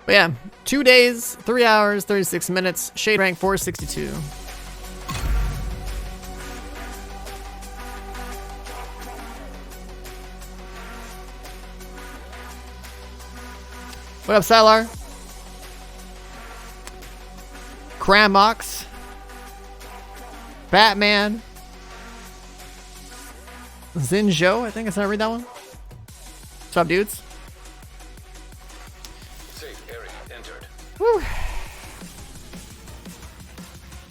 But yeah, 2 days, 3 hours, 36 minutes, shade rank 462. What up, Sylar? Cramox. Batman. Zinjo, I think. Is that read that one? What's up, dudes? Safe area entered. Whew.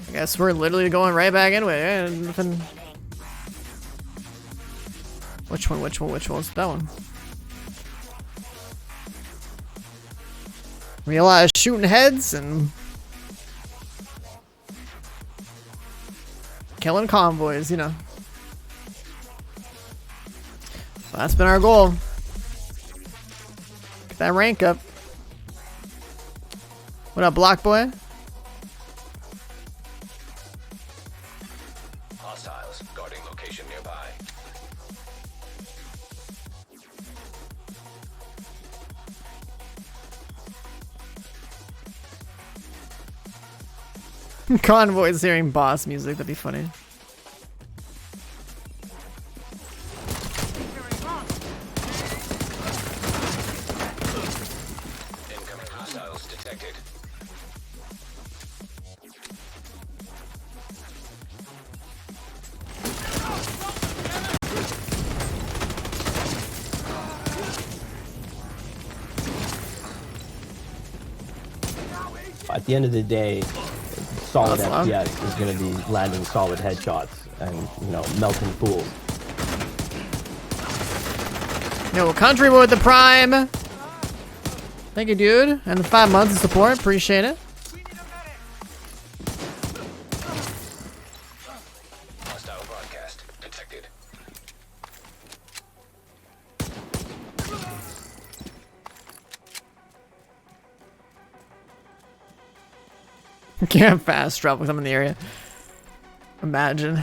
I guess we're literally going right back into it. Yeah, nothing. Which one was that one? Realize shooting heads and killing convoys, you know. So that's been our goal. Get that rank up. What up, Block Boy? Hostiles guarding location nearby. Convoys hearing boss music, that'd be funny. Incoming hostiles detected. At the end of the day, solid Awesome. FPS is going to be landing solid headshots and, you know, melting fools. Yo, Country Boy with the Prime. Thank you, dude. And the 5 months of support. Appreciate it. Hostile broadcast detected. Can't fast travel because I'm in the area. Imagine.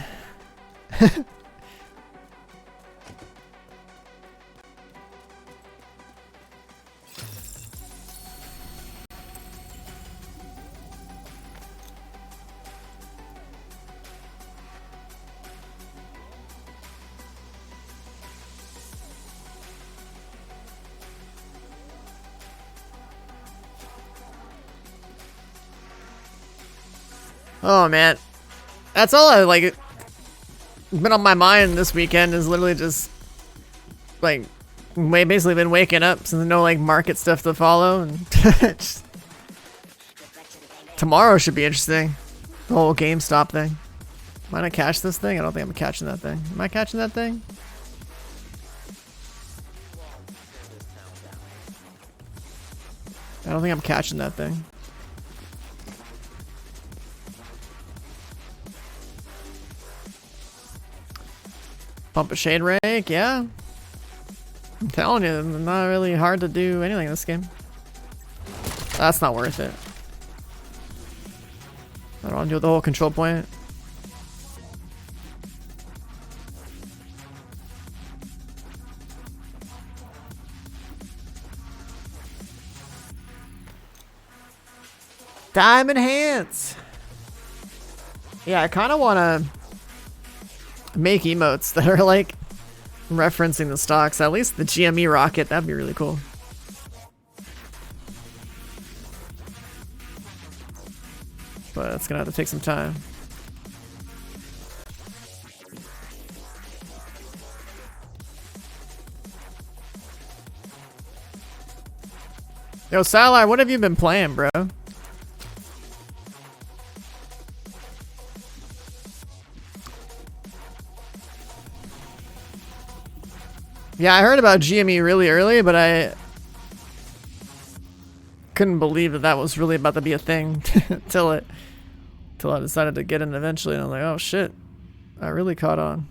Oh man, that's all I like. Been on my mind this weekend is literally just like basically been waking up since no like market stuff to follow, and just, tomorrow should be interesting. The whole GameStop thing. Might I catch this thing? I don't think I'm catching that thing. Am I catching that thing? I don't think I'm catching that thing. Pump a shade rake, yeah. I'm telling you, it's not really hard to do anything in this game. That's not worth it. I don't want to do the whole control point. Diamond Hands! Yeah, I kind of want to make emotes that are like referencing the stocks. At least the GME rocket, that'd be really cool. But it's gonna have to take some time. Yo, Salar, what have you been playing, bro? Yeah, I heard about GME really early, but I couldn't believe that was really about to be a thing till I decided to get in eventually, and I'm like, oh shit, I really caught on.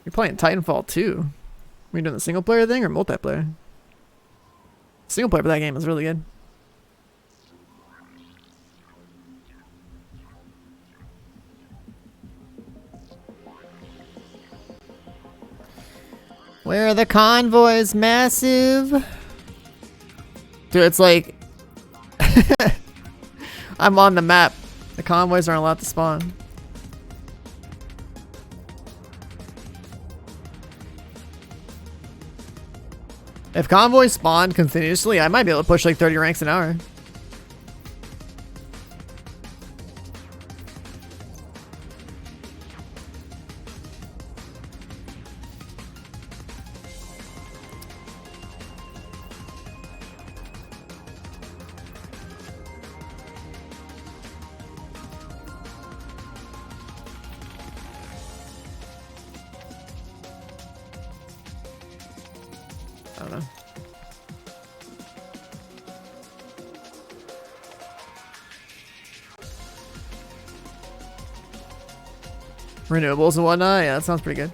You're playing Titanfall 2. Are you doing the single player thing or multiplayer? Single player for that game is really good. Where are the convoys, massive? Dude, it's like... I'm on the map. The convoys aren't allowed to spawn. If convoys spawn continuously, I might be able to push like 30 ranks an hour. I don't know. Renewables and whatnot, yeah, that sounds pretty good.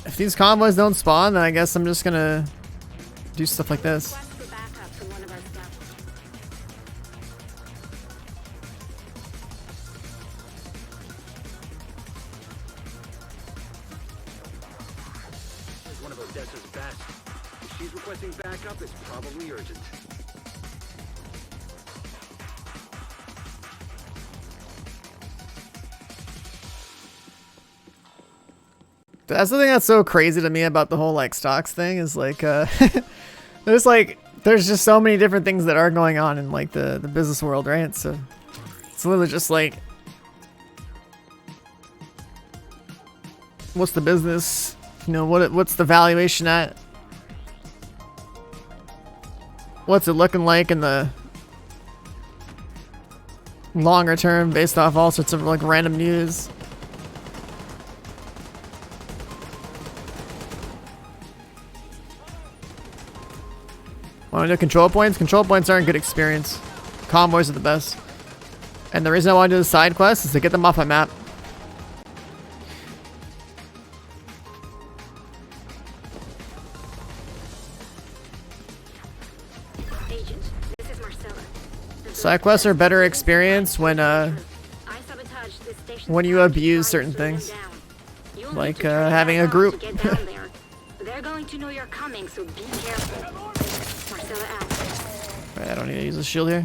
If these convoys don't spawn, then I guess I'm just gonna do stuff like this. One of Odessa's best. If she's requesting backup, it's probably urgent. That's the thing that's so crazy to me about the whole like stocks thing is like there's just so many different things that are going on in like the business world, right? So it's literally just like, what's the business? You know, what's the valuation at? What's it looking like in the longer term based off all sorts of like random news? Want to do control points? Control points aren't a good experience. Convoys are the best. And the reason I want to do the side quests is to get them off my map. Agent, this is Marcella. Side quests are better experience when you abuse certain things. Like having a group. They're going to know you're coming, so be careful. Marcella out. Right, I don't need to use a shield here.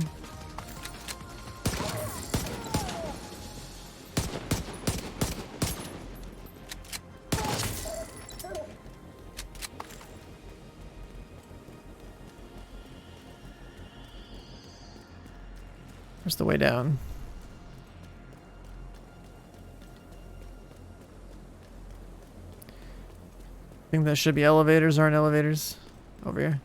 Where's the way down? I think there should be elevators. Aren't elevators over here?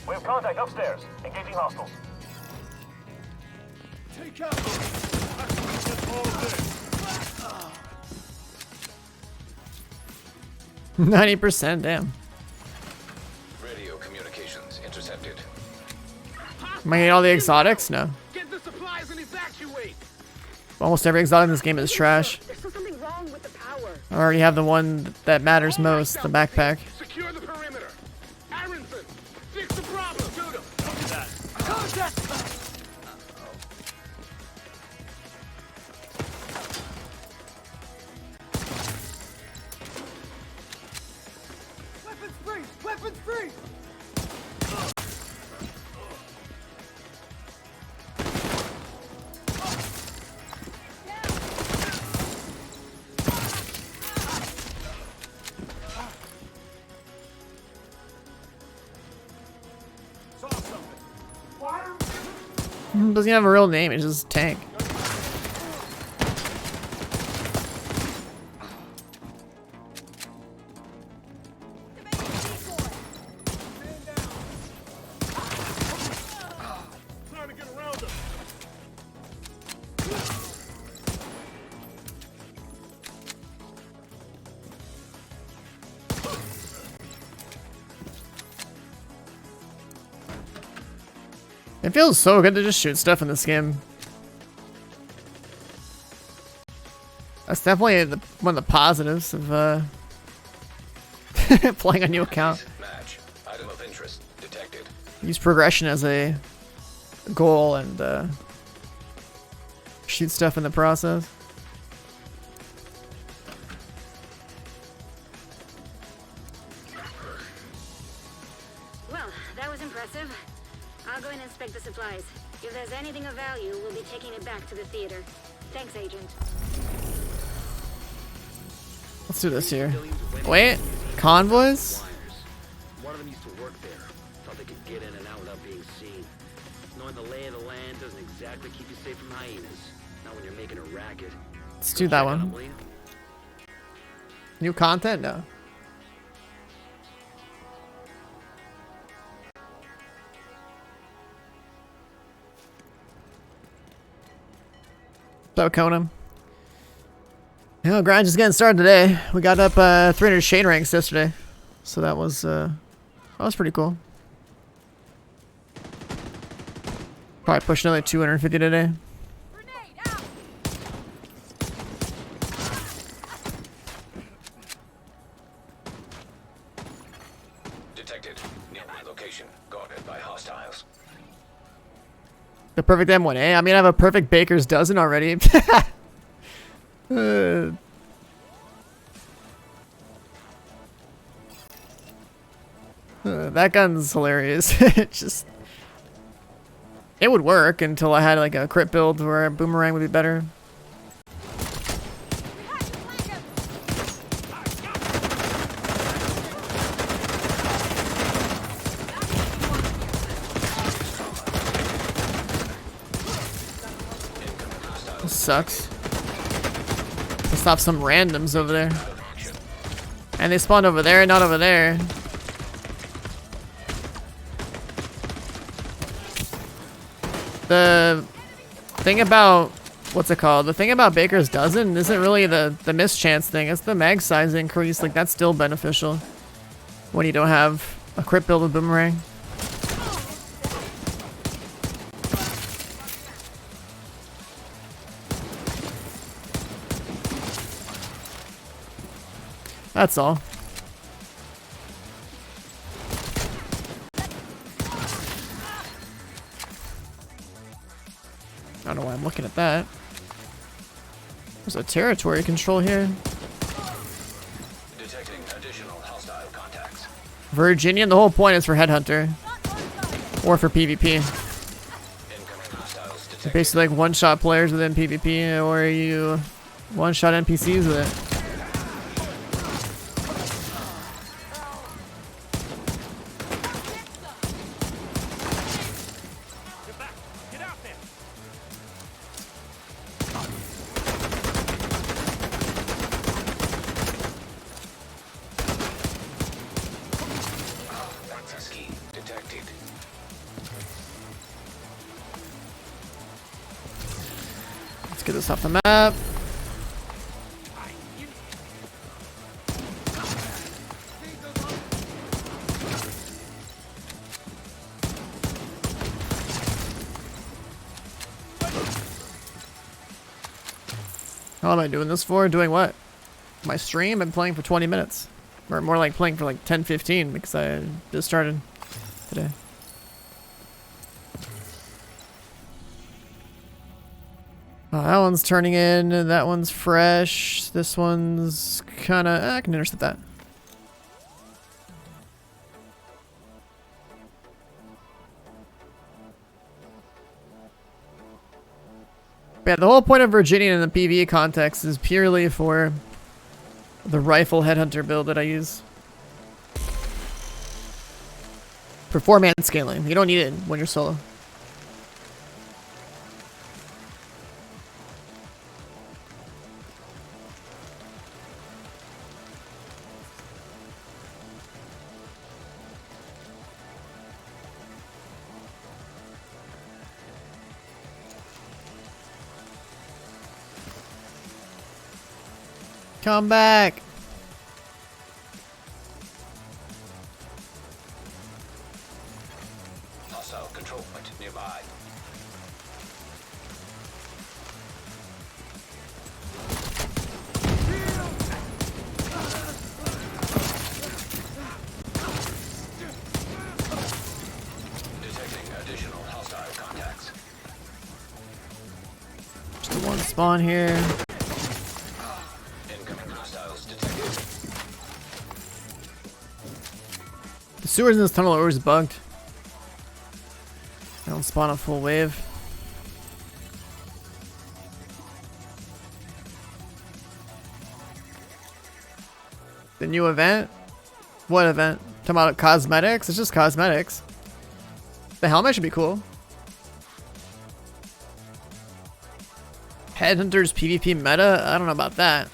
We have contact upstairs. Engaging hostiles. Take out. 90%, damn. Radio communications intercepted. Am I getting all the exotics? No. Get the supplies and evacuate. Almost every exotic in this game is trash. There's something wrong with the power. I already have the one that matters most, the backpack. Secure the perimeter. Aronson, fix the problem. Shoot him. Look at that. Contact. Weapons free! Weapons free! Saw something. Doesn't even have a real name, it's just tank. It feels so good to just shoot stuff in this game. That's definitely one of the positives of playing a new account. Match. Item of interest detected. Use progression as a goal and shoot stuff in the process. Well, that was impressive. I'll go and inspect the supplies. If there's anything of value, we'll be taking it back to the theater. Thanks, Agent. Let's do this here. Wait, convoys? One of them used to work there. Thought they could get in and out without being seen. Knowing the lay of the land doesn't exactly keep you safe from hyenas. Not when you're making a racket. Let's do that Check on one. them, will you? New content? No. So Conan. Yeah, grind just getting started today. We got up 300 shade ranks yesterday, so that was pretty cool. Probably pushing another 250 today. Detected. Nearby location. Guarded by hostiles. The perfect M1A. I mean, I have a perfect baker's dozen already. That gun's hilarious. It would work until I had like a crit build where a boomerang would be better. This sucks. To stop some randoms over there. And they spawned over there, not over there. The thing about, what's it called? The thing about Baker's Dozen isn't really the mischance thing. It's the mag size increase. Like, that's still beneficial when you don't have a crit build with boomerang. That's all. I don't know why I'm looking at that. There's a territory control here. Detecting additional hostile contacts. Virginia, the whole point is for Headhunter. Or for PvP. Incoming hostiles You're detected. basically like one-shot players within PvP, or you one-shot NPCs with it. Get out there! Ski detected. Let's get this off the map. How am I doing this for? Doing what? My stream? I'm playing for 20 minutes. Or more like playing for like 10, 15 because I just started today. That one's turning in. That one's fresh. This one's kind of... I can intercept that. Yeah, the whole point of Virginia in the PvE context is purely for the rifle headhunter build that I use. For 4-man scaling. You don't need it when you're solo. Come back. Hostiles hostile control point nearby. Detecting additional hostile contacts. Just the one spawn here. Incoming hostiles detected. The sewers in this tunnel are always bugged. They don't spawn a full wave. The new event? What event? Talking about cosmetics? It's just cosmetics. The helmet should be cool. Headhunters PvP meta? I don't know about that.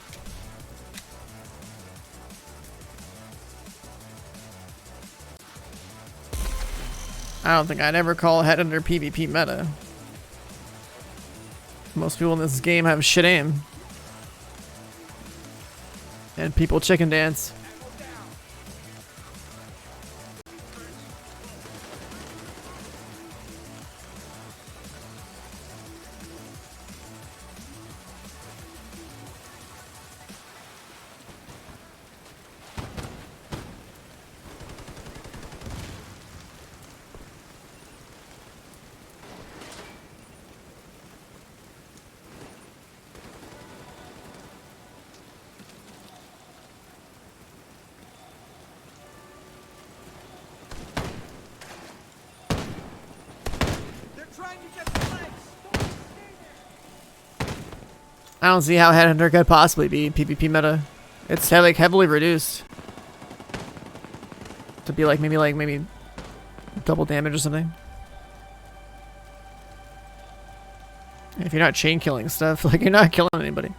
I don't think I'd ever call Headhunter PvP meta. Most people in this game have shit aim. And people chicken dance. I don't see how Headhunter could possibly be PvP meta. It's like heavily reduced to be like maybe double damage or something. If you're not chain killing stuff, like you're not killing anybody.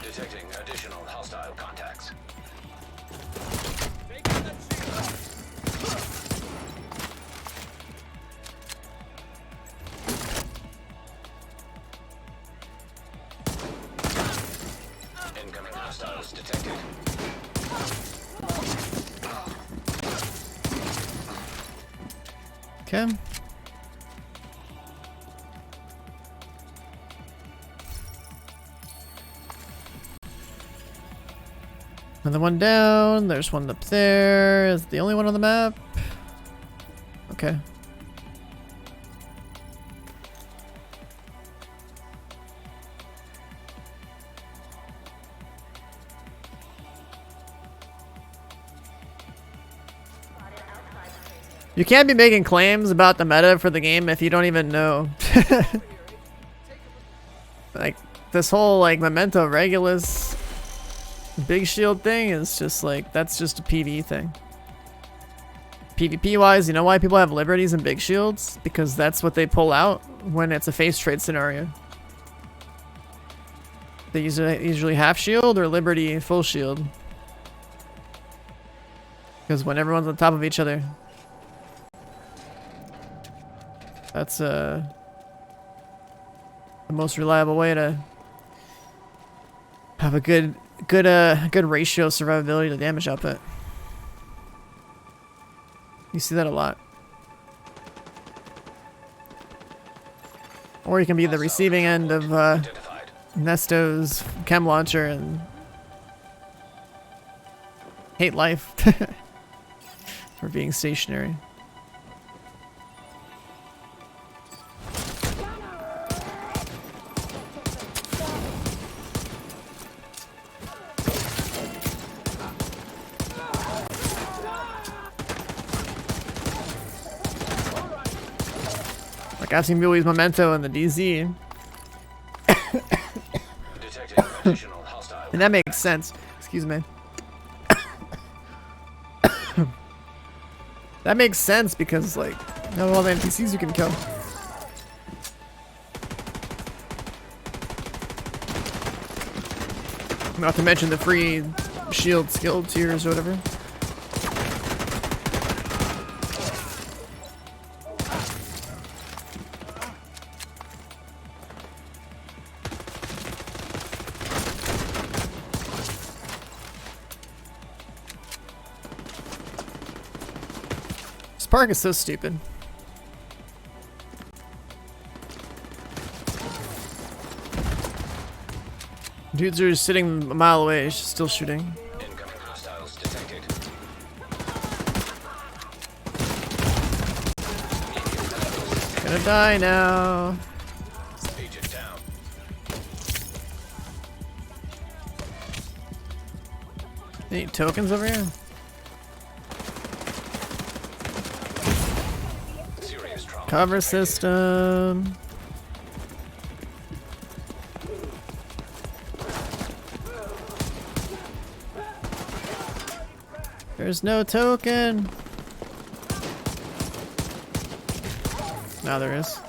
Detecting additional hostile contacts. Incoming hostiles detected. Okay. Another one down. There's one up there. Is it the only one on the map? Okay. You can't be making claims about the meta for the game if you don't even know. Like, this whole, like, Memento Regulus big shield thing is just, like, that's just a PvE thing. PvP-wise, you know why people have liberties and big shields? Because that's what they pull out when it's a face trade scenario. They usually half shield or liberty full shield. Because when everyone's on top of each other. That's the most reliable way to have a good ratio of survivability to damage output. You see that a lot. Or you can be the receiving end of Nesto's chem launcher and hate life for being stationary. Like, I've seen people use Memento in the DZ. And that makes sense. Excuse me. That makes sense because, like, not all the NPCs you can kill. Not to mention the free shield skill tiers or whatever. This park is so stupid. Dudes are sitting a mile away, still shooting. Incoming hostiles detected. Gonna die now. Agent down. Any tokens over here? Serious trauma. Cover detected. system. There's no token. Now there is.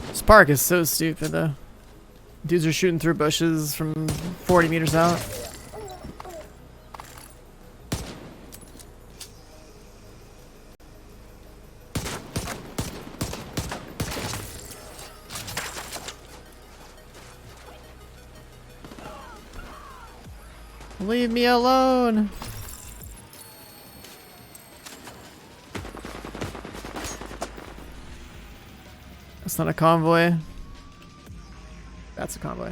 This park is so stupid though. Dudes are shooting through bushes from 40 meters out. Leave me alone. That's not a convoy. That's a convoy.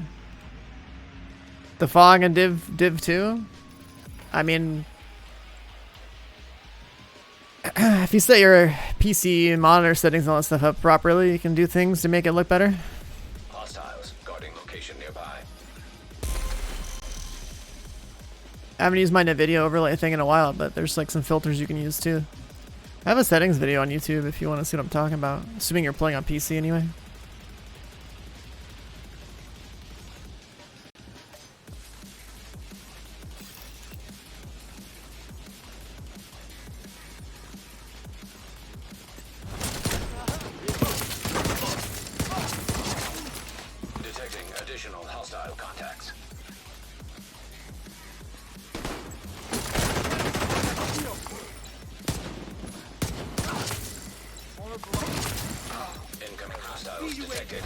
The fog and div 2? I mean, if you set your PC and monitor settings and all that stuff up properly, you can do things to make it look better. Hostiles guarding location nearby. I haven't used my NVIDIA overlay thing in a while, but there's like some filters you can use too. I have a settings video on YouTube if you want to see what I'm talking about. Assuming you're playing on PC anyway. Detecting additional hostile contacts. Incoming hostiles detected.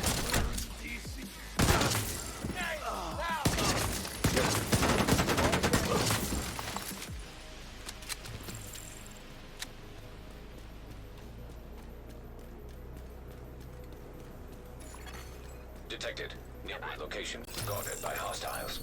Detected. Nearby location guarded by hostiles.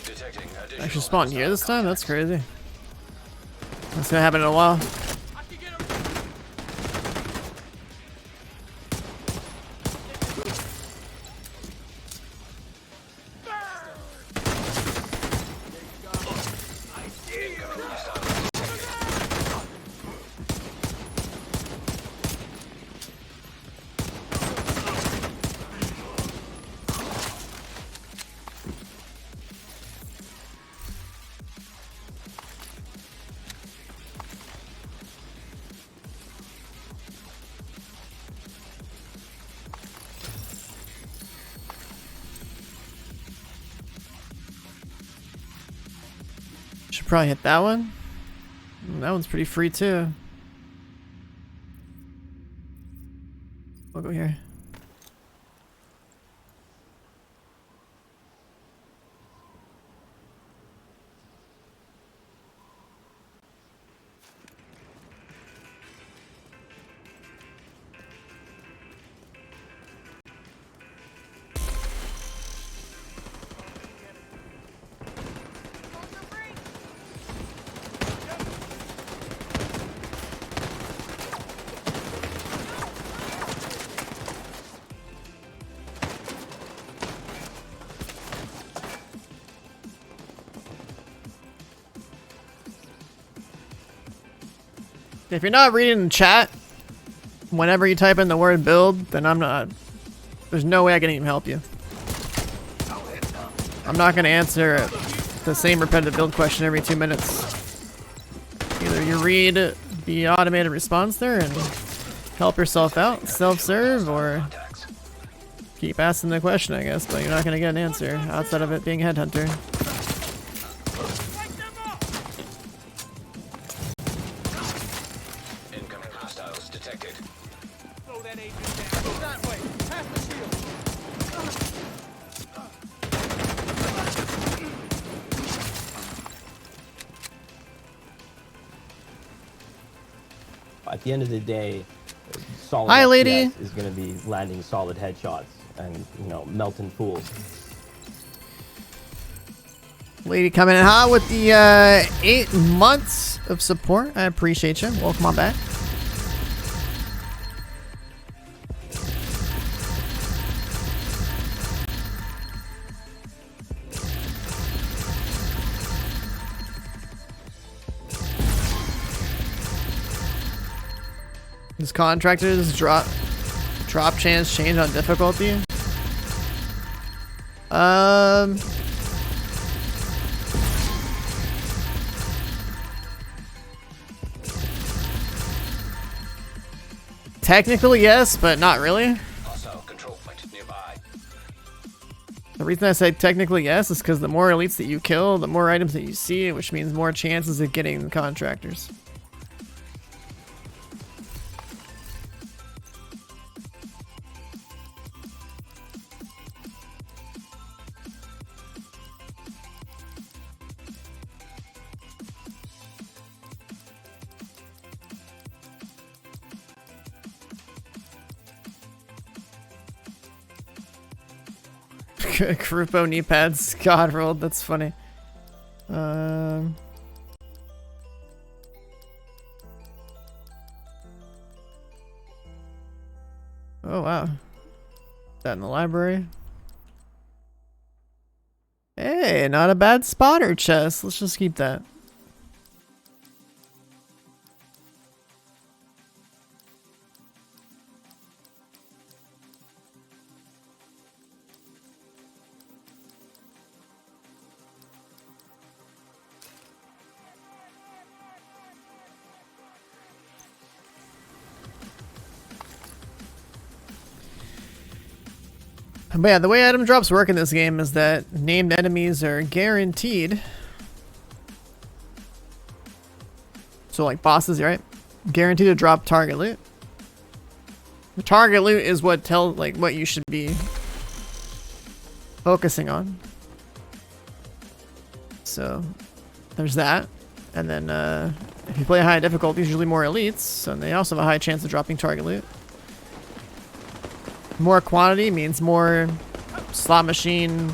Detecting additional Actually spawned here hostile this time? That's contacts. crazy. That's gonna happen in a while. Incoming hostiles detected. Should probably hit that one. That one's pretty free too. We'll go here. If you're not reading the chat, whenever you type in the word build, then I'm not. There's no way I can even help you. I'm not going to answer the same repetitive build question every 2 minutes. Either you read the automated response there and help yourself out, self-serve, or keep asking the question, I guess, but you're not going to get an answer outside of it being Headhunter. Incoming hostiles detected. Throw that agent down. That way. Pass the shield. At the end of the day, solid Hi, lady. FPS is going to be landing solid headshots and, you know, melting fools. Lady coming in hot with the 8 months of support. I appreciate you. Welcome on back. Does contractors drop chance change on difficulty? Technically yes, but not really. Hostile control point nearby. The reason I say technically yes is because the more elites that you kill, the more items that you see, which means more chances of getting contractors. Krupo knee pads, God rolled. That's funny. Oh wow, that in the library. Hey, not a bad spotter chest. Let's just keep that. But yeah, the way item drops work in this game is that named enemies are guaranteed. So like bosses, right? Guaranteed to drop target loot. The target loot is what what you should be focusing on. So there's that. And then if you play high difficulty, usually more elites, so they also have a high chance of dropping target loot. More quantity means more slot machine,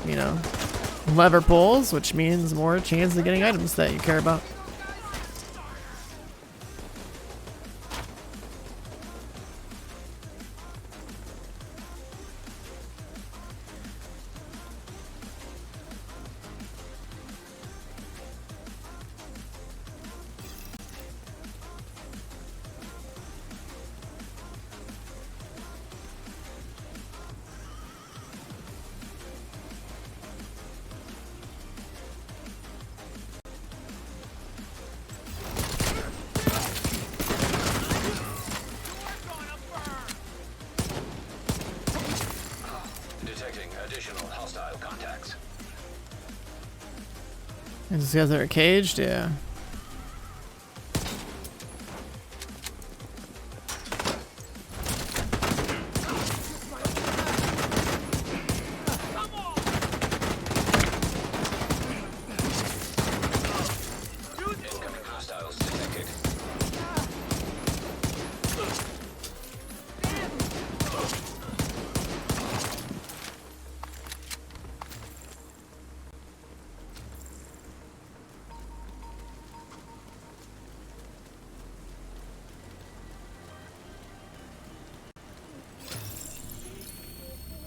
you know, lever pulls, which means more chance of getting items that you care about. Detecting additional hostile contacts. These guys that are caged, yeah. Incoming hostiles detected.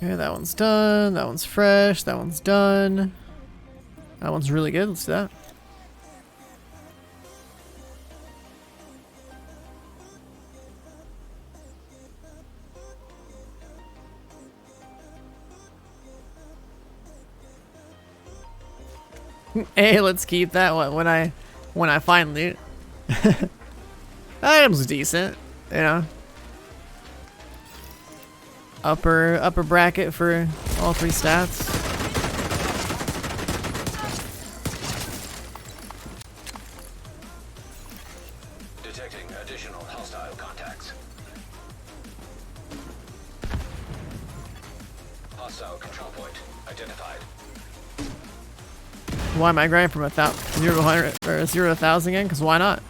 Okay, that one's done. That one's fresh. That one's done. That one's really good. Let's do that. Hey, let's keep that one when I find loot. Item's decent, you know. Upper bracket for all three stats. Detecting additional hostile contacts. Hostile control point identified. Why am I grinding from 0 to 100 or 0 to 1,000 again? Because why not?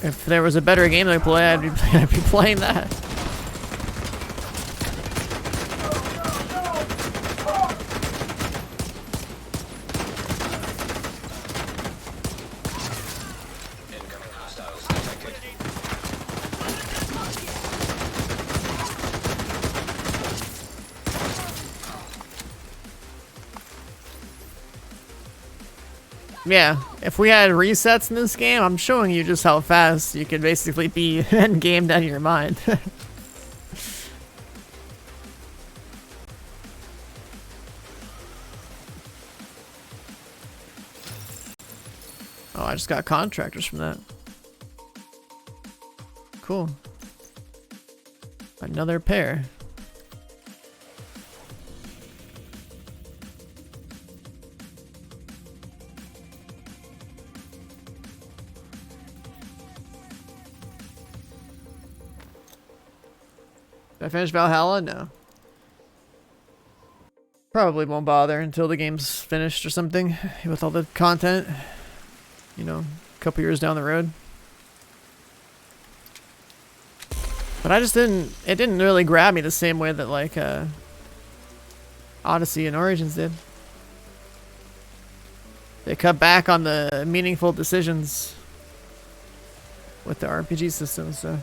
If there was a better game to play, I'd be playing that. Incoming hostiles detected. Yeah, if we had resets in this game, I'm showing you just how fast you could basically be end-gamed out of your mind. Oh, I just got contractors from that. Cool. Another pair. Did I finish Valhalla? No. Probably won't bother until the game's finished or something with all the content. You know, a couple years down the road. But I just didn't, it didn't really grab me the same way that like Odyssey and Origins did. They cut back on the meaningful decisions with the RPG system, so.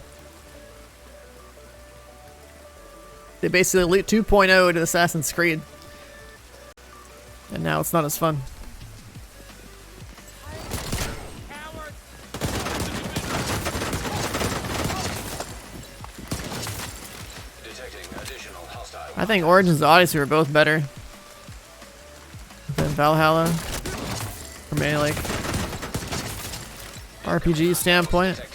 They basically loot 2.0 to Assassin's Creed. And now it's not as fun. Detecting additional hostile. I think Origins and Odyssey were both better than Valhalla from a like RPG standpoint. Detected.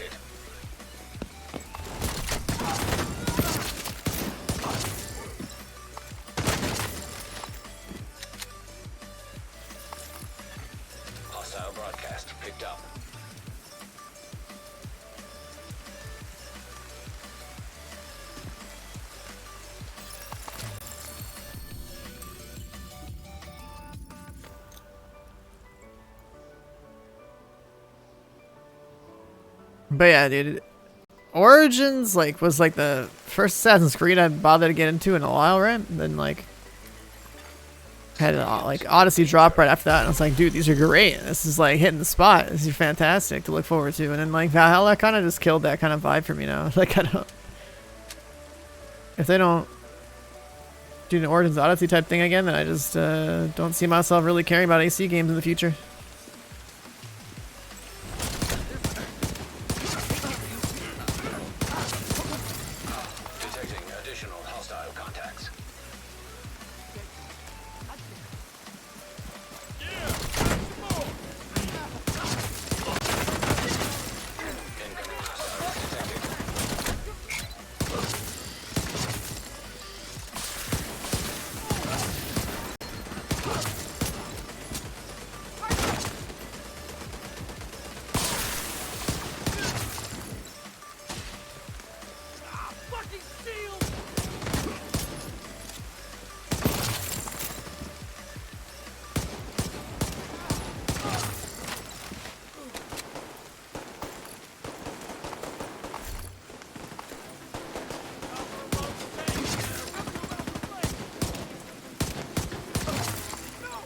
Hostile broadcast picked up. But yeah, dude, Origins like was like the first Assassin's Creed I bothered to get into in a while, right? And then like had like Odyssey drop right after that, and I was like, dude, these are great. This is like hitting the spot. This is fantastic to look forward to. And then like Valhalla kind of just killed that kind of vibe for me now. Like I don't, if they don't do an Origins Odyssey type thing again, then I just don't see myself really caring about AC games in the future. Detecting additional hostile contacts. Incoming hostiles detected. Fucking shield!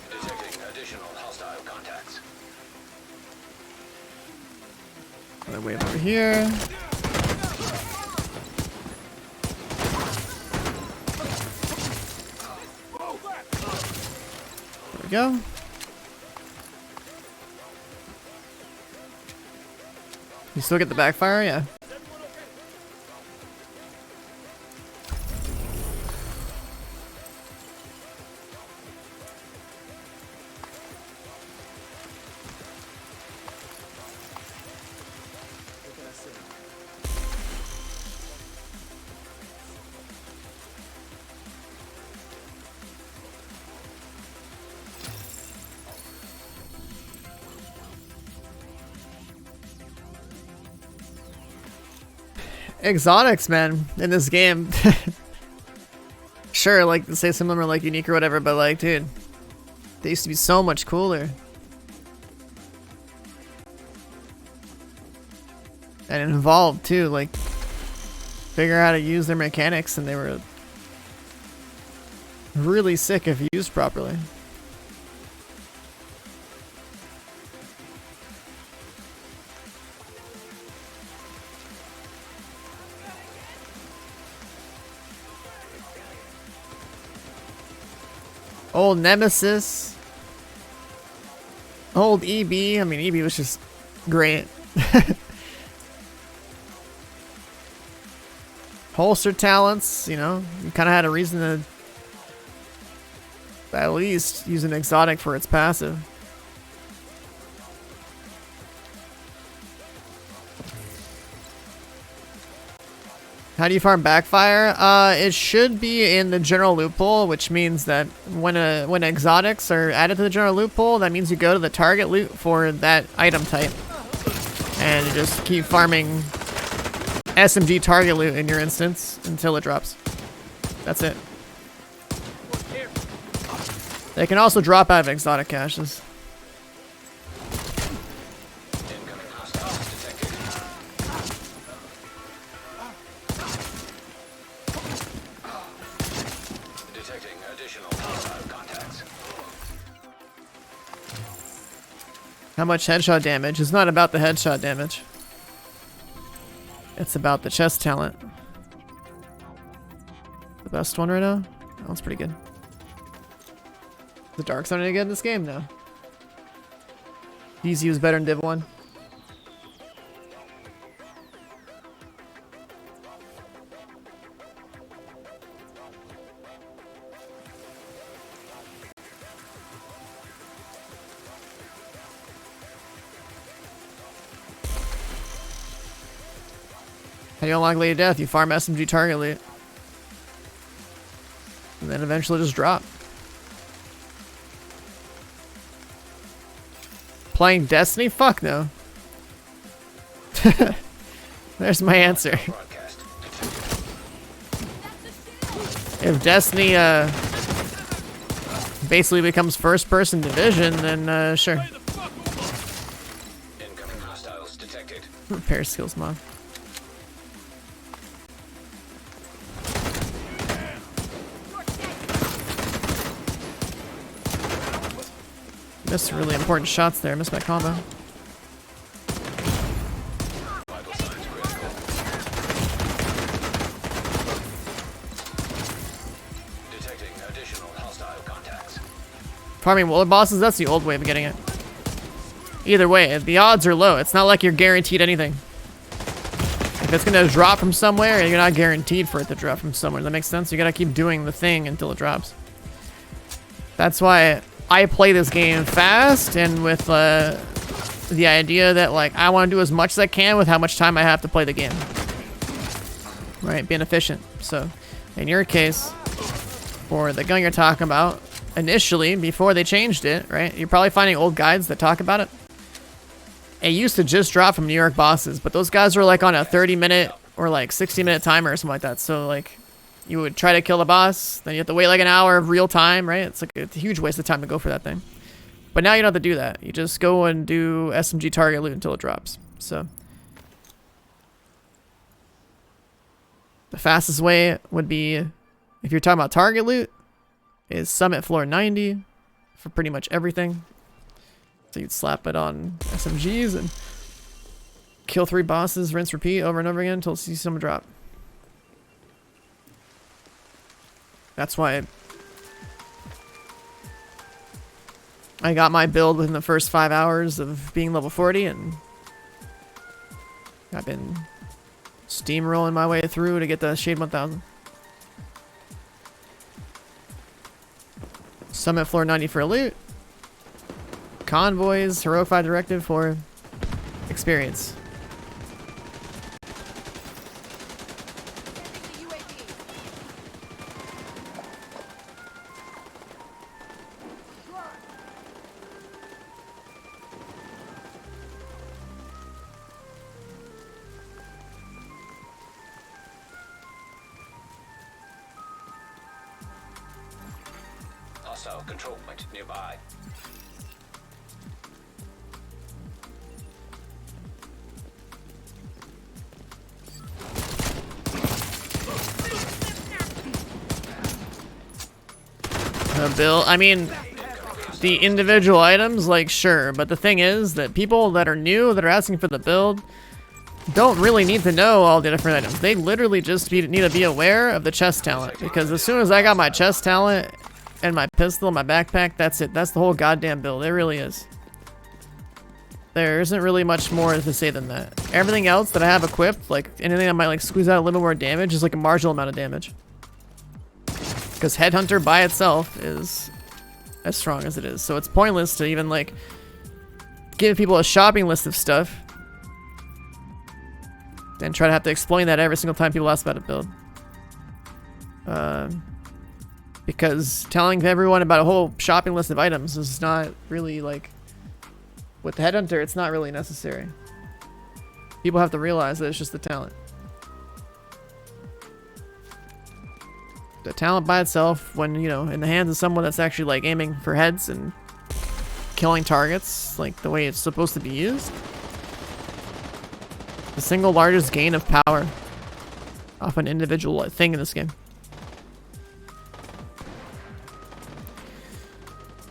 Detecting additional hostile contacts. Another wave over here. There we go. You still get the backfire? Yeah. exotics, man, in this game. Sure, like, say some of them are like unique or whatever, but like, dude, they used to be so much cooler. And involved too, like, figure out how to use their mechanics, and they were really sick if used properly. Old Nemesis. Old EB. I mean, EB was just great. Holster talents, you know, you kind of had a reason to at least use an exotic for its passive. How do you farm backfire? It should be in the general loot pool, which means that when exotics are added to the general loot pool, that means you go to the target loot for that item type, and you just keep farming SMG target loot in your instance until it drops. That's it. They can also drop out of exotic caches. Incoming hostiles detected. Detecting additional hostile contacts. How much headshot damage? It's not about the headshot damage. It's about the chest talent. The best one right now? That one's pretty good. The Dark's not any good in this game now. DZ was better than Div 1. How do you unlock Lady Death? You farm SMG target loot. And then eventually just drop. Playing Destiny? Fuck no. There's my answer. Broadcast detected. If Destiny basically becomes first person division, then sure. Incoming hostiles detected. Repair skills mod. Missed really important shots there. Missed my combo. Vital signs critical. Detecting additional hostile contacts. Farming world bosses, that's the old way of getting it. Either way, the odds are low. It's not like you're guaranteed anything. If it's gonna drop from somewhere, you're not guaranteed for it to drop from somewhere. That makes sense? You gotta keep doing the thing until it drops. That's why I play this game fast and with the idea that like I want to do as much as I can with how much time I have to play the game. Right, being efficient. So, in your case, for the gun you're talking about, initially, before they changed it, right, you're probably finding old guides that talk about it. It used to just drop from New York bosses, but those guys were like on a 30-minute or like 60-minute timer or something like that. So like, you would try to kill the boss, then you have to wait like an hour of real time, right? It's like a huge waste of time to go for that thing. But now you don't have to do that. You just go and do SMG target loot until it drops. So the fastest way would be, if you're talking about target loot, is summit floor 90 for pretty much everything. So you'd slap it on SMGs and kill 3 bosses, rinse, repeat over and over again until you see someone drop. That's why I got my build within the first 5 hours of being level 40, and I've been steamrolling my way through to get the Shade 1000. Summit floor 90 for loot. Convoys, Heroic 5 Directive for experience. hostile control point nearby. Bill, I mean, the individual items, like, sure, but the thing is that people that are new, that are asking for the build, don't really need to know all the different items. They literally just need to be aware of the chest talent, because as soon as I got my chest talent and my pistol and my backpack, that's it. That's the whole goddamn build. It really is. There isn't really much more to say than that. Everything else that I have equipped, like anything that might like squeeze out a little more damage, is like a marginal amount of damage. Because Headhunter by itself is as strong as it is. So it's pointless to even like give people a shopping list of stuff and try to have to explain that every single time people ask about a build. Because telling everyone about a whole shopping list of items is not really like, with the Headhunter, it's not really necessary. People have to realize that it's just the talent. The talent by itself, when, you know, in the hands of someone that's actually like aiming for heads and killing targets like the way it's supposed to be used, the single largest gain of power off an individual thing in this game.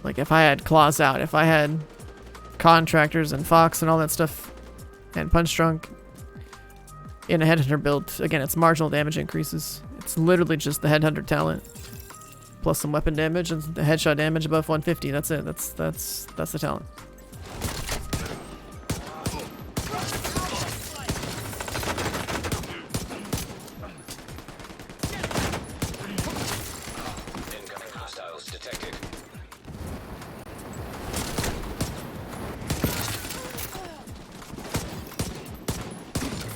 Like if I had Claws Out, if I had Contractors and Fox and all that stuff, and Punch Drunk in a Headhunter build, again, it's marginal damage increases. It's literally just the Headhunter talent plus some weapon damage and the headshot damage above 150. That's it. That's the talent. Incoming hostiles detected.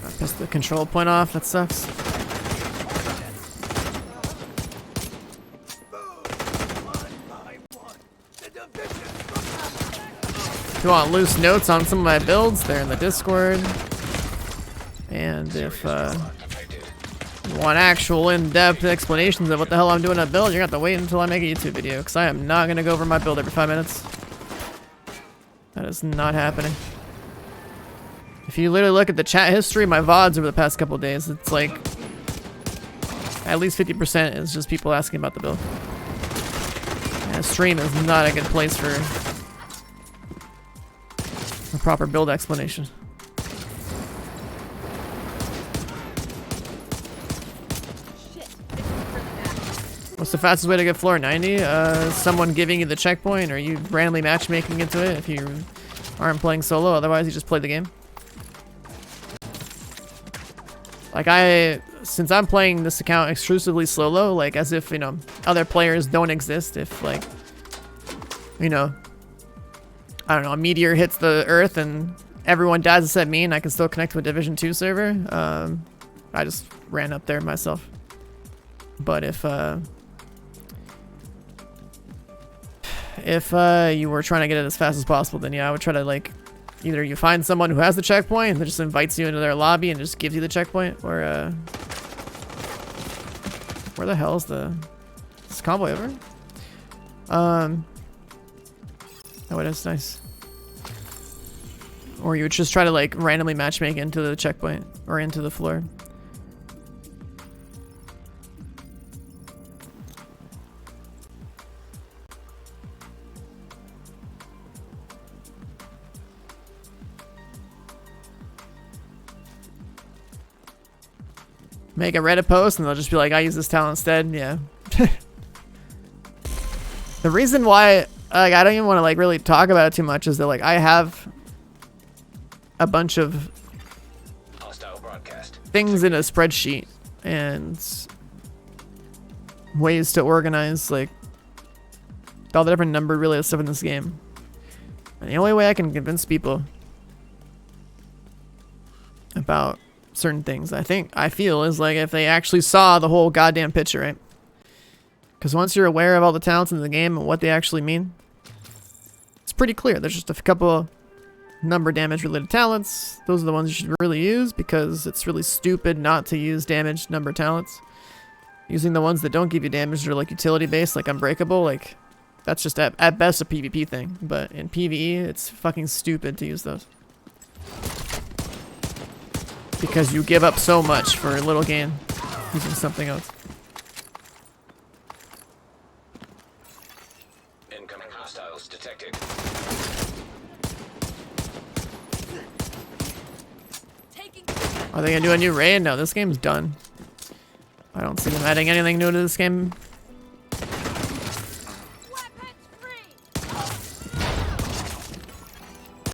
I pissed the control point off. That sucks. If you want loose notes on some of my builds, they're in the Discord. And if you want actual in-depth explanations of what the hell I'm doing on a build, you're gonna have to wait until I make a YouTube video, because I am not gonna go over my build every 5 minutes. That is not happening. If you literally look at the chat history, my VODs over the past couple of days, it's like at least 50% is just people asking about the build. And a stream is not a good place for a proper build explanation. What's the fastest way to get floor 90? Someone giving you the checkpoint, or you randomly matchmaking into it if you aren't playing solo. Otherwise, you just play the game. Like since I'm playing this account exclusively solo, like as if, you know, other players don't exist. If like, you know, I don't know, a meteor hits the earth and everyone dies except me and I can still connect to a Division 2 server, I just ran up there myself. But if you were trying to get it as fast as possible, then yeah, I would try to like, either you find someone who has the checkpoint that just invites you into their lobby and just gives you the checkpoint, or where the hell is this convoy over? Oh, it is nice. Or you would just try to like randomly matchmake into the checkpoint or into the floor. Make a Reddit post and they'll just be like, I use this talent instead. Yeah. The reason why like I don't even want to like really talk about it too much is that like I have a bunch of Hostile broadcast. things in a spreadsheet and ways to organize like all the different numbered related stuff in this game. And the only way I can convince people about certain things, I feel, is like if they actually saw the whole goddamn picture, right? Because once you're aware of all the talents in the game and what they actually mean, it's pretty clear. There's just a couple number damage related talents. Those are the ones you should really use, because it's really stupid not to use damage number talents. Using the ones that don't give you damage, that are like utility based, like Unbreakable, like That's just at best a PvP thing, but in PvE, it's fucking stupid to use those. Because you give up so much for a little gain using something else. Incoming hostiles detected. Are they gonna do a new raid? No, this game's done. I don't see them adding anything new to this game.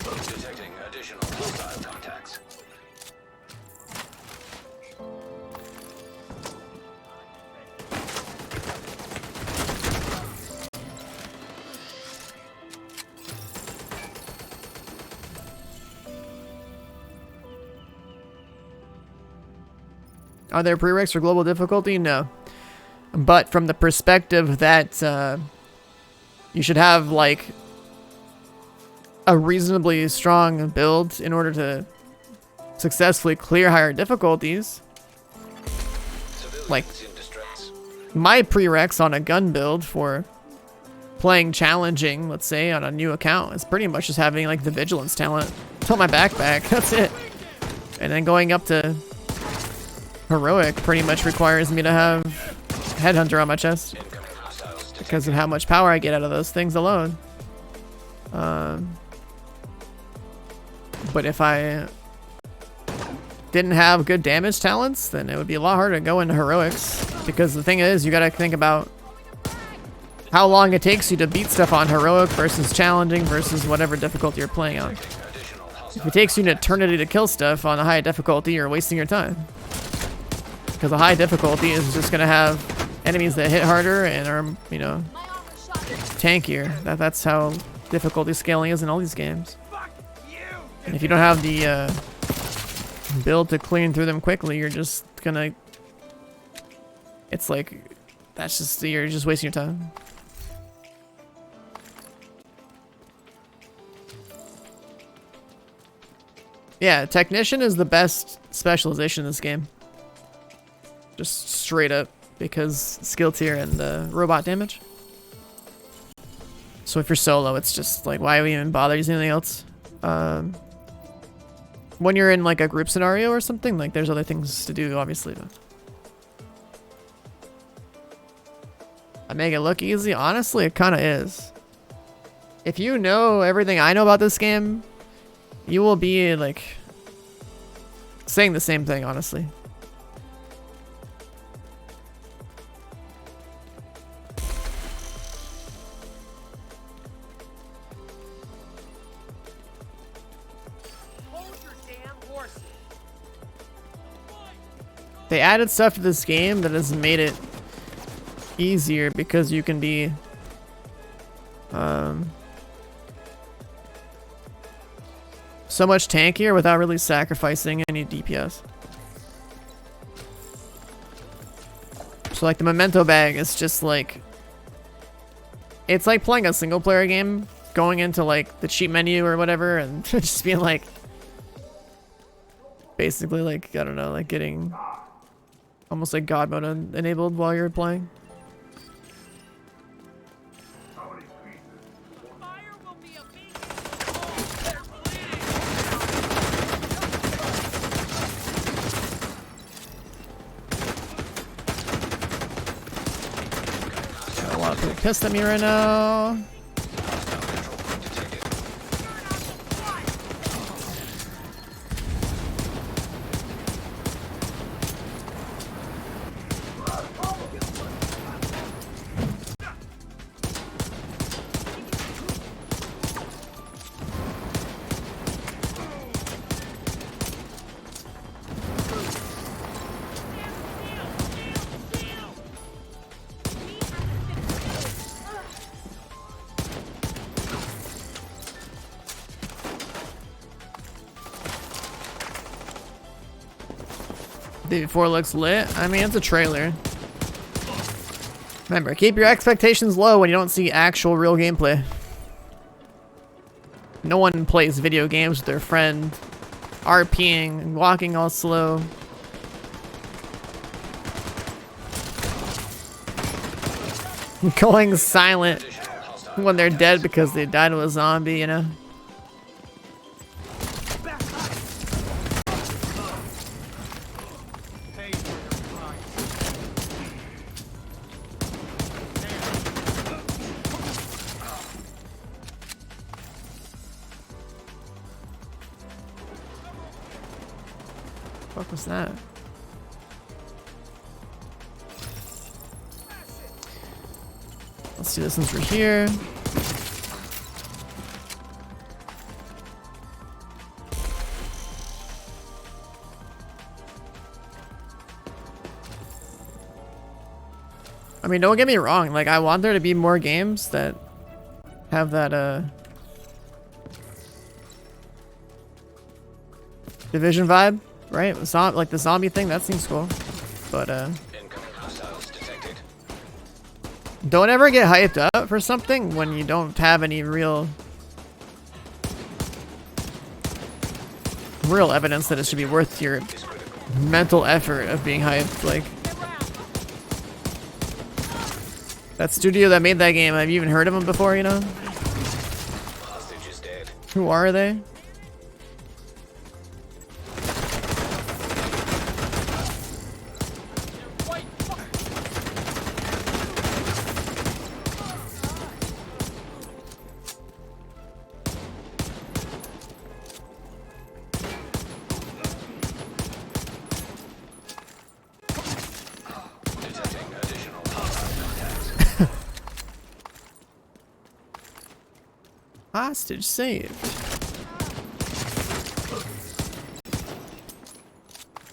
Detecting additional hostile contacts. Are there prereqs for global difficulty? No. But from the perspective that you should have like a reasonably strong build in order to successfully clear higher difficulties. Like Civilians in distress. my prereqs on a gun build for playing challenging, let's say, on a new account is pretty much just having like the vigilance talent on my backpack. That's it. And then going up to heroic pretty much requires me to have headhunter on my chest Incoming hostiles detected. because of how much power I get out of those things alone. But if I didn't have good damage talents, then it would be a lot harder to go into heroics. Because the thing is, you gotta think about how long it takes you to beat stuff on heroic versus challenging versus whatever difficulty you're playing on. Additional hostile. If it takes you an eternity to kill stuff on a high difficulty, you're wasting your time. Because a high difficulty is just gonna have enemies that hit harder and are, you know, tankier. That's how difficulty scaling is in all these games. And if you don't have the build to clean through them quickly, you're just gonna... It's like... That's just... You're just wasting your time. Yeah, technician is the best specialization in this game. Just straight up. Because skill tier and robot damage. So if you're solo, it's just like, why would you even bother using anything else? When you're in like a group scenario or something, like there's other things to do, obviously. But I make it look easy. Honestly, it kind of is. If you know everything I know about this game, you will be like saying the same thing, honestly. They added stuff to this game that has made it easier because you can be so much tankier without really sacrificing any DPS. So like the memento bag is just like, it's like playing a single player game, going into like the cheat menu or whatever and just being like, basically like, I don't know, like getting almost like God mode enabled while you're playing. Got a lot of people pissed at me right now. Day before looks lit. I mean, it's a trailer. Remember, keep your expectations low when you don't see actual real gameplay. No one plays video games with their friend, RPing, walking all slow. Going silent when they're dead because they died to a zombie, you know? Pay for your crime. What was that? Let's do this since we're here. I mean, don't get me wrong, like, I want there to be more games that have that, Division vibe, right? Like the zombie thing, that seems cool. But, Incoming hostiles detected. don't ever get hyped up for something when you don't have any real evidence that it should be worth your Is critical. mental effort of being hyped. Like, that studio that made that game, have you even heard of them before, you know? Hostage is dead. Who are they? Detecting additional hostile contacts. Hostage saved.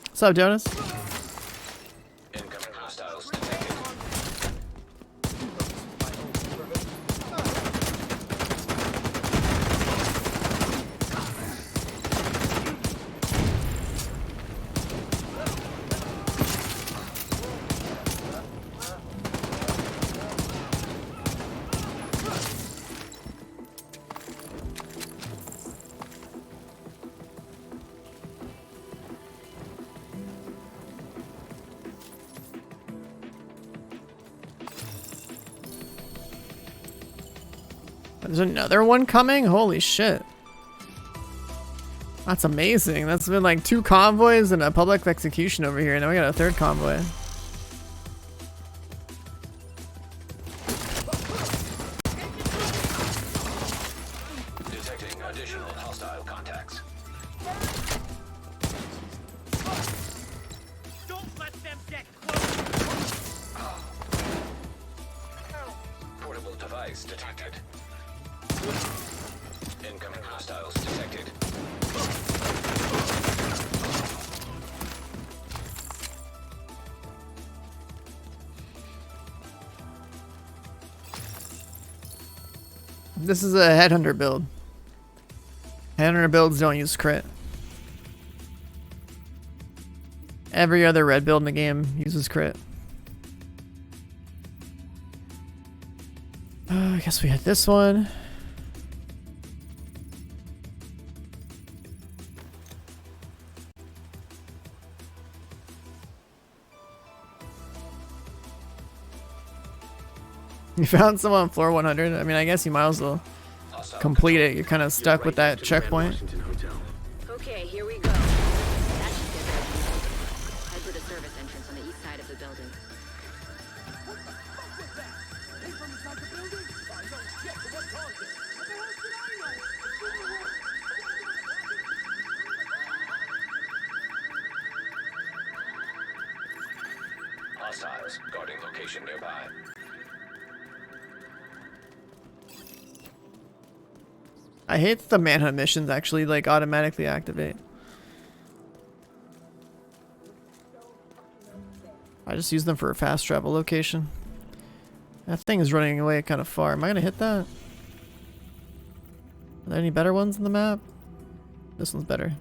What's up, Jonas? Incoming hostiles detected. There's another one coming? Holy shit. That's amazing. That's been like 2 convoys and a public execution over here. Now we got a 3rd convoy. Detecting additional hostile contacts. Don't let them get close. Portable device detected. Incoming hostiles detected. This is a headhunter build. Headhunter builds don't use crit. Every other red build in the game uses crit. I guess we had this one. You found someone on floor 100? I mean, I guess you might as well Hostile complete it. You're kind of stuck with that checkpoint. Okay, here we go. That should get there. Head for the service entrance on the east side of the building. hostiles guarding location nearby. I hate that the manhunt missions actually like automatically activate. I just use them for a fast travel location. That thing is running away kind of far. Am I gonna hit that? Are there any better ones in the map? This one's better.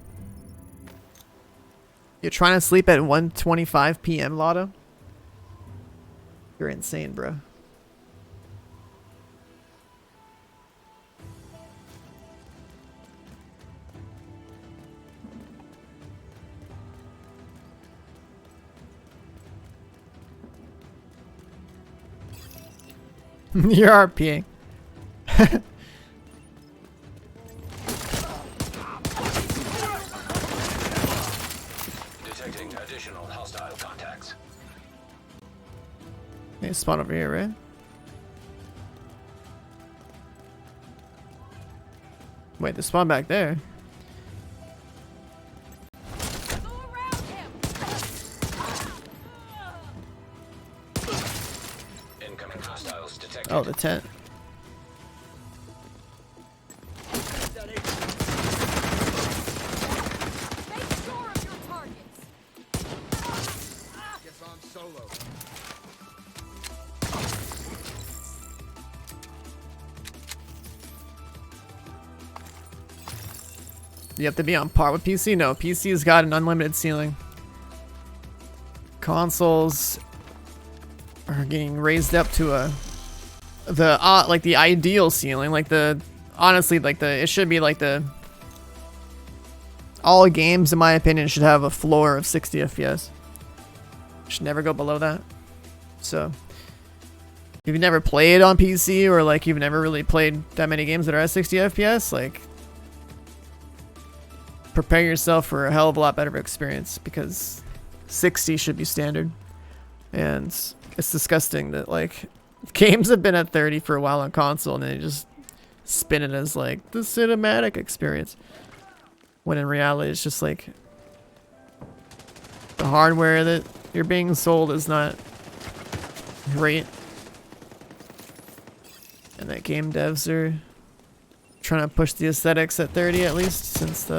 You're trying to sleep at 1:25 p.m. Lotto? You're insane, bro. You're RPing. Detecting additional hostile contacts. They spawn over here, right? Wait, they spawn back there. Incoming hostiles detected. Oh, the tent. Guess I'm solo. You have to be on par with PC? No, PC's got an unlimited ceiling. Consoles are getting raised up to like the ideal ceiling, like honestly, it should be like all games in my opinion should have a floor of 60 FPS. Should never go below that. So if you've never played on PC, or like you've never really played that many games that are at 60 FPS, like prepare yourself for a hell of a lot better experience, because 60 should be standard. And it's disgusting that like games have been at 30 for a while on console and they just spin it as like the cinematic experience, when in reality it's just like the hardware that you're being sold is not great, and that game devs are trying to push the aesthetics at 30 at least, since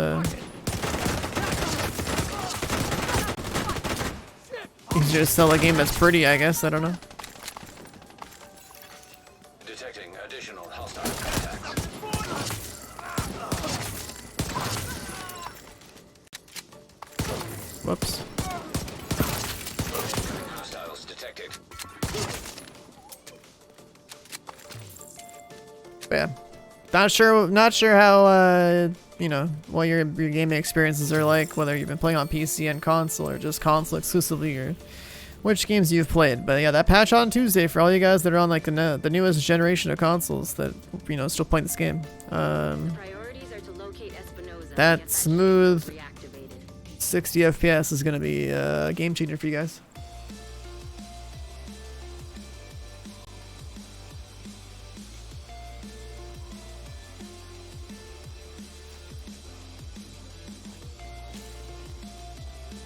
easier to sell a game that's pretty, I guess. I don't know. Detecting additional hostile contacts. Whoops. Hostiles detected. Yeah. Not sure how you know, what your gaming experiences are like, whether you've been playing on PC and console or just console exclusively, or which games you've played. But yeah, that patch on Tuesday for all you guys that are on like the newest generation of consoles that, you know, still playing this game. That smooth 60 FPS is gonna be a game changer for you guys.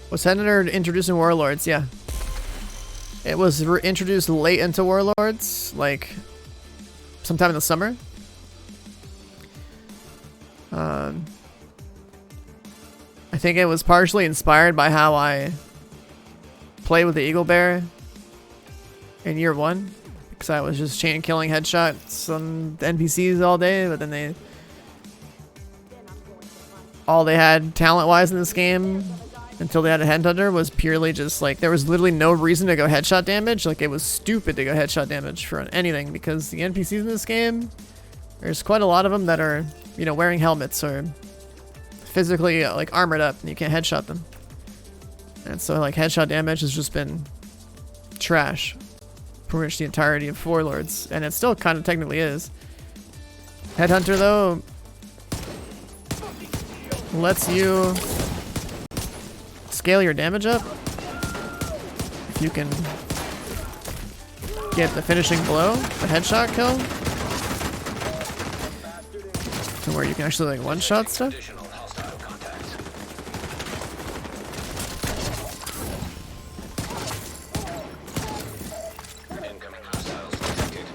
Was Senator introducing Warlords? Yeah. It was introduced late into Warlords, like sometime in the summer. I think it was partially inspired by how I played with the Eagle Bear in year 1, because I was just chain killing headshots on NPCs all day, but then all they had talent-wise in this game, until they had a headhunter, was purely just like, there was literally no reason to go headshot damage. Like, it was stupid to go headshot damage for anything, because the NPCs in this game, there's quite a lot of them that are, you know, wearing helmets or physically like armored up, and you can't headshot them. And so like headshot damage has just been trash pretty much the entirety of Warlords, and it still kind of technically is. Headhunter though lets you scale your damage up if you can get the finishing blow, the headshot kill, to where you can actually like one-shot stuff. Additional hostile contacts. Incoming hostiles detected.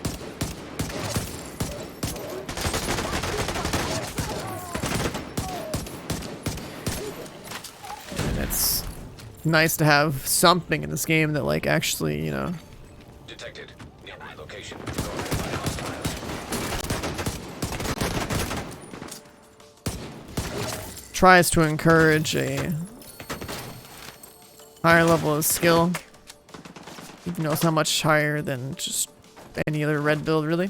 And it's nice to have something in this game that like actually, you know, Detected. Nearby location. Guarded by hostiles. tries to encourage a higher level of skill, even though it's not much higher than just any other red build, really.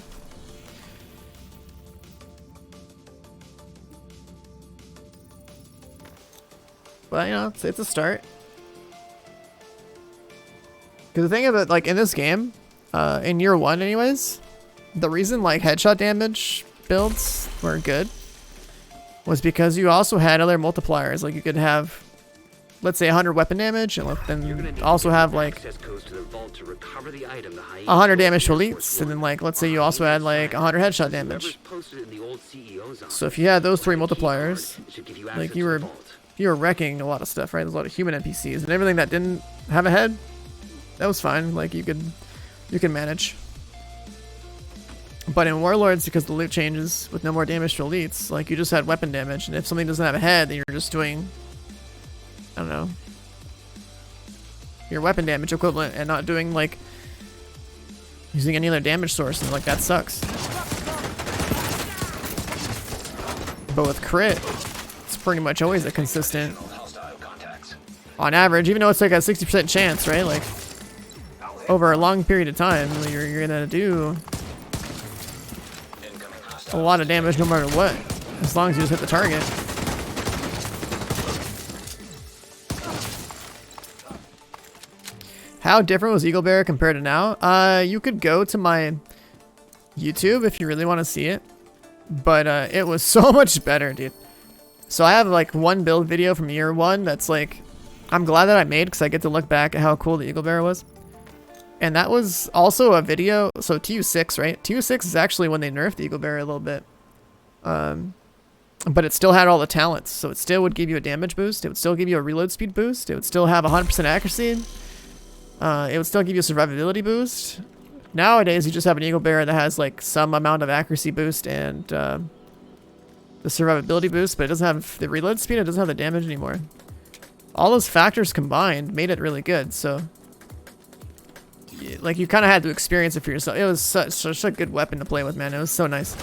But you know, it's a start. Because the thing about like in this game, in year 1 anyways, the reason like headshot damage builds were good was because you also had other multipliers. Like you could have, let's say 100 weapon damage, and then also have like 100 damage to elites, and then like let's say you also had like 100 headshot damage. So if you had those 3 multipliers, like you were wrecking a lot of stuff, right? There's a lot of human NPCs and everything that didn't have a head. That was fine. Like you could manage. But in Warlords, because the loot changes with no more damage to elites, like you just had weapon damage, and if something doesn't have a head, then you're just doing, I don't know, your weapon damage equivalent and not doing like using any other damage source, and like that sucks. But with crit, it's pretty much always a consistent, on average, even though it's like a 60% chance, right? Like over a long period of time, you're gonna do a lot of damage no matter what, as long as you just hit the target. How different was Eagle Bear compared to now? You could go to my YouTube if you really want to see it, but it was so much better, dude. So I have like one build video from year 1 that's like, I'm glad that I made, because I get to look back at how cool the Eagle Bear was. And that was also a video, so TU6, right? TU6 is actually when they nerfed the Eagle Bear a little bit. But it still had all the talents, so it still would give you a damage boost, it would still give you a reload speed boost, it would still have 100% accuracy, it would still give you a survivability boost. Nowadays, you just have an Eagle Bear that has like some amount of accuracy boost and the survivability boost, but it doesn't have the reload speed, it doesn't have the damage anymore. All those factors combined made it really good, so like you kind of had to experience it for yourself. It was such a good weapon to play with, man. It was so nice.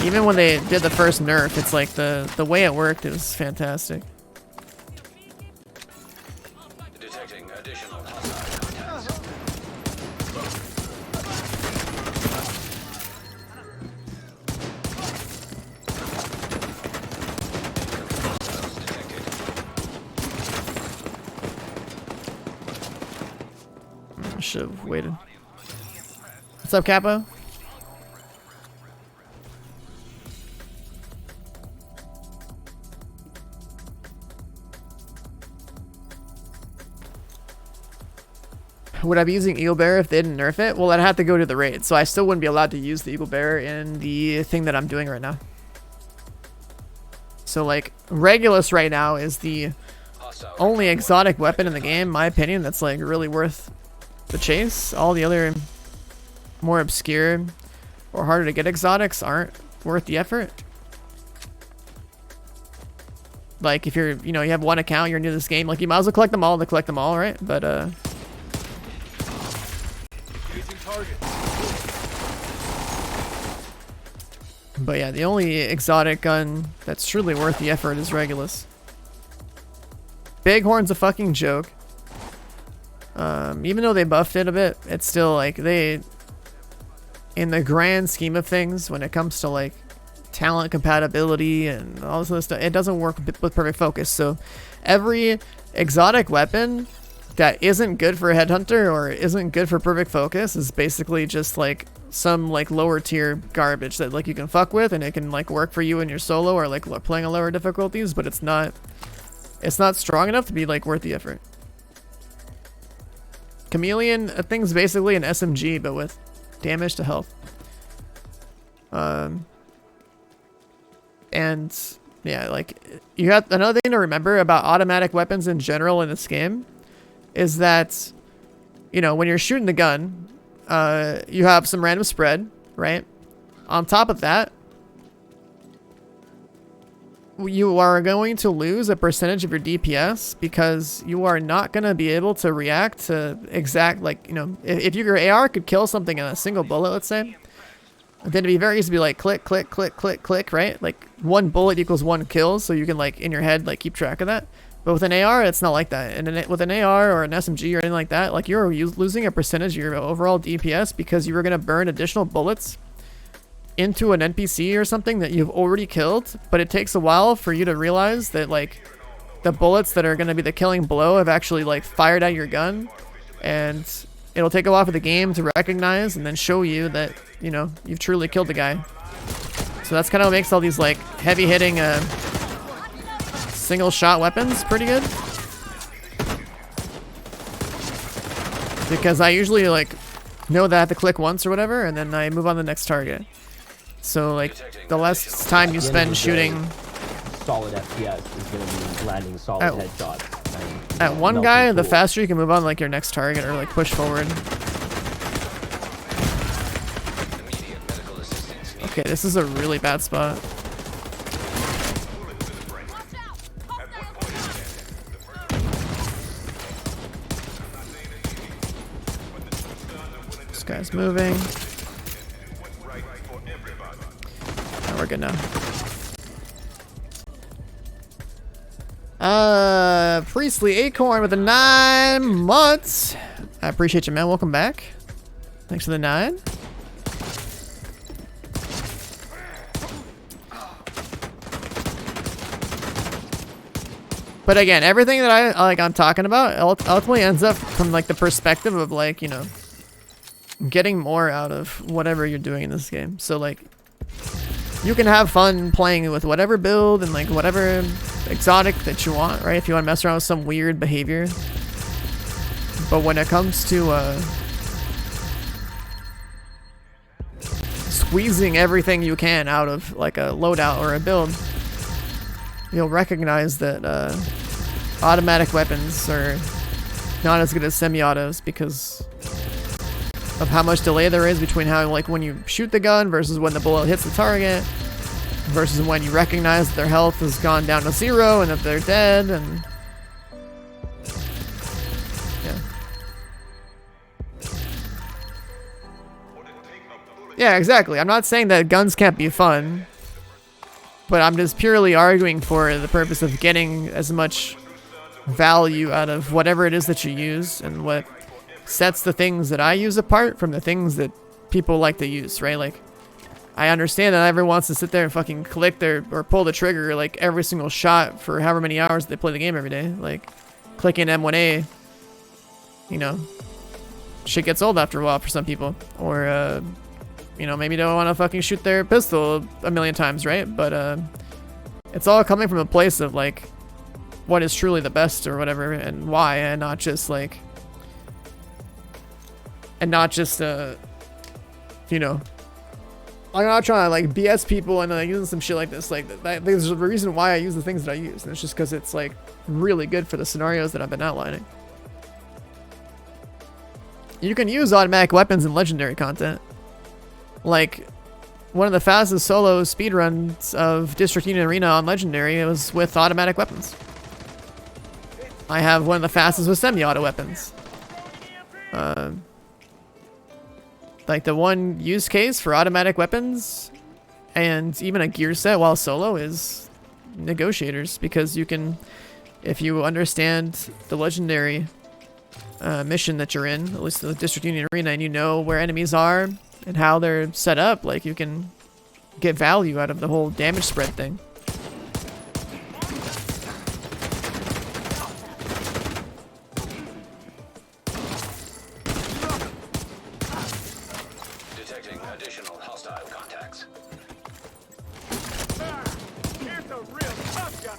Even when they did the first nerf, it's like the way it worked, it was fantastic. Detecting additional hostile contacts. I should have waited. What's up, Capo? Would I be using Eagle Bear if they didn't nerf it? Well, I'd have to go to the raid, so I still wouldn't be allowed to use the Eagle Bear in the thing that I'm doing right now. So, like, Regulus right now is the only exotic weapon in the game, in my opinion, that's, like, really worth the chase. All the other more obscure or harder to get exotics aren't worth the effort. Like, if you're, you know, you have one account, you're new to this game, like, you might as well collect them all to collect them all, right? But, But yeah, the only exotic gun that's truly worth the effort is Regulus. Bighorn's a fucking joke. Even though they buffed it a bit, it's still like they, in the grand scheme of things, when it comes to like talent compatibility and all this other stuff, it doesn't work with perfect focus. So every exotic weapon that isn't good for a headhunter or isn't good for perfect focus is basically just like some like lower tier garbage that like you can fuck with and it can like work for you in your solo or like playing on lower difficulties, but it's not strong enough to be like worth the effort. Chameleon, a thing's basically an SMG but with damage to health. And yeah, like you have another thing to remember about automatic weapons in general in this game is that, you know, when you're shooting the gun, you have some random spread, right? On top of that, you are going to lose a percentage of your DPS because you are not going to be able to react to exact, like, you know, if your AR could kill something in a single bullet, let's say, then it'd be very easy to be like click, click, click, click, click, right? Like one bullet equals one kill, so you can like in your head like keep track of that. But with an AR, it's not like that. And with an AR or an SMG or anything like that, like you're losing a percentage of your overall DPS because you were going to burn additional bullets into an NPC or something that you've already killed. But it takes a while for you to realize that like the bullets that are going to be the killing blow have actually like fired at your gun. And it'll take a while for the game to recognize and then show you that, you know, you've truly killed the guy. So that's kind of what makes all these like heavy hitting single shot weapons pretty good. Because I usually like know that I have to click once or whatever, and then I move on to the next target. So like the less time you spend shooting solid FPS is going to be landing solid headshots. At one guy, the faster you can move on like your next target or like push forward. Okay, this is a really bad spot. This guy's moving. Oh, we're good now. Priestley Acorn with the 9 months. I appreciate you, man. Welcome back. Thanks for the 9. But again, everything that I'm talking about ultimately ends up from like the perspective of like, you know, getting more out of whatever you're doing in this game. So like, you can have fun playing with whatever build and like whatever exotic that you want, right? If you want to mess around with some weird behavior. But when it comes to squeezing everything you can out of like a loadout or a build, you'll recognize that automatic weapons are not as good as semi-autos because of how much delay there is between how, like, when you shoot the gun versus when the bullet hits the target versus when you recognize that their health has gone down to 0 and that they're dead. And yeah, exactly. I'm not saying that guns can't be fun, but I'm just purely arguing for the purpose of getting as much value out of whatever it is that you use and what sets the things that I use apart from the things that people like to use, right? Like, I understand that everyone wants to sit there and fucking click or pull the trigger like every single shot for however many hours they play the game every day. Like, clicking M1A, you know, shit gets old after a while for some people. Or, you know, maybe don't want to fucking shoot their pistol a million times, right? But it's all coming from a place of like what is truly the best or whatever and why, and not just like, you know, I'm not trying to like BS people and using some shit like this. Like, there's a reason why I use the things that I use, and it's just because it's like really good for the scenarios that I've been outlining. You can use automatic weapons in legendary content. Like, one of the fastest solo speedruns of District Union Arena on Legendary was with automatic weapons. I have one of the fastest with semi-auto weapons. Like, the one use case for automatic weapons and even a gear set while solo is negotiators, because you can, if you understand the Legendary mission that you're in, at least the District Union Arena, and you know where enemies are and how they're set up, like, you can get value out of the whole damage spread thing. Detecting additional hostile contacts. Here's a real tough guy.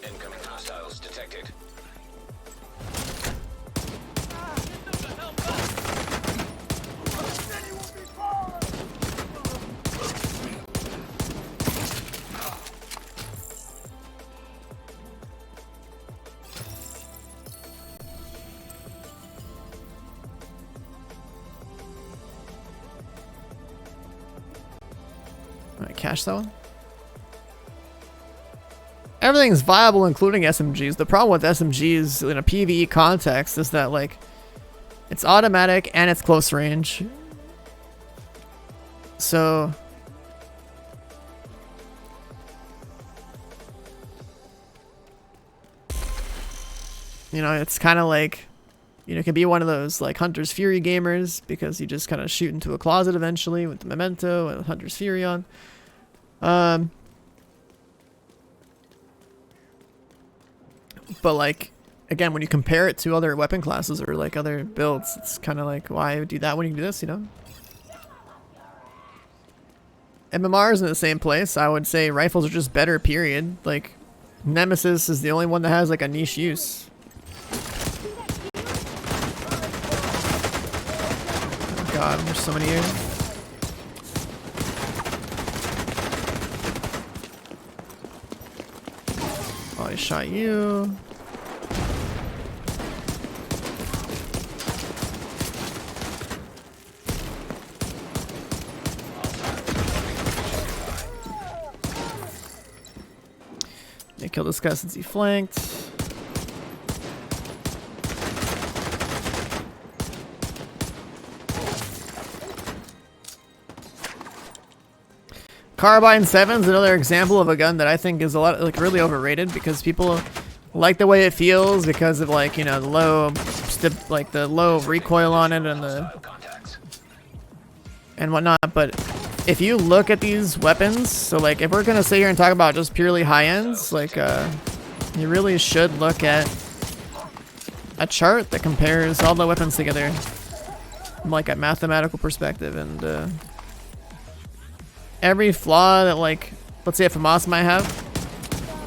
Incoming hostiles detected. Alright, cash that one. Everything's viable, including SMGs. The problem with SMGs in a PvE context is that, like, it's automatic and it's close range. So, you know, it's kind of like, you know, it can be one of those like Hunter's Fury gamers, because you just kind of shoot into a closet eventually with the Memento and Hunter's Fury on. But like, again, when you compare it to other weapon classes or like other builds, it's kind of like, why do that when you can do this, you know? MMR is in the same place. I would say rifles are just better, period. Like, Nemesis is the only one that has like a niche use. Oh god, there's so many here. Oh, I shot you. They killed this guy since he flanked. Carbine 7's another example of a gun that I think is a lot like really overrated because people like the way it feels because of like, you know, the low the low recoil on it and whatnot. But if you look at these weapons, so like if we're gonna sit here and talk about just purely high ends, like you really should look at a chart that compares all the weapons together from like a mathematical perspective, and every flaw that like let's say a FAMAS might have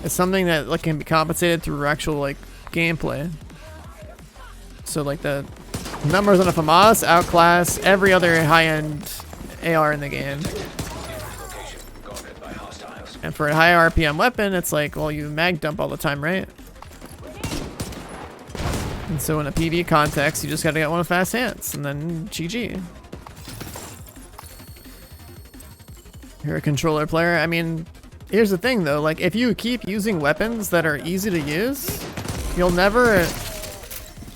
is something that like can be compensated through actual like gameplay. So like the numbers on a FAMAS outclass every other high-end AR in the game. And for a high RPM weapon, it's like, well, you mag dump all the time, right? And so in a PvE context, you just gotta get one with fast hands, and then GG. You're a controller player. I mean, here's the thing though, like if you keep using weapons that are easy to use, you'll never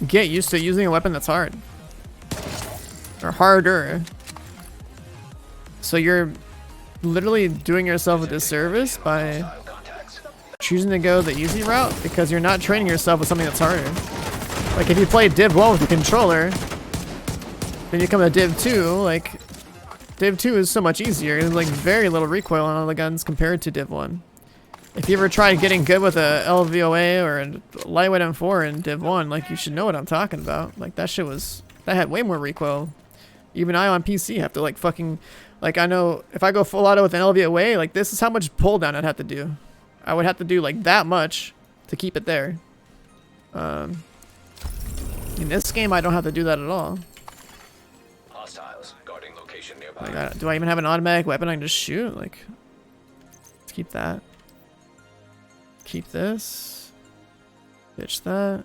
get used to using a weapon that's hard. Or harder. So you're literally doing yourself a disservice by choosing to go the easy route because you're not training yourself with something that's harder. Like if you play Div 1 with a controller, then you come to Div 2, like Div 2 is so much easier. There's like very little recoil on all the guns compared to Div 1. If you ever tried getting good with a LVOA or a lightweight M4 in Div 1, like you should know what I'm talking about. Like that had way more recoil. Even I on PC have to like fucking, like I know if I go full auto with an LVOA, like this is how much pull down I'd have to do. I would have to do like that much to keep it there. In this game, I don't have to do that at all. Hostiles guarding location nearby. Like, do I even have an automatic weapon I can just shoot? Like, let's keep that. Keep this. Ditch that.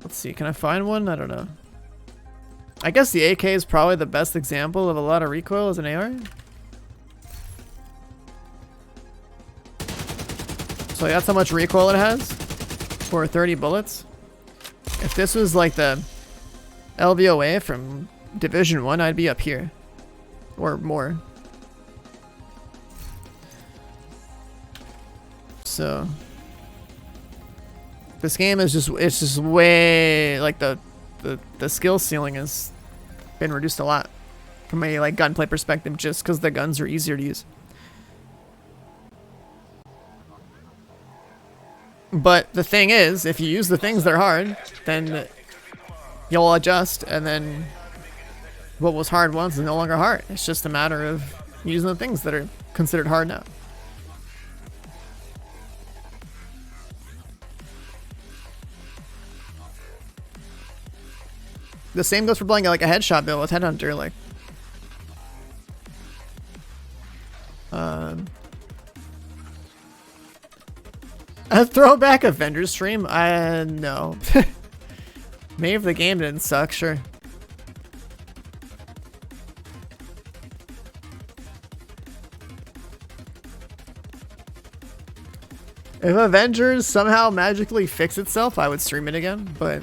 Let's see, can I find one? I don't know. I guess the AK is probably the best example of a lot of recoil as an AR. So that's how much recoil it has for 30 bullets. If this was like the LVOA from Division 1, I'd be up here. Or more. So this game is it's just way like the skill ceiling has been reduced a lot from a like gunplay perspective just because the guns are easier to use. But the thing is, if you use the things that are hard, then you'll adjust, and then what was hard once is no longer hard. It's just a matter of using the things that are considered hard now. The same goes for playing like a headshot build with Headhunter, like a throwback Avengers stream? No. Maybe if the game didn't suck, sure. If Avengers somehow magically fix itself, I would stream it again, but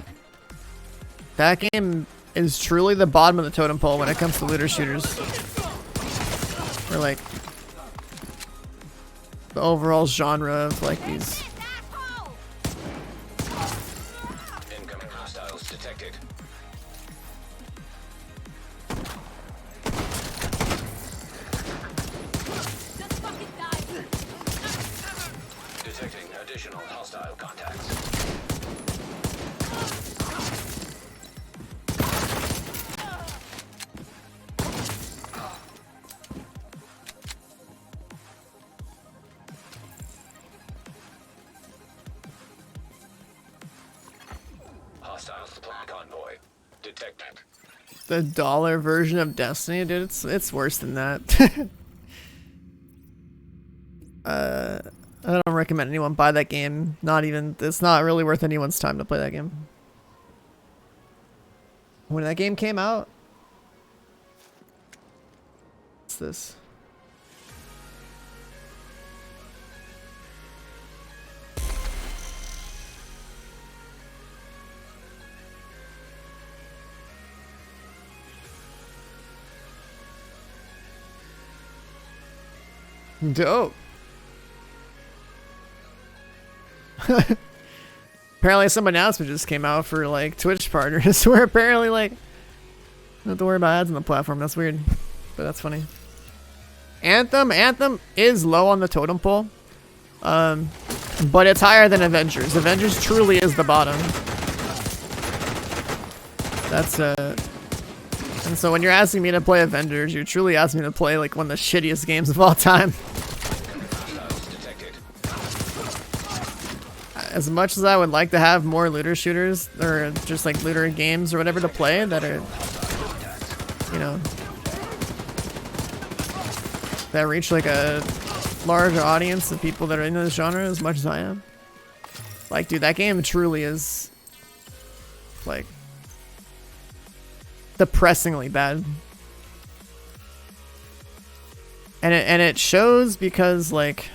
that game is truly the bottom of the totem pole when it comes to looter shooters. Or like the overall genre of like these detected. Detecting additional hostile contacts. Hostile supply convoy detected. The dollar version of Destiny, dude, it's worse than that. I don't recommend anyone buy that game. It's not really worth anyone's time to play that game. When that game came out, what's this? Dope. Apparently some announcement just came out for like Twitch partners where apparently like don't have to worry about ads on the platform. That's weird, but that's funny. Anthem is low on the totem pole, but it's higher than Avengers. Avengers truly is the bottom. That's and so when you're asking me to play Avengers, you're truly asking me to play like one of the shittiest games of all time. As much as I would like to have more looter shooters or just like looter games or whatever to play that are, you know, that reach like a larger audience of people that are into this genre as much as I am. Like, dude, that game truly is like depressingly bad. And it shows because like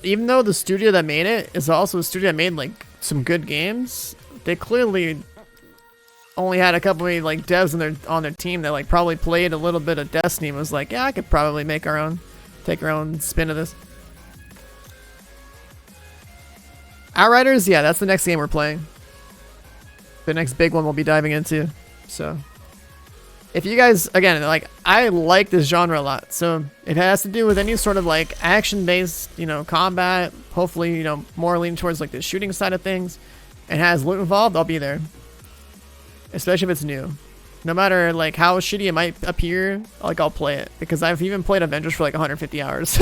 even though the studio that made it is also a studio that made like some good games, they clearly only had a couple of like devs on their team that like probably played a little bit of Destiny and was like, yeah, I could probably take our own spin of this. Outriders, yeah, that's the next game we're playing. The next big one we'll be diving into. So if you guys, again, like, I like this genre a lot, so if it has to do with any sort of like action-based, you know, combat, hopefully, you know, more leaning towards like the shooting side of things, and has loot involved, I'll be there. Especially if it's new. No matter like how shitty it might appear, like I'll play it because I've even played Avengers for like 150 hours.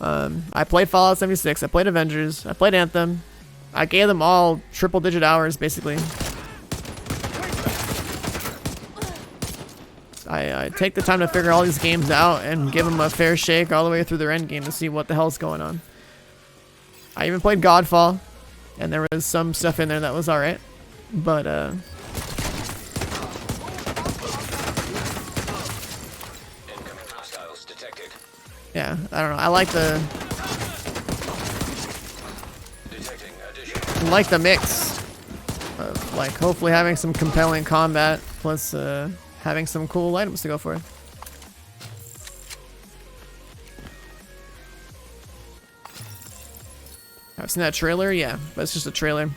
I played Fallout 76, I played Avengers, I played Anthem. I gave them all triple-digit hours basically. I take the time to figure all these games out and give them a fair shake all the way through their end game to see what the hell's going on. I even played Godfall, and there was some stuff in there that was alright, but Incoming hostiles detected. yeah, I don't know. I like the mix of like hopefully having some compelling combat plus having some cool items to go for. I've seen that trailer, yeah, but it's just a trailer.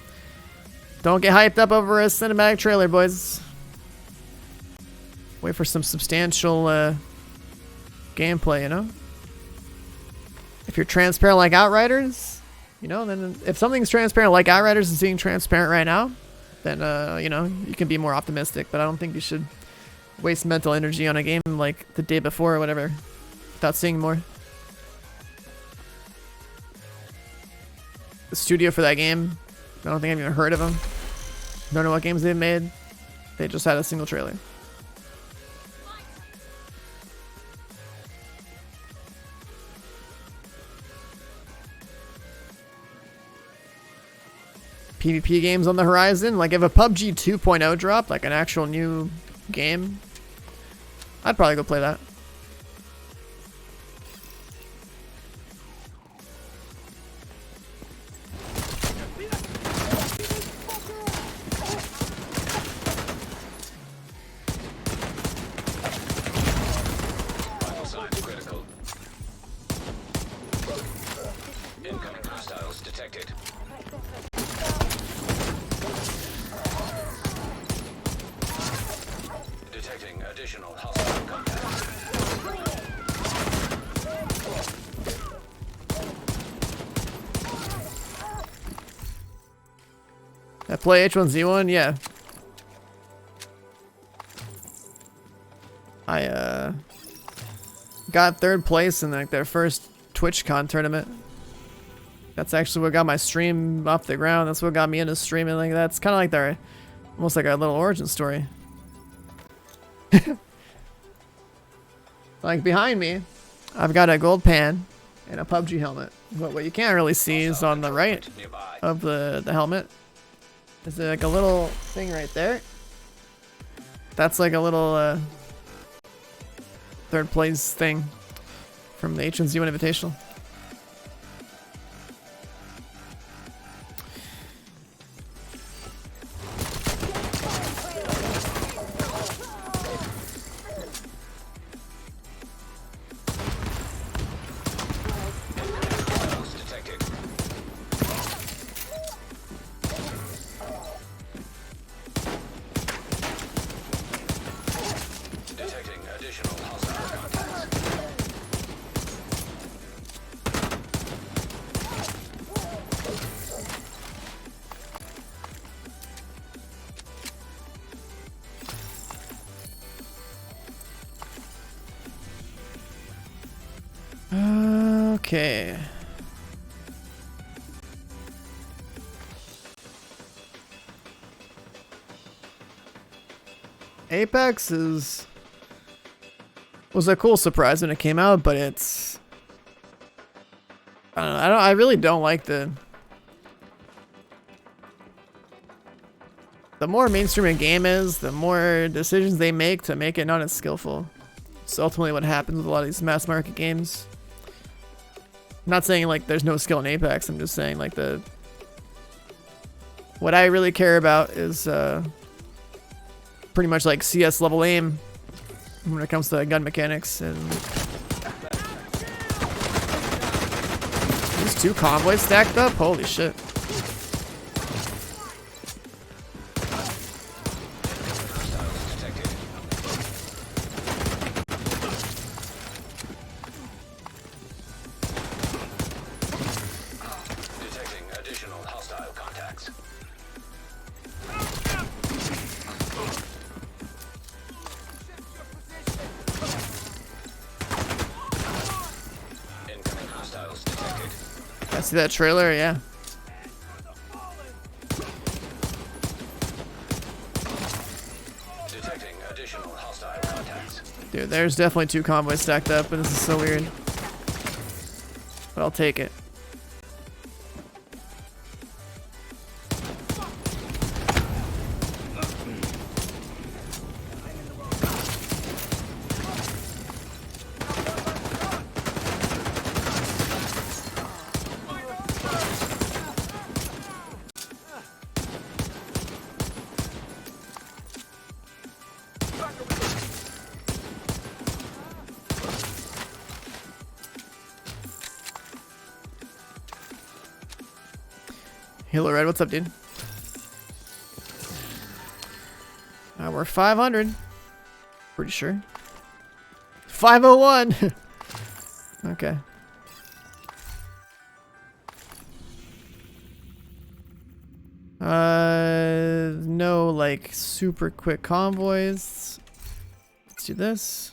Don't get hyped up over a cinematic trailer, boys. Wait for some substantial gameplay, you know? If you're transparent like Outriders, you know, then if something's transparent like Outriders is being transparent right now, then, you know, you can be more optimistic, but I don't think you should waste mental energy on a game like the day before or whatever without seeing more. The studio for that game, I don't think I've even heard of them. Don't know what games they've made. They just had a single trailer. PvP games on the horizon. Like if a PUBG 2.0 dropped, like an actual new game, I'd probably go play that. Vital signs critical. Incoming hostiles detected. detected. Detecting additional hostile contacts. I play H1Z1, yeah. I got 3rd place in like their first TwitchCon tournament. That's actually what got my stream off the ground. That's what got me into streaming. Like that's kind of like their, almost like a little origin story. Like behind me, I've got a gold pan and a PUBG helmet. But what you can't really see is on the right of the helmet. Is there like a little thing right there? That's like a little 3rd place thing from the H1Z1 Invitational. Okay. Apex was a cool surprise when it came out, but it's I don't know, I really don't like the more mainstream a game is, the more decisions they make to make it not as skillful. It's ultimately what happens with a lot of these mass market games. I'm not saying like there's no skill in Apex, I'm just saying like what I really care about is pretty much like CS level aim when it comes to gun mechanics. And these 2 convoys stacked up, holy shit. See that trailer? Yeah. Detecting additional hostile contacts. Dude, there's definitely 2 convoys stacked up, and this is so weird. But I'll take it. Hello, Red. What's up, dude? We're 500. Pretty sure. 501. Okay. No, like super quick convoys. Let's do this.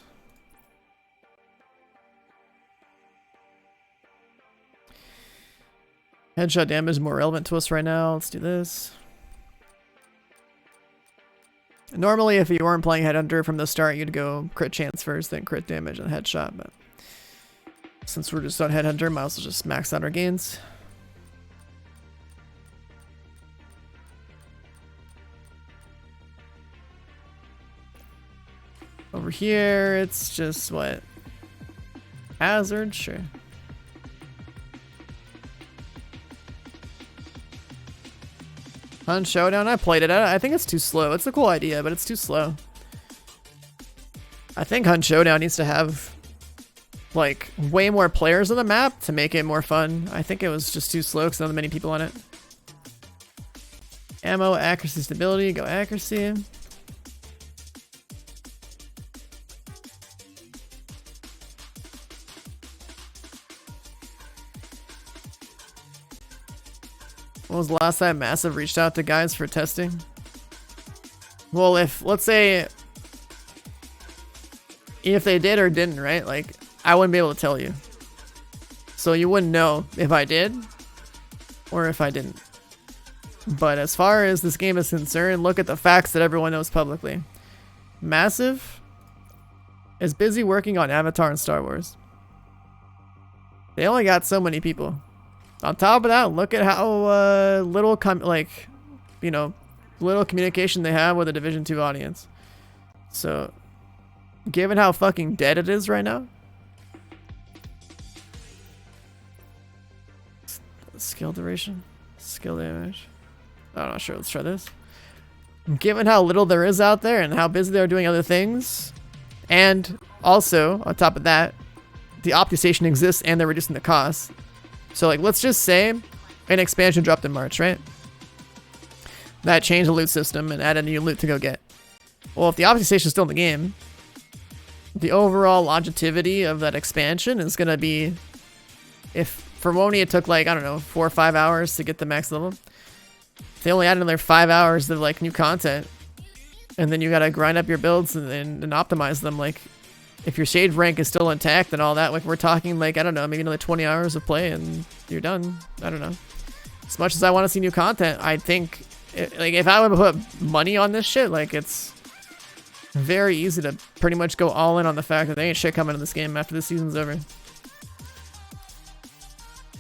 Headshot damage is more relevant to us right now. Let's do this. Normally, if you weren't playing Headhunter from the start, you'd go crit chance first, then crit damage and headshot. But since we're just on Headhunter, might as well just max out our gains. Over here, it's just what? Hazard? Sure. Hunt Showdown, I played it. I think it's too slow. It's a cool idea, but it's too slow. I think Hunt Showdown needs to have like way more players on the map to make it more fun. I think it was just too slow because not that many people on it. Ammo, accuracy, stability, go accuracy. When was the last time Massive reached out to guys for testing? Well, if, let's say, if they did or didn't, right? Like, I wouldn't be able to tell you. So you wouldn't know if I did or if I didn't. But as far as this game is concerned, look at the facts that everyone knows publicly. Massive is busy working on Avatar and Star Wars. They only got so many people. On top of that, look at how little little communication they have with the Division 2 audience. So, given how fucking dead it is right now. Skill duration, skill damage. I'm not sure. Let's try this. Given how little there is out there and how busy they're doing other things, and also on top of that, the optimization exists and they're reducing the cost. So like, let's just say an expansion dropped in March, right? That changed the loot system and added new loot to go get. Well, if the optimization is still in the game, the overall longevity of that expansion is going to be, if for Woni it took like, I don't know, 4 or 5 hours to get the max level. They only add another 5 hours of like new content, and then you gotta grind up your builds and optimize them. Like, if your shade rank is still intact and all that, like we're talking like, I don't know, maybe another 20 hours of play and you're done. I don't know. As much as I want to see new content, I think like if I would put money on this shit, like it's very easy to pretty much go all in on the fact that there ain't shit coming in this game after the season's over.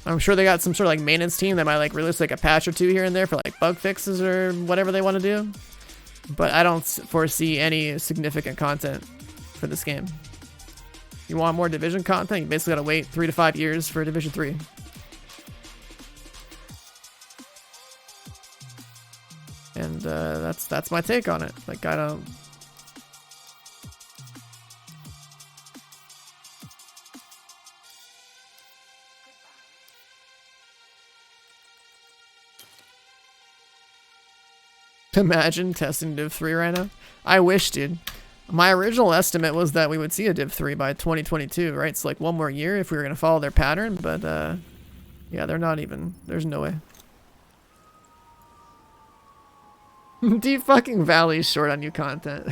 I'm sure they got some sort of like maintenance team that might like release like a patch or two here and there for like bug fixes or whatever they want to do. But I don't foresee any significant content for this game. You want more Division content, you basically gotta wait 3 to 5 years for Division 3. And that's my take on it. Like, I don't... Imagine testing Div 3 right now. I wish, dude. My original estimate was that we would see a Div 3 by 2022, right? It's like 1 more year if we were going to follow their pattern, but yeah, they're not even. There's no way. Deep fucking Valley's short on new content.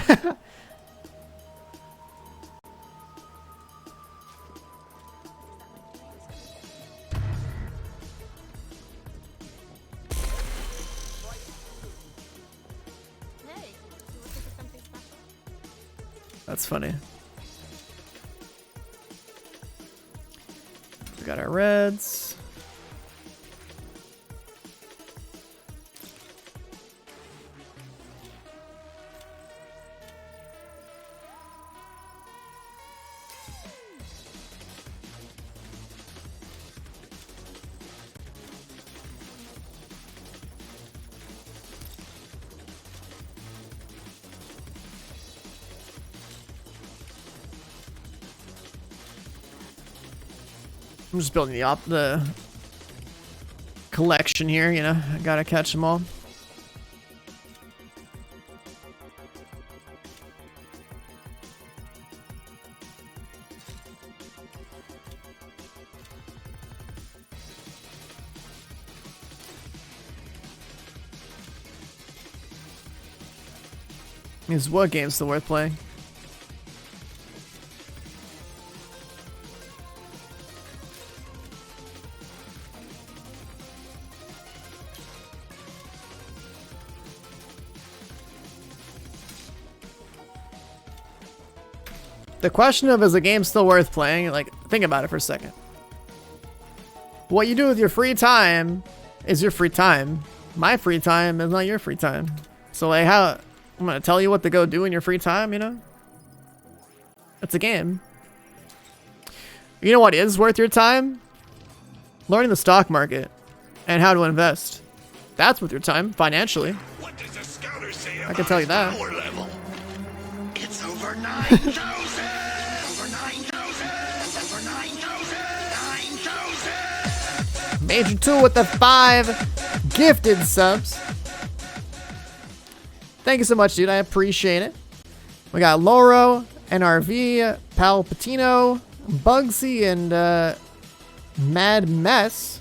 That's funny. We got our reds. I'm just building the collection here, you know. I gotta catch them all. Is what game's still worth playing? The question of is a game still worth playing, like, think about it for a second. What you do with your free time is your free time. My free time is not your free time. So like, how I'm gonna tell you what to go do in your free time, you know? It's a game. You know what is worth your time? Learning the stock market and how to invest. That's worth your time financially. What does the scouter say about I can tell you that. power level? It's over 9,000. Over 9,000. Over 9,000. Major Tool with the 5 gifted subs. Thank you so much, dude. I appreciate it. We got Loro, NRV, Palpatino, Bugsy, and Mad Mess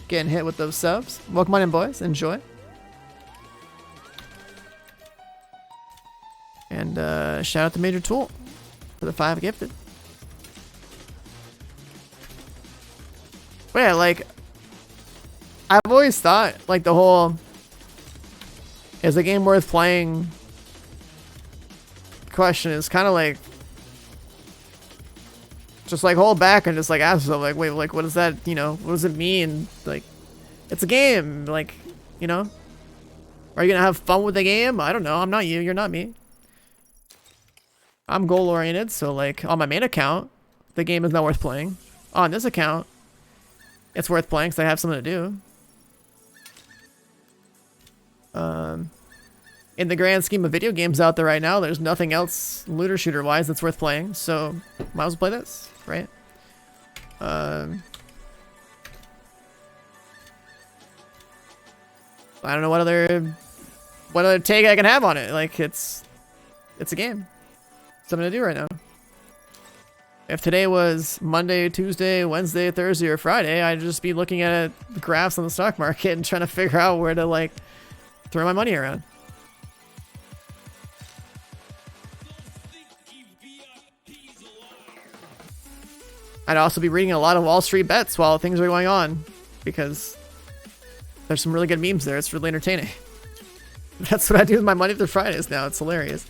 getting hit with those subs. Welcome on in, boys. Enjoy. And shout out to Major Tool for the 5 gifted. But yeah, like, I've always thought, like, the whole, is the game worth playing question is kind of like, just like hold back and just like ask yourself, like, wait, like, what does that, you know, what does it mean? Like, it's a game, like, you know, are you gonna have fun with the game? I don't know. I'm not you. You're not me. I'm goal oriented, so like on my main account, the game is not worth playing. On this account, it's worth playing because I have something to do. In the grand scheme of video games out there right now, there's nothing else looter shooter wise that's worth playing, so might as well play this, right? I don't know what other take I can have on it. Like, it's a game. Something to do right now. If today was Monday, Tuesday, Wednesday, Thursday, or Friday, I'd just be looking at graphs on the stock market and trying to figure out where to like throw my money around. I'd also be reading a lot of Wall Street bets while things are going on, because there's some really good memes there. It's really entertaining. That's what I do with my money through Fridays now. It's hilarious.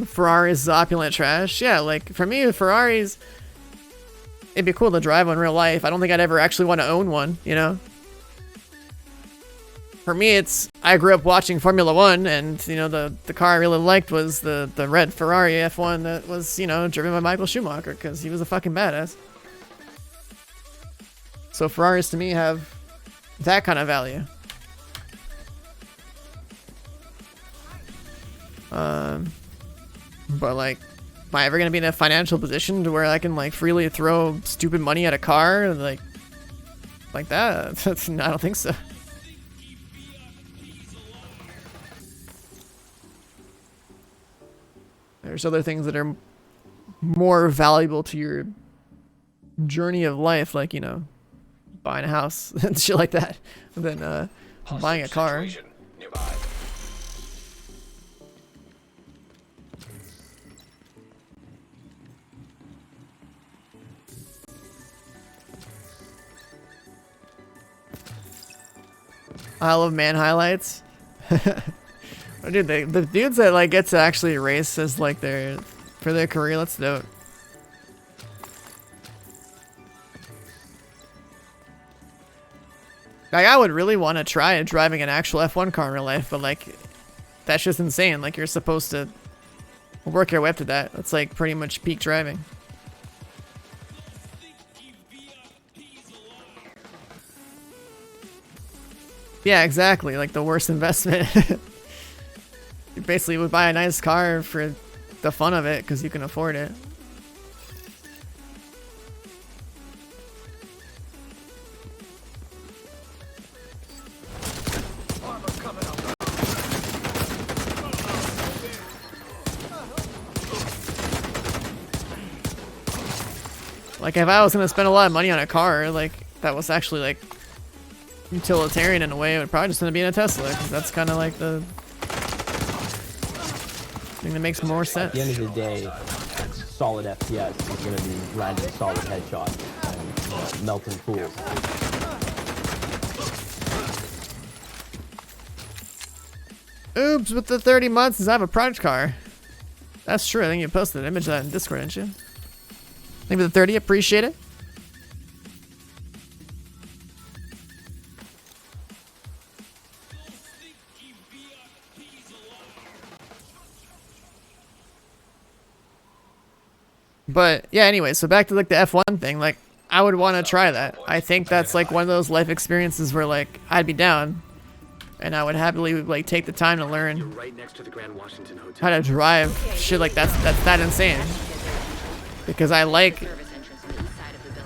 Ferrari's is opulent trash. Yeah, like, for me, Ferraris, it'd be cool to drive one in real life. I don't think I'd ever actually want to own one, you know? For me, I grew up watching Formula 1, and, you know, the car I really liked was the red Ferrari F1 that was, you know, driven by Michael Schumacher, because he was a fucking badass. So Ferraris, to me, have that kind of value. But, like, am I ever gonna be in a financial position to where I can, like, freely throw stupid money at a car, like that? I don't think so. There's other things that are more valuable to your journey of life, like, you know, buying a house and shit like that, than buying a car. Nearby. Isle of Man highlights. Dude, the dudes that like get to actually race as like for their career, let's do it. Like, I would really want to try driving an actual F1 car in real life, but like, that's just insane. Like, you're supposed to work your way up to that. That's like pretty much peak driving. Yeah, exactly. Like the worst investment. You basically would buy a nice car for the fun of it because you can afford it. Like, if I was gonna spend a lot of money on a car, like, that was actually, like, utilitarian in a way, it would probably just end up being a Tesla, because that's kind of like the thing that makes more sense. At the end of the day, solid FPS is going to be landing solid headshots and melting fools. Oops, with the 30 months is I have a project car. That's true. I think you posted an image of that in Discord, didn't you? Thank you for the 30. Appreciate it. But yeah, anyway, so back to like the F1 thing, like I would want to try that. I think that's like one of those life experiences where like I'd be down. and I would happily like take the time to You're learn right next to the Grand Washington Hotel. how to drive shit like that's that insane. Because I like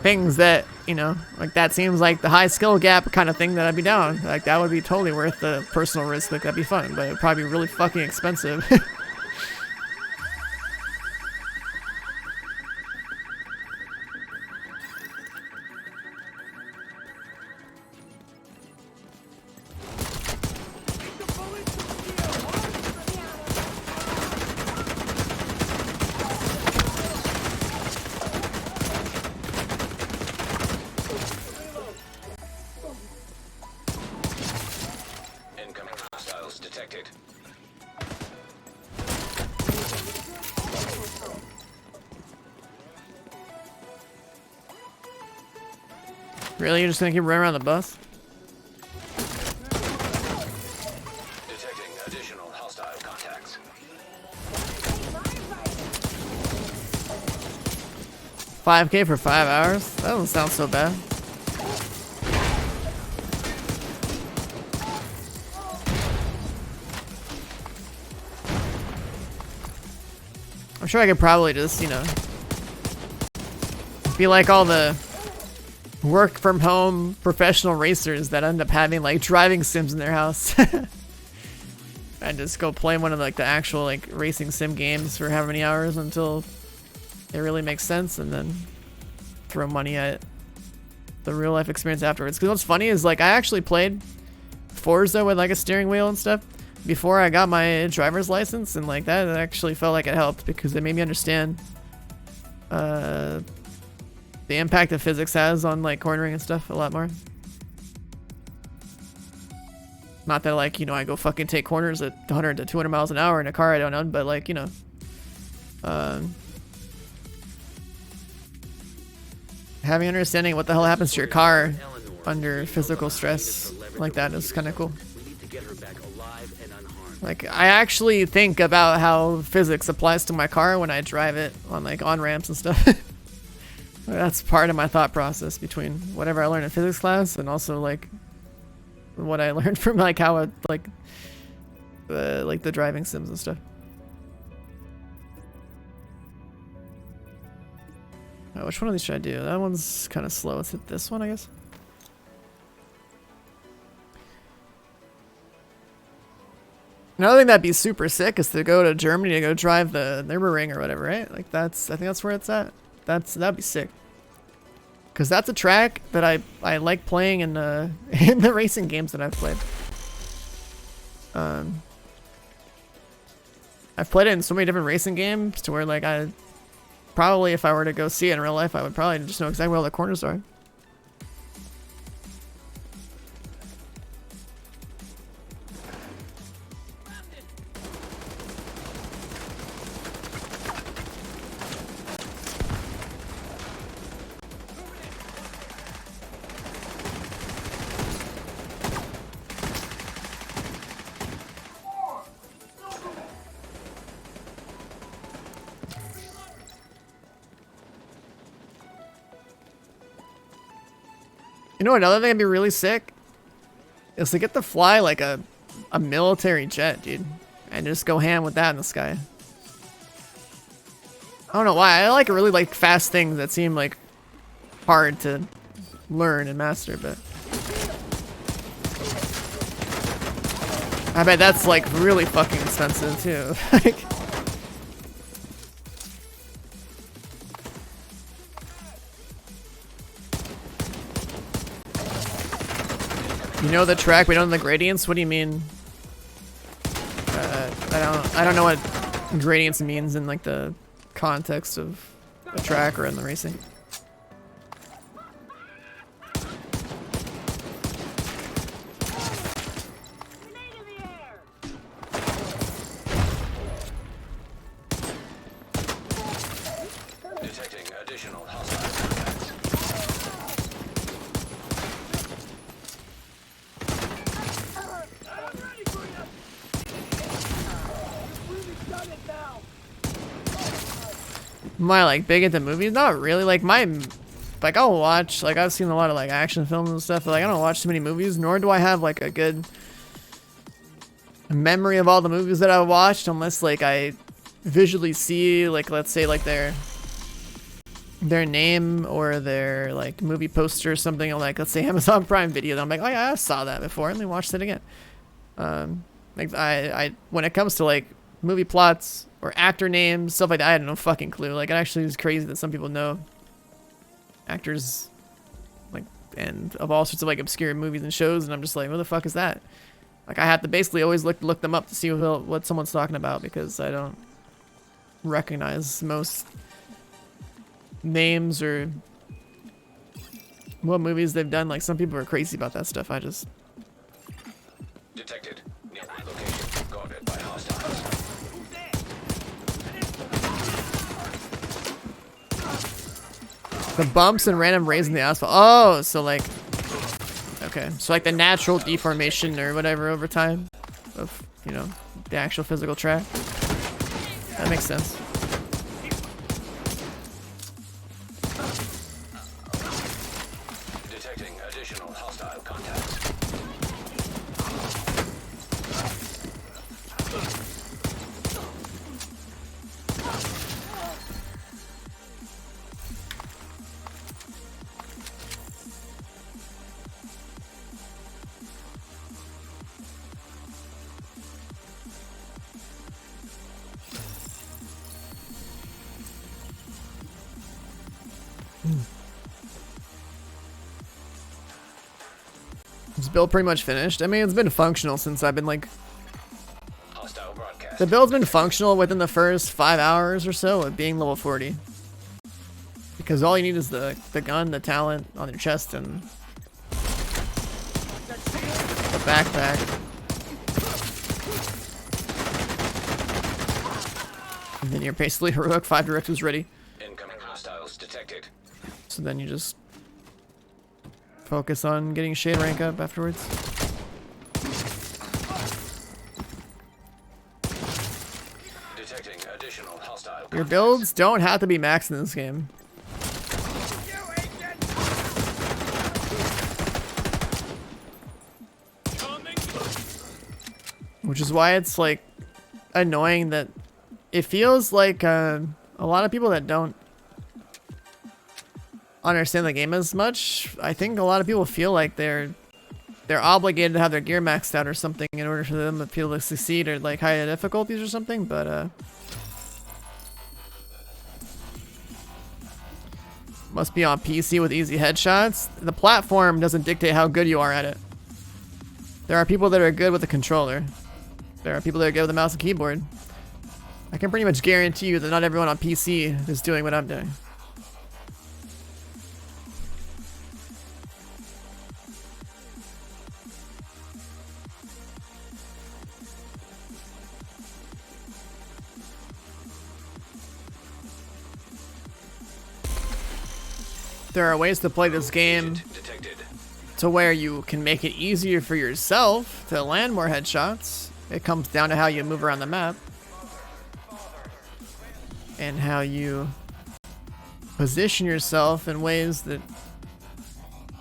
things that, you know, like that seems like the high skill gap kind of thing that I'd be down. Like that would be totally worth the personal risk. Like that'd be fun, but it'd probably be really fucking expensive. Incoming hostiles detected. Really? You're just gonna keep running around the bus? Detecting additional hostile contacts. 5K for 5 hours? That doesn't sound so bad. I'm sure I could probably just, you know, be like all the work from home professional racers that end up having like driving sims in their house. And just go play one of like the actual like racing sim games for how many hours until it really makes sense, and then throw money at the real life experience afterwards. Because what's funny is like I actually played Forza with like a steering wheel and stuff before I got my driver's license, and like that actually felt like it helped because it made me understand the impact that physics has on like cornering and stuff a lot more. Not that like, you know, I go fucking take corners at 100 to 200 miles an hour in a car I don't own, but like, you know, having understanding what the hell happens to your car under physical stress like that is kind of cool. We need to get her back alive and unharmed. Like, I actually think about how physics applies to my car when I drive it on like on ramps and stuff. That's part of my thought process between whatever I learned in physics class and also like what I learned from like how it like the driving sims and stuff. Oh, which one of these should I do? That one's kind of slow. Let's hit this one, I guess. Another thing that'd be super sick is to go to Germany to go drive the Nürburgring or whatever, right? Like I think that's where it's at. That'd be sick. Cause that's a track that I like playing in the racing games that I've played. I've played it in so many different racing games to where like I probably, if I were to go see it in real life, I would probably just know exactly where all the corners are. You know, another thing that'd be really sick is to get to fly like a military jet, dude, and just go ham with that in the sky. I don't know why. I like really like fast things that seem like hard to learn and master, but I bet that's like really fucking expensive too. Like, you know the track, we don't know the gradients? What do you mean? I don't know what gradients means in like the context of a track or in the racing. Detecting additional hostile contacts. Am I like big into movies? Not really. Like like I'll watch, like I've seen a lot of like action films and stuff, but like I don't watch too many movies, nor do I have like a good memory of all the movies that I watched unless like I visually see like, let's say like their name or their like movie poster or something on like, let's say Amazon Prime Video. I'm like, oh yeah, I saw that before. Let me watch it again. Like I when it comes to like movie plots or actor names, stuff like that, I had no fucking clue. Like it actually is crazy that some people know actors like and of all sorts of like obscure movies and shows, and I'm just like, what the fuck is that? Like I have to basically always look them up to see what someone's talking about because I don't recognize most names or what movies they've done. Like some people are crazy about that stuff. I just Detected. Nearby location. Guarded by hostiles. the bumps and random rays in the asphalt. Oh, so like okay, so like the natural deformation or whatever over time of, you know, the actual physical track. That makes sense. Detecting additional hostile contacts. Is build pretty much finished? I mean, it's been functional since I've been like, Hostile broadcast. the build's been functional within the first 5 hours or so of being level 40. Because all you need is the gun, the talent on your chest, and the backpack. And then you're basically heroic 5 directives ready. Incoming hostiles detected. So then you just focus on getting shade rank up afterwards. Detecting additional hostile Your contacts. builds don't have to be maxed in this game. Which is why it's like annoying that it feels like a lot of people that don't understand the game as much, I think a lot of people feel like they're obligated to have their gear maxed out or something in order for them to be able to succeed or like higher difficulties or something, but must be on PC with easy headshots. The platform doesn't dictate how good you are at it. There are people that are good with the controller. There are people that are good with the mouse and keyboard. I can pretty much guarantee you that not everyone on PC is doing what I'm doing. There are ways to play this game Detected. to where you can make it easier for yourself to land more headshots. It comes down to how you move around the map and how you position yourself in ways that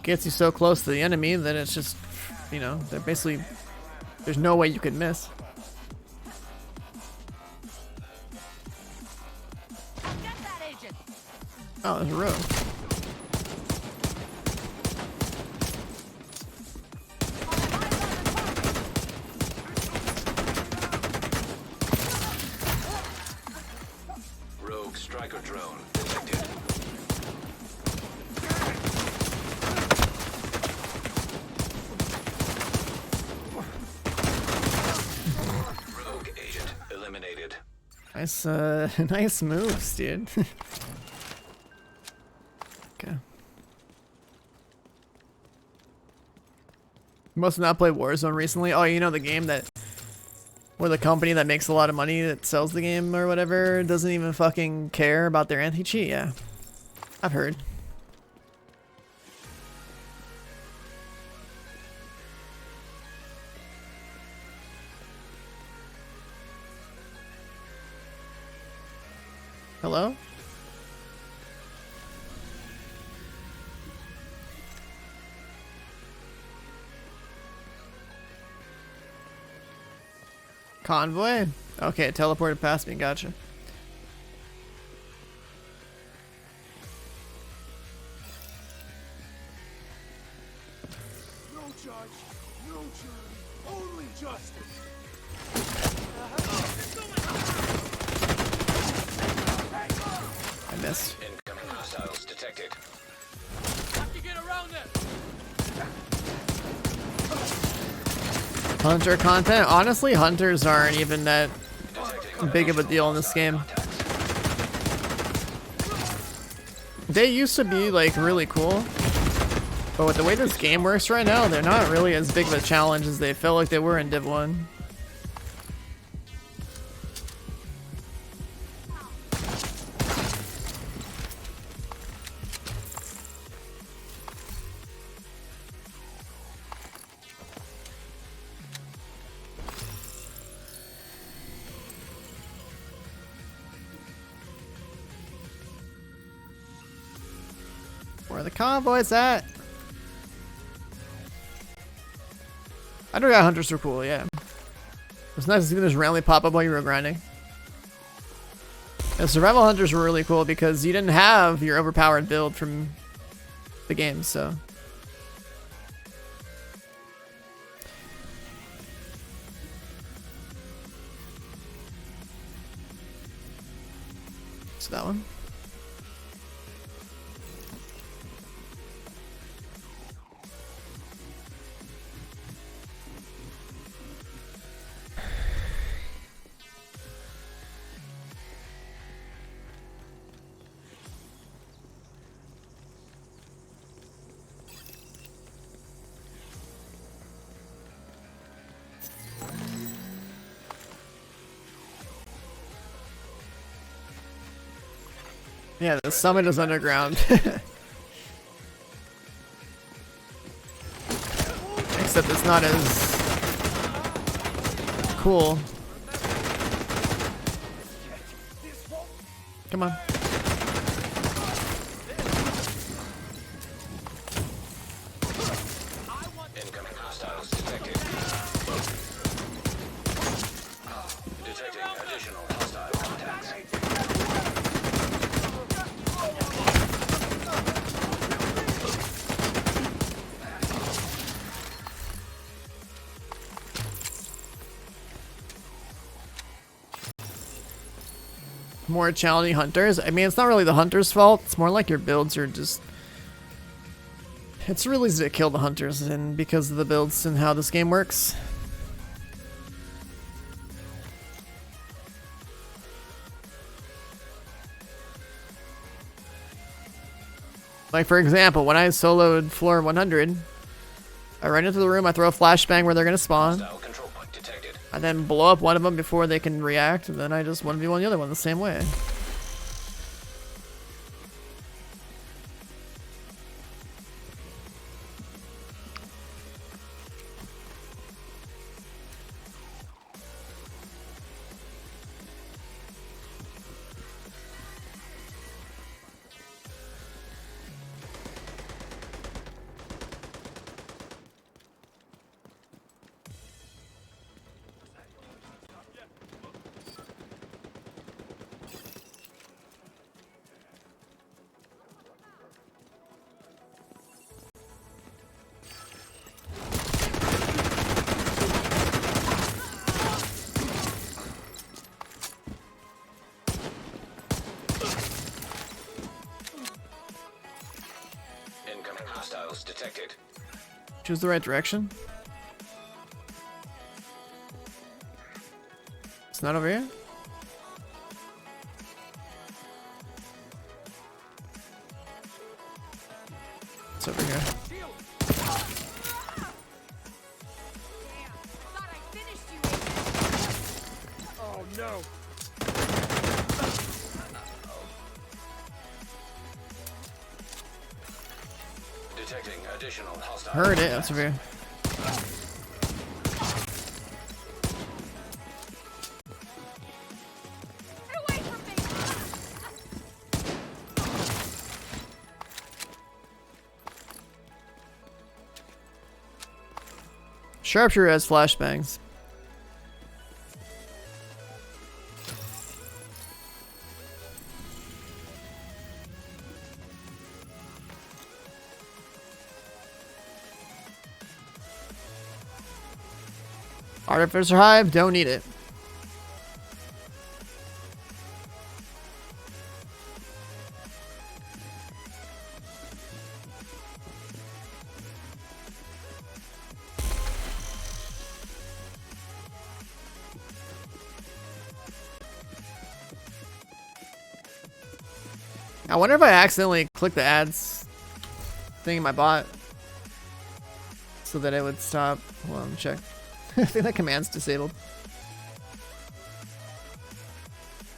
gets you so close to the enemy that it's just, you know, they're basically, there's no way you can miss. Oh, there's a road. Rogue striker drone detected. Rogue agent eliminated. Nice, nice moves, dude. Okay. Must have not played Warzone recently. Oh, you know the game that, where the company that makes a lot of money that sells the game or whatever doesn't even fucking care about their anti-cheat? Yeah. I've heard. Hello? Convoy? Okay, it teleported past me, gotcha. No judge, no jury, only justice. I missed. Incoming hostiles detected. Have to get around them. Hunter content? Honestly, hunters aren't even that Detecting big of a deal in this game. They used to be like really cool, but with the way this game works right now, they're not really as big of a challenge as they felt like they were in Div 1. Where are the convoys at? Underground hunters are cool, yeah. It's nice to see them just randomly pop up while you were grinding. And survival hunters were really cool because you didn't have your overpowered build from the game, so. So that one. Yeah, the summit is underground. Except it's not as cool. Come on. incoming hostiles detected. Detecting additional hostile contacts. More challenging hunters. I mean, it's not really the hunter's fault. It's more like your builds are just... It's real easy to kill the hunters and because of the builds and how this game works. Like, for example, when I soloed floor 100, I run into the room, I throw a flashbang where they're going to spawn. Hostile control point detected. I then blow up one of them before they can react, and then I just 1v1 the other one the same way. Incoming hostiles detected. Choose the right direction. It's not over here? It's over here. Oh no. Detecting additional hostile Heard it. contacts. That's over here. Sharpshooter has flashbangs. Artificer Hive, don't need it. I wonder if I accidentally clicked the ads thing in my bot so that it would stop. Hold on, check. I think that command's disabled.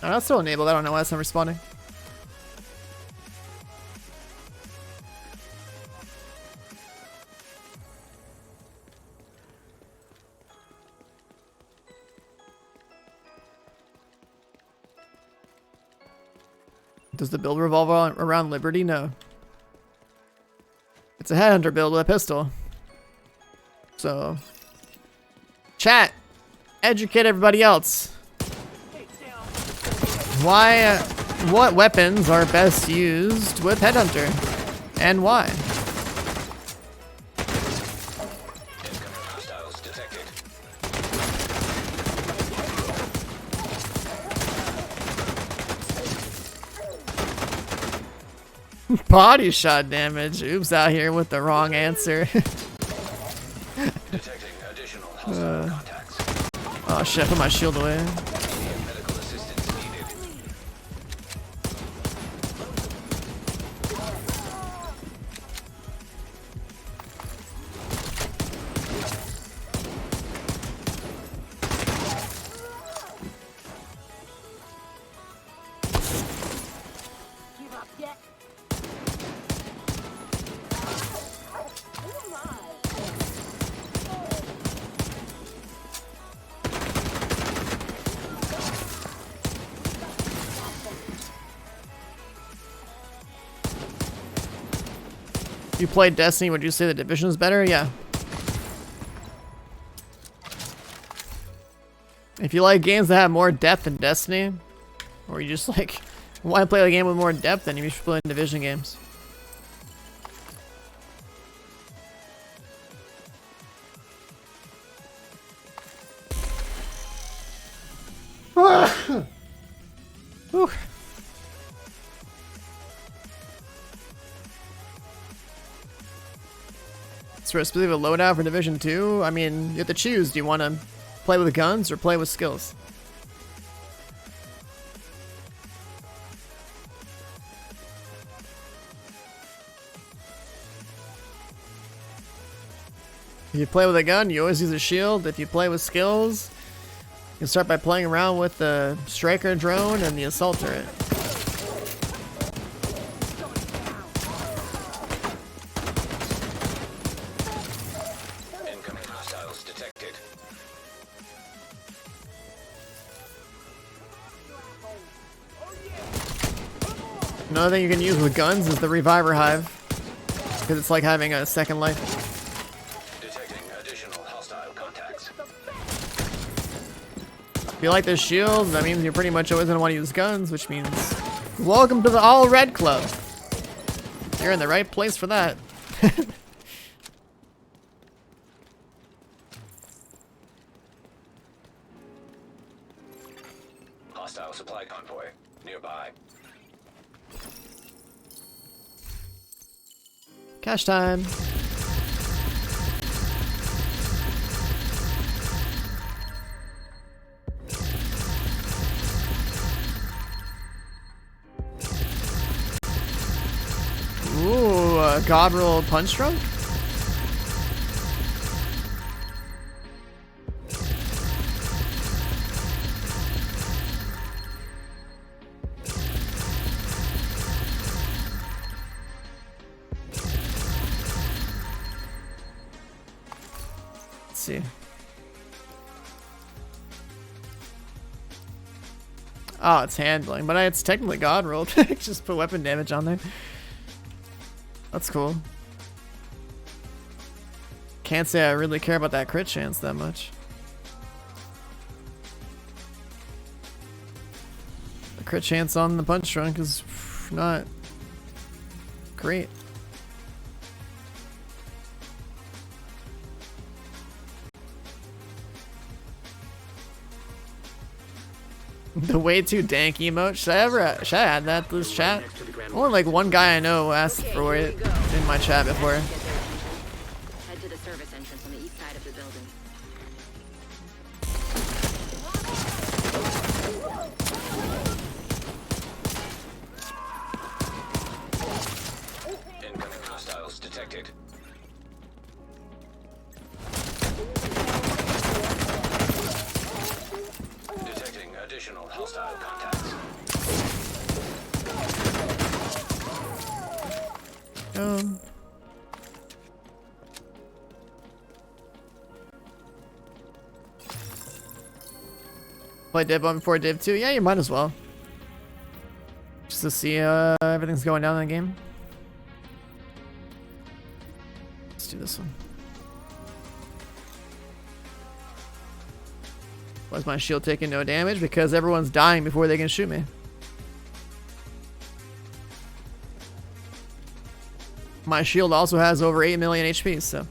Oh, that's still enabled. I don't know why it's not responding. Does the build revolve around Liberty? No. It's a headhunter build with a pistol. So, chat, educate everybody else. Why, what weapons are best used with headhunter, and why? Incoming hostiles detected. Body shot damage. Oops, out here with the wrong answer. Detecting additional hostile contacts. Oh shit, put my shield away. Medical assistance needed. You played Destiny, would you say the Division is better? Yeah. If you like games that have more depth than Destiny, or you just like want to play a game with more depth, then you should play Division games. Whew. For a specific loadout for Division 2, I mean, you have to choose. Do you want to play with guns or play with skills? If you play with a gun, you always use a shield. If you play with skills, you can start by playing around with the striker drone and the assault turret. Incoming hostiles detected. Another thing you can use with guns is the Reviver Hive, because it's like having a second life. Detecting additional hostile contacts. If you like the shield, that means you're pretty much always going to want to use guns, which means welcome to the All Red Club. You're in the right place for that. Hostile supply convoy nearby. Cash time. Ooh, a God roll punch drunk? Let's see. Oh, it's handling, but it's technically God rolled. Just put weapon damage on there. That's cool. Can't say I really care about that crit chance that much. The crit chance on the punch drunk is not great. The way too dank emote. Should I add that to this chat? Only like one guy I know asked for it in my chat before. Head to the service entrance on the east side of the building. Incoming hostiles detected. Detecting additional hostile contacts. Play Div 1 before Div 2? Yeah, you might as well. Just to see everything's going down in the game. Let's do this one. Why is my shield taking no damage? Because everyone's dying before they can shoot me. My shield also has over 8 million HP, so.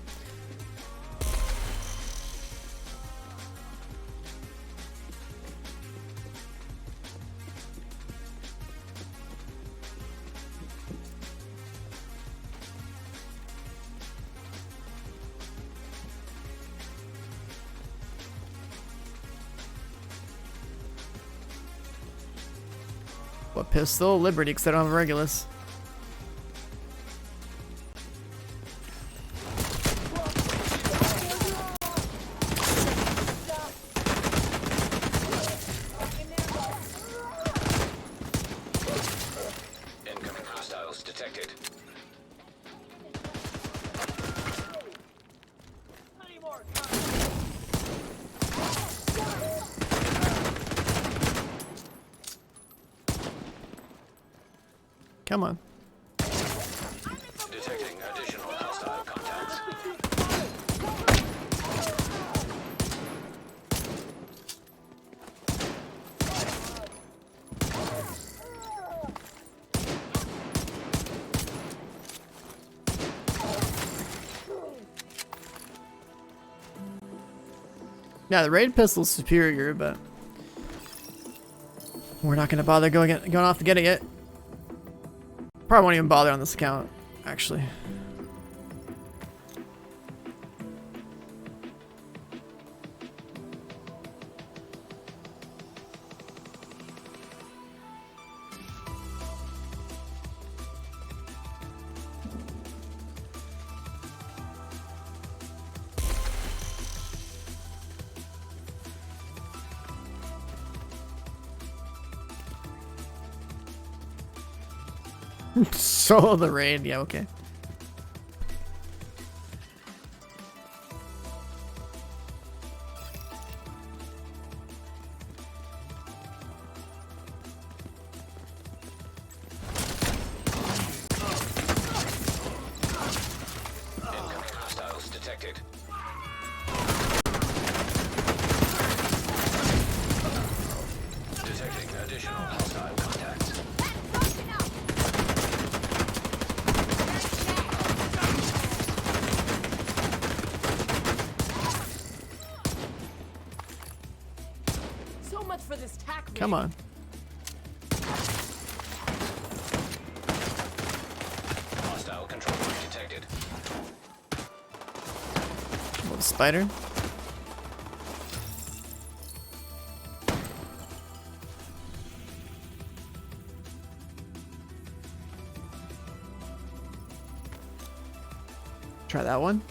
What pistol? Liberty, because I don't have a Regulus. Incoming hostiles detected. Come on. Detecting additional hostile contacts. Yeah, the raid pistol's superior, but we're not gonna bother going off to get it yet. Probably won't even bother on this account, actually. Solo the raid, yeah, okay. Incoming hostiles detected. Detecting additional hostile contacts. So much for this tack. Come on. Hostile control point detected. Little spider. Try that one.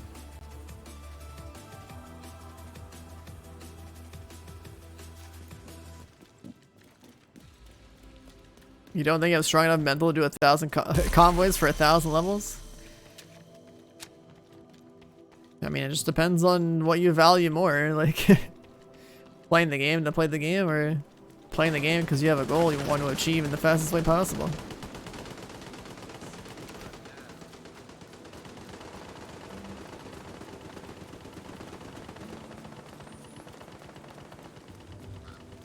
You don't think you have strong enough mental to do 1,000 convoys for 1,000 levels? I mean, it just depends on what you value more, like playing the game to play the game, or playing the game because you have a goal you want to achieve in the fastest way possible.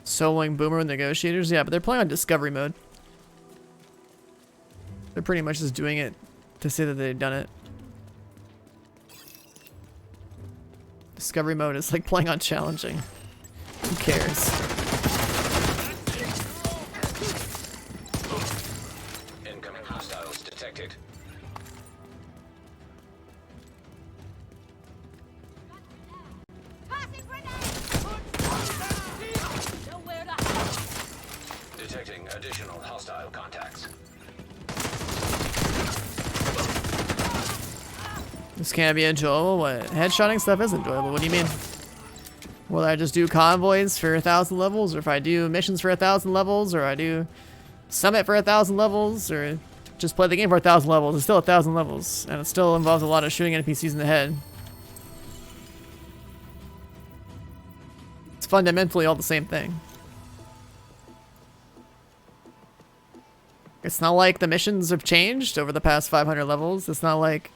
Soloing Boomer with Negotiators? Yeah, but they're playing on Discovery mode. They're pretty much just doing it to say that they've done it. Discovery mode is like playing on Challenging. Who cares? additional hostile contacts. This can't be enjoyable. What? Headshotting stuff is enjoyable. What do you mean? Will I just do convoys for 1,000 levels, or if I do missions for 1,000 levels, or I do summit for 1,000 levels, or just play the game for 1,000 levels? It's still 1,000 levels, and it still involves a lot of shooting NPCs in the head. It's fundamentally all the same thing. It's not like the missions have changed over the past 500 levels. It's not like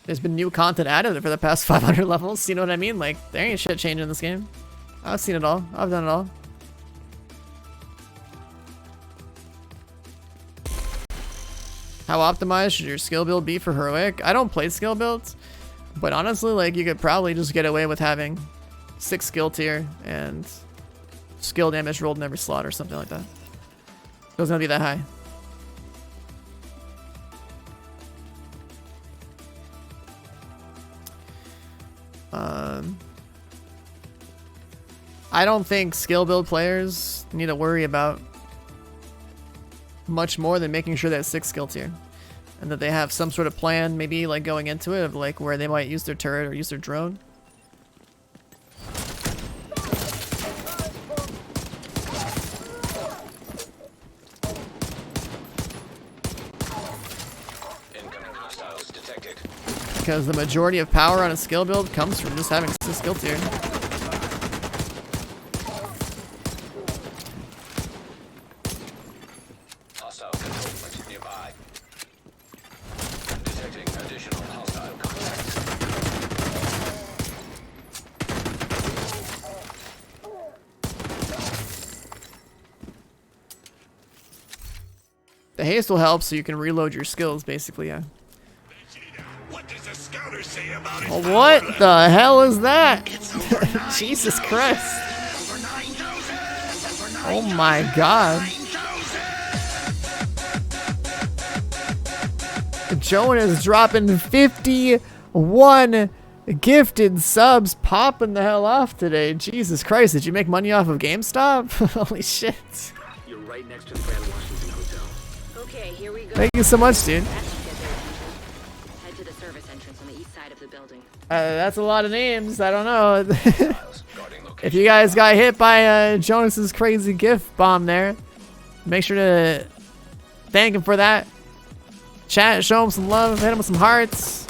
there's been new content added for the past 500 levels. You know what I mean? Like, there ain't shit changing in this game. I've seen it all. I've done it all. How optimized should your skill build be for heroic? I don't play skill builds, but honestly, like, you could probably just get away with having 6 skill tier and skill damage rolled in every slot or something like that. It doesn't have to be that high. I don't think skill build players need to worry about much more than making sure they have 6 skill tier, and that they have some sort of plan, maybe like going into it, of like where they might use their turret or use their drone. Incoming hostiles detected. Because the majority of power on a skill build comes from just having 6 skill tier. Hostile containment nearby. Detecting additional hostile contacts. The haste will help so you can reload your skills, basically, yeah. What does the scouter say about it? Oh, what the hell is that? Jesus Christ. Oh my god. Joan is dropping 51 gifted subs, popping the hell off today. Jesus Christ, did you make money off of GameStop? Holy shit. You're right next to the Grand Washington Hotel. Okay, here we go. Thank you so much, dude. Head to the service entrance on the east side of the building. That's a lot of names. I don't know. Hostiles guarding location. If you guys got hit by Jonas's crazy gift bomb there, make sure to thank him for that. Chat, show him some love, hit him with some hearts.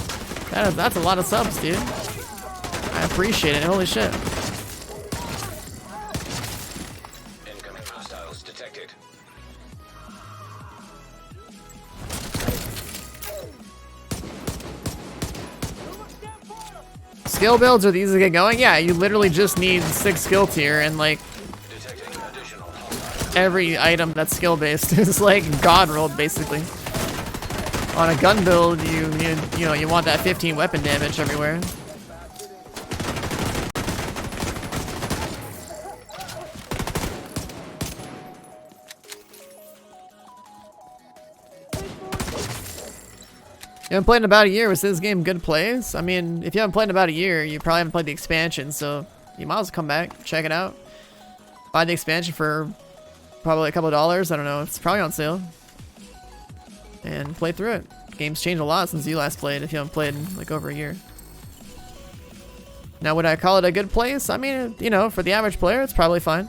That's a lot of subs, dude. I appreciate it. Holy shit. Incoming hostiles detected. Skill builds are these to get going? Yeah, you literally just need 6 skill tier, and like Detecting additional hostiles. every item that's skill based is like god rolled basically. On a gun build, you know you want that 15 weapon damage everywhere. You haven't played in about a year. Was this game good plays? I mean, if you haven't played in about a year, you probably haven't played the expansion, so you might as well come back, check it out. Buy the expansion for probably a couple of dollars. I don't know. It's probably on sale. And play through it. The game's changed a lot since you last played, if you haven't played in like over a year. Now, would I call it a good place? I mean, you know, for the average player, it's probably fine.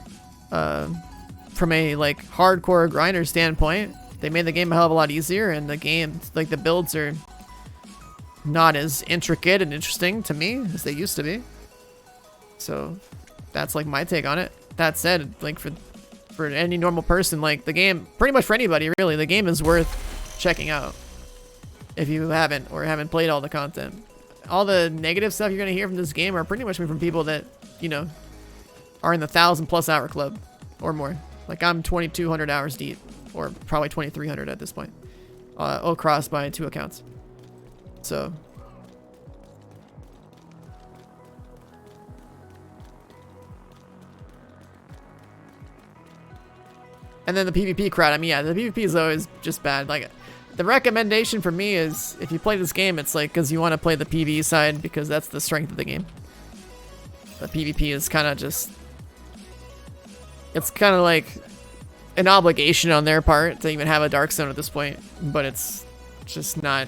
From a like hardcore grinder standpoint, they made the game a hell of a lot easier, and the game, like the builds are not as intricate and interesting to me as they used to be. So that's like my take on it. That said, like for any normal person, like the game, pretty much for anybody really, the game is worth checking out if you haven't played all the content. All the negative stuff you're gonna hear from this game are pretty much from people that, you know, are in the 1,000+ hour club or more. Like I'm 2,200 hours deep, or probably 2,300 at this point, across my 2 accounts. So and then the PvP crowd, I mean, yeah, the PvP is always just bad. Like, the recommendation for me is, if you play this game, it's like because you want to play the PvE side, because that's the strength of the game. The PvP is kind of just, it's kind of like an obligation on their part to even have a dark zone at this point, but it's just not.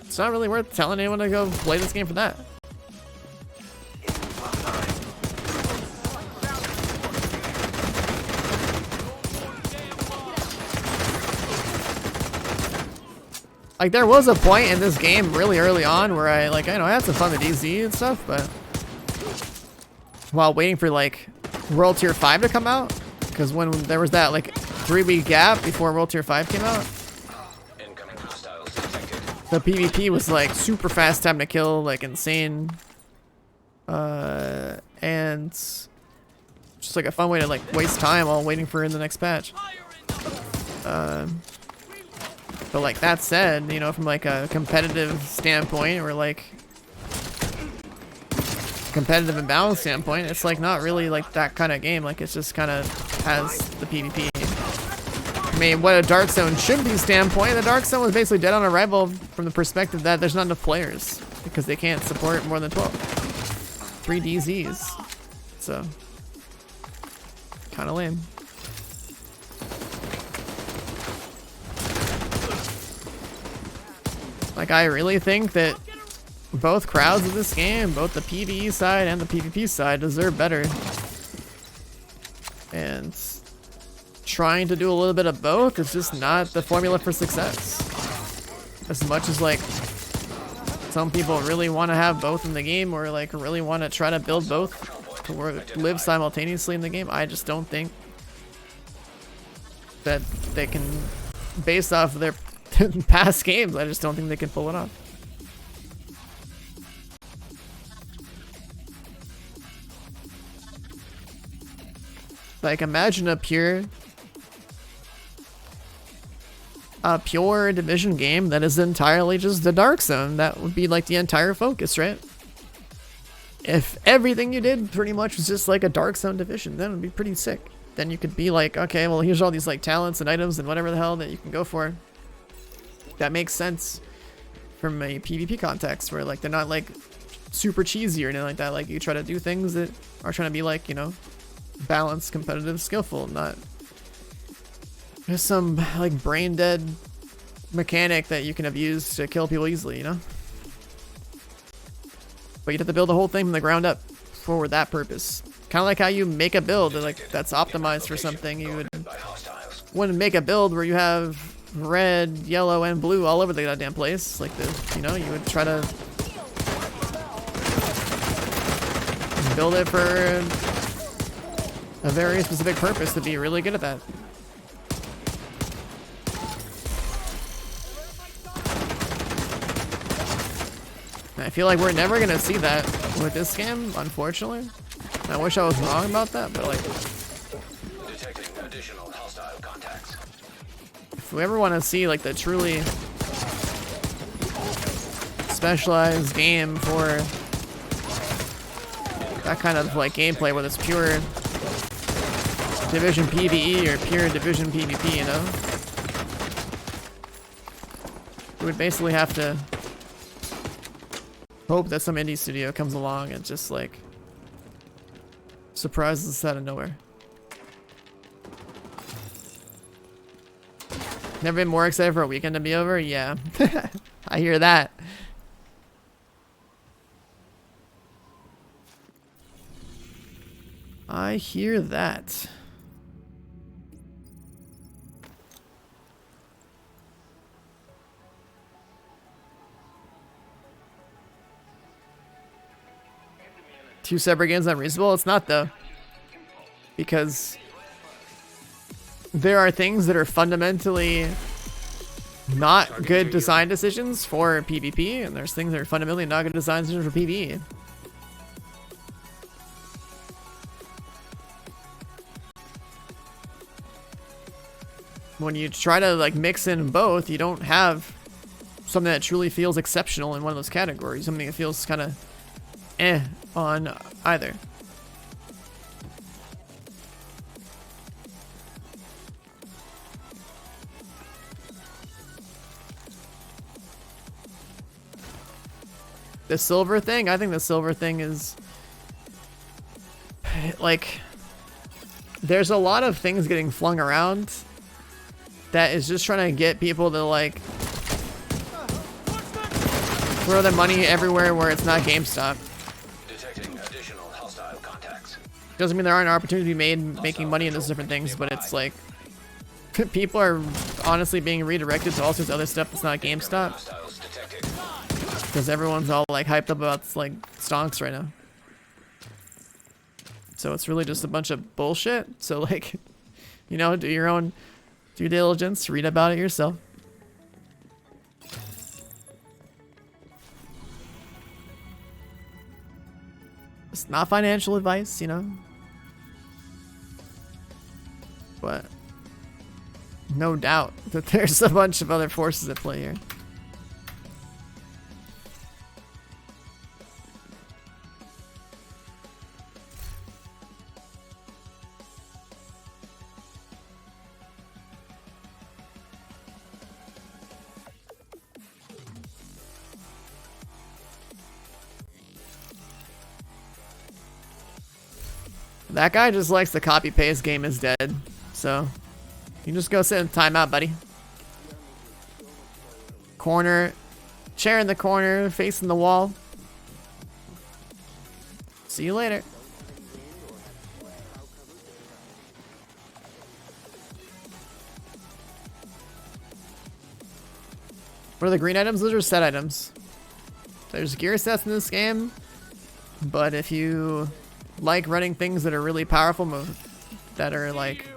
It's not really worth telling anyone to go play this game for that. Like, there was a point in this game really early on where I had some fun with DZ and stuff, but while waiting for like World Tier 5 to come out, because when there was that like 3-week gap before World Tier 5 came out, Incoming hostiles detected. the PvP was like super fast time to kill, like insane, and just like a fun way to like waste time while waiting for the next patch. But like that said, you know, from like a competitive standpoint or like competitive and balanced standpoint, it's like not really like that kind of game. Like it's just kind of has the PvP. I mean, what a Dark Zone should be standpoint, the Dark Zone was basically dead on arrival from the perspective that there's not enough players because they can't support more than 12. 3 DZs. So kind of lame. Like, I really think that both crowds of this game, both the PvE side and the PvP side, deserve better. And trying to do a little bit of both is just not the formula for success. As much as, like, some people really want to have both in the game or, like, really want to try to build both to live simultaneously in the game, I just don't think that they can, based off of their past games, I just don't think they can pull it off. Like, imagine a pure division game that is entirely just the Dark Zone. That would be like the entire focus, right? If everything you did pretty much was just like a Dark Zone division, then it would be pretty sick. Then you could be like, okay, well, here's all these like talents and items and whatever the hell that you can go for. That makes sense from a PvP context where like they're not like super cheesy or anything like that. Like you try to do things that are trying to be like, you know, balanced, competitive, skillful, not just some like brain dead mechanic that you can abuse to kill people easily, you know? But you'd have to build the whole thing from the ground up for that purpose. Kind of like how you make a build like that's optimized for something. You wouldn't make a build where you have red, yellow, and blue all over the goddamn place. Like the, you know, you would try to build it for a very specific purpose to be really good at that. And I feel like we're never gonna see that with this game, unfortunately. I wish I was wrong about that, but like, Detecting additional hostile contacts. if we ever want to see like the truly specialized game for that kind of like gameplay, whether it's pure division PvE or pure division PvP, you know, we would basically have to hope that some indie studio comes along and just like surprises us out of nowhere. Never been more excited for a weekend to be over? Yeah. I hear that. I hear that. Two separate games unreasonable? It's not though. Because there are things that are fundamentally not good design decisions for PvP, and there's things that are fundamentally not good design decisions for PvE. When you try to like mix in both, you don't have something that truly feels exceptional in one of those categories. Something that feels kind of on either. The silver thing? I think the silver thing is like, there's a lot of things getting flung around that is just trying to get people to like throw their money everywhere where it's not GameStop. Detecting additional hostile contacts. Doesn't mean there aren't opportunities to be made making money in those different things, but it's like people are honestly being redirected to all sorts of other stuff that's not GameStop Hostiles detected. because everyone's all like hyped up about like stonks right now. So it's really just a bunch of bullshit. So like, you know, do your own due diligence, read about it yourself. It's not financial advice, you know. But no doubt that there's a bunch of other forces at play here. That guy just likes the copy paste. Game is dead. So you just go sit in timeout, buddy. Corner. Chair in the corner, facing the wall. See you later. What are the green items? Those are set items. There's gear sets in this game, but if you like running things that are really powerful, that are like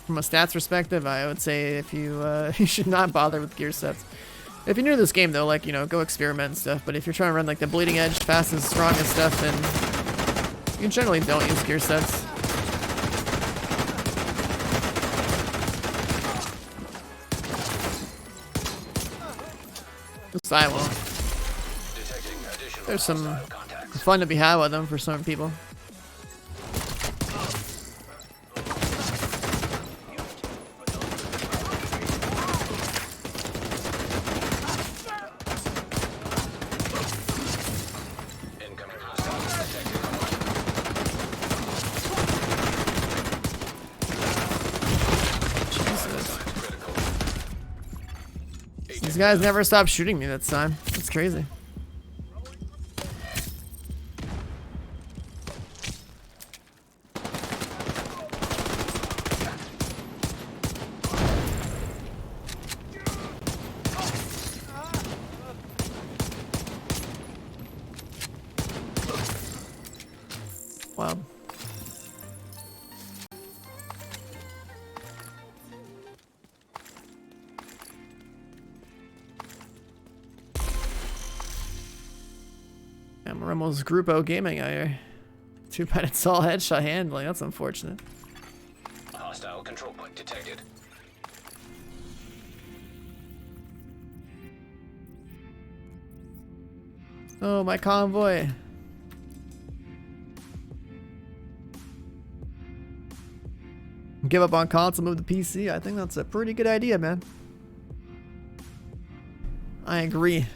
from a stats perspective, I would say if you you should not bother with gear sets. If you're new to this game though, like, you know, go experiment and stuff, but if you're trying to run like the bleeding edge, fastest, strongest stuff, then you generally don't use gear sets. Just I won't. There's some fun to be had with them for some people. These guys never stop shooting me that time. That's crazy. Wow. Yeah, we're almost Grupo Gaming out here. Too bad it's all headshot handling. That's unfortunate. Hostile control point detected. Oh, my convoy. Give up on console, move to PC. I think that's a pretty good idea, man. I agree.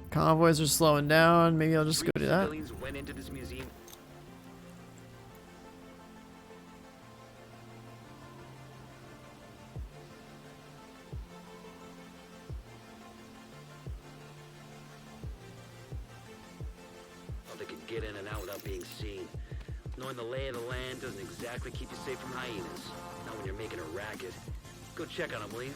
Convoys are slowing down. Maybe I'll just go do that. Civilians went into this museum. Thought they could get in and out without being seen. Knowing the lay of the land doesn't exactly keep you safe from hyenas. Not when you're making a racket. Go check on them, will you?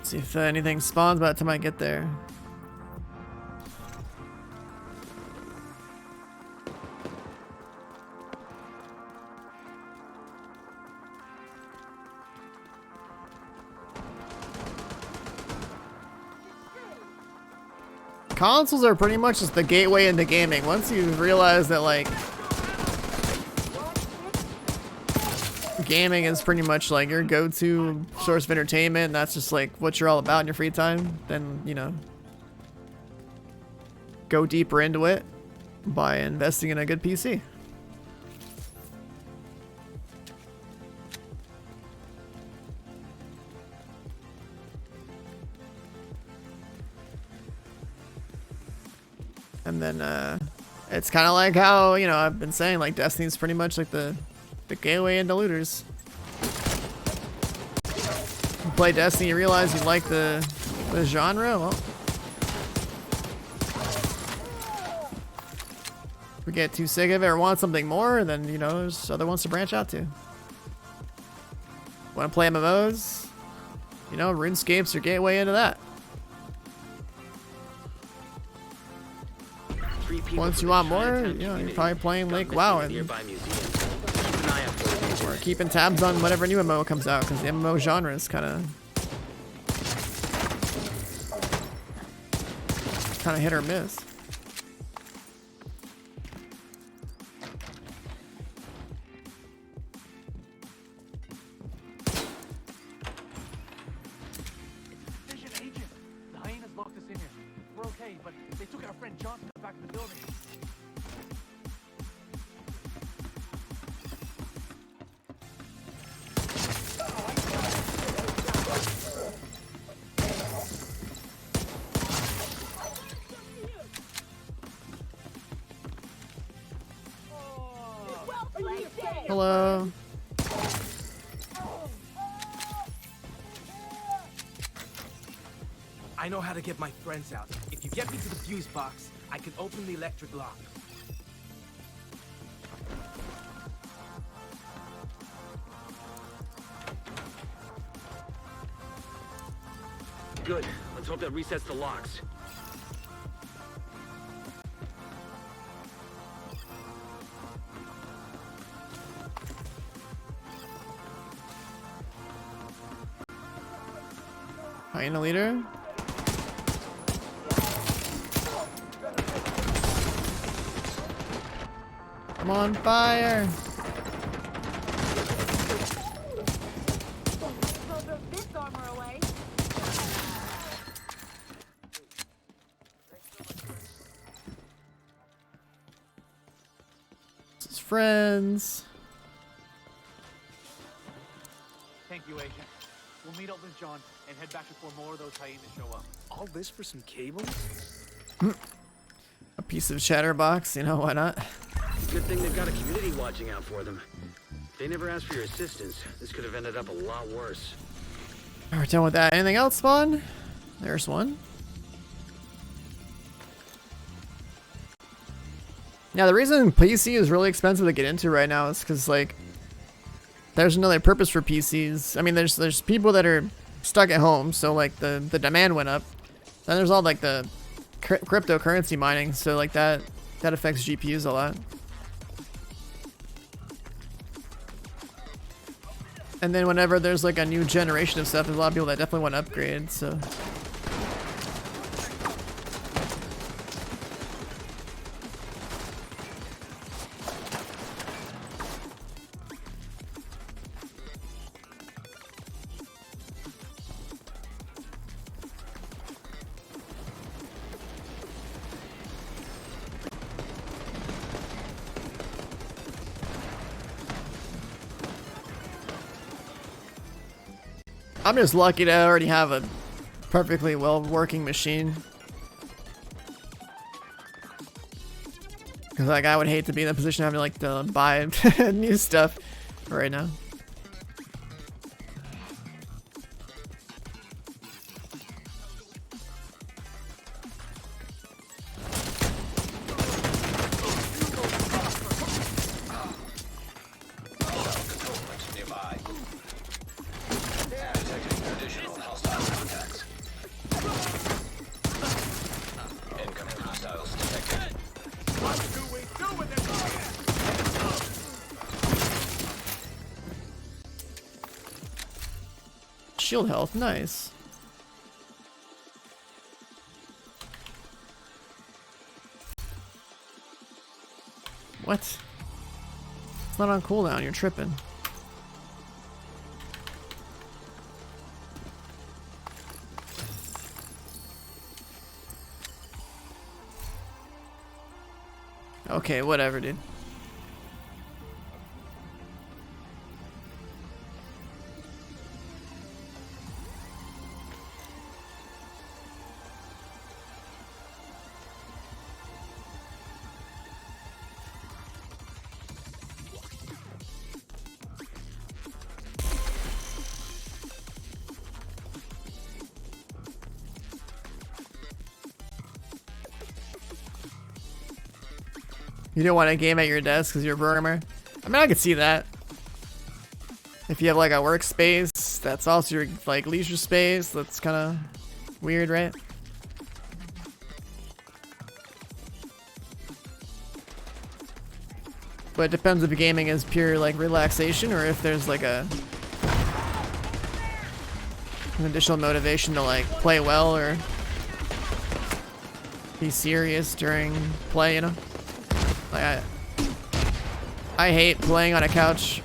See if anything spawns by the time I get there. consoles are pretty much just the gateway into gaming. Once you realize that like gaming is pretty much like your go-to source of entertainment, and that's just like what you're all about in your free time, then, you know, go deeper into it by investing in a good PC. And then it's kind of like how, you know, I've been saying, like Destiny's pretty much like the gateway into looters. You play Destiny, you realize you like the genre. Well, if we get too sick of it or want something more, then, you know, there's other ones to branch out to. Want to play MMOs? You know, RuneScape's your gateway into that. Once you want more, you know, you're probably playing like WoW and or keeping tabs on whatever new MMO comes out, because the MMO genre is kind of hit or miss. Vision agent. The hyenas locked us in here. We're okay, but they took our friend Johnson back to the building. Hello. I know how to get my friends out. If you get me to the fuse box, I can open the electric lock. Good. Let's hope that resets the locks. Hyena leader. I'm on fire. This armor away. This is friends. Thank you, agent. We'll meet up with John and head back before more of those hyenas show up. All this for some cables? A piece of chatterbox, you know, why not? Good thing they've got a community watching out for them. If they never asked for your assistance, this could have ended up a lot worse. We're done with that. Anything else, Spawn? There's one. Now, the reason PC is really expensive to get into right now is because, like, there's another purpose for PCs. I mean, there's people that are stuck at home, so, like, the demand went up. Then there's all, like, the cryptocurrency mining, so, like, that affects GPUs a lot. And then whenever there's like a new generation of stuff, there's a lot of people that definitely want to upgrade, so. I'm just lucky to already have a perfectly well working machine. Because like I would hate to be in a position of having like to buy new stuff right now. Shield health, nice. What? It's not on cooldown, you're tripping. Okay, whatever, dude. You don't want to game at your desk because you're a programmer? I mean, I could see that. If you have like a workspace, that's also your like leisure space. That's kind of weird, right? But it depends if gaming is pure like relaxation or if there's like an additional motivation to like play well or be serious during play, you know? Like I hate playing on a couch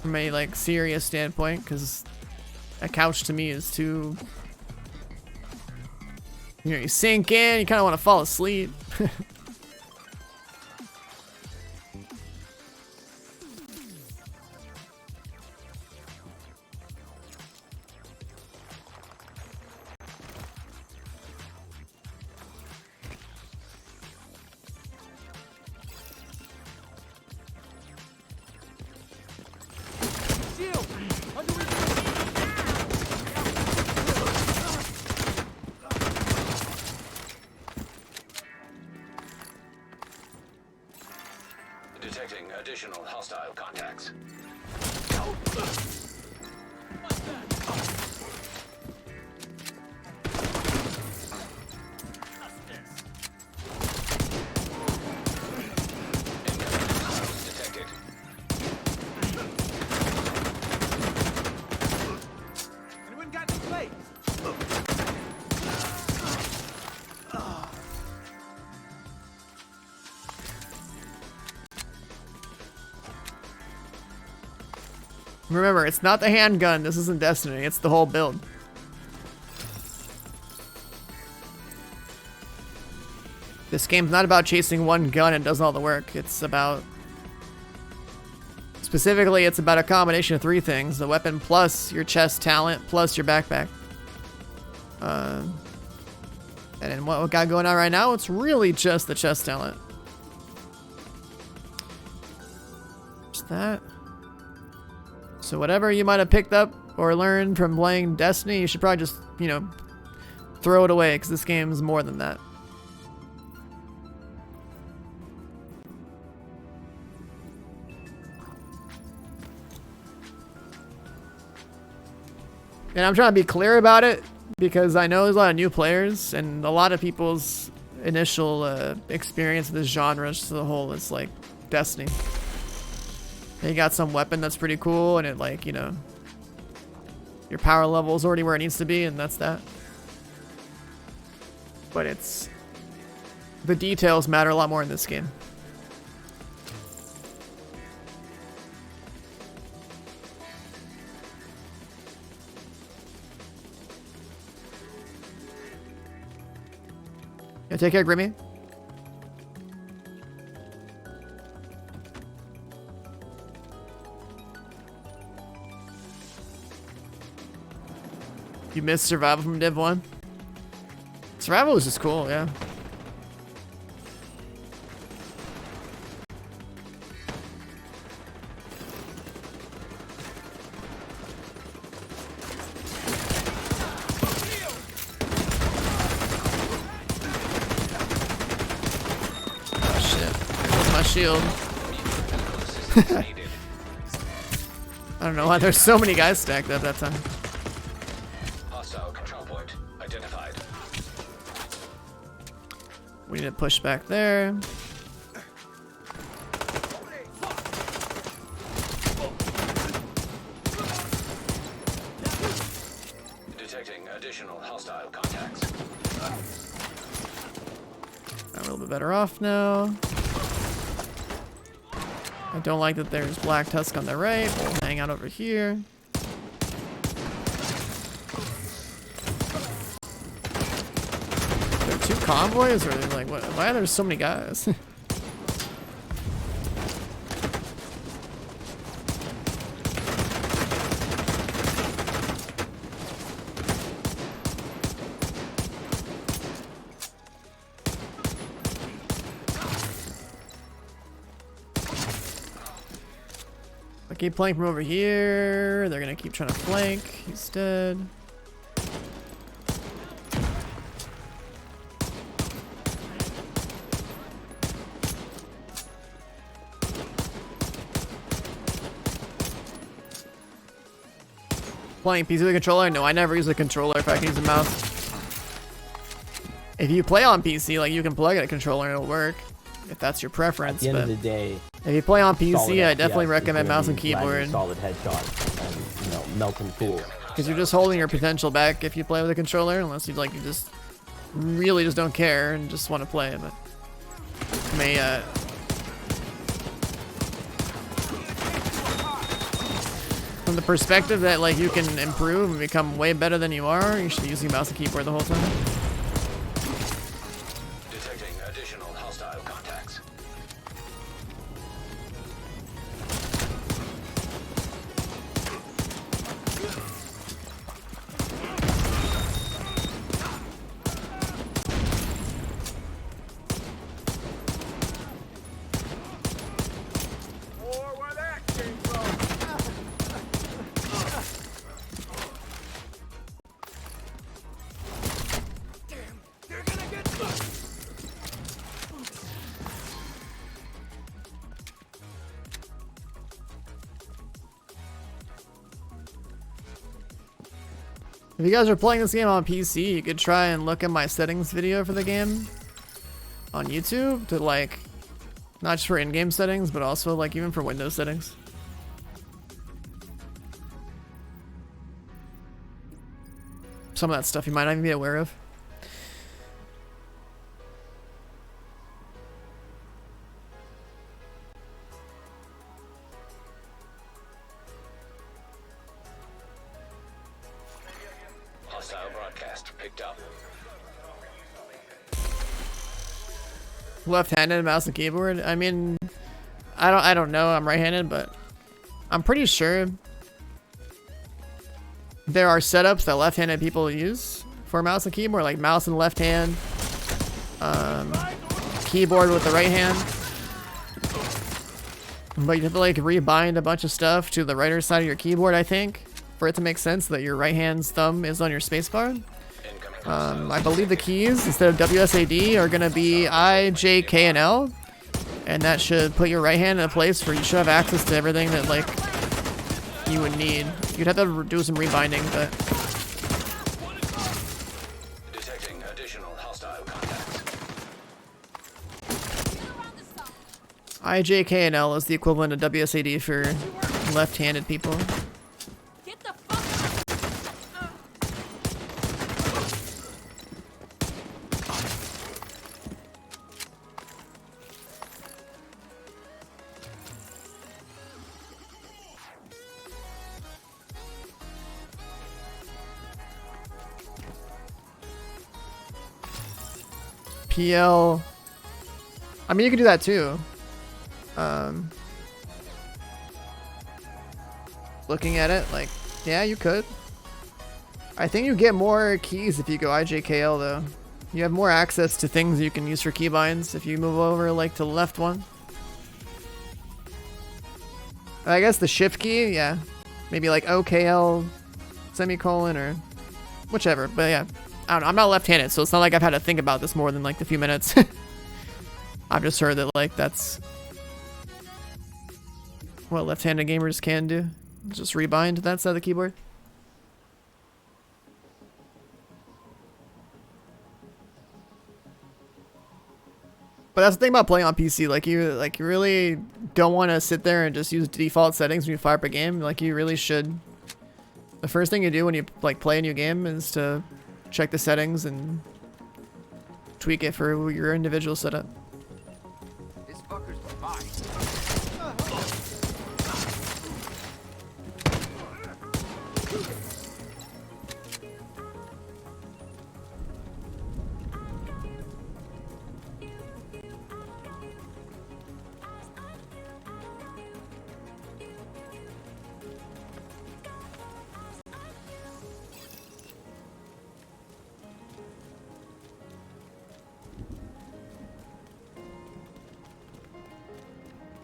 from a like serious standpoint because a couch to me is too, you know, you sink in, you kind of want to fall asleep. Detecting additional hostile contacts. Detected. Anyone got any plates? Remember, it's not the handgun. This isn't Destiny. It's the whole build. This game's not about chasing one gun and does all the work. It's about... Specifically, it's about a combination of three things. The weapon plus your chest talent plus your backpack. And then what we got going on right now, it's really just the chest talent. Just that. So whatever you might have picked up or learned from playing Destiny, you should probably just, you know, throw it away because this game is more than that. And I'm trying to be clear about it because I know there's a lot of new players and a lot of people's initial experience with this genre as a whole is like Destiny. You got some weapon that's pretty cool and it like, you know, your power level is already where it needs to be and that's that. But it's, the details matter a lot more in this game. Yeah, take care, Grimmy. You missed survival from Div 1? Survival was just cool, yeah. Oh shit, there goes my shield. I don't know why there's so many guys stacked up that time. We need to push back there. Detecting additional hostile contacts. little bit better off now. I don't like that there's Black Tusk on the right. We'll hang out over here. Are there 2 convoys, or are they like, what? Why are there so many guys? Keep playing from over here. They're gonna keep trying to flank. He's dead. Playing PC with a controller? No, I never use a controller if I can use a mouse. If you play on PC, like you can plug in a controller and it'll work. If that's your preference. At the end of the day, if you play on PC, solid I definitely FPS recommend is mouse gonna and be landing keyboard. solid headshot and, you know, melting pool. Because you're just holding your potential back if you play with a controller, unless you like you just really just don't care and just want to play. But may from the perspective that like you can improve and become way better than you are, you should be using mouse and keyboard the whole time. Detecting additional hostile contacts. Or where that came from. Damn, they're gonna get If you guys are playing this game on PC, you could try and look at my settings video for the game on YouTube to like, not just for in-game settings, but also like even for Windows settings. Some of that stuff you might not even be aware of. Hostile broadcast picked up. Left-handed mouse and keyboard. I mean, I don't know. I'm right-handed, but I'm pretty sure there are setups that left-handed people use for mouse and keyboard, like mouse and left hand, keyboard with the right hand. But you have to like rebind a bunch of stuff to the right side of your keyboard, I think, for it to make sense that your right hand's thumb is on your spacebar. I believe the keys, instead of WSAD, are going to be I, J, K, and L. And that should put your right hand in a place where you should have access to everything that, like, you would need. You'd have to do some rebinding, but... Detecting additional hostile contacts. I, J, K, and L is the equivalent of WSAD for left-handed people. Get the fuck PL... I mean, you can do that too. Looking at it, like, yeah, you could. I think you get more keys if you go IJKL though. You have more access to things you can use for keybinds if you move over like to the left one. I guess the shift key, yeah. Maybe like OKL semicolon or whichever, but yeah. I don't know, I'm not left-handed, so it's not like I've had to think about this more than like a few minutes. I've just heard that like that's what left-handed gamers can do. Just rebind that side of the keyboard. But that's the thing about playing on PC. Like you really don't want to sit there and just use default settings when you fire up a game. Like you really should. The first thing you do when you like play a new game is to check the settings and tweak it for your individual setup. This fucker's mine.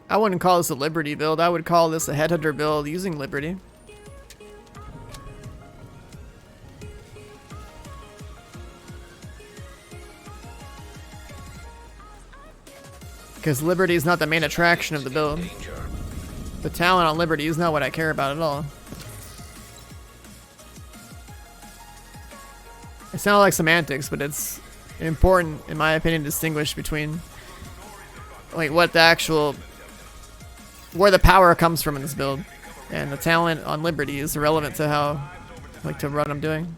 I wouldn't call this a Liberty build. I would call this a Headhunter build using Liberty. Because Liberty is not the main attraction of the build. The talent on Liberty is not what I care about at all. It sounds like semantics, but it's important, in my opinion, to distinguish between like what the actual, where the power comes from in this build, and the talent on Liberty is irrelevant to how, like, to what I'm doing.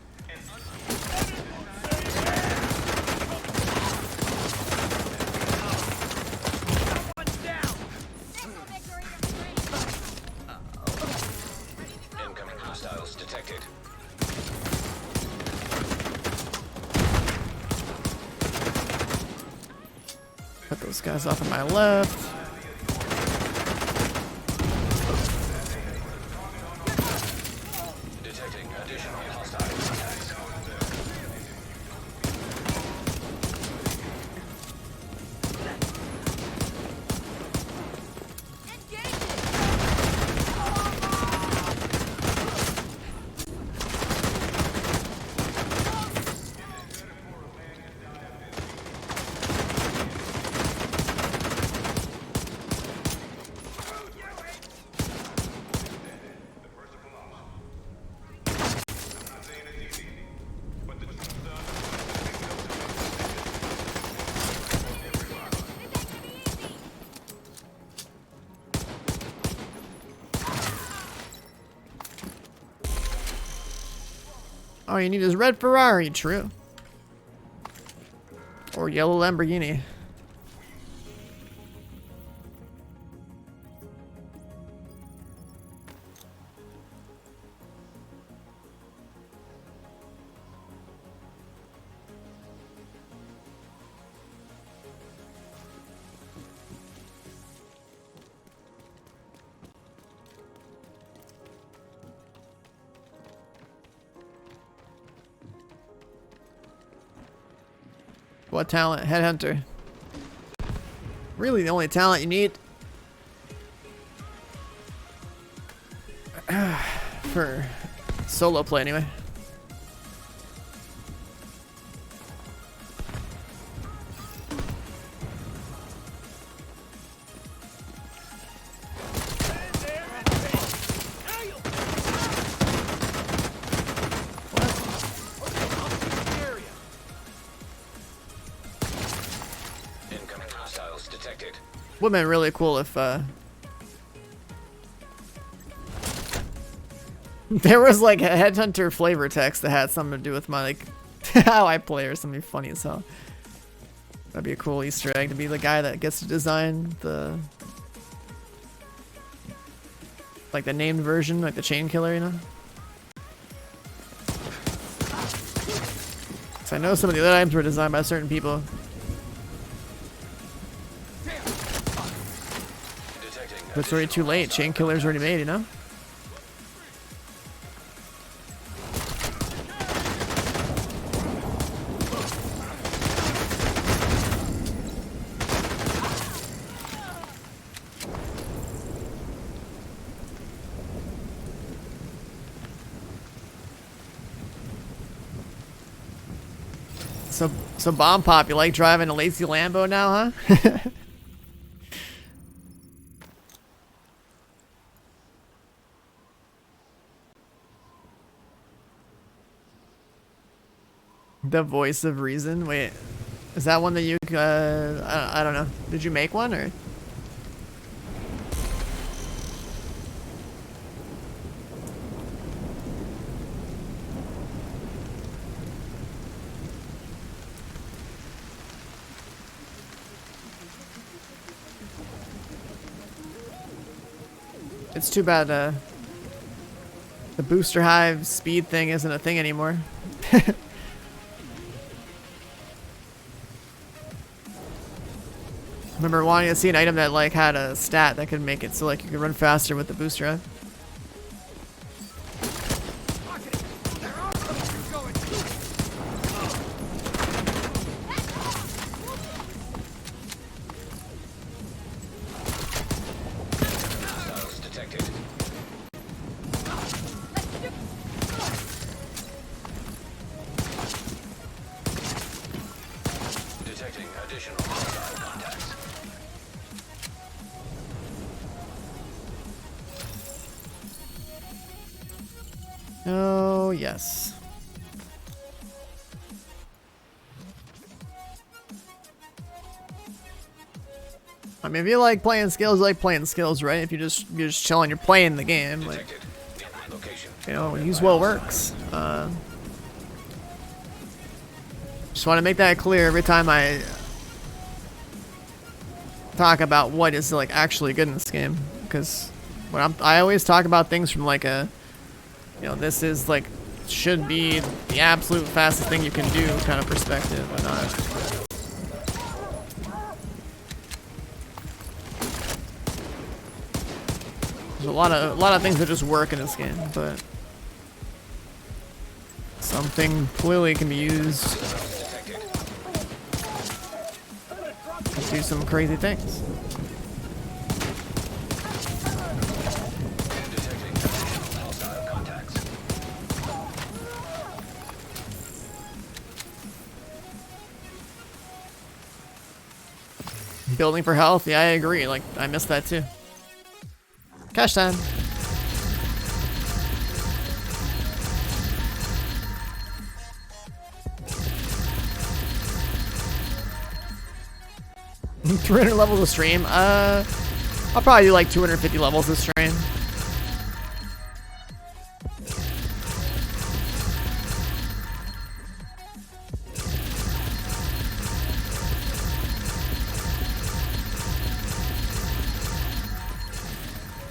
Incoming hostiles detected. Put those guys off on my left. Detecting additional hostile contacts. All you need is red Ferrari, true. Or yellow Lamborghini. What talent? Headhunter. Really the only talent you need for solo play anyway. Incoming hostiles detected. Would have been really cool if there was like a Headhunter flavor text that had something to do with my like how I play or something funny as hell. That'd be a cool Easter egg to be the guy that gets to design the like the named version, like the chain killer, you know? So I know some of the other items were designed by certain people. But it's already too late. Chain killer's already made, you know? So Bomb Pop, you like driving a lazy Lambo now, huh? The voice of reason. Wait, is that one that you? I don't know. Did you make one or? It's too bad the booster hive speed thing isn't a thing anymore. Remember wanting to see an item that like had a stat that could make it so like you could run faster with the booster hive. Hostiles detected. Detecting additional hostile contacts. Oh, yes. I mean, if you like playing skills, you like playing skills, right? If you're just chilling, you're playing the game, like, Detected. Nearby location. you know, use what works. Just want to make that clear every time I talk about what is like actually good in this game, because when I always talk about things from like a, you know, this is like should be the absolute fastest thing you can do kind of perspective, and not. There's a lot of things that just work in this game, but something clearly can be used to do some crazy things. Detecting additional hostile contacts. Building for health, yeah, I agree. Like, I missed that too. Cash time. $300 levels a stream. I'll probably do like 250 levels this stream.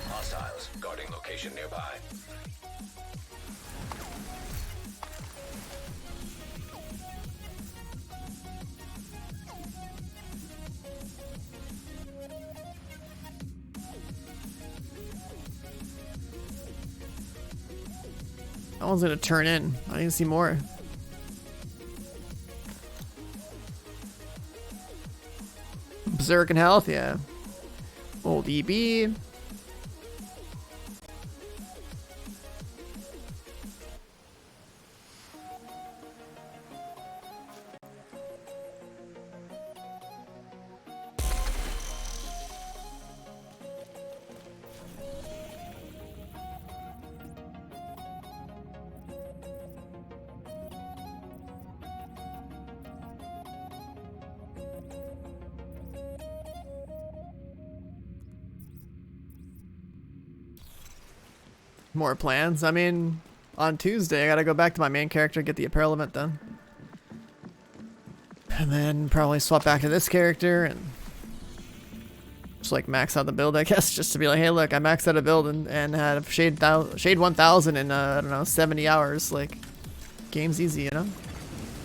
Hostiles guarding location nearby. That one's gonna turn in. I need to see more. Berserk and health, yeah. Old EB. More plans. I mean, on Tuesday, I gotta go back to my main character, get the apparel event done. And then probably swap back to this character and just like max out the build, I guess, just to be like, hey, look, I maxed out a build and had a Shade 1000 in, I don't know, 70 hours. Like, game's easy, you know?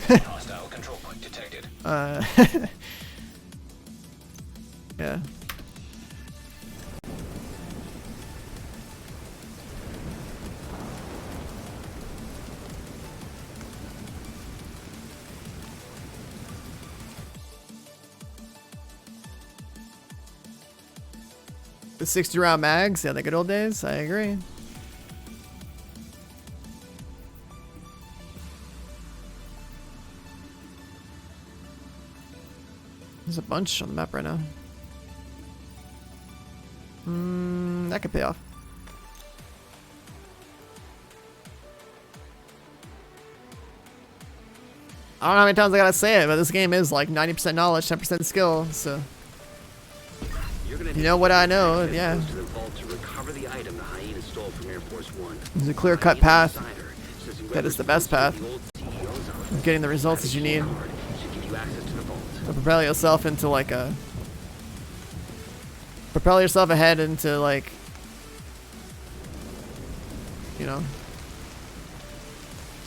Hostile control point detected. Yeah. The 60 round mags, yeah, the good old days, I agree. There's a bunch on the map right now. That could pay off. I don't know how many times I gotta say it, but this game is like 90% knowledge, 10% skill, so. You know what I know, yeah. There's a clear-cut path that is the best path of getting the results that you need to propel yourself into like a propel yourself ahead into like you know,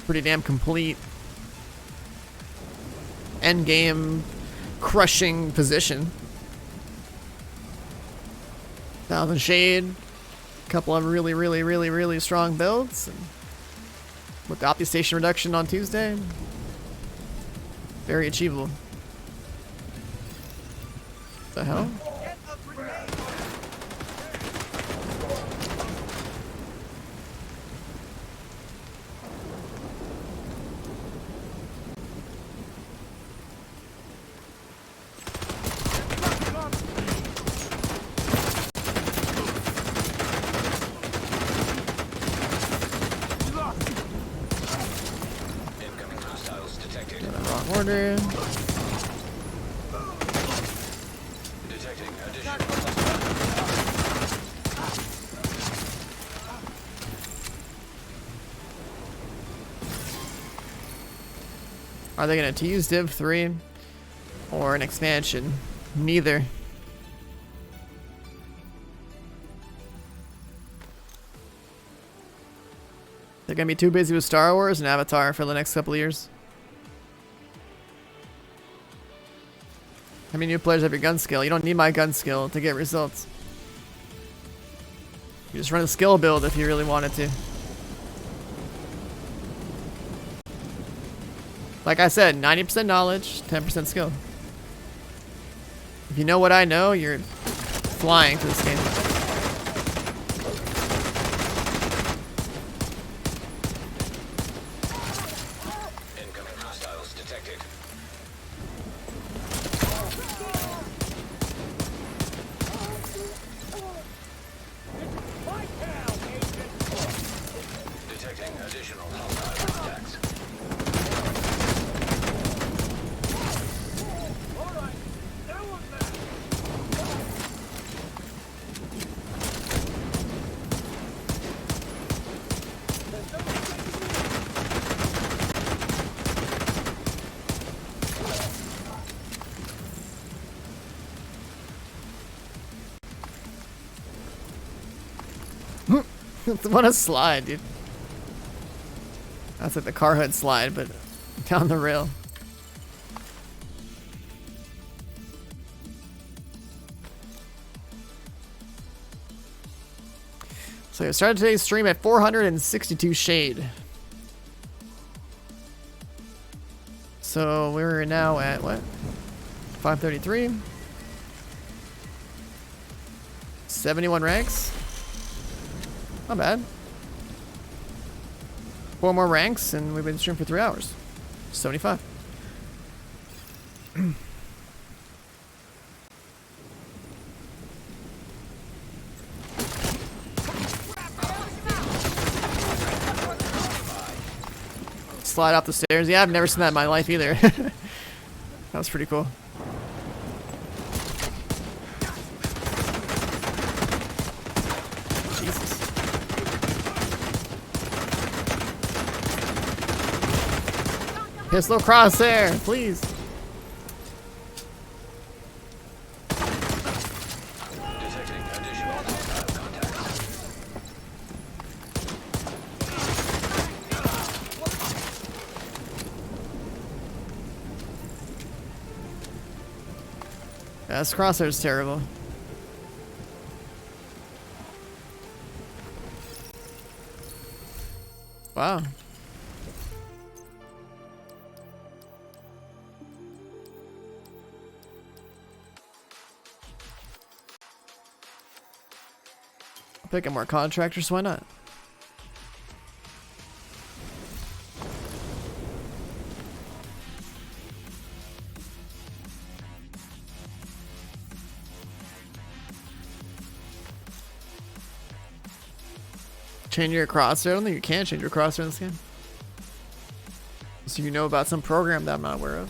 pretty damn complete endgame crushing position. 1000 shade, a couple of really strong builds, and with the obfuscation reduction on Tuesday, very achievable. The hell? Incoming hostiles detected. Wrong order. Detecting additional hostiles. Are they gonna tease Div 3 or an expansion? Neither. They're gonna be too busy with Star Wars and Avatar for the next couple of years. How many new players have your gun skill? You don't need my gun skill to get results. You just run a skill build if you really wanted to. Like I said, 90% knowledge, 10% skill. If you know what I know, you're flying through this game. Incoming hostiles detected. Detecting additional hostile contacts. What a slide, dude. That's like the car hood slide, but down the rail. So I started today's stream at 462 shade. So we're now at what? 533. 71 ranks. Not bad. 4 more ranks and we've been streaming for 3 hours. 75. Slide off the stairs. Yeah, I've never seen that in my life either. That was pretty cool. Jesus. Pistol crosshair, please. Detecting additional hostile contacts. Yeah, this crosshair's terrible. Wow. Picking more contractors, why not? Change your crosshair? I don't think you can change your crosshair in this game. So you know about some program that I'm not aware of.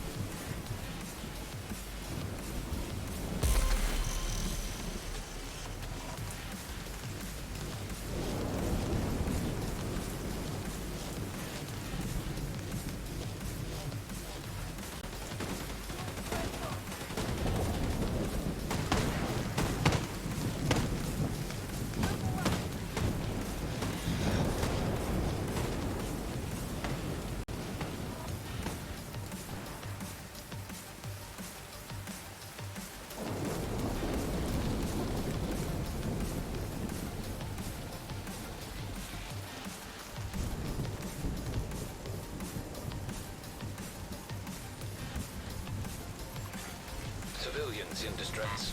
Civilians in distress.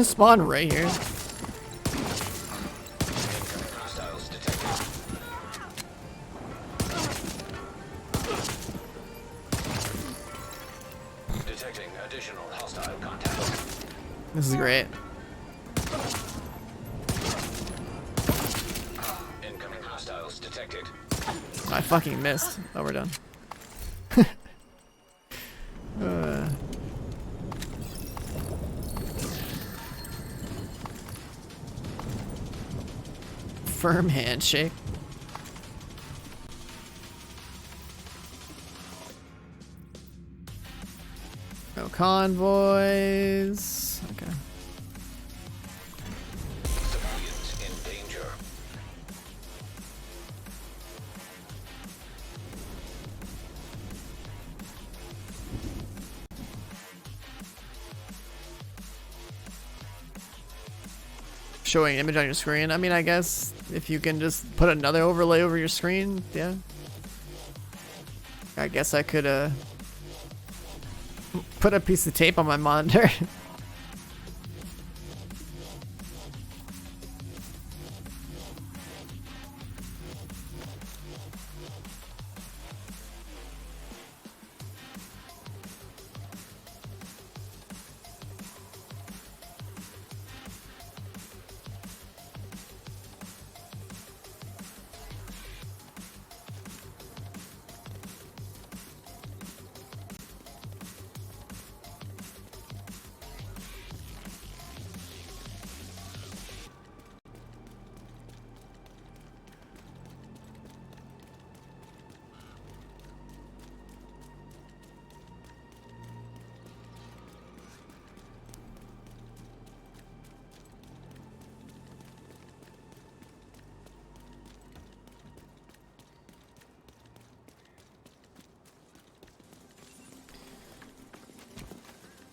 Spawn right here. Hostiles detected. Detecting additional hostile contacts. This is great. Incoming hostiles detected. I fucking missed. Oh, we're done. Firm handshake. No convoys. Okay. Civilians in danger. Showing image on your screen. I mean, I guess if you can just put another overlay over your screen, yeah. I guess I could put a piece of tape on my monitor.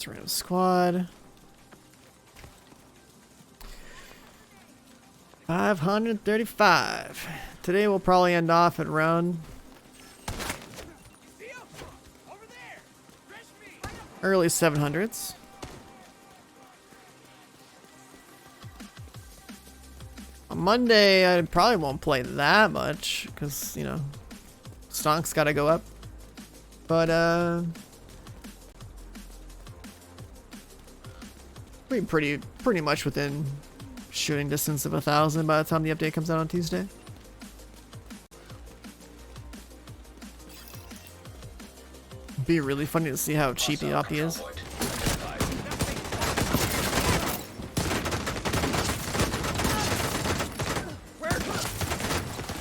Random squad. 535. Today we'll probably end off at around early 700s. On Monday I probably won't play that much because, you know, Stonk's gotta go up. But we're pretty much within shooting distance of 1,000 by the time the update comes out on Tuesday. Be really funny to see how cheap the Oppie is.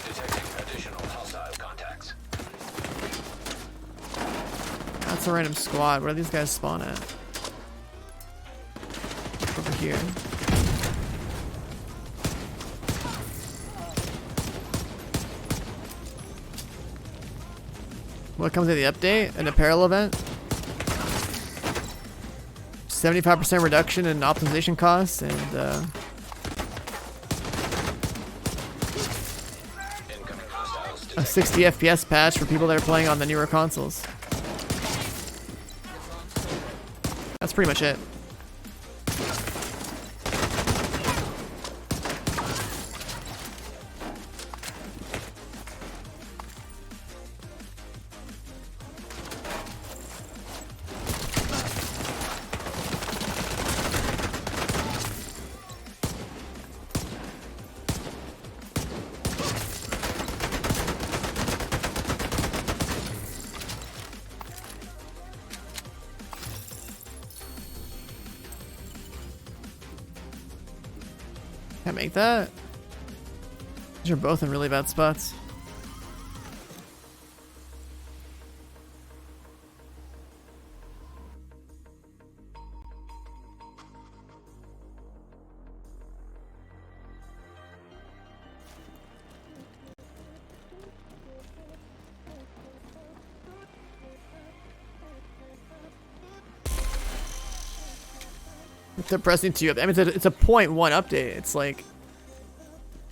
Detecting additional hostile contacts. That's a random squad. Where do these guys spawn at? Over here. What comes with the update? An apparel event? 75% reduction in optimization costs and Incoming hostiles a detected. 60 FPS patch for people that are playing on the newer consoles. That's pretty much it. Can't make that. These are both in really bad spots. depressing to you. I mean, it's a 0.1 update. It's like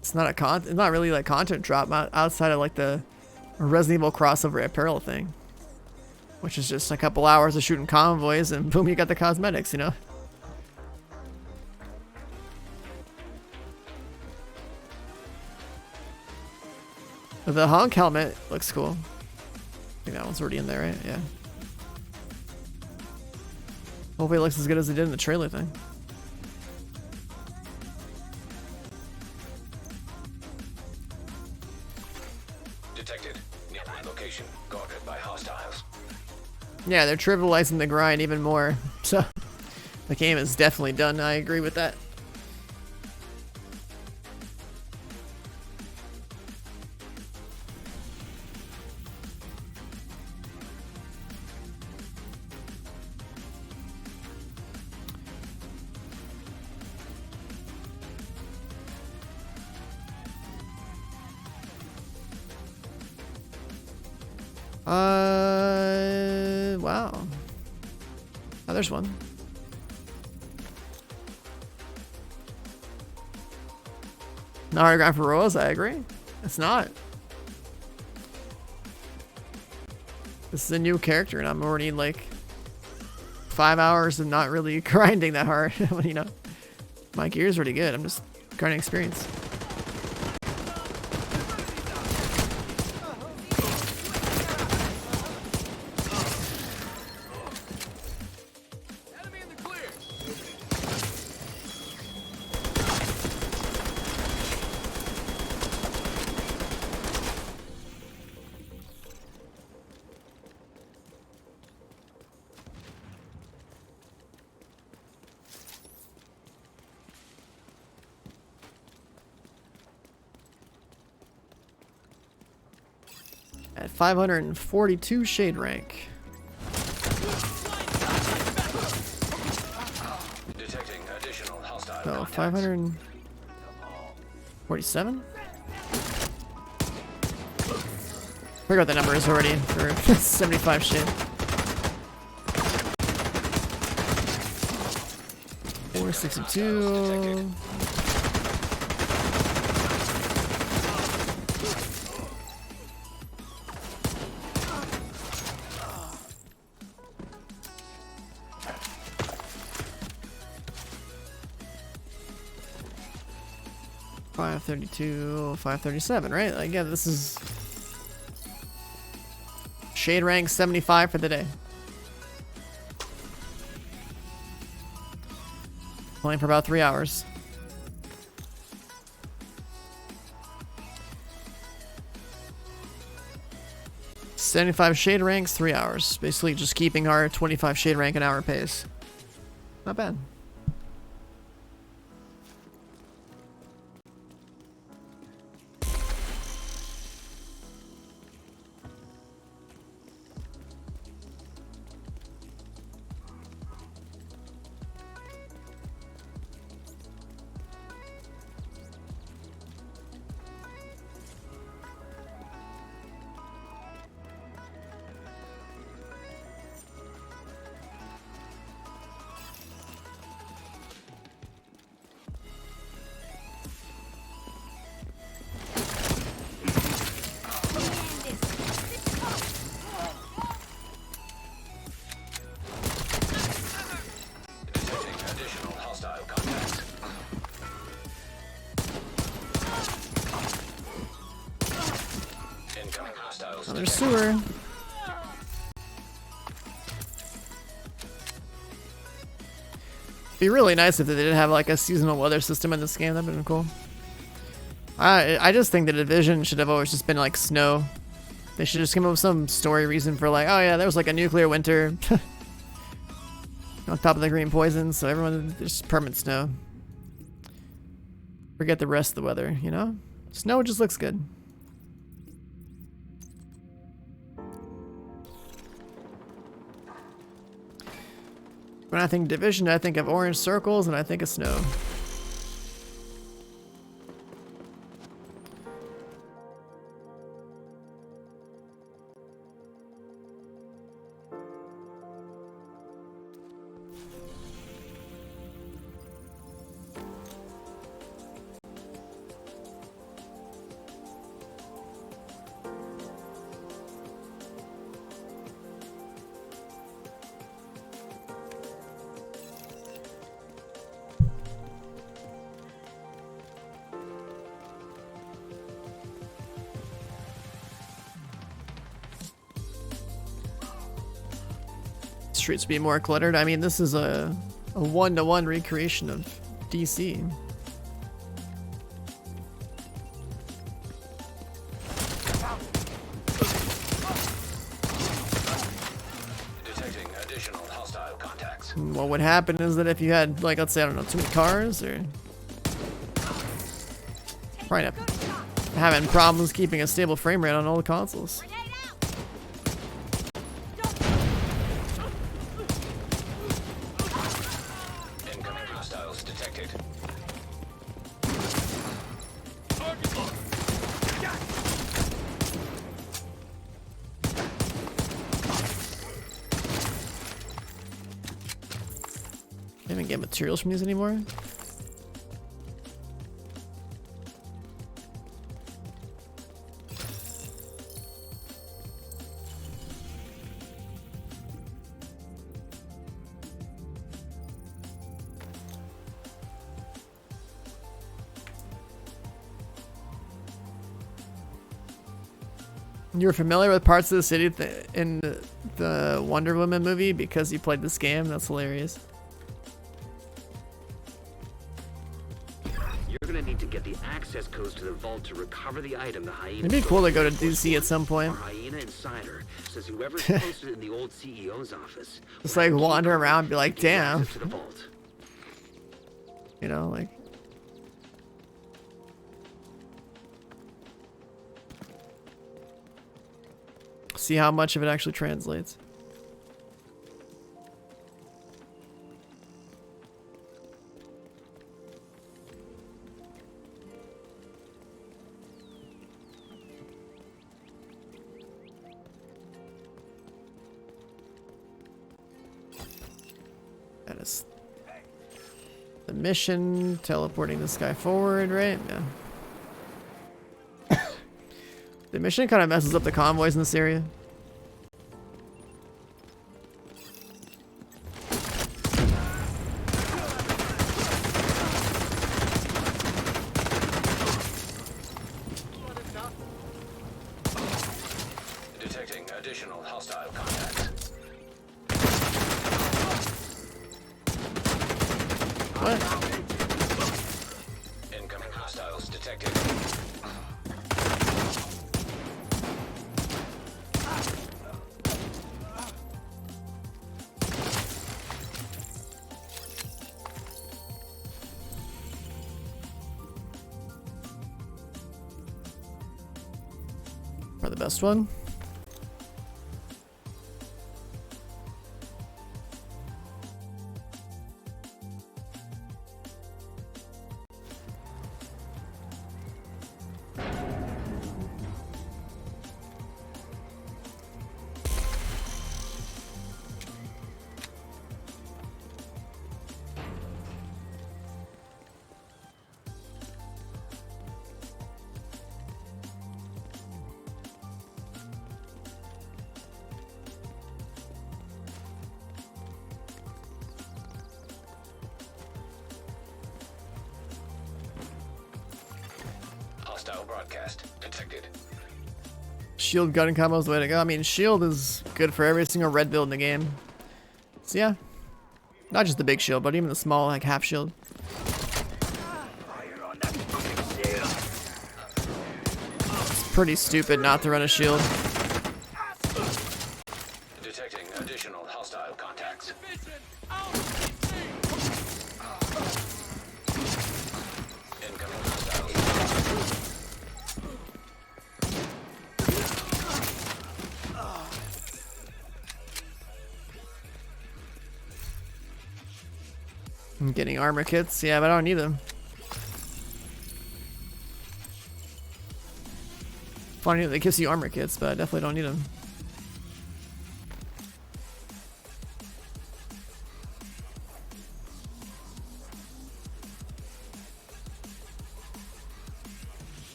it's not it's not really like content drop outside of like the Resident Evil crossover apparel thing, which is just a couple hours of shooting convoys and boom, you got the cosmetics, you know. The honk helmet looks cool. I think that one's already in there, right? Yeah. Hopefully it looks as good as it did in the trailer thing. Detected. Nearby location. Guarded by hostiles. Yeah, they're trivializing the grind even more. So the game is definitely done. I agree with that. Wow. Oh, there's one. Not autograph for Rose, I agree. It's not. This is a new character, and I'm already like 5 hours of not really grinding that hard. You know, my gear's already good. I'm just grinding experience. Enemy in the clear. At 542 shade rank. Detecting additional hostile So contacts. 547? Figure out the number is already for 75 shade. 462. $532, 537, right? Like, yeah, this is shade rank 75 for the day. Playing for about 3 hours. $75 shade ranks, 3 hours. Basically just keeping our 25 shade rank an hour pace. Not bad. Detecting additional hostile contacts. Incoming hostiles. Another detected. sewer. Be really nice if they did have like a seasonal weather system in this game. That'd been cool. I just think the Division should have always just been like snow. They should just come up with some story reason for like, oh yeah, there was like a nuclear winter on top of the green poison, so everyone just permanent snow. Forget the rest of the weather, you know? Snow just looks good. When I think Division, I think of orange circles and I think of snow. streets would be more cluttered. I mean, this is a one-to-one recreation of DC. Detecting additional hostile contacts. What would happen is that if you had, like, let's say, I don't know, too many cars, or probably not having problems keeping a stable frame rate on all the consoles. Incoming hostiles detected. Can't even get materials from these anymore. You're familiar with parts of the city in the Wonder Woman movie because you played this game? That's hilarious. You're gonna need to get the access codes to the vault to recover the item the hyena. It'd be cool to go to DC at some point. Our hyena insider says whoever's posted in the old CEO's office. Just like wander around and be like, damn. To the vault. You know, like. See how much of it actually translates. That is the mission, teleporting this guy forward, right? Yeah. The mission kind of messes up the convoys in this area. Detecting additional hostile contacts. What? Incoming hostiles detected. Probably the best one. Hostile broadcast detected. Shield gun combo is the way to go. I mean, shield is good for every single red build in the game. So yeah, not just the big shield, but even the small, like half shield. It's pretty stupid not to run a shield. Detecting additional hostile contacts. Incoming hostiles. I'm getting armor kits, yeah, but I don't need them. Funny that it gives you armor kits, but I definitely don't need them.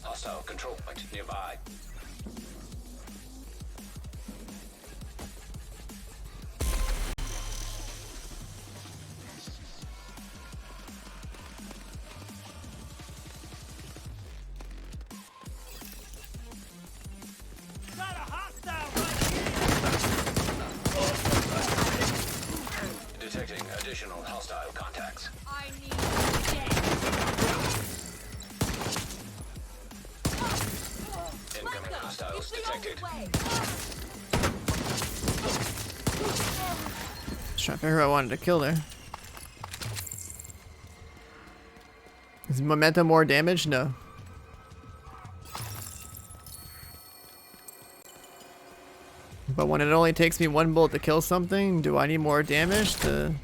Hostile control point nearby. Got a hot additional hostile contacts. I need dead. Incoming hostiles It's the only detected. way. Just trying to figure out who I wanted to kill there. Is momentum more damage? No. But when it only takes me one bullet to kill something, do I need more damage to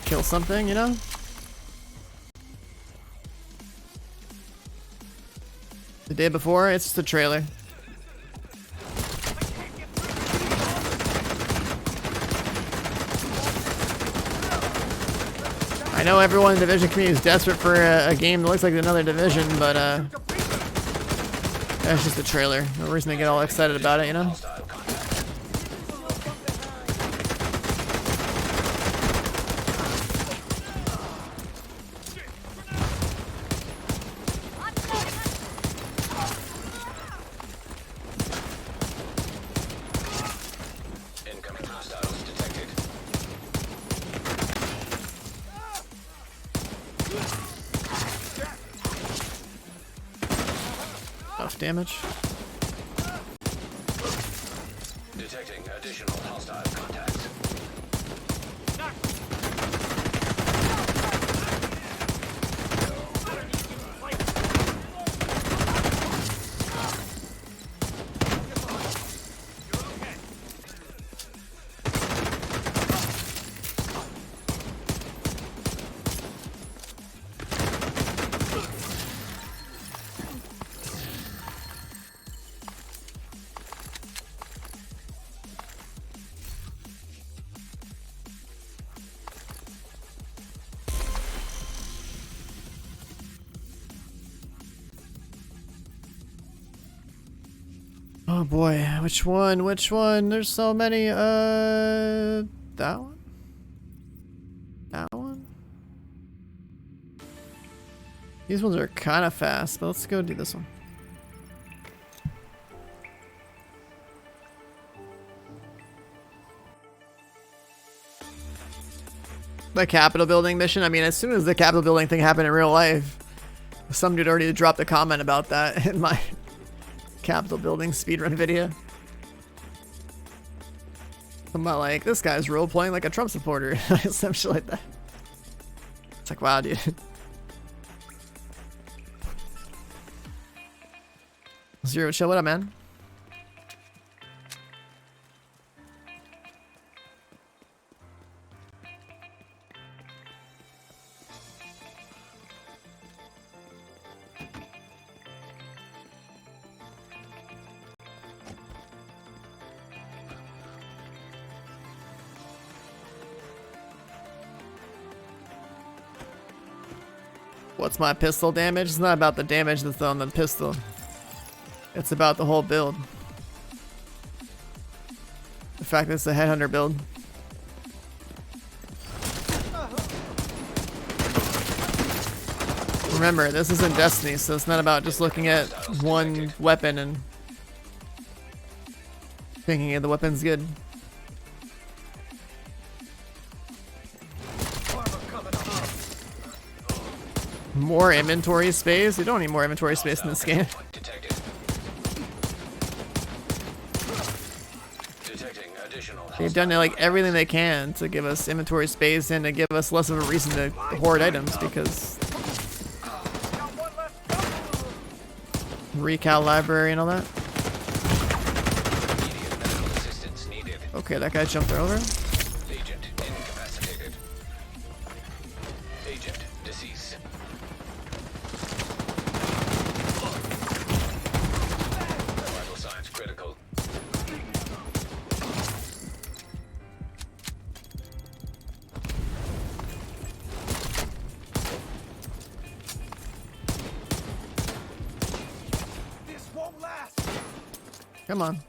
kill something, you know? The day before, it's just a trailer. I know everyone in the Division community is desperate for a game that looks like another Division, but that's just a trailer. No reason to get all excited about it, you know? Hostile contacts. Incoming hostiles detected. Enough damage. Detecting additional hostile contacts. Oh boy, which one? Which one? There's so many. That one? That one? These ones are kind of fast, but let's go do this one. The Capitol building mission. I mean, as soon as the Capitol building thing happened in real life, some dude already dropped a comment about that in my Capitol building speedrun video. I'm about like, this guy's role playing like a Trump supporter. Some shit like that. It's like, wow, dude. Zero chill, what up, man? What's my pistol damage? It's not about the damage that's on the pistol. It's about the whole build. The fact that it's a headhunter build. Remember, this isn't Destiny, so it's not about just looking at one weapon and thinking the weapon's good. More inventory space? You don't need more inventory space in this game. Detected. Detecting additional They've done like everything they can to give us inventory space and to give us less of a reason to hoard items because recal library and all that. immediate medical assistance needed. Okay, that guy jumped over. Agent incapacitated. Agent deceased. Vital signs critical. This won't last. Come on.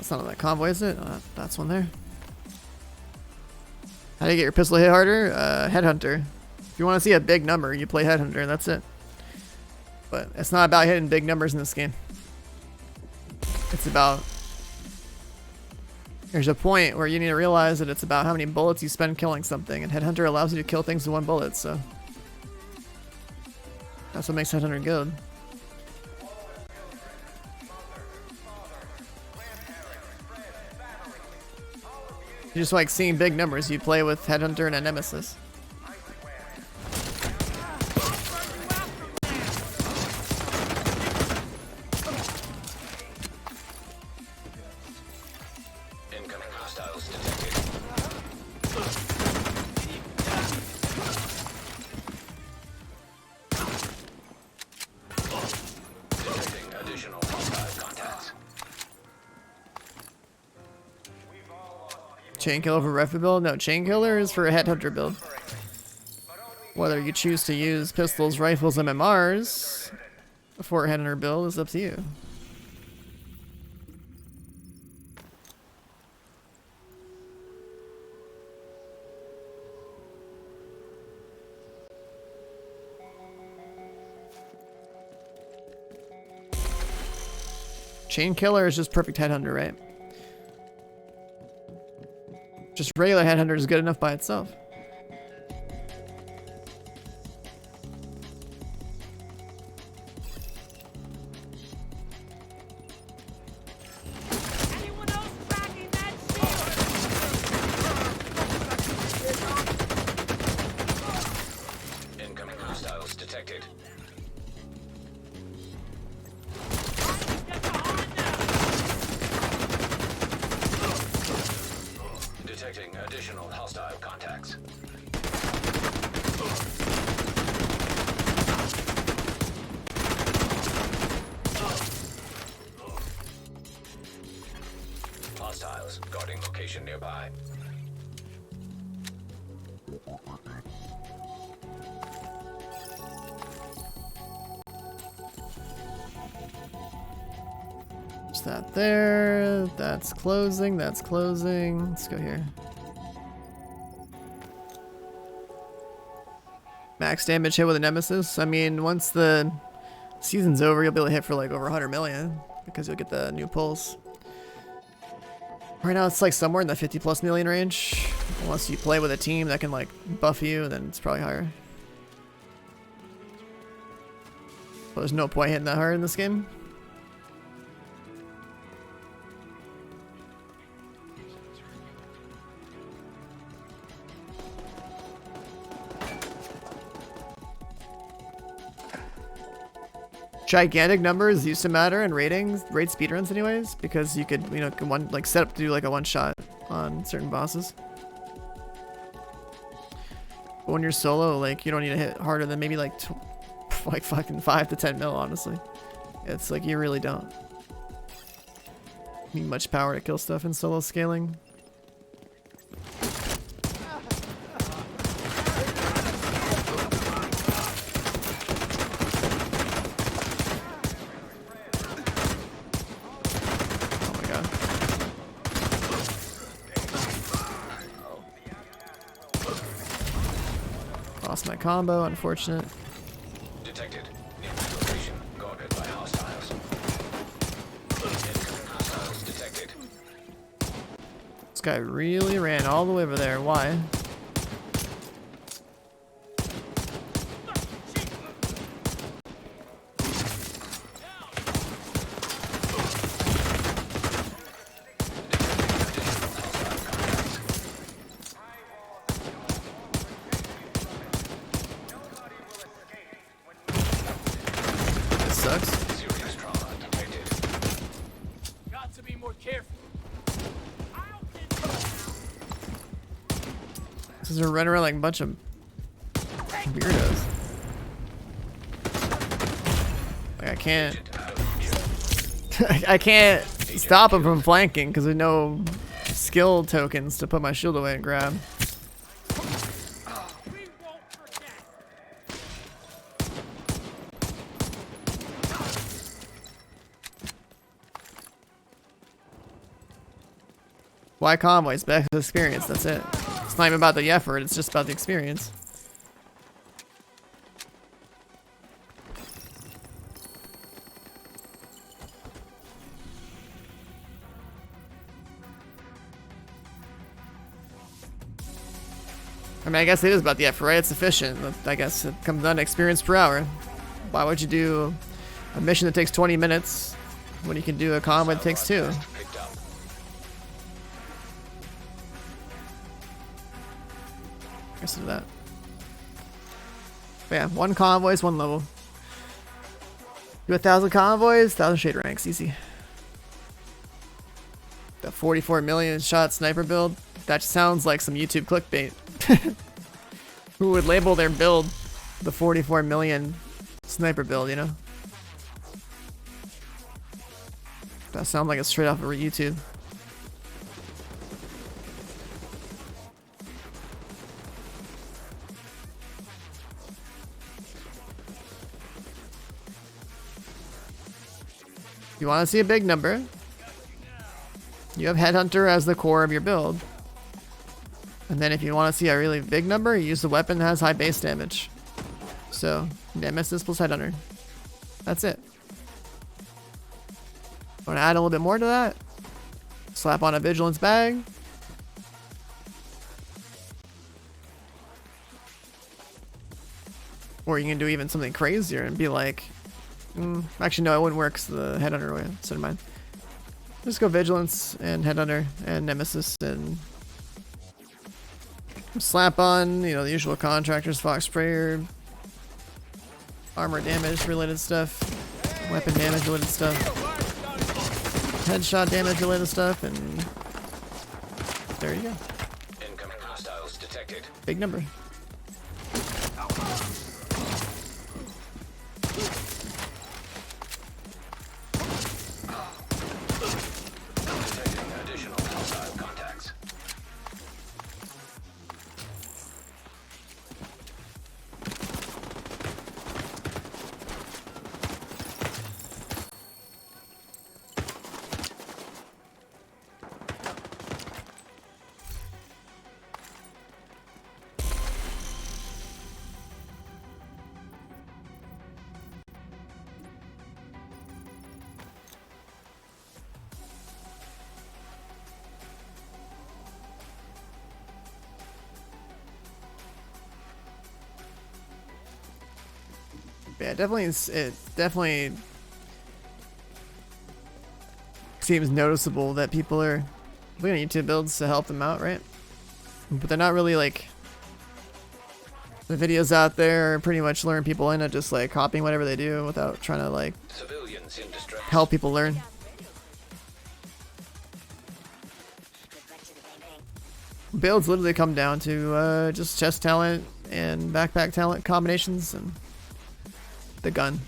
That's not on that convoy, is it? Oh, that's one there. How do you get your pistol hit harder? Headhunter. If you want to see a big number, you play Headhunter, that's it. But it's not about hitting big numbers in this game. It's about... There's a point where you need to realize that it's about how many bullets you spend killing something, and Headhunter allows you to kill things with 1 bullet, so... That's what makes Headhunter good. You just like seeing big numbers, you play with Headhunter and a Nemesis. Incoming hostiles detected. Detecting additional hostile contacts. Chain killer for rifle build? No, chain killer is for a headhunter build. Whether you choose to use pistols, rifles, MMRs for a headhunter build is up to you. Chain killer is just perfect headhunter, right? Just regular headhunter is good enough by itself. Anyone else tracking that shield? Incoming hostiles detected. Get behind them! Detecting additional hostile contacts. Hostiles guarding location nearby. There's that there. That's closing. That's closing. Let's go here. Max damage hit with a Nemesis. I mean, once the season's over, you'll be able to hit for like over 100 million because you'll get the new pulse. Right now, it's like somewhere in the 50+ million range. Unless you play with a team that can like buff you, then it's probably higher. But there's no point hitting that hard in this game. Gigantic numbers used to matter in ratings, rate speedruns anyways, because you could, you know, like set up to do like a one shot on certain bosses. But when you're solo, like you don't need to hit harder than maybe like fucking 5 to 10 mil, honestly. It's like you really don't need much power to kill stuff in solo scaling. Lost my combo, unfortunate. Detected. Near location. Guarded by hostiles. Incoming hostiles detected. This guy really ran all the way over there. Why? Serious trauma detected. Got to be more careful. This is a run around like a bunch of weirdos. Like I can't I can't stop him from flanking because there's no skill tokens to put my shield away and grab. Why convoys? Back to experience. That's it. It's not even about the effort. It's just about the experience. I mean, I guess it is about the effort, right? It's efficient. I guess it comes down to experience per hour. Why would you do a mission that takes 20 minutes when you can do a convoy that takes 2? Picked up. I guess do that. But yeah, 1 convoy is 1 level. Do 1,000 convoys, 1,000 shade ranks, easy. The 44 million shot sniper build, that sounds like some YouTube clickbait. Who would label their build the 44 million sniper build, you know? That sounds like it's straight off of YouTube. You want to see a big number? You have Headhunter as the core of your build. And then if you want to see a really big number, you use the weapon that has high base damage. So, Nemesis plus Headhunter. That's it. Want to add a little bit more to that? Slap on a Vigilance bag. Or you can do even something crazier and be like... actually, no, it wouldn't work because the Headhunter way. So, never mind. Just go Vigilance and Headhunter and Nemesis and... slap on, you know, the usual contractors, Fox Sprayer, armor damage related stuff, weapon damage related stuff, headshot damage related stuff, and there you go. Incoming hostiles detected. Big number. Detecting additional hostile contacts. Yeah, it definitely seems noticeable that people are looking at YouTube builds to help them out, right? But they're not really like... The videos out there pretty much lure people into just like copying whatever they do without trying to like Civilians in distress. help people learn. Builds literally come down to just chest talent and backpack talent combinations and the gun.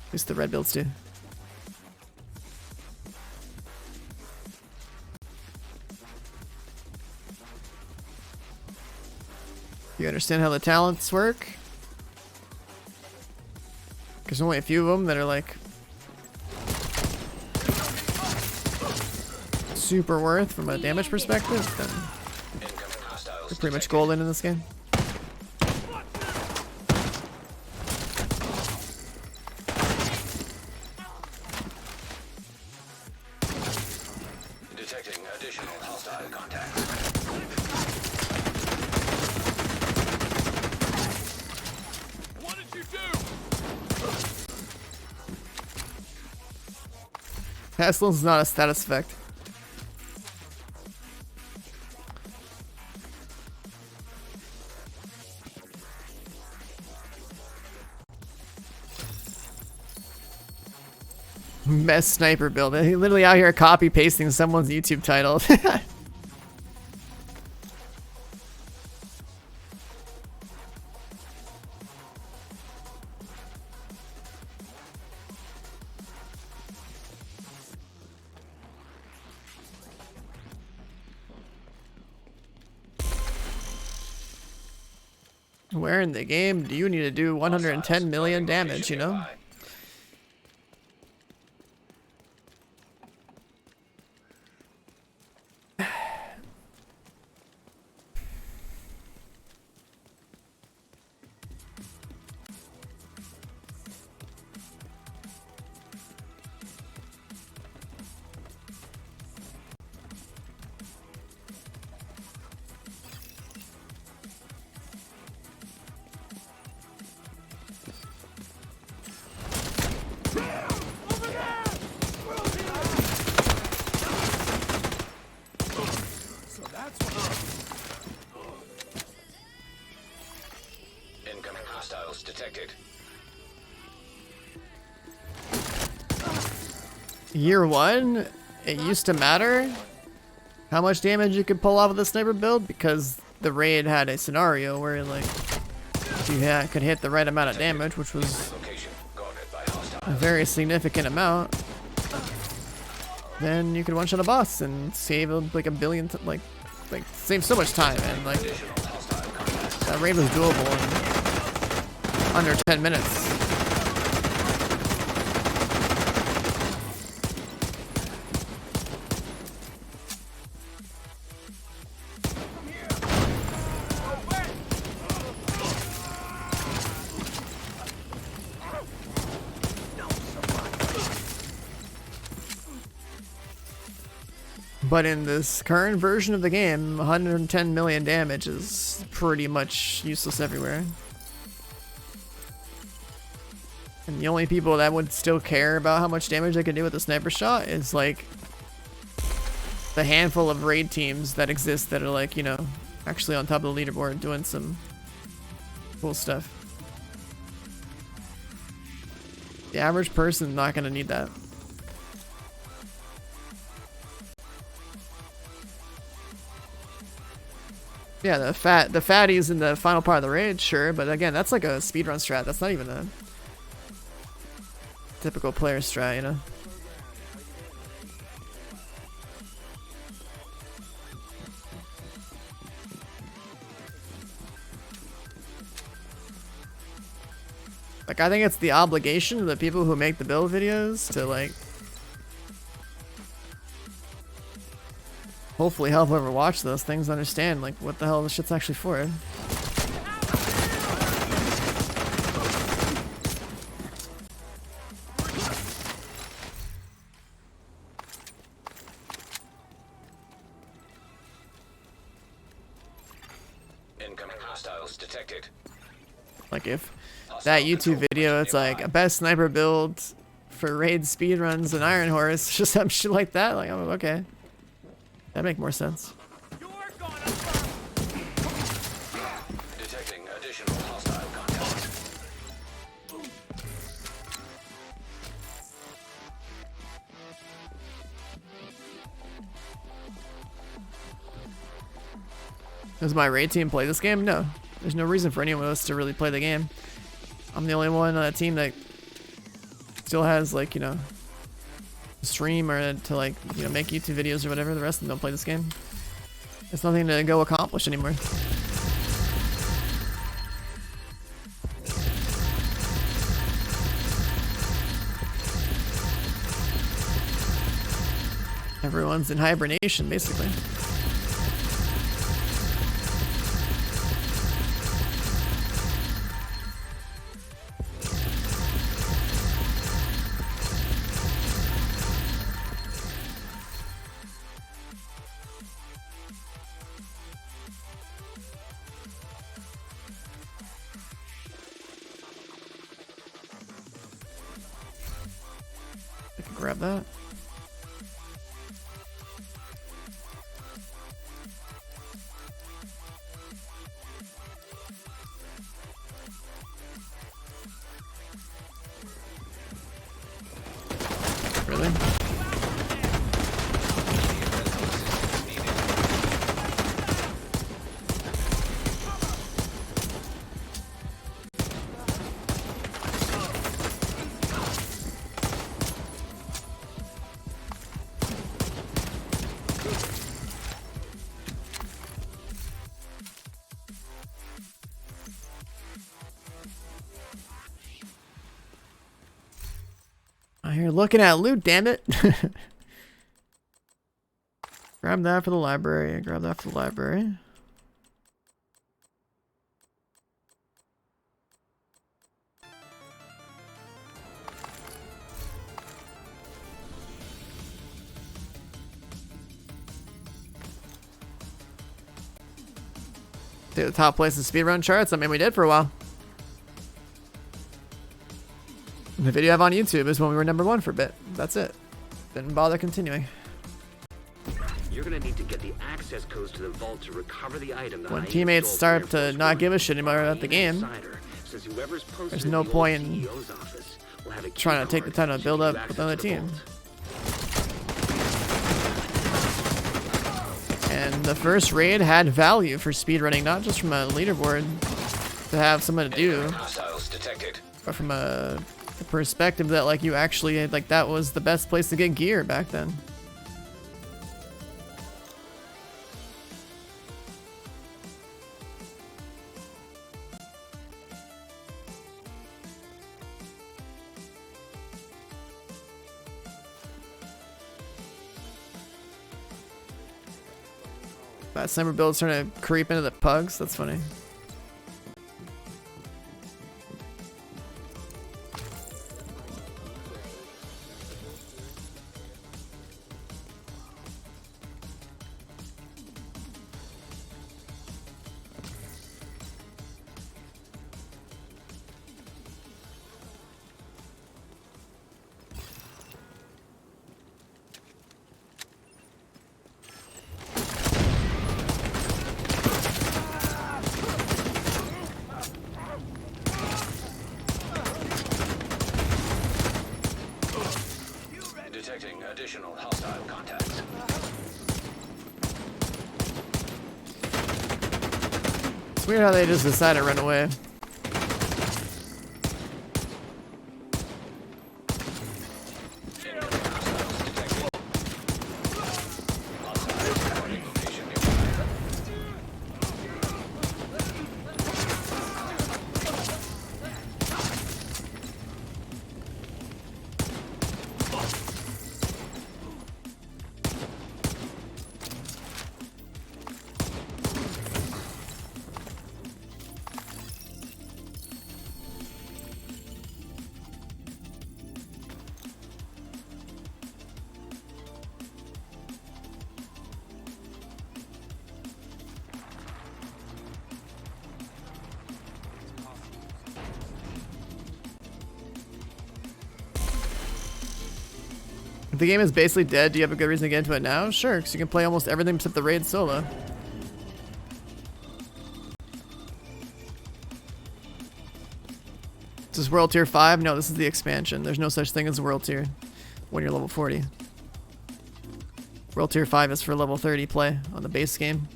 At least the red builds do. You understand how the talents work? There's only a few of them that are like super worth from a damage perspective, then Incoming hostiles they're pretty much detected. golden in this game. Detecting additional hostile contacts. What did you do? Pestilence is not a status effect. Best sniper build. He literally out here copy pasting someone's YouTube title. Where in the game do you need to do 110 million damage, you know? hostiles detected. Year 1, it used to matter how much damage you could pull off with a sniper build because the raid had a scenario where like you could hit the right amount of damage, which was Location guarded by hostiles. a very significant amount. Then you could one-shot a boss and save like a billion, like save so much time, and like that raid was doable in under 10 minutes. But in this current version of the game, 110 million damage is pretty much useless everywhere. And the only people that would still care about how much damage they can do with a sniper shot is like the handful of raid teams that exist that are like, you know, actually on top of the leaderboard doing some cool stuff. The average person not gonna need that. Yeah, the fatties in the final part of the raid, sure, but again, that's like a speedrun strat. That's not even a typical player strat, you know? Like, I think it's the obligation of the people who make the build videos to, like, hopefully help whoever watch those things understand, like, what the hell this shit's actually for. Incoming hostiles detected. Like, if that YouTube video, it's like a best sniper build for raid speedruns and Iron Horse, just some shit like that, like, oh, okay. That'd make more sense. Detecting additional hostile contact. Does my raid team play this game? No. There's no reason for anyone else to really play the game. I'm the only one on that team that still has, like, you know, stream or to, like, you know, make YouTube videos or whatever. The rest of them don't play this game. There's nothing to go accomplish anymore. Everyone's in hibernation, basically. I can grab that. Really? You're looking at loot, damn it. Grab that for the library. Grab that for the library. Dude, the top place in speedrun charts? I mean, we did for a while. The video I have on YouTube is when we were #1 for a bit. That's it. Didn't bother continuing. You're gonna need to get the access codes to the vault to recover the item. When teammates start to not give a shit anymore about the game, says whoever's posted There's no the point old in CEO's office will have a key trying to take the time to card build to up give you with another access to the team. vault. And the first raid had value for speedrunning, not just from a leaderboard to have someone to do, Hostiles detected. but from a perspective that like you actually like that was the best place to get gear back then. That summer build's trying to creep into the pugs. That's funny. Detecting additional hostile contacts. It's weird how they just decide to run away. If the game is basically dead, do you have a good reason to get into it now? Sure, because you can play almost everything except the raid solo. Is this World Tier 5? No, this is the expansion. There's no such thing as World Tier when you're level 40. World Tier 5 is for level 30 play on the base game.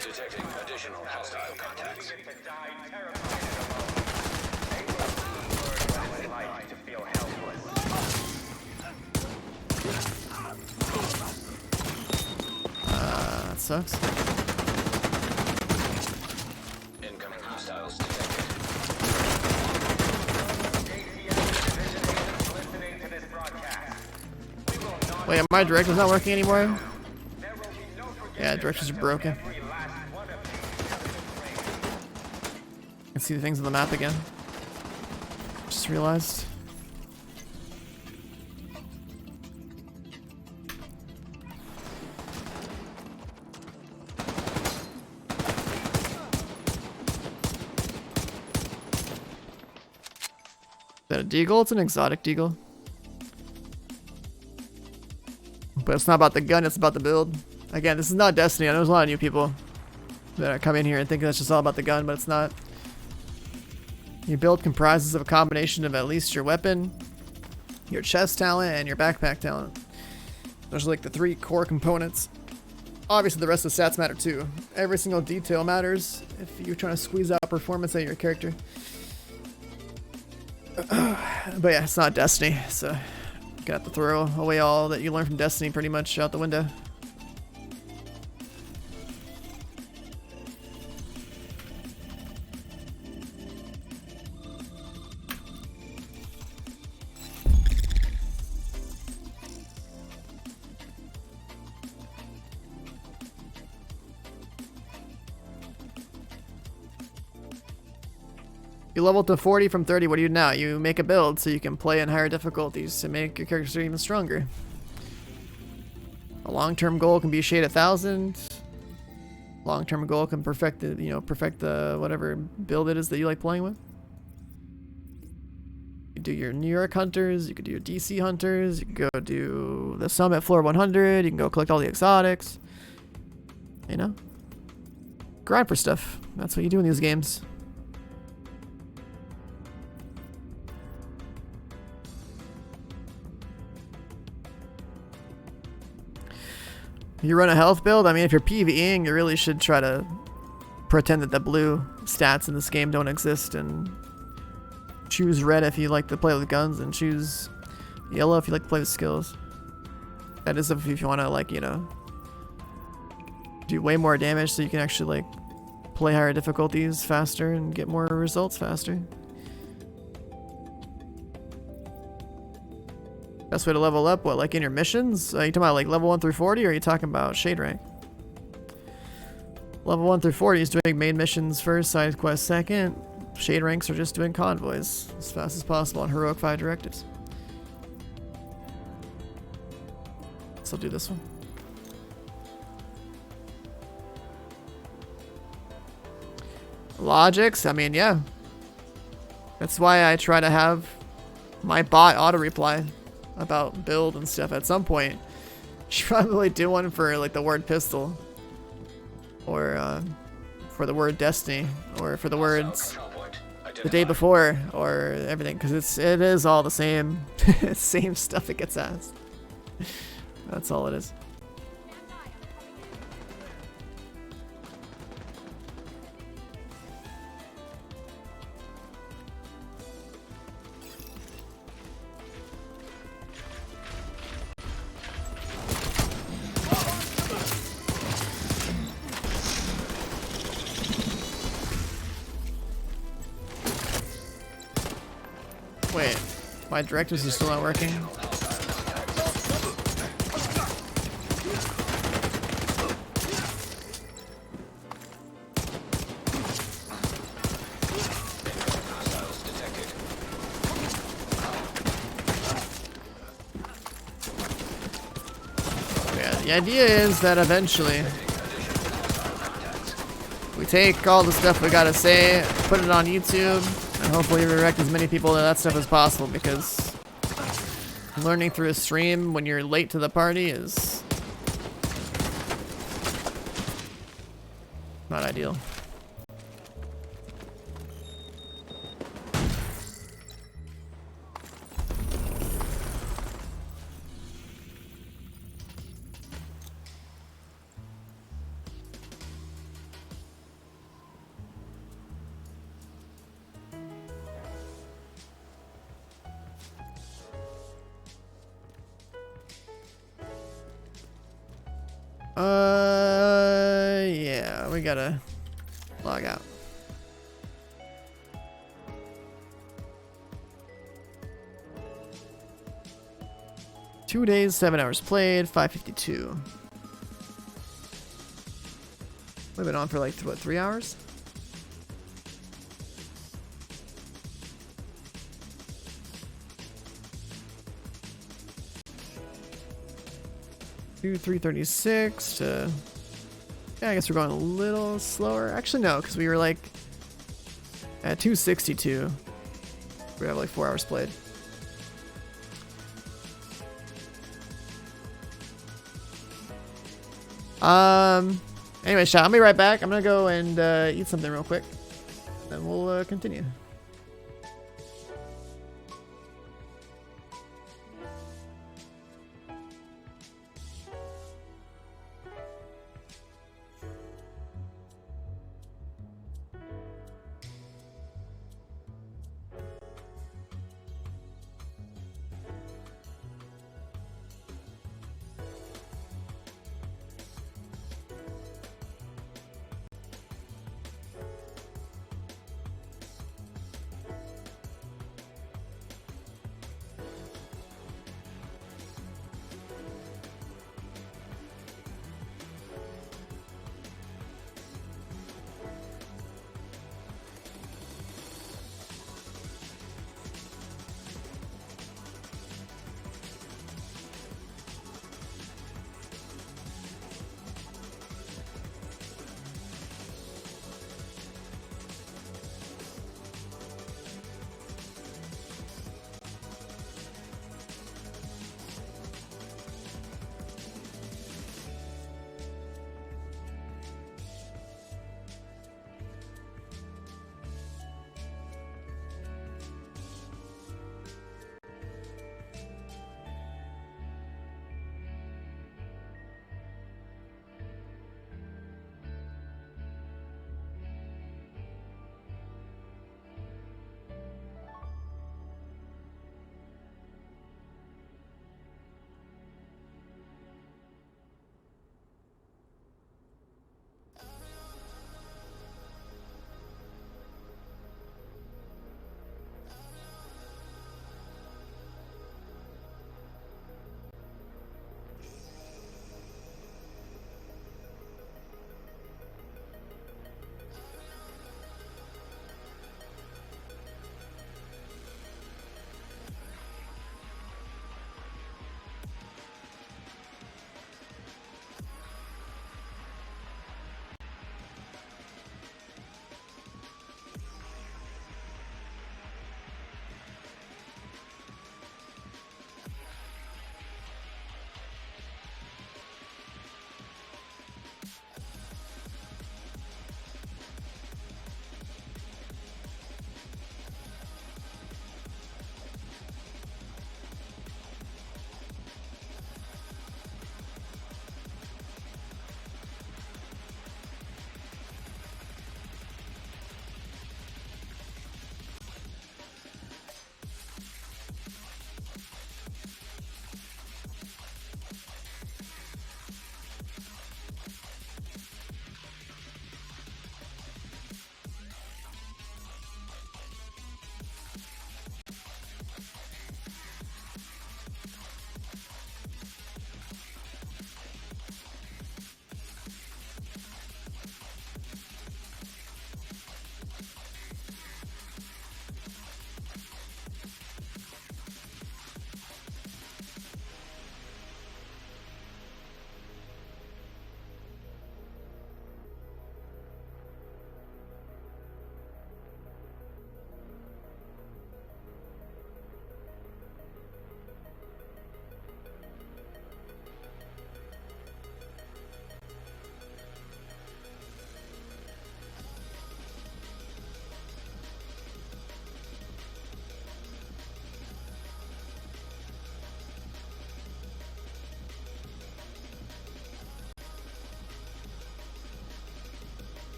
Detecting additional hostile contacts. That sucks. Incoming hostiles detected. Wait, my director's not working anymore? Yeah, directors are broken. I can see the things on the map again. Just realized. Is that a deagle? It's an exotic deagle. But it's not about the gun, it's about the build. Again, this is not Destiny. I know there's a lot of new people that come in here and think that's just all about the gun, but it's not. Your build comprises of a combination of at least your weapon, your chest talent, and your backpack talent. Those are like the three core components. Obviously, the rest of the stats matter too. Every single detail matters if you're trying to squeeze out performance out of your character. But yeah, it's not Destiny, so you're gonna have to throw away all that you learned from Destiny pretty much out the window. You level to 40 from 30, what do you do now? You make a build so you can play in higher difficulties to make your character even stronger. A long-term goal can be shade 1,000. Long-term goal can perfect the, perfect the whatever build it is that you like playing with. could do your New York hunters, you could do your DC hunters, you can go do the summit floor 100, you can go collect all the exotics. You know? Grind for stuff. That's what you do in these games. You run a health build, I mean, if you're PvEing, you really should try to pretend that the blue stats in this game don't exist and choose red if you like to play with guns and choose yellow if you like to play with skills. That is if you want to, like, you know, do way more damage so you can actually, like, play higher difficulties faster and get more results faster. Best way to level up, what, like in your missions? Are you talking about like level 1 through 40 or are you talking about shade rank? Level 1 through 40 is doing main missions first, side quests second. Shade ranks are just doing convoys as fast as possible on heroic 5 directives. So I'll do this one. Logics, I mean, yeah. That's why I try to have my bot auto-reply about build and stuff at some point. Should probably do one for like the word pistol, or for the word destiny, or for the words the day before, or everything, because it is all the same same stuff that gets asked. That's all it is. Wait, my directives are still not working. Yeah, the idea is that eventually we take all the stuff we gotta say, put it on YouTube, and hopefully redirect as many people to that stuff as possible, because learning through a stream when you're late to the party is not ideal. Yeah, we gotta log out. Two days, 7 hours played, 552. We've been on for like, what, 3 hours? Do 336 to... Yeah, I guess we're going a little slower. Actually, no, because we were like at 262. We have like 4 hours played. Anyway, chat, I'll be right back. I'm gonna go and eat something real quick. Then we'll continue.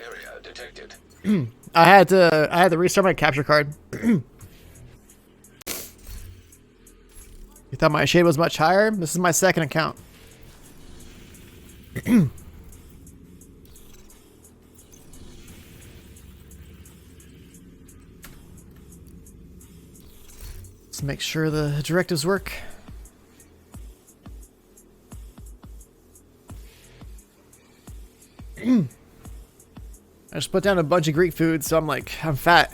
Area detected. I had to restart my capture card. You thought my shade was much higher? This is my second account. Let's make sure the directives work. I just put down a bunch of Greek food, so I'm fat.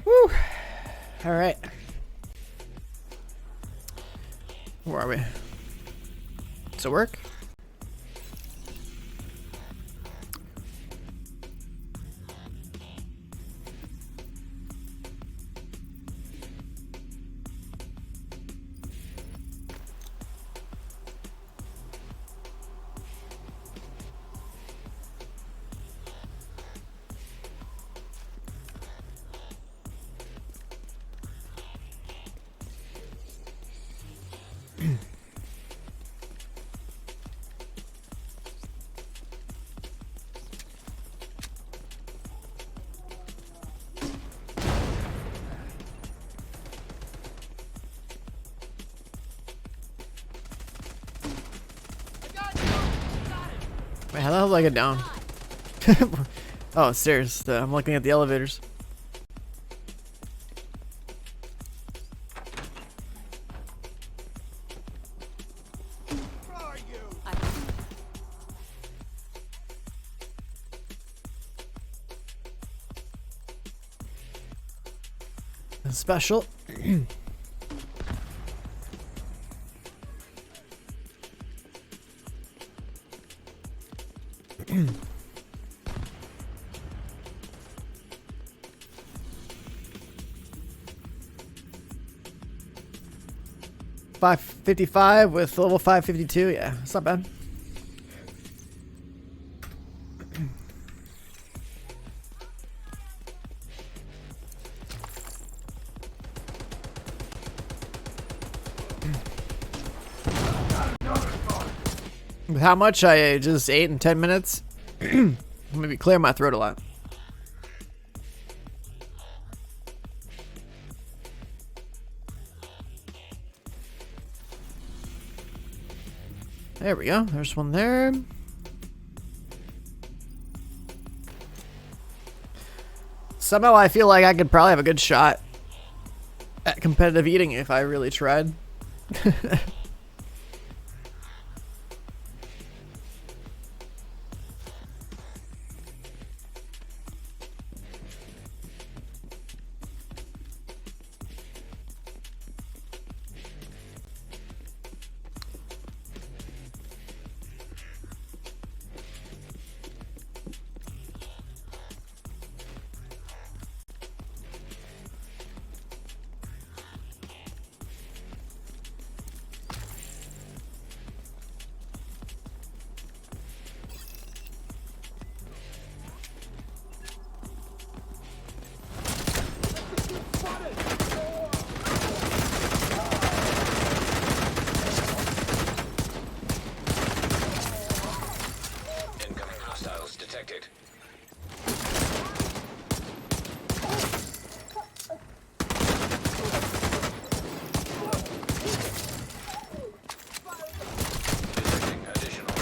Woo! All right. Where are we? Does it work? Wait, how the hell do I get down? Oh, stairs. I'm looking at the elevators. Special. 555 with level 552. Yeah, it's not bad. With how much I just ate in 10 minutes, maybe clear my throat a lot. There we go. There's one there. Somehow I feel like I could probably have a good shot at competitive eating if I really tried. Incoming hostiles detected. Detecting additional.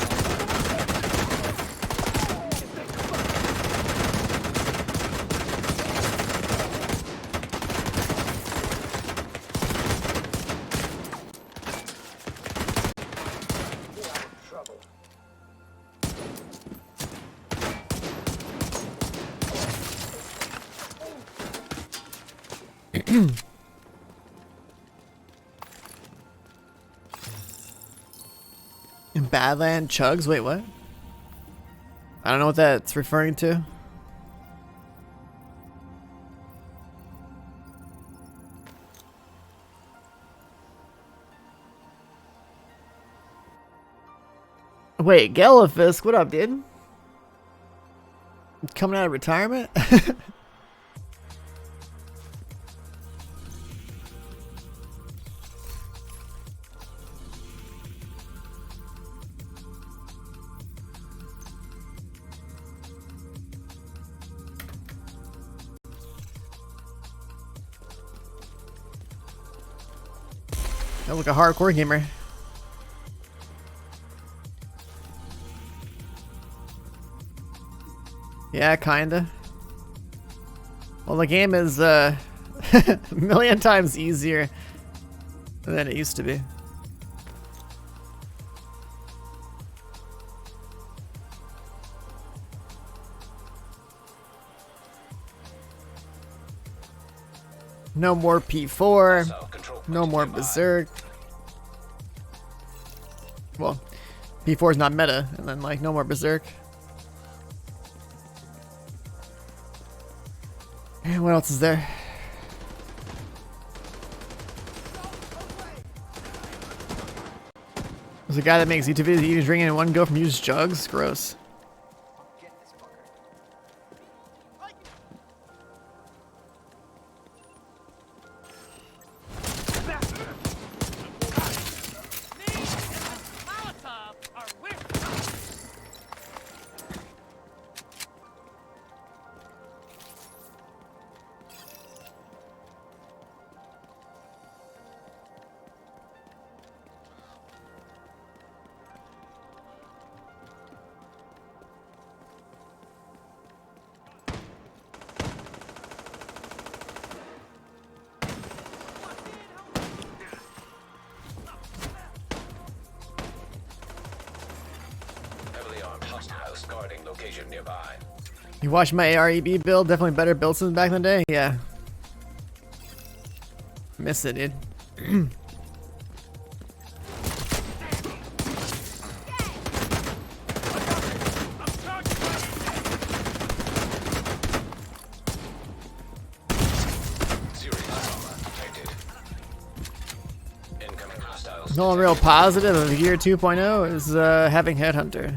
In Badland chugs? Wait, what? I don't know what that's referring to. Wait, Galafisk, what up, dude? Coming out of retirement? I look a hardcore gamer. Yeah, kinda. Well, the game is a million times easier than it used to be. No more P4. No more Berserk. Well, P4 is not meta, and then like no more Berserk. And what else is there? There's a guy that makes YouTube videos eating drinking in one go from used jugs. Gross. Guarding location nearby. You watched my AREB build? Definitely better build since back in the day. Yeah. Miss it, dude. The only real positive of year 2.0 is having Headhunter.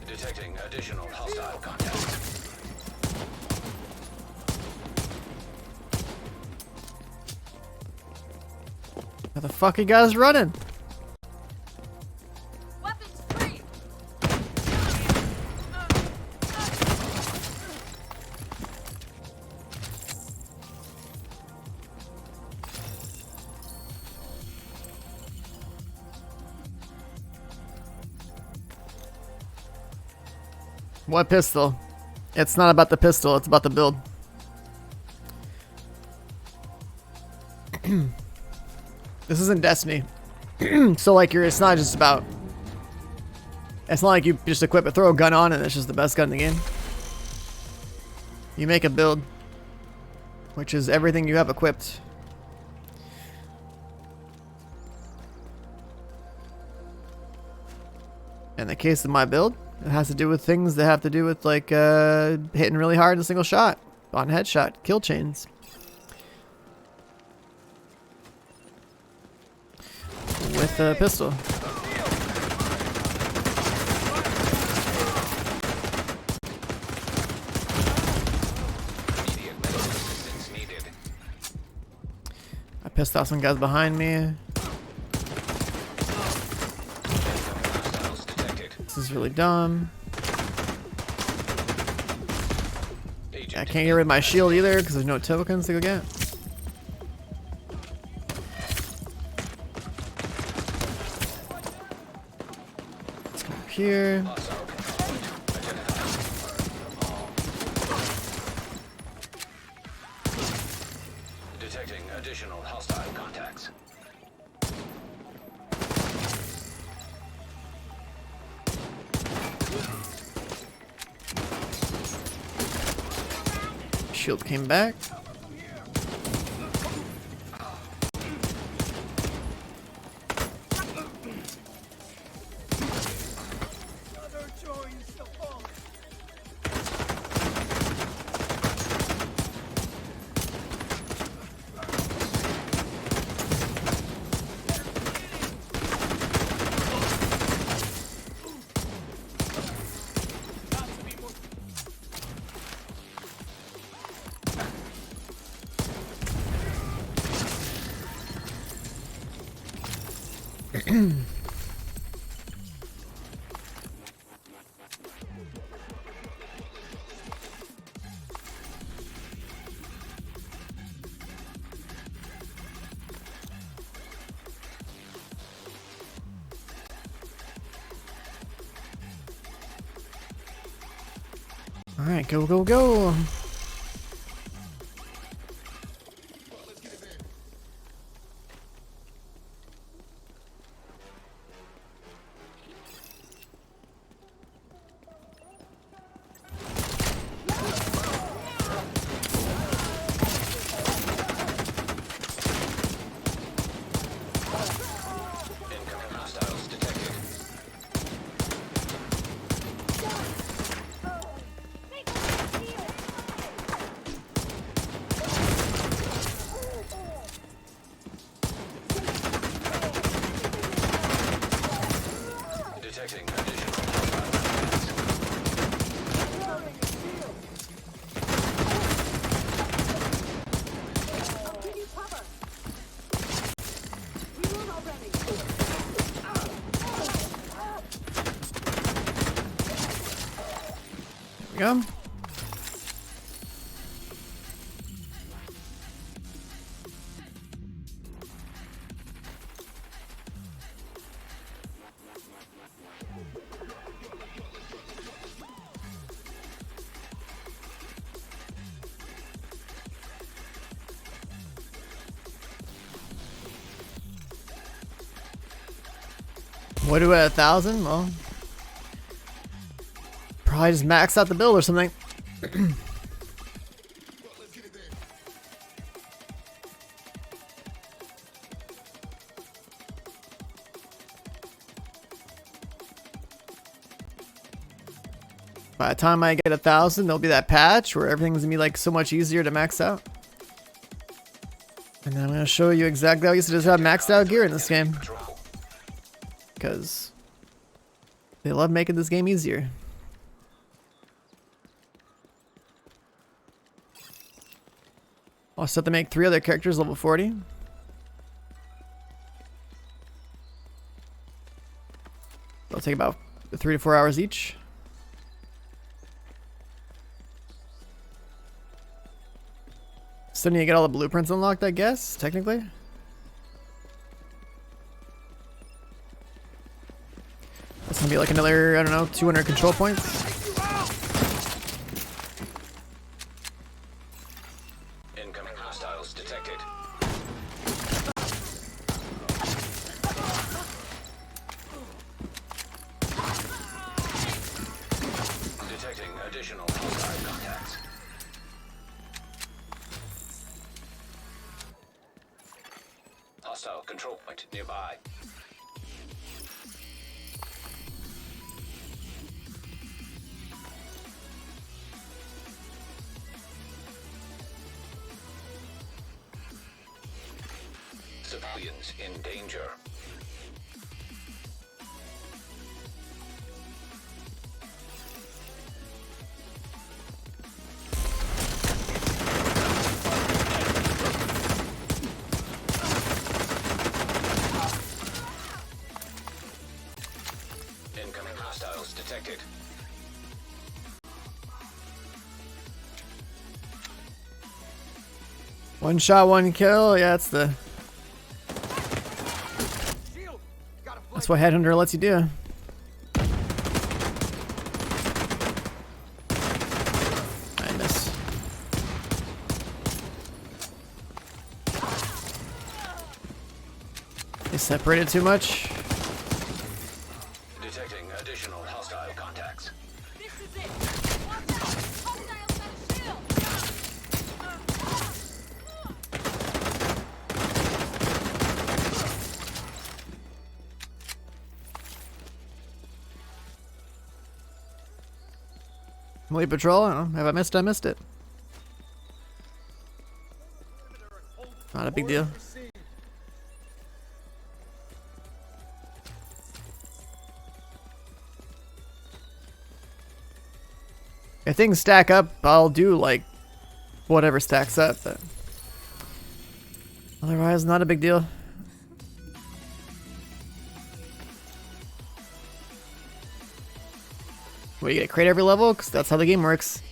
Detecting additional hostile contacts. How the fuck you guys running? Weapons free. What pistol? It's not about the pistol, it's about the build. This isn't Destiny. So like it's not just about, it's not like you just equip it, throw a gun on and it's just the best gun in the game. You make a build, which is everything you have equipped. In the case of my build, it has to do with things that have to do with like hitting really hard in a single shot, on headshot, kill chains. With a pistol. I pissed off some guys behind me. This is really dumb. I can't get rid of my shield either because there's no tokens to go get. Let's go up here. Detecting additional hostile contacts. Shield came back. All right, go, go, go. Incoming hostiles detected. Detecting additional hostiles. We go. What do we at 1,000? Well, probably just max out the build or something. By the time I get 1,000, there'll be that patch where everything's gonna be like so much easier to max out. And then I'm gonna show you exactly how I used to just have maxed out gear in this game. Because they love making this game easier. I'll set to make 3 other characters level 40. It'll take about 3 to 4 hours each. Still need to get all the blueprints unlocked, I guess, technically. It's gonna be like another, I don't know, 200 control points. Incoming hostiles detected. Detecting additional hostile contacts. Hostile control point nearby. Civilians in danger. Incoming hostiles detected. One shot, one kill. Yeah, that's the. That's what Headhunter lets you do. I miss. They separated too much. Detecting additional hostile contacts. This is it. Watch out. Hostiles got a shield. Late patrol? I don't know. Have I missed? I missed it. Not a big deal. If things stack up, I'll do like whatever stacks up, but otherwise not a big deal. Well, you get a crate every level? Because that's how the game works.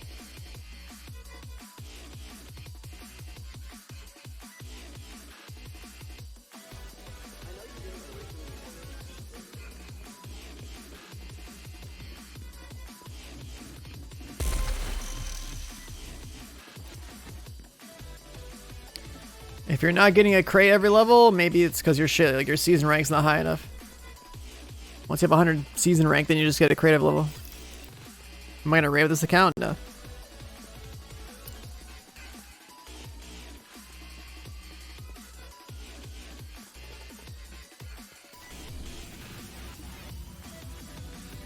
If you're not getting a crate every level, maybe it's because your shit, like your season rank's not high enough. Once you have 100 season rank, then you just get a crate every level. Am I gonna raid with this account? No.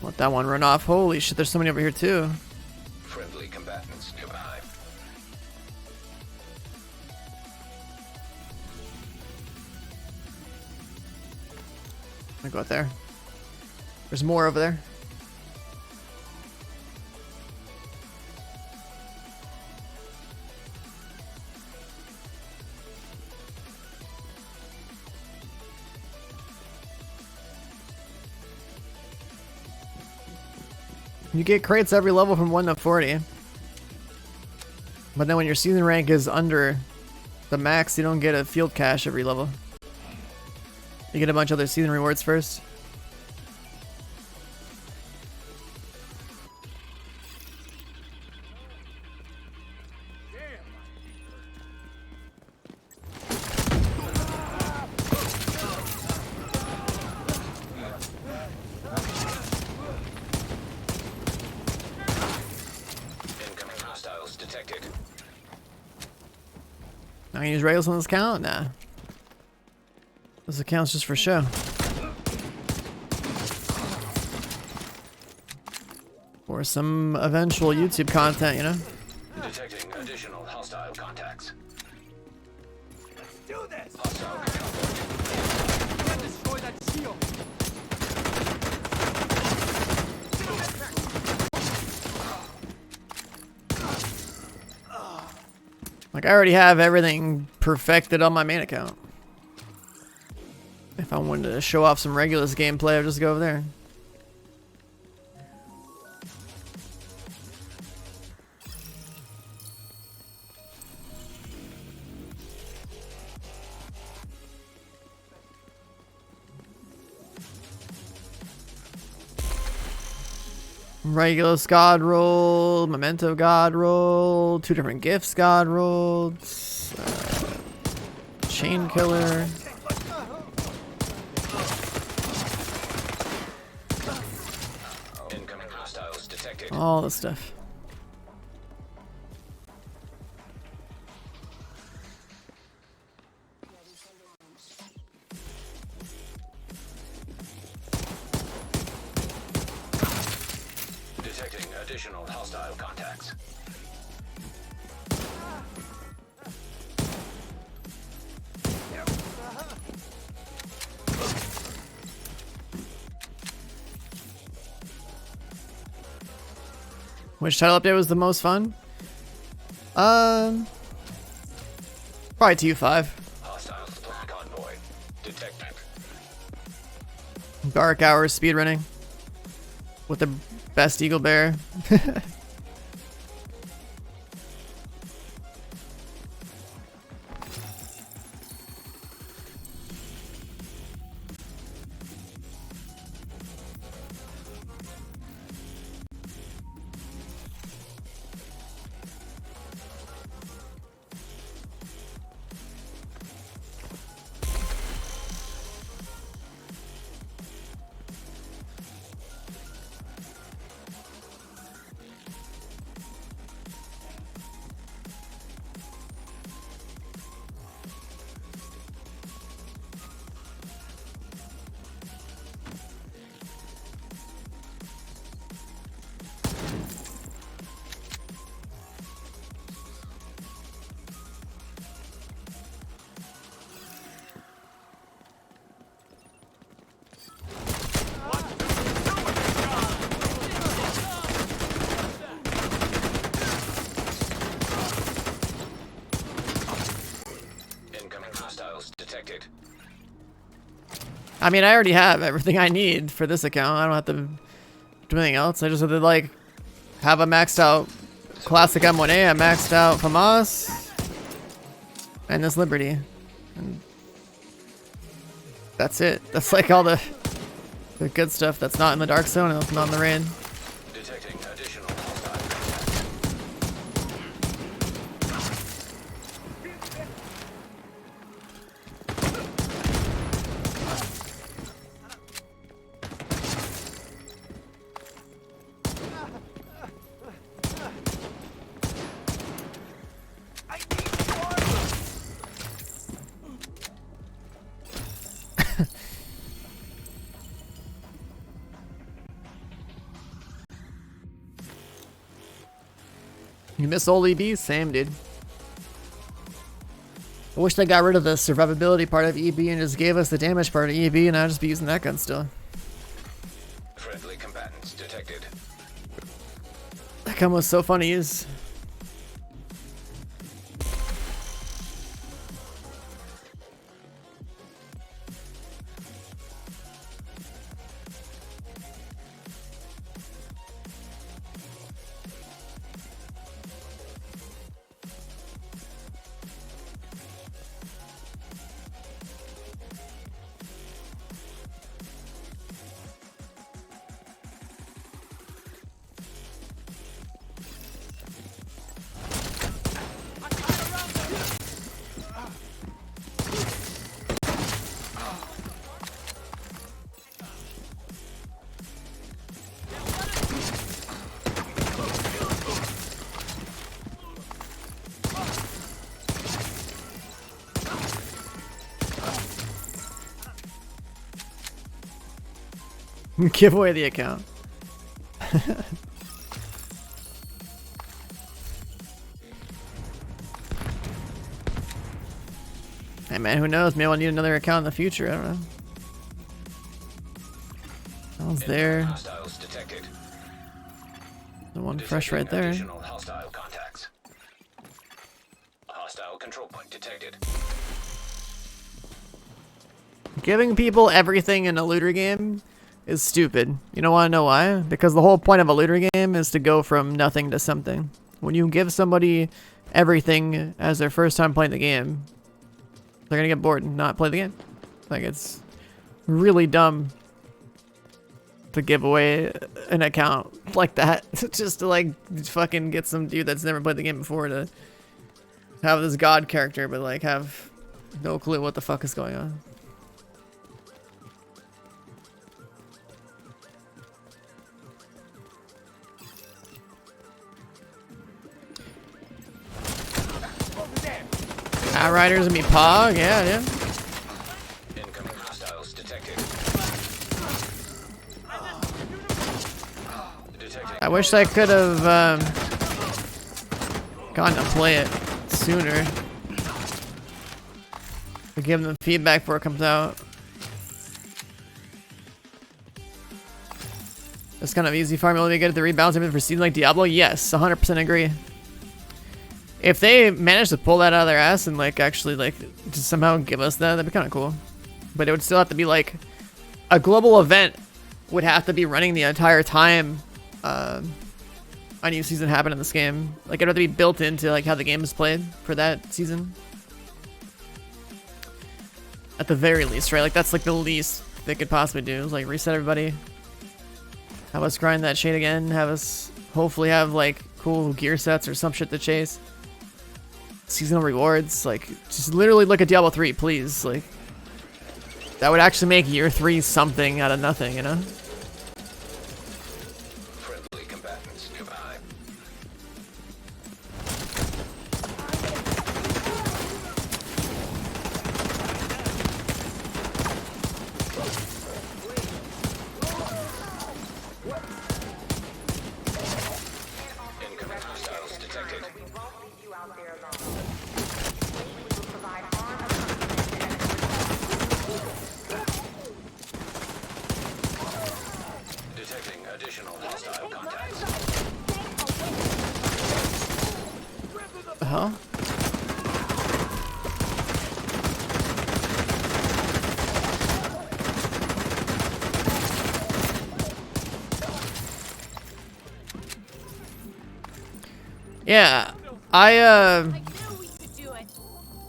Let that one run off. Holy shit, there's so many over here too. Friendly combatants nearby. I'm gonna go out there. There's more over there. You get crates every level from 1 to 40. But then when your season rank is under the max, you don't get a field cache every level. You get a bunch of other season rewards first. Incoming hostiles detected. Not gonna use rails on this account? Nah. This account's just for show. Or some eventual YouTube content, you know? Detecting additional hostile contacts. Do this! Hostile contact. Can't destroy that shield. Like, I already have everything perfected on my main account. If I wanted to show off some Regulus gameplay, I'd just go over there. Regulus God rolled, Memento God rolled, 2 different gifts God rolled, Chain Killer. Incoming hostiles detected. All the stuff. Detecting additional hostile contacts. Which title update was the most fun? Probably TU5. Hostile supply convoy detected. Dark Hours speedrunning. With the best Eagle Bear. Incoming hostiles detected. I mean, I already have everything I need for this account. I don't have to do anything else. I just had to like have a maxed out classic M1A, a maxed out FAMAS, and this Liberty. And that's it. That's like all the good stuff that's not in the Dark Zone and that's not in the raid. Detecting additional hostile. You miss old EB? Same, dude. I wish they got rid of the survivability part of EB and just gave us the damage part of EB, and I'd just be using that gun still. Friendly combatants detected. That gun was so fun to use. Give away the account. Hey man, who knows? Maybe I'll need another account in the future. I don't know. That one's there. Hostiles detected. The one fresh right there. Additional hostile contacts. Hostile control point detected. Giving people everything in a looter game is stupid. You don't want to know why? Because the whole point of a looter game is to go from nothing to something. When you give somebody everything as their first time playing the game, they're gonna get bored and not play the game. Like, it's really dumb to give away an account like that just to like fucking get some dude that's never played the game before to have this god character but like have no clue what the fuck is going on. Outriders and me pog, yeah. Incoming hostiles detected. I wish I could have gotten to play it sooner. To give them feedback before it comes out. It's kind of easy farm. Will be good at the rebounds for season like Diablo? Yes, 100% agree. If they manage to pull that out of their ass and like actually like just somehow give us that, that'd be kind of cool. But it would still have to be like a global event would have to be running the entire time a new season happened in this game. Like it'd have to be built into like how the game is played for that season. At the very least, right? Like that's like the least they could possibly do is like reset everybody. Have us grind that shade again. Have us hopefully have like cool gear sets or some shit to chase. Seasonal rewards, like just literally look at Diablo 3, please. Like that would actually make year 3 something out of nothing, you know? Friendly combatants nearby. Incoming hostiles detected. Detecting additional hostile contacts. Huh? Yeah, I knew we could do it.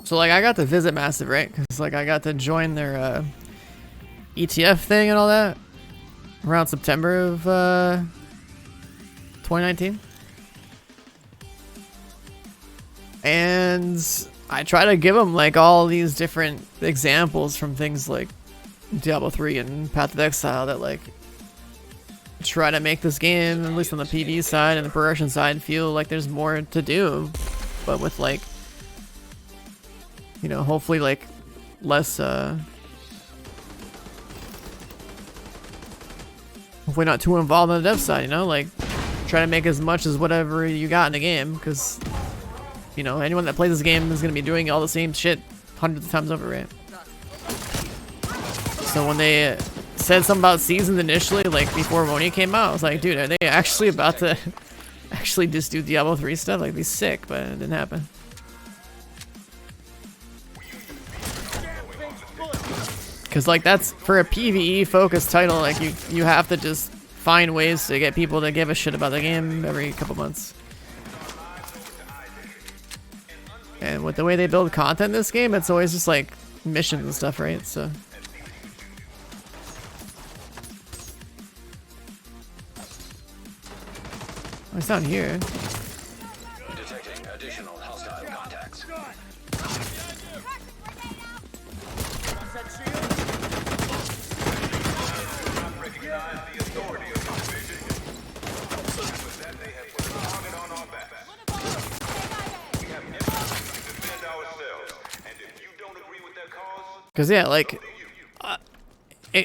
so like I got to visit Massive, right? Because like I got to join their ETF thing and all that around September of 2019. And I try to give them like all these different examples from things like Diablo 3 and Path of Exile that like try to make this game, at least on the PvE side and the progression side, feel like there's more to do, but with like, you know, hopefully like less hopefully not too involved on the dev side, you know, like try to make as much as whatever you got in the game, because you know, anyone that plays this game is going to be doing all the same shit hundreds of times over, right? So when they said something about seasons initially, like before Roni came out, I was like, dude, are they actually about to actually just do Diablo 3 stuff? Like, be sick, but it didn't happen. Because like that's, for a PvE focused title, like you have to just find ways to get people to give a shit about the game every couple months. And with the way they build content in this game, it's always just like missions and stuff, right? So oh, it's down here. Detecting additional hostile contacts. Cause yeah, like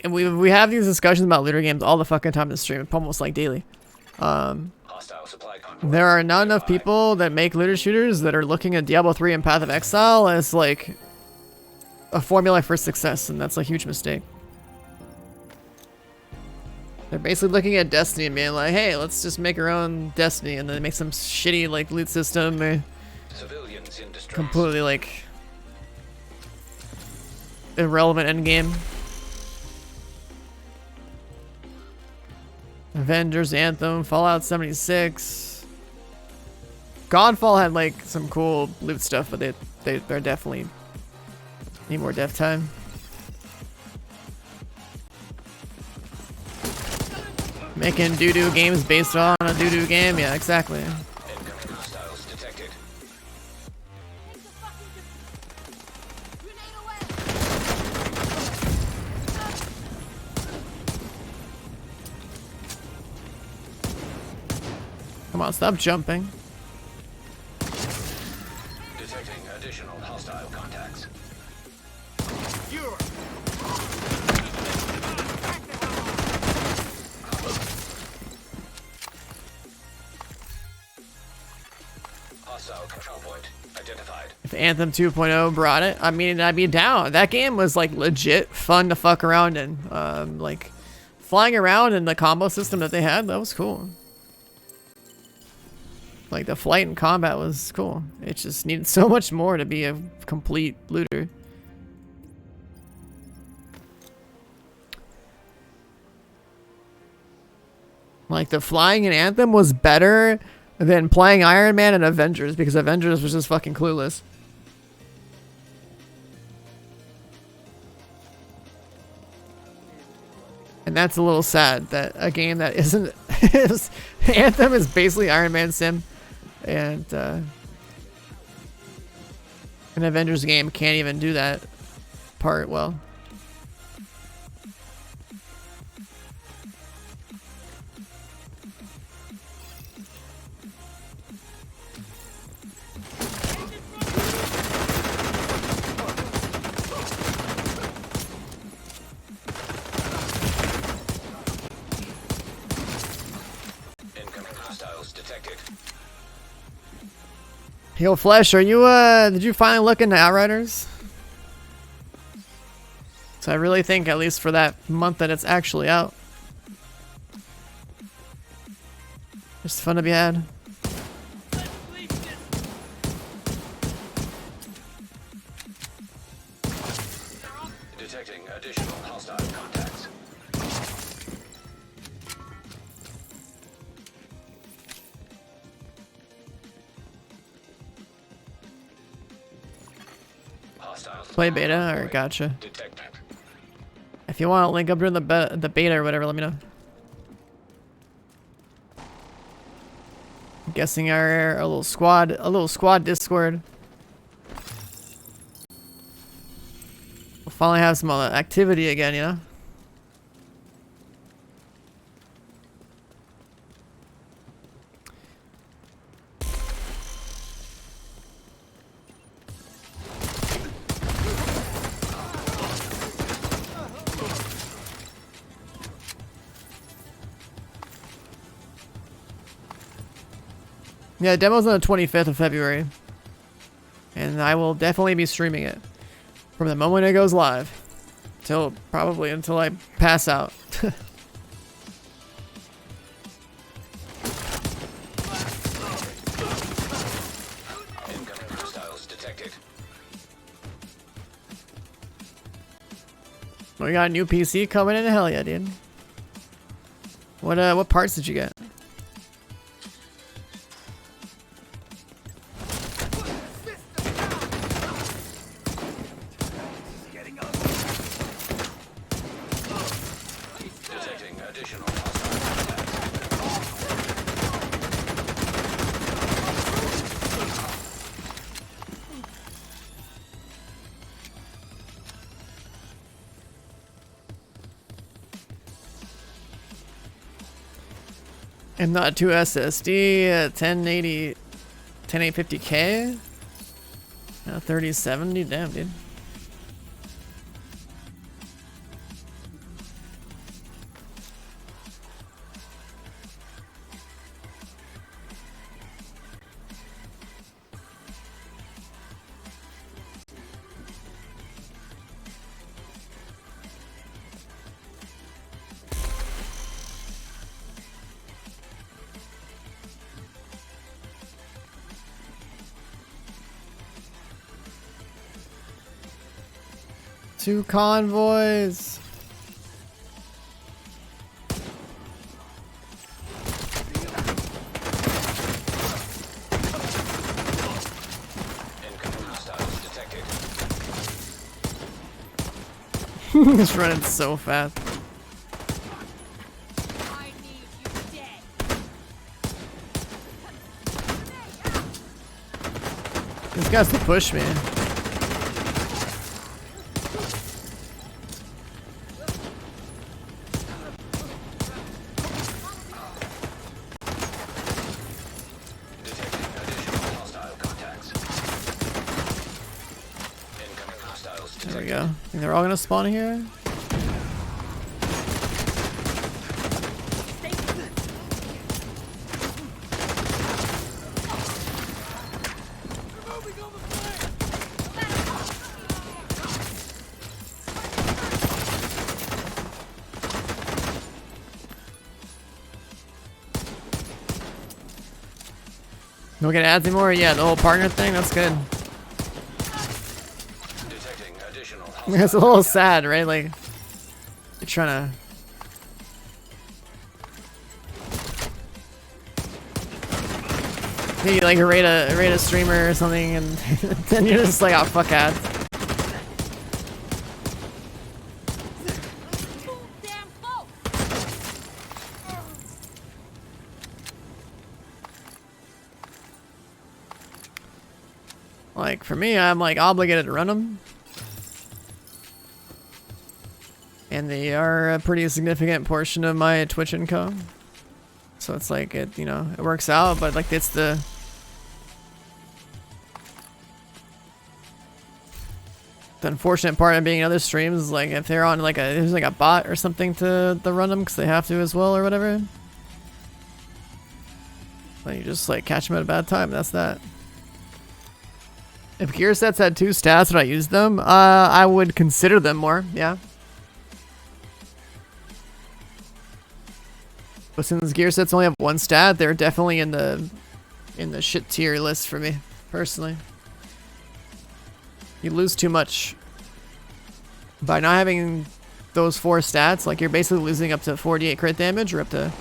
we have these discussions about looter games all the fucking time in the stream, almost like daily. Hostile supply convoy. There are not enough people that make looter shooters that are looking at Diablo 3 and Path of Exile as like a formula for success, and that's a huge mistake. They're basically looking at Destiny and being like, hey, let's just make our own Destiny, and then make some shitty like loot system or Civilians in distress. completely like irrelevant endgame. Avengers, Anthem, Fallout 76. Godfall had like some cool loot stuff, but they're definitely need more dev time. Making doo-doo games based on a doo-doo game, yeah, exactly. Incoming hostiles detected. Come on, stop jumping. Detecting additional hostile contacts. Hostile control point identified. If Anthem 2.0 brought it, I mean, I'd be down. That game was like legit fun to fuck around in. Like flying around in the combo system that they had, that was cool. Like the flight and combat was cool. It just needed so much more to be a complete looter. Like the flying in Anthem was better than playing Iron Man and Avengers, because Avengers was just fucking clueless. And that's a little sad that a game that isn't Anthem is basically Iron Man sim, and an Avengers game can't even do that part well. Incoming hostiles detected. Yo, Flesh, are you, did you finally look into Outriders? So I really think, at least for that month that it's actually out, there's fun to be had. Detecting additional hostile contacts. Hostiles. Play beta, or gotcha. Detected. If you want to link up during the beta or whatever, let me know. I'm guessing our a little squad Discord. We'll finally have some activity again, you know. Yeah, the demo's on the 25th of February. And I will definitely be streaming it from the moment it goes live. Probably until I pass out. Incoming hostiles detected. We got a new PC coming in. Hell yeah, dude. What parts did you get? Detecting additional hostile contacts. M.2 SSD, 1080, 10850K, 3070. Damn, dude. Two convoys. Incoming hostiles detected. It's running so fast. I need you dead. This guy's to push me. Detecting additional hostile contacts. Incoming hostiles There we detected. go. Think they're all gonna spawn here? We're gonna add some more? Yeah, the whole partner thing, that's good. Detecting additional It's a little sad, right? Like, you're trying to... Maybe like rate a streamer or something, and then you're just like, oh, fuck ads. Too damn close. Like, for me, I'm like obligated to run them. And they are a pretty significant portion of my Twitch income. So it's like, it, you know, it works out, but like it's the unfortunate part of being in other streams is like if they're on like there's like a bot or something to run them because they have to as well or whatever. Then you just like catch them at a bad time. That's that. If gear sets had 2 stats, would I use them? I would consider them more, yeah. But since gear sets only have 1 stat, they're definitely in the shit tier list for me, personally. You lose too much. By not having those 4 stats, like you're basically losing up to 48 crit damage or up to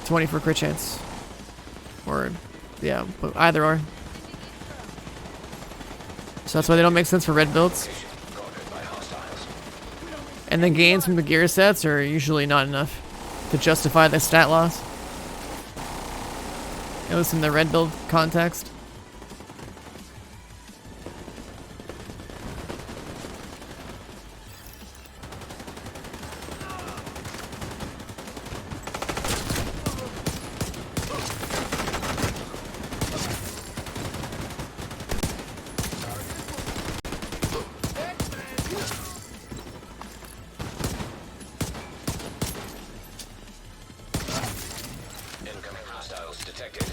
20 for crit chance. Or, yeah, either or. So that's why they don't make sense for red builds. Guarded by hostiles. And the gains from the gear sets are usually not enough to justify the stat loss. At least in the red build context. Incoming hostiles detected.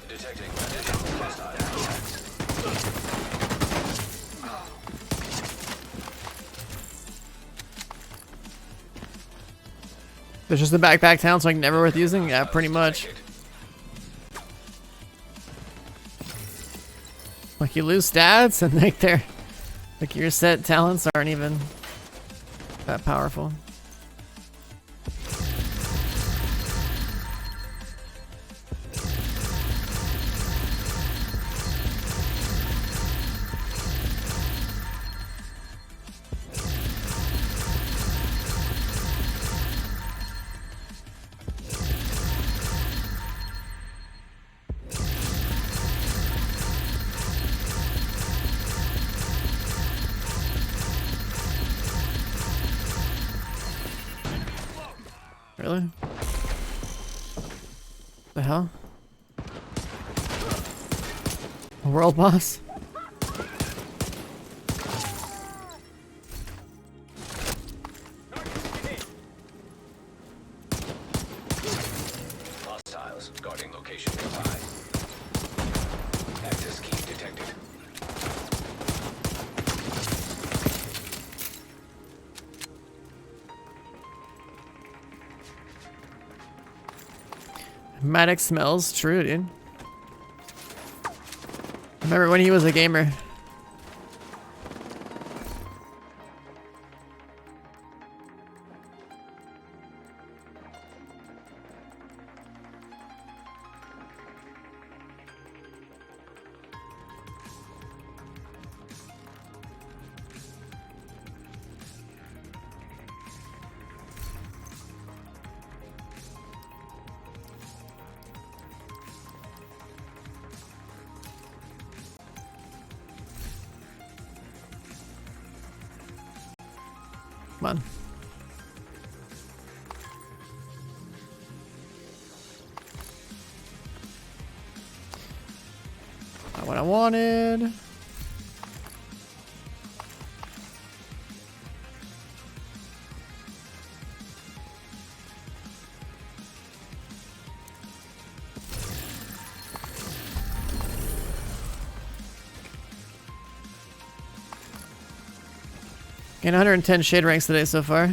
Detecting additional hostile attacks. There's just a backpack town, so like never worth using? Yeah, pretty much. Like you lose stats and like like your set talents aren't even that powerful. Really? The hell? A world boss? Hostiles guarding location nearby. Access key detected. Maddox smells true, dude. Remember when he was a gamer? Come on. Not what I wanted. Gained 110 shade ranks today so far.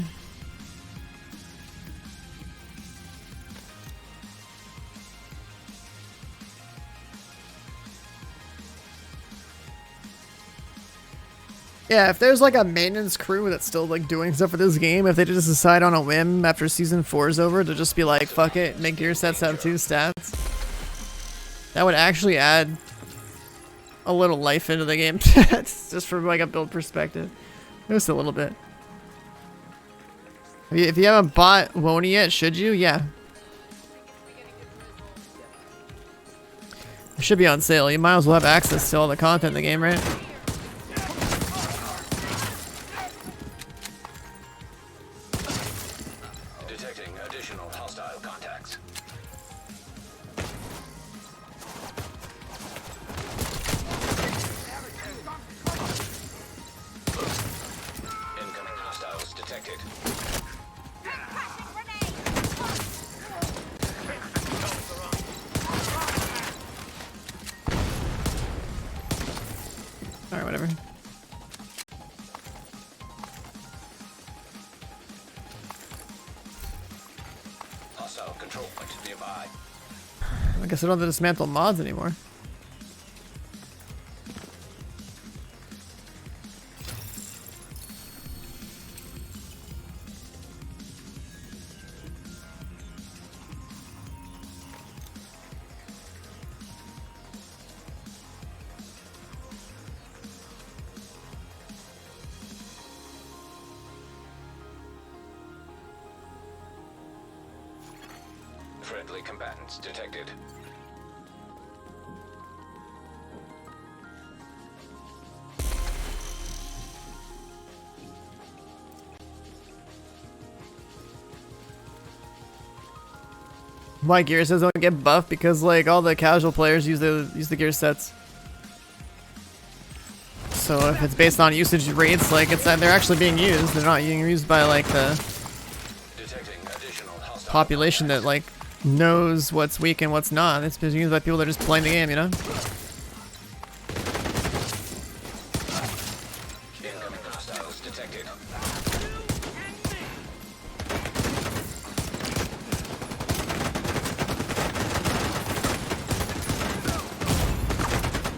Yeah, if there's like a maintenance crew that's still like doing stuff for this game, if they just decide on a whim after season 4 is over to just be like, fuck it, make gear sets have 2 stats, that would actually add a little life into the game. Just from like a build perspective. Just a little bit. If you haven't bought Woney yet, should you? Yeah. It should be on sale. You might as well have access to all the content in the game, right? Detecting additional hostile contacts. Incoming hostiles detected. Alright, whatever. Hostile Control point nearby. I guess I don't have to dismantle mods anymore. Friendly combatants detected. My gear sets don't get buffed because like all the casual players use the gear sets. So if it's based on usage rates, like it's that they're actually being used. They're not being used by like the population that like knows what's weak and what's not. It's being used by people that are just playing the game, you know? Incoming hostiles detected.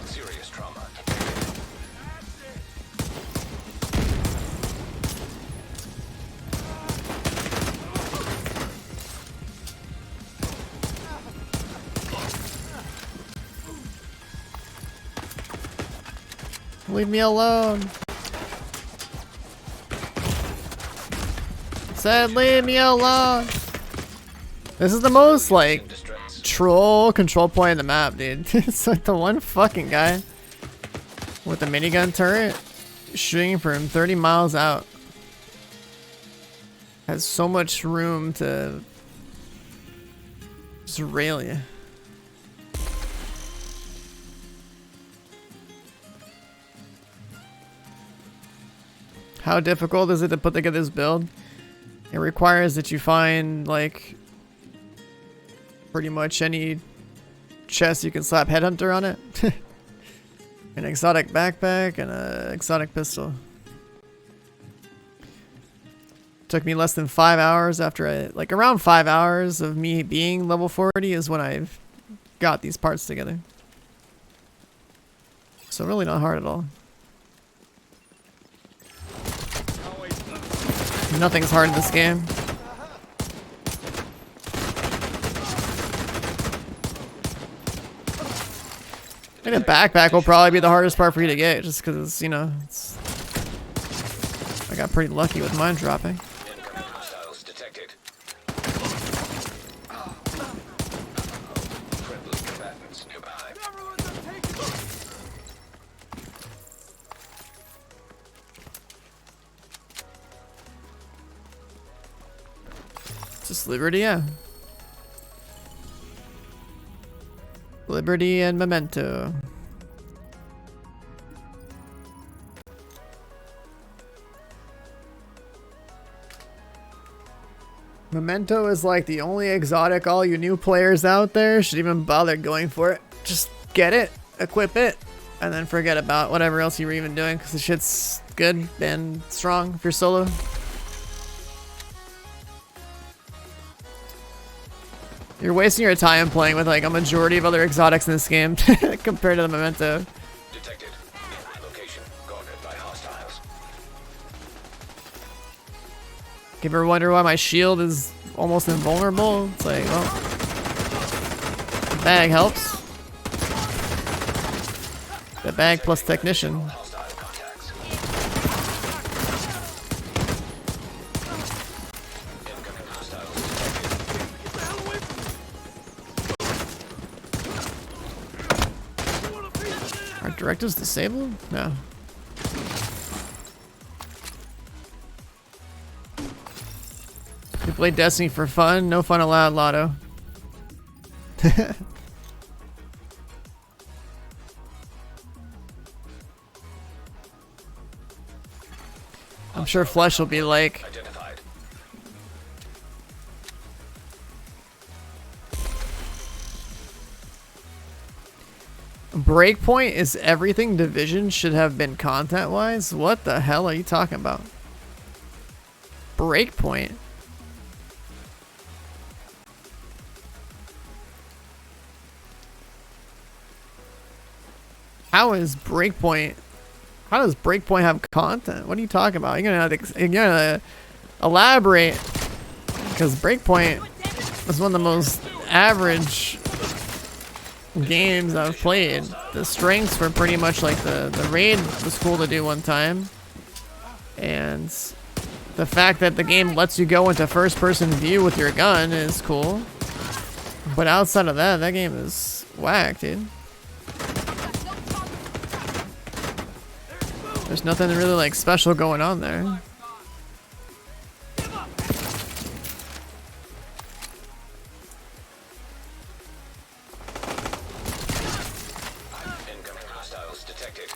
Serious trauma. Leave me alone. Said leave me alone. This is the most like troll control point in the map, dude. It's like the one fucking guy with the minigun turret shooting from 30 miles out. Has so much room to just rail you. How difficult is it to put together this build? It requires that you find like pretty much any chest you can slap Headhunter on it. An exotic backpack and an exotic pistol. Took me less than 5 hours after like around 5 hours of me being level 40 is when I've got these parts together. So really not hard at all. Nothing's hard in this game. I think a backpack will probably be the hardest part for you to get, just because, you know, I got pretty lucky with mine dropping. Incoming hostiles detected. Friendly combatants nearby. Just Liberty, yeah. Liberty and Memento. Memento is like the only exotic all you new players out there should even bother going for it. Just get it, equip it, and then forget about whatever else you were even doing because the shit's good and strong if you're solo. You're wasting your time playing with like a majority of other exotics in this game compared to the Memento. Detected. In location. Guarded by hostiles. You ever wonder why my shield is almost invulnerable? It's like, well, the bag helps. The bag plus technician. Hostile contacts. Incoming hostiles detected. Are directives disabled? No. You play Destiny for fun? No fun allowed, Lotto. I'm sure Flesh will be like, Identified. Breakpoint is everything Division should have been content-wise? What the hell are you talking about? Breakpoint? How is Breakpoint? How does Breakpoint have content? What are you talking about? You're gonna elaborate, because Breakpoint is one of the most average games I've played. The strengths were pretty much like the raid was cool to do one time, and the fact that the game lets you go into first-person view with your gun is cool. But outside of that, that game is whack, dude. There's nothing really like special going on there. Incoming hostiles detected.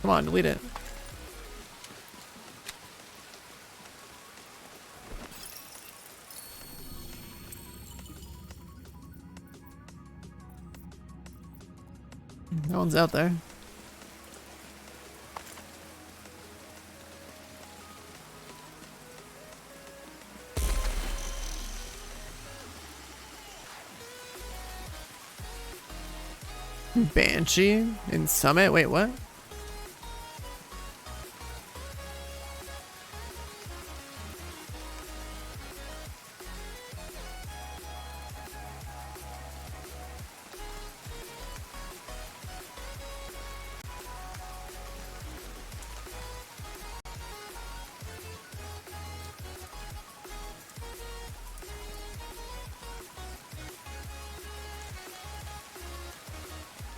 Come on, delete it. No one's out there. Banshee in Summit? Wait, what?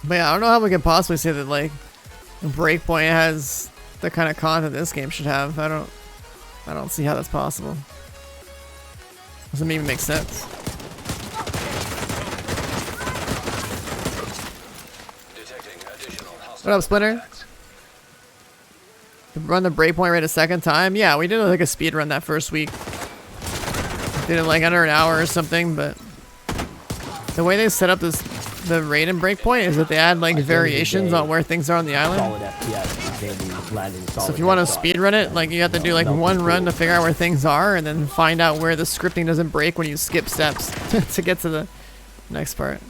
But yeah, I don't know how we could possibly say that like Breakpoint has the kind of content this game should have. I don't see how that's possible. Doesn't even make sense. What up, Splinter? Run the Breakpoint raid a second time? Yeah, we did like a speed run that first week. Did it like under an hour or something, but the way they set up the raid and Breakpoint is that they add like variations on where things are on the island. Solid FPS is gonna be landing solid. So if you want to headshots. speed run it, like you have to do like one run to figure out where things are, and then find out where the scripting doesn't break when you skip steps to get to the next part.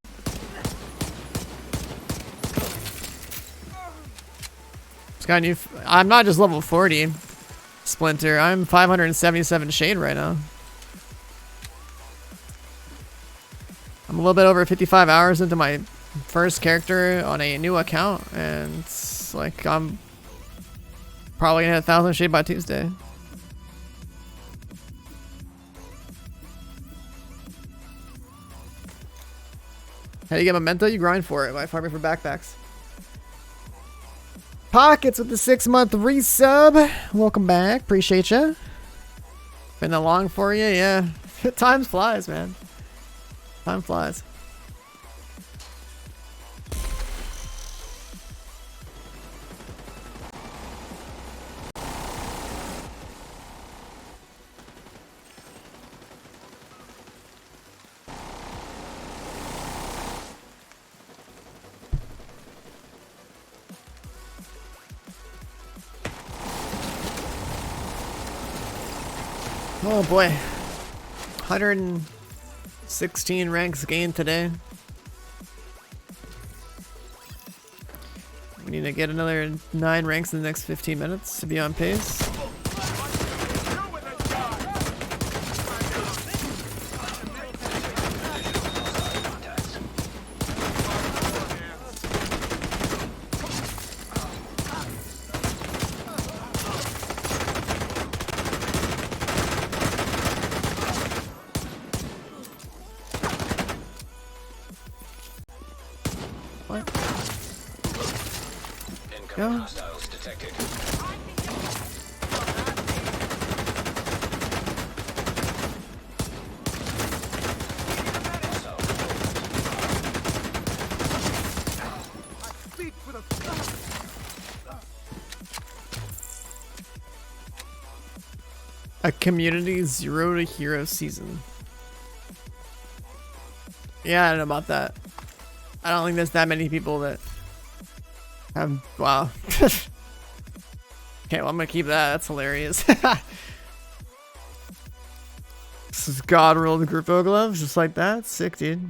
It's got new. I'm not just level 40, Splinter. I'm 577 shade right now. I'm a little bit over 55 hours into my first character on a new account, and it's like I'm probably gonna hit 1,000 shade by Tuesday. How do you get memento? You grind for it by farming for backpacks. Pockets with the 6-month resub. Welcome back. Appreciate you. Been that long for you? Yeah. Time flies, man. Time flies. Oh boy. 116 ranks gained today. We need to get another 9 ranks in the next 15 minutes to be on pace. Incoming hostiles detected. A community 0 to hero season. Yeah, I don't know about that. I don't think there's that many people that Wow. Okay, well, I'm gonna keep that. That's hilarious. This is God rolled Grupo gloves, just like that. Sick, dude.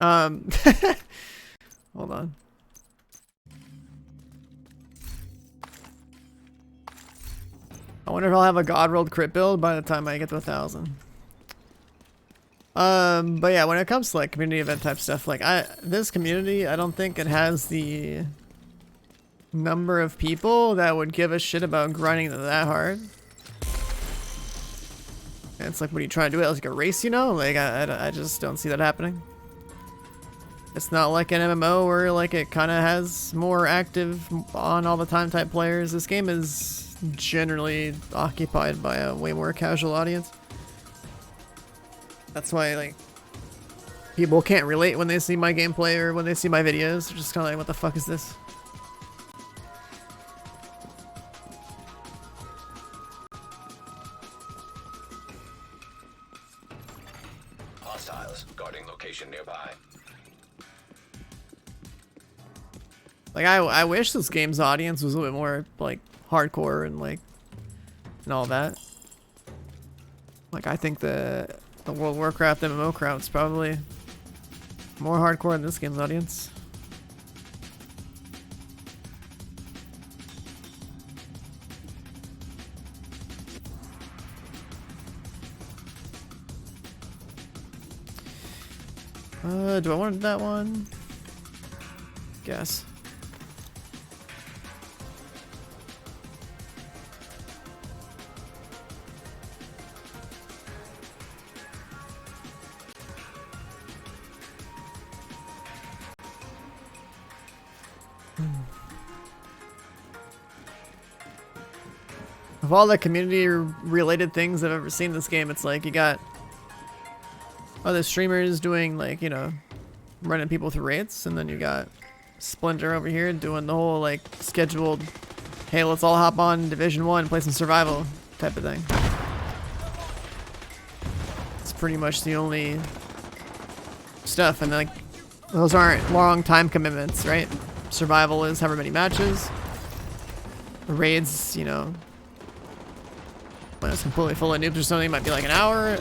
Hold on. I wonder if I'll have a God rolled crit build by the time I get to 1,000. But yeah, when it comes to like community event type stuff, like this community, I don't think it has the number of people that would give a shit about grinding that hard. And it's like, when you try to do it like a race, you know? Like, I just don't see that happening. It's not like an MMO where like it kind of has more active on all the time type players. This game is generally occupied by a way more casual audience. That's why like people can't relate when they see my gameplay or when they see my videos. They're just kind of like, what the fuck is this? Hostiles guarding location nearby. Like I wish this game's audience was a little bit more like hardcore and like and all that. Like I think the World of Warcraft MMO crowd's probably more hardcore than this game's audience. Do I want that one? Guess. Of all the community related things I've ever seen in this game, it's like you got other streamers doing like, you know, running people through raids, and then you got Splinter over here doing the whole like scheduled, hey, let's all hop on Division 1 and play some survival type of thing. It's pretty much the only stuff, and like those aren't long time commitments, right? Survival is however many matches. Raids, you know, when it's completely full of noobs or something, it might be like an hour.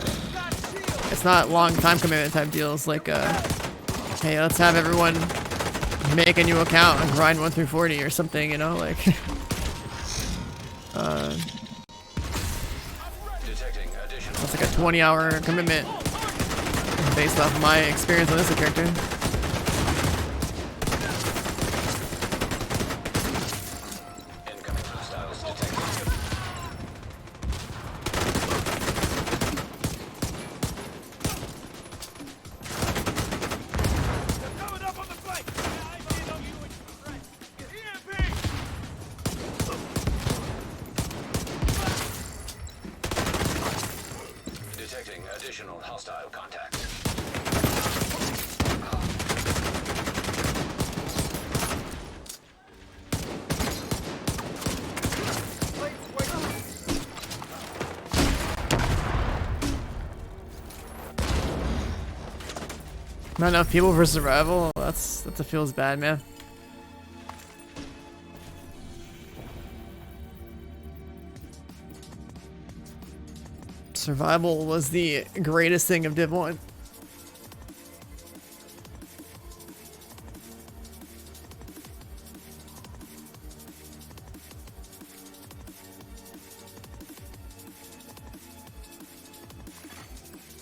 It's not long time commitment type deals like, hey, let's have everyone make a new account and grind 1 through 40 or something, you know, like. That's like a 20-hour commitment based off of my experience on this character. Additional hostile contacts. Not enough people for survival. That feels bad, man. Survival was the greatest thing of Div 1.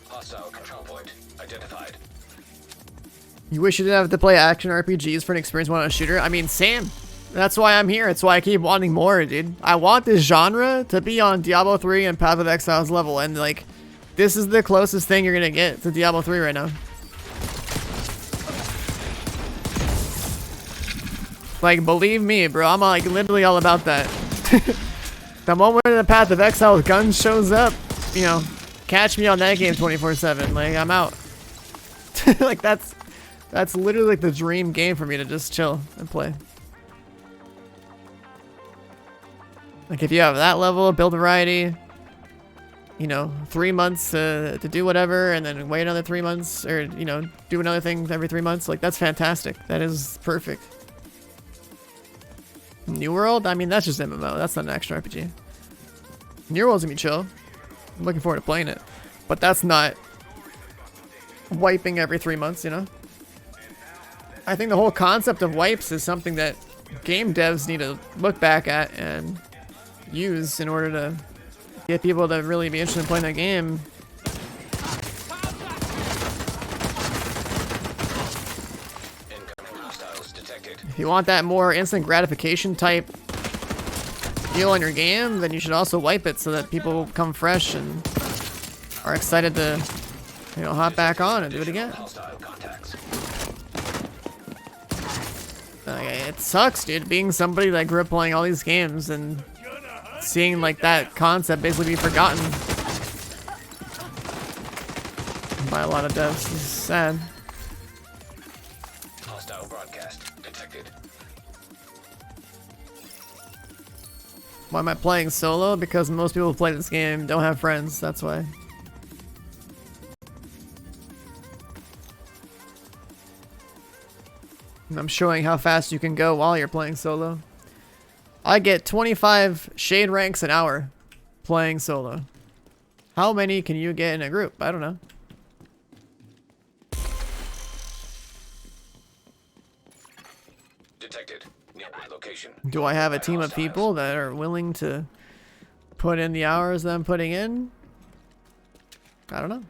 Hostile control point identified. You wish you didn't have to play action RPGs for an experience one on a shooter? I mean, same. That's why I'm here. That's why I keep wanting more, dude. I want this genre to be on Diablo 3 and Path of Exile's level, and like, this is the closest thing you're gonna get to Diablo 3 right now. Like, believe me, bro. I'm like literally all about that. The moment the Path of Exile with guns shows up, you know, catch me on that game 24/7. Like, I'm out. Like, that's literally like the dream game for me to just chill and play. Like, if you have that level of build variety, you know, 3 months to do whatever, and then wait another 3 months, or, you know, do another thing every 3 months. Like, that's fantastic. That is perfect. New World? I mean, that's just MMO. That's not an action RPG. New World's gonna be chill. I'm looking forward to playing it. But that's not wiping every 3 months, you know? I think the whole concept of wipes is something that game devs need to look back at and use in order to get people to really be interested in playing that game. Incoming hostiles detected. If you want that more instant gratification type deal on your game, then you should also wipe it so that people come fresh and are excited to, you know, hop back on and do it again. Hostile contacts. It sucks, dude, being somebody that grew up playing all these games and seeing like that concept basically be forgotten by a lot of devs. This is sad. Hostile broadcast detected. Why am I playing solo? Because most people who play this game don't have friends, that's why. And I'm showing how fast you can go while you're playing solo. I get 25 shade ranks an hour playing solo. How many can you get in a group? I don't know. Detected. Nearby location. Do I have a team of people that are willing to put in the hours that I'm putting in? I don't know.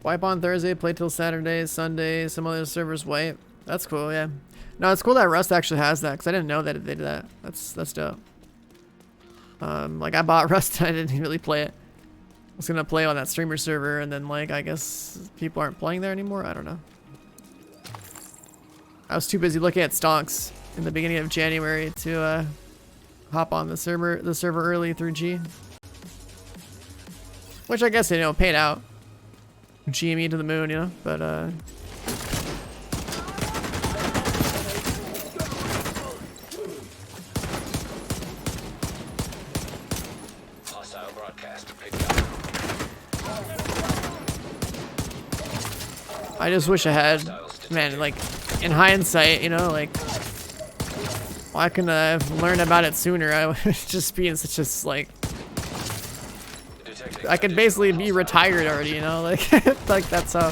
Wipe on Thursday, play till Saturday, Sunday, some other servers wipe. That's cool, yeah. No, it's cool that Rust actually has that, because I didn't know that they did that. That's dope. Like, I bought Rust and I didn't really play it. I was gonna play on that streamer server, and then, like, I guess people aren't playing there anymore? I don't know. I was too busy looking at stonks in the beginning of January to, hop on the server early through G. Which I guess, you know, paid out. GME to the moon, you know, but Hostile broadcast picked up. I just wish I had, man, like, in hindsight, you know, like, why couldn't I have learned about it sooner? I would just be in such a, like, I could basically be retired already, you know, like, like that's how,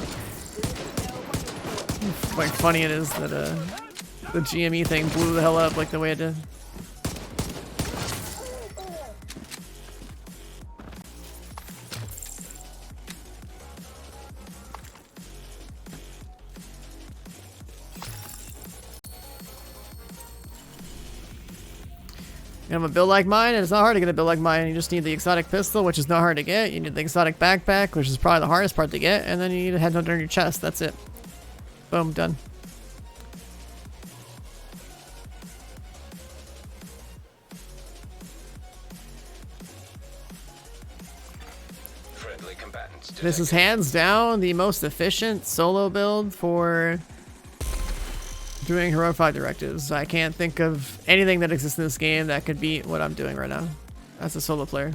like, funny it is that, the GME thing blew the hell up like the way it did. You have a build like mine, and it's not hard to get a build like mine. You just need the exotic pistol, which is not hard to get. You need the exotic backpack, which is probably the hardest part to get. And then you need a headhunter in your chest. That's it. Boom, done. Friendly combatants detected. This is hands down the most efficient solo build for doing Heroic 5 directives. I can't think of anything that exists in this game that could beat what I'm doing right now as a solo player.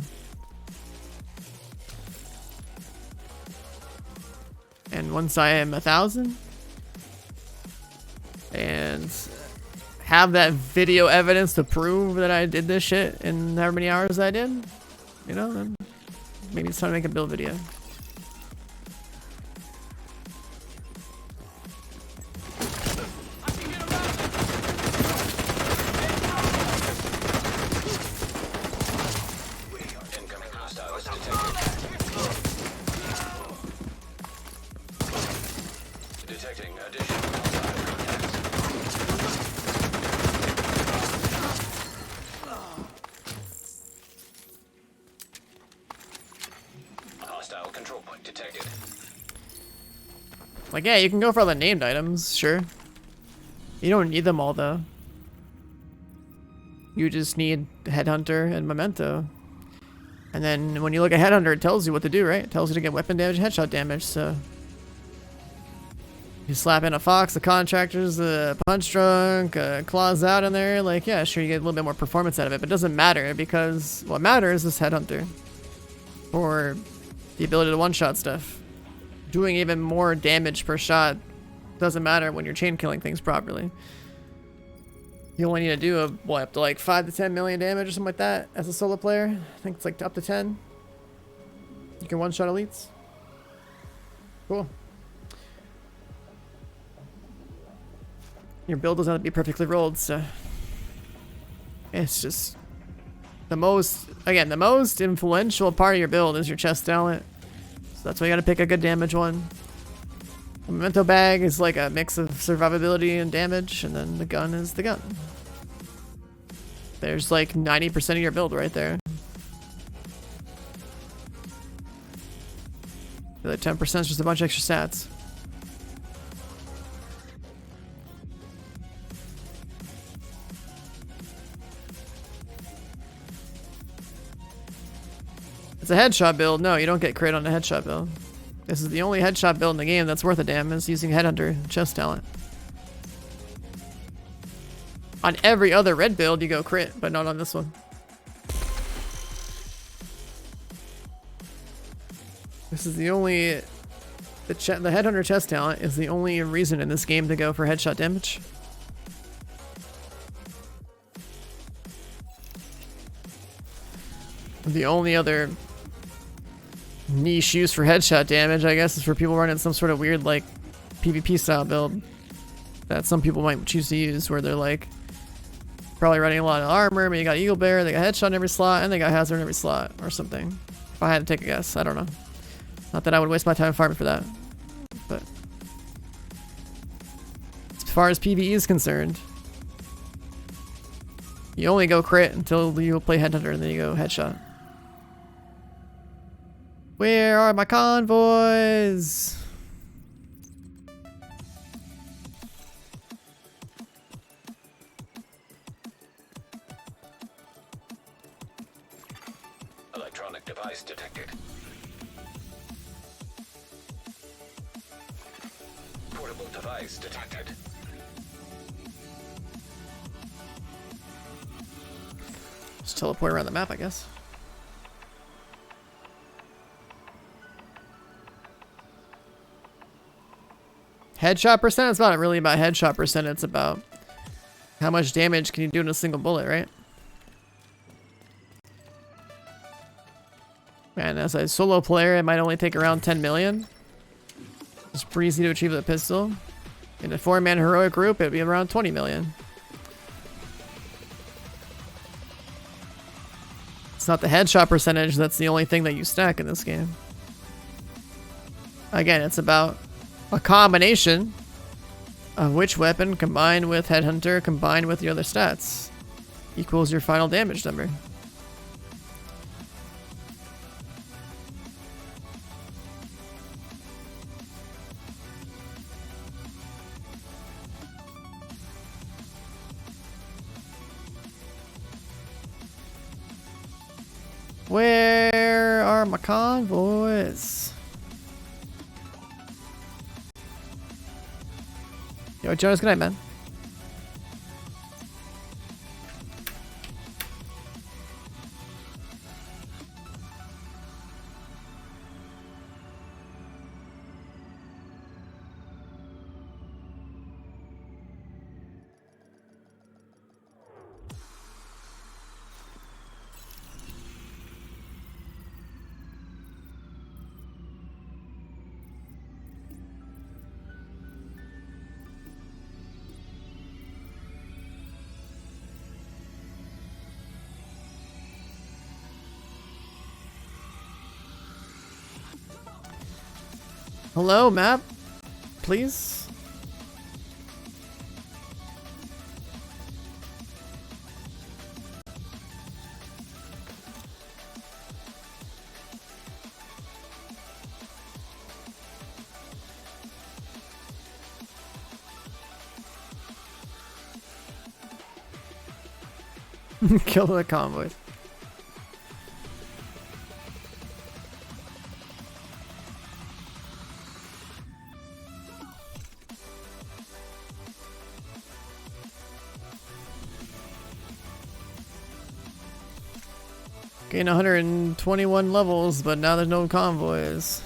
And once I am 1,000 and have that video evidence to prove that I did this shit in however many hours I did, you know, then maybe it's time to make a build video. Incoming hostiles detected. Detecting additional hostile contacts. Hostile control point detected. Like, yeah, you can go for all the named items, sure. You don't need them all, though. You just need Headhunter and Memento. And then when you look at Headhunter, it tells you what to do, right? It tells you to get weapon damage and headshot damage, so... You slap in a Fox, a Contractors, a Punch Drunk, a Claws Out in there, like, yeah, sure, you get a little bit more performance out of it, but it doesn't matter because what matters is Headhunter. Or the ability to one-shot stuff. Doing even more damage per shot doesn't matter when you're chain killing things properly. You only need to do up to like 5 to 10 million damage or something like that as a solo player. I think it's like up to 10. You can one-shot elites. Cool. Your build doesn't have to be perfectly rolled, so it's just the most influential part of your build is your chest talent. So that's why you gotta pick a good damage one. The memento bag is like a mix of survivability and damage, and then the gun is the gun. There's like 90% of your build right there. The other 10% is just a bunch of extra stats. It's a headshot build. No, you don't get crit on a headshot build. This is the only headshot build in the game that's worth a damn is using Headhunter chest talent. On every other red build, you go crit, but not on this one. This is the only... The Headhunter chest talent is the only reason in this game to go for headshot damage. The only other niche use for headshot damage, I guess, is for people running some sort of weird, like, PvP style build that some people might choose to use, where they're, like, probably running a lot of armor, maybe you got Eagle Bear, they got headshot in every slot, and they got hazard in every slot, or something. If I had to take a guess, I don't know. Not that I would waste my time farming for that, but as far as PvE is concerned, you only go crit until you play Headhunter, and then you go headshot. Where are my convoys? Electronic device detected. Portable device detected. Just teleport around the map, I guess. Headshot percent? It's not really about headshot percent, it's about how much damage can you do in a single bullet, right? And as a solo player, it might only take around 10 million. It's pretty easy to achieve with a pistol. In a 4-man heroic group, it'd be around 20 million. It's not the headshot percentage that's the only thing that you stack in this game. Again, it's about a combination of which weapon combined with Headhunter combined with the other stats equals your final damage number. Where are my convoys? Yo, Jonas, good night, man. Hello, map. Please. Kill the convoy. Gain 121 levels, but now there's no convoys.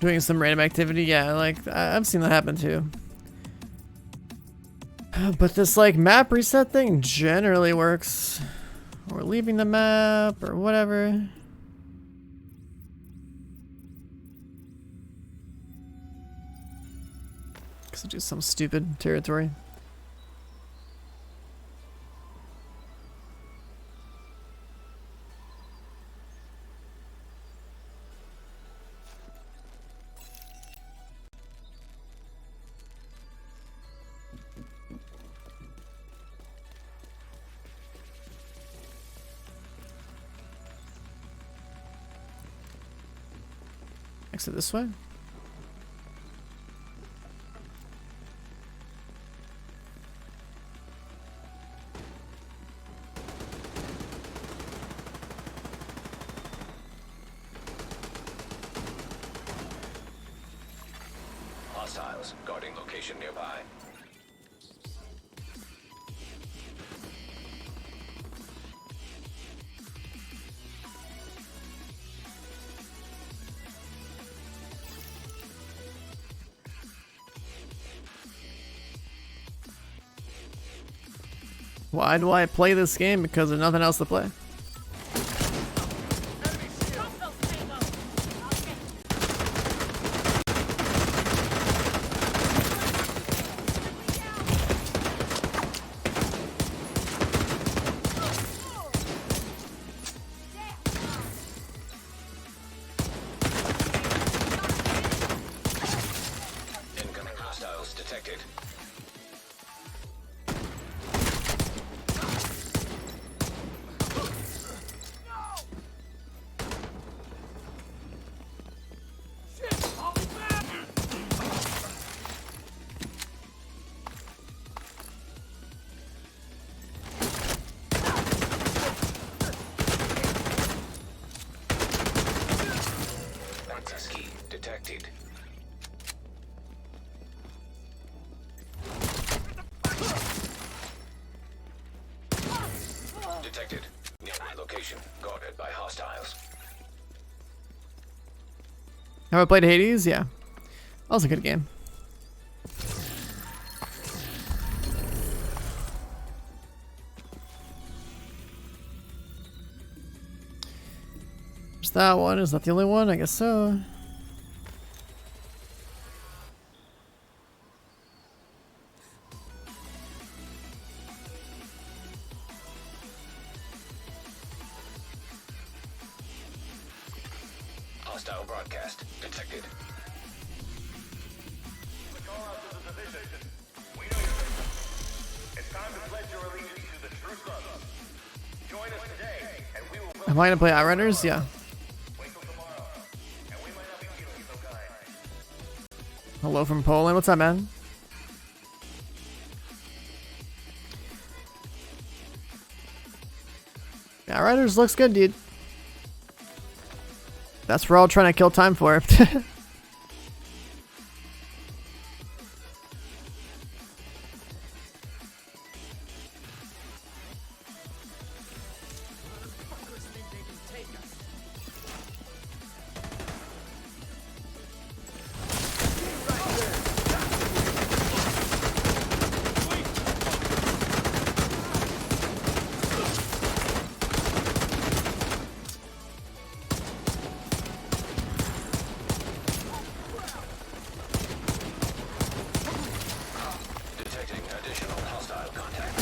Doing some random activity, yeah, like I've seen that happen too. But this like map reset thing generally works. Or leaving the map or whatever. Cause I do some stupid territory. Exit this way. Hostiles guarding location nearby. Why do I play this game? Because there's nothing else to play. Incoming hostiles detected. Access key detected. Detected. Nearby location guarded by hostiles. Have I played Hades? Yeah. That was a good game. There's that one. Is that the only one? I guess so. Hostile broadcast detected. Am I gonna play Outrunners? Yeah. Hello from Poland. What's up, man? Outrunners looks good, dude. That's what we're all trying to kill time for. Detecting additional hostile contact.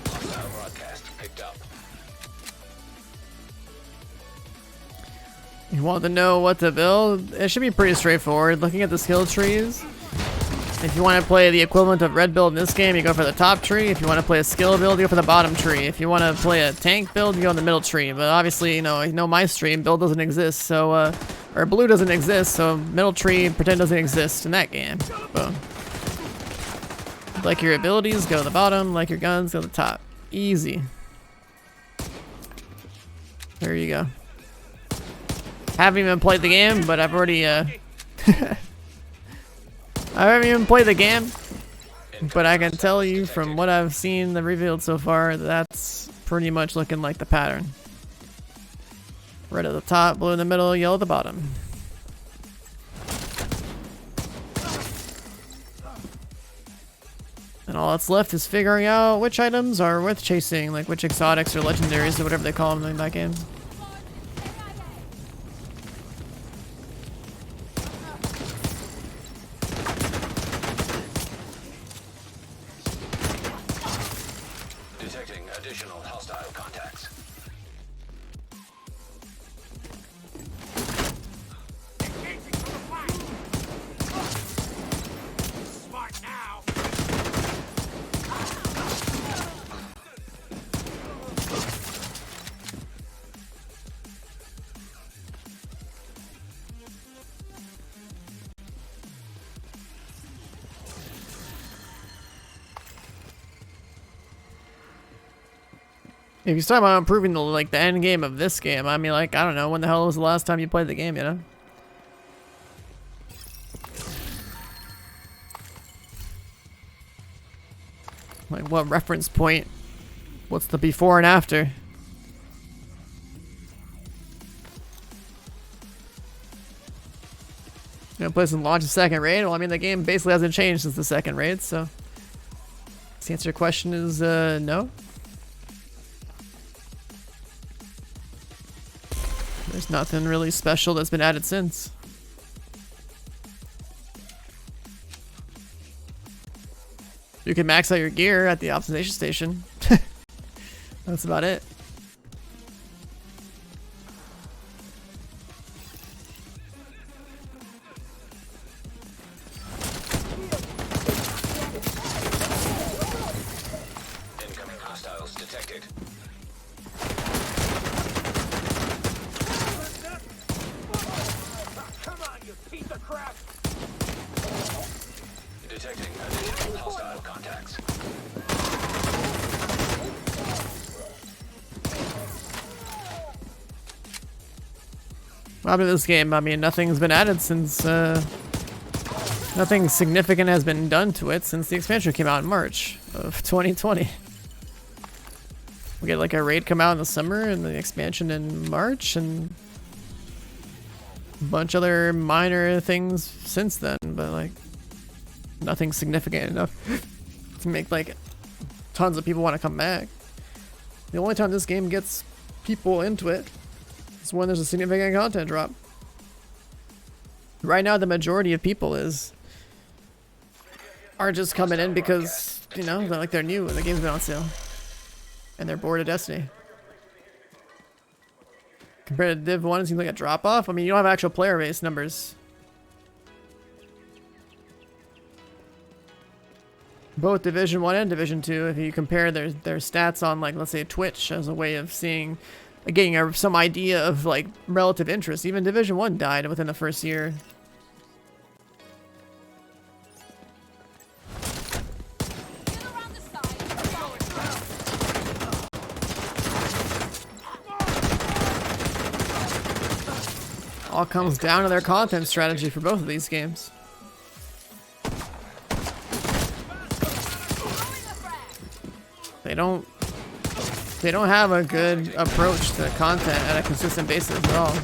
Hostile broadcast picked up. You want to know what to build? It should be pretty straightforward. Looking at the skill trees, if you want to play the equivalent of red build in this game, you go for the top tree. If you want to play a skill build, you go for the bottom tree. If you want to play a tank build, you go in the middle tree. But obviously, you know my stream, build doesn't exist, so, or blue doesn't exist, so middle tree, pretend doesn't exist in that game. Boom. Like your abilities, go to the bottom. Like your guns, go to the top. Easy. There you go. Haven't even played the game, but I've already, I haven't even played the game, but I can tell you from what I've seen revealed so far, that's pretty much looking like the pattern. Red at the top, blue in the middle, yellow at the bottom. And all that's left is figuring out which items are worth chasing, like which exotics or legendaries or whatever they call them in that game. Detecting additional hostile contacts. Smart now. If you start about improving the end game of this game, I mean, like, I don't know, when the hell was the last time you played the game, you know? Like, what reference point? What's the before and after? You know, play some launch a second raid? Well, I mean, the game basically hasn't changed since the second raid, so... To answer your question is, no. There's nothing really special that's been added since. You can max out your gear at the optimization station. That's about it. Incoming hostiles detected. Come on, you piece of crap. Detecting additional hostile contacts. What happened to this game? I mean, nothing's been added since, nothing significant has been done to it since the expansion came out in March of 2020. We get like a raid come out in the summer and the expansion in March and a bunch of other minor things since then, but like nothing significant enough to make like tons of people want to come back. The only time this game gets people into it is when there's a significant content drop. Right now, the majority of people are just coming in because, you know, they're new and the game's been on sale. And they're bored of Destiny. Compared to Div 1, it seems like a drop-off. I mean, you don't have actual player base numbers. Both Division 1 and Division 2, if you compare their stats on, like, let's say Twitch as a way of seeing, getting some idea of, like, relative interest. Even Division 1 died within the first year. Get around the side. All comes down to their content strategy for both of these games. They don't have a good approach to content at a consistent basis at all.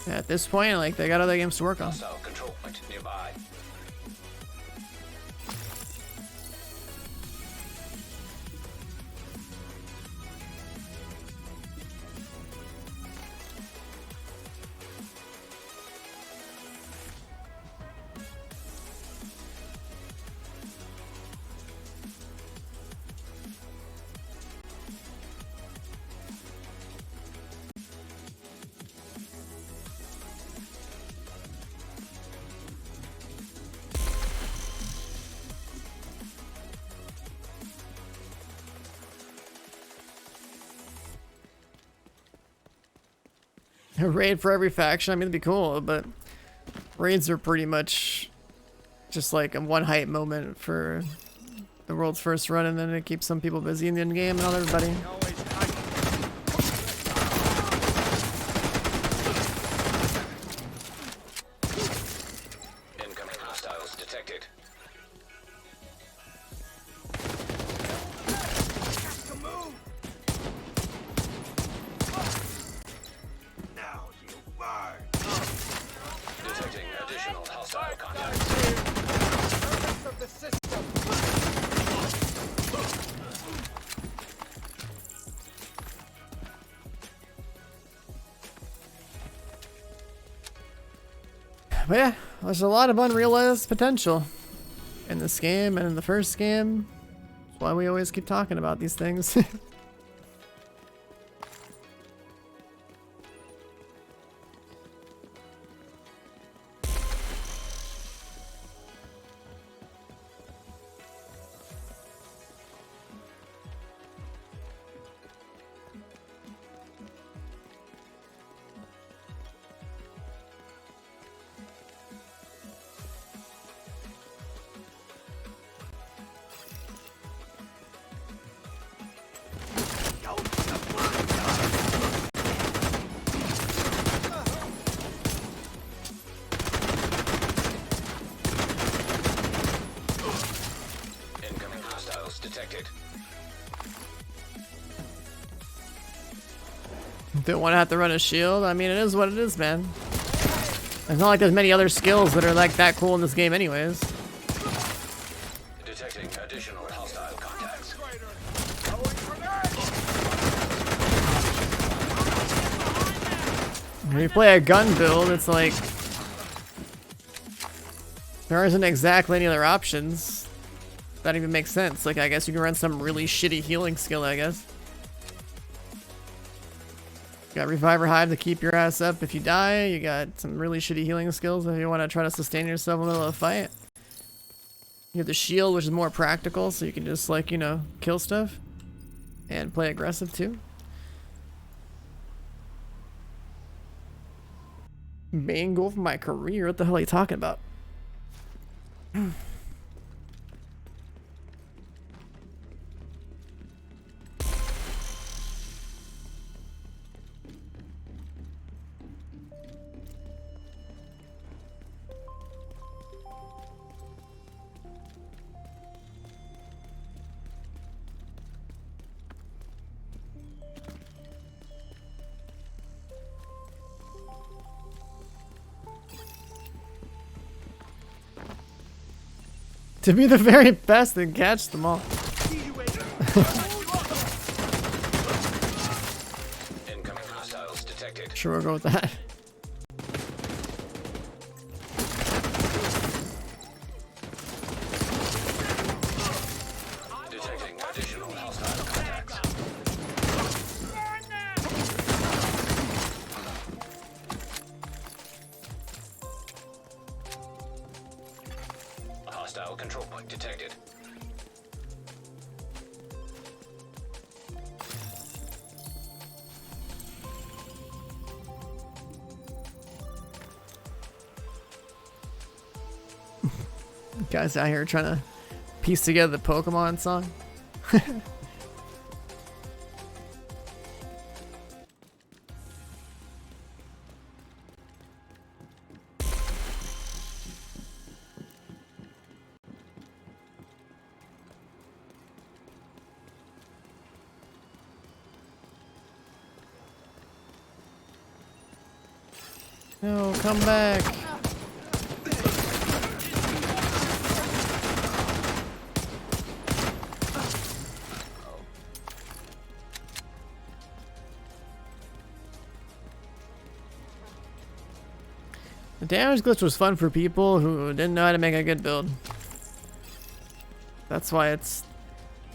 At this point, like, they got other games to work on. Hostile control point nearby. A raid for every faction. I mean, it'd be cool, but raids are pretty much just like a one hype moment for the world's first run, and then it keeps some people busy in the end game and not everybody. Incoming hostiles detected. Now you burn. Detecting additional hostile contacts. Servants of the system. But yeah, there's a lot of unrealized potential in this game and in the first game. That's why we always keep talking about these things. Incoming hostiles detected. Don't want to have to run a shield. I mean, it is what it is, man. It's not like there's many other skills that are like that cool in this game anyways. Detecting additional hostile contacts. When you play a gun build, it's like there isn't exactly any other options that even makes sense. Like, I guess you can run some really shitty healing skill, I guess. You got Reviver Hive to keep your ass up if you die. You got some really shitty healing skills if you want to try to sustain yourself in the middle of a fight. You have the shield, which is more practical, so you can just, like, you know, kill stuff and play aggressive too. Main goal for my career? What the hell are you talking about? To be the very best and catch them all. Incoming hostiles detected. Sure, we'll go with that. Detecting additional hostile contacts. A hostile control point detected. Guys out here trying to piece together the Pokemon song. No, come back. The damage glitch was fun for people who didn't know how to make a good build. That's why it's...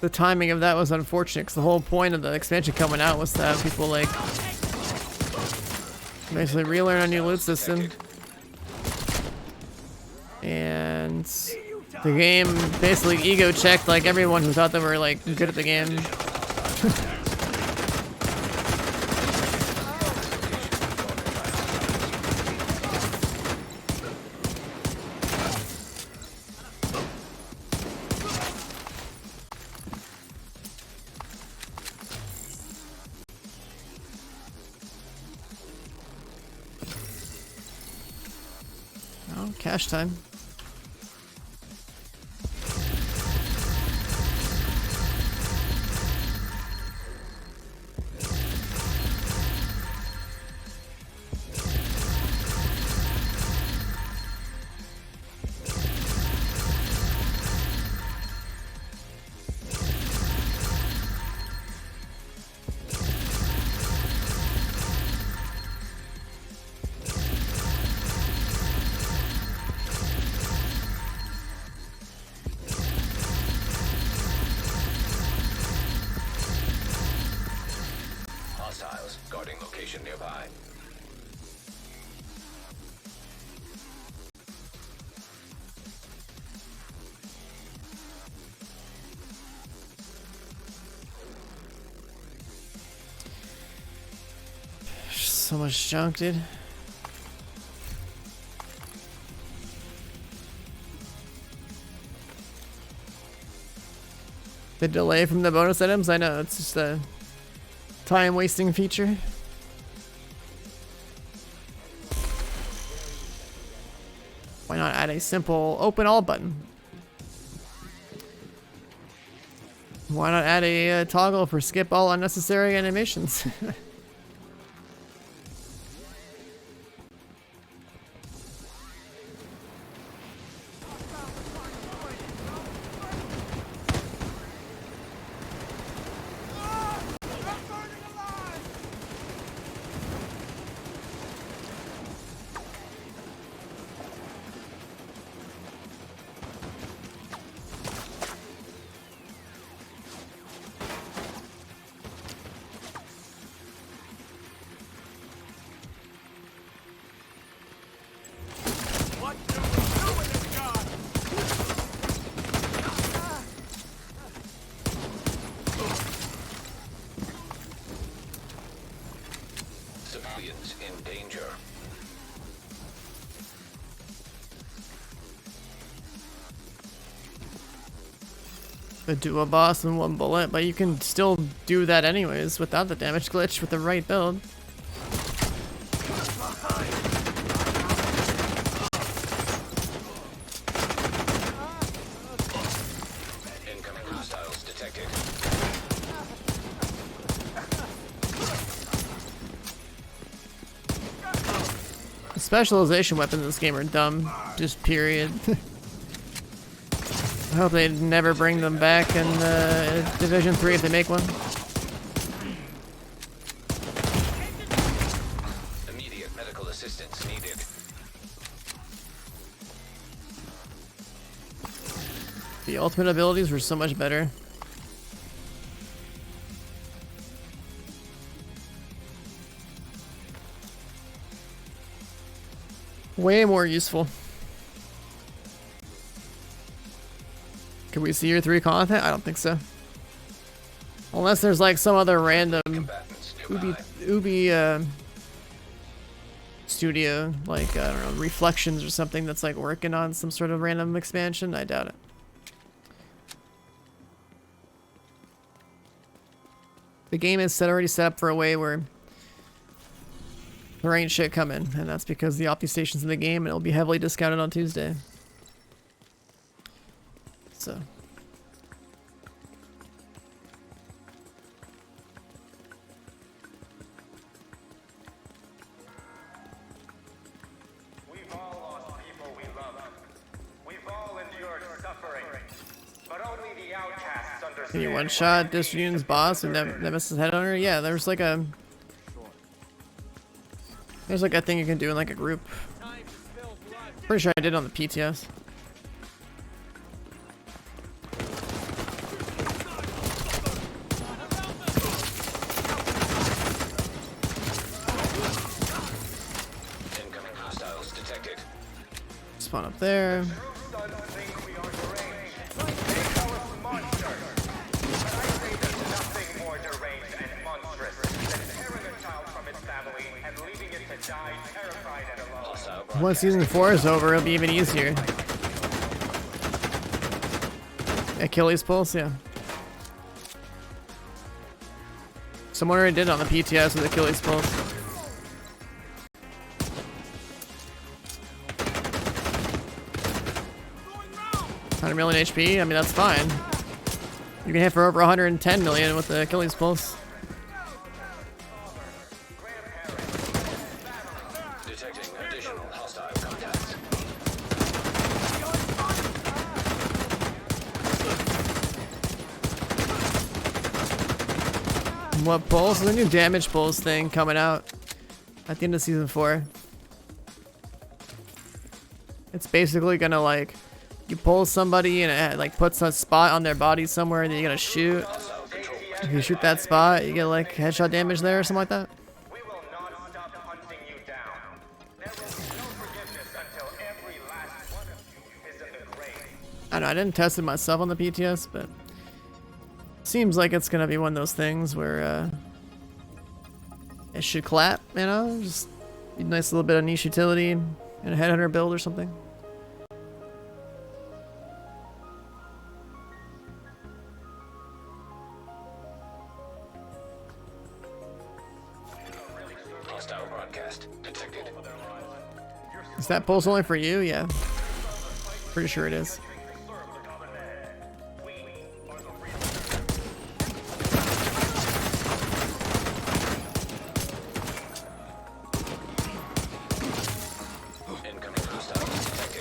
The timing of that was unfortunate, because the whole point of the expansion coming out was to have people, like, basically relearn a new loot system. And the game basically ego checked, like, everyone who thought they were, like, good at the game. cash time. Hostiles guarding location nearby. So much junk, dude. The delay from the bonus items, I know, it's just a time wasting feature. Why not add a simple open all button? Why not add a toggle for skip all unnecessary animations? Civilians in danger. The duo boss in one bullet, but you can still do that anyways without the damage glitch with the right build. Incoming hostiles detected. The specialization weapons in this game are dumb, just period. I hope they never bring them back in Division 3 if they make one. Immediate medical assistance needed. The ultimate abilities were so much better. Way more useful. Can we see your 3 content? I don't think so. Unless there's like some other random Ubi studio, like I don't know, Reflections or something that's like working on some sort of random expansion. I doubt it. The game is already set up for a way where there ain't shit coming, and that's because the obfuscation's in the game and it'll be heavily discounted on Tuesday. So. We've all lost people we love. We've all endured suffering. But only the outcasts understand. Can you one-shot Disunion's boss and Nemesis head on her? Yeah, there's like a thing you can do in like a group. Pretty sure I did on the PTS. Incoming hostiles detected. Spawn up there. Once season 4 is over, it'll be even easier. Achilles pulse, yeah. Someone already did it on the PTS with Achilles pulse. 100 million HP. I mean, that's fine. You can hit for over 110 million with the Achilles pulse. Detecting additional hostile contacts. What pulse? There's a new damage pulse thing coming out at the end of season 4. It's basically gonna like, you pull somebody and it like puts a spot on their body somewhere and then you gotta shoot. If you shoot that spot, you get like headshot damage there or something like that. We will not stop hunting you down. There will be no forgiveness until every last one of you is in the grave. I don't know, I didn't test it myself on the PTS, but seems like it's gonna be one of those things where it should clap, you know? Just be a nice little bit of niche utility in a headhunter build or something. Hostile broadcast detected. Is that pulse only for you? Yeah. Pretty sure it is. Incoming hostiles detected.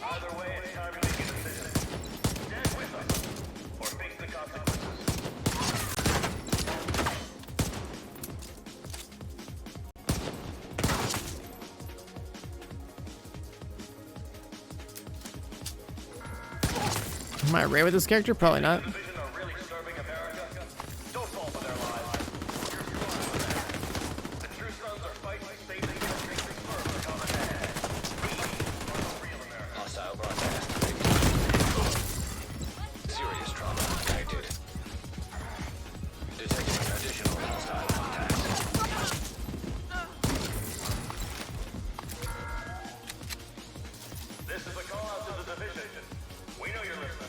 Either way, it's time to make a decision. Stand with us, or face the consequences. Am I right with this character? Probably not. Division are really serving America. Don't fall for their lies. The true sons are fighting to save the country and serve the common man. We are the real America. Hostile broadcast detected. Serious trauma detected. Detecting additional hostile contacts. This is a call out to the division. We know you're listening.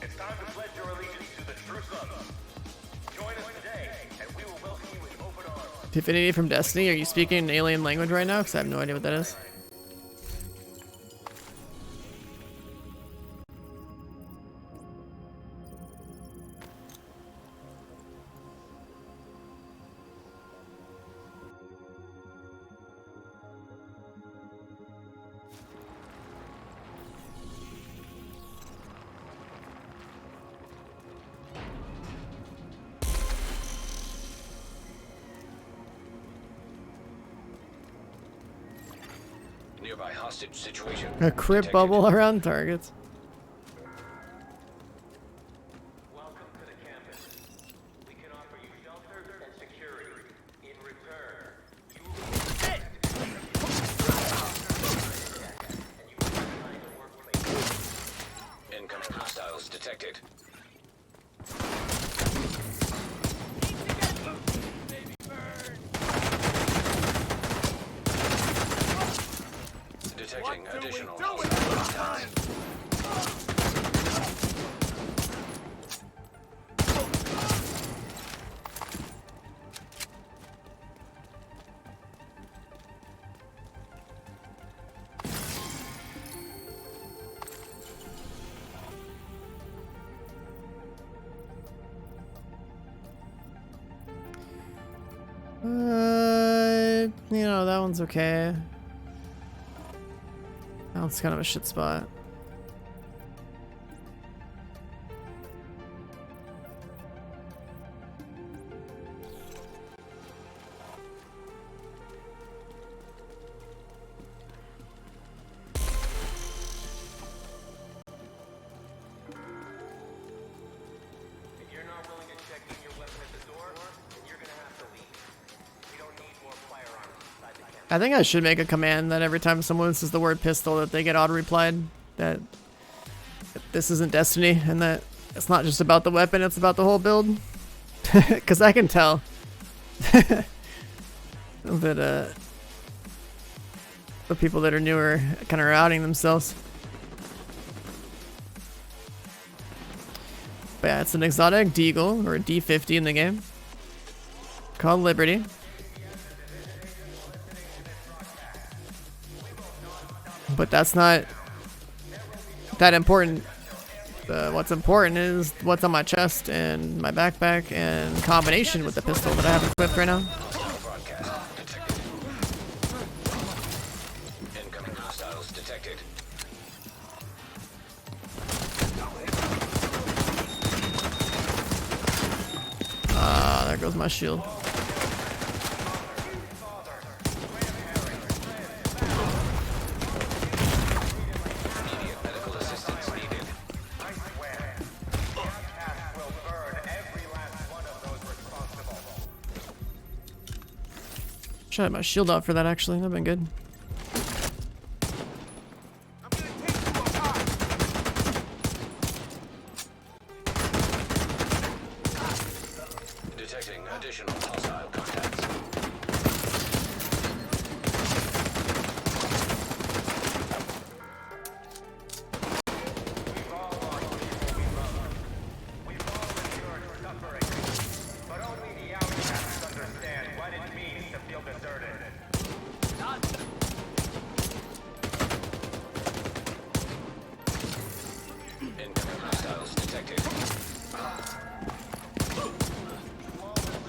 It's time to pledge your allegiance to the true sons. Join us today, and we will welcome you with open arms. Divinity from Destiny, are you speaking an alien language right now? Because I have no idea what that is. Nearby hostage situation. A crypt detected. bubble around targets. Welcome to the campus. We can offer you shelter and security. In return, you will be and you will find a workplace. Incoming hostiles detected. Detecting additional hostile contacts. You know, that one's okay. That one's kind of a shit spot. If you're not willing to check in your weapon at the door, then you're gonna have to leave. We don't need more firearms inside the campus. I think I should make a command that every time someone says the word pistol that they get auto-replied that this isn't Destiny and that it's not just about the weapon, it's about the whole build. Because I can tell that the people that are newer kind of outing themselves. But yeah, it's an exotic deagle, or a D50 in the game, called Liberty. But that's not that important. What's important is what's on my chest and my backpack and combination with the pistol that I have equipped right now. Incoming hostiles detected. Ah, there goes my shield. Should have had my shield out for that actually, that'd been good. Detecting additional hostile contacts. We've all endured suffering, but only the outcasts understand what it means to feel deserted. Incoming hostiles detected.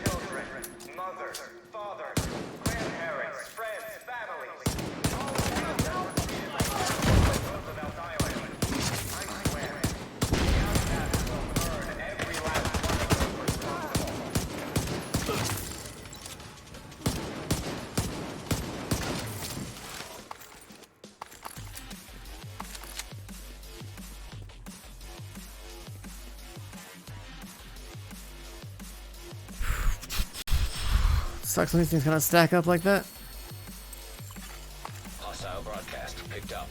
Children, mothers, fathers, grandparents, friends, families. All of them Roosevelt Island. I swear, the outcasts will burn every last one of those responsible. Sucks when these things kind of stack up like that. Hostile broadcast picked up.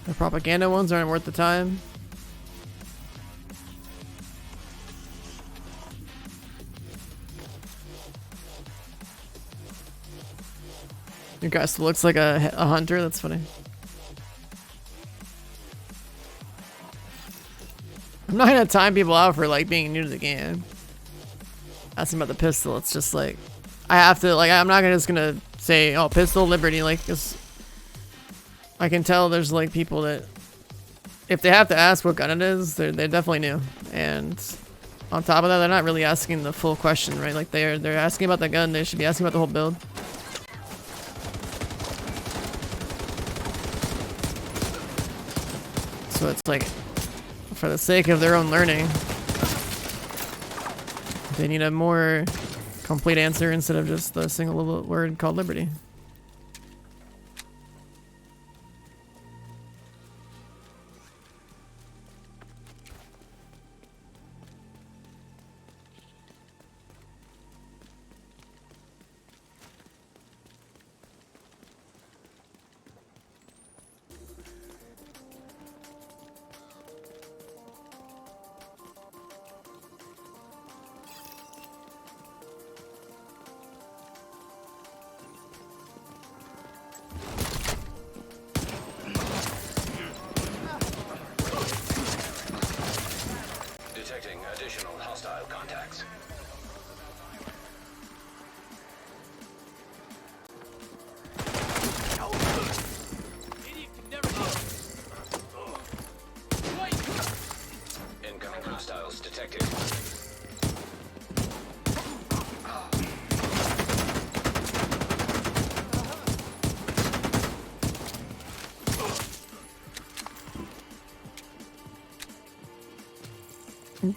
The propaganda ones aren't worth the time. Your guy still looks like a hunter, that's funny. I'm not gonna time people out for like being new to the game. Asking about the pistol, it's just like I have to, like, I'm not just gonna say, oh, pistol, Liberty, like, cause I can tell there's like people that if they have to ask what gun it is, they're definitely new. And on top of that, they're not really asking the full question, right? Like they're asking about the gun, they should be asking about the whole build. So it's like, for the sake of their own learning, they need a more complete answer instead of just the single word called Liberty. Detecting additional hostile contacts. Incoming hostiles detected.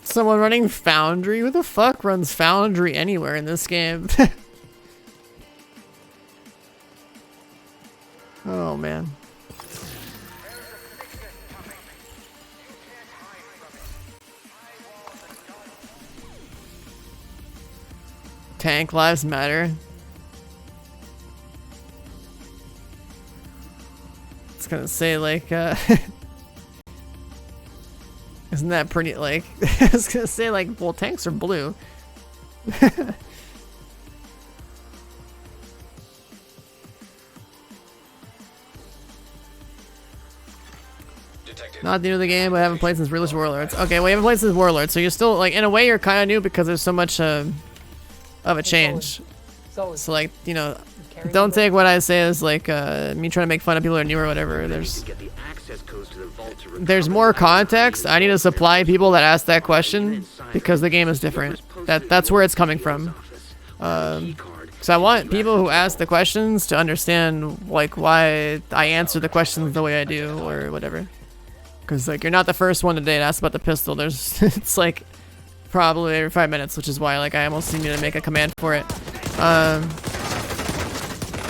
Someone running Foundry? Who the fuck runs Foundry anywhere in this game? Oh man. Tank lives matter. It's gonna say like isn't that pretty, like, I was gonna say, like, well, tanks are blue. Detected Not new to the game, but haven't played since Realistic Warlords. Okay, well, you haven't played since Warlords, so you're still, like, in a way, you're kind of new because there's so much of a change. So, like, you know, don't take what I say as, like, me trying to make fun of people who are new or whatever. There's more context. I need to supply people that ask that question because the game is different. That's where it's coming from. So I want people who ask the questions to understand, like, why I answer the questions the way I do or whatever. Because, like, you're not the first one today to ask about the pistol. There's, it's, like, probably every 5 minutes, which is why, like, I almost need to make a command for it. But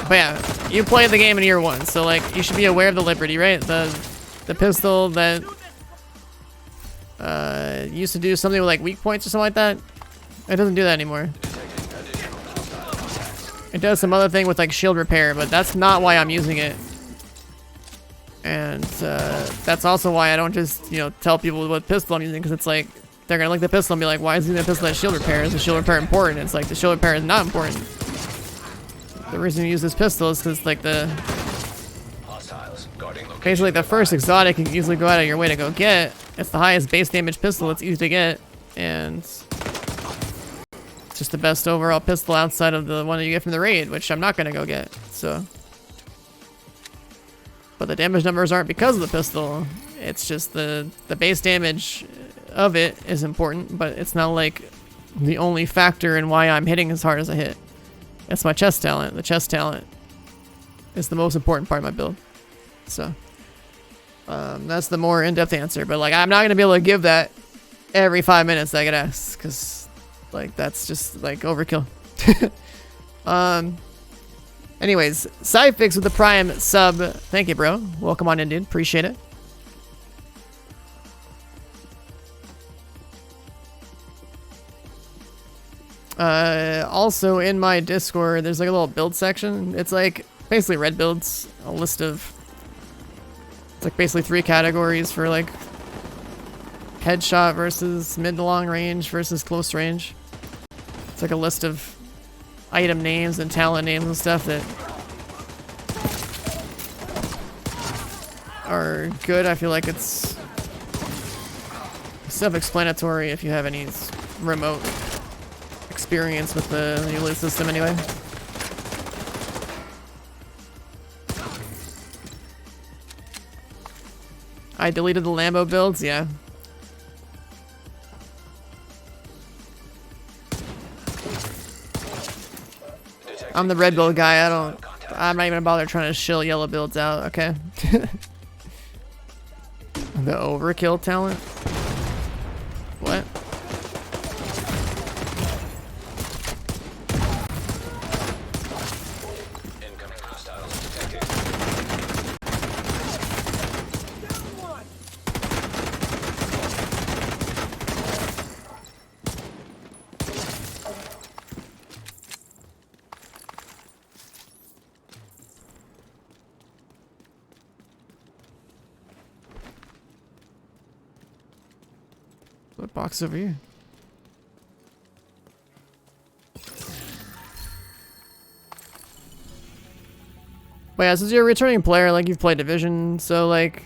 yeah, you played the game in year 1, so, like, you should be aware of the Liberty, right? The pistol that used to do something with, like, weak points or something like that. It doesn't do that anymore. It does some other thing with, like, shield repair, but that's not why I'm using it. And that's also why I don't just, you know, tell people what pistol I'm using, because it's like, they're going to look at the pistol and be like, why is he using a pistol that shield repair? Is the shield repair important? It's like, the shield repair is not important. The reason you use this pistol is because, like, basically the first exotic you can easily go out of your way to go get. It's the highest base damage pistol, it's easy to get, and it's just the best overall pistol outside of the one that you get from the raid, which I'm not going to go get, so. But the damage numbers aren't because of the pistol. It's just the base damage of it is important, but it's not like the only factor in why I'm hitting as hard as I hit. It's my chest talent. The chest talent is the most important part of my build. So that's the more in-depth answer. But like, I'm not gonna be able to give that every 5 minutes that I get asked, because like that's just like overkill. Anyways, Cyfix with the Prime sub. Thank you, bro. Welcome on in, dude. Appreciate it. Also in my Discord, there's like a little build section. It's like basically red builds, a list of, it's like basically 3 categories for like headshot versus mid to long range versus close range. It's like a list of item names and talent names and stuff that are good. I feel like it's self-explanatory if you have any remote experience with the new loot system anyway. I deleted the Lambo builds, yeah. I'm the red build guy. I'm not even gonna bother trying to shill yellow builds out, okay? The overkill talent? What? Incoming hostiles detected. What box over here? But yeah, since you're a returning player, like you've played Division, so like,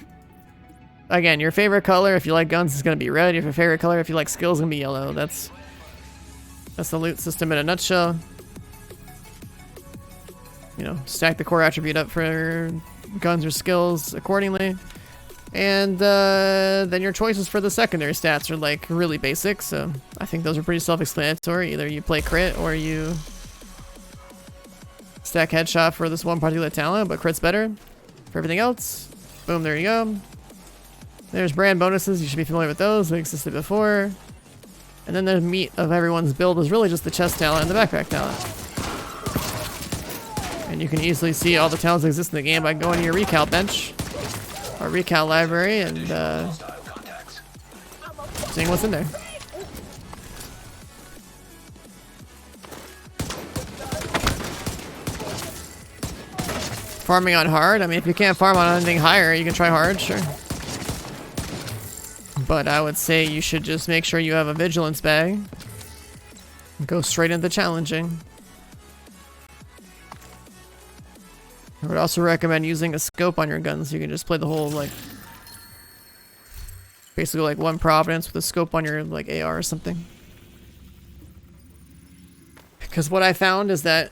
again, your favorite color if you like guns is gonna be red. Your favorite color if you like skills is gonna be yellow. That's the loot system in a nutshell. You know, stack the core attribute up for guns or skills accordingly. And then your choices for the secondary stats are like really basic, so I think those are pretty self-explanatory. Either you play crit or you stack headshot for this one particular talent, but crit's better for everything else. Boom, there you go. There's brand bonuses, you should be familiar with those, they existed before. And then the meat of everyone's build is really just the chest talent and the backpack talent. And you can easily see all the talents that exist in the game by going to your recal bench or recal library and seeing what's in there. Farming on hard? I mean, if you can't farm on anything higher, you can try hard, sure. But I would say you should just make sure you have a vigilance bag. Go straight into challenging. I would also recommend using a scope on your guns so you can just play the whole, like, Basically like one Providence with a scope on your like AR or something. Because what I found is that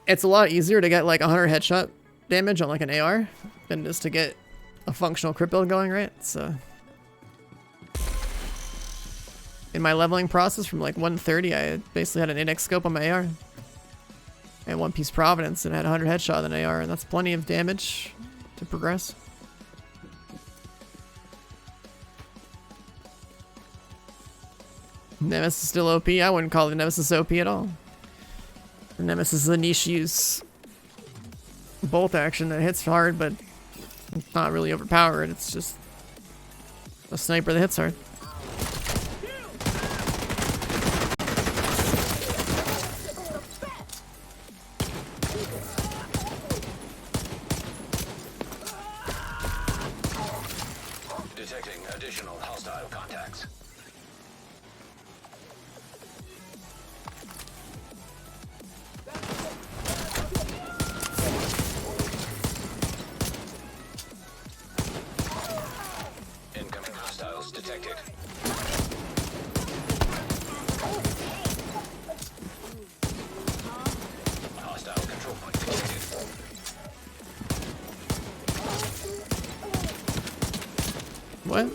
it's a lot easier to get like 100 headshot damage on like an AR than just to get a functional crit build going, right? So in my leveling process from like 130, I basically had an 8x scope on my AR and one piece Providence and had 100 headshot on an AR, and that's plenty of damage to progress. Nemesis is still OP. I wouldn't call the Nemesis OP at all. The Nemesis is a niche use bolt action that hits hard, but it's not really overpowered. It's just a sniper that hits hard. Detecting additional hostile contacts. Incoming hostiles detected. Hostile control point detected. What?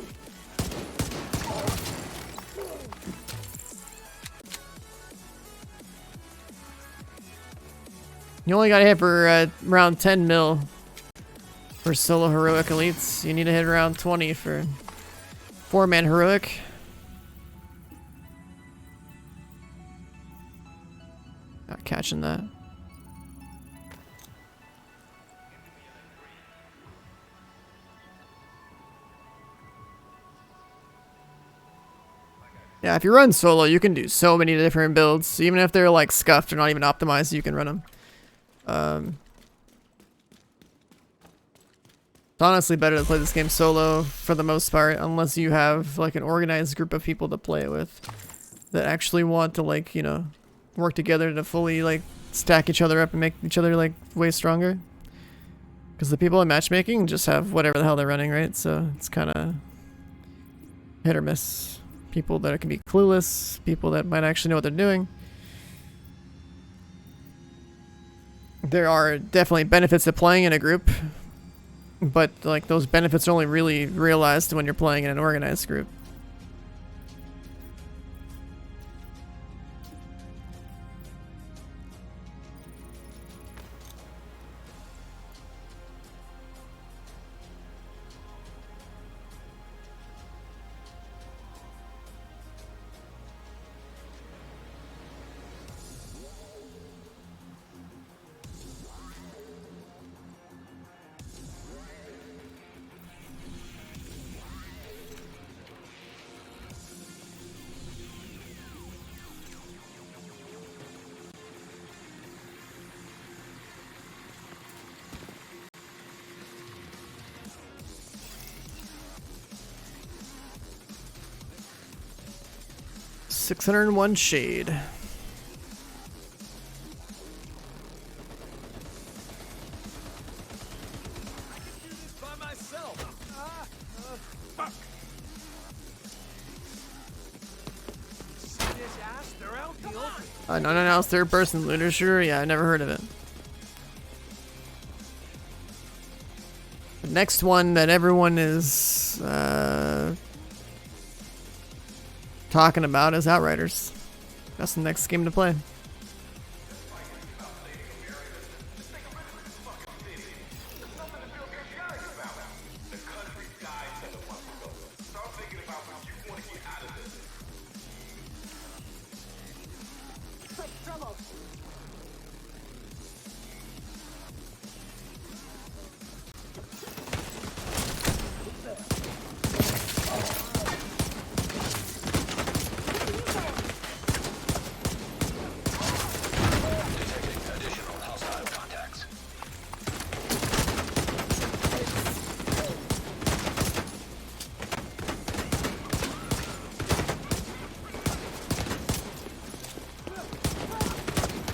You only gotta hit for around 10 mil for solo heroic elites. You need to hit around 20 for 4-man heroic. Not catching that. Yeah, if you run solo, you can do so many different builds. Even if they're like scuffed or not even optimized, you can run them. It's honestly better to play this game solo for the most part, unless you have like an organized group of people to play it with that actually want to, like, you know, work together to fully like stack each other up and make each other like way stronger. Because the people in matchmaking just have whatever the hell they're running, right? So it's kind of hit or miss. People that can be clueless, people that might actually know what they're doing. There are definitely benefits to playing in a group, but like those benefits are only really realized when you're playing in an organized group. $601 shade. By myself. Fuck. See this ass? They're out in the open. Unannounced third-person looter shooter? Yeah, I never heard of it. The next one that everyone is talking about is Outriders. That's the next game to play.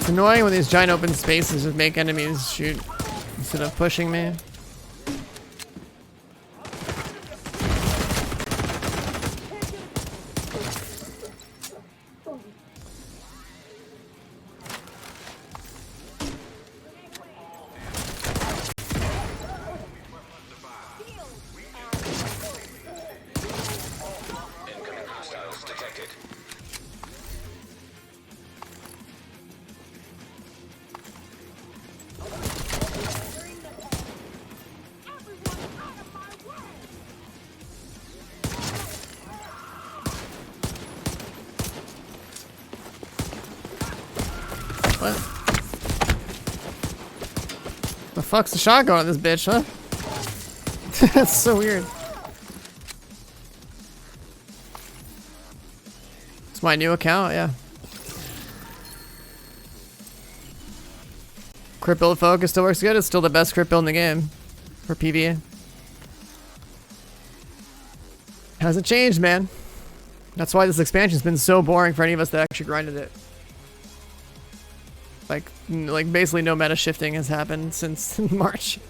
It's annoying when these giant open spaces just make enemies shoot instead of pushing me. What? The fuck's the shotgun on this bitch, huh? That's so weird. It's my new account, yeah. Crit build focus still works good. It's still the best crit build in the game for PvE. Hasn't changed, man. That's why this expansion's been so boring for any of us that actually grinded it. Like basically no meta shifting has happened since March.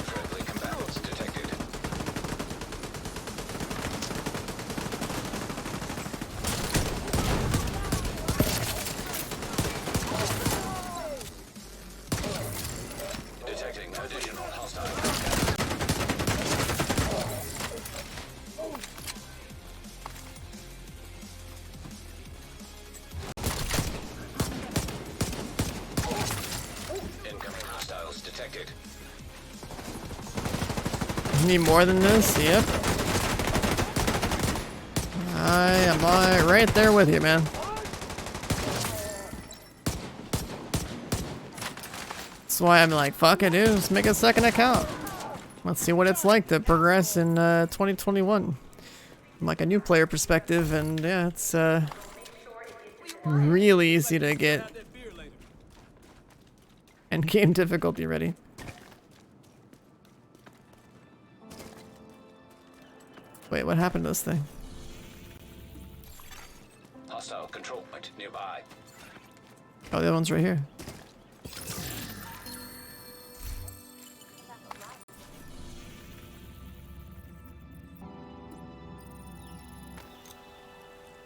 Friendly combatants detected. Detecting additional hostile contacts. Incoming hostiles detected. Need more than this? Yep. I am right there with you, man. That's why I'm like, fuck it, dude. Let's make a second account. Let's see what it's like to progress in 2021. From like a new player perspective, and yeah, it's really easy to get endgame difficulty ready. Wait, what happened to this thing? Hostile control point nearby. Oh, the other one's right here.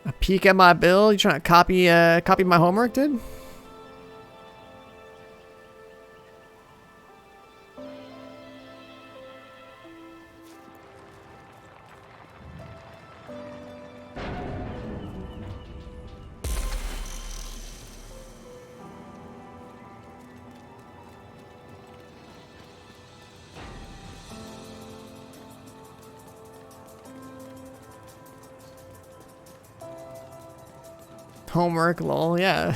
A peek at my build? You trying to copy my homework, dude? Homework, lol, yeah.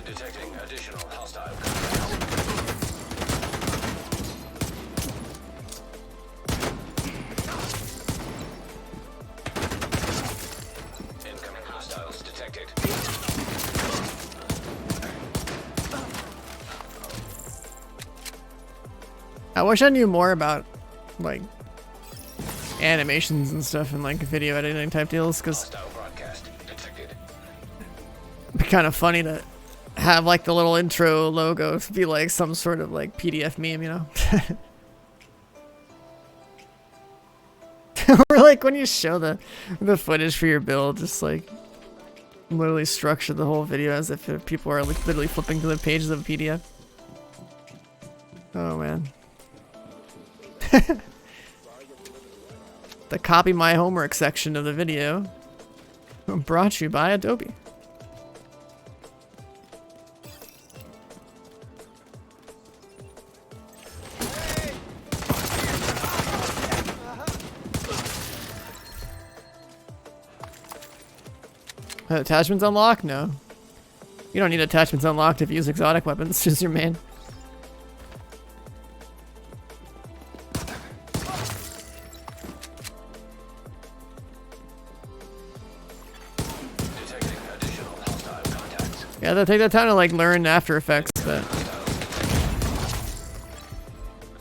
Detecting additional hostile contacts. Incoming hostiles detected. I wish I knew more about, like, animations and stuff and, like, video editing type deals, because Hostile broadcast detected. it'd be kind of funny to have, like, the little intro logo be, like, some sort of, like, PDF meme, you know? Or, like, when you show the footage for your build, just, like, literally structure the whole video as if people are, like, literally flipping through the pages of a PDF. Oh, man. The copy my homework section of the video brought to you by Adobe. Attachments unlocked? No. You don't need attachments unlocked if you use exotic weapons, just your main. Detecting additional hostile contacts. Yeah, they'll take that time to like learn After Effects, but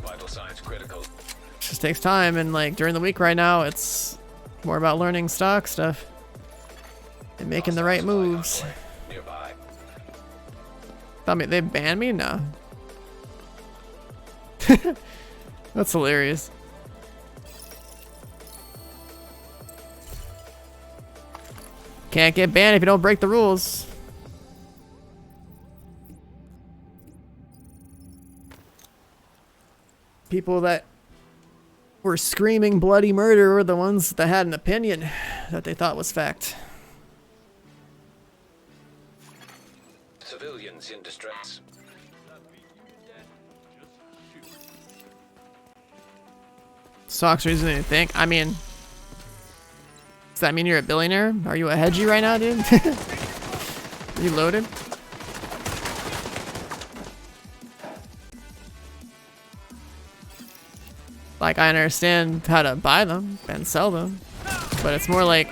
Vital signs critical. it just takes time. And like during the week right now, it's more about learning stock stuff. and making the right moves. Nearby. I mean, they banned me? No. That's hilarious. Can't get banned if you don't break the rules. People that were screaming bloody murder were the ones that had an opinion that they thought was fact. Civilians in distress. Stocks reason to think. I mean, does that mean you're a billionaire? Are you a hedgie right now, dude? You loaded? Like, I understand how to buy them and sell them, but it's more like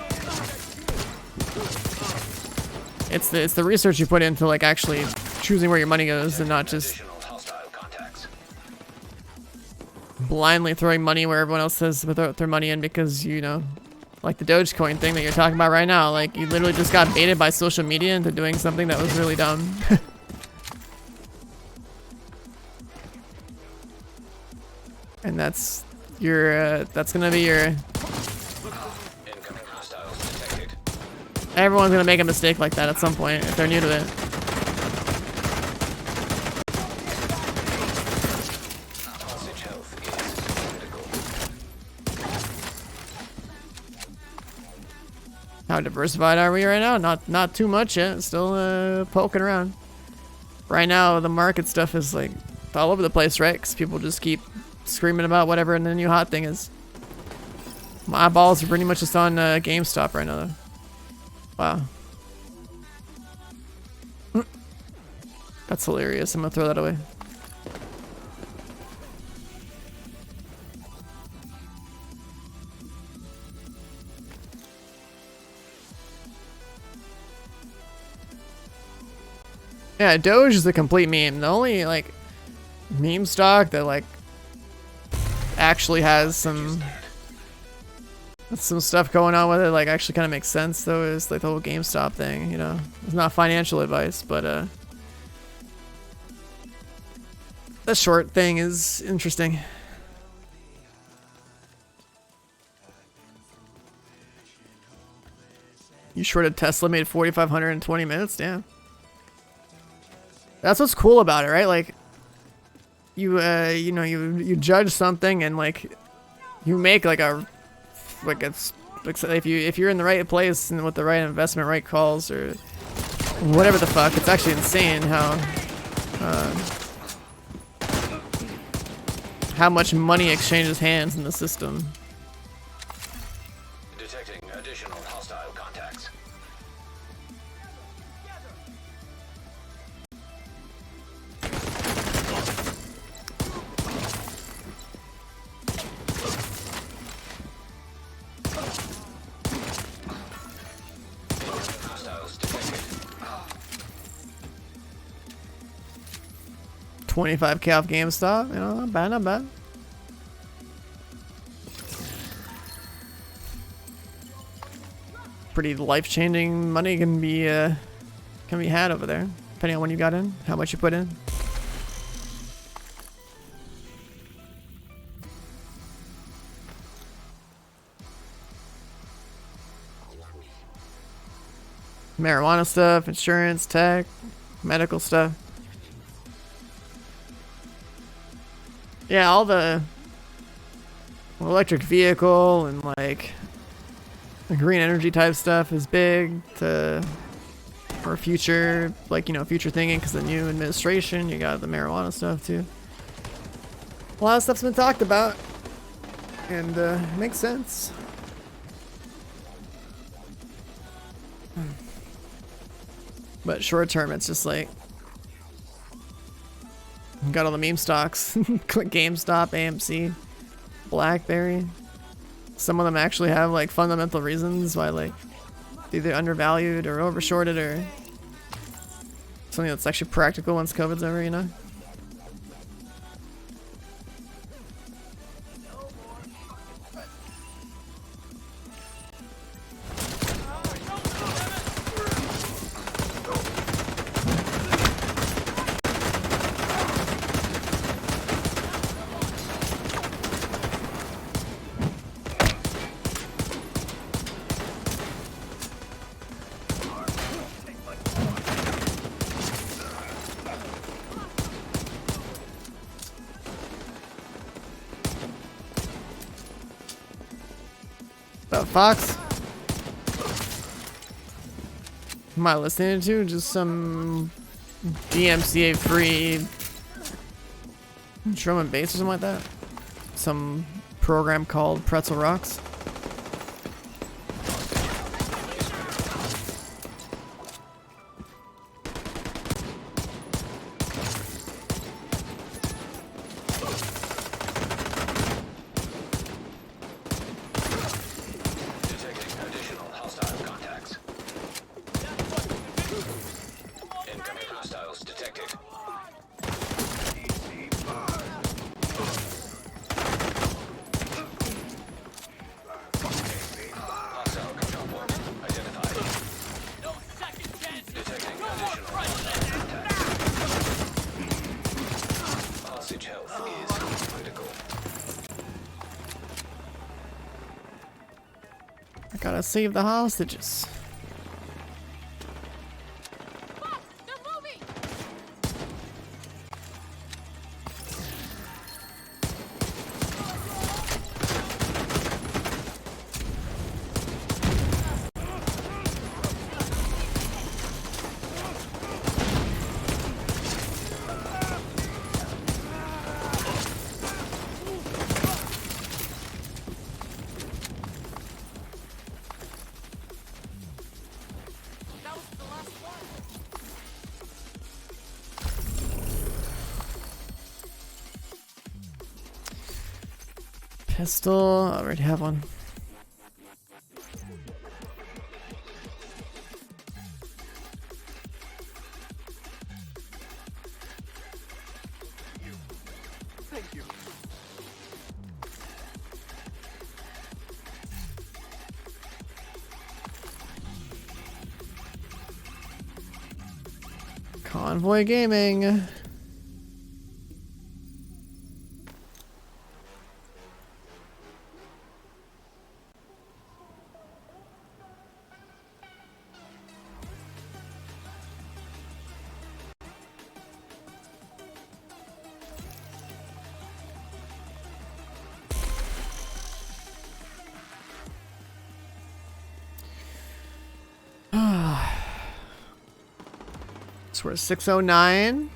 it's the research you put into like actually choosing where your money goes and not just Additional hostile contacts. blindly throwing money where everyone else says without their money in because, you know, like the Dogecoin thing that you're talking about right now. Like, you literally just got baited by social media into doing something that was really dumb. And that's your, that's gonna be your... Incoming hostiles detected. Everyone's gonna make a mistake like that at some point if they're new to it. Hostage health is critical. How diversified are we right now? Not too much yet. Still poking around. Right now, the market stuff is like all over the place, right? Because people just keep screaming about whatever the new hot thing is. My eyeballs are pretty much just on GameStop right now, though. Wow. That's hilarious. I'm gonna throw that away. Yeah, Doge is a complete meme. The only like meme stock that like actually has some stuff going on with it, like actually kind of makes sense though, is like the whole GameStop thing. You know, it's not financial advice, but the short thing is interesting. You shorted Tesla, made 4,500 in 20 minutes. Damn. That's what's cool about it, right? Like, you know, you judge something and like, you make like a, like it's, like if you're in the right place and with the right investment, right calls or whatever the fuck, it's actually insane how much money exchanges hands in the system. Detecting additional hostile contacts. Hostiles detected. 25K off GameStop, you know, not bad, not bad. Pretty life-changing money can be had over there, depending on when you got in, how much you put in. Marijuana stuff, insurance, tech, medical stuff. Yeah, all the electric vehicle and like the green energy type stuff is big for future, like, you know, future thinking, because the new administration, you got the marijuana stuff too. A lot of stuff's been talked about, and it makes sense. But short term, it's just like, got all the meme stocks. GameStop, AMC, BlackBerry. Some of them actually have like fundamental reasons why, like, either undervalued or overshorted or something that's actually practical once COVID's over, you know? The Fox? Am I listening to just some DMCA free drum and bass or something like that? Some program called Pretzel Rocks? Detecting additional hostile contacts. Incoming hostiles detected. Hostile control point identified. No second chances. Detecting additional hostile contacts. Hostage health is critical. I gotta save the hostages. Fuck! They're moving! That was the last one. Pistol, I already have one. Thank you. Convoy Gaming. So we're 609.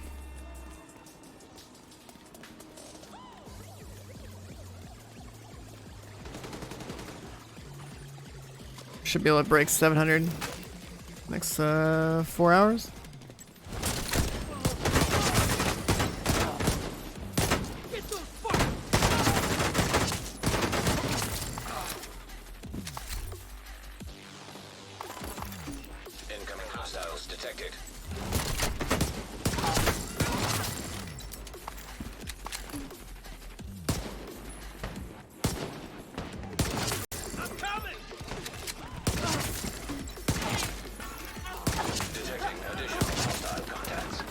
Should be able to break 700 next 4 hours. Incoming hostiles detected. Detecting additional hostile contacts.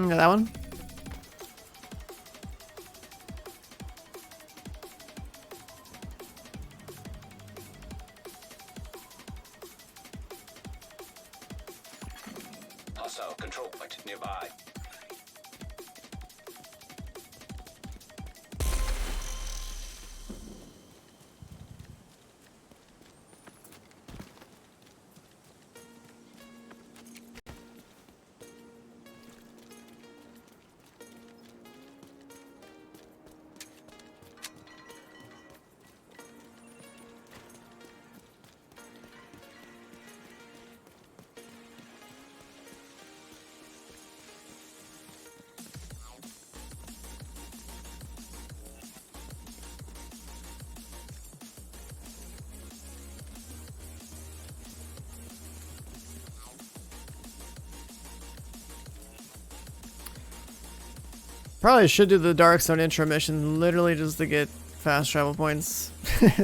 Yeah, that one. Hostile control point nearby. Probably should do the Dark Zone intro mission literally just to get fast travel points.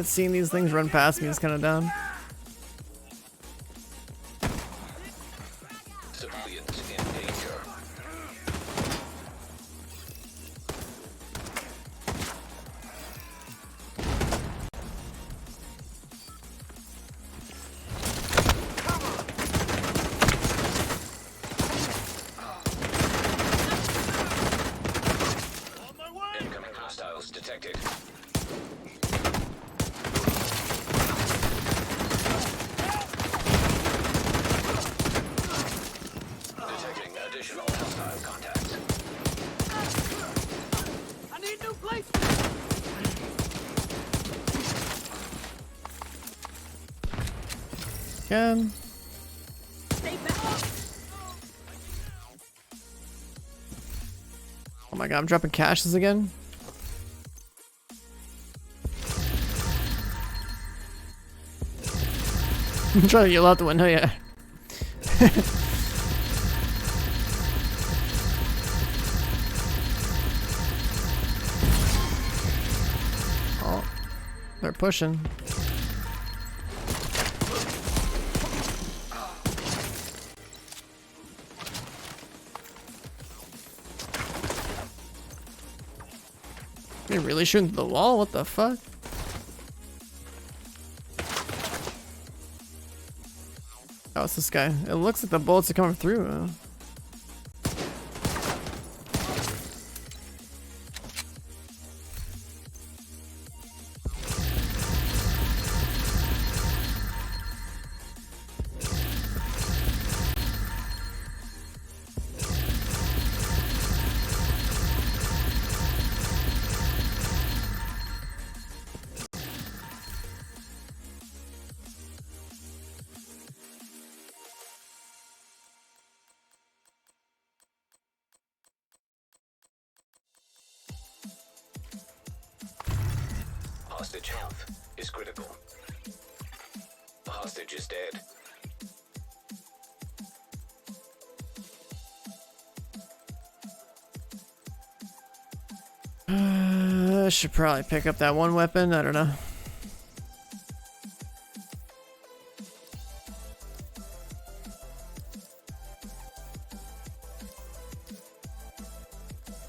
Seeing these things run past me is kind of dumb. Civilians in danger. detected. Detecting additional hostile contacts. I need new places. Again. Oh my god, I'm dropping caches again. I'm trying to yell out the window, yeah. Oh, they're pushing. They really shooting through the wall? What the fuck? Oh, it's this guy. It looks like the bullets are coming through. Hostage health is critical. The hostage is dead. I should probably pick up that one weapon. I don't know.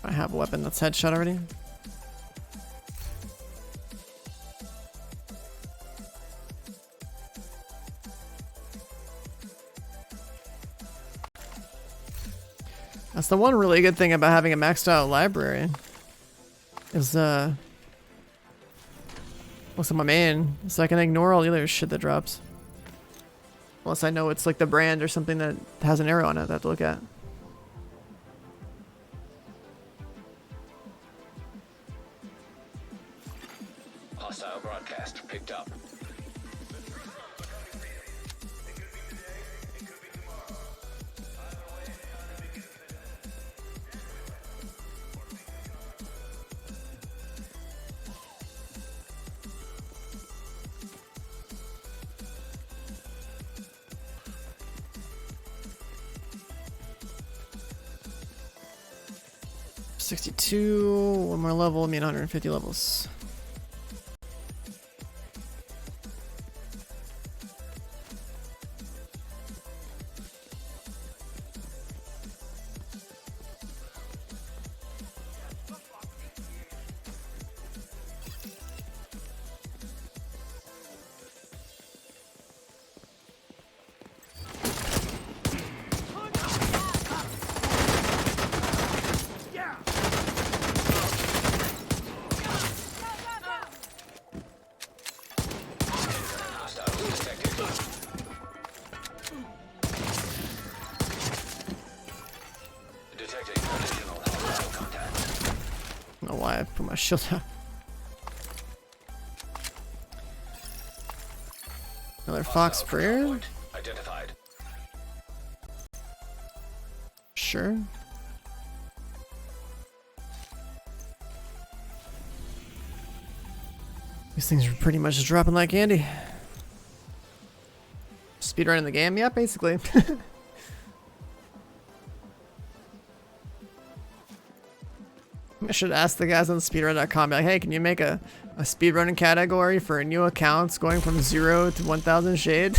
I have a weapon that's headshot already. That's the one really good thing about having a maxed out library. Is looks like my main, so I can ignore all the other shit that drops. Unless I know it's like the brand or something that has an arrow on it that I have to look at. Hostile broadcast picked up. $62, one more level, I mean 150 levels. I don't know why I put my shield down. Another fox prayer? Identified. Sure. These things are pretty much just dropping like candy. Speedrunning the game? Yeah, basically. I should ask the guys on speedrun.com, like, hey, can you make a speedrunning category for new accounts going from 0 to 1000 shade?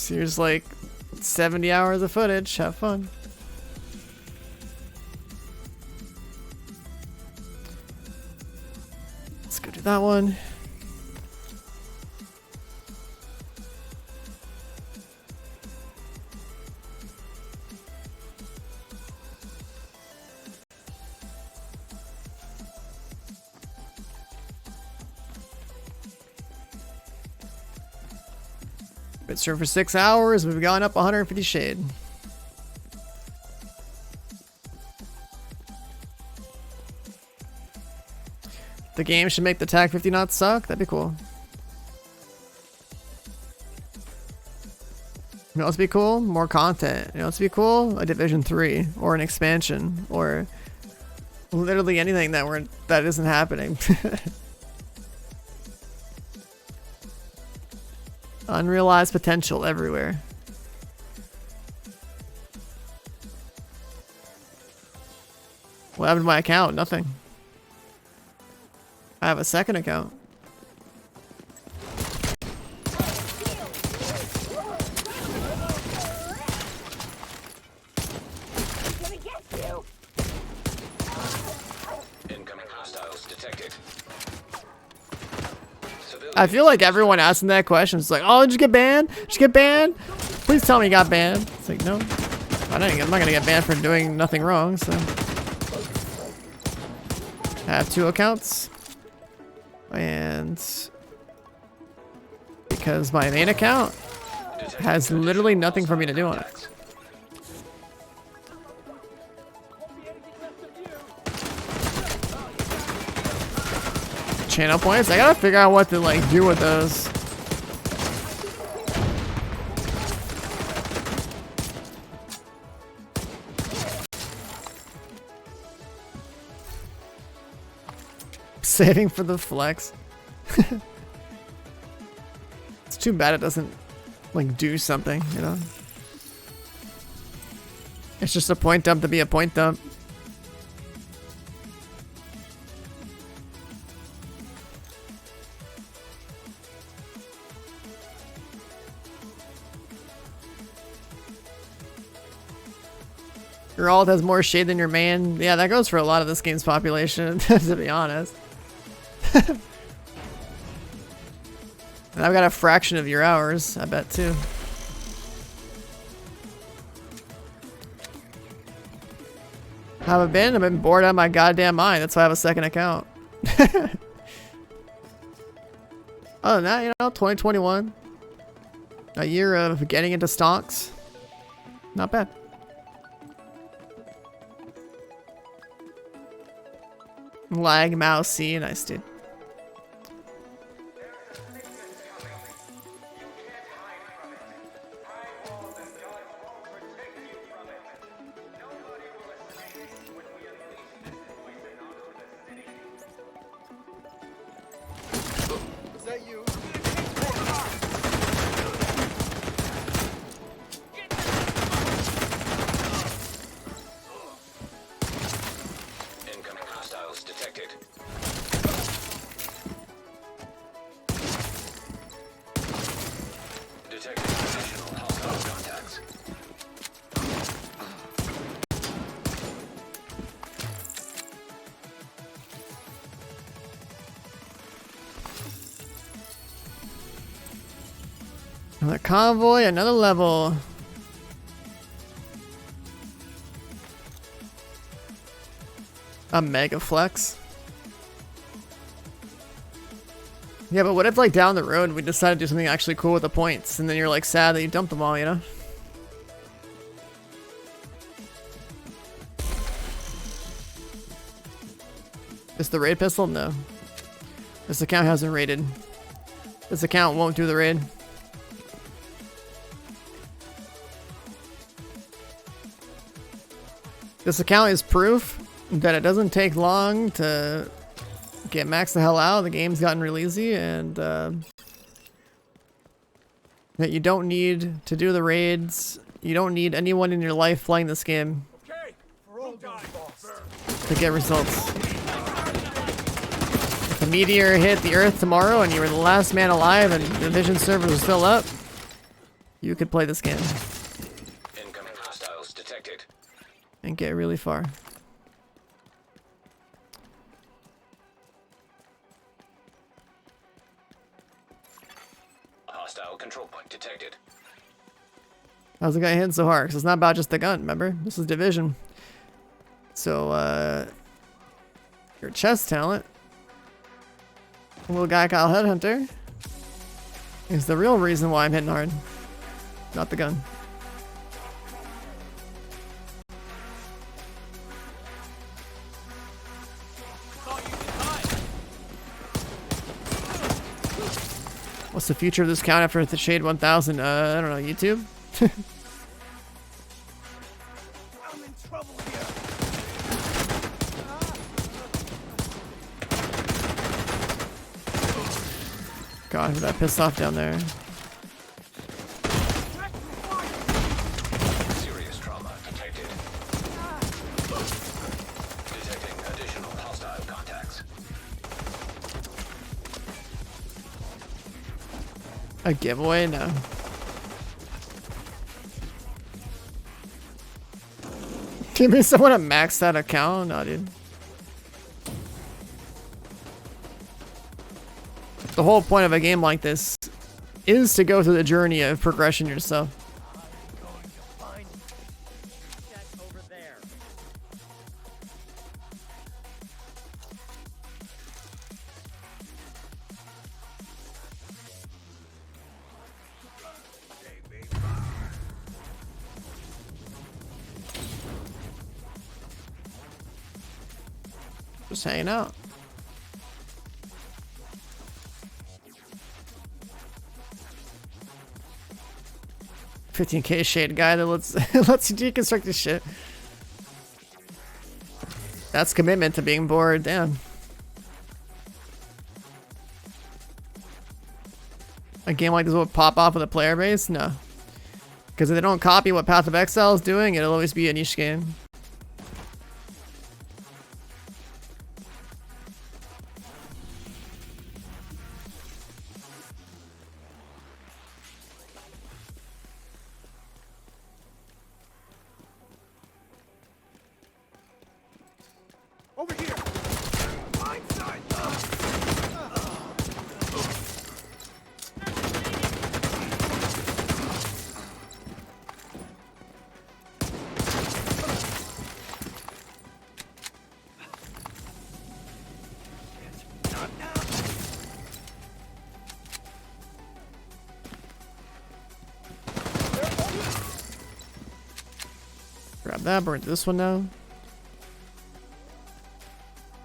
Here's like 70 hours of footage. Have fun. Let's go do that one. Been served for 6 hours. We've gone up 150 shade. The game should make the TAC 50 not suck. That'd be cool. You know what's be cool? More content. You know what's be cool? A Division 3 or an expansion or literally anything that isn't happening. Unrealized potential everywhere. What happened to my account? Nothing. I have a second account. Incoming hostiles detected. I feel like everyone asking that question is like, oh, did you get banned? Did you get banned? Please tell me you got banned. It's like, no. I'm not gonna get banned for doing nothing wrong, so. I have 2 accounts. And because my main account has literally nothing for me to do on it. Channel points? I gotta figure out what to like do with those. Saving for the flex. It's too bad it doesn't like do something, you know? It's just a point dump to be a point dump. Your alt has more shade than your main. Yeah, that goes for a lot of this game's population, to be honest. And I've got a fraction of your hours, I bet, too. Have I been? I've been bored out of my goddamn mind. That's why I have a second account. Other than that, you know, 2021. A year of getting into stonks. Not bad. Lag mouse C, nice dude. Is that you? Incoming hostiles detected. Detected additional hostile contacts. Another convoy, another level. A mega flex. Yeah, but what if like down the road we decide to do something actually cool with the points and then you're like sad that you dumped them all, you know? Is the raid pistol? No. This account hasn't raided. This account won't do the raid. This account is proof that it doesn't take long to get maxed the hell out. The game's gotten real easy, and that you don't need to do the raids. You don't need anyone in your life playing this game to get results. If a meteor hit the Earth tomorrow and you were the last man alive and the Division servers are still up, you could play this game Incoming hostiles detected. and get really far. Hostile control point detected. How's the guy hitting so hard? 'Cause it's not about just the gun, remember? This is Division. So, your chest talent, a little guy called Headhunter, is the real reason why I'm hitting hard. not the gun. What's the future of this count after the Shade 1000? I don't know, YouTube? I'm in trouble here. God, who that pissed off down there. Serious trauma detected. Detecting additional hostile contacts. A giveaway? No. Give me someone to max that account? No, dude. The whole point of a game like this is to go through the journey of progression yourself. Just hanging out. $15K shade guy that lets lets you deconstruct this shit. That's commitment to being bored. Damn. A game like this will pop off with a player base? No. Because if they don't copy what Path of Exile is doing, it'll always be a niche game. Over here. Blind side. Grab that, burn this one now.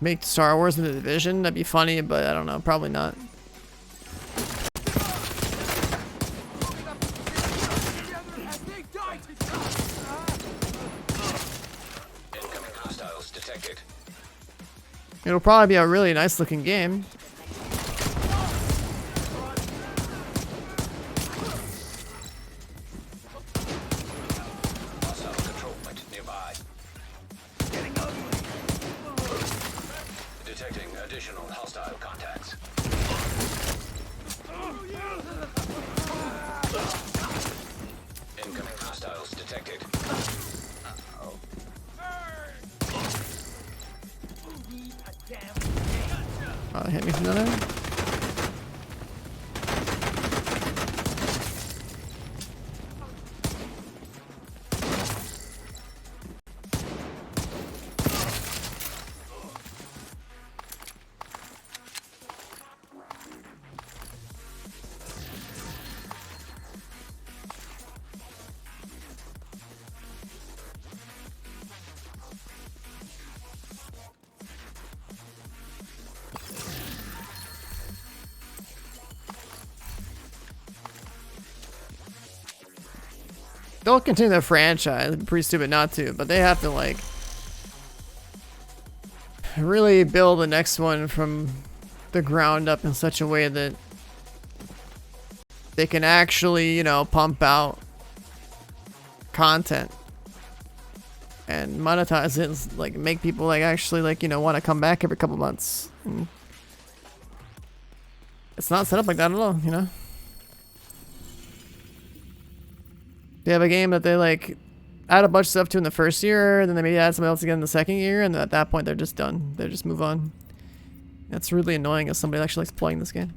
Make Star Wars in the Division? That'd be funny, but I don't know, probably not. Incoming hostiles detected. It'll probably be a really nice looking game. Hostile control point nearby. Detecting additional hostile contacts. Incoming hostiles detected. Hit me from the other. They'll continue the franchise. It'd be pretty stupid not to, but they have to like really build the next one from the ground up in such a way that they can actually, you know, pump out content and monetize it, and, like make people like actually like, you know, want to come back every couple months. And it's not set up like that at all, you know. They have a game that they like add a bunch of stuff to in the first year, then they maybe add something else again in the second year, and at that point they're just done. They just move on. That's really annoying as somebody actually likes playing this game.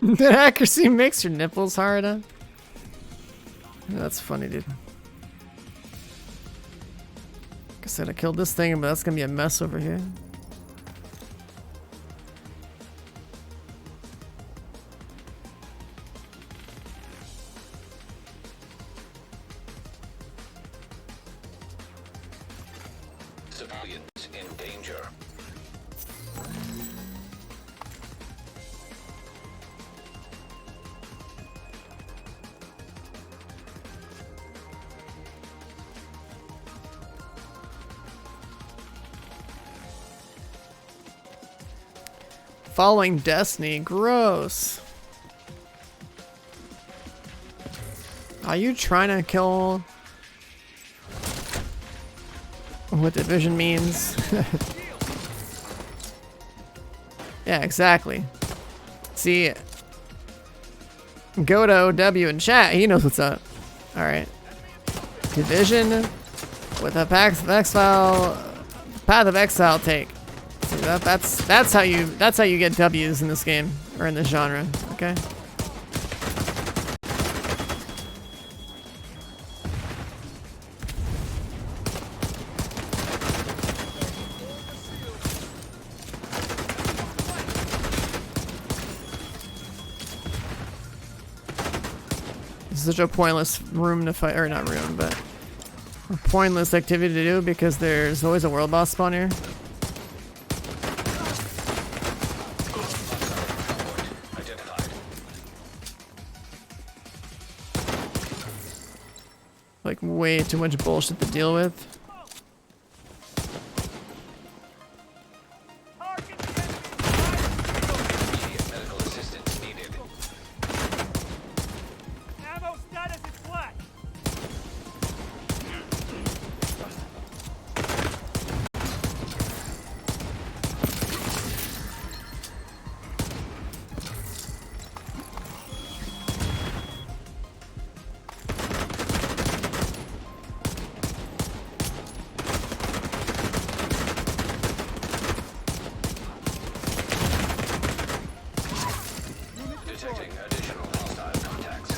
The accuracy makes your nipples hard, huh? that's funny, dude. Like I said, I killed this thing, but that's gonna be a mess over here. Civilians in danger. Following Destiny, gross. Are you trying to kill what Division means? Yeah, exactly. See, go to OW in chat, he knows what's up. Alright. Division with a path of exile take. See, that's how you get W's in this game, or in this genre, okay? This is such a pointless room to fight, or not room, but a pointless activity to do because there's always a world boss spawn here. Like way too much bullshit to deal with. Medical assistance needed. Ammo status is flat. Detecting additional hostile contacts.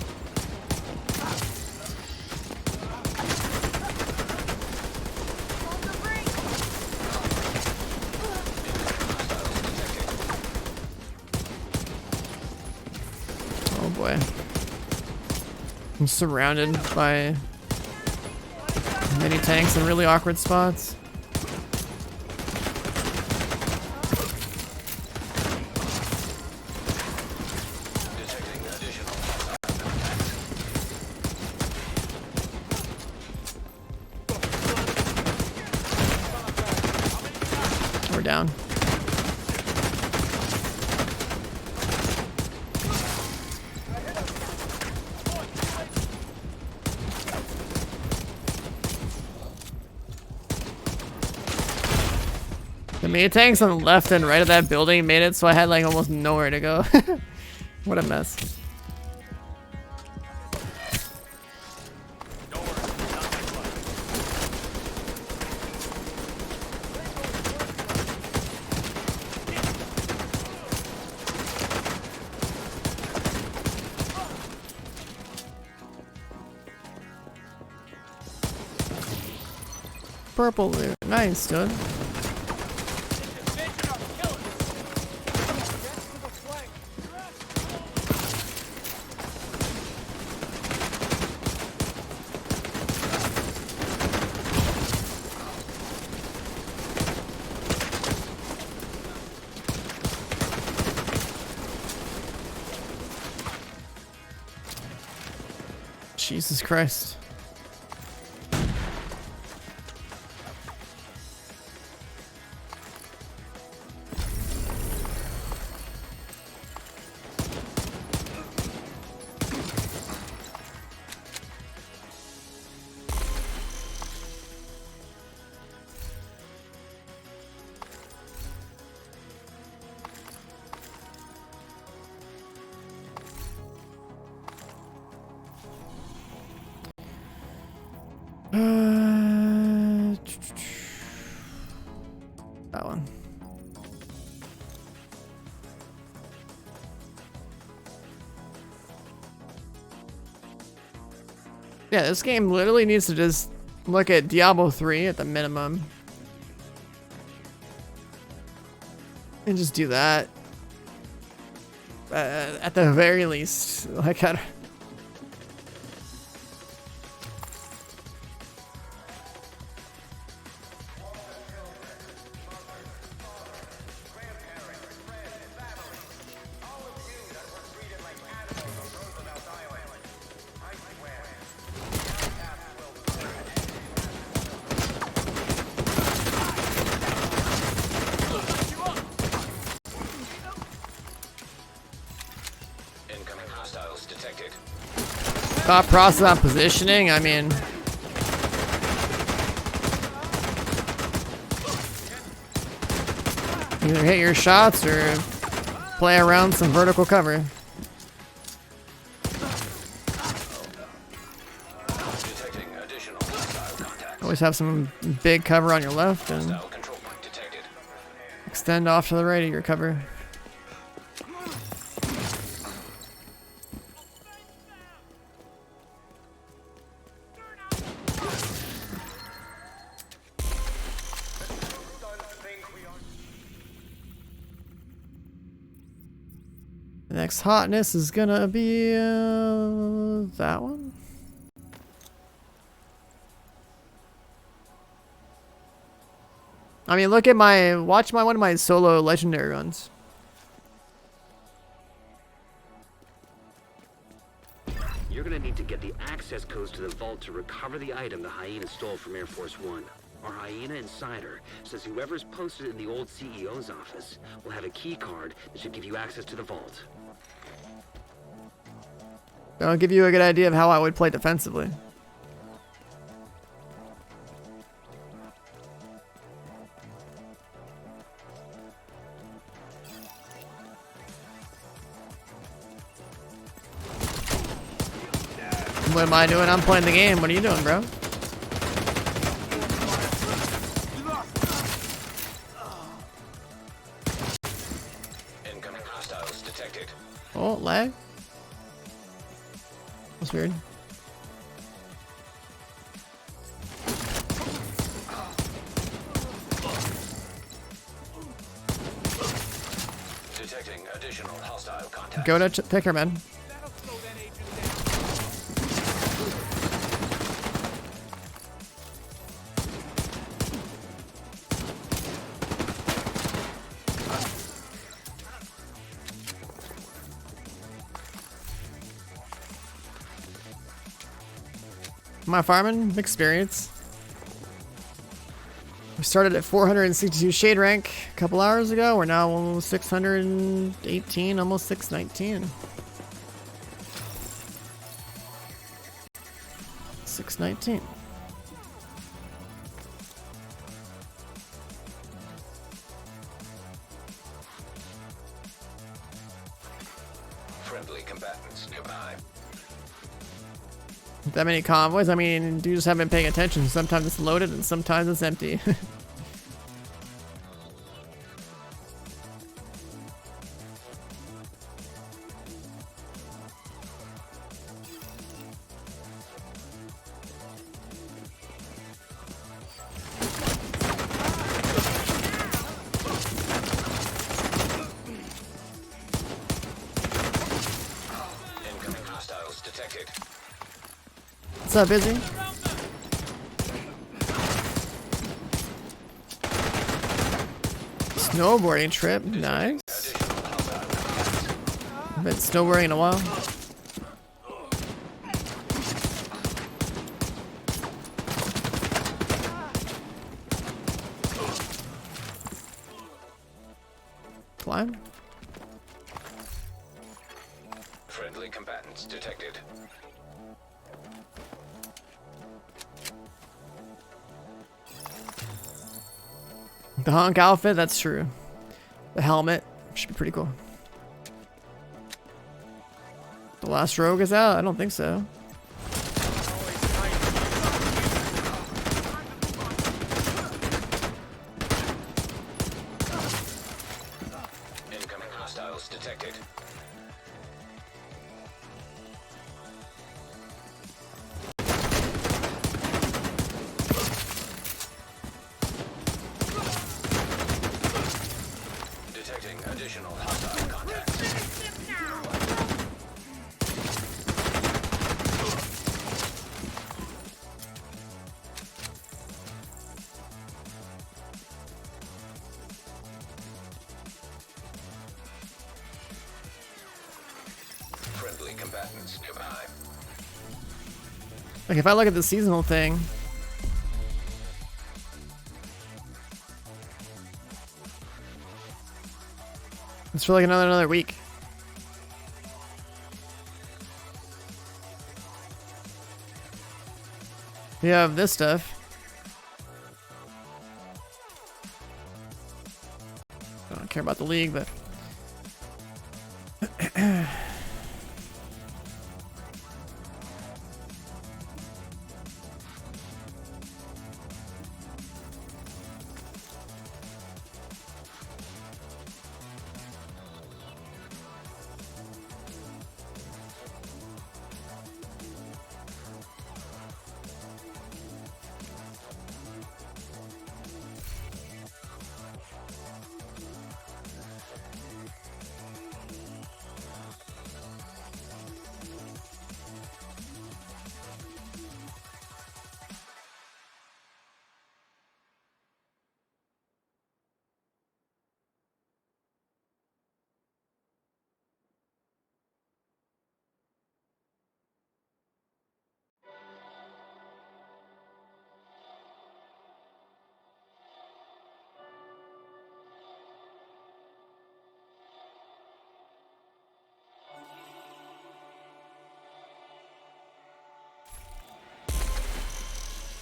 Oh boy. I'm surrounded by many tanks in really awkward spots. Detecting additional hostile contacts. We're down. The mini tanks on the left and right of that building made it so I had like almost nowhere to go. What a mess. Purple loot. Nice, dude. Jesus Christ. That one. Yeah, this game literally needs to just look at Diablo 3 at the minimum. And just do that. At the very least. Like, I don't... Incoming hostiles detected. Thought process on positioning, I mean... Either hit your shots or play around some vertical cover. Detecting additional hostile contacts. Always have some big cover on your left and Hostile control point detected. extend off to the right of your cover. The next hotness is gonna be that one. I mean, look at watch one of my solo legendary runs. You're gonna need to get the access codes to the vault to recover the item the hyena stole from Air Force One. Our hyena insider says whoever's posted in the old CEO's office will have a key card that should give you access to the vault. That'll give you a good idea of how I would play defensively. What am I doing? I'm playing the game. What are you doing, bro? Incoming hostiles detected. Oh, lag. That's weird. Detecting additional hostile contacts. Go to picker, man. My farming experience. We started at 462 shade rank a couple hours ago. We're now almost 618, almost 619. 619. Friendly combatants nearby. That many convoys? I mean, you just haven't been paying attention. Sometimes it's loaded and sometimes it's empty. Incoming hostiles detected. What's up, Busy? Snowboarding trip, nice. Been snowboarding in a while. Climb. Friendly combatants detected. The honk outfit, that's true. The helmet should be pretty cool. The last rogue is out? I don't think so. Incoming hostiles detected. additional hostile contacts. Friendly combatants nearby. Like if I look at the seasonal thing, it's for like another week. We have this stuff. I don't care about the league, but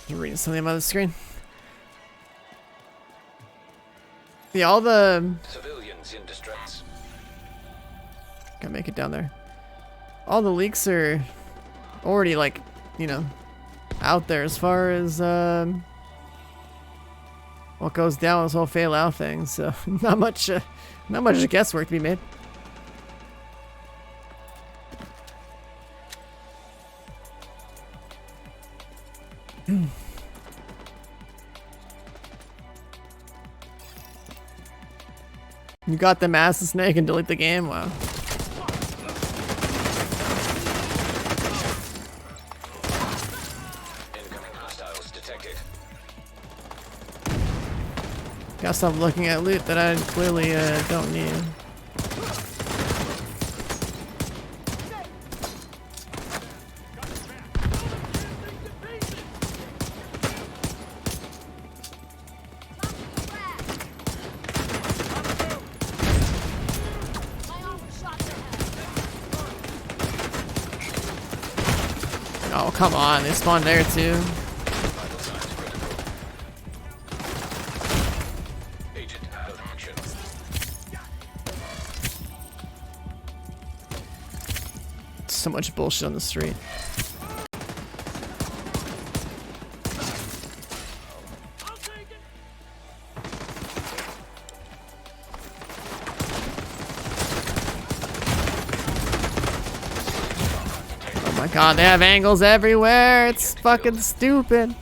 you're reading something on the screen. Yeah, all the Civilians in distress. gotta make it down there. All the leaks are already like, you know, out there as far as what goes down with this whole fail out thing. So not much guesswork to be made. You got them ass the snake and delete the game? Wow. Incoming hostiles detected. Gotta stop looking at loot that I clearly don't need. Oh, come on. They spawned there too. Vital signs critical. Agent out of action. So much bullshit on the street. Oh my god, they have angles everywhere. It's fucking stupid.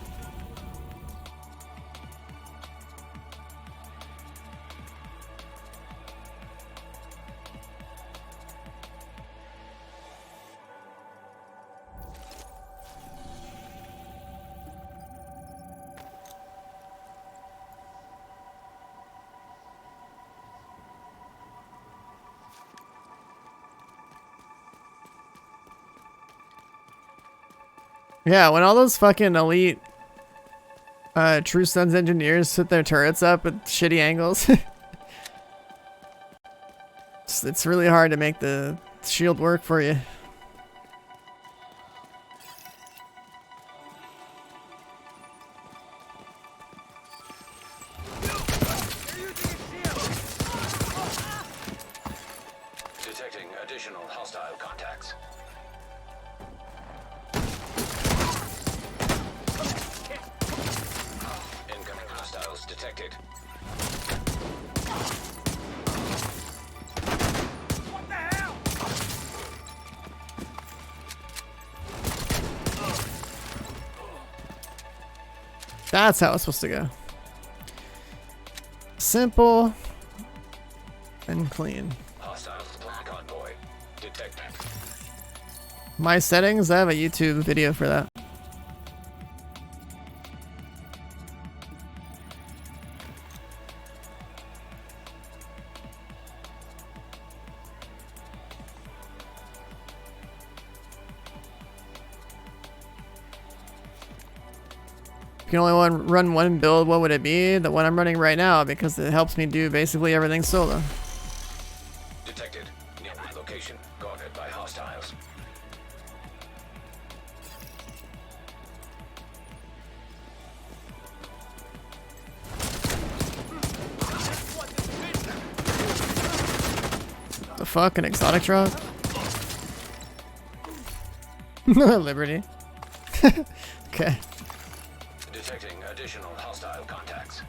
Yeah, when all those fucking elite True Sons engineers set their turrets up at shitty angles, it's really hard to make the shield work for you. Detecting additional hostile contacts. Incoming hostiles detected. What the hell? That's how it's supposed to go. Simple. And clean. Hostile supply convoy. Detected. My settings, I have a YouTube video for that. If you can only run one build, what would it be? The one I'm running right now, because it helps me do basically everything solo. Detected. Nearby location. Guarded by hostiles. The fuck? An exotic drop? Liberty. Okay. Detecting additional hostile contacts.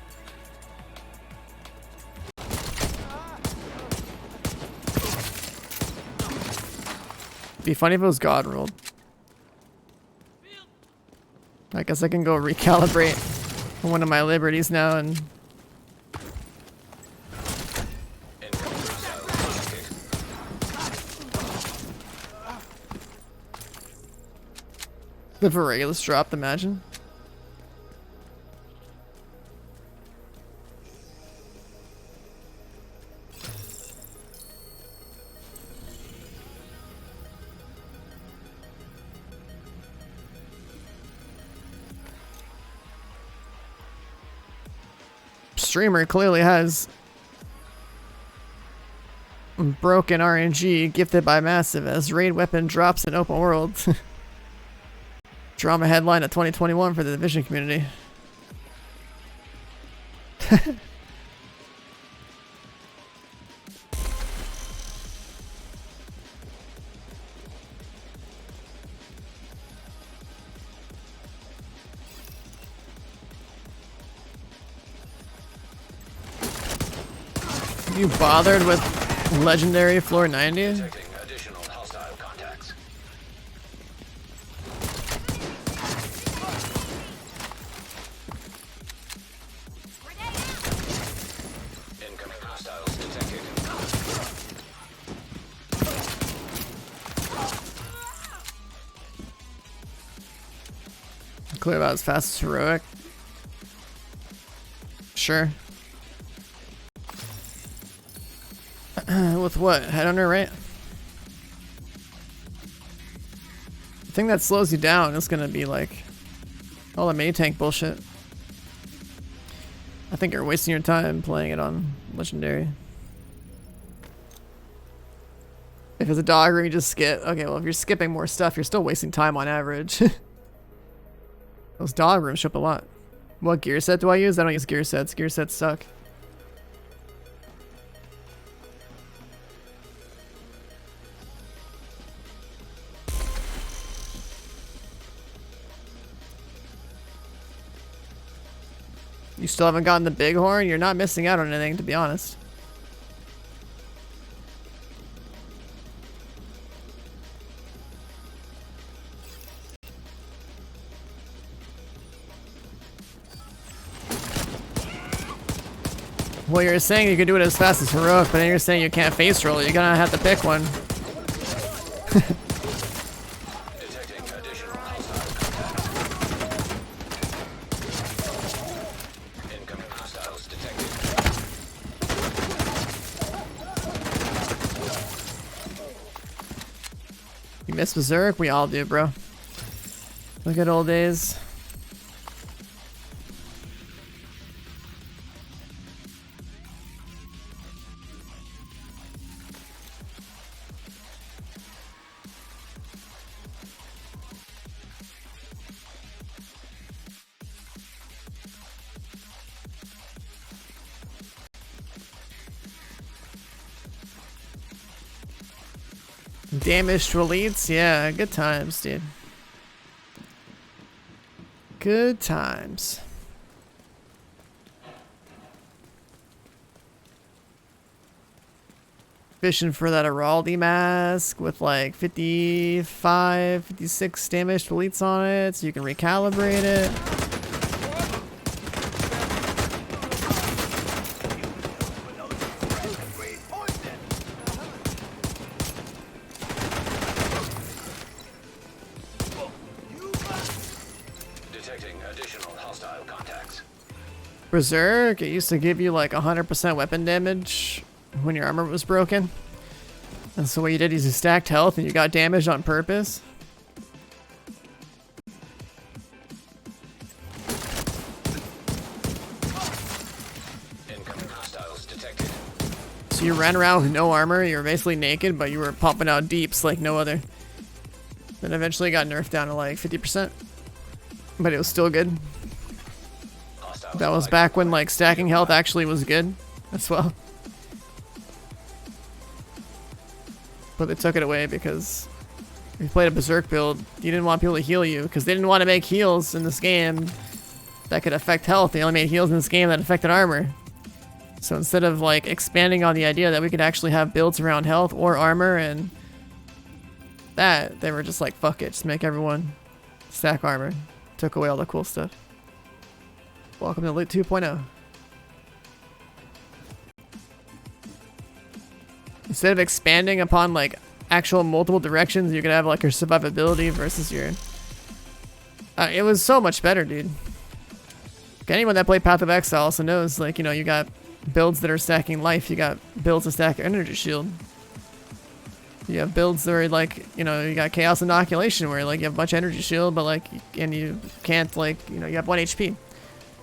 Be funny if it was God ruled. I guess I can go recalibrate one of my liberties now and Incoming hostiles detected. the Varelus dropped, imagine. Streamer clearly has broken RNG gifted by Massive as raid weapon drops in open world. Drama headline of 2021 for the Division community. You bothered with legendary floor 90? Detecting additional hostile contacts. Incoming hostiles detected. Clear about as fast as heroic. Sure. With what? Headhunter, right? The thing that slows you down is gonna be like all the mini tank bullshit. I think you're wasting your time playing it on legendary. If it's a dog room, you just skip. Okay, well, if you're skipping more stuff, you're still wasting time on average. Those dog rooms show up a lot. What gear set do I use? I don't use gear sets. Gear sets suck. You still haven't gotten the bighorn? You're not missing out on anything, to be honest. Well, you're saying you can do it as fast as heroic, but then you're saying you can't face roll. You're gonna have to pick one. Detecting additional hostile contacts. Incoming hostiles detected. You miss Berserk? We all do, bro. Look at old days. Damaged elites? Yeah, good times, dude. Good times. Fishing for that Araldi mask with like 55, 56 damaged elites on it, so you can recalibrate it. Berserk, it used to give you like 100% weapon damage when your armor was broken. And so what you did is you stacked health and you got damaged on purpose. Incoming hostiles detected. So you ran around with no armor, you were basically naked, but you were pumping out deeps like no other. Then eventually got nerfed down to like 50%. But it was still good. Hostiles That was alive. back when like stacking health actually was good as well. But they took it away because if you played a Berserk build, you didn't want people to heal you because they didn't want to make heals in this game that could affect health. They only made heals in this game that affected armor. So instead of like expanding on the idea that we could actually have builds around health or armor and that, they were just like, fuck it, just make everyone stack armor. Took away all the cool stuff. Welcome to Loot 2.0. Instead of expanding upon like actual multiple directions, you could have like your survivability versus your... it was so much better, dude. Anyone that played Path of Exile also knows, like, you know, you got builds that are stacking life, you got builds that stack energy shield. You have builds that are like, you know, you got Chaos Inoculation where like you have a bunch of energy shield, but like, and you can't like, you know, you have 1 HP.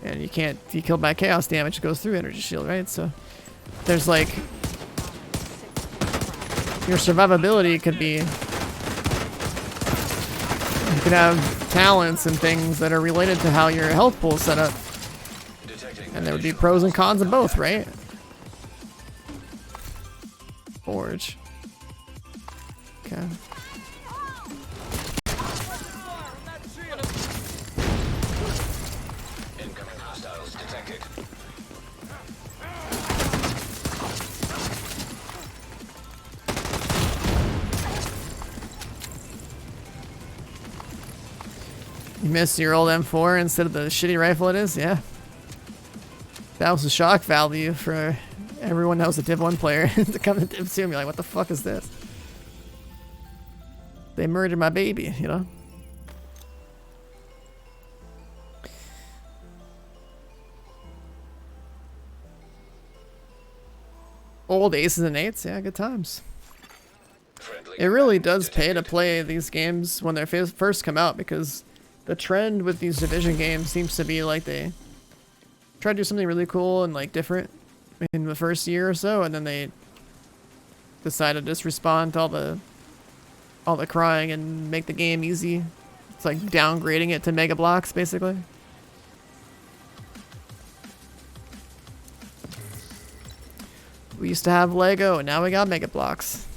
And you can't be killed by chaos damage, it goes through energy shield, right? So there's like, your survivability could be, you could have talents and things that are related to how your health pool is set up. And there would be pros and cons of both, right? Forge. Okay. Incoming hostiles detected. You missed your old M4 instead of the shitty rifle it is? Yeah. That was a shock value for everyone that was a Div 1 player to come to Div 2 and be like, what the fuck is this? They murdered my baby, you know? Old aces and eights, yeah, good times. Friendly It really does pay to play these games when they first come out because the trend with these Division games seems to be like they try to do something really cool and like different in the first year or so, and then they decide to just respond to all the crying and make the game easy. It's like downgrading it to Mega Blocks, basically. We used to have Lego, and now we got Mega Blocks.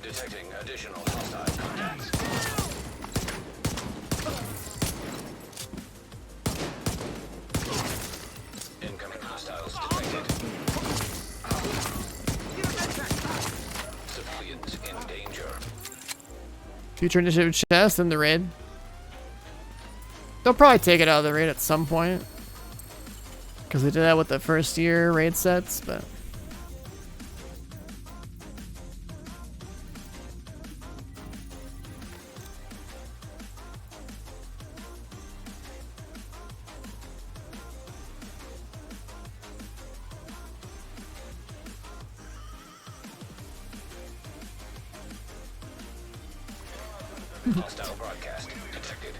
Detecting additional hostile contacts. Incoming hostiles detected. Civilians in danger. Future Initiative chest in the raid. They'll probably take it out of the raid at some point. Because they did that with the first year raid sets, but... Hostile broadcast detected.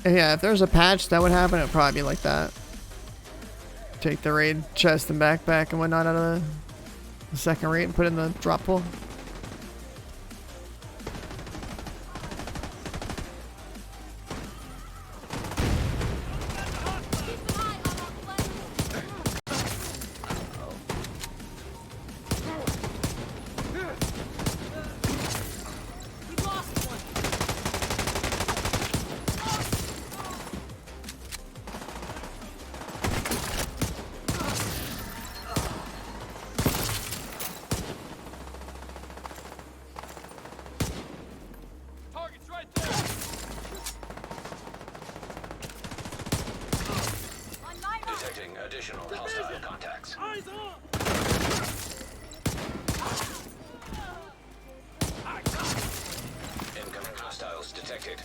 Yeah, if there's a patch that would happen, it would probably be like that. Take the raid chest and backpack and whatnot out of the second raid and put it in the drop pool. Incoming hostiles detected.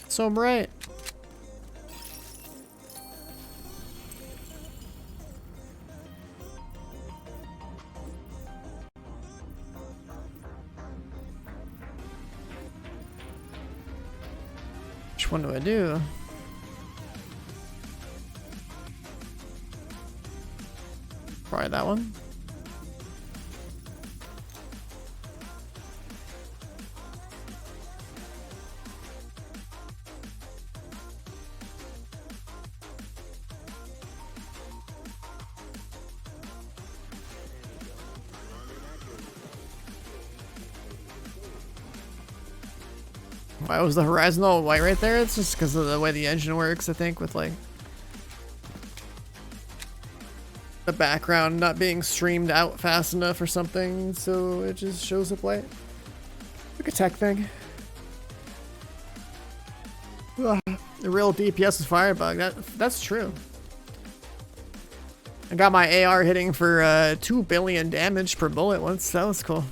So bright. Which one do I do? Probably that one. Why was the horizon all white right there? It's just because of the way the engine works, I think, with like the background not being streamed out fast enough or something, so it just shows up white. Like a tech thing. Ugh, the real DPS is firebug. That's true. I got my AR hitting for 2 billion damage per bullet once. That was cool.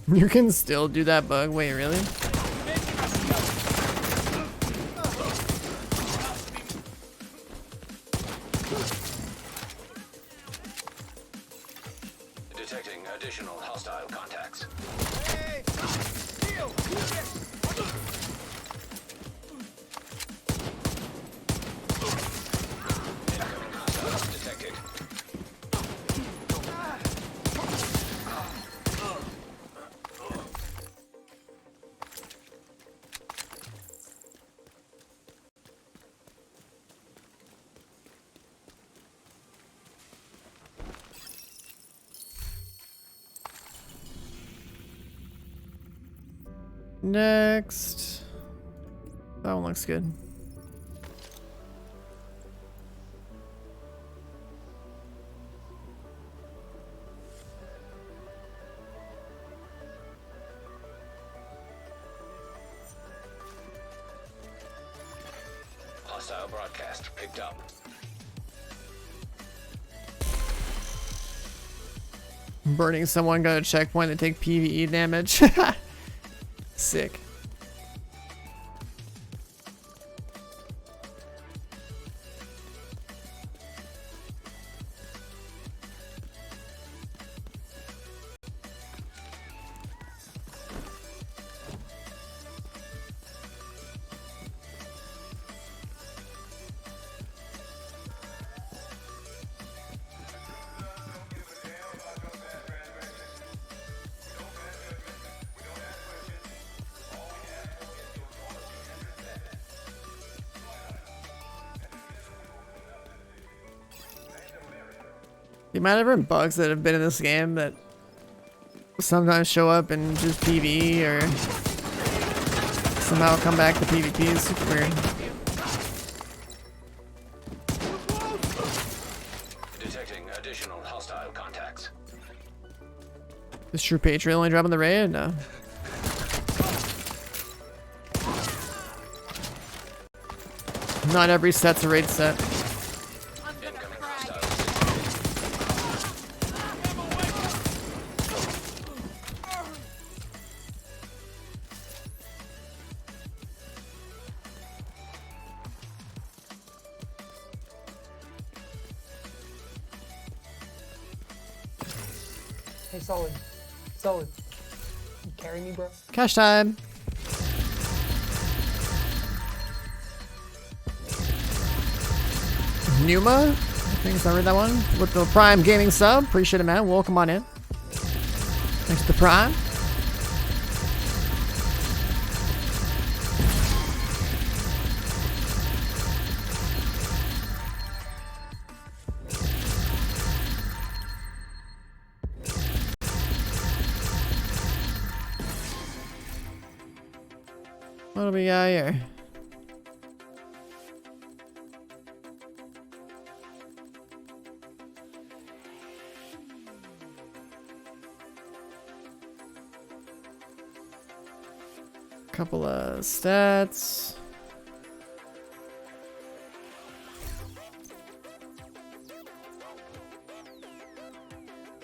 You can still do that bug? Wait, really? Detecting additional hostile contacts. Incoming hostiles detected. Next. That one looks good. Hostile broadcast picked up. Burning someone got a checkpoint to take PvE damage. Sick. The amount of different bugs that have been in this game that sometimes show up in just PvE or somehow come back to PvP is super weird. Detecting additional hostile contacts. Is True Patriot only dropping the raid? No. Not every set's a raid set. Incoming hostiles. Hey, Solid. Solid. You carry me, bro? Cash time. Numa, I think I read that one with the Prime Gaming sub. Appreciate it, man. Welcome on in. Thanks to Prime. What do we got here? Couple of stats.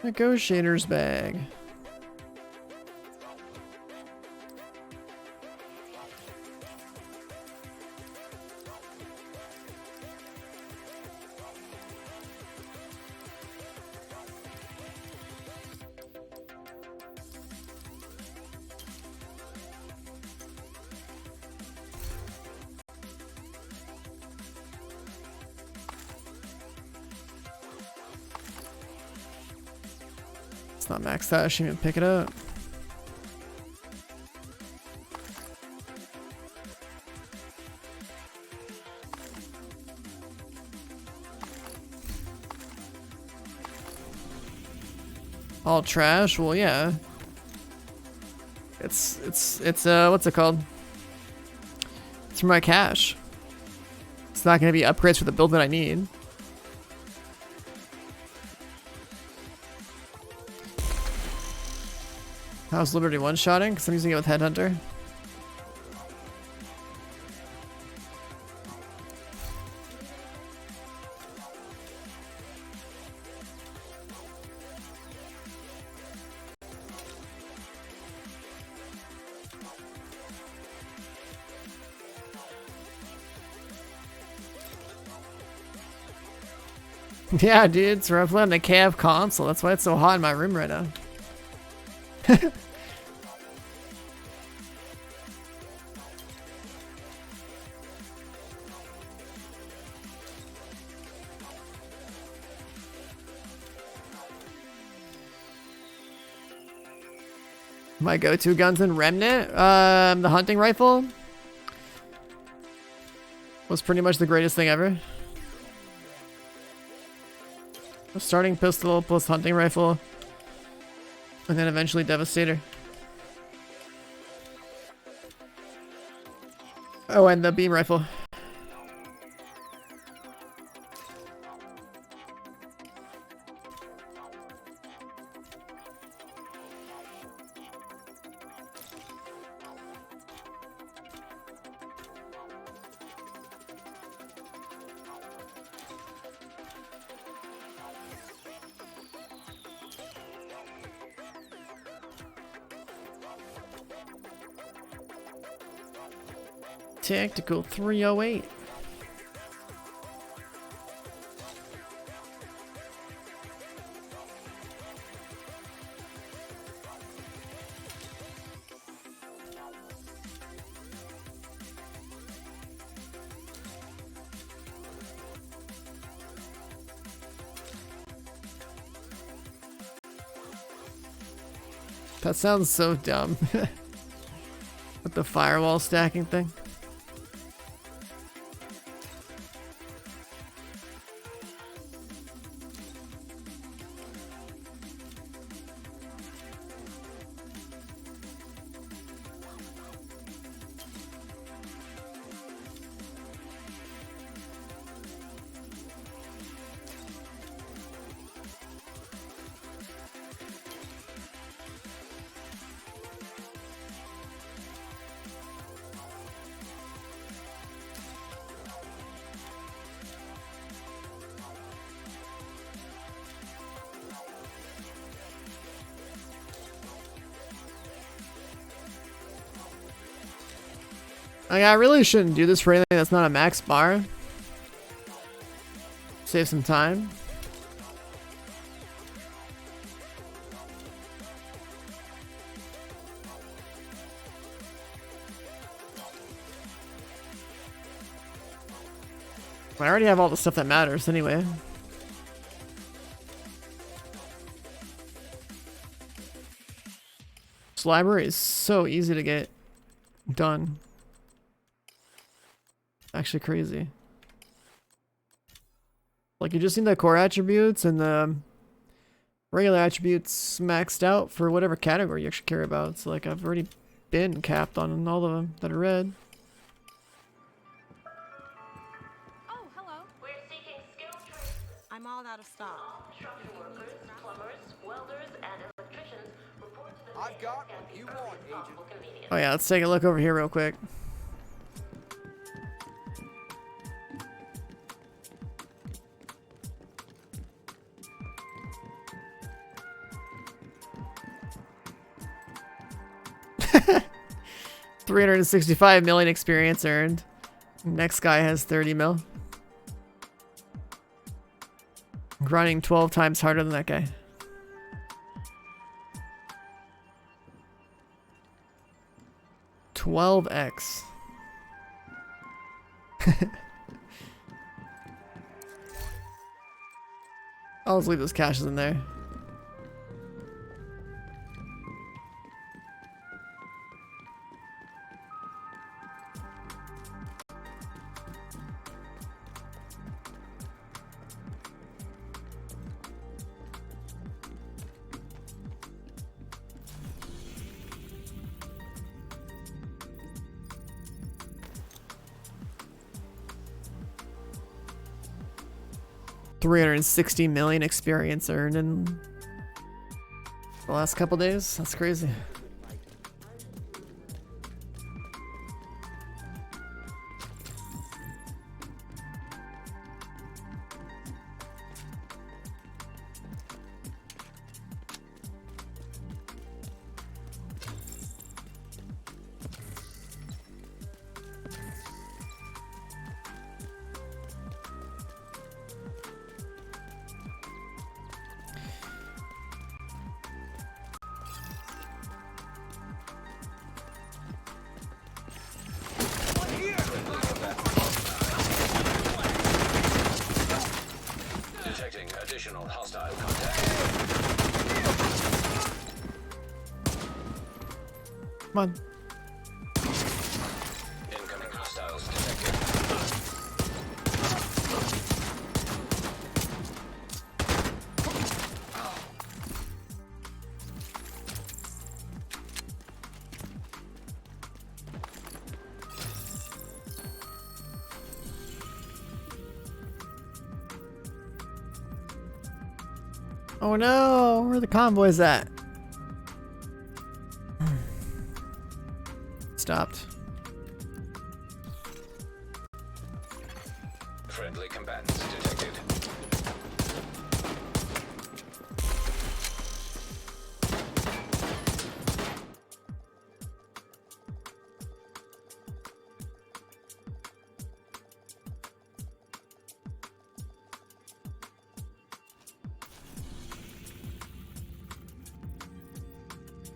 Negotiator's bag. Not maxed out, I shouldn't even pick it up. All trash? Well, yeah. It's what's it called? It's for my cash. It's not gonna be upgrades for the build that I need. How's Liberty one-shotting? Because I'm using it with Headhunter. Yeah, dude, it's rough on the KF console. That's why it's so hot in my room right now. My go-to guns in Remnant, the hunting rifle was pretty much the greatest thing ever. A starting pistol plus hunting rifle, and then eventually Devastator. Oh, and the beam rifle. Tactical 308. That sounds so dumb. With the firewall stacking thing. Like, I really shouldn't do this for anything that's not a max bar. Save some time. I already have all the stuff that matters anyway. This library is so easy to get done. Actually crazy. Like, you just need the core attributes and the regular attributes maxed out for whatever category you actually care about. So like, I've already been capped on all of them that are red. Oh, hello. We're seeking skilled trades. I'm all out of stock. Structural workers, plumbers, welders, and electricians report to the I've got what you want, Agent. Oh yeah, let's take a look over here real quick. $365 million experience earned. Next guy has 30 mil. Grinding 12 times harder than that guy. $12x. I'll just leave those caches in there. $360 million experience earned in the last couple days. That's crazy. Detecting additional hostile contact. Come on. Incoming hostiles detected. Oh no, where are the convoys at? Stopped. Friendly combatants detected.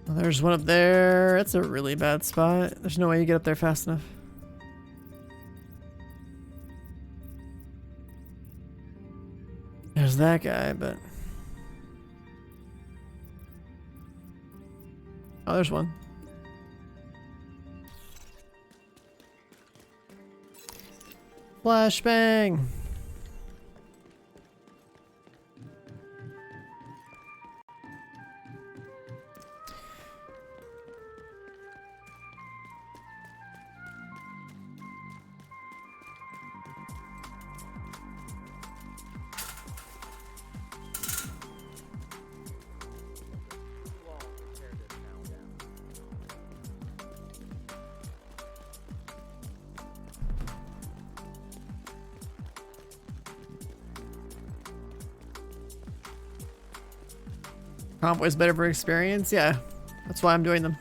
Well, there's one up there. That's a really bad spot. There's no way you get up there fast enough. There's that guy, but... Oh, there's one. Flashbang! Convoy's better for experience? Yeah, that's why I'm doing them.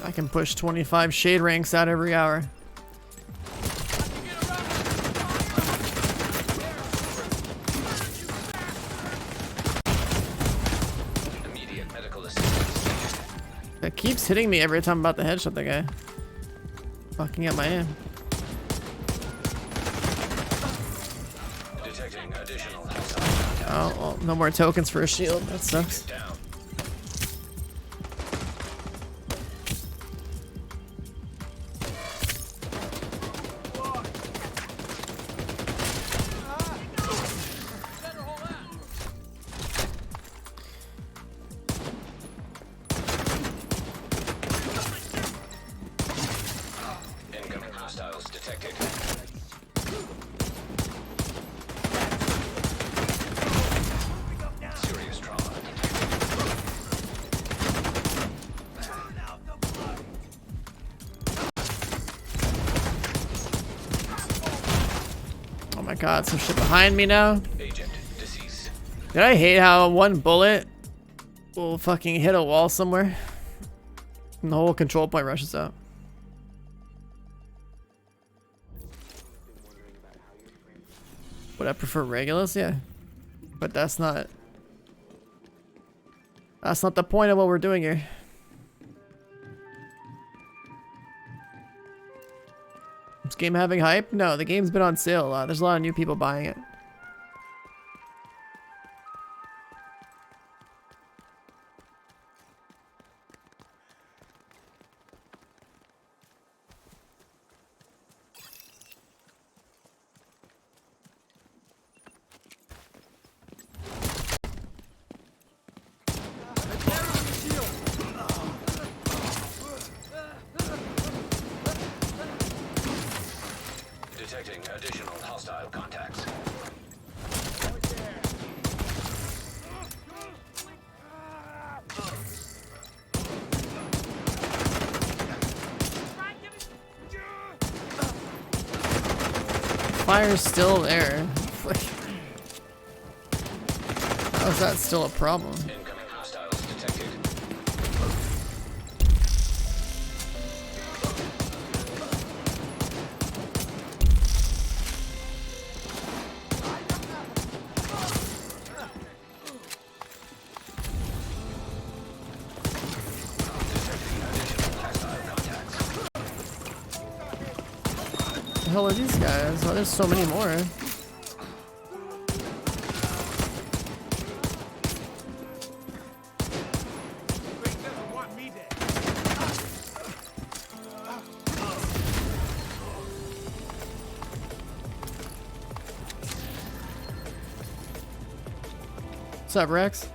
I can push 25 shade ranks out every hour. Immediate medical assistance. That keeps hitting me every time I'm about to headshot that guy. Fucking up my aim. Detecting additional hostile contact. Oh, well, no more tokens for a shield. That sucks. Down. Incoming hostiles detected. my god, some shit behind me now. Agent deceased. Did I hate how one bullet will fucking hit a wall somewhere and the whole control point rushes out? Would I prefer Regulus? Yeah. But that's not the point of what we're doing here. Is this game having hype? No, the game's been on sale a lot. There's a lot of new people buying it. Detecting additional hostile contacts. Fire's still there. How is that still a problem? Incoming hostiles detected. What the hell are these guys? Oh, there's so many more. What's up, Rex?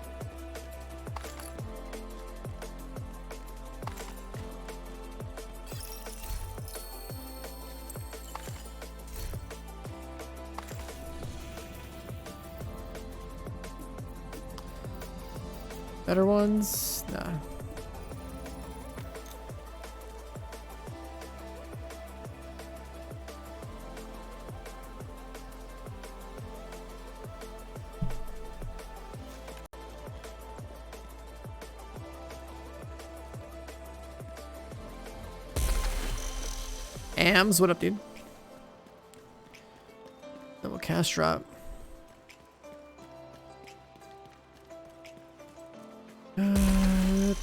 Better ones? Nah. Ams, what up, dude? Double cast drop.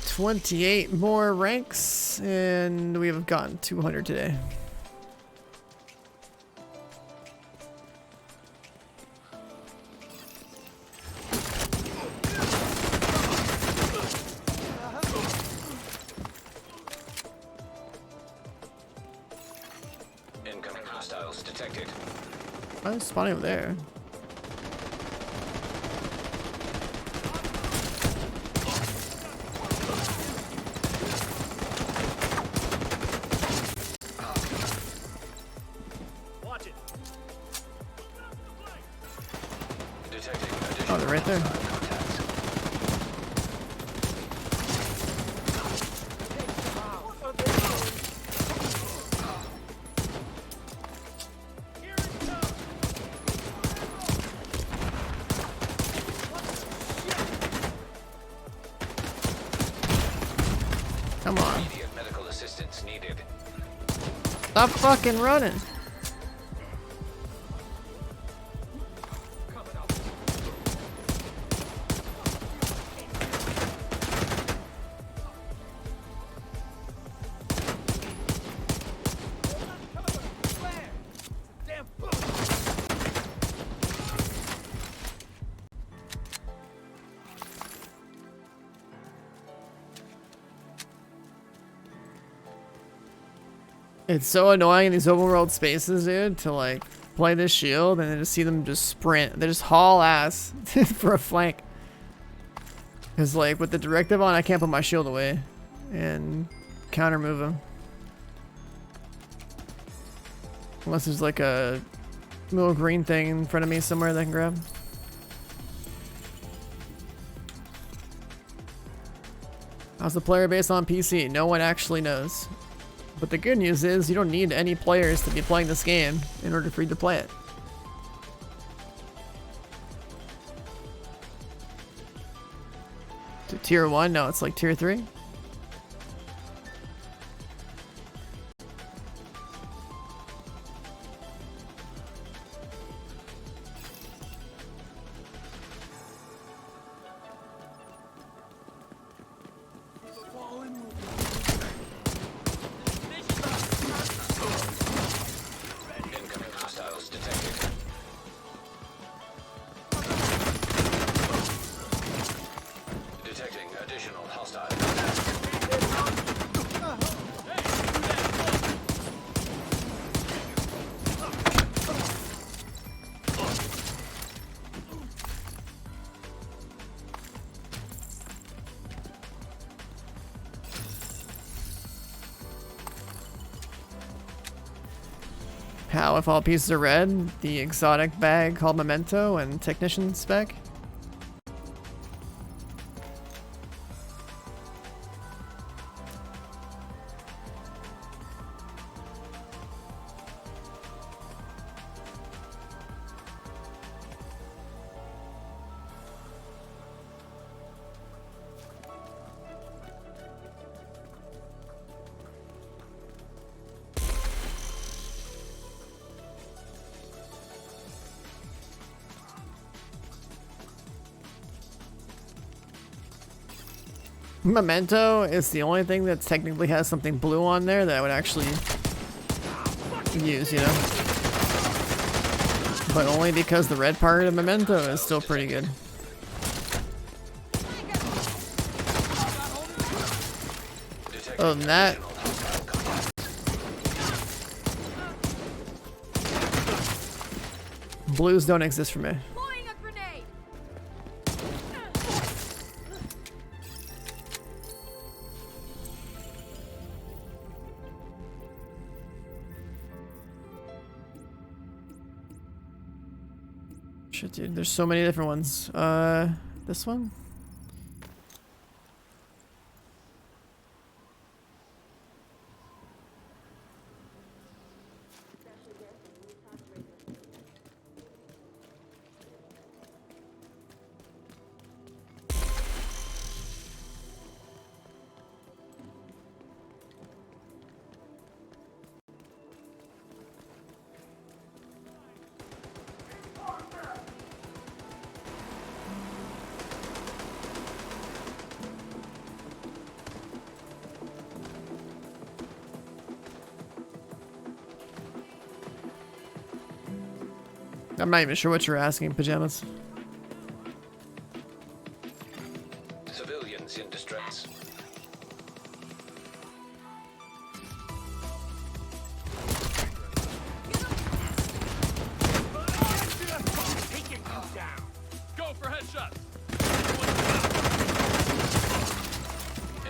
28 more ranks, and we have gotten 200 today. Incoming hostiles detected. I'm spawning over there. Oh, they're right there. Come on. Immediate medical assistance needed. Stop fucking running. It's so annoying in these open world spaces, dude, to like play this shield and then just see them just sprint. They just haul ass for a flank. Cause like with the directive on, I can't put my shield away and counter move them. Unless there's like a little green thing in front of me somewhere that I can grab. How's the player base on PC? No one actually knows. But the good news is you don't need any players to be playing this game in order for you to play it. To tier 1? No, it's like tier 3. Incoming hostiles detected. Detecting additional hostile contact. How if all pieces are red? The exotic bag called Memento and Technician spec? Memento is the only thing that technically has something blue on there that I would actually use, you know? But only because the red part of Memento is still pretty good. Other than that, blues don't exist for me. Deploying a grenade. Shit, dude, there's so many different ones. This one? I'm not even sure what you're asking, Pajamas. Civilians in distress. Go for headshots.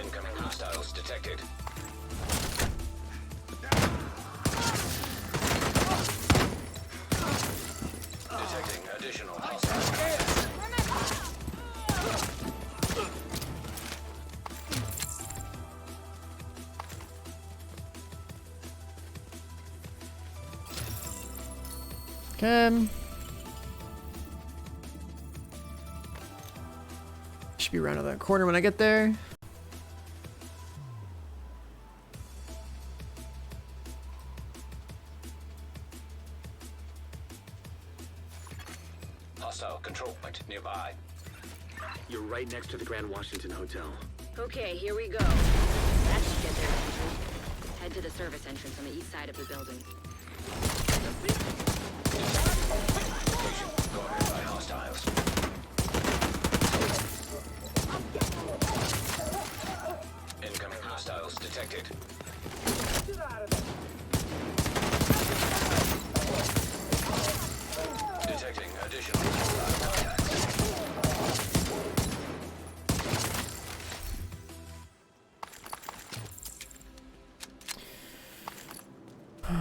Incoming hostiles detected. Detecting additional hostiles. Okay. Should be around that corner when I get there. Hostile control point nearby. You're right next to the Grand Washington Hotel. Okay, here we go. That should get their attention. Head to the service entrance on the east side of the building. Guarded by hostiles. Incoming hostiles detected. Detecting additional hostile contacts.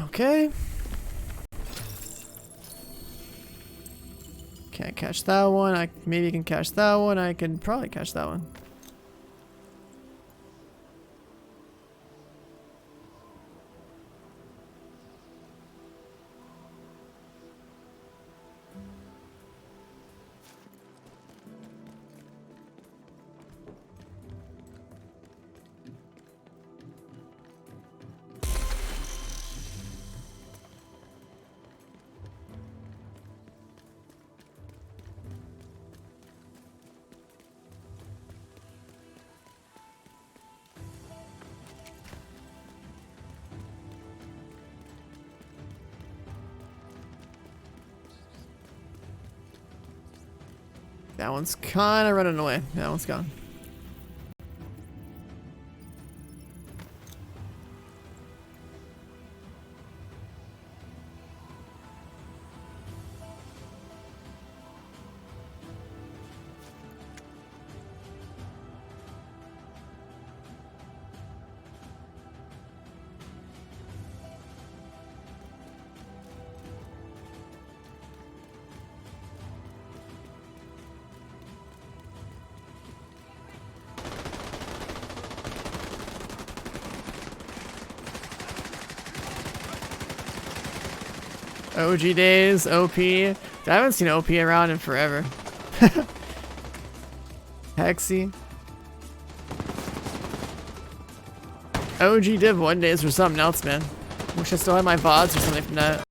Okay. Can't catch that one. I maybe can catch that one. I can probably catch that one. That one's kind of running away. That one's gone. OG days, OP. I haven't seen OP around in forever. Hexy. OG Div 1 days for something else, man. Wish I still had my VODs or something from that.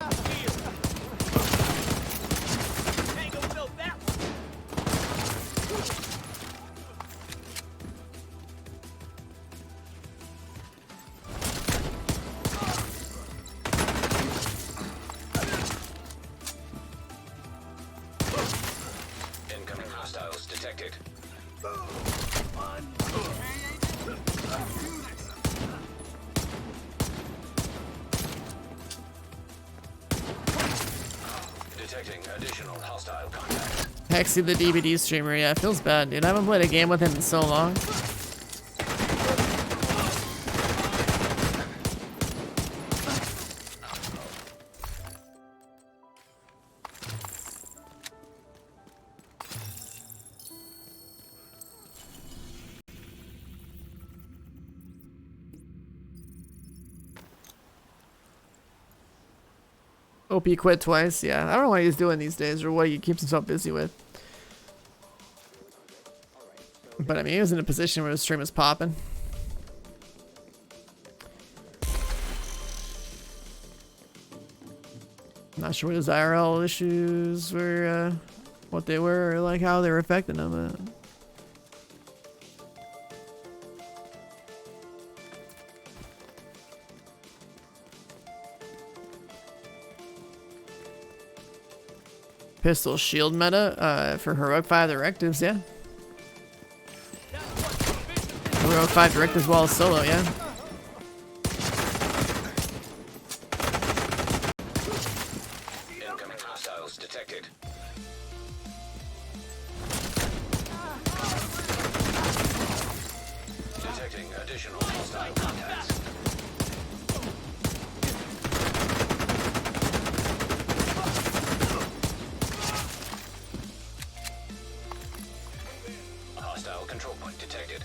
Incoming hostiles detected. Detecting additional hostile contact. Hexy the DVD streamer, yeah, it feels bad, dude. I haven't played a game with him in so long. OP quit twice, yeah. I don't know what he's doing these days or what he keeps himself busy with. But I mean, he was in a position where his stream was popping. Not sure what his IRL issues were, what they were, or like how they were affecting him. But pistol shield meta for heroic 5 directives, yeah. Heroic 5 direct as well as solo, yeah. Incoming hostiles detected. Detecting additional hostile contacts. A hostile control point detected.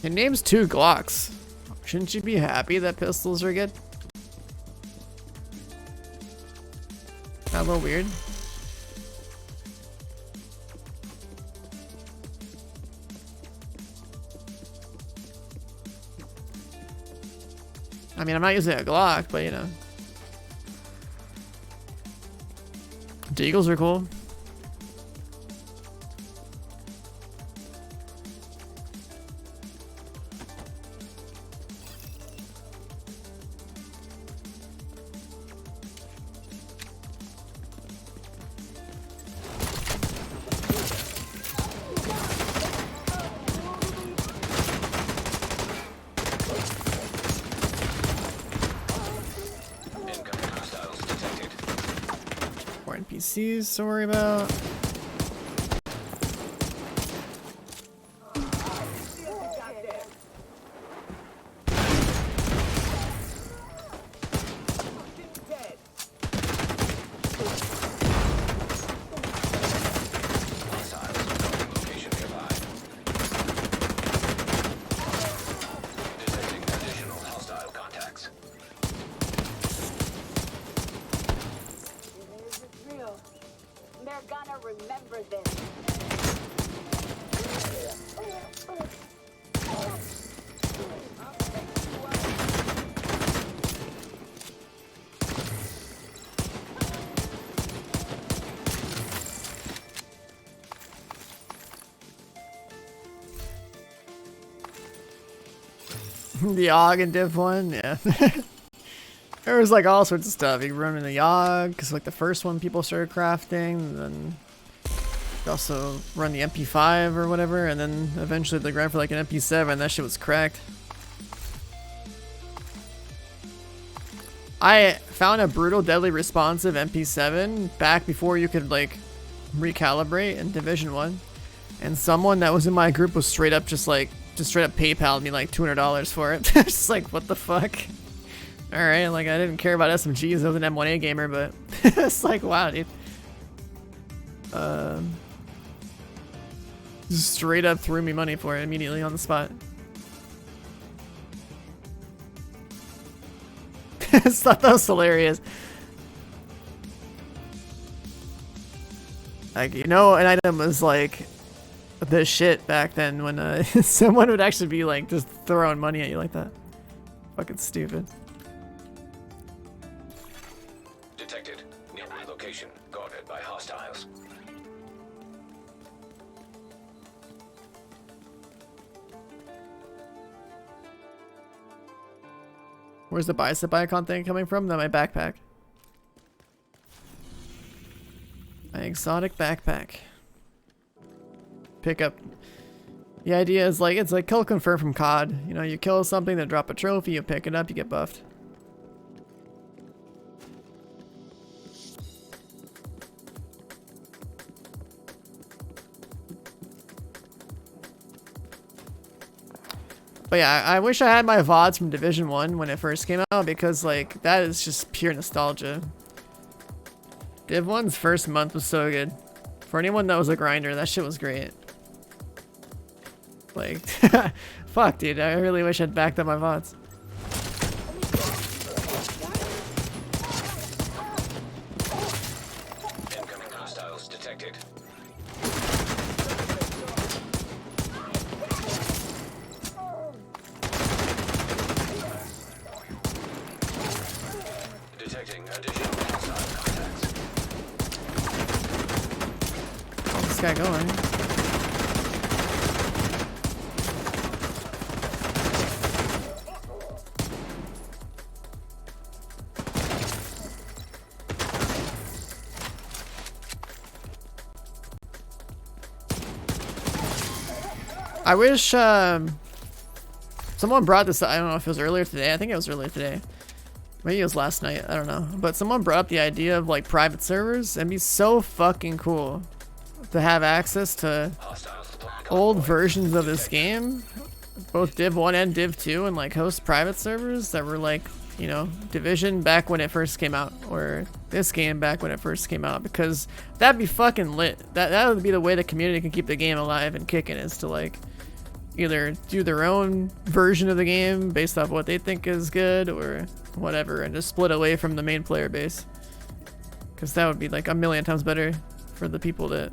It names 2 Glocks. Shouldn't you be happy that pistols are good? Not a little weird. I mean, I'm not using a Glock, but you know. Deagles are cool. Incoming hostiles detected. More NPCs to worry about. Hostiles marking location nearby. Detecting additional hostile contacts. They're gonna The AUG in Div 1, yeah. There was like all sorts of stuff. You run in the AUG, because like the first one people started crafting, and then you also run the MP5 or whatever, and then eventually they ran for like an MP7, and that shit was cracked. I found a brutal, deadly responsive MP7 back before you could like recalibrate in Division 1. And someone that was in my group was straight up just straight up PayPal'd me like $200 for it. Just like, what the fuck? Alright, like I didn't care about SMGs, I was an M1A gamer, but it's like, wow, dude. Just straight up threw me money for it immediately on the spot. I thought that was hilarious. Like, you know, an item was like the shit back then when someone would actually be like just throwing money at you like that. Fucking stupid. Detected. Nearby location. Guarded by hostiles. Where's the bicep icon thing coming from? That my backpack. My exotic backpack. Pick up. The idea is like, it's like kill confirm from COD. You know, you kill something, then drop a trophy, you pick it up, you get buffed. But yeah, I wish I had my VODs from Division 1 when it first came out, because like that is just pure nostalgia. Div 1's first month was so good. For anyone that was a grinder, that shit was great. Like, fuck dude, I really wish I'd backed up my VODs. Incoming hostiles detected. Detecting additional hostile contacts. How's this guy going? I wish someone brought this up. I don't know if it was earlier today. I think it was earlier today. Maybe it was last night. I don't know. But someone brought up the idea of like private servers. It'd be so fucking cool to have access to old versions of this game, both Div 1 and Div 2, and like host private servers that were like, you know, Division back when it first came out, or this game back when it first came out, because that'd be fucking lit. That would be the way the community can keep the game alive and kicking, is to like either do their own version of the game based off what they think is good or whatever, and just split away from the main player base, because that would be like a million times better for the people that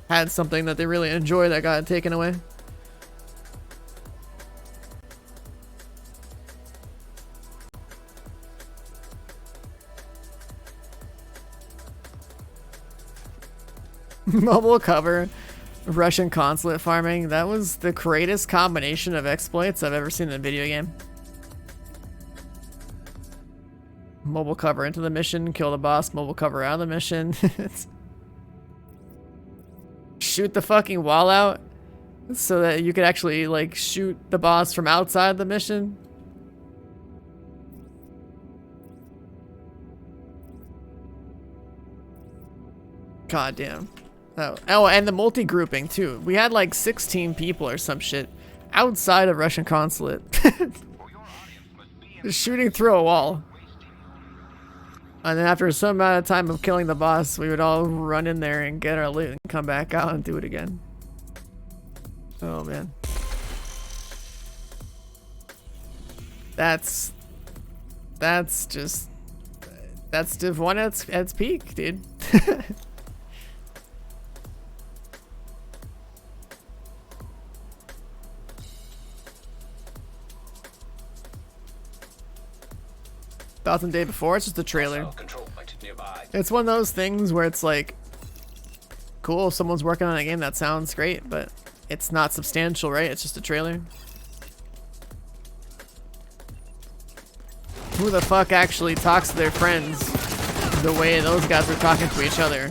had something that they really enjoy that got taken away. Mobile cover, Russian consulate farming. That was the greatest combination of exploits I've ever seen in a video game. Mobile cover into the mission, kill the boss, mobile cover out of the mission. Shoot the fucking wall out so that you could actually like shoot the boss from outside the mission. God damn. Oh, and the multi-grouping too. We had like 16 people or some shit outside of Russian consulate. Just shooting through a wall. And then after some amount of time of killing the boss, we would all run in there and get our loot and come back out and do it again. Oh man. That's Div 1 at its peak, dude. Thoughts on the day before? It's just a trailer. It's one of those things where it's like, cool, someone's working on a game that sounds great, but it's not substantial, right? It's just a trailer. who the fuck actually talks to their friends the way those guys were talking to each other.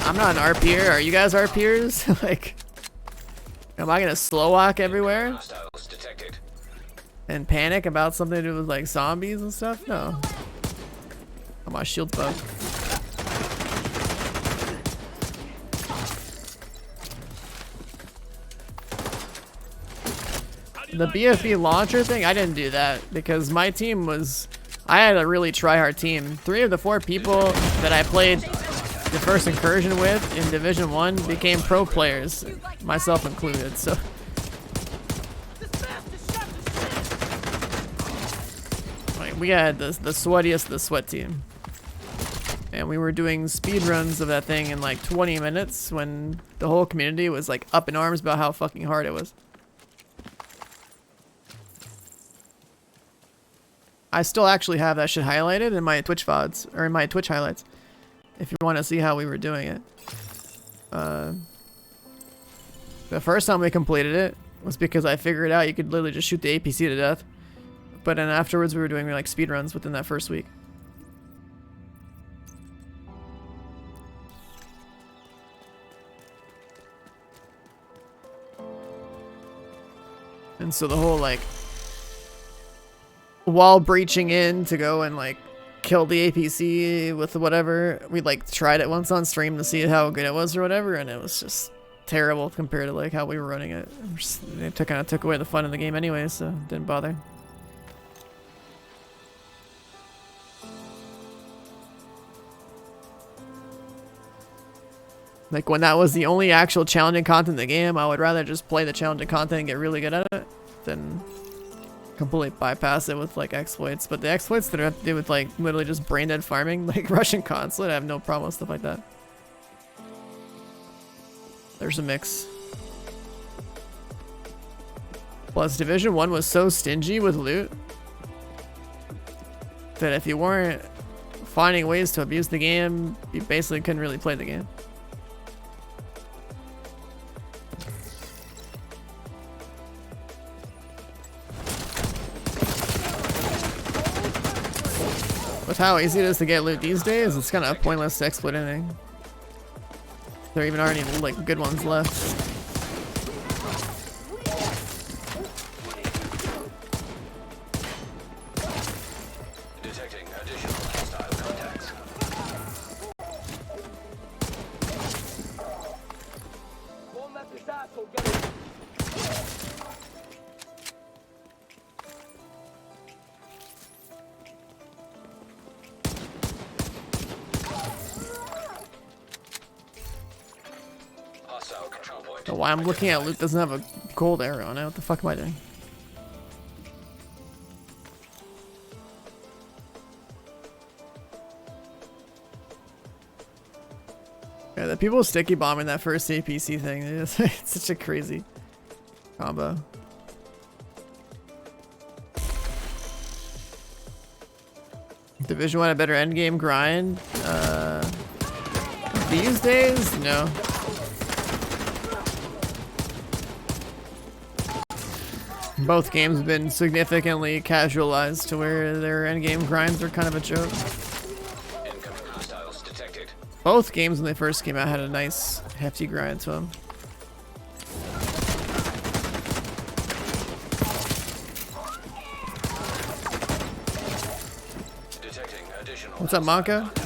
I'm not an RPer. Are you guys RPers? Like, am I gonna slow walk everywhere Hostiles detected. and panic about something to do with like zombies and stuff? No. Oh, my shield's bugged. The BFB launcher thing, I didn't do that because my team was, I had a really try-hard team. 3 of the 4 people that I played the first incursion with in Division 1 became pro players, myself included, so. Like, we had the sweatiest of the sweat team. And we were doing speed runs of that thing in like 20 minutes when the whole community was like up in arms about how fucking hard it was. I still actually have that shit highlighted in my Twitch VODs, or in my Twitch highlights, if you want to see how we were doing it. The first time we completed it was because I figured out you could literally just shoot the APC to death. But then afterwards we were doing like speed runs within that first week. And so the whole like wall breaching in to go and like kill the APC with whatever, we like tried it once on stream to see how good it was or whatever, and it was just terrible compared to like how we were running it. It kind of took away the fun of the game anyway, so didn't bother. Like when that was the only actual challenging content in the game, I would rather just play the challenging content and get really good at it than completely bypass it with like exploits. But the exploits that have to do with like literally just brain dead farming, like Russian consulate, I have no problem with stuff like that. There's a mix. Plus Division 1 was so stingy with loot that if you weren't finding ways to abuse the game, you basically couldn't really play the game. With how easy it is to get loot these days, it's kind of pointless to exploit anything. There even aren't any like good ones left. Detecting additional hostile contacts. Won't let this asshole get it. Hostile control point. So why I'm looking at loot doesn't have a gold arrow on it. What the fuck am I doing? Yeah, the people sticky bombing that first APC thing, it's such a crazy combo. Division 1 a better endgame grind? These days? No. Both games have been significantly casualized to where their endgame grinds are kind of a joke. Incoming hostiles detected. Both games when they first came out had a nice hefty grind to them. Detecting additional. What's up, Monka?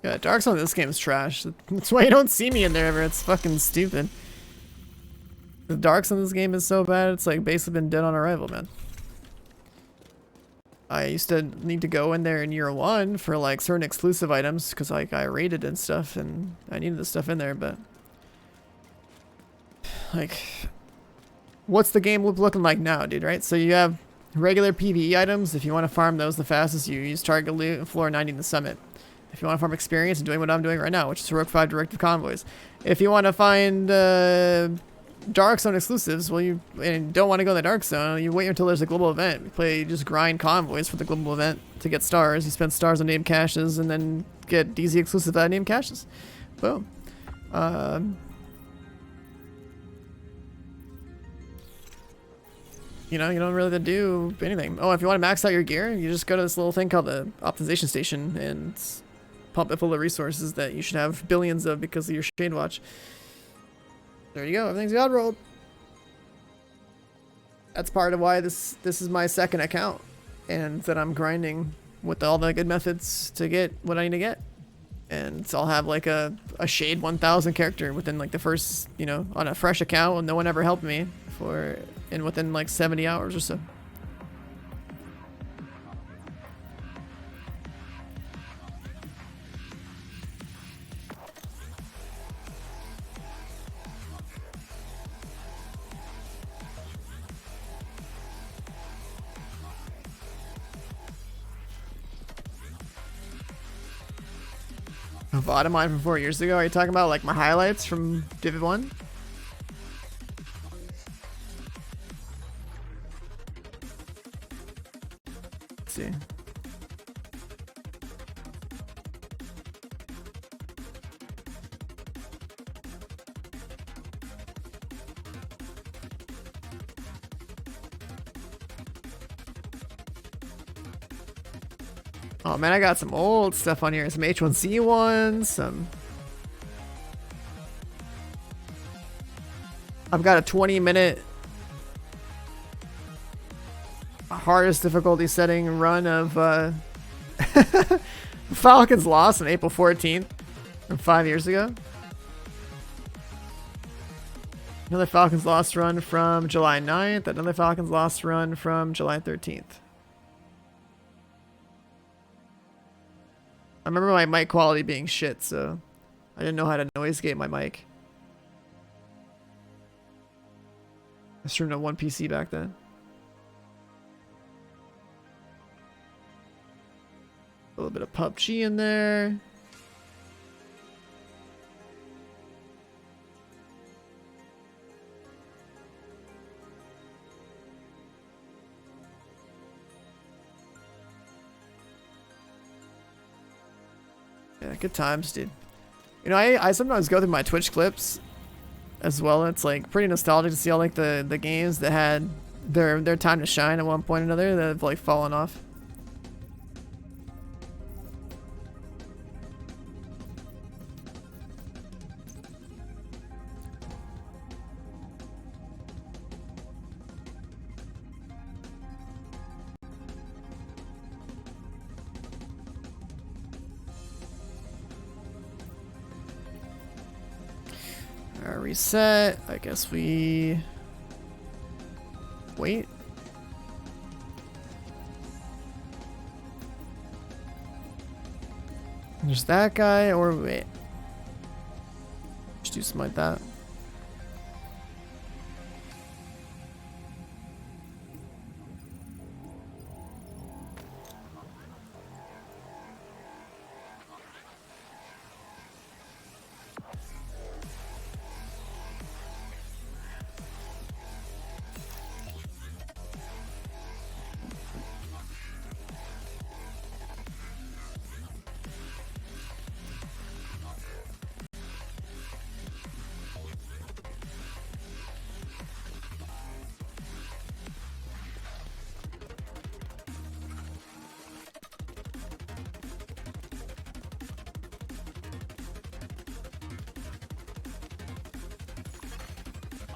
Yeah, Dark Souls in this game is trash. That's why you don't see me in there ever. It's fucking stupid. The Darks in this game is so bad, it's like basically been dead on arrival, man. I used to need to go in there in year 1 for like certain exclusive items because like I raided and stuff and I needed the stuff in there, but like what's the game loop looking like now, dude, right? So you have regular PvE items. If you want to farm those the fastest, you use target loot and floor 90 in the summit. If you want to farm experience, doing what I'm doing right now, which is Heroic 5 directive convoys. If you want to find Dark Zone exclusives, well, you don't want to go to the Dark Zone, you wait until there's a global event. You just grind convoys for the global event to get stars. You spend stars on name caches and then get DZ exclusive name caches. Boom. You know, you don't really have to do anything. Oh, if you want to max out your gear, you just go to this little thing called the optimization station and pump it full of resources that you should have billions of because of your Shade Watch. There you go, everything's God rolled. That's part of why this is my second account, and that I'm grinding with all the good methods to get what I need to get. And I'll have like a Shade 1000 character within like the first, you know, on a fresh account when no one ever helped me within like 70 hours or so. A VOD of mine from 4 years ago? Are you talking about like my highlights from Div 1? Let's see. Oh man, I got some old stuff on here. Some H1Z1, some... I've got a 20-minute hardest difficulty setting run of Falcons lost on April 14th from 5 years ago. Another Falcons lost run from July 9th. Another Falcons lost run from July 13th. I remember my mic quality being shit, so I didn't know how to noise gate my mic. I streamed on one PC back then. A little bit of PUBG in there. Yeah, good times, dude. You know, I sometimes go through my Twitch clips as well. It's like pretty nostalgic to see all like the games that had their time to shine at one point or another that have like fallen off. Reset. I guess we wait. There's that guy, or wait. Just do something like that.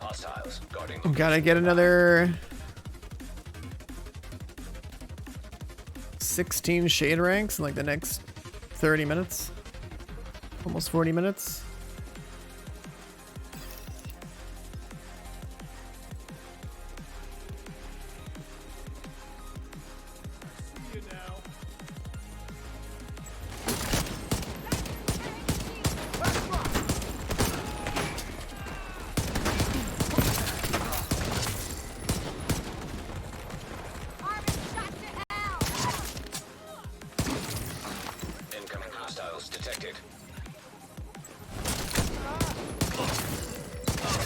Hostiles guarding. Gotta get another 16 shade ranks in like the next 30 minutes. Almost 40 minutes. Hostiles detected.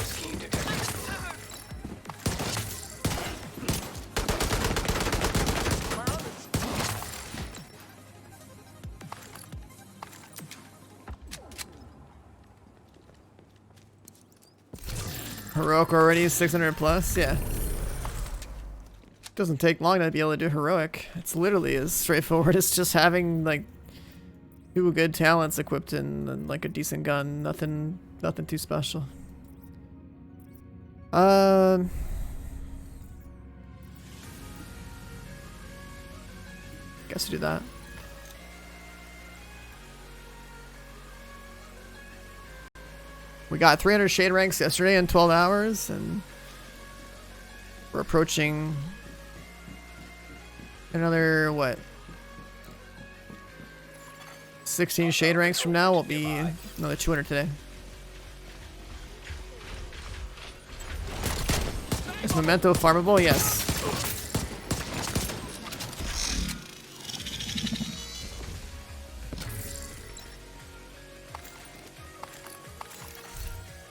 Scheme detected. Heroic already, 600 plus, yeah. Doesn't take long to be able to do heroic. It's literally as straightforward as just having like 2 good talents equipped and like a decent gun. Nothing too special. Guess we do that. We got 300 shade ranks yesterday in 12 hours, and we're approaching another, what? 16 shade ranks from now will be another 200 today. Is Memento farmable? Yes.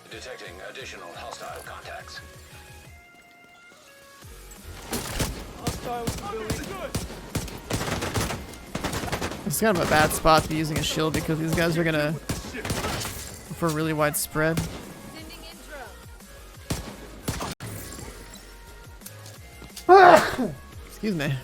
Detecting additional hostile contacts. It's kind of a bad spot to be using a shield because these guys are gonna go for a really wide spread. Excuse me.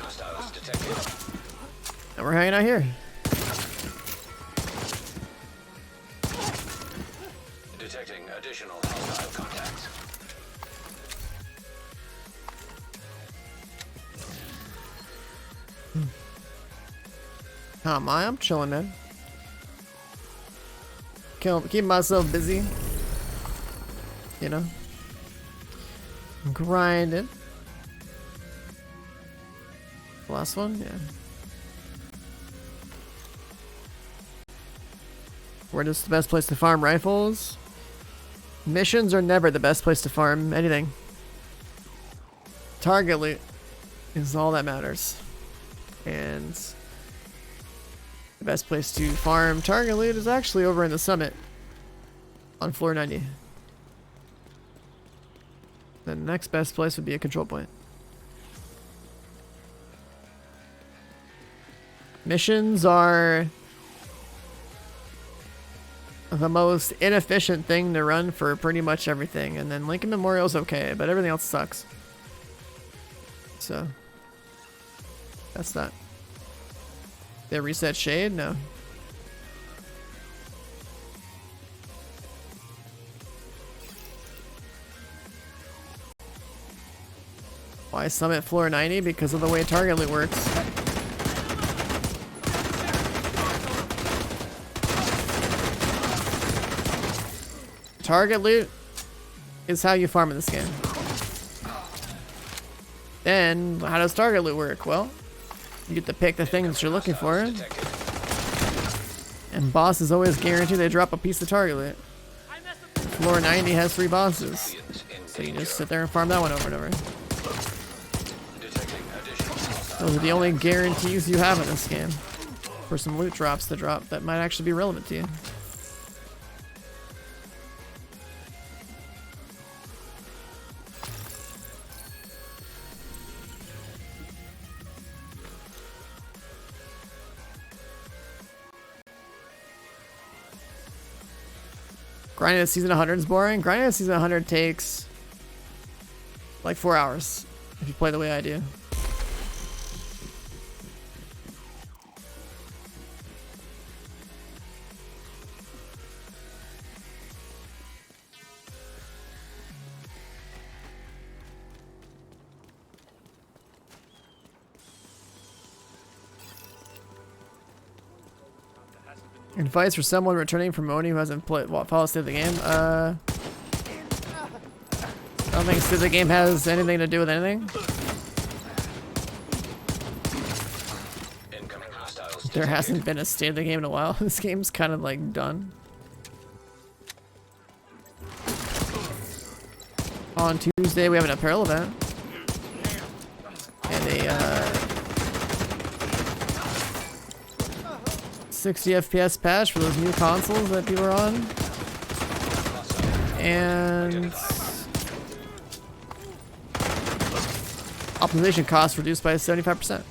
Hostiles detected. And we're hanging out here. Detecting additional hostile contacts. How am I? I'm chilling, man. Keep myself busy. You know? Grinding. Last one? Yeah. Where is the best place to farm rifles? Missions are never the best place to farm anything. Target loot is all that matters. And the best place to farm target loot is actually over in the summit on floor 90. The next best place would be a control point. Missions are the most inefficient thing to run for pretty much everything, and then Lincoln Memorial's okay, but everything else sucks. So that's that. They reset shade? No. Why summit floor 90? Because of the way target loot works. Target loot is how you farm in this game. Then, how does target loot work? Well, you get to pick the things you're looking for. And bosses always guarantee they drop a piece of target loot. Floor 90 has 3 bosses. So you just sit there and farm that one over and over. Those are the only guarantees you have in this game. For some loot drops to drop that might actually be relevant to you. Grinding at season 100 is boring. Grinding at season 100 takes like 4 hours if you play the way I do. Advice for someone returning from Oni who hasn't followed state of the game. I don't think state of the game has anything to do with anything. There hasn't been a state of the game in a while. This game's kind of like done. On Tuesday we have an apparel event. And a 60 FPS patch for those new consoles that people are on. And optimization costs reduced by 75%.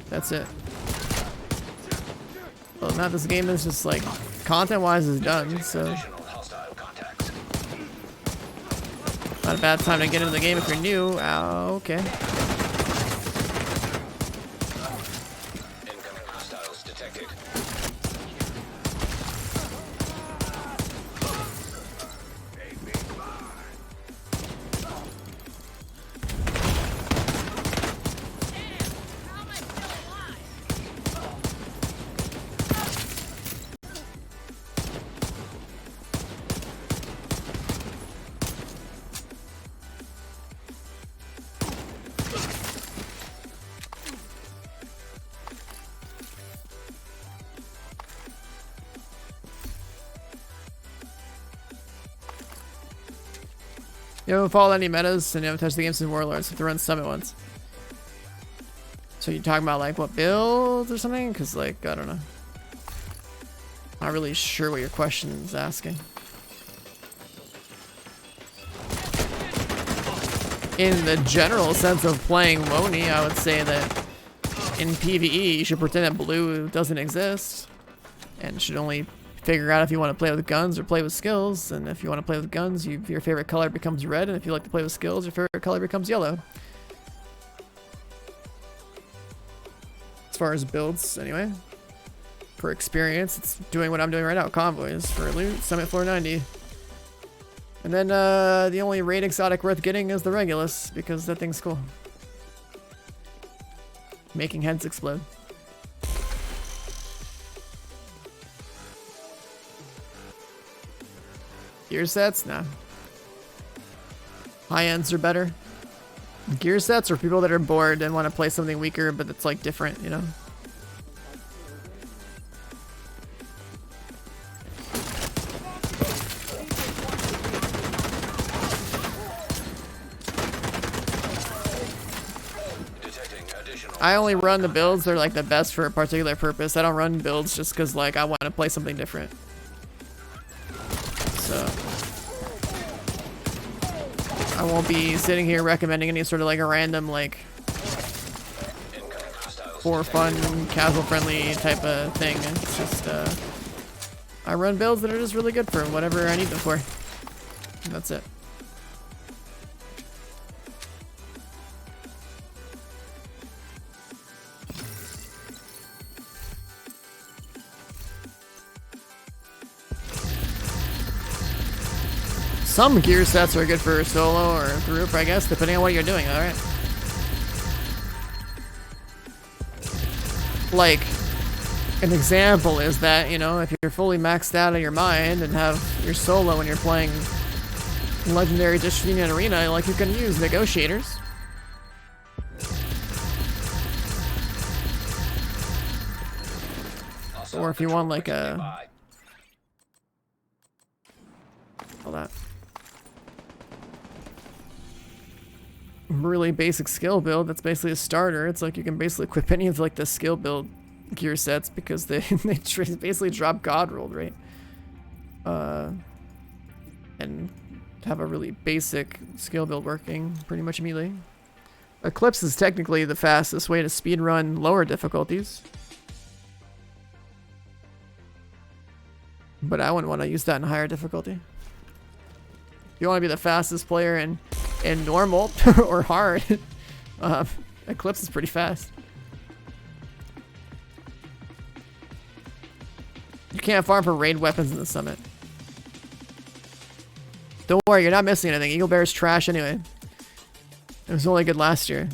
That's it. Well, now this game is just like content-wise is done, so not a bad time to get into the game if you're new. Okay. Incoming hostiles detected. How am I still alive? You haven't followed any metas and you haven't touched the game since Warlords, so to run Summit once. So you're talking about like what builds or something? Cause like, I don't know. Not really sure what your question is asking. In the general sense of playing Woni, I would say that in PvE you should pretend that blue doesn't exist. And should only figure out if you want to play with guns or play with skills. And if you want to play with guns, your favorite color becomes red. And if you like to play with skills, your favorite color becomes yellow. As far as builds, anyway. For experience, it's doing what I'm doing right now. Convoys for loot, Summit floor 90. And then the only raid exotic worth getting is the Regulus, because that thing's cool. Making heads explode. Gear sets? Nah. High ends are better. Gear sets are people that are bored and want to play something weaker, but it's like different, you know? I only run the builds that are like the best for a particular purpose. I don't run builds just because like I want to play something different. So I won't be sitting here recommending any sort of like a random like for fun, casual friendly type of thing. It's just I run builds that are just really good for whatever I need them for. And that's it. Some gear sets are good for solo or group, I guess, depending on what you're doing, alright? Like, an example is that, you know, if you're fully maxed out of your mind and have your solo when you're playing Legendary Distribution Arena, like, you can use negotiators. Or if you want, like, a... all that. Really basic skill build that's basically a starter. It's like you can basically equip any of like the skill build gear sets because they basically drop god rolled, right? And have a really basic skill build working pretty much immediately. Eclipse is technically the fastest way to speedrun lower difficulties, but I wouldn't want to use that in higher difficulty. You want to be the fastest player in normal or hard. Eclipse is pretty fast. You can't farm for raid weapons in the summit. Don't worry, you're not missing anything. Eagle Bear is trash anyway. It was only good last year.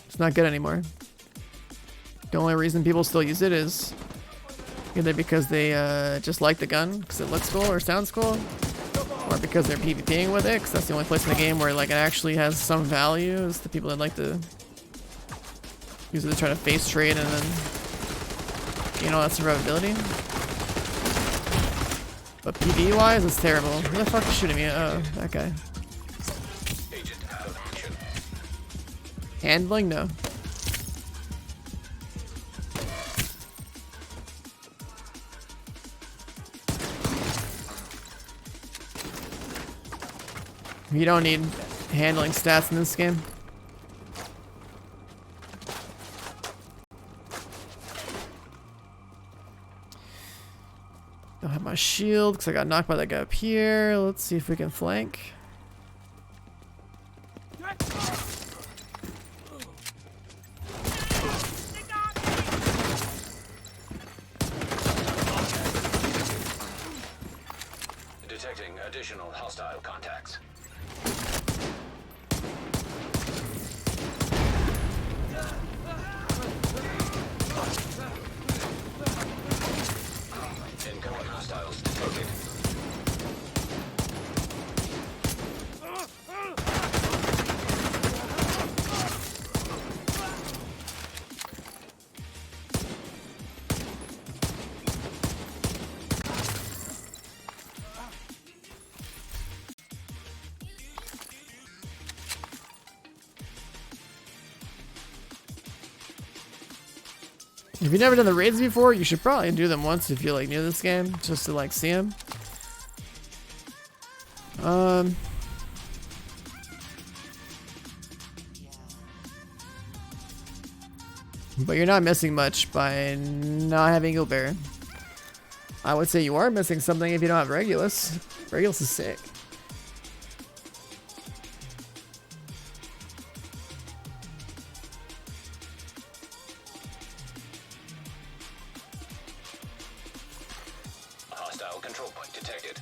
It's not good anymore. The only reason people still use it is either because they just like the gun because it looks cool or sounds cool, or because they're PvPing with it, because that's the only place in the game where like it actually has some value. Is the people that like to use it to try to face trade and then you know, that's survivability. But PvE wise, it's terrible. Who the fuck is shooting me? Oh, that guy. Agent out of action. Handling? No. You don't need handling stats in this game. Don't have my shield because I got knocked by that guy up here. Let's see if we can flank. Detecting additional hostile contacts. Incoming hostiles detected. If you've never done the raids before, you should probably do them once if you're like new to this game, just to like see them. But you're not missing much by not having Gilbert. I would say you are missing something if you don't have Regulus. Regulus is sick. Hostile control point detected.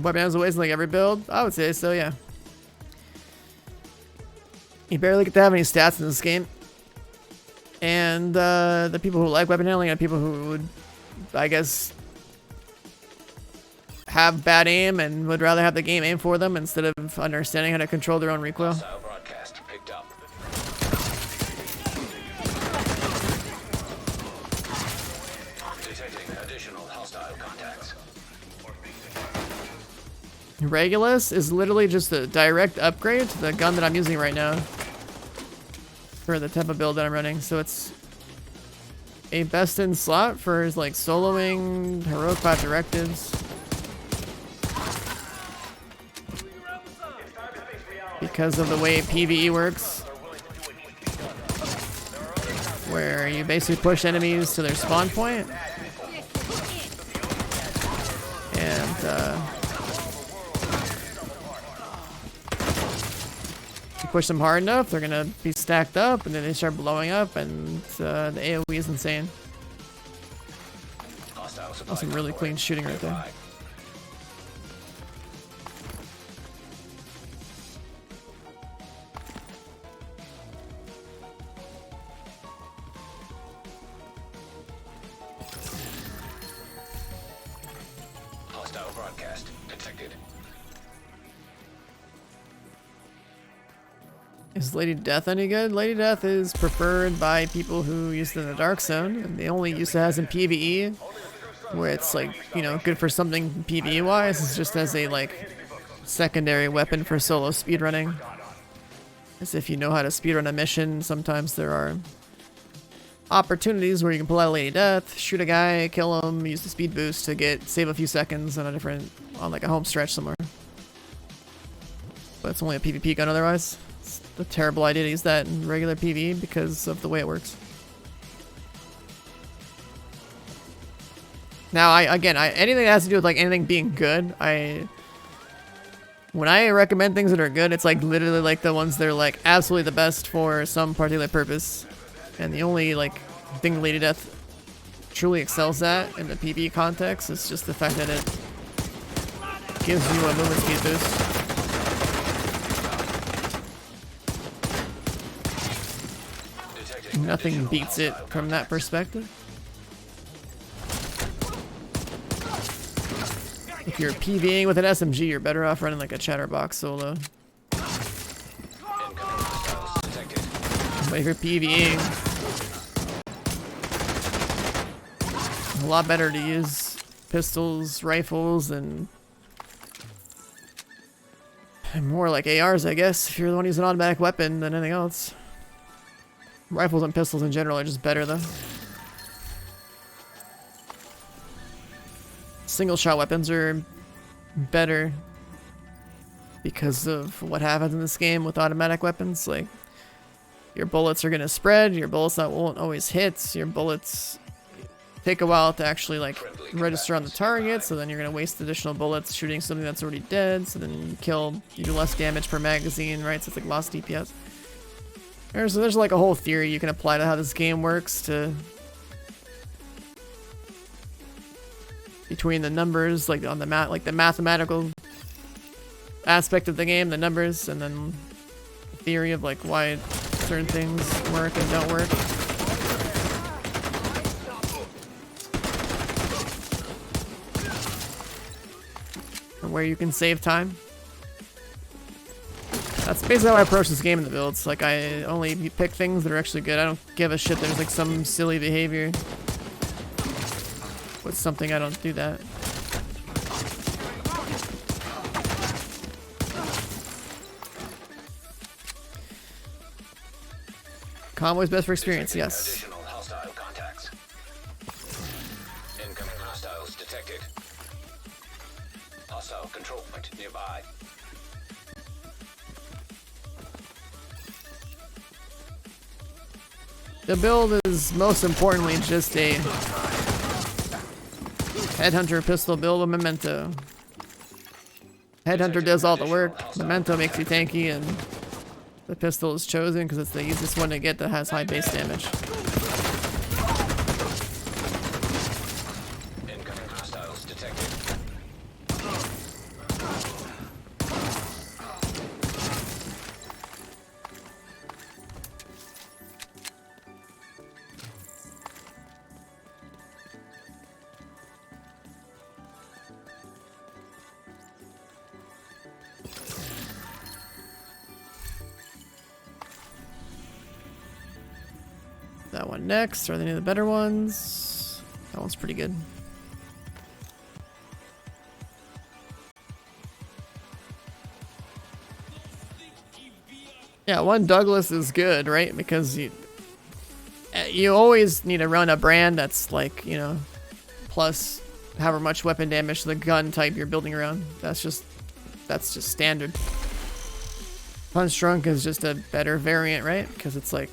Weapon has a waste in like every build? I would say so, yeah. You barely get to have any stats in this game. And the people who like weapon handling are people who would, I guess, have bad aim and would rather have the game aim for them instead of understanding how to control their own recoil. Hostile broadcast picked up. Detecting additional hostile contacts. Regulus is literally just a direct upgrade to the gun that I'm using right now. For the type of build that I'm running. So it's a best in slot for like soloing, heroic path directives. Because of the way PvE works. Where you basically push enemies to their spawn point. And push them hard enough, they're gonna be stacked up, and then they start blowing up, and the AoE is insane. That's some really clean shooting right there. Hostile broadcast detected. Is Lady Death any good? Lady Death is preferred by people who use it in the Dark Zone, and the only use it has in PvE, where it's like, you know, good for something PvE wise, it's just as a like secondary weapon for solo speedrunning. As if you know how to speedrun a mission, sometimes there are opportunities where you can pull out Lady Death, shoot a guy, kill him, use the speed boost to save a few seconds on on like a home stretch somewhere. But it's only a PvP gun otherwise. It's a terrible idea to use that in regular PvE because of the way it works. Now, anything that has to do with like anything being good, when I recommend things that are good, it's like literally like the ones that are like absolutely the best for some particular purpose. And the only like thing Lady Death truly excels at in the PvE context is just the fact that it gives you a movement speed boost. Nothing beats it from that perspective. If you're PvEing with an SMG, you're better off running like a chatterbox solo. But if you're PvEing, a lot better to use pistols, rifles, and more like ARs, I guess, if you're the one using an automatic weapon than anything else. Rifles and pistols in general are just better, though. Single shot weapons are better because of what happens in this game with automatic weapons. Like, your bullets are gonna spread, your bullets that won't always hit, your bullets take a while to actually like register on the target, so then you're gonna waste additional bullets shooting something that's already dead, so then you do less damage per magazine, right? So it's like lost DPS. There's like a whole theory you can apply to how this game works to between the numbers, like on the like the mathematical aspect of the game, the numbers, and then the theory of like why certain things work and don't work. And where you can save time. That's basically how I approach this game in the builds. Like, I only pick things that are actually good. I don't give a shit there's like some silly behavior with something. I don't do that. Convoy's best for experience, yes. Additional hostile contacts. Incoming hostiles detected. Hostile control point nearby. The build is most importantly just a Headhunter pistol build with Memento. Headhunter does all the work, Memento makes you tanky, and the pistol is chosen because it's the easiest one to get that has high base damage. Incoming hostiles detected. That one next. Are there any of the better ones? That one's pretty good. Yeah, one Douglas is good, right? Because you always need to run a brand that's like, you know, plus however much weapon damage to the gun type you're building around. That's just standard. Punch Drunk is just a better variant, right? Because it's like,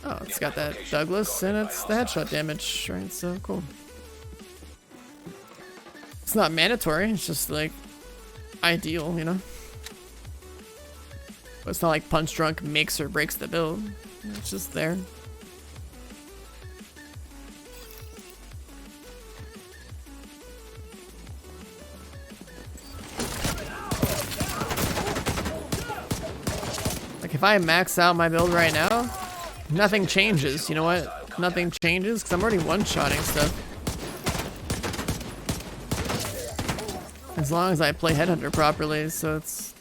oh, it's got that Douglas and it's the headshot damage, right? So cool. It's not mandatory, it's just like ideal, you know? But it's not like Punch Drunk makes or breaks the build. It's just there. Like if I max out my build right now, nothing changes. You know what? Nothing changes because I'm already one-shotting stuff. As long as I play Headhunter properly, so it's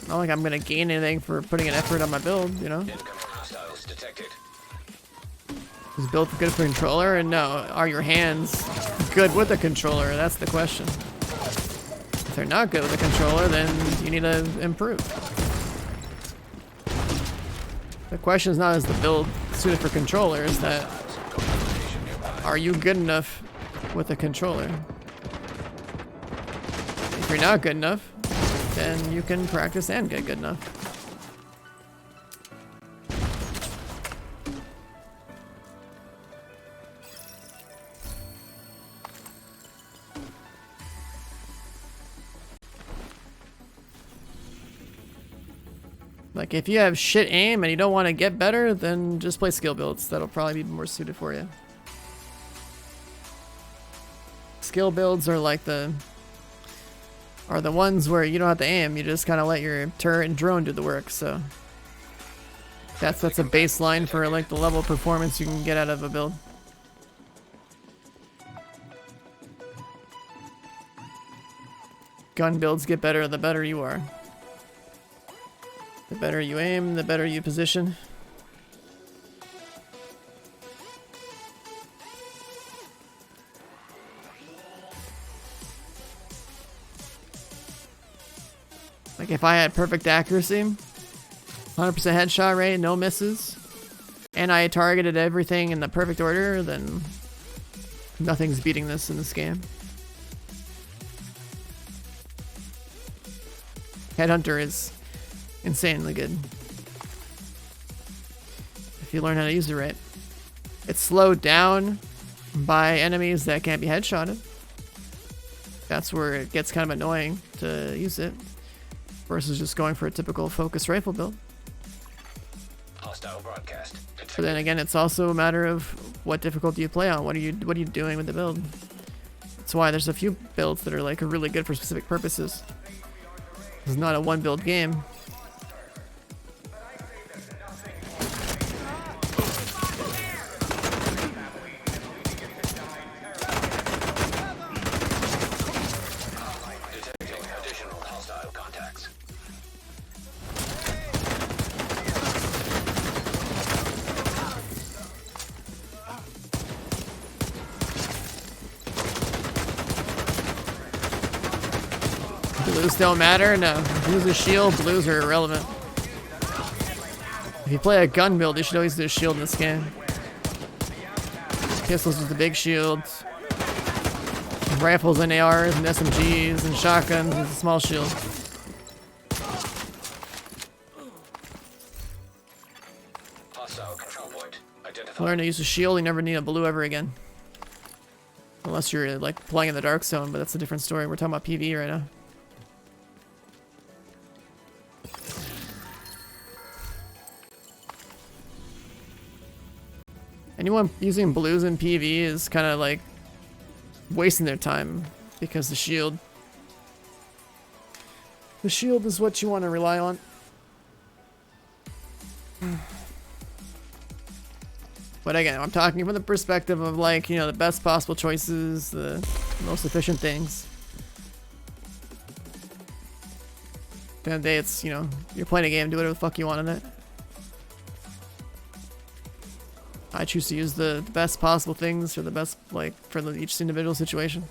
not like I'm gonna gain anything for putting an effort on my build, you know? Is build good for controller? And no, are your hands good with the controller? That's the question. If they're not good with the controller, then you need to improve. The question is not is the build suited for controller, is that are you good enough with a controller? If you're not good enough, then you can practice and get good enough. Like, if you have shit aim and you don't want to get better, then just play skill builds. That'll probably be more suited for you. Skill builds are like the ones where you don't have to aim. You just kind of let your turret and drone do the work. So that's a baseline for like the level of performance you can get out of a build. Gun builds get better the better you are. The better you aim, the better you position. Like if I had perfect accuracy, 100% headshot rate, no misses, and I targeted everything in the perfect order, then nothing's beating this in this game. Headhunter is insanely good if you learn how to use it right. It's slowed down by enemies that can't be headshotted. That's where it gets kind of annoying to use it versus just going for a typical focus rifle build. Hostile broadcast. But then again, it's also a matter of what difficulty you play on. What are you doing with the build? That's why there's a few builds that are like really good for specific purposes. It's not a one build game. Detecting additional hostile contacts. Blues don't matter? No. If you use a shield, blues are irrelevant. If you play a gun build, you should always do a shield in this game. Pistols with the big shields. Rifles and ARs and SMGs and shotguns with a small shield. Hostile control point identified. Learn to use a shield, you never need a blue ever again. Unless you're like playing in the dark zone, but that's a different story. We're talking about PvE right now. Anyone using blues in PvE is kind of like wasting their time because the shield is what you want to rely on. But again, I'm talking from the perspective of like, you know, the best possible choices, the most efficient things. At the end of the day, it's, you know, you're playing a game, do whatever the fuck you want in it. I choose to use the best possible things for the best, like, for each individual situation.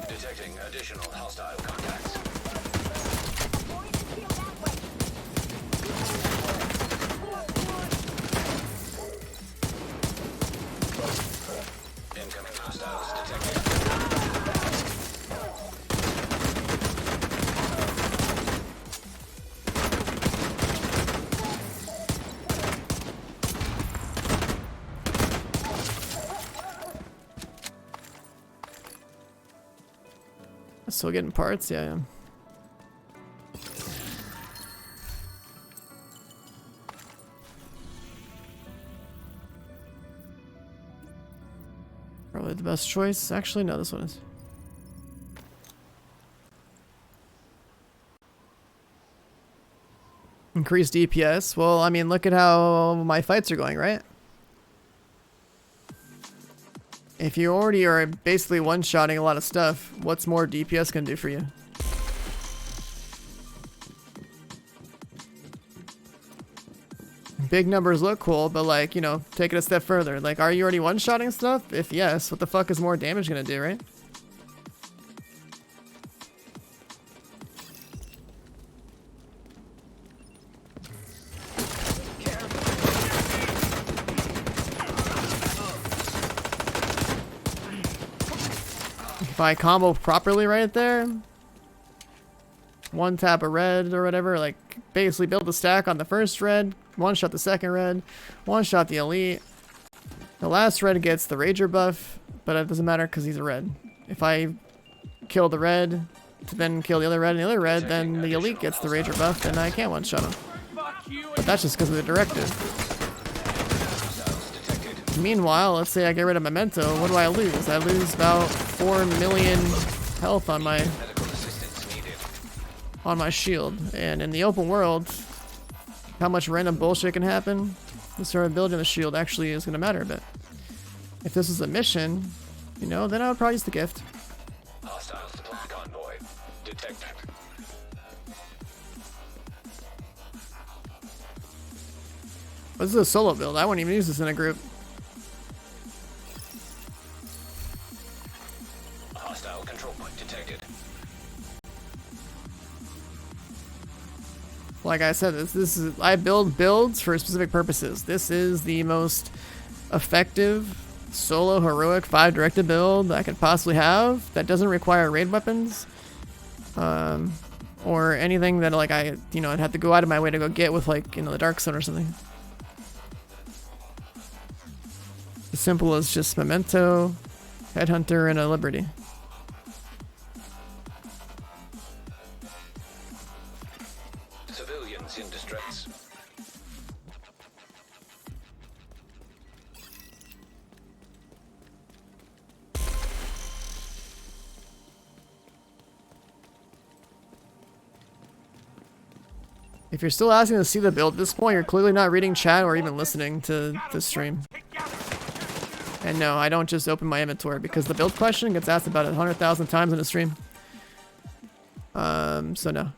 Detecting additional hostile contacts. Incoming hostiles detected. Still getting parts? Yeah, I am. Probably the best choice. Actually, no, this one is. Increased DPS. Well, I mean, look at how my fights are going, right? If you already are basically one-shotting a lot of stuff, what's more DPS gonna do for you? Big numbers look cool, but like, you know, take it a step further. Like, are you already one-shotting stuff? If yes, what the fuck is more damage gonna do, right? if I combo properly right there, one tap of red or whatever, like basically build a stack on the first red, one shot the second red, one shot the elite. The last red gets the rager buff, but it doesn't matter because he's a red. If I kill the red to then kill the other red and the other red, then the elite gets the rager buff and I can't one shot him. But that's just because of the directive. Meanwhile, let's say I get rid of Memento, what do I lose? I lose about 4 million health on my shield. And in the open world, how much random bullshit can happen? The survivability of the shield actually is going to matter a bit. If this is a mission, you know, then I would probably use the gift. Hostile supply convoy detected. This is a solo build. I wouldn't even use this in a group. Hostile control point detected. Like I said, this is I build builds for specific purposes. This is the most effective solo heroic 5 directed build I could possibly have that doesn't require raid weapons, or anything that like I'd have to go out of my way to go get with like the Dark Zone or something. As simple as just Memento, Headhunter, and a Liberty. Civilians in distress. If you're still asking to see the build at this point, you're clearly not reading chat or even listening to the stream. And no, I don't just open my inventory because the build question gets asked about 100,000 times in a stream. So no.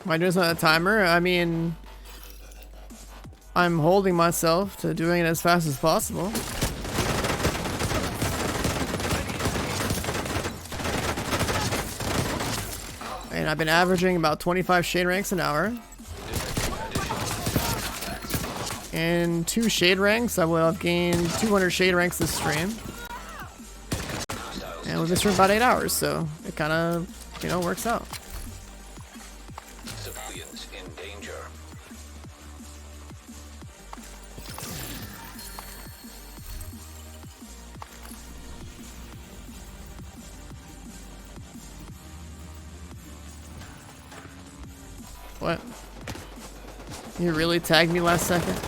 Am I doing this on a timer? I mean, I'm holding myself to doing it as fast as possible. And I've been averaging about 25 shade ranks an hour. In 2 shade ranks, I will have gained 200 shade ranks this stream. And we've been streaming about 8 hours, so it kind of, works out. Civilians in danger. What? You really tagged me last second?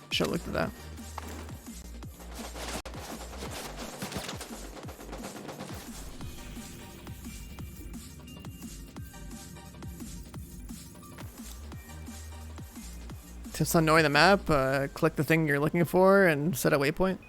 Should look at that. Tips on knowing the map, click the thing you're looking for and set a waypoint.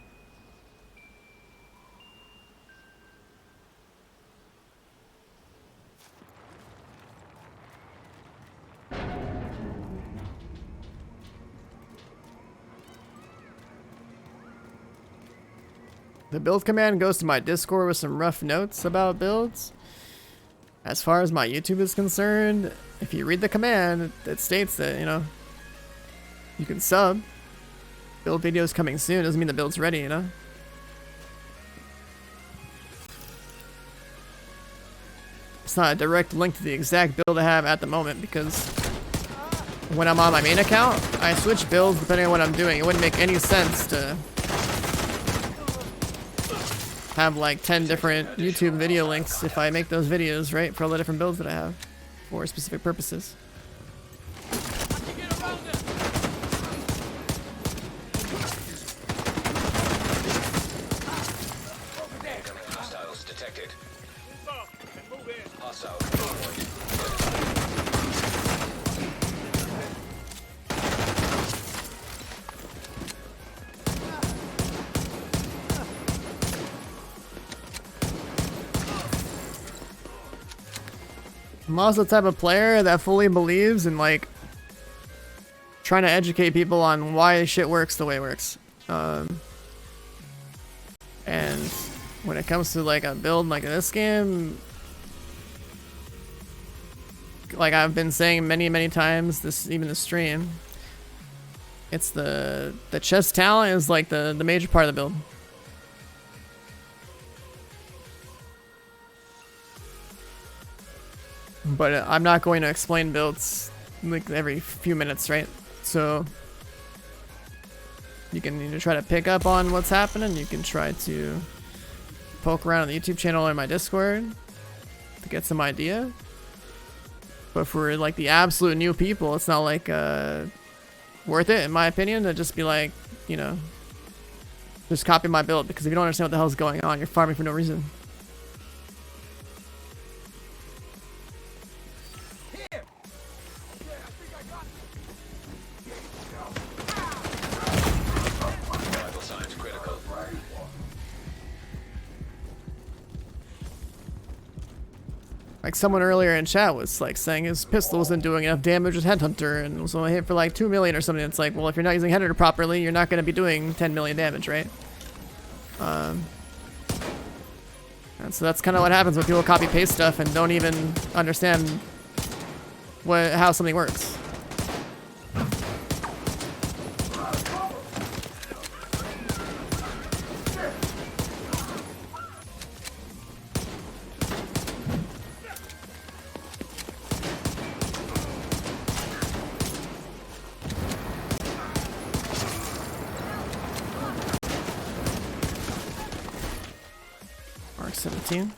The build command goes to my Discord with some rough notes about builds. As far as my YouTube is concerned, if you read the command, it states that, you can sub. Build videos coming soon doesn't mean the build's ready, It's not a direct link to the exact build I have at the moment because when I'm on my main account, I switch builds depending on what I'm doing. It wouldn't make any sense to have like 10 different YouTube video links if I make those videos, right? For all the different builds that I have for specific purposes. Hostiles detected. I'm also the type of player that fully believes in like trying to educate people on why shit works the way it works. And when it comes to like a build like this game, like I've been saying many times, even the stream, it's the chest talent is like the major part of the build. But I'm not going to explain builds like every few minutes, right? So you can either try to pick up on what's happening, you can try to poke around on the YouTube channel or my Discord to get some idea. But for like the absolute new people, it's not like worth it, in my opinion, to just be like, you know, just copy my build, because if you don't understand what the hell's going on, you're farming for no reason. Vital signs critical. Like someone earlier in chat was like saying his pistol wasn't doing enough damage with Headhunter and was only hit for like 2 million or something. It's like, well, if you're not using Headhunter properly, you're not going to be doing 10 million damage, right? And so that's kind of what happens when people copy paste stuff and don't even understand how something works. Mark 17.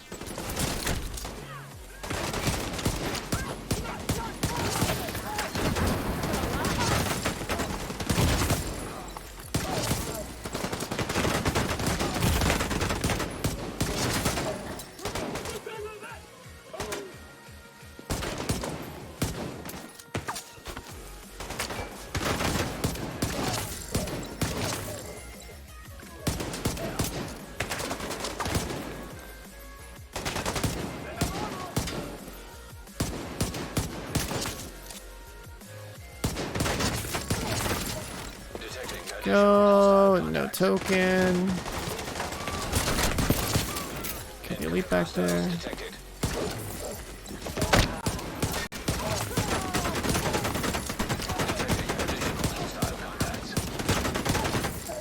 Go, no token. Get the elite back there. Detected.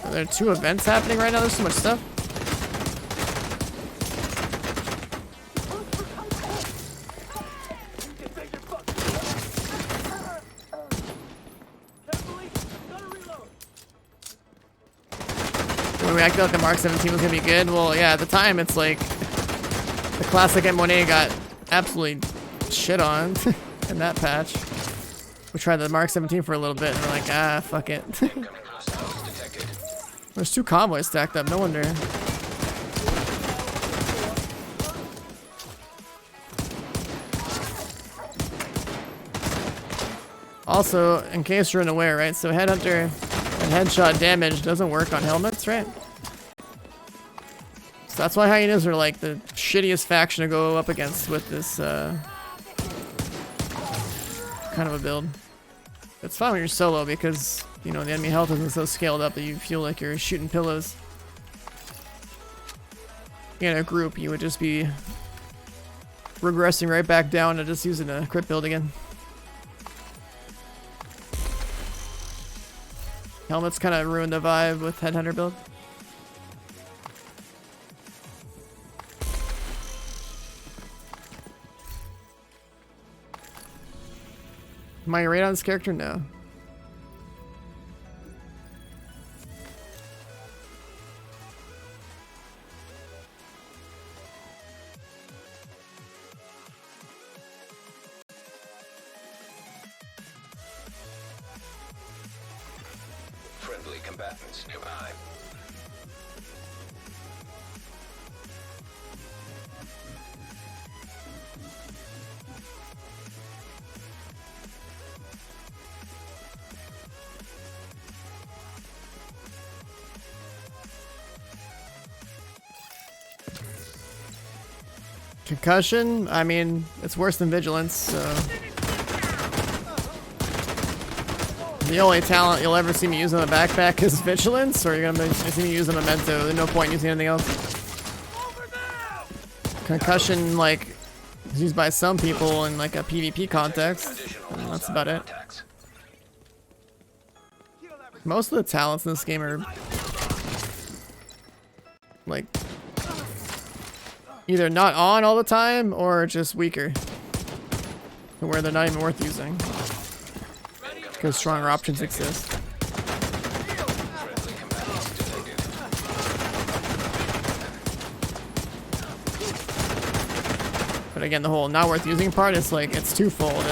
Are there 2 events happening right now? There's so much stuff. When we acted out the Mark 17 was gonna be good, well, yeah, at the time it's like the classic M1A got absolutely shit on in that patch. We tried the Mark 17 for a little bit and we're like, ah, fuck it. Incoming hostiles detected. There's 2 convoys stacked up, no wonder. Also, in case you're unaware, right, so Headhunter and headshot damage doesn't work on helmets, right? So that's why hyenas are like the shittiest faction to go up against with this kind of a build. It's fine when you're solo because, you know, the enemy health isn't so scaled up that you feel like you're shooting pillows. In a group, you would just be regressing right back down to just using a crit build again. Helmets kind of ruined the vibe with Headhunter build. Am I right on this character? No. Friendly combatants nearby. Concussion? I mean, it's worse than vigilance, so... The only talent you'll ever see me use on a backpack is vigilance, or you're gonna see me use a memento. There's no point using anything else. Concussion, like, is used by some people in like a PvP context. And that's about it. Most of the talents in this game are like either not on all the time or just weaker, where they're not even worth using because stronger options exist. But again, the whole not worth using part is like, it's twofold.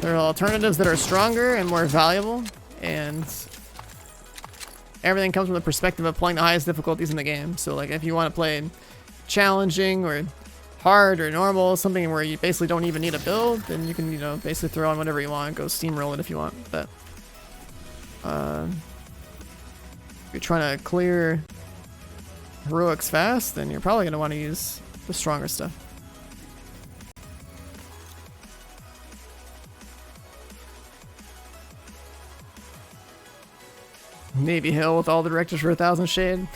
There are alternatives that are stronger and more valuable, and everything comes from the perspective of playing the highest difficulties in the game. So like if you want to play challenging or hard or normal, something where you basically don't even need a build, then you can, you know, basically throw on whatever you want and go steamroll it if you want. But if you're trying to clear heroics fast, then you're probably going to want to use the stronger stuff. Navy Hill with all the directors for 1,000 shade.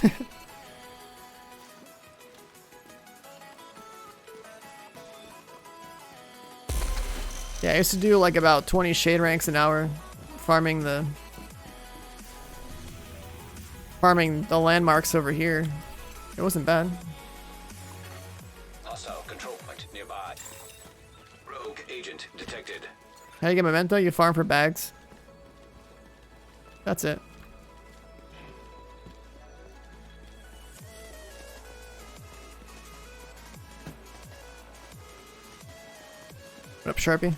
Yeah, I used to do like about 20 shade ranks an hour, farming the landmarks over here. It wasn't bad. Hostile control point nearby. Rogue agent detected. How do you get memento? You farm for bags. That's it. What up, Sharpie?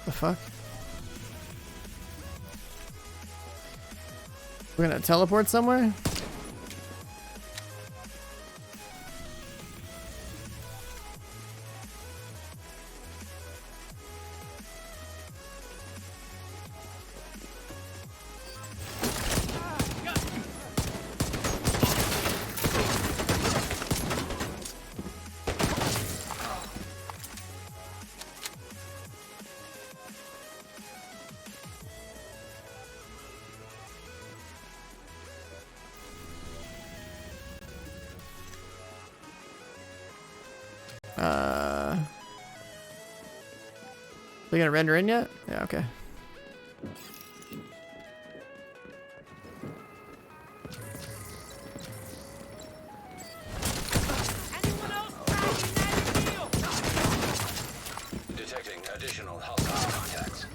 The fuck? We're gonna teleport somewhere? They gonna render in yet? Yeah, okay. Detecting additional hostile contacts.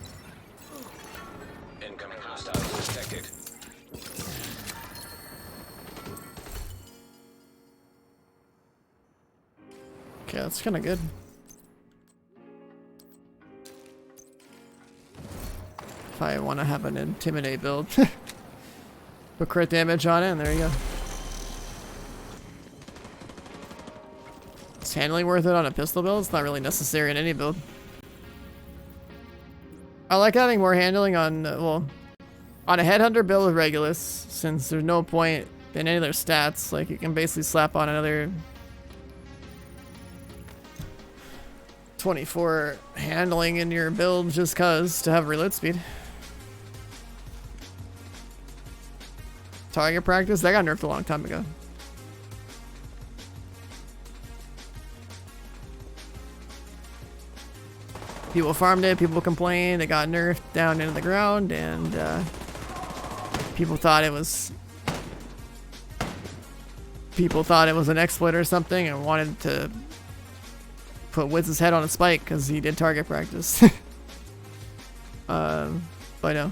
Incoming hostiles detected. Okay, that's kind of good. If I want to have an intimidate build. Put crit damage on it, and there you go. Is handling worth it on a pistol build? It's not really necessary in any build. I like having more handling on, well, on a headhunter build with Regulus, since there's no point in any of their stats. Like, you can basically slap on another 24 handling in your build just cause to have reload speed. Target practice? That got nerfed a long time ago. People farmed it, people complained, it got nerfed down into the ground, and people thought it was an exploit or something and wanted to put Wiz's head on a spike because he did target practice. But no.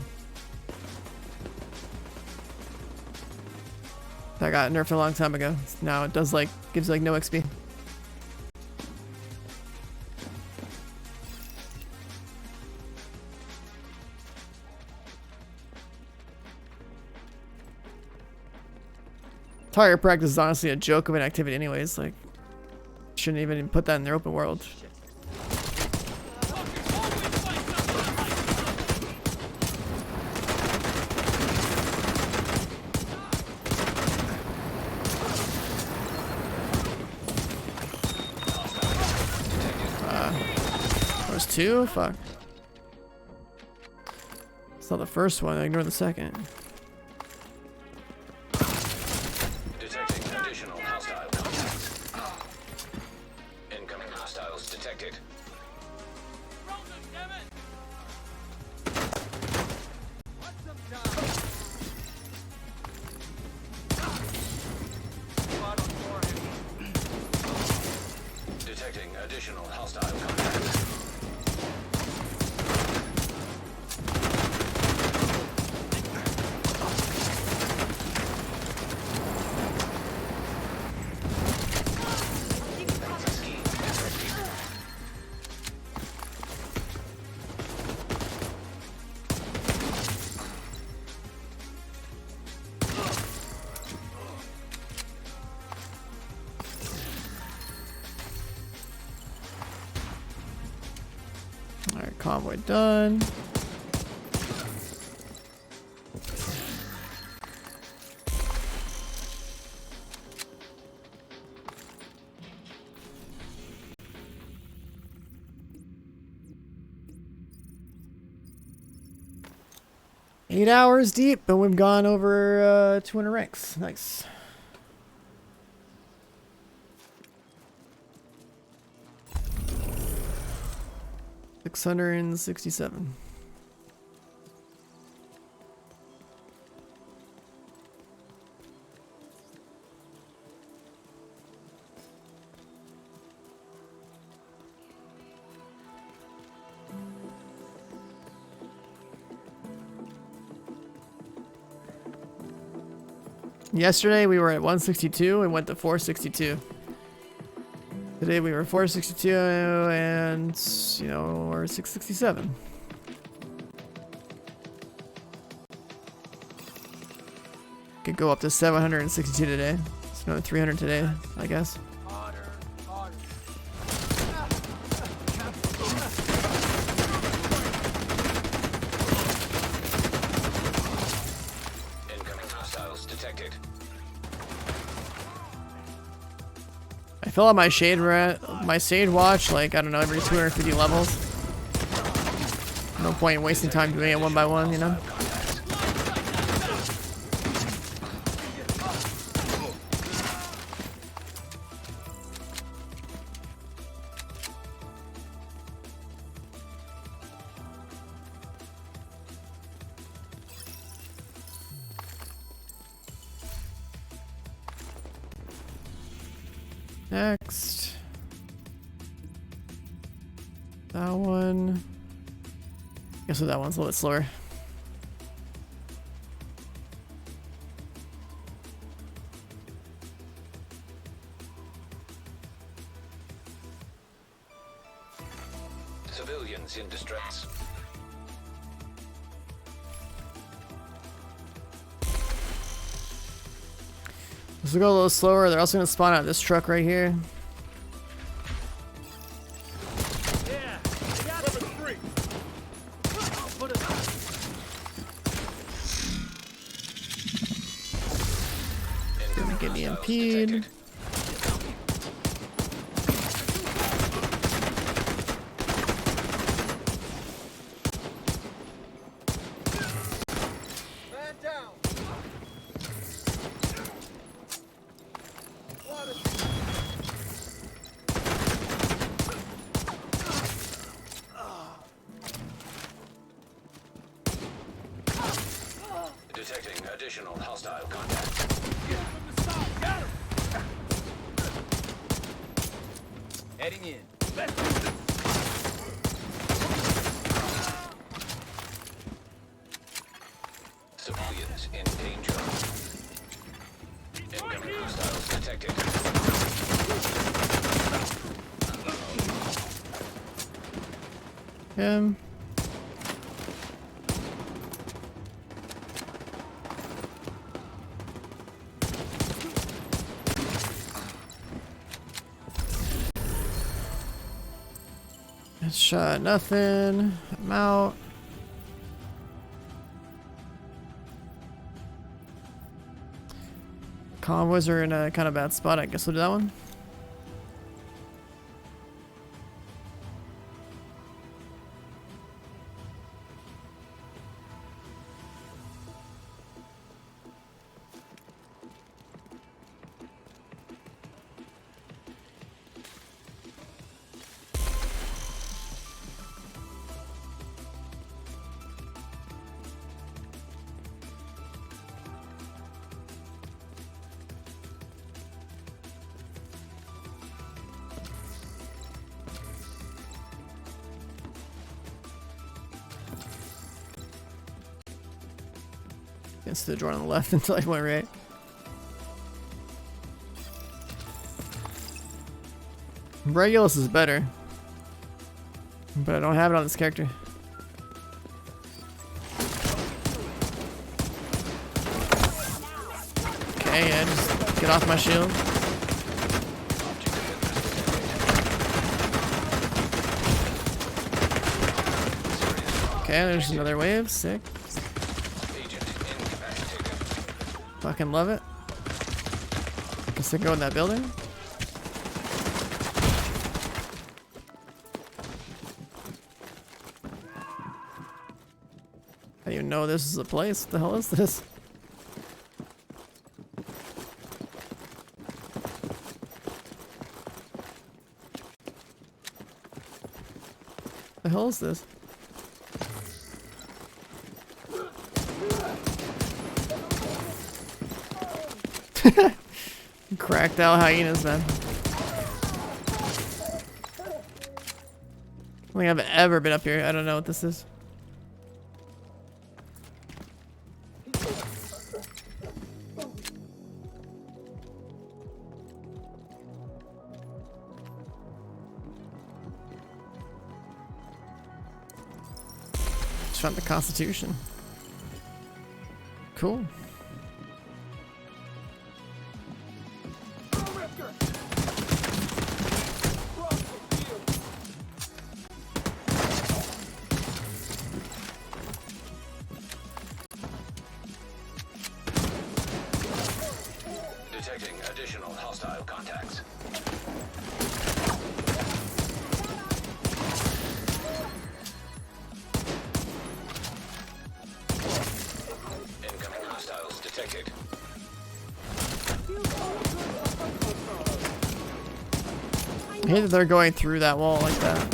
That got nerfed a long time ago. Now it does like, gives like no XP. Target practice is honestly a joke of an activity anyways, like, shouldn't even put that in their open world. There's two? Fuck. It's not the first one, I ignore the second. Detecting additional hostile contacts. Incoming hostiles detected. Detecting additional hostile contacts. Alright, convoy done. Eight hours deep, and we've gone over 200 ranks. Nice. $667. Yesterday we were at 162 and went to 462. Today we were 462 and, you know, we're 667. Could go up to 762 today. It's another 300 today, I guess. Incoming hostiles detected. I fill out my shade watch like, I don't know, every 250 levels. No point in wasting time doing it one by one, you know? Next. That one. Guess what, that one's a little bit slower. Civilians in distress. This will go a little slower. They're also going to spawn out this truck right here. Yeah, we got number 3. I'll put it Gonna get EMP'd. Man down. Detecting additional hostile contacts. Heading in. Civilians in danger. Incoming hostiles detected. Him. Shot nothing. I'm out. Convoys are in a kind of bad spot. I guess we'll do that one. Instead of drawing on the left until I went right. Regulus is better. But I don't have it on this character. Okay, yeah, just get off my shield. Okay, there's another wave. Sick. Fucking love it. Guess I go in that building. I didn't even know this is a place. What the hell is this? The hell is this? Cracked out hyenas, man. I don't think I've ever been up here. I don't know what this is. Just found the Constitution. Cool. Detecting additional hostile contacts. Incoming hostiles detected. I hate that they're going through that wall like that.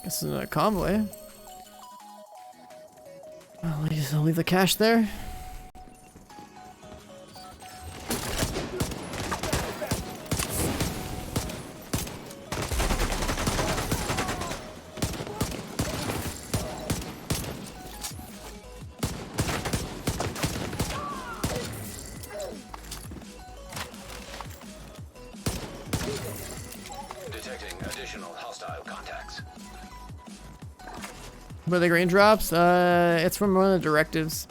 This is a convoy. I'll leave the cash there. Detecting additional hostile contacts. Where the green drops? It's from one of the directives.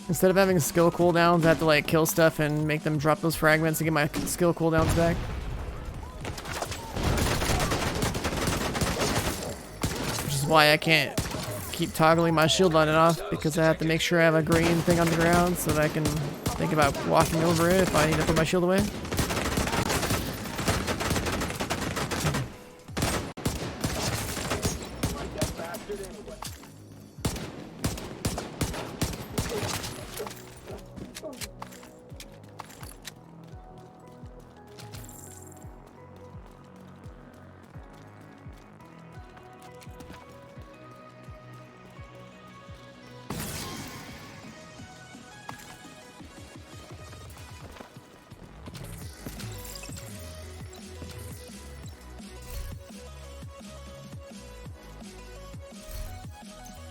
Instead of having skill cooldowns, I have to like kill stuff and make them drop those fragments to get my skill cooldowns back. Which is why I can't keep toggling my shield on and off, because I have to make sure I have a green thing on the ground so that I can think about walking over it if I need to put my shield away.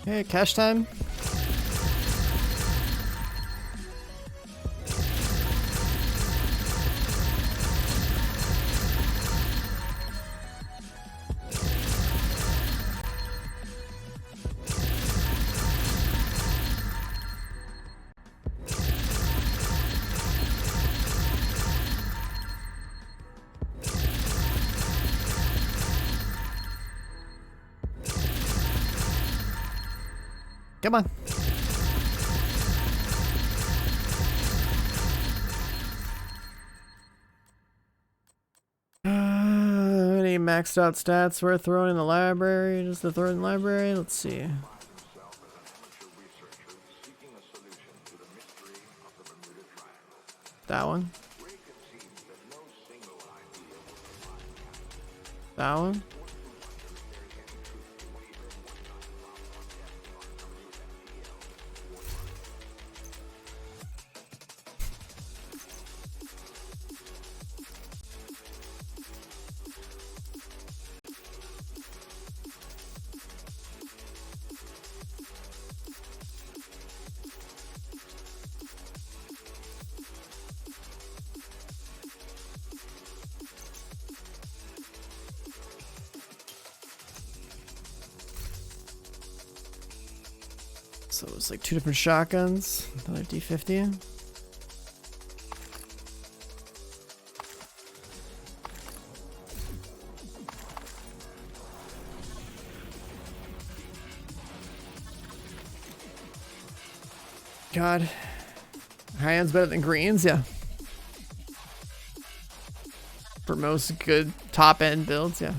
Okay, cash time. Come on. Any maxed out stats worth throwing in the library? Just to throw in the library? Let's see. That one. That one. So it's like 2 different shotguns, another D50. God, high end's better than greens, yeah. For most good top end builds, yeah.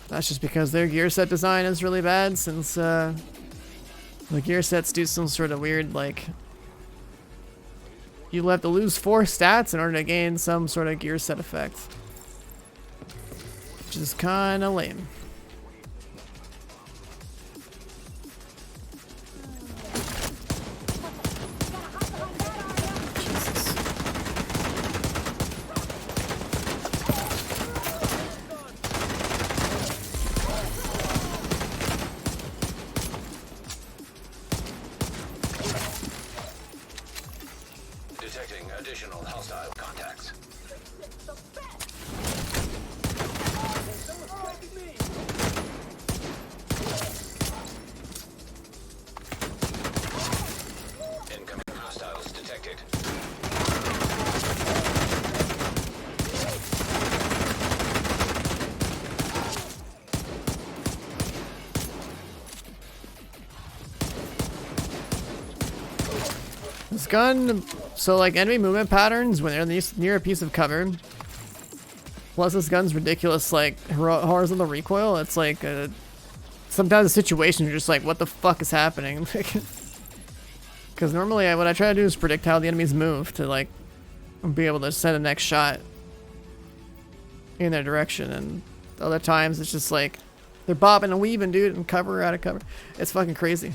That's just because their gear set design is really bad, since the gear sets do some sort of weird, like, you have to lose 4 stats in order to gain some sort of gear set effect, which is kind of lame. Detecting additional hostile contacts. Incoming hostiles detected. This gun, so like enemy movement patterns when they're near a piece of cover, plus this gun's ridiculous like horizontal recoil, it's like sometimes the situation you're just like, what the fuck is happening? Because normally what I try to do is predict how the enemies move to like be able to send the next shot in their direction, and other times it's just like they're bobbing and weaving, dude, and cover out of cover. It's fucking crazy.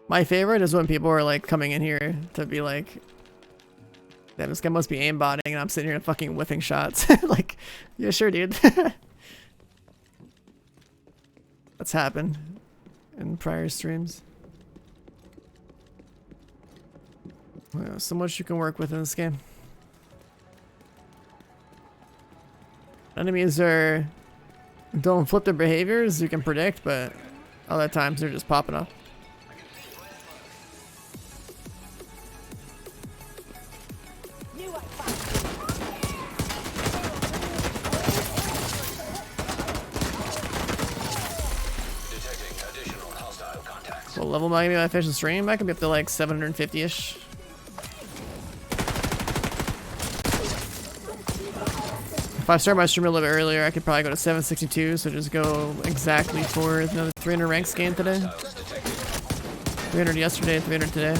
My favorite is when people are like coming in here to be like, damn, this guy must be aimbotting, and I'm sitting here fucking whiffing shots. Like, yeah, sure, dude. That's happened in prior streams. Well, so much you can work with in this game. Enemies don't flip their behaviors, you can predict, but other times they're just popping up. What level am I gonna be on my efficient stream? I can be up to like 750-ish. If I start my stream a little bit earlier, I could probably go to 762, so just go exactly for another 300 ranks gain today. 300 yesterday, 300 today.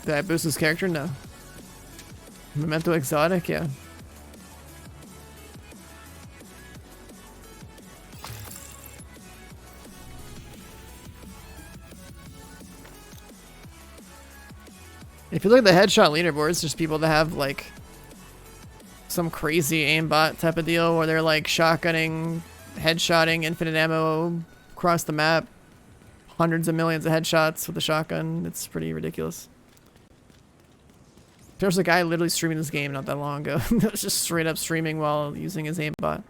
Did I boost his character? No. Memento Exotic? Yeah. If you look at the headshot leaderboards, there's people that have like some crazy aimbot type of deal where they're like shotgunning, headshotting, infinite ammo across the map. Hundreds of millions of headshots with the shotgun. It's pretty ridiculous. There's a guy literally streaming this game not that long ago. That was just straight up streaming while using his aimbot.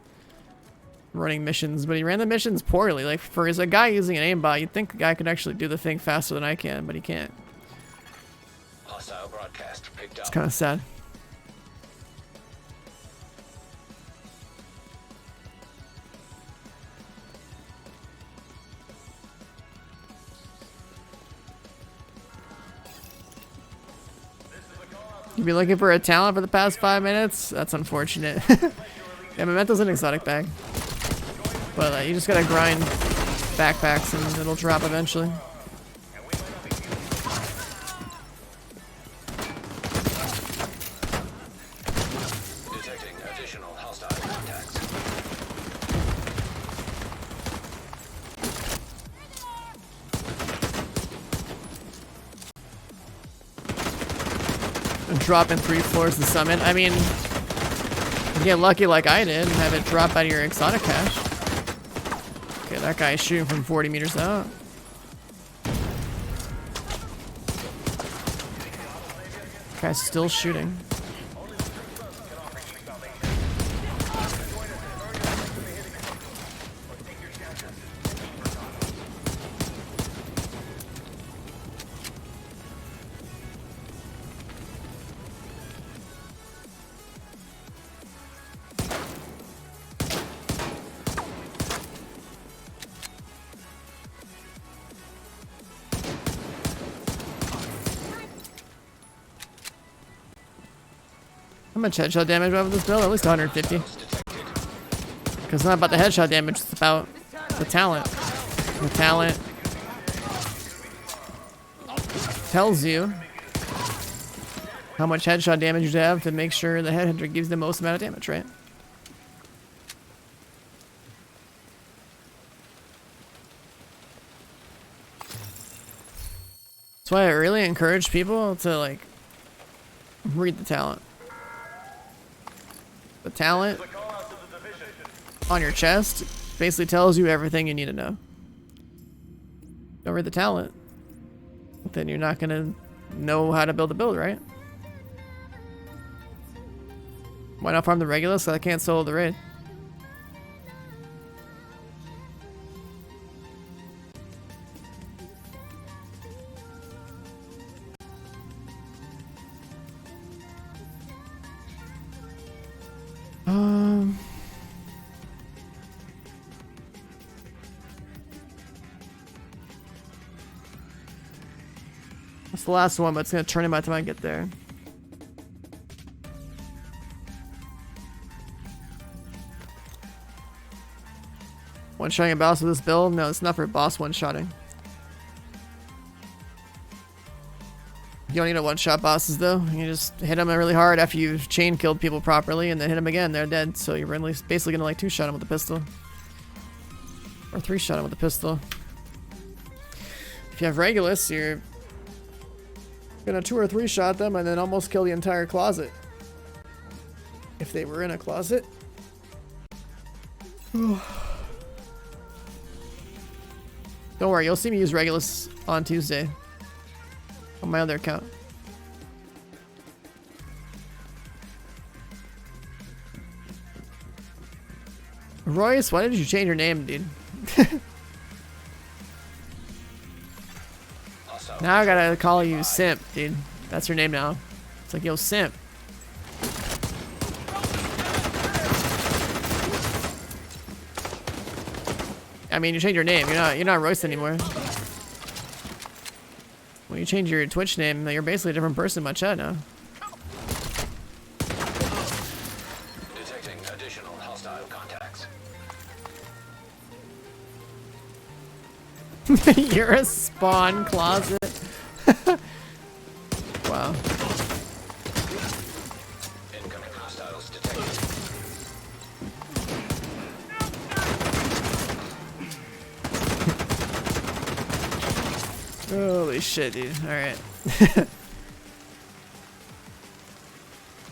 Running missions, but he ran the missions poorly. Like, for as a guy using an aimbot, you'd think the guy could actually do the thing faster than I can, but he can't. Hostile broadcast picked up. It's kind of sad. You've been looking for a talent for the past 5 minutes? That's unfortunate. Yeah, Memento's an exotic bag. But you just gotta grind backpacks and it'll drop eventually. Detecting additional hostile contacts. And dropping 3 floors to summon. I mean, you get lucky like I did and have it drop out of your exotic cache. Okay, that guy's shooting from 40 meters out. Guy's still shooting. How much headshot damage do I have with this build? At least 150. Because it's not about the headshot damage, it's about the talent. The talent tells you how much headshot damage you have to make sure the headhunter gives the most amount of damage, right? That's why I really encourage people to, like, read the talent. The talent on your chest basically tells you everything you need to know. Don't read the talent, then you're not gonna know how to build a build, right? Why not farm the Regulus? So I can't solo the raid. That's the last one, but it's gonna turn in by the time I get there. One-shotting a boss with this build? No, it's not for boss one-shotting. You don't need to one-shot bosses though. You just hit them really hard after you've chain killed people properly, and then hit them again. They're dead. So you're basically gonna like two-shot them with a pistol, or three-shot them with a pistol. If you have Regulus, you're gonna 2 or 3 shot them and then almost kill the entire closet. If they were in a closet. Don't worry, you'll see me use Regulus on Tuesday. On my other account. Royce, why did you change your name, dude? Now I gotta call you Simp, dude. That's your name now. It's like, yo, Simp. I mean, you changed your name. You're not Royce anymore. When you change your Twitch name, you're basically a different person in my chat now. Detecting additional hostile contacts. You're a spawn closet. Wow. Incoming hostiles detected. Holy shit, dude. Alright.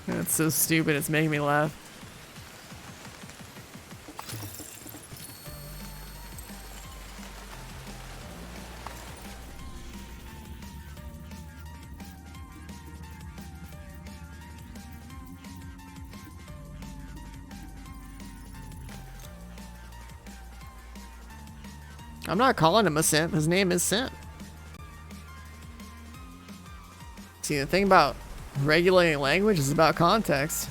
That's so stupid, it's making me laugh. I'm not calling him a simp. His name is Simp. See, the thing about regulating language is about context.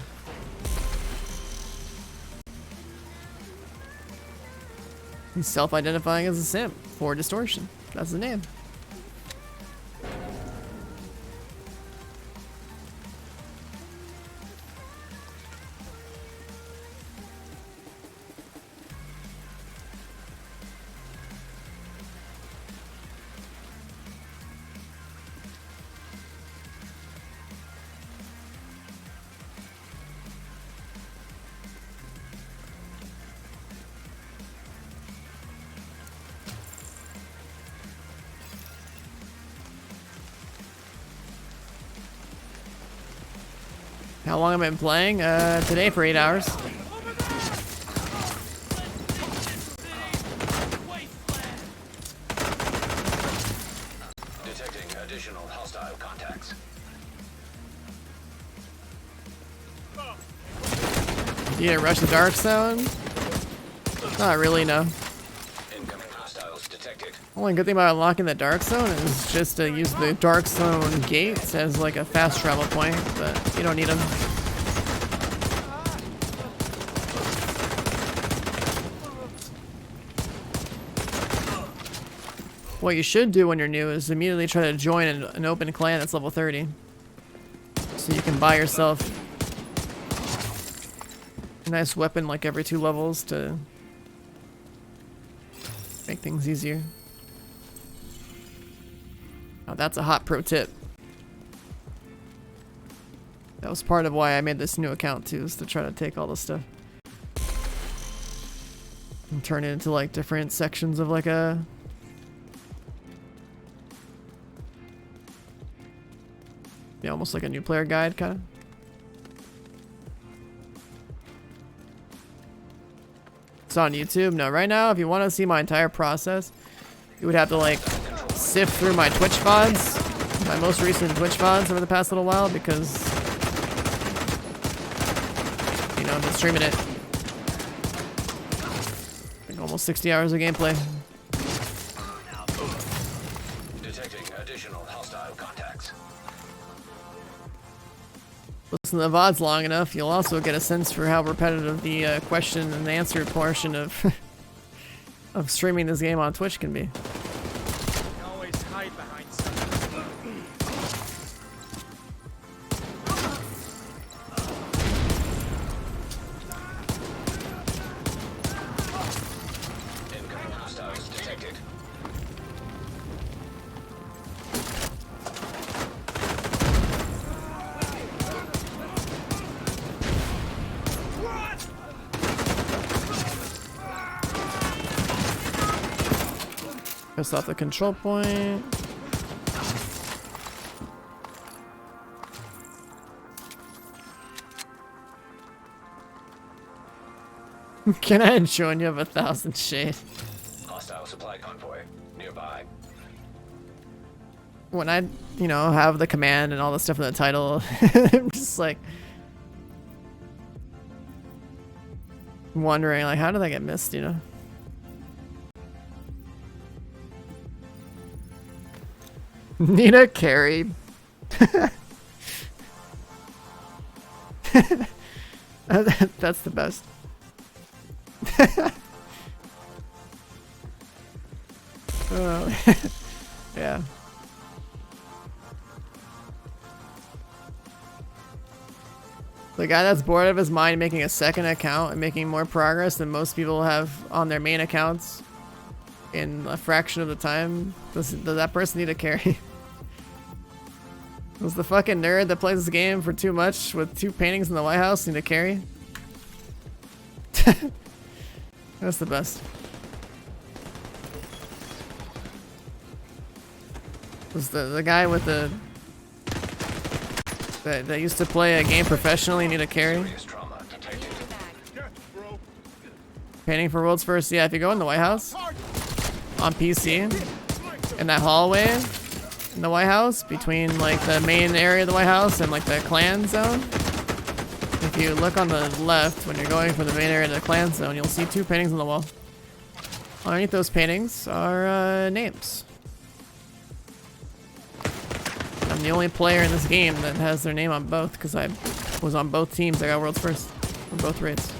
He's self-identifying as a simp for distortion. That's the name. How long have I been playing? Today for 8 hours. Detecting additional hostile contacts. Do you rush the dark zone? Not really, no. Incoming hostiles detected. Only good thing about unlocking the dark zone is just to use the dark zone gates as like a fast travel point, but you don't need them. What you should do when you're new is immediately try to join an open clan that's level 30. So you can buy yourself a nice weapon like every 2 levels to make things easier. Oh, that's a hot pro tip. That was part of why I made this new account too, is to try to take all this stuff and turn it into like different sections of like a almost like a new player guide kind of. It's on YouTube. No, right now, if you want to see my entire process, you would have to like sift through my Twitch VODs, my most recent Twitch VODs over the past little while, because you know I've been streaming it. Like almost 60 hours of gameplay. Detecting additional hostile contacts. Listen to the VODs long enough, you'll also get a sense for how repetitive the question and answer portion of of streaming this game on Twitch can be. Always hide behind something. Incoming hostiles detected. Press off the control point. Can I join you of 1,000 shade? Hostile supply convoy nearby. When I, you know, have the command and all the stuff in the title, I'm just like wondering, like, how did that get missed, you know? Nina carried. That's the best. Yeah. The guy that's bored out of his mind making a second account and making more progress than most people have on their main accounts in a fraction of the time, does that person need a carry? Was the fucking nerd that plays this game for too much with 2 paintings in the White House need a carry? That's the best. Was the guy with the that used to play a game professionally need a carry? Painting for World's First. Yeah, if you go in the White House on PC, in that hallway in the White House between like the main area of the White House and like the clan zone, if you look on the left when you're going from the main area to the clan zone, you'll see 2 paintings on the wall. Underneath those paintings are names. I'm the only player in this game that has their name on both because I was on both teams. I got world's first on both raids.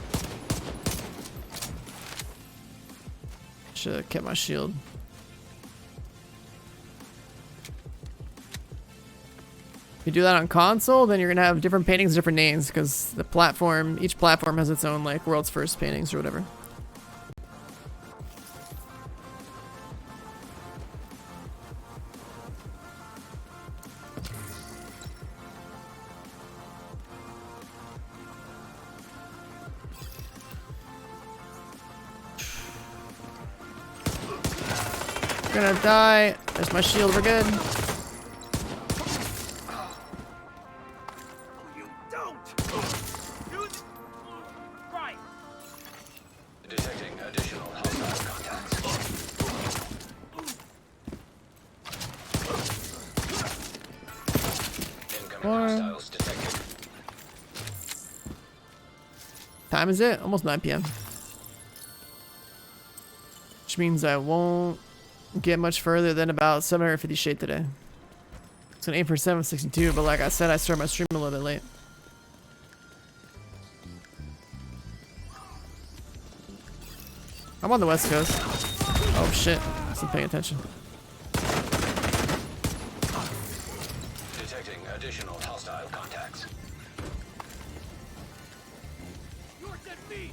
Should have kept my shield. If you do that on console, then you're gonna have different paintings, different names, because the platform, each platform has its own like world's first paintings or whatever. Gonna die. There's my shield. We're good. You don't. Use right. Detecting additional hostile contacts. Incoming hostiles detected. Time is it? Almost 9 p.m. Which means I won't get much further than about 750 shade today. It's an aim for 762, but like I said, I started my stream a little bit late. I'm on the west coast. Oh shit, I wasn't paying attention. Detecting additional hostile contacts. You're dead meat.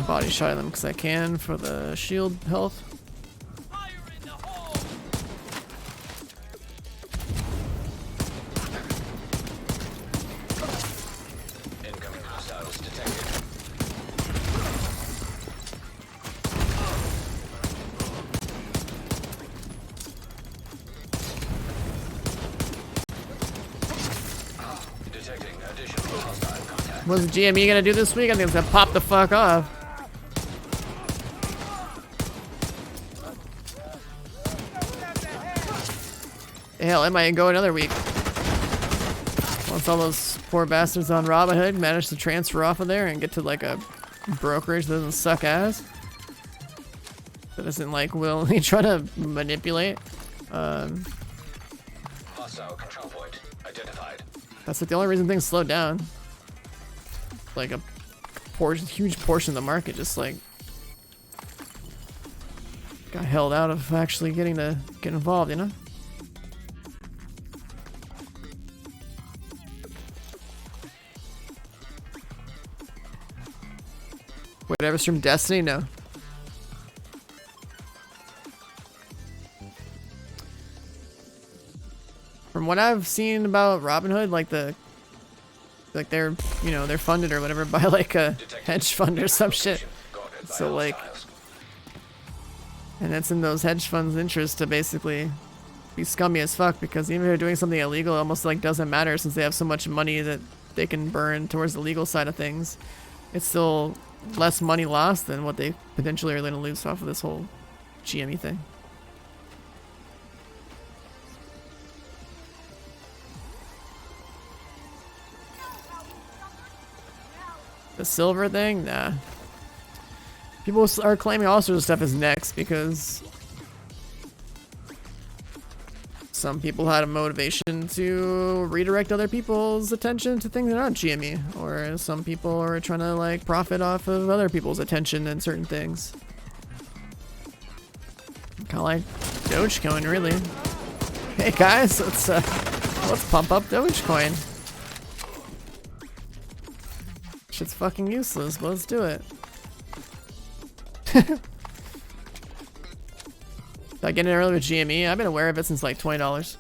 Body shot them because I can for the shield health. Fire in the hole. Incoming hostiles detected. Detecting additional hostile contacts. What's GME gonna do this week? I think it's gonna pop the fuck off. Hell, I might go another week. Once all those poor bastards on Robinhood manage to transfer off of there and get to like a brokerage that doesn't suck ass. That doesn't like willingly try to manipulate. Hostile control point identified. That's like the only reason things slowed down. Like a huge portion of the market just like got held out of actually getting to get involved, you know? Wait, ever stream Destiny? No. From what I've seen about Robinhood, like they're, you know, they're funded or whatever by like a hedge fund or some shit. So like, and it's in those hedge funds' interest to basically be scummy as fuck, because even if they're doing something illegal, it almost like doesn't matter since they have so much money that they can burn towards the legal side of things. It's still less money lost than what they potentially are going to lose off of this whole GME thing. The silver thing? Nah. People are claiming all sorts of stuff is next because some people had a motivation to redirect other people's attention to things that aren't GME, or some people are trying to like profit off of other people's attention and certain things. Kind of like Dogecoin, really. Hey guys, let's pump up Dogecoin. Shit's fucking useless, but let's do it. I get in early with GME. I've been aware of it since like $20.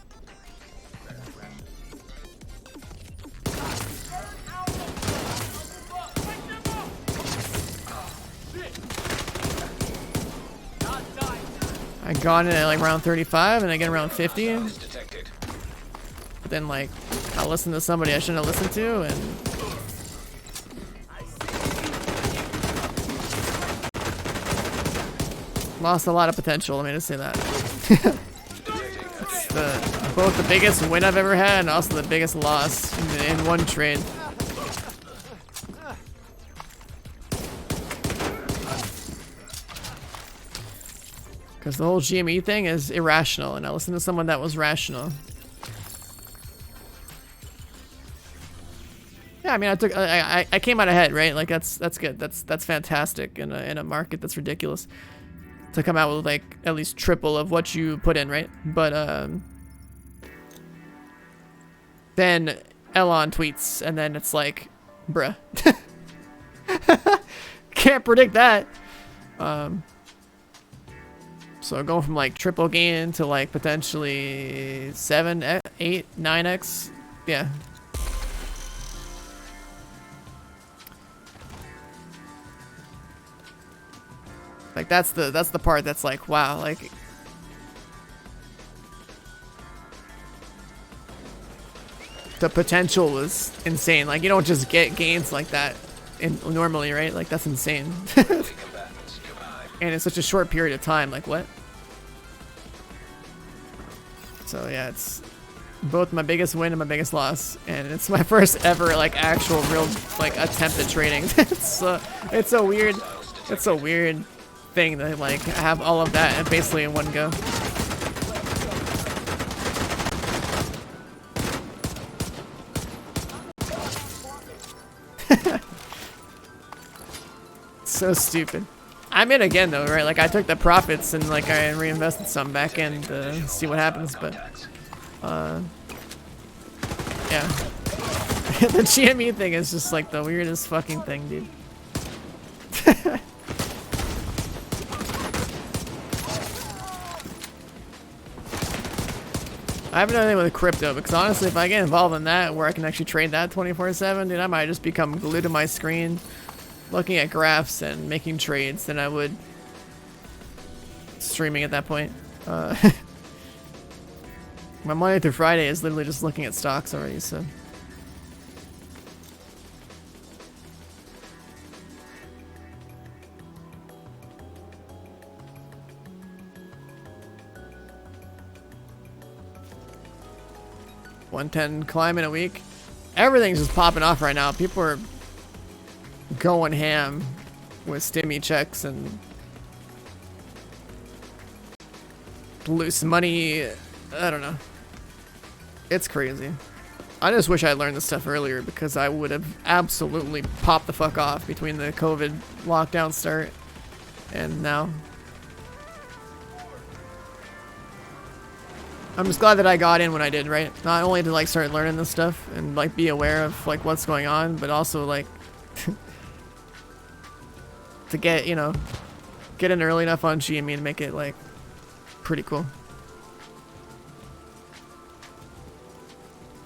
I got in at like round 35 and I get around 50. But then like I listened to somebody I shouldn't have listened to and lost a lot of potential, let me just say that. It's the both the biggest win I've ever had and also the biggest loss in one trade. Because the whole GME thing is irrational, and I listened to someone that was rational. Yeah, I mean, I came out ahead, right? Like that's good. That's fantastic in a market that's ridiculous to come out with like at least triple of what you put in, right? But then Elon tweets, and then it's like, bruh, can't predict that. So going from like triple gain to like potentially 7, 8, 9x, yeah. Like that's the part that's like, wow, like the potential was insane. Like you don't just get gains like that normally, right? Like that's insane. And in such a short period of time, like what? So yeah, it's both my biggest win and my biggest loss, and it's my first ever like actual real like attempt at trading. it's a weird thing to like have all of that basically in one go. So stupid. I'm in again though, right? Like I took the profits and like I reinvested some back in to see what happens, but yeah. The GME thing is just like the weirdest fucking thing, dude. I have nothing with crypto because honestly, if I get involved in that where I can actually trade that 24/7, dude, I might just become glued to my screen looking at graphs and making trades than I would streaming at that point. My Monday through Friday is literally just looking at stocks already, so. $110 climb in a week. Everything's just popping off right now. People are going ham with stimmy checks and loose money. I don't know. It's crazy. I just wish I learned this stuff earlier because I would have absolutely popped the fuck off between the COVID lockdown start and now. I'm just glad that I got in when I did, right? Not only to like start learning this stuff and like be aware of like what's going on, but also like to get, you know, get in early enough on GME and make it like pretty cool.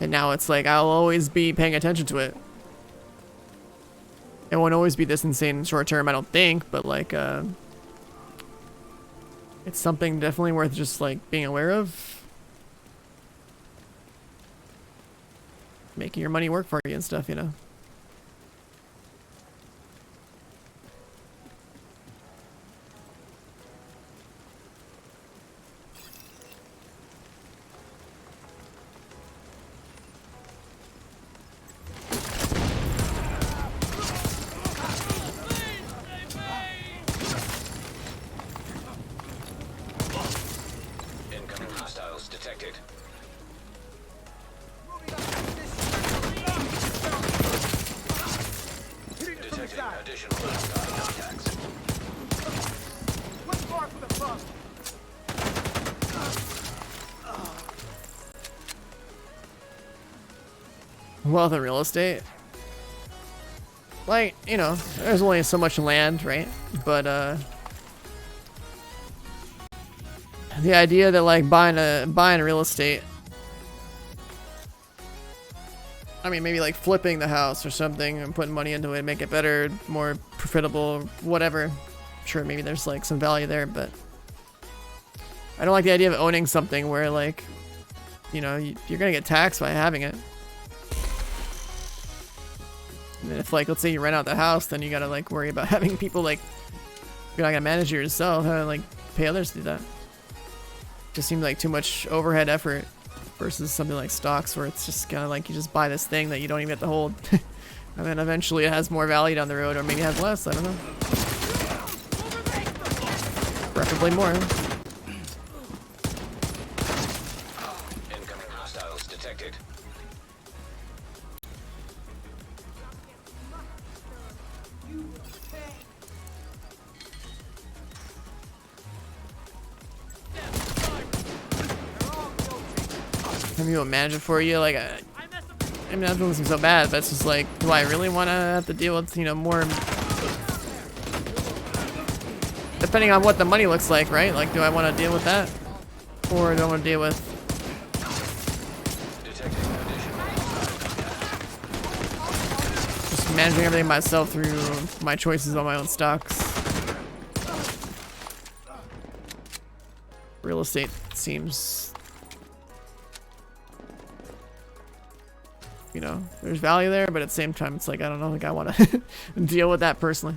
And now it's like I'll always be paying attention to it. It won't always be this insane short term, I don't think, but like it's something definitely worth just like being aware of. Making your money work for you and stuff, you know. Incoming hostiles detected. Detecting additional hostile contacts. What's far for the front? Wealth and real estate. Like, you know, there's only so much land, right? But the idea that like buying real estate, I mean, maybe like flipping the house or something and putting money into it, make it better, more profitable, whatever. Sure, maybe there's like some value there, but I don't like the idea of owning something where like, you know, you're gonna get taxed by having it. And if like, let's say you rent out the house, then you gotta like worry about having people like, you're not gonna manage it yourself, how to like pay others to do that. Just seems like too much overhead effort versus something like stocks where it's just kind of like you just buy this thing that you don't even get to hold. And then eventually it has more value down the road, or maybe it has less, I don't know. Preferably more. Incoming hostiles detected. Can you imagine for you? Like, I mean, that doesn't seem so bad, but it's just like, do I really want to have to deal with, you know, more... Depending on what the money looks like, right? Like, do I want to deal with that? Or do I want to deal with... just managing everything myself through my choices on my own stocks? Real estate seems... You know, there's value there, but at the same time, it's like, I don't know, like I want to deal with that personally.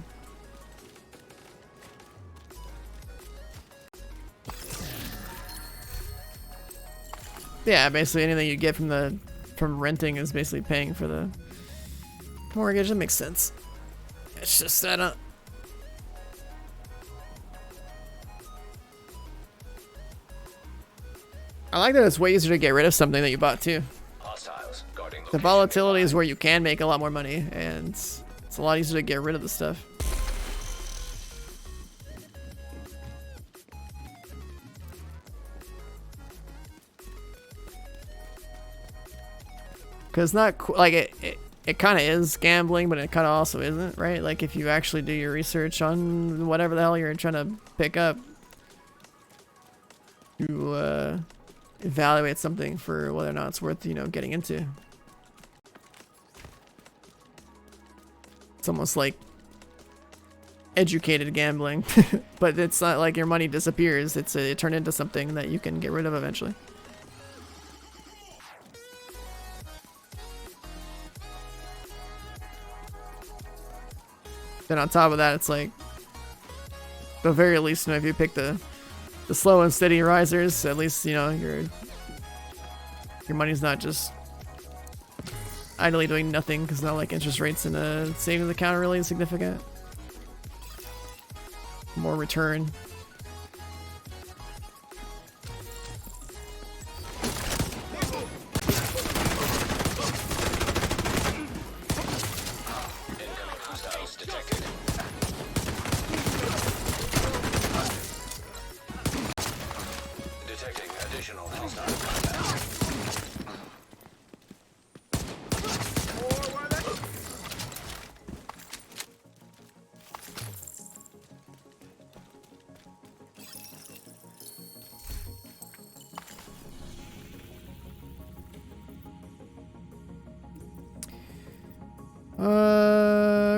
Yeah, basically anything you get from renting is basically paying for the mortgage. That makes sense. It's just, I don't... I like that it's way easier to get rid of something that you bought too. The volatility is where you can make a lot more money, and it's a lot easier to get rid of the stuff. Because not like it kind of is gambling, but it kind of also isn't, right? Like if you actually do your research on whatever the hell you're trying to pick up, you evaluate something for whether or not it's worth, you know, getting into. It's almost like educated gambling, but it's not like your money disappears. It turned into something that you can get rid of eventually. Then on top of that, it's like, at the very least, you know, if you pick the slow and steady risers, at least, you know, your money's not just idly doing nothing, because not like interest rates in a savings account are really insignificant. More return.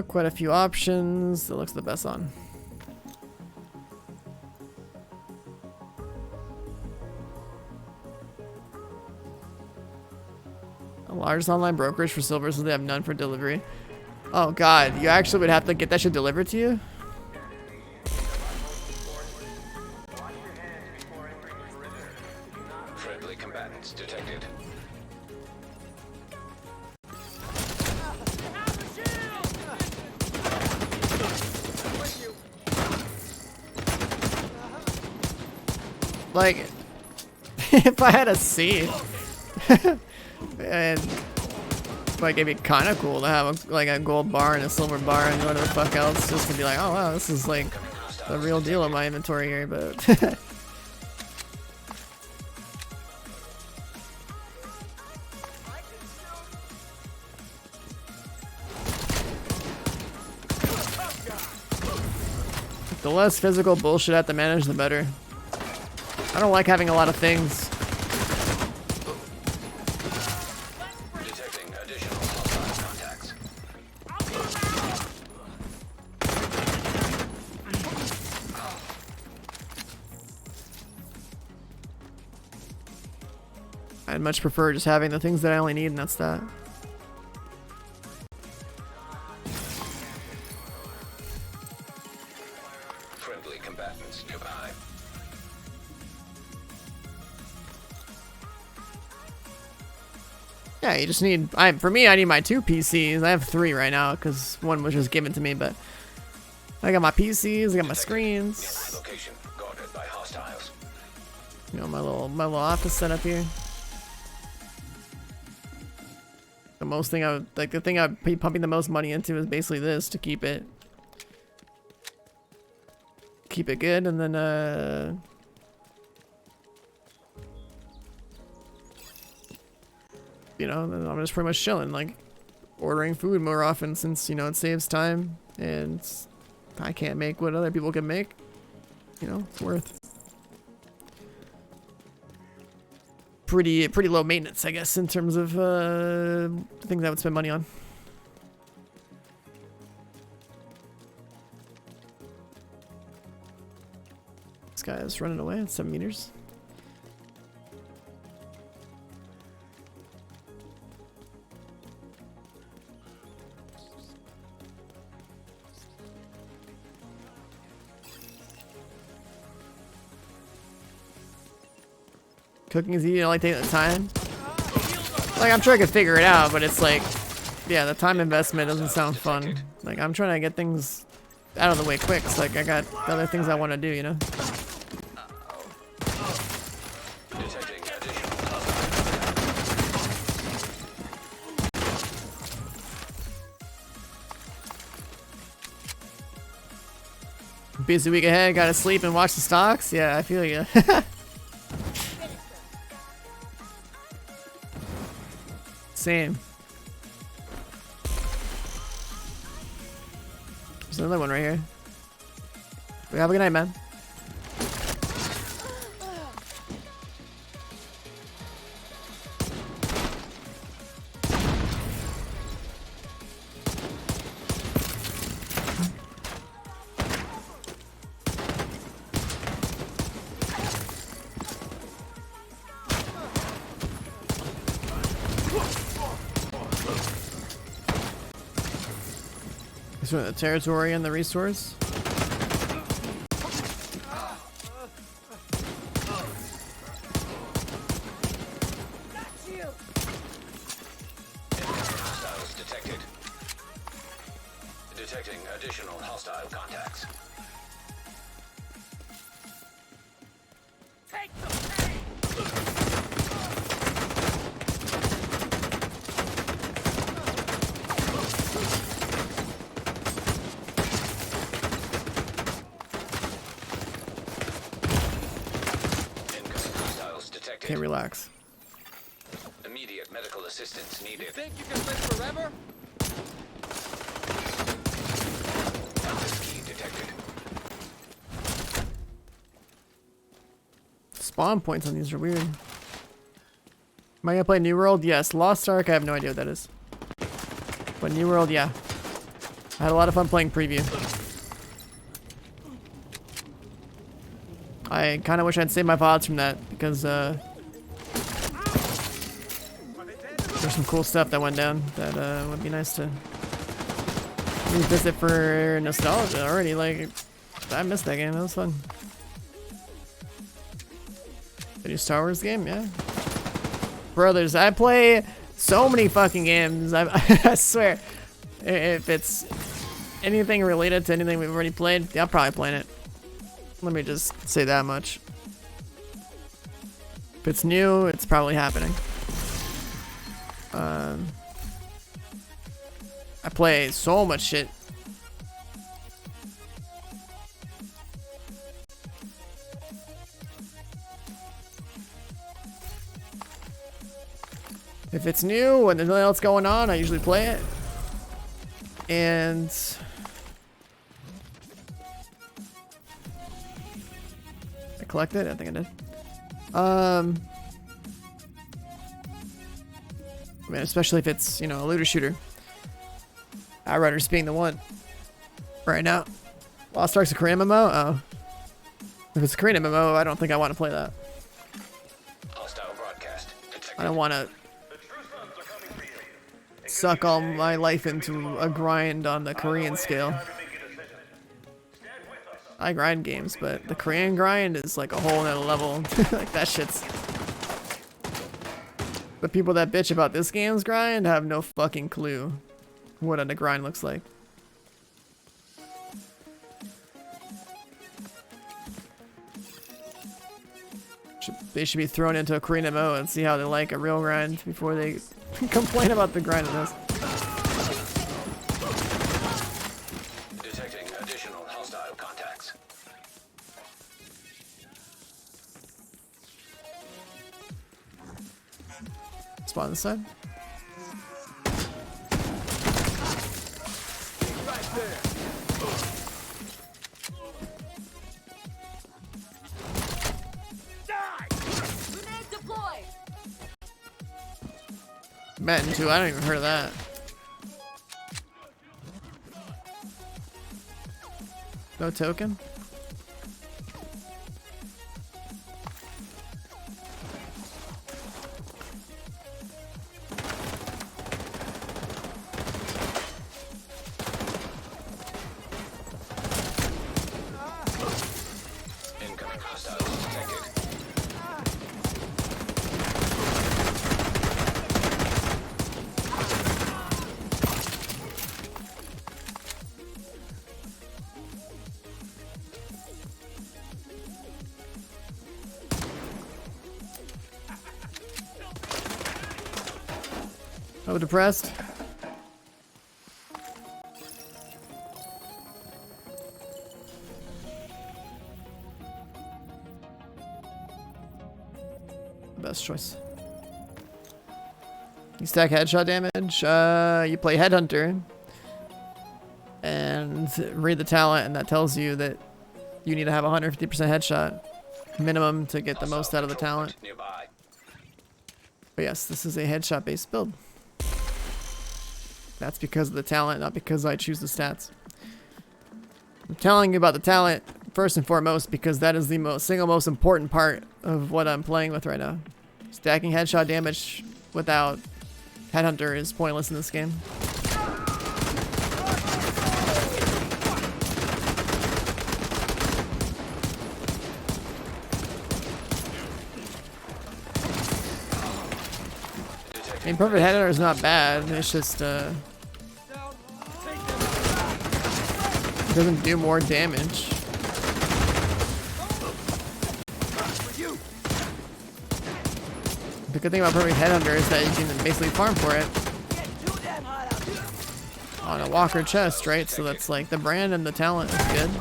Quite a few options. That looks the best on. A large online brokerage for silver, so they have none for delivery. Oh god, you actually would have to get that shit delivered to you? Friendly combatants detected. Like, if I had a C, and like it'd be kind of cool to have like a gold bar and a silver bar and whatever the fuck else, just to be like, oh wow, this is like the real deal in my inventory here, but the less physical bullshit I have to manage, the better. I don't like having a lot of things. Detecting additional hostile contacts. I'd much prefer just having the things that I only need, and that's that. Friendly combatants nearby. Yeah, you just need. For me, I need my 2 PCs. I have 3 right now because one was just given to me. But I got my PCs. I got my screens. Location guarded by hostiles. You know, my little office setup here. The most thing I would like, the thing I'd be pumping the most money into is basically this to keep it good, and then you know, then I'm just pretty much chilling, like ordering food more often since, you know, it saves time and I can't make what other people can make. You know, it's worth. Pretty low maintenance, I guess, in terms of things I would spend money on. This guy is running away at 7 meters. Cooking is easy, I like taking the time. Like, I'm sure I could figure it out, but it's like, yeah, the time investment doesn't sound fun. Like, I'm trying to get things out of the way quick. It's like I got other things I want to do, you know? Busy week ahead, gotta sleep and watch the stocks? Yeah, I feel you. Same. There's another one right here. We have a good night, man. This one, the territory and the resource. Hostiles detected. Detecting additional hostile contacts. Take the pain! Can't relax. Immediate medical assistance needed. Think you can live forever? Access key detected. Spawn points on these are weird. Am I gonna play New World? Yes. Lost Ark, I have no idea what that is. But New World, yeah. I had a lot of fun playing preview. I kind of wish I'd saved my VODs from that because there's some cool stuff that went down that would be nice to revisit for nostalgia already. Like, I missed that game. That was fun. The new Star Wars game, yeah. Brothers, I play so many fucking games. I swear, if it's anything related to anything we've already played, yeah, I'm probably playing it. Let me just say that much. If it's new, it's probably happening. I play so much shit. If it's new and there's nothing else going on, I usually play it. And I collect it? I think I did. I mean, especially if it's, you know, a looter shooter. Outriders being the one. Right now. Lost Ark's a Korean MMO? Oh. If it's a Korean MMO, I don't think I want to play that. Hostile broadcast detected. I don't want to suck all my life into a grind on the Korean scale. I grind games, but the Korean grind is like a whole nother level. Like, that shit's The people that bitch about this game's grind have no fucking clue what a grind looks like. They should be thrown into Arena mode and see how they like a real grind before they complain about the grind of this. Detecting additional hostile contacts. Spawn on the side. Grenade deployed. Madden 2, I don't even heard of that. No token? Incoming hostiles detected. Oh, depressed. Best choice. You stack headshot damage. You play Headhunter and read the talent, and that tells you that you need to have 150% headshot minimum to get the most out of the talent. Nearby. But yes, this is a headshot based build. That's because of the talent, not because I choose the stats. I'm telling you about the talent first and foremost because that is the single most important part of what I'm playing with right now. Stacking headshot damage without Headhunter is pointless in this game. I mean, perfect headhunter is not bad. It's just it doesn't do more damage. The good thing about perfect headhunter is that you can basically farm for it on a walker chest, right? So that's like the brand and the talent is good.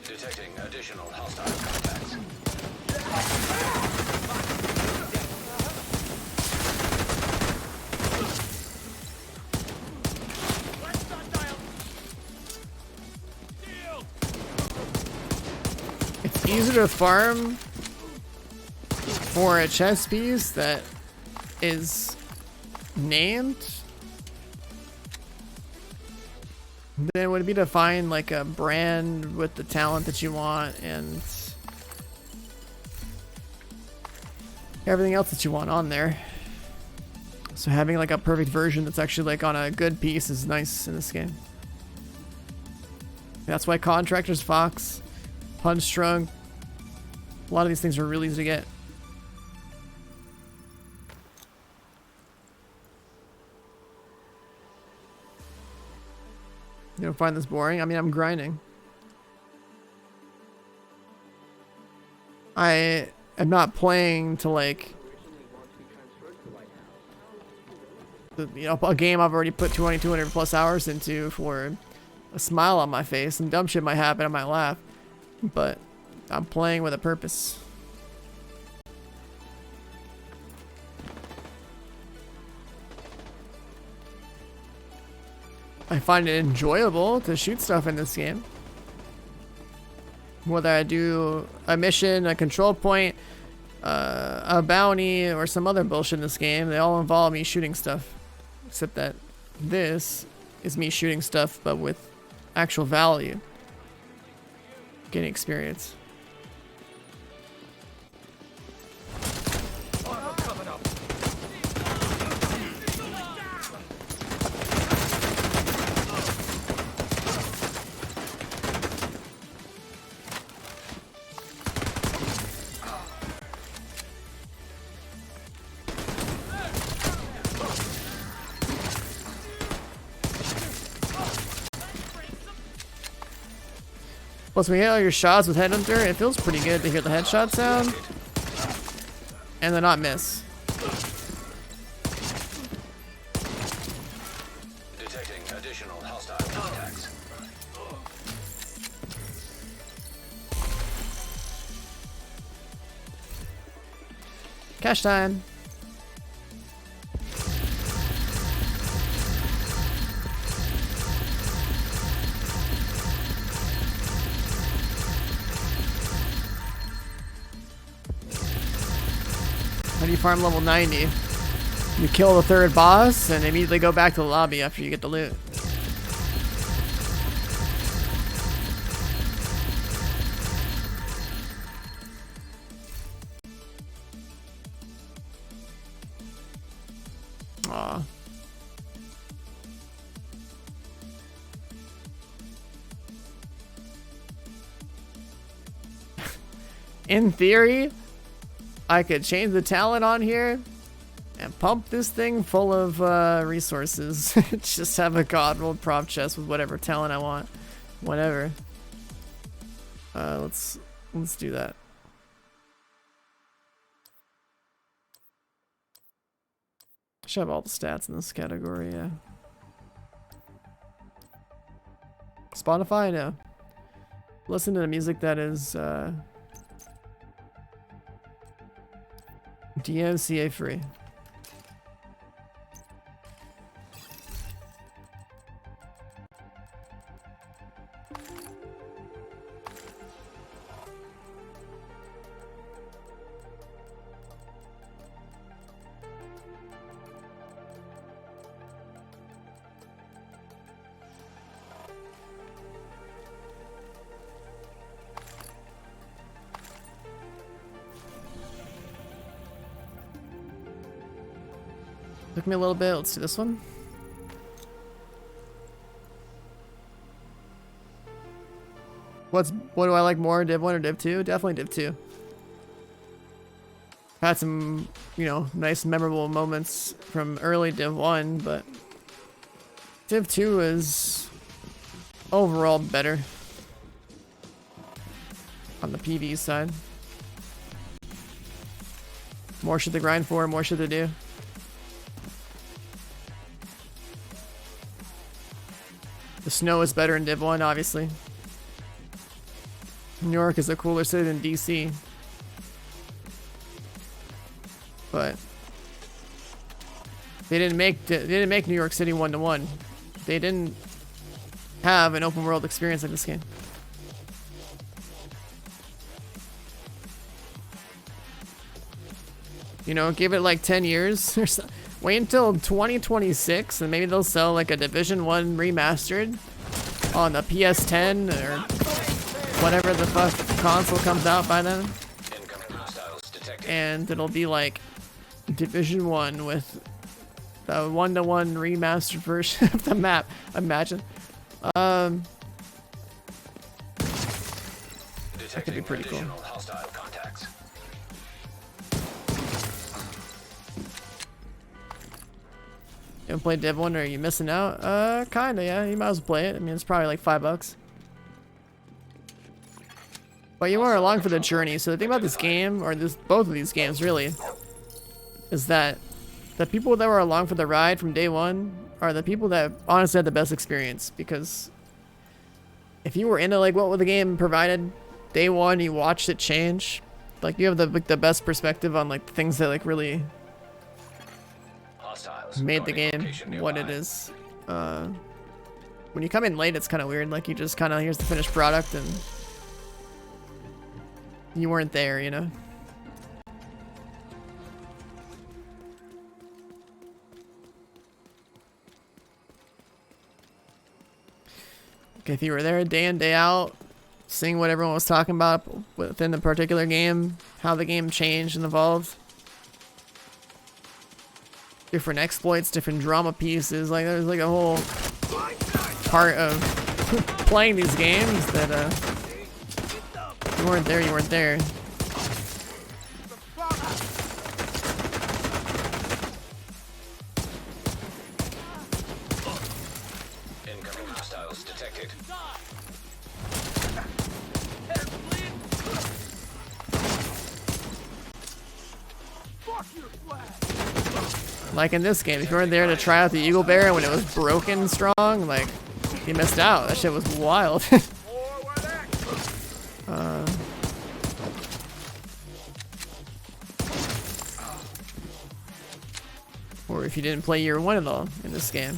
Detecting additional hostile contacts. It's easier to farm for a chest piece that is named than it would be to find like a brand with the talent that you want and everything else that you want on there. So having like a perfect version that's actually like on a good piece is nice in this game. That's why Contractors, Fox, Punch-Strung, a lot of these things are really easy to get. You don't find this boring? I mean, I'm grinding. I am not playing to like, a game I've already put 200 plus hours into for a smile on my face, and dumb shit might happen, I might laugh, but I'm playing with a purpose. I find it enjoyable to shoot stuff in this game. Whether I do a mission, a control point, a bounty, or some other bullshit in this game, they all involve me shooting stuff. Except that this is me shooting stuff, but with actual value. Getting experience. Plus, when you hit all your shots with Headhunter, it feels pretty good to hear the headshot sound and then not miss. Detecting additional hostile contacts. Cash time. How do you farm level 90? You kill the third boss and immediately go back to the lobby after you get the loot. Aw. In theory, I could change the talent on here and pump this thing full of resources. Just have a god rolled prop chest with whatever talent I want. Whatever. Let's do that. Should have all the stats in this category, yeah. Spotify? No. Listen to the music that is DMCA free. Took me a little bit. Let's do this one. What do I like more, Div 1 or Div 2? Definitely Div 2. Had some, you know, nice memorable moments from early Div 1, but Div 2 is overall better on the PV side. More shit to grind for, more shit to do. The snow is better in Div 1, obviously. New York is a cooler city than DC. But they didn't make New York City 1-to-1. They didn't have an open world experience like this game. You know, give it like 10 years or so. Wait until 2026 and maybe they'll sell like a Division 1 remastered on the PS10 or whatever the fuck console comes out by then. And it'll be like Division 1 with the 1-to-1 remastered version of the map. Imagine. That could be pretty cool. You haven't played Div 1 or are you missing out? Kinda, yeah. You might as well play it. I mean, it's probably like $5. But you are along for the journey. So the thing about this game, or both of these games really, is that the people that were along for the ride from day one are the people that honestly had the best experience. Because if you were into like what the game provided day one, you watched it change. Like you have the best perspective on like the things that like really made the game what it is. When you come in late, it's kind of weird. Like you just kind of, here's the finished product and you weren't there, you know? Okay, if you were there day in, day out, seeing what everyone was talking about within the particular game, how the game changed and evolved. Different exploits, different drama pieces, like there's like a whole part of playing these games that you weren't there, you weren't there. Incoming hostiles detected. Like in this game, if you weren't there to try out the Eagle Bear when it was broken strong, like, you missed out. That shit was wild. Or if you didn't play year 1 at all in this game,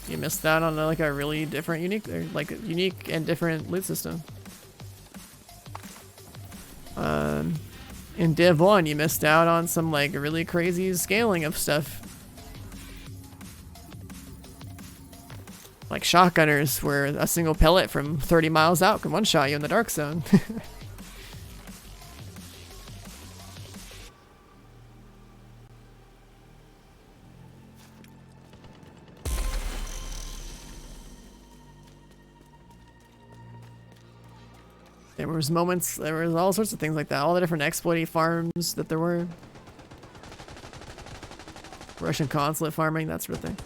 you missed out on like a really different, unique, or like a unique and different loot system. In Div 1, you missed out on some like really crazy scaling of stuff. Like shotgunners, where a single pellet from 30 miles out can one-shot you in the dark zone. There was moments, there was all sorts of things like that, all the different exploity farms that there were. Russian consulate farming, that sort of thing.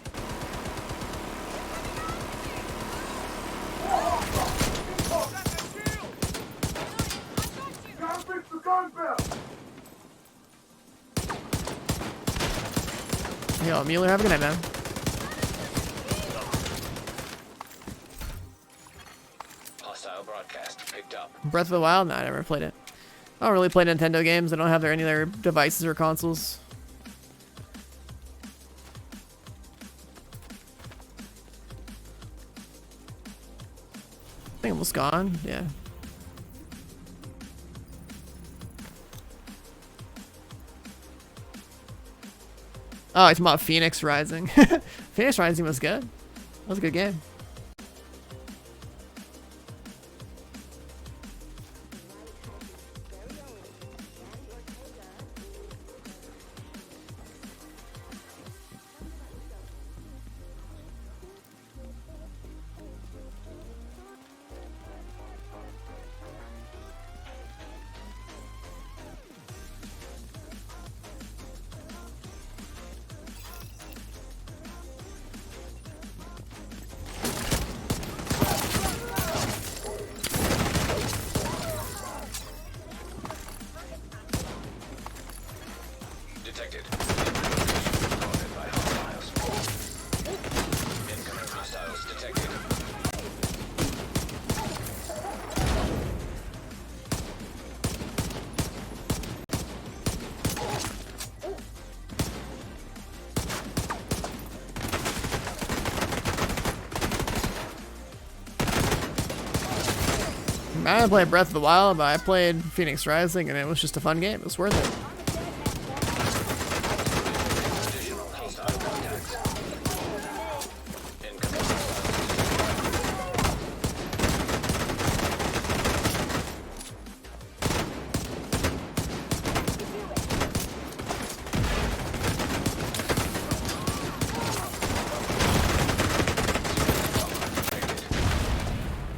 Yo, Mueller, have a good night, man. Hostile broadcast picked up. Breath of the Wild? No, I never played it. I don't really play Nintendo games. I don't have any of their devices or consoles. I think almost gone. Yeah. Oh, it's about Phoenix Rising. Phoenix Rising was good. That was a good game. Detected. Recorded by hostiles. Incoming hostiles detected. I didn't play Breath of the Wild, but I played Phoenix Rising and it was just a fun game. It was worth it. Additional hostile contacts. Incoming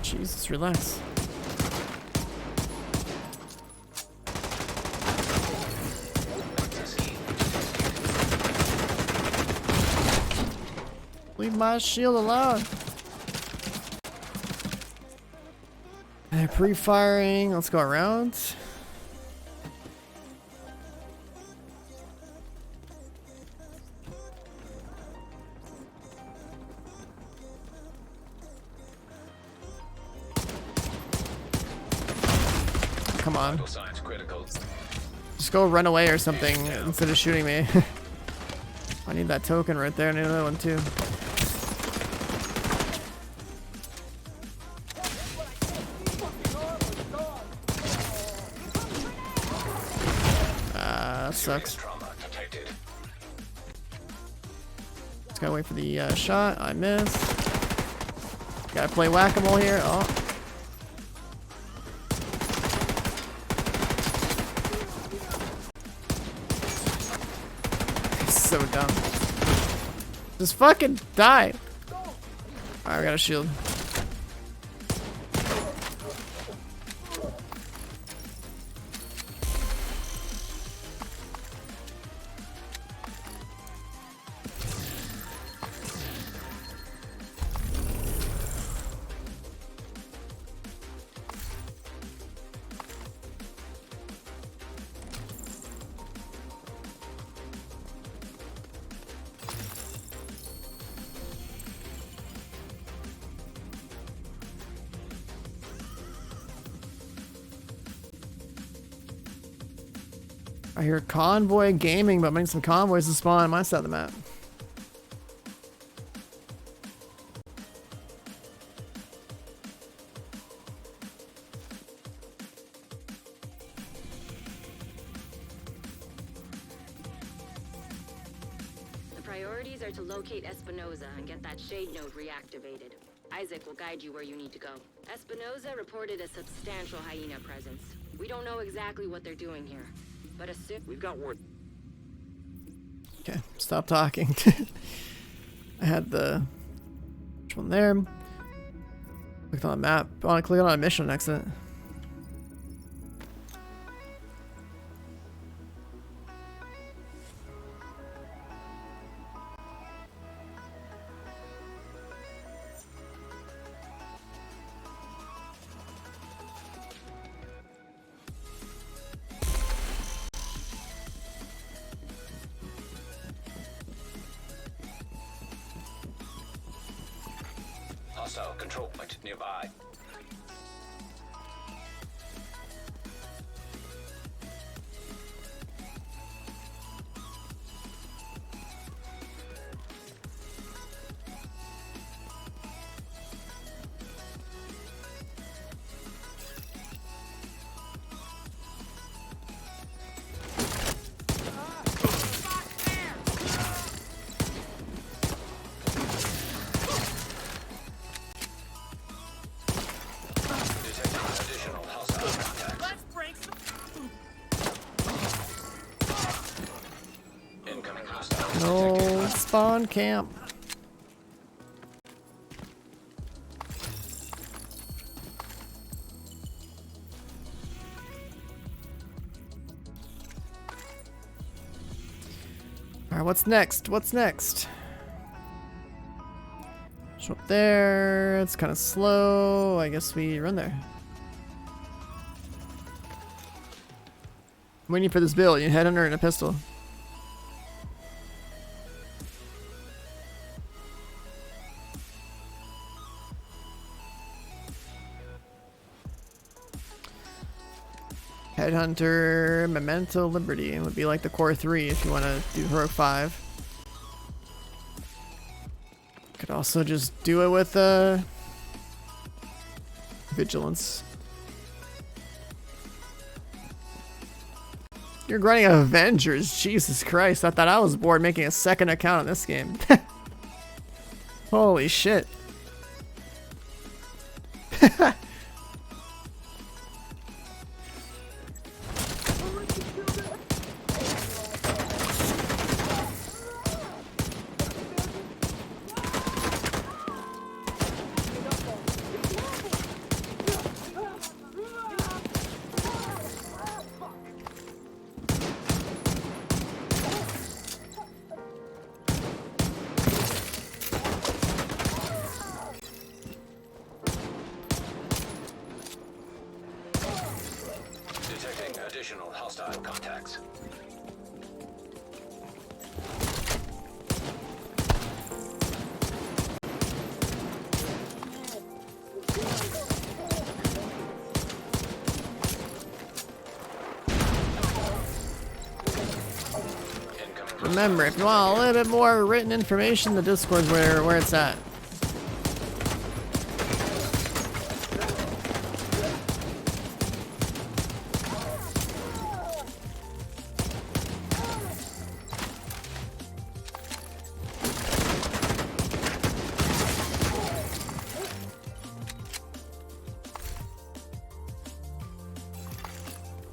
Jesus, relax. Leave my shield alone. They're pre-firing. Let's go around. Come on. vital signs critical. Just go run away or something instead of shooting me. I need that token right there. I need another one too. That sucks. Trauma detected. Just gotta wait for the shot. I missed. Gotta play whack-a-mole here. Oh. So dumb. Just fucking die. Alright, we got a shield. I hear convoy gaming, but maybe some convoys to spawn on my side of the map. The priorities are to locate Espinoza and get that shade node reactivated. Isaac will guide you where you need to go. Espinoza reported a substantial hyena presence. We don't know exactly what they're doing here, but We've got word. Okay, stop talking. I had the which one there? Clicked on the map. I want to click on a mission exit. Hostile control point nearby. No spawn camp. Alright, what's next? What's next? Show up there. It's kind of slow. I guess we run there. I'm waiting for this build. You headhunter and a pistol. Headhunter, Memento, Liberty. It would be like the core 3 if you want to do Heroic 5. Could also just do it with Vigilance. You're grinding Avengers. Jesus Christ. I thought I was bored making a second account on this game. Holy shit. Detecting additional hostile contacts. Remember, if you want a little bit more written information, the Discord's where it's at.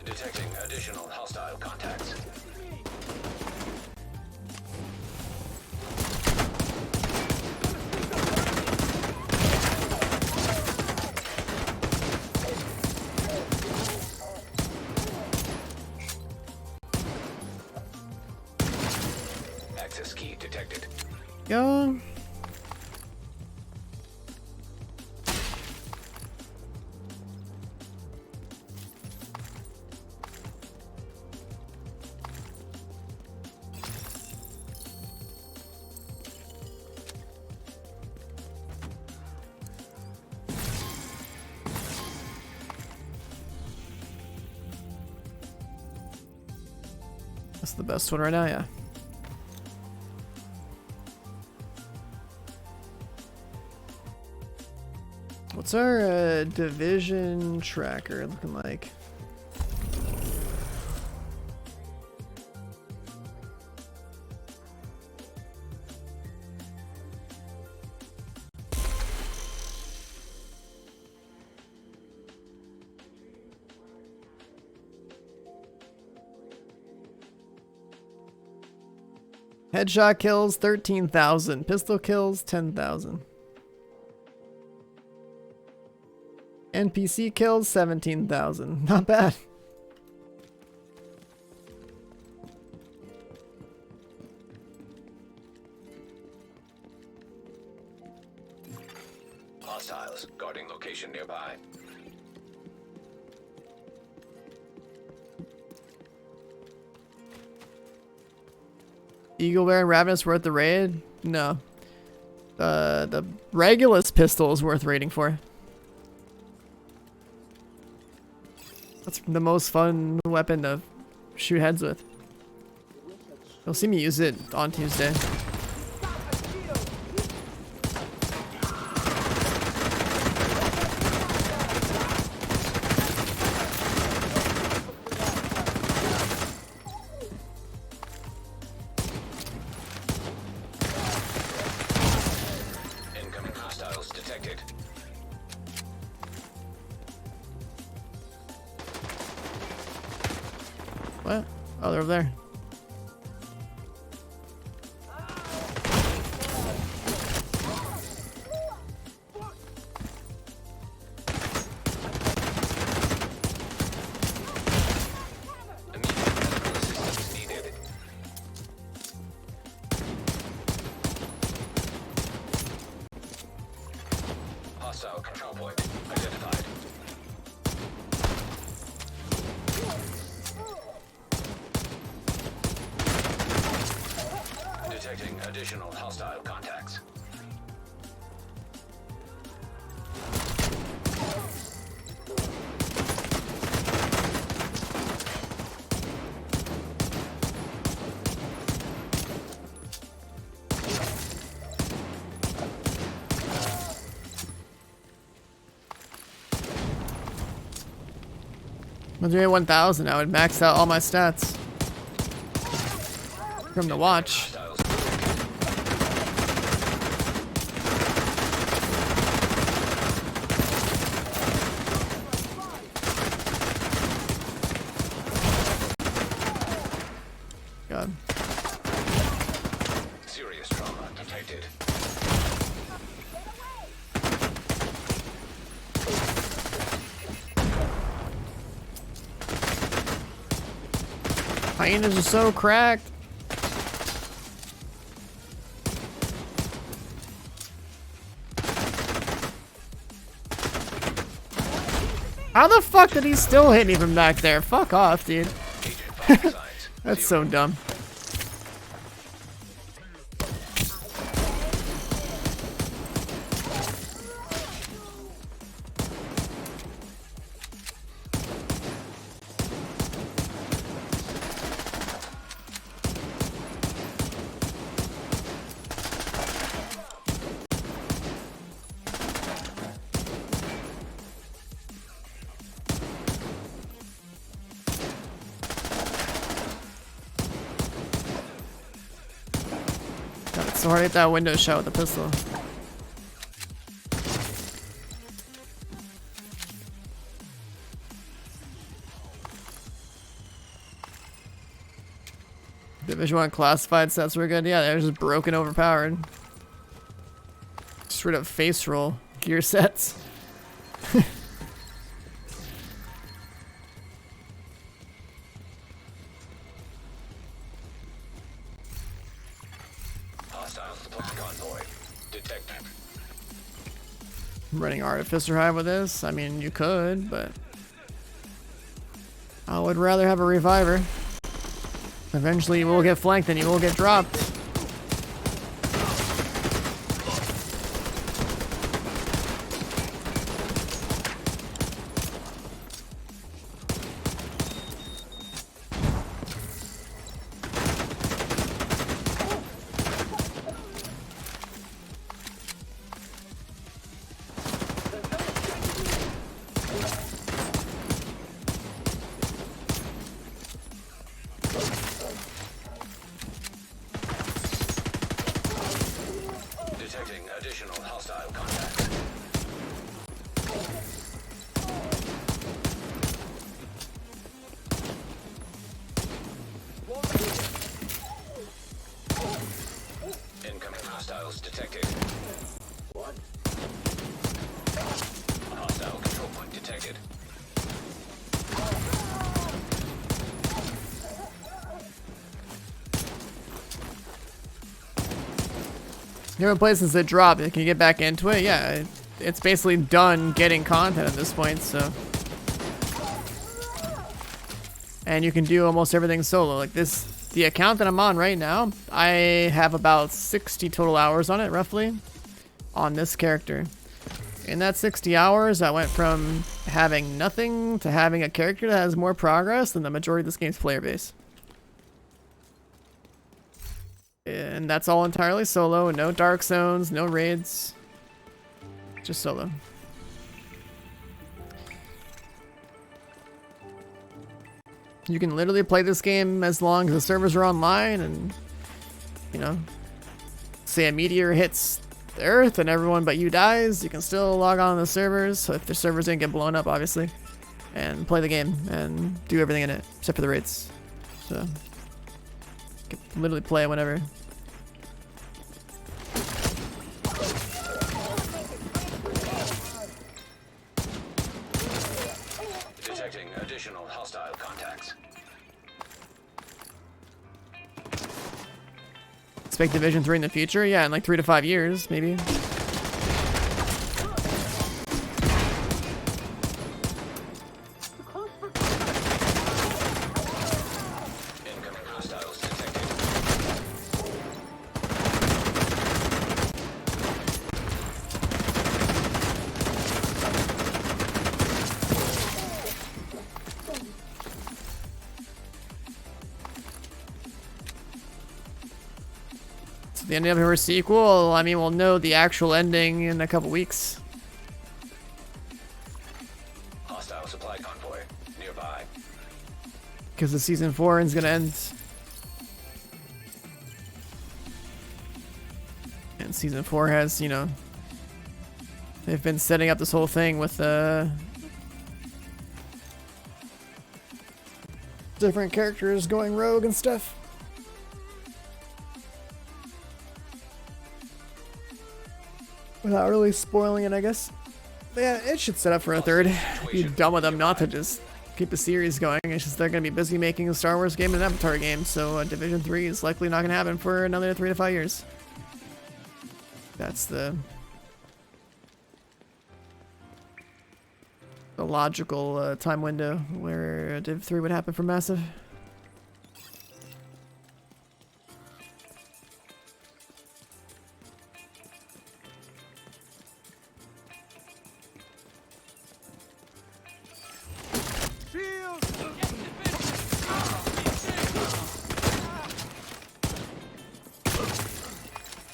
Detecting additional hostile contacts. Access key detected. Go. That's the best one right now, yeah. What's our division tracker looking like? Headshot kills 13,000. Pistol kills 10,000. NPC kills 17,000. Not bad. Hostiles guarding location nearby. Eagle Bear and Ravenous worth the raid? No. The Regulus pistol is worth raiding for. That's the most fun weapon to shoot heads with. You'll see me use it on Tuesday. Incoming hostiles detected. What? Oh, they're over there. Hostile control point identified. Detecting additional hostile contacts. When you're at 1,000, I would max out all my stats. For him to watch. God. Serious trauma detected. Hyenas are so cracked. How the fuck did he still hit me from back there? Fuck off, dude. That's so dumb. God, it's so hard to hit that window shot with a pistol. Division 1 classified sets were good. Yeah, they're just broken, overpowered. Straight up face roll gear sets. Hostile supply convoy detected. I'm running Artificer Hive with this. I mean, you could, but I would rather have a Reviver. Eventually you will get flanked and you will get dropped. You haven't played since it dropped. Can you get back into it? Yeah, it's basically done getting content at this point, so. And you can do almost everything solo. Like this, the account that I'm on right now, I have about 60 total hours on it, roughly, on this character. In that 60 hours, I went from having nothing to having a character that has more progress than the majority of this game's player base. And that's all entirely solo, no dark zones, no raids, just solo. You can literally play this game as long as the servers are online and, you know, say a meteor hits the Earth and everyone but you dies, you can still log on to the servers, so if the servers didn't get blown up, obviously, and play the game and do everything in it, except for the raids. So, you can literally play it whenever. Detecting additional hostile contacts. Expect Division 3 in the future? Yeah, in like 3 to 5 years, maybe. Incoming hostiles detected. The end of her sequel, I mean, we'll know the actual ending in a couple weeks. Hostile supply convoy nearby. Because the season 4 is gonna end. And season 4 has, you know, they've been setting up this whole thing with different characters going rogue and stuff. Without really spoiling it, I guess. But yeah, it should set up for a third. It'd be dumb of them not to just keep the series going. It's just they're going to be busy making a Star Wars game and an Avatar game, so Division 3 is likely not going to happen for another 3 to 5 years. That's the logical time window where Div 3 would happen for Massive.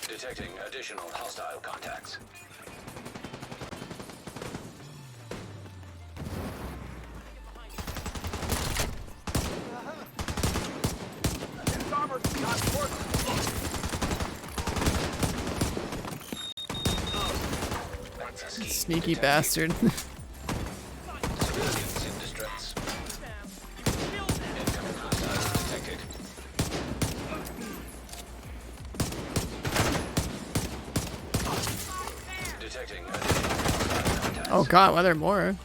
Detecting additional hostile contacts. Sneaky bastard. Civilians in distress. Incoming hostiles detected. Detecting additional hostile contacts. Oh god, why are there more?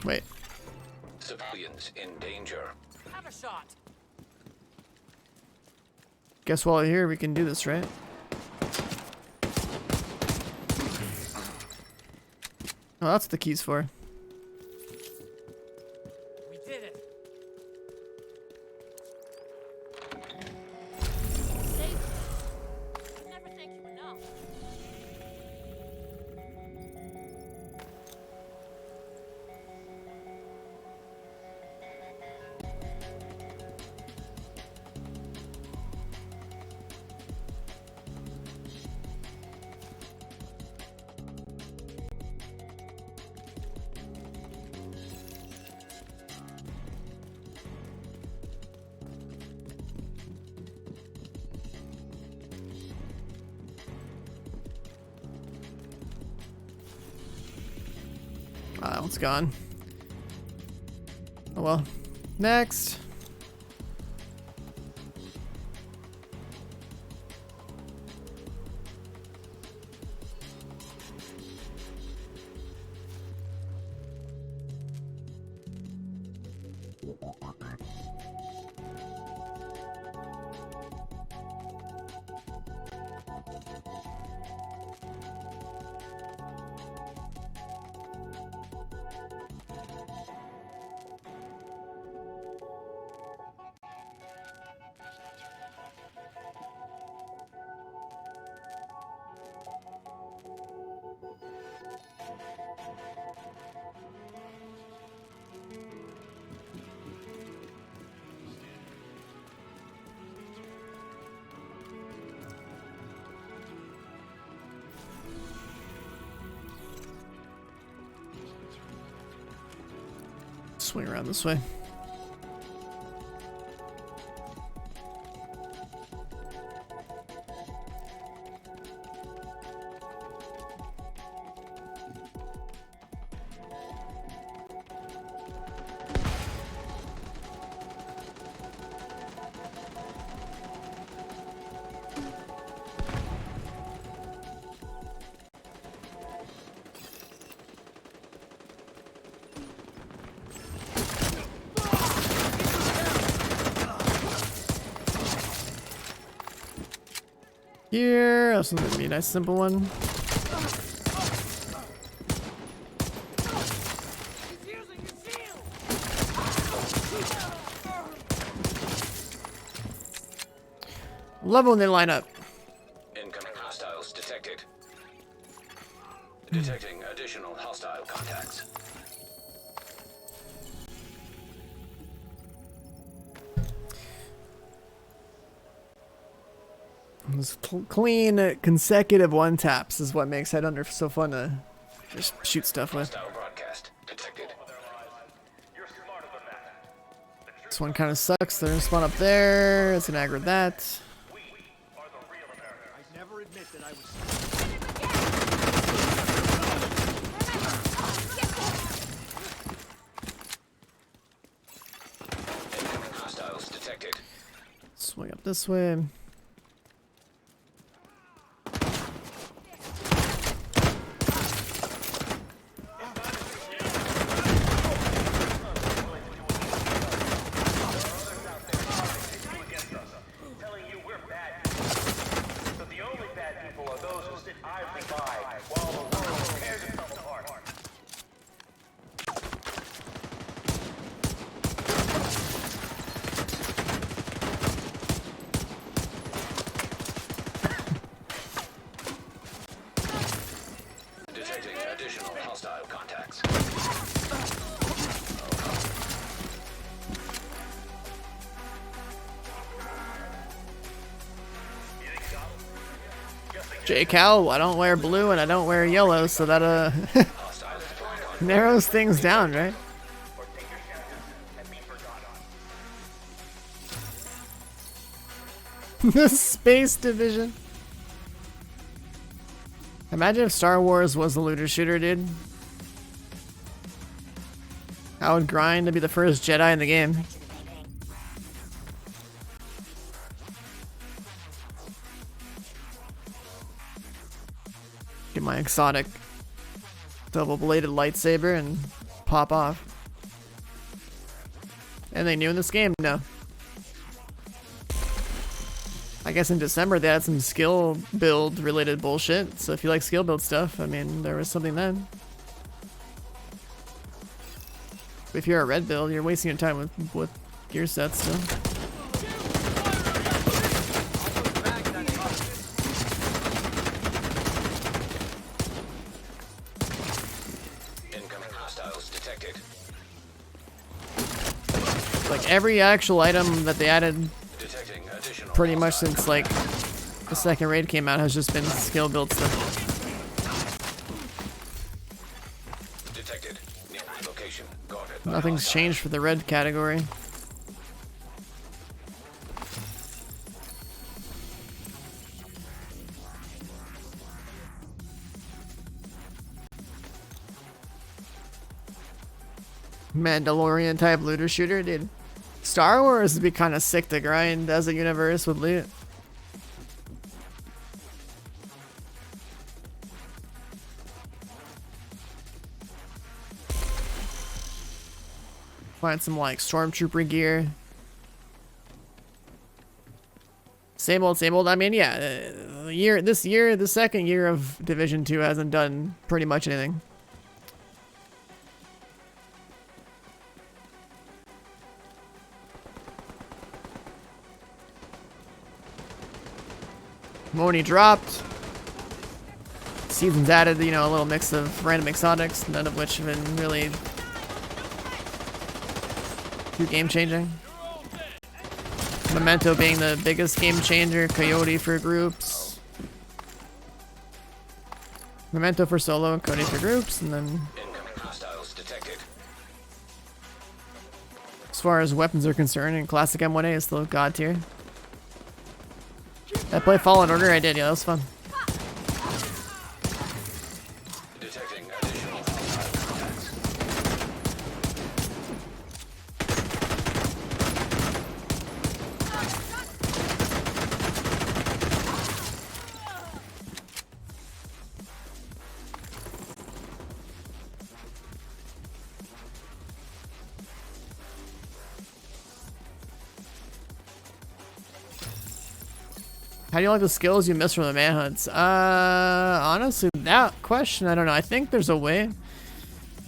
Wait. Civilians in danger. Have a shot. Guess while we're here, we can do this, right? Oh, that's what the key's for. We did it. Save. I never thank you enough. Ah, that one's gone. Oh well. Next. Swing around this way. Here, this one's gonna be a nice simple one. Love it when they line up. Incoming hostiles detected. Detecting additional hostile contacts. This clean, consecutive one taps is what makes Headhunter so fun to just shoot stuff with. Hostile broadcast detected. This one kind of sucks. They're gonna spawn up there. It's gonna aggro that. I never admit that I was. Incoming hostiles detected. Swing up this way. Detecting additional hostile contacts. J-Cal, I don't wear blue and I don't wear yellow, so that narrows things down, right? The Space Division. Imagine if Star Wars was a looter shooter, dude. I would grind to be the first Jedi in the game. Get my exotic double-bladed lightsaber and pop off. And they knew in this game? No. I guess in December they had some skill build related bullshit, so if you like skill build stuff, I mean, there was something then. If you're a red build, you're wasting your time with gear sets still. Incoming hostiles detected. Like every actual item that they added Detecting additional pretty much since like the second raid came out has just been skill build stuff. detected. Nearby location. Guarded by Nothing's hostiles. changed for the red category. Mandalorian type looter shooter, dude. Star Wars would be kind of sick to grind as a universe with loot. Find some like stormtrooper gear. Same old, same old. I mean, yeah, this year, the second year of Division 2 hasn't done pretty much anything. Moni dropped. Season's added, you know, a little mix of random exotics, none of which have been really too game changing. Memento being the biggest game changer, Coyote for groups. Memento for solo, Coyote for groups, and then Incoming hostiles detected. as far as weapons are concerned, and classic M1A is still god tier. I played Fallen Order, I did, yeah, that was fun. Detecting additional hostile contacts. How do you like the skills you miss from the manhunts? Honestly, that question, I don't know. I think there's a way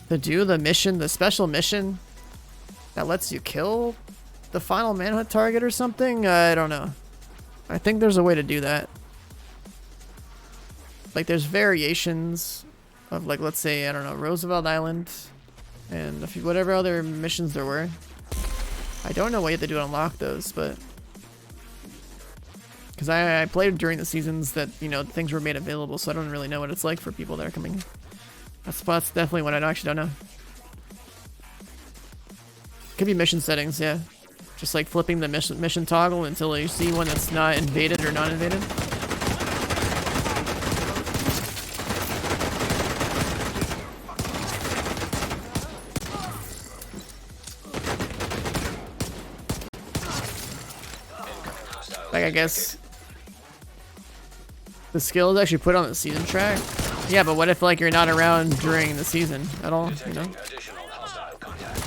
to do the mission, the special mission that lets you kill the final manhunt target or something. I don't know. I think there's a way to do that. Like, there's variations of, like, let's say, I don't know, Roosevelt Island and a few, whatever other missions there were. I don't know what you have to do to unlock those, but because I played during the seasons that, you know, things were made available, so I don't really know what it's like for people that are coming. That's definitely what I actually don't know. Could be mission settings, yeah. Just like flipping the mission toggle until you see one that's not invaded or not invaded. Like, I guess the skill is actually put on the season track. Yeah, but what if, like, you're not around during the season at all, you know? Additional hostile contacts.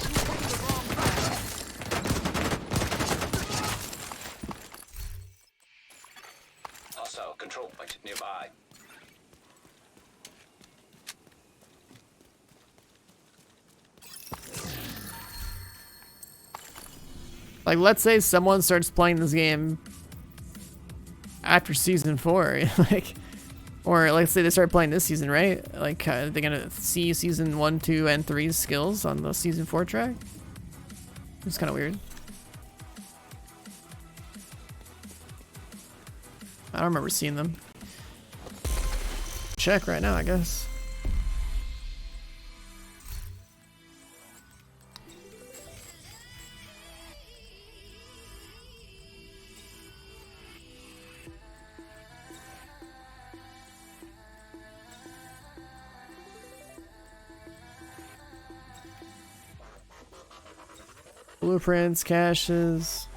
Hostile control point nearby. Like, let's say someone starts playing this game after season 4, like, or let's say they start playing this season, right? Like, they're gonna see season 1, 2, and 3's skills on the season 4 track. It's kind of weird. I don't remember seeing them. Check right now, I guess. Blueprints, caches.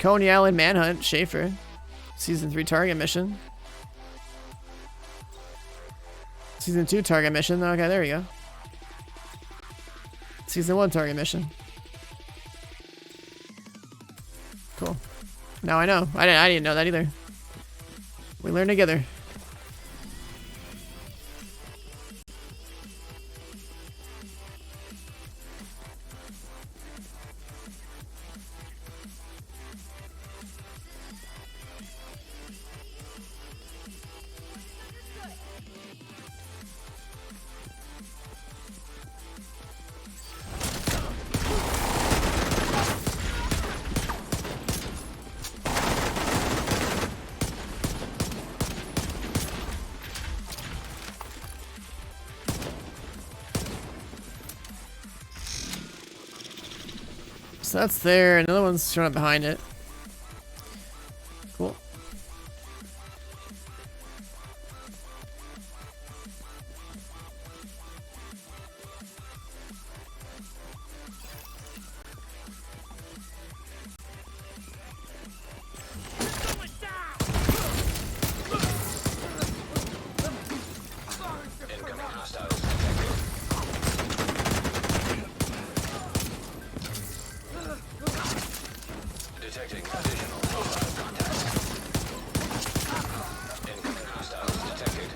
Coney Island Manhunt, Schaefer. Season 3 target mission. Season 2 target mission. Okay, there we go. Season 1 target mission. Cool. Now I know. I didn't know that either. We learn together. So that's there. Another one's showing up behind it. Cool. Detecting additional hostile contacts. Incoming hostiles detected.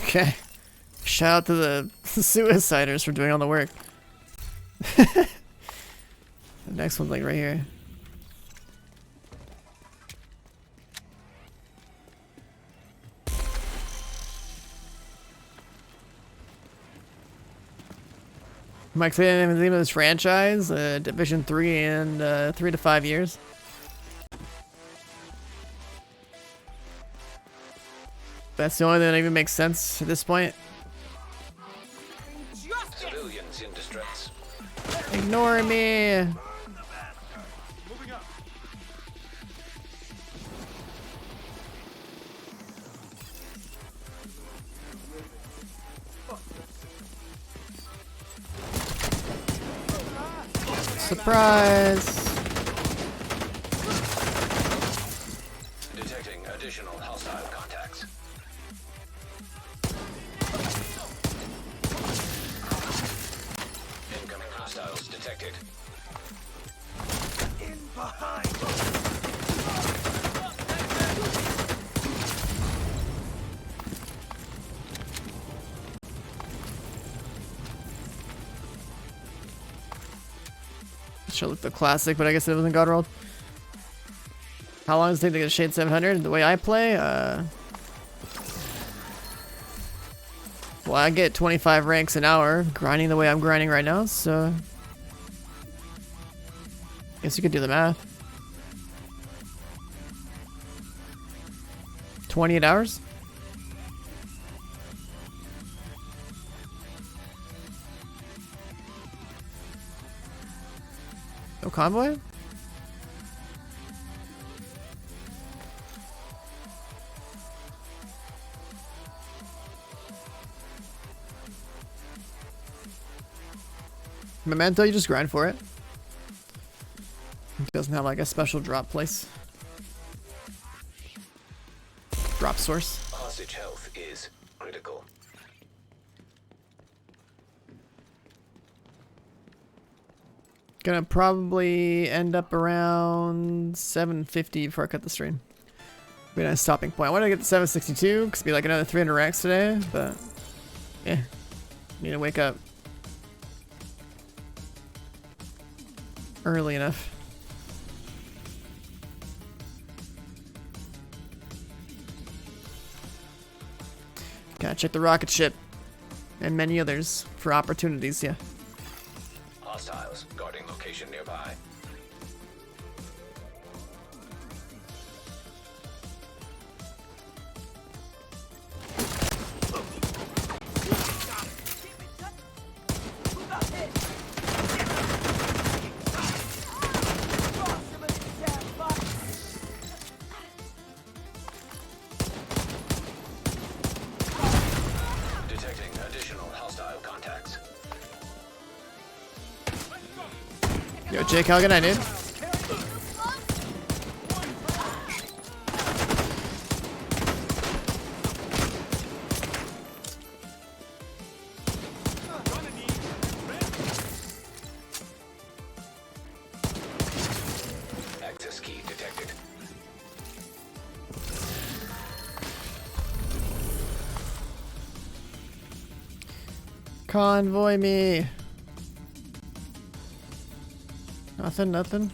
Okay. Shout out to the suiciders for doing all the work. The next one's like right here. Mike said the name of this franchise, Division 3 in 3 to 5 years. That's the only thing that even makes sense at this point. Civilians in distress. Ignore me. Moving up. Surprise. Detecting additional hostile contacts. Incoming hostiles detected. In behind. Should look the classic, but I guess it wasn't God rolled. How long does it take to get a Shade 700? The way I play, well, I get 25 ranks an hour, grinding the way I'm grinding right now, so guess you could do the math. 28 hours? No convoy? Memento, you just grind for it. It doesn't have like a special drop place. Drop source. Hostage health is critical. Gonna probably end up around 750 before I cut the stream. Be a nice stopping point. I want to get to 762 because it'd be like another 300 racks today, but yeah, need to wake up early enough. Gotta check the rocket ship and many others for opportunities. Yeah. Hostiles guarding location nearby. Detecting additional hostile contacts. Yo, Jake, how good I did? Access key detected. Convoy me. Nothing, nothing.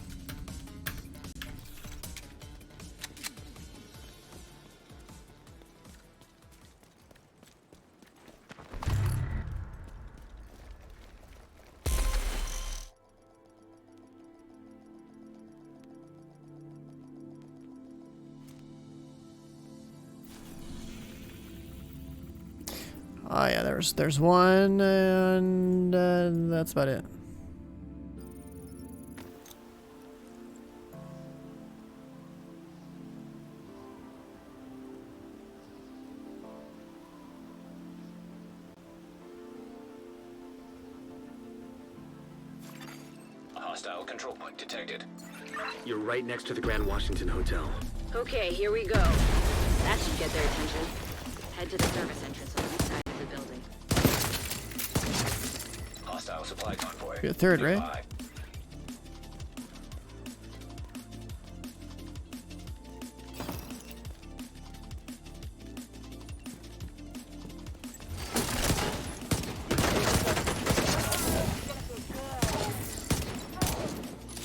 Oh yeah, there's one, and that's about it. Hostile control point detected. You're right next to the Grand Washington Hotel. Okay, here we go. That should get their attention. Head to the service entrance on the east side of the building. Hostile supply convoy. Be a third, right? Nearby.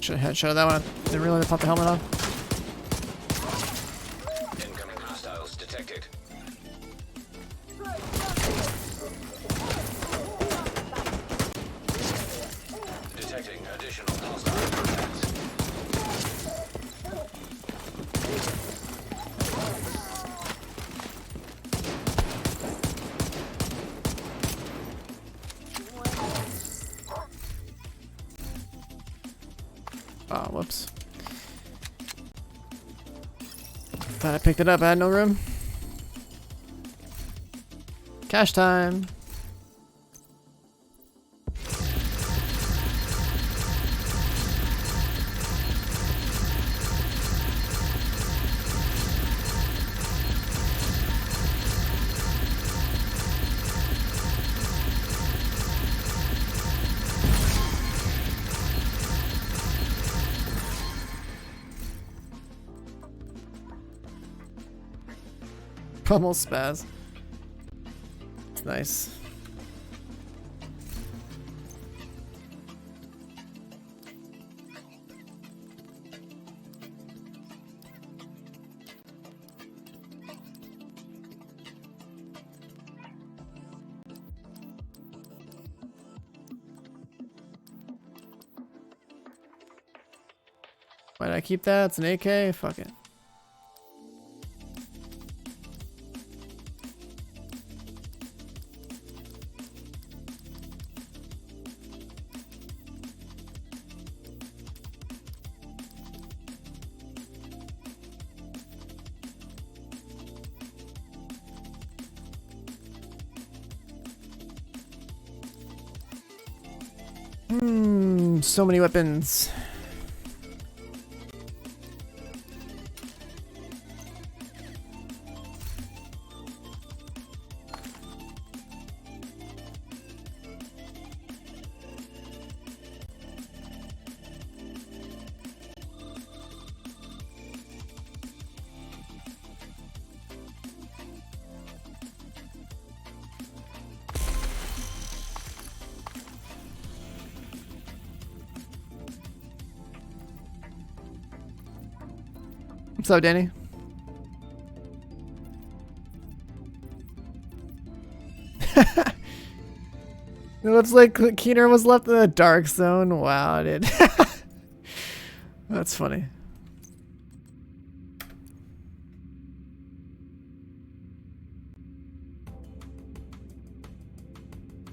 Should have headshot that one. Didn't realize I popped the helmet off. Incoming hostiles detected. Detecting additional hostile contacts. Oh, whoops. Thought I picked it up. I had no room. Cash time. Pummel spaz. It's nice. Why did I keep that? It's an AK? Fuck it. So many weapons. What's up, Danny? It looks like Keener was left in the dark zone. Wow, dude. That's funny.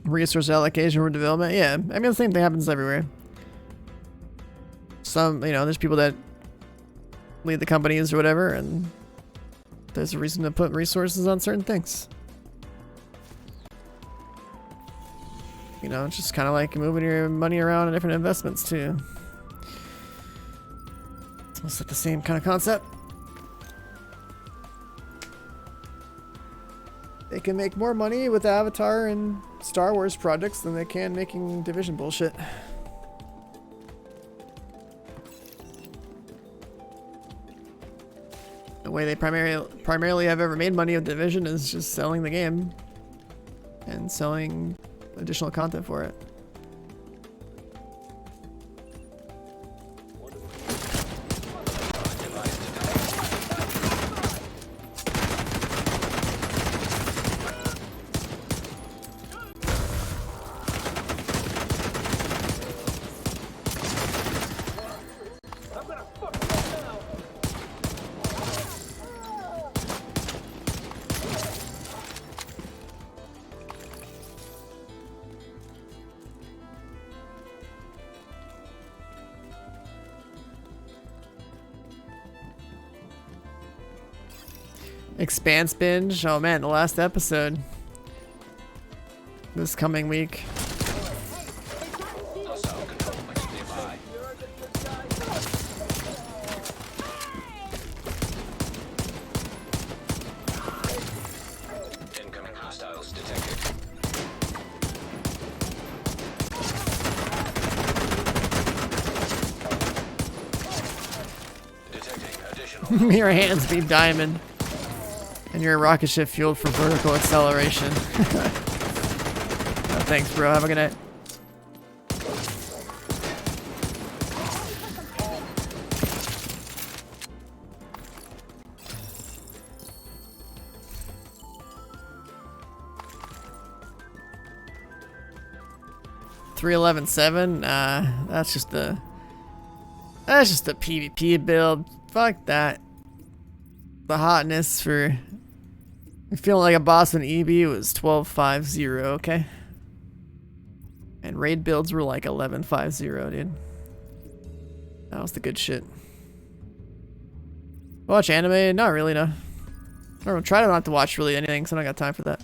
Resource allocation for development. Yeah, I mean, the same thing happens everywhere. Some, you know, there's people that lead the companies or whatever, and there's a reason to put resources on certain things. You know, it's just kind of like moving your money around in different investments too. It's almost like the same kind of concept. They can make more money with Avatar and Star Wars projects than they can making Division bullshit. The way they primarily have ever made money with Division is just selling the game and selling additional content for it. Expanse binge. Oh man, the last episode this coming week. Incoming hostiles detected. Your hands be diamond. And your rocket ship fueled for vertical acceleration. Oh, thanks, bro. Have a good night. $311.7. That's just the PvP build. Fuck that. The hotness for feeling like a boss in EB was 12.50, okay? And raid builds were like 11.50, dude. That was the good shit. Watch anime? Not really, no. I don't know, try not to watch really anything, because I don't got time for that.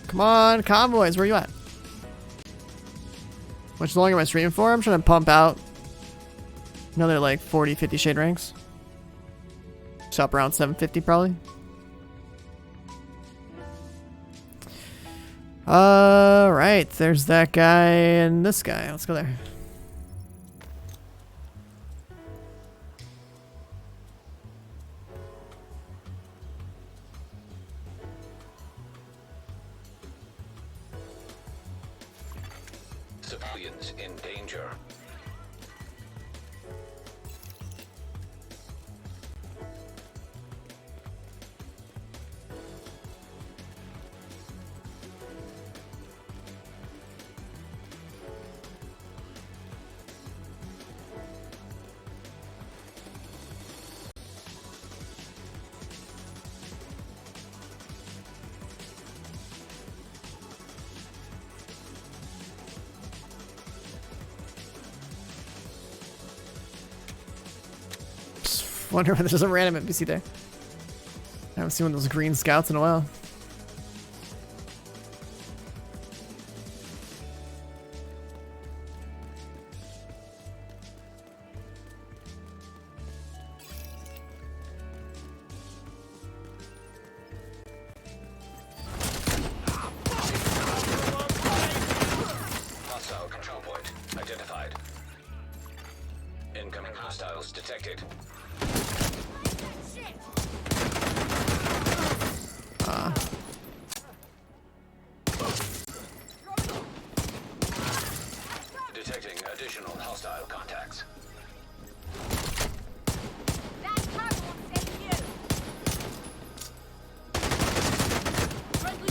Come on, convoys, where you at? Much longer am I streaming for? I'm trying to pump out another like 40, 50 shade ranks. Shop around 750 probably. Alright, there's that guy and this guy. Let's go there. Civilians in danger. Wonder if there's a random NPC there. I haven't seen one of those green scouts in a while. Hostile control point identified. Incoming hostiles detected. Detecting additional hostile contacts. That car won't save you. Friendly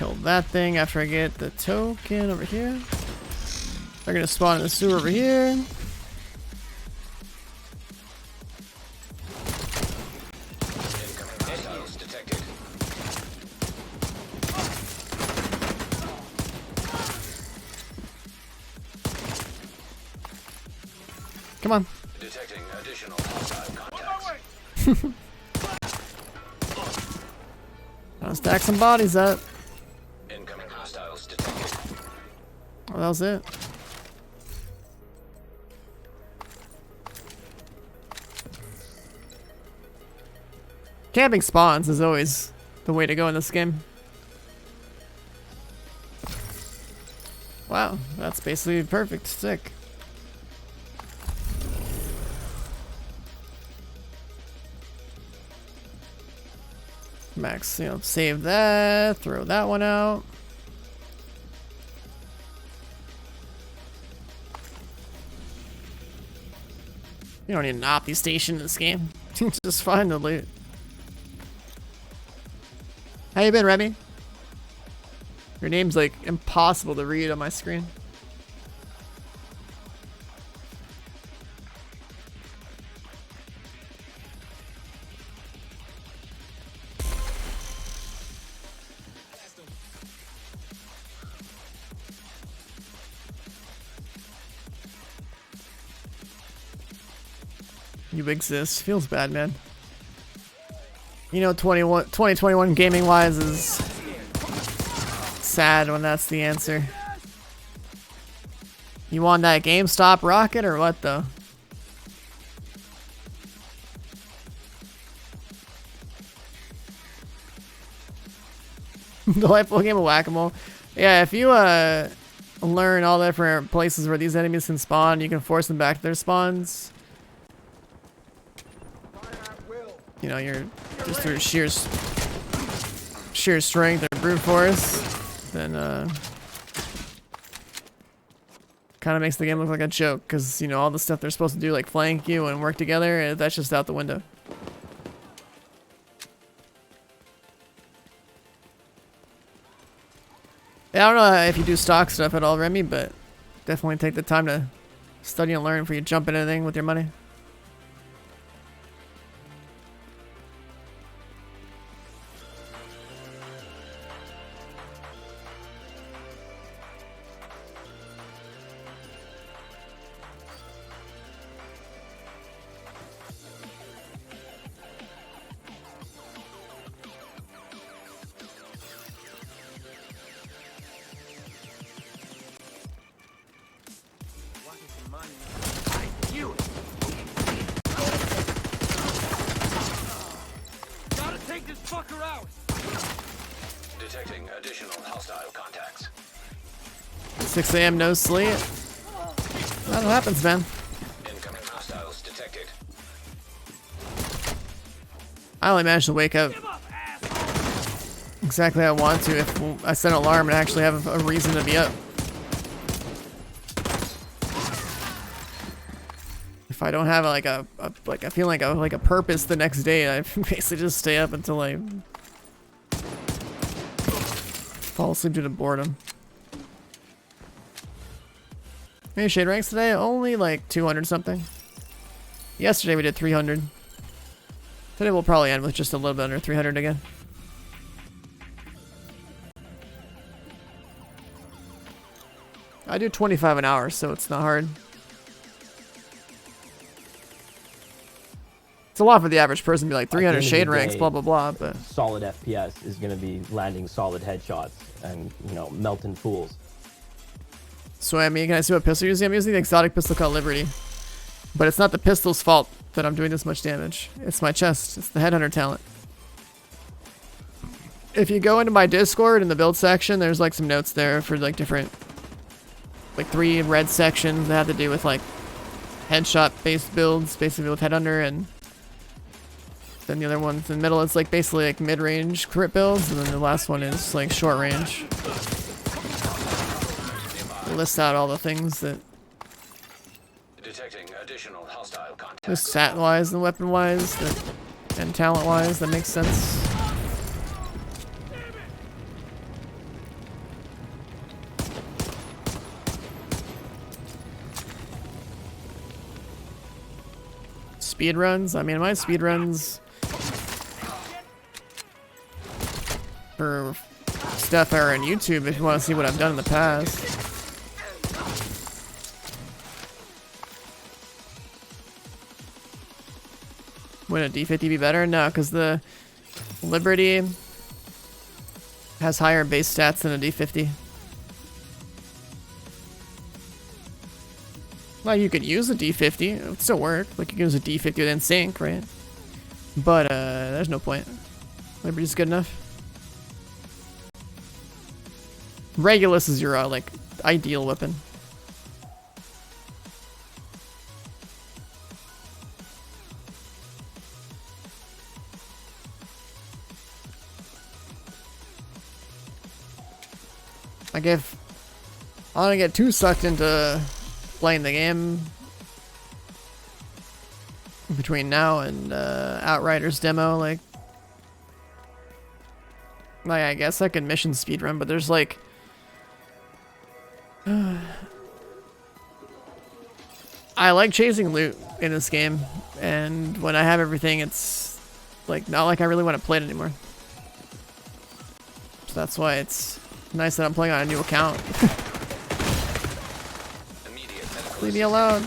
Kill that thing after I get the token over here. They're gonna spawn in the sewer over here. Hostiles detected. Come on. Detecting additional hostile contacts. I'll stack some bodies up. Incoming hostiles detected. Oh, that was it. Camping spawns is always the way to go in this game. Wow, that's basically perfect. Sick. Max, you know, save that, throw that one out. You don't need an opti station in this game. Just find the loot. How you been, Remy? Your name's like impossible to read on my screen. You exist. Feels bad, man. You know, 2021 gaming wise is sad when that's the answer. You want that GameStop rocket or what though? Delightful game of whack-a-mole. Yeah, if you learn all the different places where these enemies can spawn, you can force them back to their spawns. You know, you're just through sheer strength or brute force, then kind of makes the game look like a joke, because you know all the stuff they're supposed to do, like flank you and work together, that's just out the window. Yeah, I don't know if you do stock stuff at all, Remy, but definitely take the time to study and learn before you jump into anything with your money. Detecting additional hostile contacts. 6 AM, no sleep. That happens, man. Incoming hostiles detected. I only managed to wake up exactly how I want to if I set an alarm and actually have a reason to be up. If I don't have like a feeling like a purpose the next day, I basically just stay up until I fall asleep due to boredom. Any shade ranks today? Only like 200 something. Yesterday we did 300. Today we'll probably end with just a little bit under 300 again. I do 25 an hour, so it's not hard. It's a lot for the average person to be like 300 shade ranks, blah blah blah, but solid FPS is going to be landing solid headshots and, you know, melting fools. So I mean, can I see what pistol you're using? I'm using the exotic pistol called Liberty. But it's not the pistol's fault that I'm doing this much damage. It's my chest. It's the headhunter talent. If you go into my Discord in the build section, there's like some notes there for like different, like 3 red sections that have to do with like headshot based builds, basically with headhunter, and then the other ones in the middle is like basically like mid-range crit builds, and then the last one is like short range. It lists out all the things that Detecting additional hostile contacts. just stat-wise and weapon-wise and talent-wise that makes sense. speed runs. I mean, my speed runs for stuff are on YouTube if you want to see what I've done in the past. Would a D50 be better? No, because the Liberty has higher base stats than a D50. Well, you could use a D50. It would still work. Like, you can use a D50 within sync, right? But, there's no point. Liberty's good enough. Regulus is your, like, ideal weapon. Like, if I don't get too sucked into playing the game between now and Outriders demo, like I guess I could mission speedrun, but there's like I like chasing loot in this game, and when I have everything, it's like not like I really want to play it anymore. So that's why it's nice that I'm playing on a new account. Leave me alone.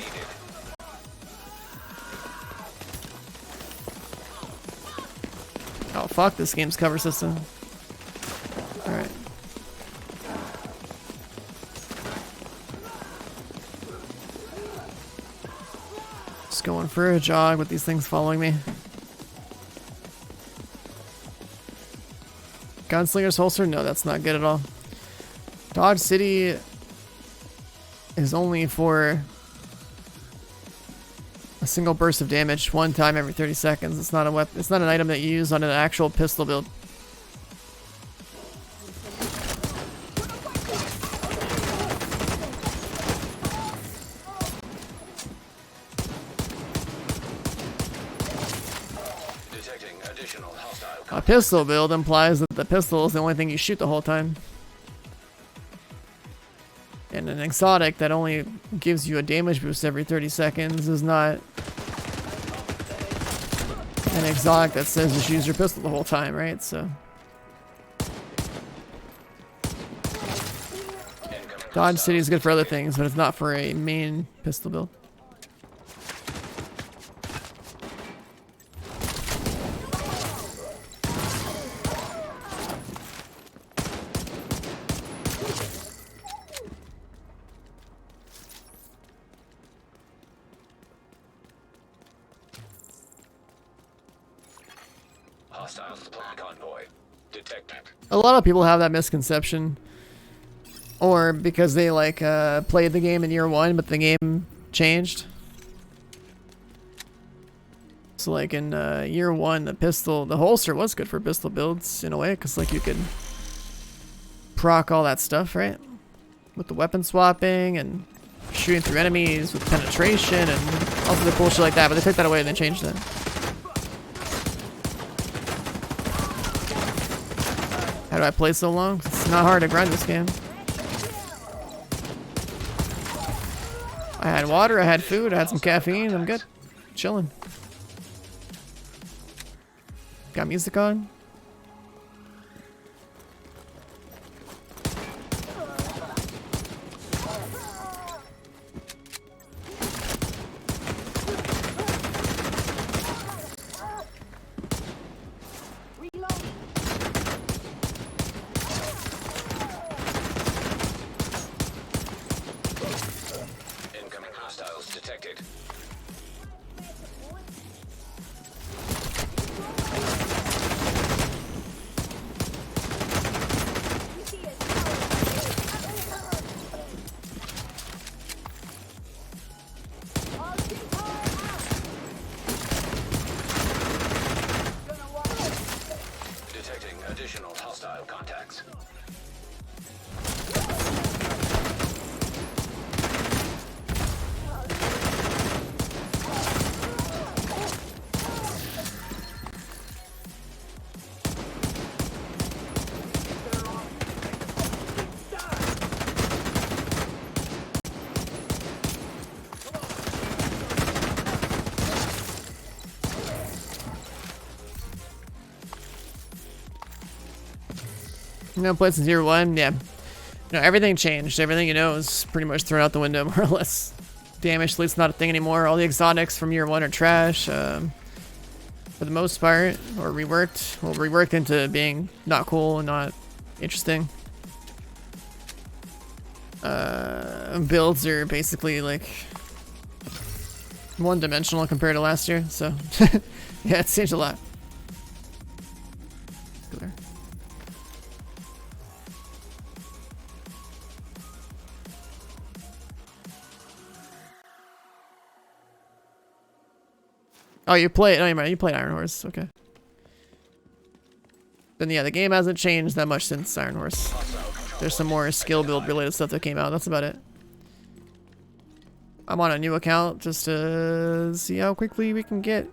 Oh, fuck this game's cover system. Alright. Just going for a jog with these things following me. Gunslinger's holster? No, that's not good at all. Dodge City is only for a single burst of damage one time every 30 seconds. It's not a weapon. It's not an item that you use on an actual pistol build. Detecting additional hostile. A pistol build implies that the pistol is the only thing you shoot the whole time. And an exotic that only gives you a damage boost every 30 seconds is not an exotic that says just use your pistol the whole time, right? So Dodge City is good for other things, but it's not for a main pistol build. Hostile supply convoy detected. A lot of people have that misconception, or because they like played the game in year one, but the game changed. So like in year one, the holster was good for pistol builds in a way, because like you could proc all that stuff, right? With the weapon swapping and shooting through enemies with penetration and all the cool shit like that. But they took that away and they changed that. How do I play so long? It's not hard to grind this game. I had water, I had food, I had some caffeine, I'm good. Chilling. Got music on. played since year 1. Yeah. No, everything changed. Everything you know is pretty much thrown out the window, more or less. Damage sleep's not a thing anymore. All the exotics from year 1 are trash. For the most part, or reworked. Well, reworked into being not cool and not interesting. Builds are basically like one-dimensional compared to last year, so yeah, it's changed a lot. Go there. Oh, you play? Oh, you played Iron Horse. Okay. Then yeah, the game hasn't changed that much since Iron Horse. There's some more skill build related stuff that came out. That's about it. I'm on a new account just to see how quickly we can get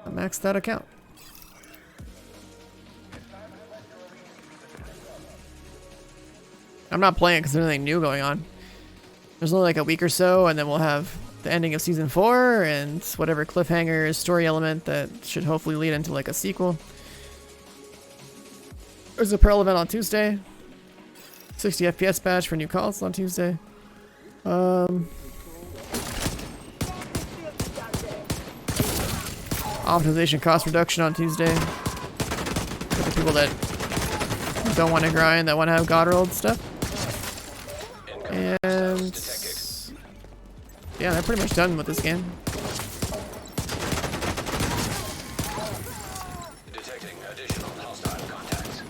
a maxed out account. I'm not playing because there's nothing new going on. There's only like a week or so, and then we'll have the ending of season 4 and whatever cliffhanger story element that should hopefully lead into like a sequel. There's a Pearl event on Tuesday. 60 FPS badge for new calls on Tuesday. Optimization cost reduction on Tuesday. For the people that don't want to grind, that want to have God rolled stuff. And yeah, they're pretty much done with this game. Detecting additional hostile contacts.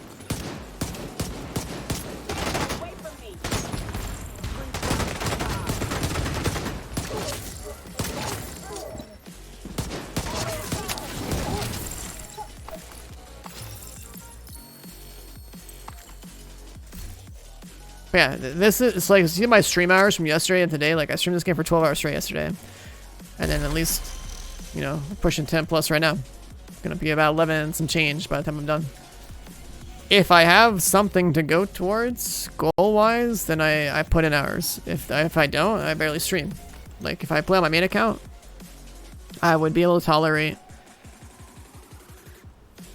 Yeah, this is, it's like, see my stream hours from yesterday and today. Like, I streamed this game for 12 hours straight yesterday, and then at least, you know, pushing 10 plus right now. It's gonna be about 11 and some change by the time I'm done. If I have something to go towards goal wise, then I put in hours. If I don't, I barely stream. Like, if I play on my main account, I would be able to tolerate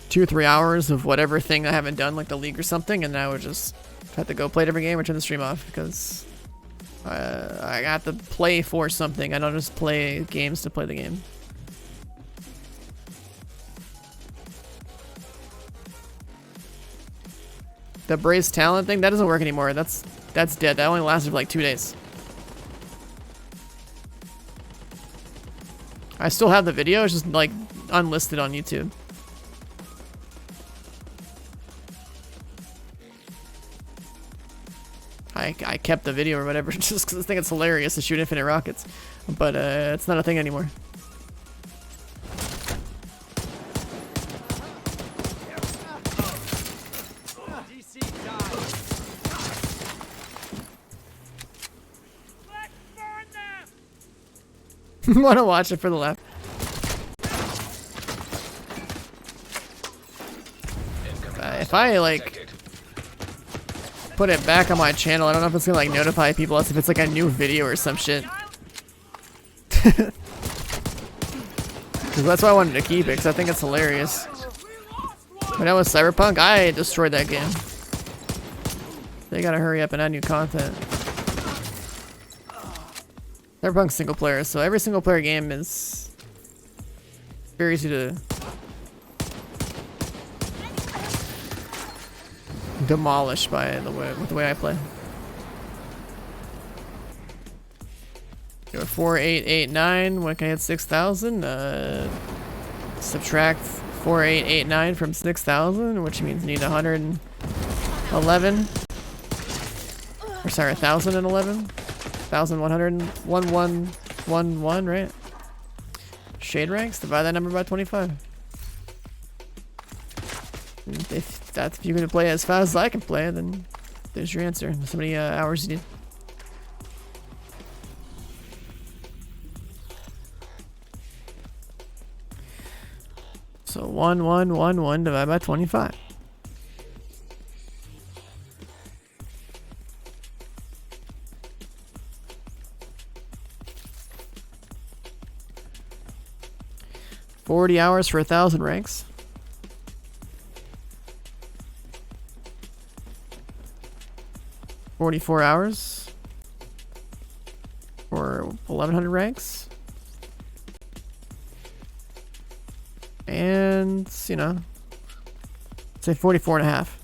2 or 3 hours of whatever thing I haven't done, like the league or something, and then I would just have to go play a different game or turn the stream off, because I have to play for something. I don't just play games to play the game. The Brace talent thing, that doesn't work anymore. That's dead. That only lasted for like 2 days. I still have the video, it's just like unlisted on YouTube. I kept the video or whatever just because I think it's hilarious to shoot infinite rockets, but it's not a thing anymore. Want to watch it for the laugh. If I like put it back on my channel, I don't know if it's gonna like notify people as if it's like a new video or some shit. Because that's why I wanted to keep it, because I think it's hilarious. When I was Cyberpunk, I destroyed that game. They gotta hurry up and add new content. Cyberpunk's single player, so every single player game is very easy to demolish by with the way I play. Go 4889. When can I hit 6,000? Subtract 4889 from 6,000, which means need 111. Or sorry, 1,011. 1,111, right? Shade ranks. Divide that number by 25. If you can play as fast as I can play, then there's your answer. So many hours you need. So 1111 divided by 25. $40 hours for 1,000 ranks. 44 hours. Or 1100 ranks. And, you know, say 44 and a half.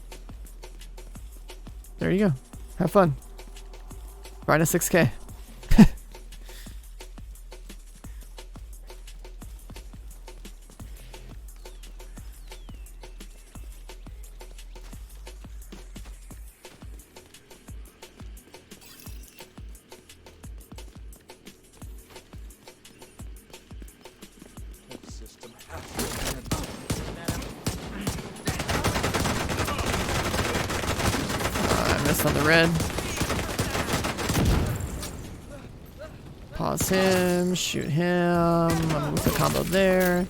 There you go. Have fun. Grind a 6K. I missed on the red. Pause him, shoot him. I'm gonna move the combo there.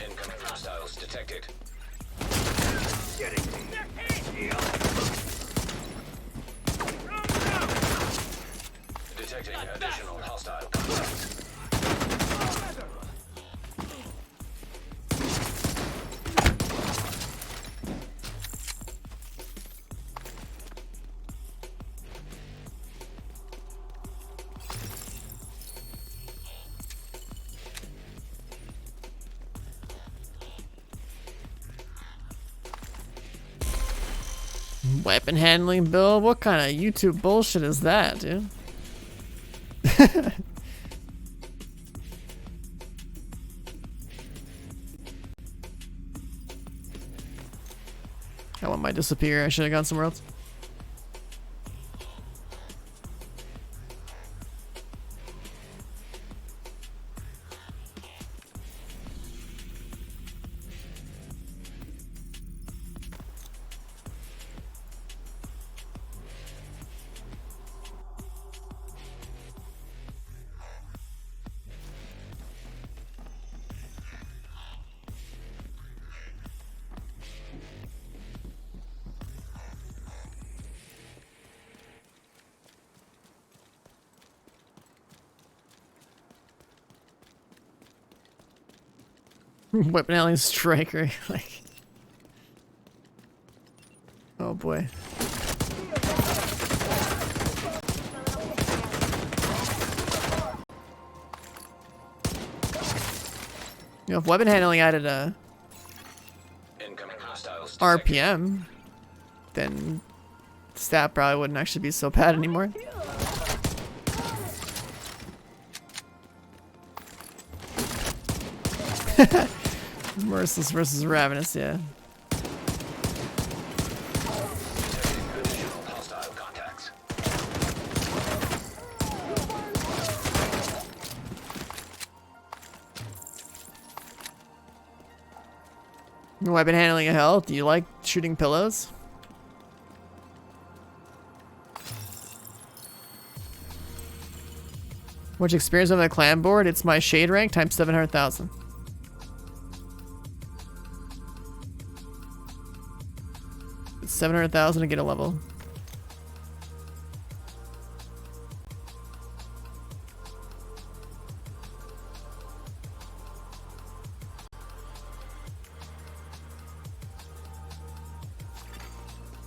Incoming hostiles detected. Detecting additional hostile contacts. Weapon handling bill? What kind of YouTube bullshit is that, dude? I want my disappear. I should have gone somewhere else. Weapon handling striker. Like, oh boy. You know, if weapon handling added a Incoming hostiles detected. RPM, then stat probably wouldn't actually be so bad anymore. Merciless versus Ravenous, yeah. Detecting additional hostile contacts. Weapon handling a hell. Do you like shooting pillows? Much experience on the clan board? It's my shade rank times 700,000. It's 700,000 to get a level.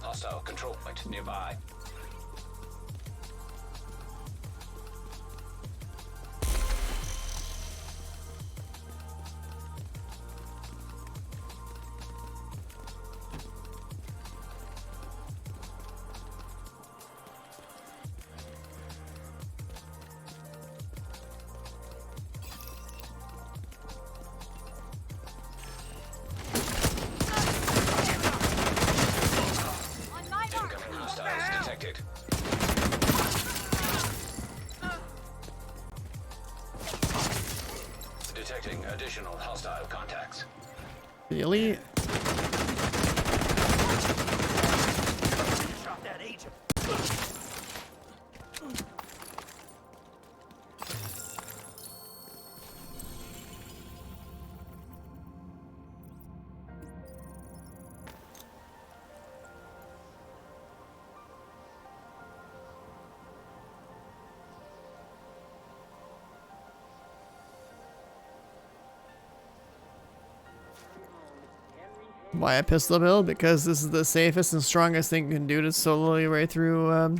Hostile control point nearby. Incoming hostiles detected. Detecting additional hostile contacts. Really? Shot that agent. Why I pistol build? Because this is the safest and strongest thing you can do to solo your way through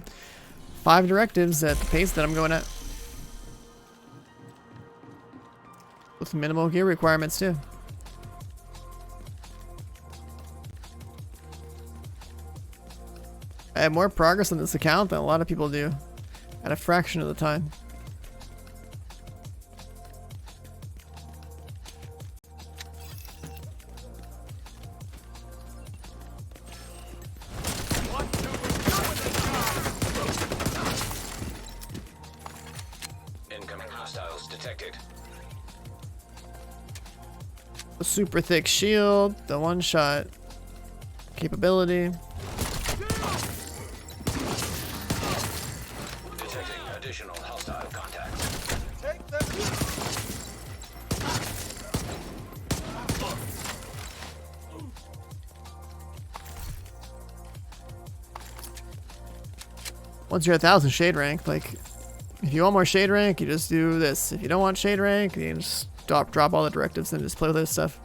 5 directives at the pace that I'm going at. With minimal gear requirements too. I have more progress on this account than a lot of people do, at a fraction of the time. Incoming hostiles detected. The super thick shield, the one-shot capability. Detecting additional hostile contacts. Take them. Once you're 1,000 shade rank, like, if you want more shade rank, you just do this. If you don't want shade rank, you can just drop all the directives and just play with this stuff.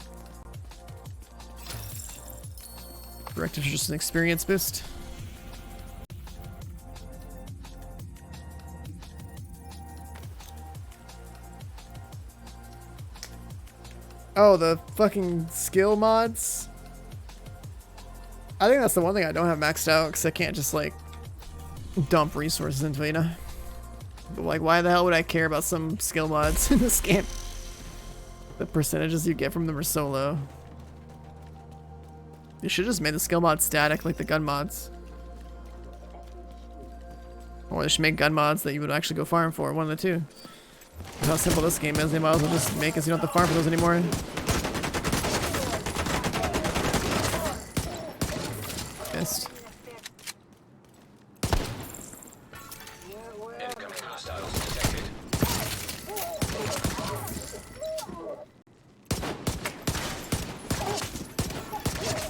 Directives are just an experience boost. Oh, the fucking skill mods. I think that's the one thing I don't have maxed out, because I can't just, like, dump resources into it, you know? But, like, why the hell would I care about some skill mods in this game? The percentages you get from them are so low. You should just make the skill mod static like the gun mods. Or they should make gun mods that you would actually go farm for, one of the two. That's how simple this game is, they might as well just make it so you don't have to farm for those anymore. Missed. Incoming hostiles detected.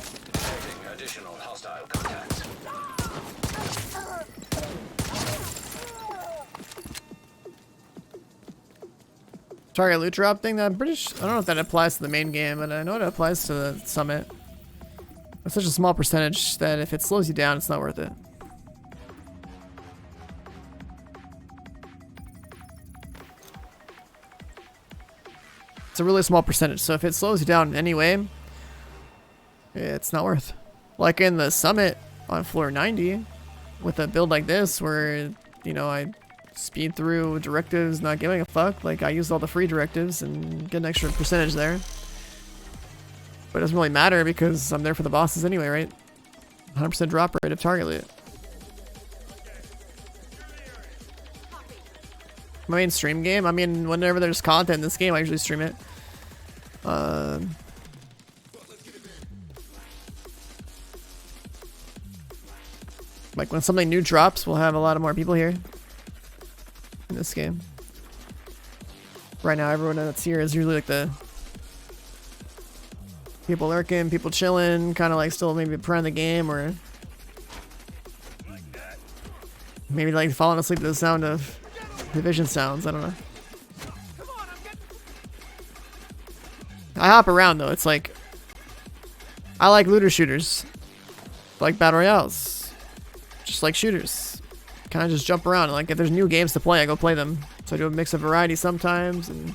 Detecting additional hostile contacts. Target loot drop thing, that I'm pretty sure, I don't know if that applies to the main game, but I know it applies to the summit. It's such a small percentage that if it slows you down, it's not worth it. It's a really small percentage, so if it slows you down in any way, it's not worth. Like in the summit on floor 90, with a build like this where, you know, I speed through directives, not giving a fuck. Like, I used all the free directives and get an extra percentage there. But it doesn't really matter because I'm there for the bosses anyway, right? 100% drop rate of target loot. My main stream game, I mean, whenever there's content in this game, I usually stream it. Like when something new drops, we'll have a lot of more people here in this game. Right now, everyone that's here is usually like the people lurking, people chilling, kind of like still maybe playing the game, or maybe like falling asleep to the sound of Division sounds. I don't know. I hop around though. It's like I like looter shooters, like battle royales, just like shooters. Kind of just jump around. Like if there's new games to play, I go play them. So I do a mix of variety sometimes, and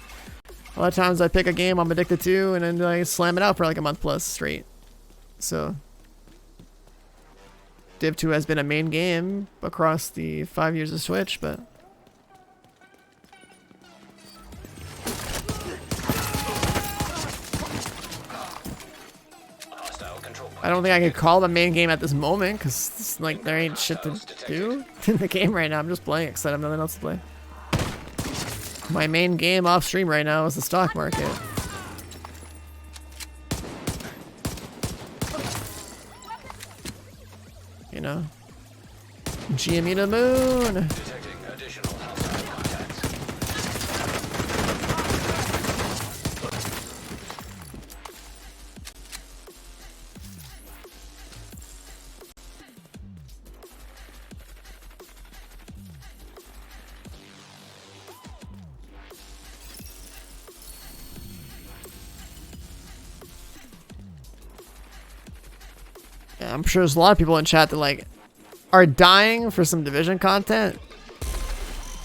a lot of times I pick a game I'm addicted to, and then I slam it out for like a month plus straight. So Div 2 has been a main game across the 5 years of Switch, but I don't think I could call the main game at this moment, because like there ain't shit to do in the game right now. I'm just playing it because I have nothing else to play. My main game off stream right now is the stock market. You know? GME to the moon! I'm sure there's a lot of people in chat that like are dying for some Division content.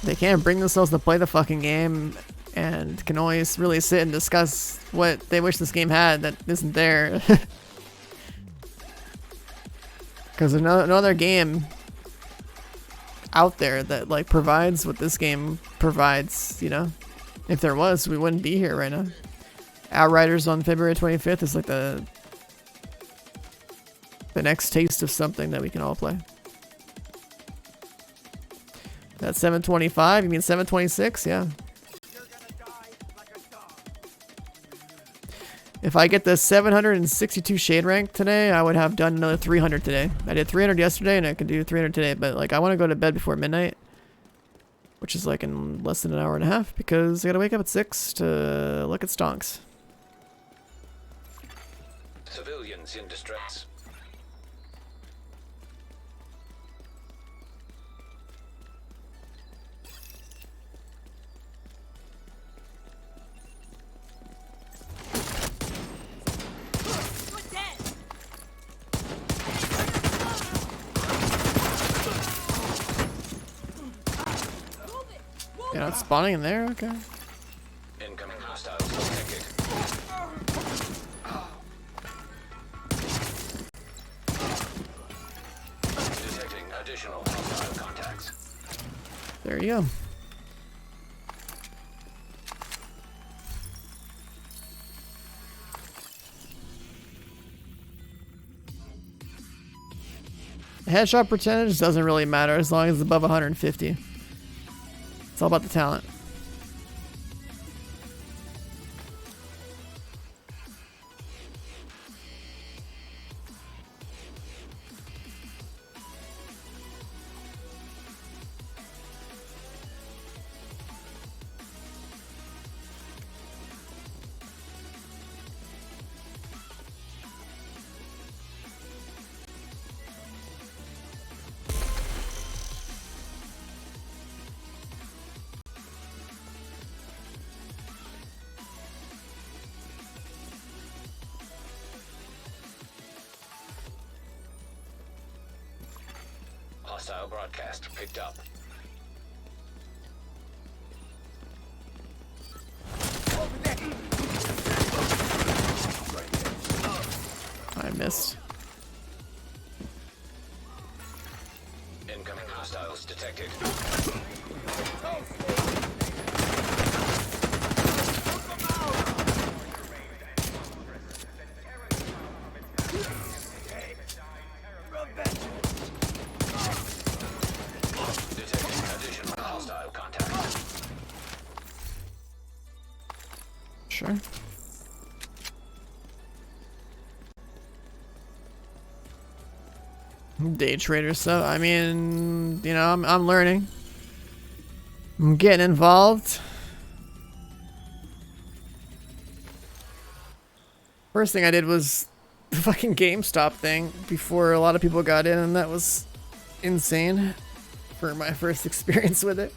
They can't bring themselves to play the fucking game and can only really sit and discuss what they wish this game had that isn't there. Because there's no other game out there that like provides what this game provides, you know? If there was, we wouldn't be here right now. Outriders on February 25th is like the next taste of something that we can all play. That's 725, you mean 726? Yeah. If I get the 762 shade rank today, I would have done another 300 today. I did 300 yesterday and I could do 300 today, but like I want to go to bed before midnight, which is like in less than an hour and a half because I gotta wake up at 6 to look at stonks. Civilians in distress. You're not spawning in there? Okay. Incoming hostiles detected. Detecting additional hostile contacts. There you go. The headshot percentage doesn't really matter as long as it's above 150. It's all about the talent. Hostile broadcast picked up. I missed. Incoming hostiles detected. Detecting additional hostile contact. Sure. Day trader stuff. I mean, you know, I'm learning. I'm getting involved. First thing I did was the fucking GameStop thing before a lot of people got in, and that was insane for my first experience with it.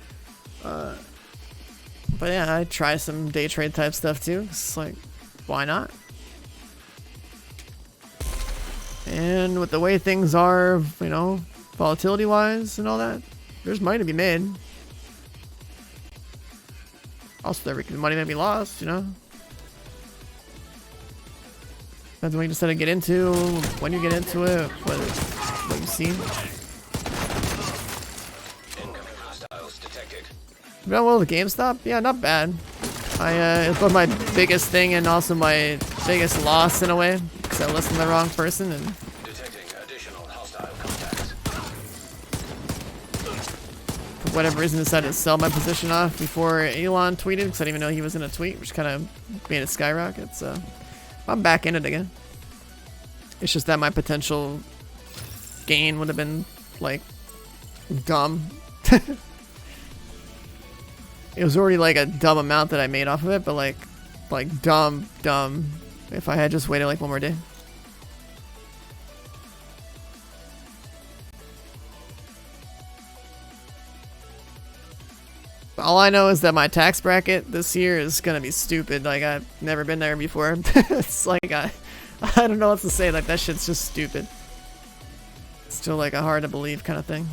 But yeah, I try some day trade type stuff too. It's like, why not? And with the way things are, you know, volatility wise and all that, there's money to be made. Also, there money may be lost, you know. Depends on what you decide to get into, when you get into it, what you see. Incoming hostiles detected. You know, well, the GameStop, yeah, not bad. It's both my biggest thing and also my biggest loss in a way, because I listened to the wrong person and. Detecting additional hostile contacts. For whatever reason, decided to sell my position off before Elon tweeted, because I didn't even know he was in a tweet, which kind of made it skyrocket. So I'm back in it again. It's just that my potential gain would have been like dumb. It was already like a dumb amount that I made off of it, but like dumb if I had just waited like one more day. All I know is that my tax bracket this year is gonna be stupid. Like, I've never been there before. It's like I don't know what to say. Like, that shit's just stupid. Still like a hard to believe kind of thing.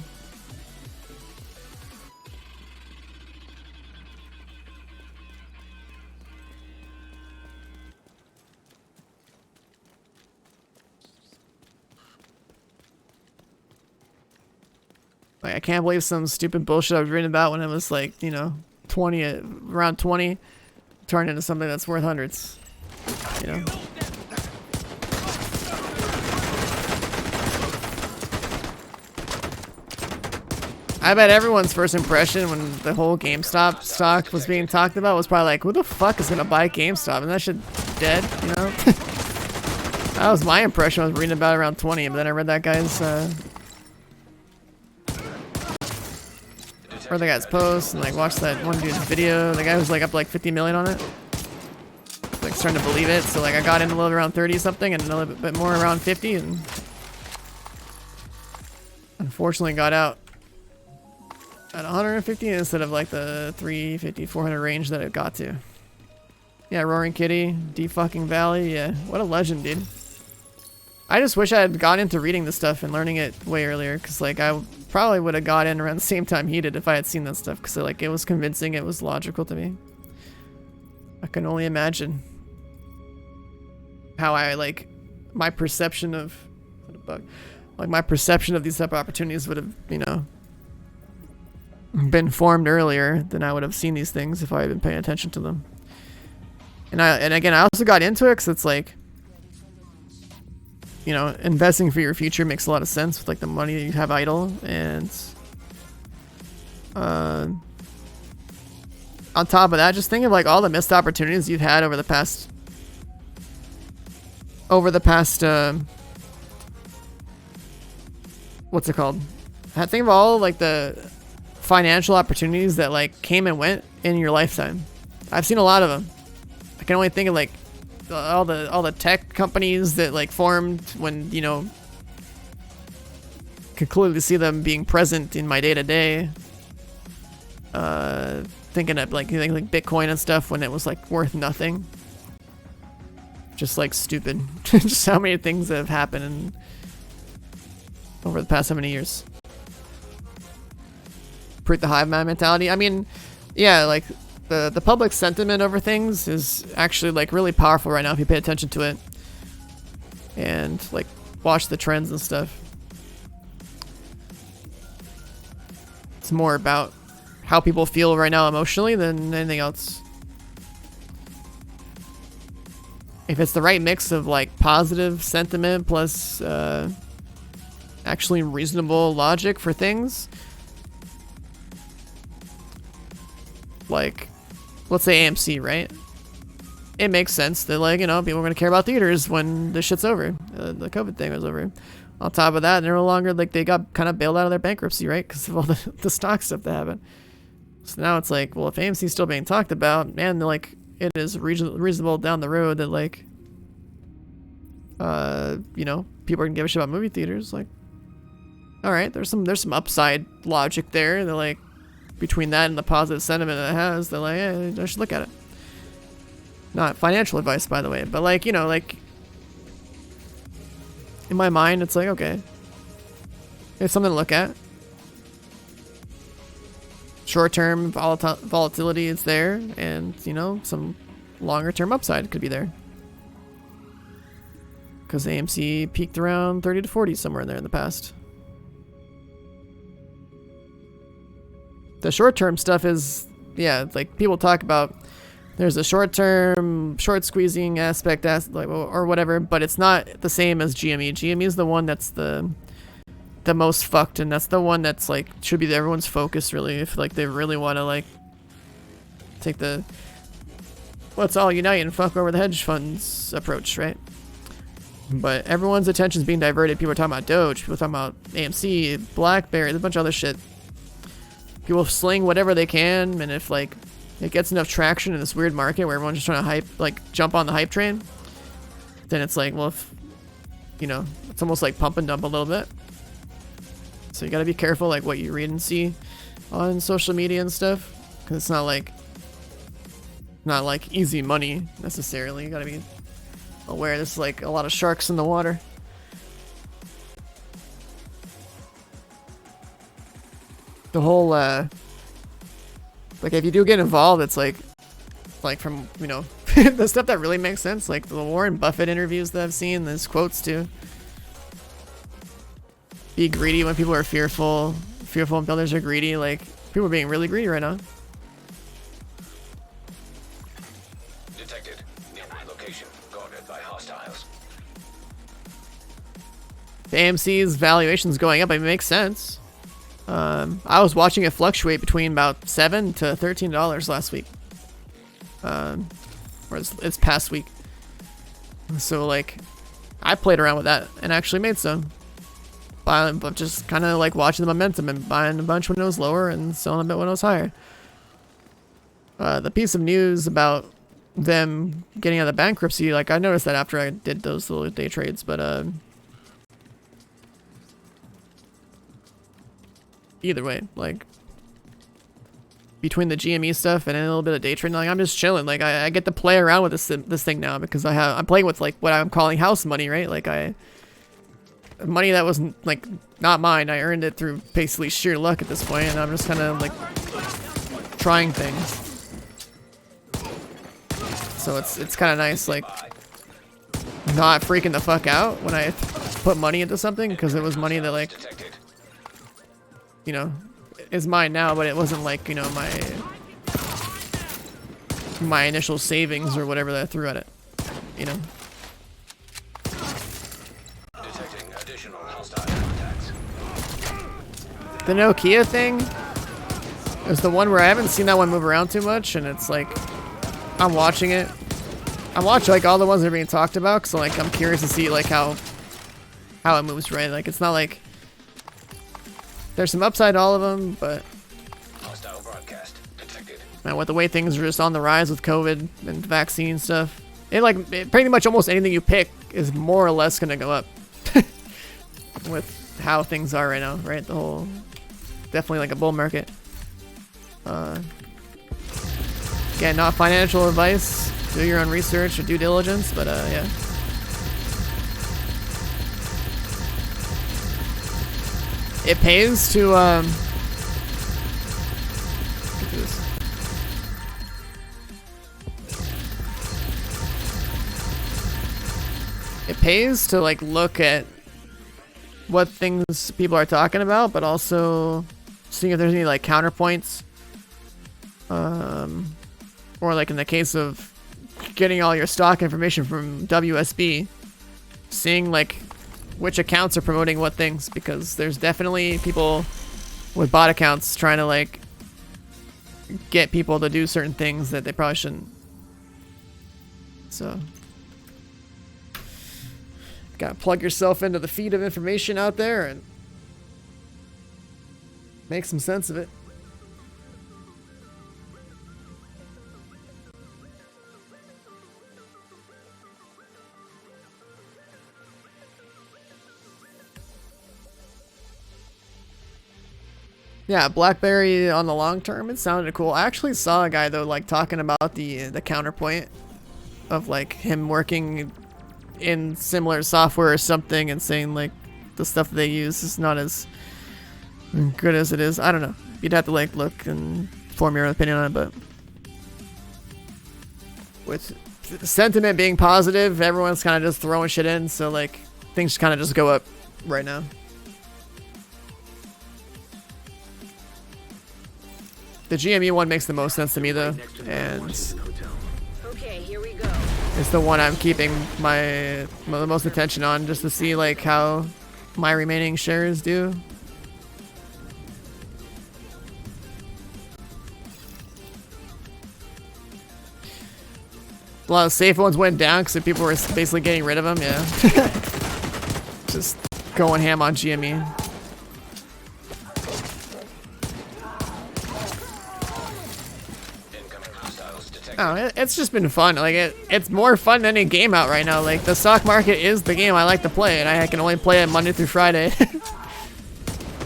Like, I can't believe some stupid bullshit I was reading about when it was like, you know, 20, around 20, turned into something that's worth hundreds. You know? I bet everyone's first impression when the whole GameStop stock was being talked about was probably like, who the fuck is gonna buy GameStop? And that shit dead, you know? That was my impression. I was reading about it around 20, but then I read that guy's, read the guy's post and like watched that one dude's video. The guy was like up to like 50 million on it. Like starting to believe it. So like I got in a little around 30 something and a little bit more around 50 and unfortunately got out at 150 instead of like the 350, 400 range that it got to. Yeah, Roaring Kitty, D-fucking Valley. Yeah, what a legend, dude. I just wish I had gone into reading this stuff and learning it way earlier, because like I probably would have got in around the same time he did if I had seen that stuff, because like it was convincing, it was logical to me. I can only imagine how I like my perception of my perception of these type of opportunities would have, you know, been formed earlier than I would have seen these things if I had been paying attention to them. And again, I also got into it because it's like, you know, investing for your future makes a lot of sense with like the money that you have idle, and on top of that, just think of like all the missed opportunities you've had over the past what's it called? Think of all like the financial opportunities that like came and went in your lifetime. I've seen a lot of them. I can only think of like all the tech companies that like formed when, you know, could clearly see them being present in my day-to-day. Thinking of like Bitcoin and stuff when it was like worth nothing. Just like stupid. Just how many things have happened over the past how many years. Print the hive mind mentality. I mean, yeah, like the public sentiment over things is actually like really powerful right now if you pay attention to it and like watch the trends and stuff. It's more about how people feel right now emotionally than anything else. If it's the right mix of like positive sentiment plus actually reasonable logic for things, like let's say AMC, right? It makes sense that, like, you know, people are going to care about theaters when this shit's over. The COVID thing was over. On top of that, they're no longer, like, they got kind of bailed out of their bankruptcy, right? Because of all the stock stuff that happened. So now it's like, well, if AMC's still being talked about, man, like, it is reasonable down the road that, like, you know, people are going to give a shit about movie theaters. Like, all right, there's some upside logic there. They're like, between that and the positive sentiment it has, they're like, yeah, I should look at it. Not financial advice, by the way, but like, you know, like in my mind, it's like, okay, it's something to look at. Short-term volatility is there, and you know, some longer-term upside could be there. Because AMC peaked around 30 to 40 somewhere in there in the past. The short-term stuff is, yeah, like people talk about there's a short-term short squeezing aspect or whatever, but it's not the same as GME. GME is the one that's the most fucked, and that's the one that's like should be everyone's focus really, if like they really want to like take the let's all unite and fuck over the hedge funds approach, right? But everyone's attention is being diverted. People are talking about Doge, people are talking about AMC, BlackBerry, there's a bunch of other shit. People sling whatever they can, and if like it gets enough traction in this weird market where everyone's just trying to hype, like jump on the hype train, then it's like, well, if, you know, it's almost like pump and dump a little bit. So you gotta be careful like what you read and see on social media and stuff, because it's not like easy money necessarily. You gotta be aware there's like a lot of sharks in the water. the whole like if you do get involved, it's like from, you know, the stuff that really makes sense, like the Warren Buffett interviews that I've seen, there's quotes too. Be greedy when people are fearful when others are greedy. Like, people are being really greedy right now. Detected. Nearby location. Guarded by hostiles. The AMC's valuation's going up. It makes sense. I was watching it fluctuate between about $7 to $13 last week. Or it's past week. So, like, I played around with that and actually made some. But just kind of like watching the momentum and buying a bunch when it was lower and selling a bit when it was higher. The piece of news about them getting out of bankruptcy, like I noticed that after I did those little day trades, but either way, like between the GME stuff and a little bit of day trading, like I'm just chilling. Like I get to play around with this thing now because I'm playing with like what I'm calling house money, right? Like money that wasn't like not mine. I earned it through basically sheer luck at this point, and I'm just kind of like trying things. So it's kind of nice, like not freaking the fuck out when I put money into something, because it was money that, like, you know, is mine now, but it wasn't like, you know, my initial savings or whatever that I threw at it, you know. The Nokia thing is the one where I haven't seen that one move around too much, and it's like I'm watching it. I watch like all the ones that are being talked about, because like I'm curious to see like how it moves, right? Like it's not like there's some upside to all of them, but man, with the way things are just on the rise with COVID and vaccine stuff, pretty much almost anything you pick is more or less gonna go up with how things are right now, right? The whole definitely like a bull market. Yeah, not financial advice. Do your own research or due diligence, but yeah. It pays to it pays to like look at what things people are talking about, but also seeing if there's any like counterpoints, or like in the case of getting all your stock information from WSB, seeing like which accounts are promoting what things, because there's definitely people with bot accounts trying to like get people to do certain things that they probably shouldn't. So gotta plug yourself into the feed of information out there and make some sense of it. Yeah, BlackBerry on the long term, it sounded cool. I actually saw a guy though like talking about the counterpoint of like him working in similar software or something, and saying like the stuff that they use is not as good as it is. I don't know. You'd have to like look and form your own opinion on it, but with the sentiment being positive, everyone's kind of just throwing shit in, so like things kind of just go up right now. The GME one makes the most sense to me though, and okay, here we go. It's the one I'm keeping the most attention on, just to see like how my remaining shares do. A lot of safe ones went down because people were basically getting rid of them, yeah. Just going ham on GME. Oh, it's just been fun. Like it's more fun than any game out right now. Like the stock market is the game I like to play, and I can only play it Monday through Friday.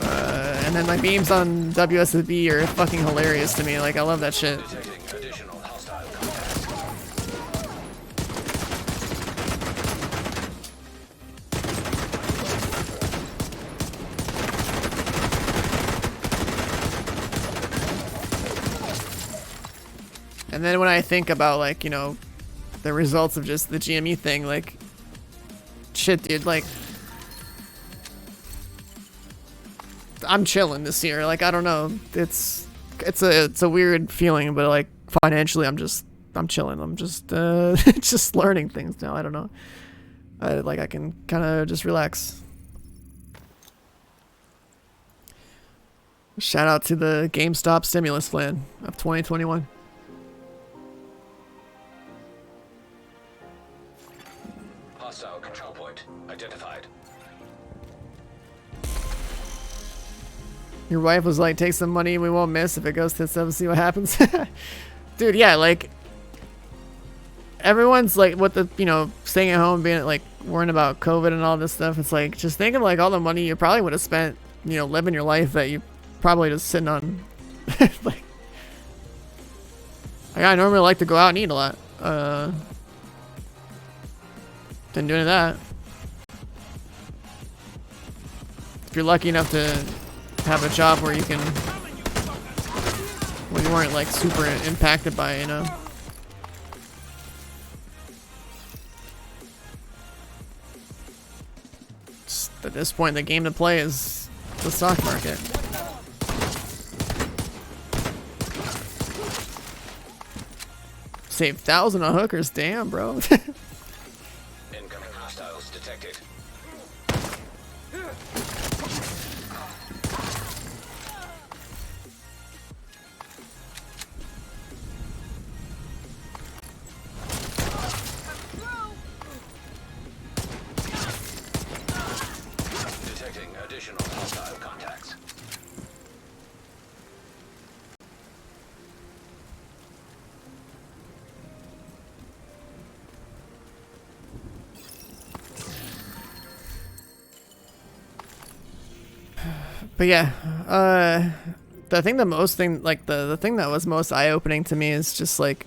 And then like memes on WSB are fucking hilarious to me. Like I love that shit. And then when I think about, like, you know, the results of just the GME thing, like, shit, dude, like, I'm chilling this year. Like, I don't know. It's a weird feeling, but like financially, I'm chilling. I'm just just learning things now. I don't know. I can kind of just relax. Shout out to the GameStop stimulus plan of 2021. Hostile control point identified. Your wife was like, take some money, we won't miss if it goes to 7, see what happens. Dude, yeah, like, everyone's like, what the, you know, staying at home, being like, worrying about COVID and all this stuff. It's like, just think of like all the money you probably would have spent, you know, living your life that you probably just sitting on. Like, I normally like to go out and eat a lot. Didn't do any of that. If you're lucky enough to have a job where you can, where you weren't like super impacted by it, you know. Just at this point, the game to play is the stock market. Save 1,000 on hookers, damn, bro. Incoming hostiles detected. Detecting additional hostile contacts. But yeah, I think the thing that was most eye-opening to me is just like,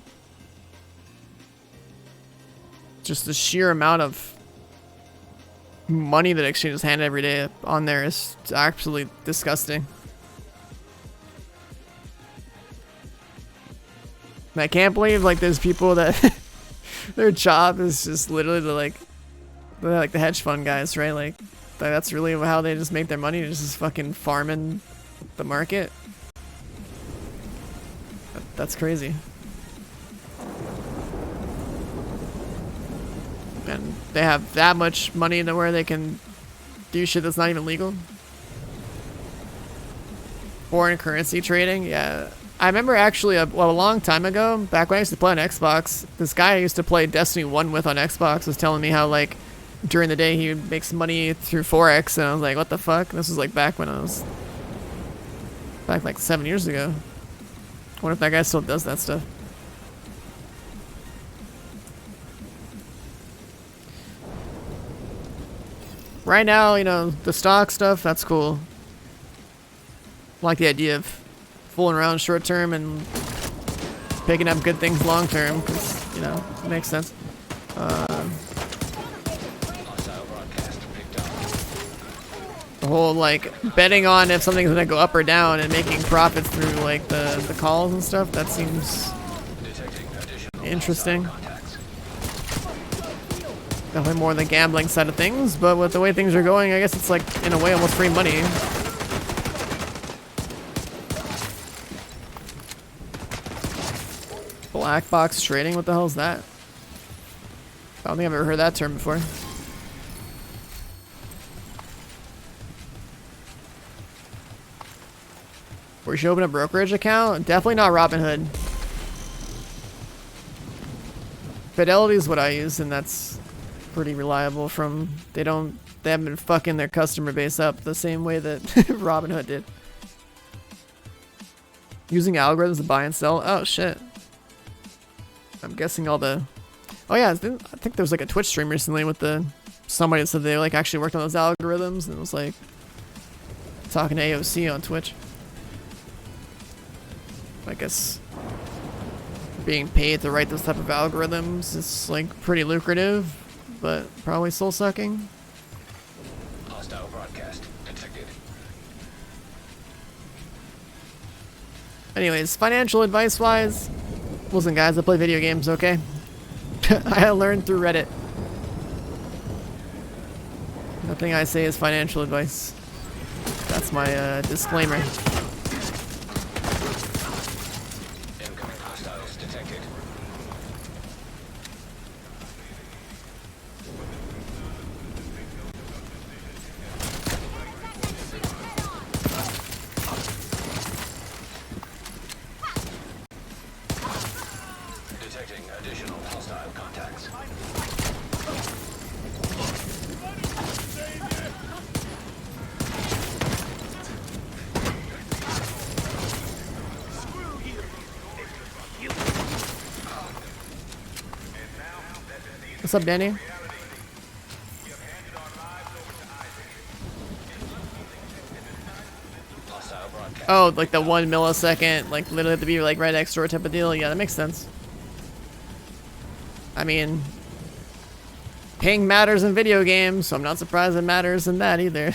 just the sheer amount of money that exchanges hand every day on there is absolutely disgusting. And I can't believe like there's people that their job is just literally to like, they're like the hedge fund guys, right? Like that's really how they just make their money, just fucking farming the market. That's crazy. And they have that much money to where they can do shit that's not even legal. Foreign currency trading, yeah. I remember actually a long time ago, back when I used to play on Xbox, this guy I used to play Destiny 1 with on Xbox was telling me how like during the day he makes money through Forex, and I was like, what the fuck? This was like back when I was back like 7 years ago. I wonder if that guy still does that stuff. Right now, you know, the stock stuff, that's cool. I like the idea of fooling around short term and picking up good things long term, because, you know, it makes sense. The whole, like, betting on if something's gonna go up or down and making profits through, like, the calls and stuff, that seems interesting. Definitely more on the gambling side of things, but with the way things are going, I guess it's, like, in a way, almost free money. Black box trading? What the hell is that? I don't think I've ever heard that term before. We should open a brokerage account? Definitely not Robinhood. Fidelity is what I use, and that's pretty reliable. From they haven't been fucking their customer base up the same way that Robinhood did. Using algorithms to buy and sell? Oh shit. I'm guessing all the... Oh yeah, I think there was like a Twitch stream recently with somebody that said they like actually worked on those algorithms, and it was like talking to AOC on Twitch. I guess being paid to write this type of algorithms is like pretty lucrative, but probably soul sucking. Hostile broadcast detected. Anyways, financial advice wise, Listen, guys, I play video games, okay? I learned through Reddit. Nothing I say is financial advice. That's my disclaimer. Incoming hostiles detected. Detecting additional hostile contacts. What's up, Danny? Hostile broadcast. Oh, like the 1 millisecond, like literally have to be like right next door type of deal. Yeah, that makes sense. I mean, ping matters in video games, so I'm not surprised it matters in that either.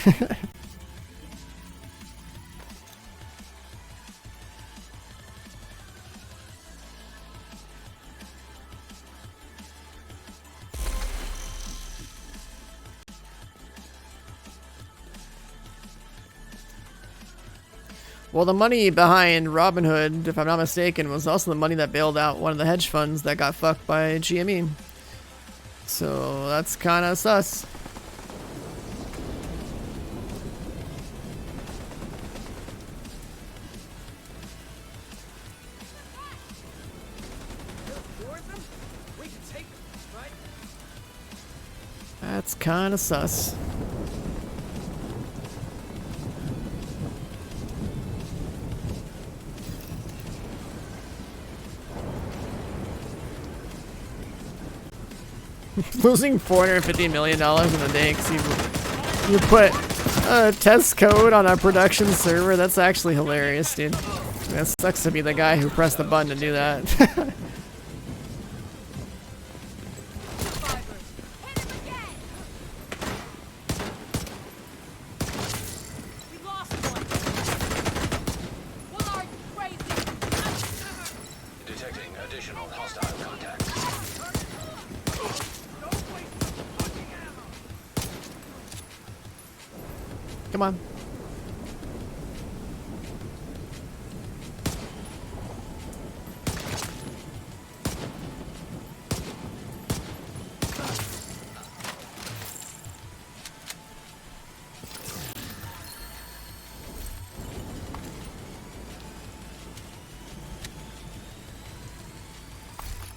Well, the money behind Robinhood, if I'm not mistaken, was also the money that bailed out one of the hedge funds that got fucked by GME. So that's kind of sus. That's kind of sus. Losing $450 million in a day because you put a test code on a production server. That's actually hilarious, dude. That sucks to be the guy who pressed the button to do that. Detecting additional hostile contacts. Come on.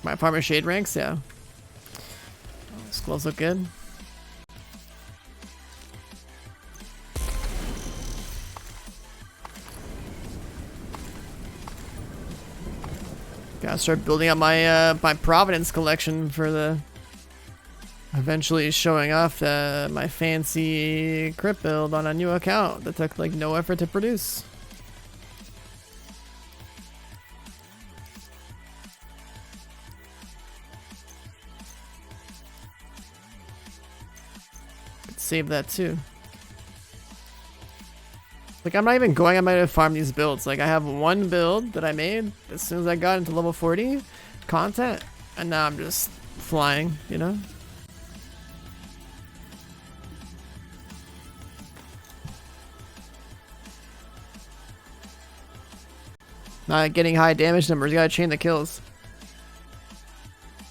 My farmer shade ranks, yeah. These clothes look good. Gotta start building up my my Providence collection for the eventually showing off my fancy crypt build on a new account that took like no effort to produce. Could save that too. Like, I'm not even going, I might have farmed these builds. Like, I have one build that I made as soon as I got into level 40 content, and now I'm just flying, you know? Not getting high damage numbers, you gotta chain the kills.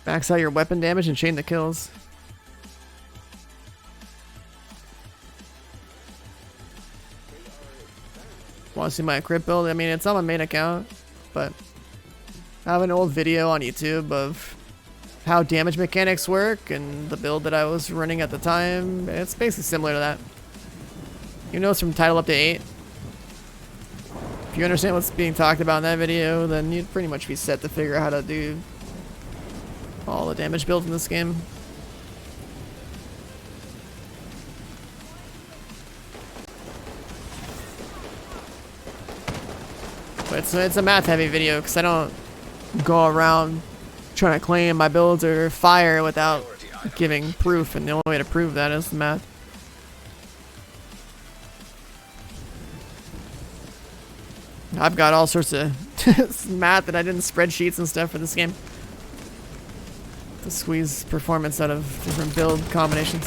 Max out your weapon damage and chain the kills. Want to see my crypt build? I mean, it's on my main account, but I have an old video on YouTube of how damage mechanics work and the build that I was running at the time. It's basically similar to that. You know, it's from title up to 8. If you understand what's being talked about in that video, then you'd pretty much be set to figure out how to do all the damage builds in this game. But it's a math heavy video because I don't go around trying to claim my builds are fire without giving proof, and the only way to prove that is the math. I've got all sorts of It's math that I did in spreadsheets and stuff for this game. To squeeze performance out of different build combinations.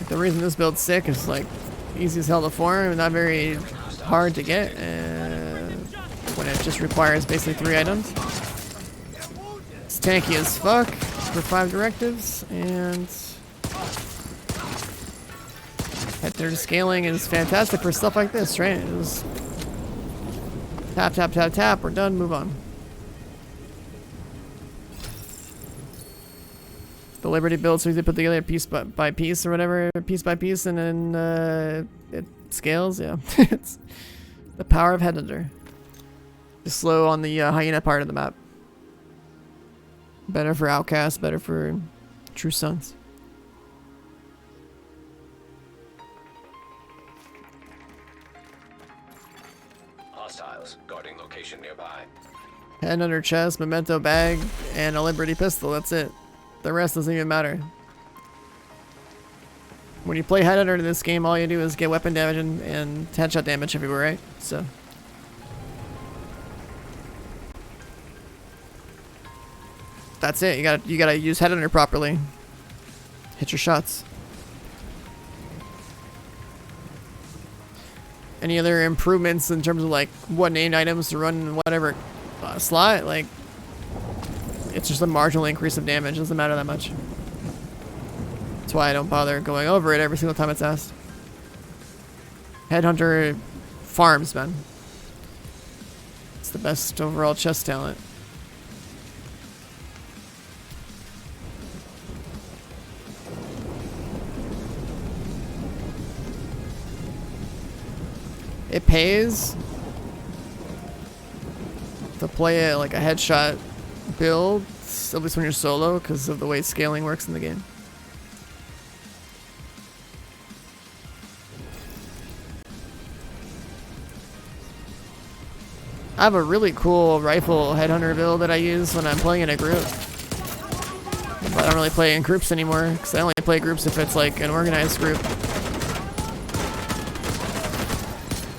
The reason this build's sick is like easy as hell to form and not very hard to get when it just requires basically 3 items. It's tanky as fuck for 5 directives, and head-to-head scaling is fantastic for stuff like this, right? It was tap, tap, tap, tap, we're done, move on. The Liberty build, so easy to put together piece by piece or whatever, piece by piece, and then it scales, yeah. It's the power of Headhunter. Just slow on the hyena part of the map. Better for outcasts, better for true sons. Hostiles guarding location nearby. Headhunter chest, memento bag, and a Liberty pistol, that's it. The rest doesn't even matter. When you play Headhunter in this game, all you do is get weapon damage and headshot damage everywhere, right? So that's it. You gotta use Headhunter properly. Hit your shots. Any other improvements in terms of like what named items to run in whatever slot? Like, it's just a marginal increase of damage. Doesn't matter that much. That's why I don't bother going over it every single time it's asked. Headhunter farms, man. It's the best overall chest talent. It pays to play it like a headshot build, at least when you're solo, because of the way scaling works in the game. I have a really cool rifle Headhunter build that I use when I'm playing in a group. But I don't really play in groups anymore, because I only play groups if it's like an organized group.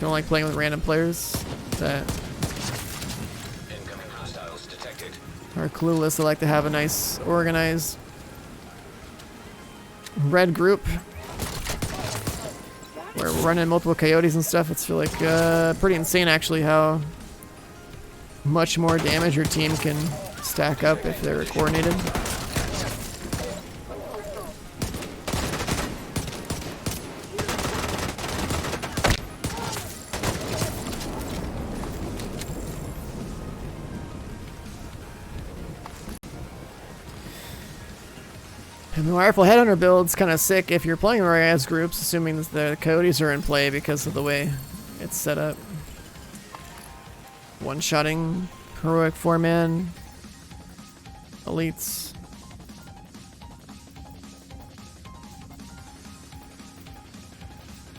Don't like playing with random players that are clueless. I like to have a nice organized red group where we're running multiple coyotes and stuff. It's feel like pretty insane actually how much more damage your team can stack up if they're coordinated. And the rifle Headhunter build's kind of sick if you're playing as groups, assuming that the coyotes are in play because of the way it's set up. One-shotting, heroic 4-man, elites.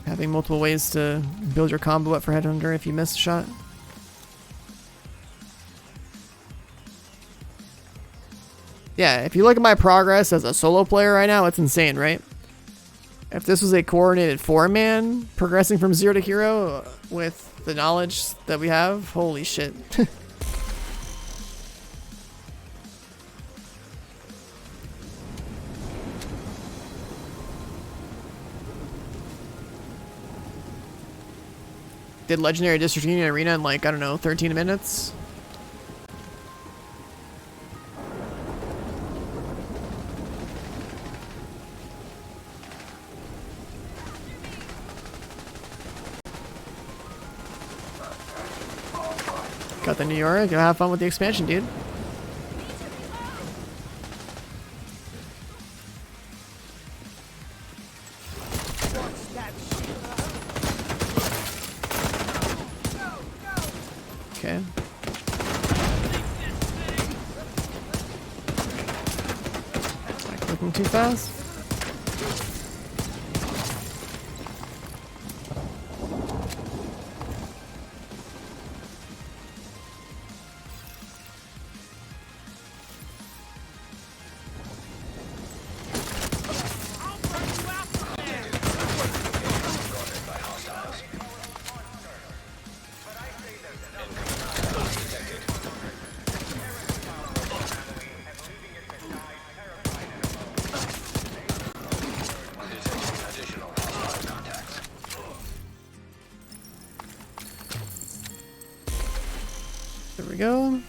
Having multiple ways to build your combo up for Headhunter if you miss a shot. Yeah, if you look at my progress as a solo player right now, it's insane, right? If this was a coordinated 4-man progressing from 0 to hero with the knowledge that we have, holy shit. Did Legendary District Union Arena in like, I don't know, 13 minutes? Got the New York. Go have fun with the expansion, dude. Okay. Am I clicking too fast? There we go.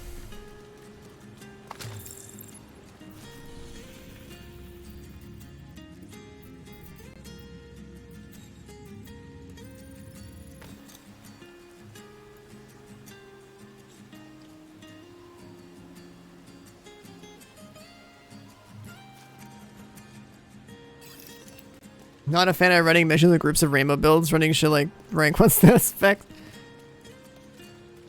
Not a fan of running missions with groups of rainbow builds, running shit like rank 1 status effect.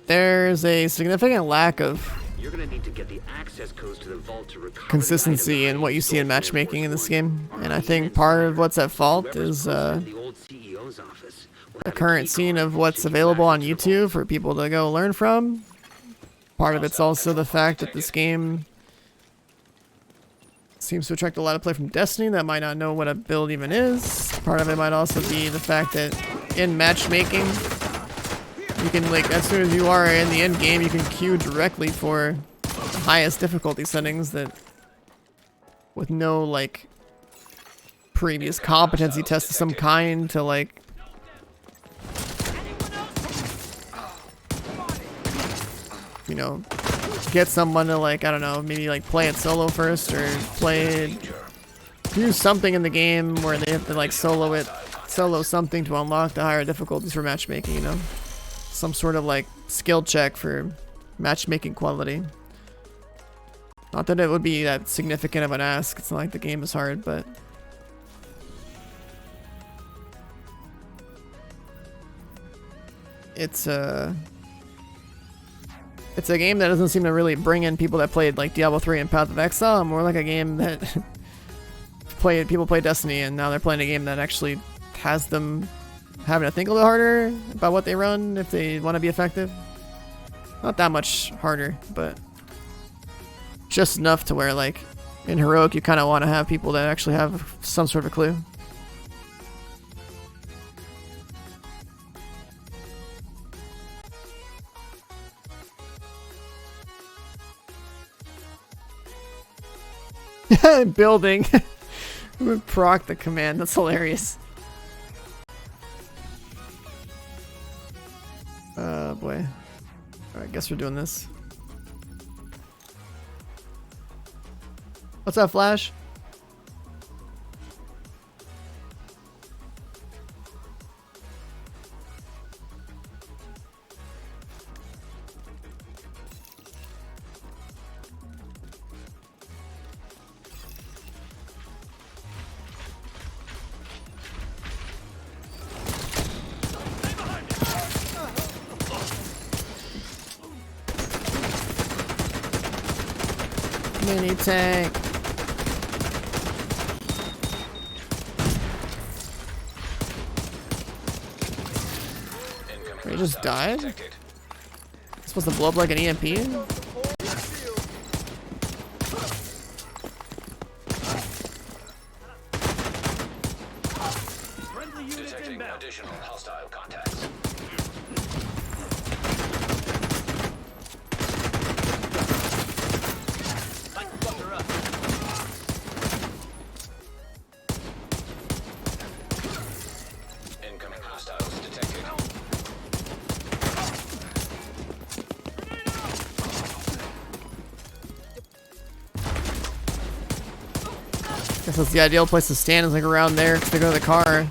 There's a significant lack of You're gonna need to get the access codes to the vault to recover consistency in what you see in matchmaking in this game, and I think part of what's at fault is the current scene of what's available on YouTube for people to go learn from. Part of it's also the fact that this game seems to attract a lot of play from Destiny that might not know what a build even is. Part of it might also be the fact that in matchmaking, you can, like, as soon as you are in the end game, you can queue directly for the highest difficulty settings that, with no, like, previous competency test of some kind to, like, you know, get someone to, like, I don't know, maybe like play it solo first or do something in the game where they have to like solo something to unlock the higher difficulties for matchmaking, you know? Some sort of like skill check for matchmaking quality. Not that it would be that significant of an ask, it's not like the game is hard, but it's a game that doesn't seem to really bring in people that played like Diablo 3 and Path of Exile. More like a game that people play Destiny and now they're playing a game that actually has them having to think a little harder about what they run if they want to be effective. Not that much harder, but just enough to where, like, in Heroic you kind of want to have people that actually have some sort of clue. Building. Who would proc the command? That's hilarious. Oh boy. Alright, guess we're doing this. What's up, Flash? Mini tank. He just died? It's supposed to blow up like an EMP? Detecting additional hostile contacts. Incoming hostiles detected. Guess that's the ideal place to stand, is like around there to go to the car.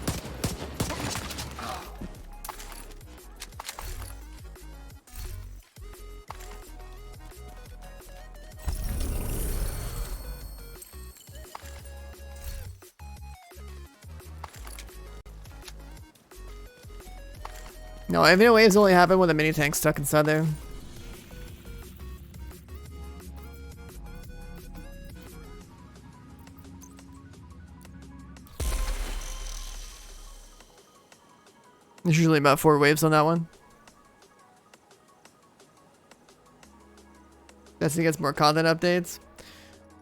No, infinite waves only happen with a mini tank stuck inside there. There's usually about 4 waves on that one. Destiny gets more content updates.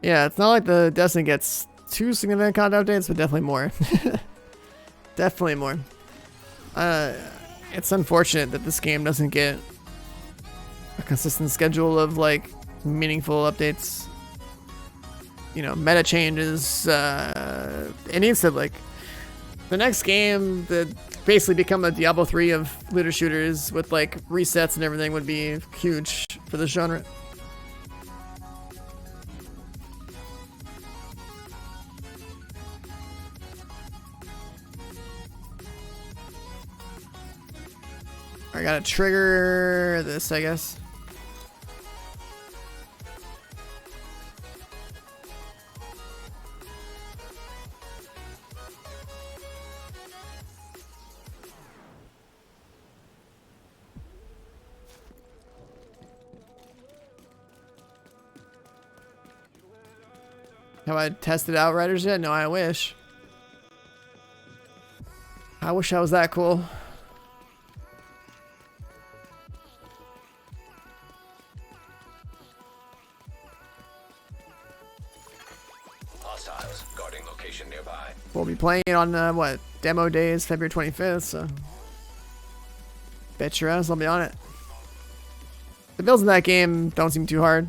Yeah, it's not like the Destiny gets 2 significant content updates, but definitely more. Definitely more. It's unfortunate that this game doesn't get a consistent schedule of like meaningful updates. You know, meta changes. It needs to like The next game that basically become a Diablo 3 of looter shooters with like resets and everything would be huge for this genre. I gotta trigger this, I guess. Have I tested Outriders yet? No, I wish. I wish I was that cool. Hostiles guarding location nearby. We'll be playing it on, what, demo days, February 25th, so... Bet your ass I'll be on it. The builds in that game don't seem too hard.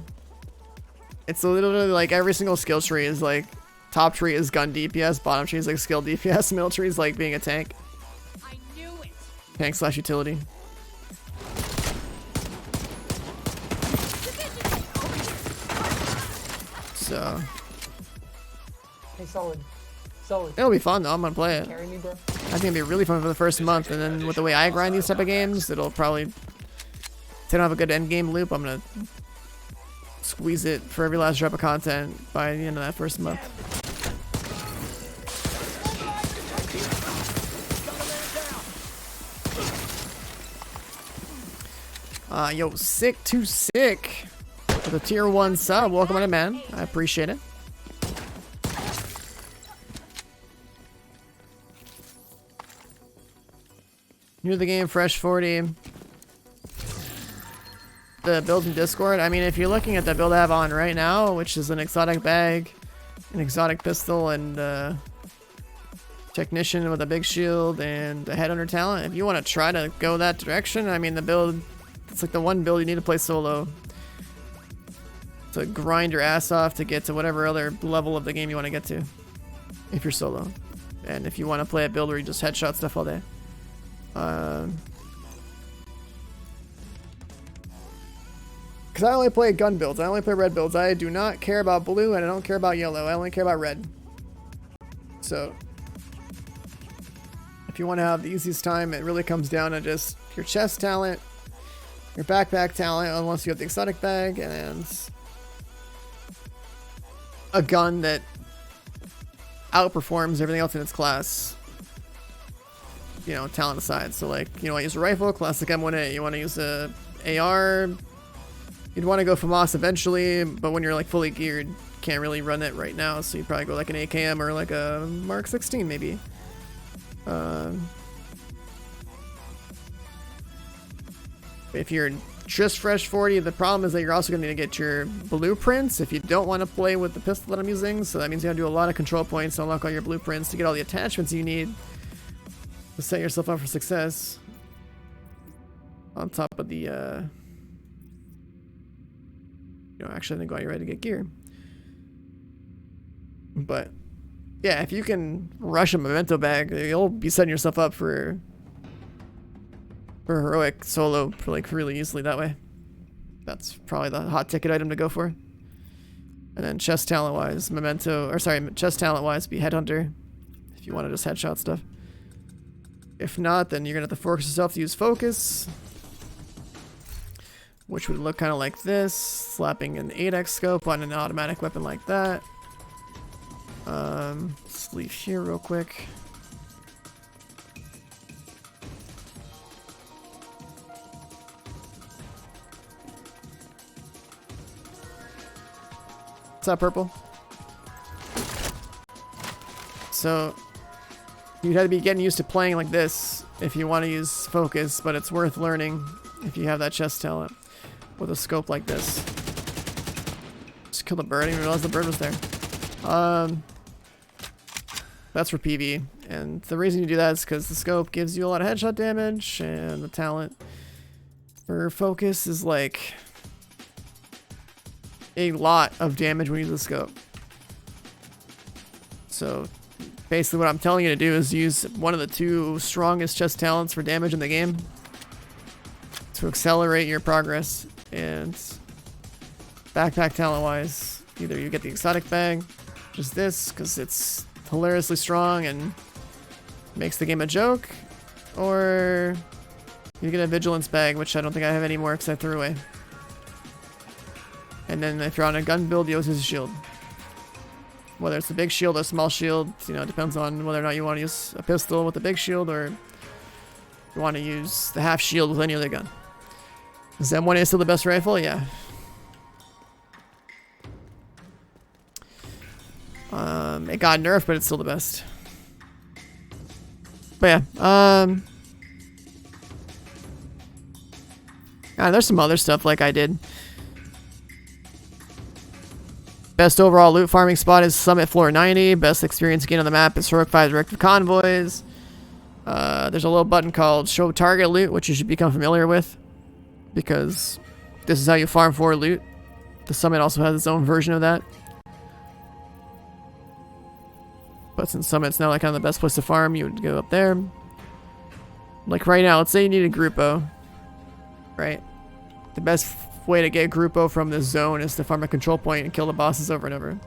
It's literally like every single skill tree is like, top tree is gun DPS, bottom tree is like skill DPS, middle tree is like being a tank. I knew it. Tank slash utility. So, Hey, Solid. Solid. it'll be fun though, I'm gonna play it. Carry me, bro. I think it'll be really fun for the first month, and then with the way I grind these type of games, it'll probably, if they don't have a good end game loop, I'm gonna squeeze it for every last drop of content by the end of that first month. Yo, sick to sick with a tier 1 sub. Welcome on in, man. I appreciate it. New to the game, Fresh 40. The build in Discord. I mean, if you're looking at the build I have on right now, which is an exotic bag, an exotic pistol, and technician with a big shield, and a headhunter talent, if you want to try to go that direction, I mean, the build, it's like the one build you need to play solo to grind your ass off to get to whatever other level of the game you want to get to, if you're solo. And if you want to play a build where you just headshot stuff all day. Because I only play gun builds, I only play red builds. I do not care about blue and I don't care about yellow. I only care about red. So, if you want to have the easiest time, it really comes down to just your chest talent, your backpack talent, unless you have the exotic bag, and a gun that outperforms everything else in its class. You know, talent aside. So like, you know, I use a rifle, classic M1A. You want to use a AR, you'd want to go FAMAS eventually, but when you're like fully geared, can't really run it right now, so you'd probably go like an AKM or like a Mark 16 maybe. If you're just Fresh 40, the problem is that you're also going to need to get your blueprints if you don't want to play with the pistol that I'm using, so that means you have to do a lot of control points to unlock all your blueprints to get all the attachments you need to set yourself up for success. On top of the, you know, actually then go out your way to get gear. But, yeah, if you can rush a memento bag, you'll be setting yourself up for heroic solo for like really easily that way. That's probably the hot ticket item to go for. And then chest talent wise, chest talent wise be headhunter if you want to just headshot stuff. If not, then you're gonna have to force yourself to use focus, which would look kind of like this, slapping an 8x scope on an automatic weapon like that. Let's leave here real quick. What's up, purple? So you'd have to be getting used to playing like this if you want to use focus, but it's worth learning if you have that chest talent with a scope like this. Just kill the bird. I didn't even realize the bird was there. That's for PV, and the reason you do that is because the scope gives you a lot of headshot damage, and the talent for focus is like a lot of damage when you use the scope. So basically what I'm telling you to do is use one of the 2 strongest chest talents for damage in the game to accelerate your progress. And backpack talent wise, either you get the exotic bag, just this, because it's hilariously strong and makes the game a joke, or you get a vigilance bag, which I don't think I have anymore because I threw away. And then if you're on a gun build, you use a shield. Whether it's a big shield or a small shield, you know, it depends on whether or not you want to use a pistol with a big shield or you want to use the half shield with any other gun. Is M1A still the best rifle? Yeah. It got nerfed, but it's still the best. But yeah, there's some other stuff like I did. Best overall loot farming spot is Summit Floor 90. Best experience gain on the map is Heroic 5 Directive Convoys. There's a little button called Show Target Loot, which you should become familiar with, because this is how you farm for loot. The Summit also has its own version of that. But since Summit's now like kind of the best place to farm, you would go up there. Like right now, let's say you need a Gruppo, right? The best way to get Gruppo from this zone is to farm a control point and kill the bosses over and over.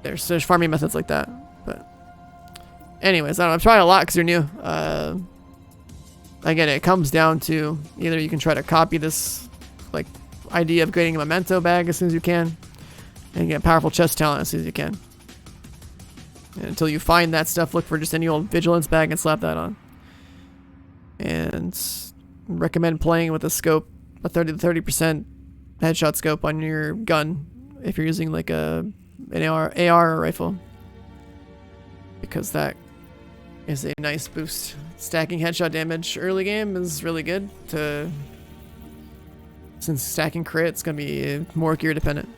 There's farming methods like that. But anyways, I don't know, I'm trying a lot because you're new. Again, it comes down to either you can try to copy this like idea of getting a memento bag as soon as you can, and get powerful chest talent as soon as you can. And until you find that stuff, look for just any old vigilance bag and slap that on. And recommend playing with a scope, a 30% headshot scope on your gun if you're using like an AR or rifle, because that is a nice boost. Stacking headshot damage early game is really good since stacking crit, it's gonna be more gear dependent.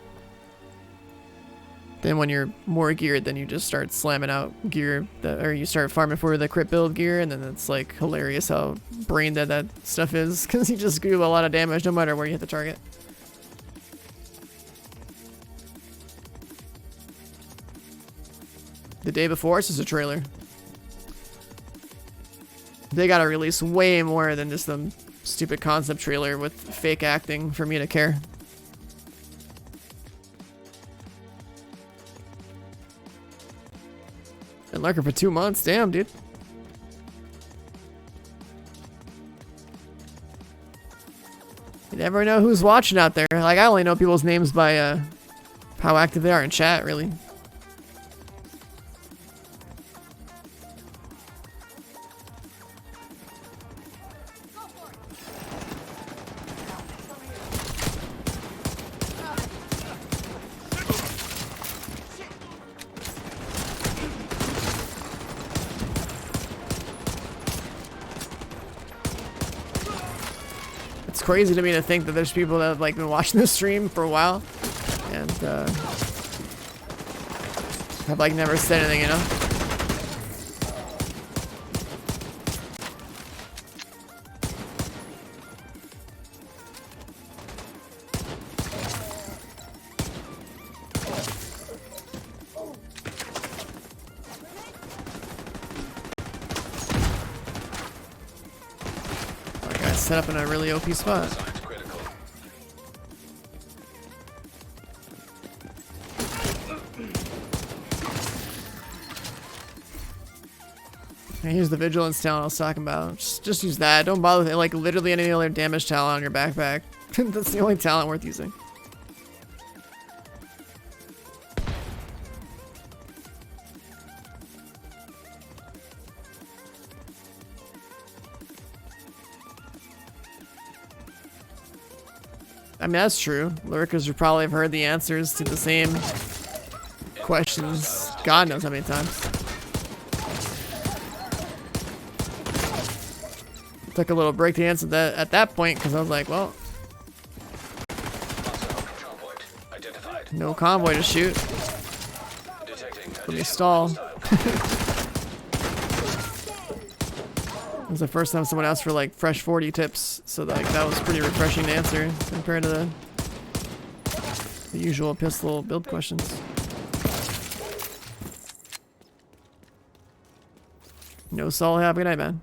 Then when you're more geared, then you just start slamming out gear, or you start farming for the crit build gear, and then it's like hilarious how brain dead that stuff is, because you just do a lot of damage no matter where you hit the target. The day before, it's just a trailer. They gotta release way more than just some stupid concept trailer with fake acting for me to care. Been lurking for 2 months, damn, dude. You never know who's watching out there. Like, I only know people's names by how active they are in chat, really. It's crazy to me to think that there's people that have like been watching this stream for a while and have like never said anything, you know? Set up in a really OP spot. And here's the vigilance talent I was talking about. Just use that. Don't bother with it, like literally any other damage talent on your backpack. That's the only talent worth using. I mean, that's true. Lurkers would probably have heard the answers to the same questions God knows how many times. Took a little break to answer that at that point because I was like, well, no convoy to shoot. Let me stall. It was the first time someone asked for like fresh 40 tips, so like that was pretty refreshing to answer compared to the usual pistol build questions. No Sol, have a good night, man.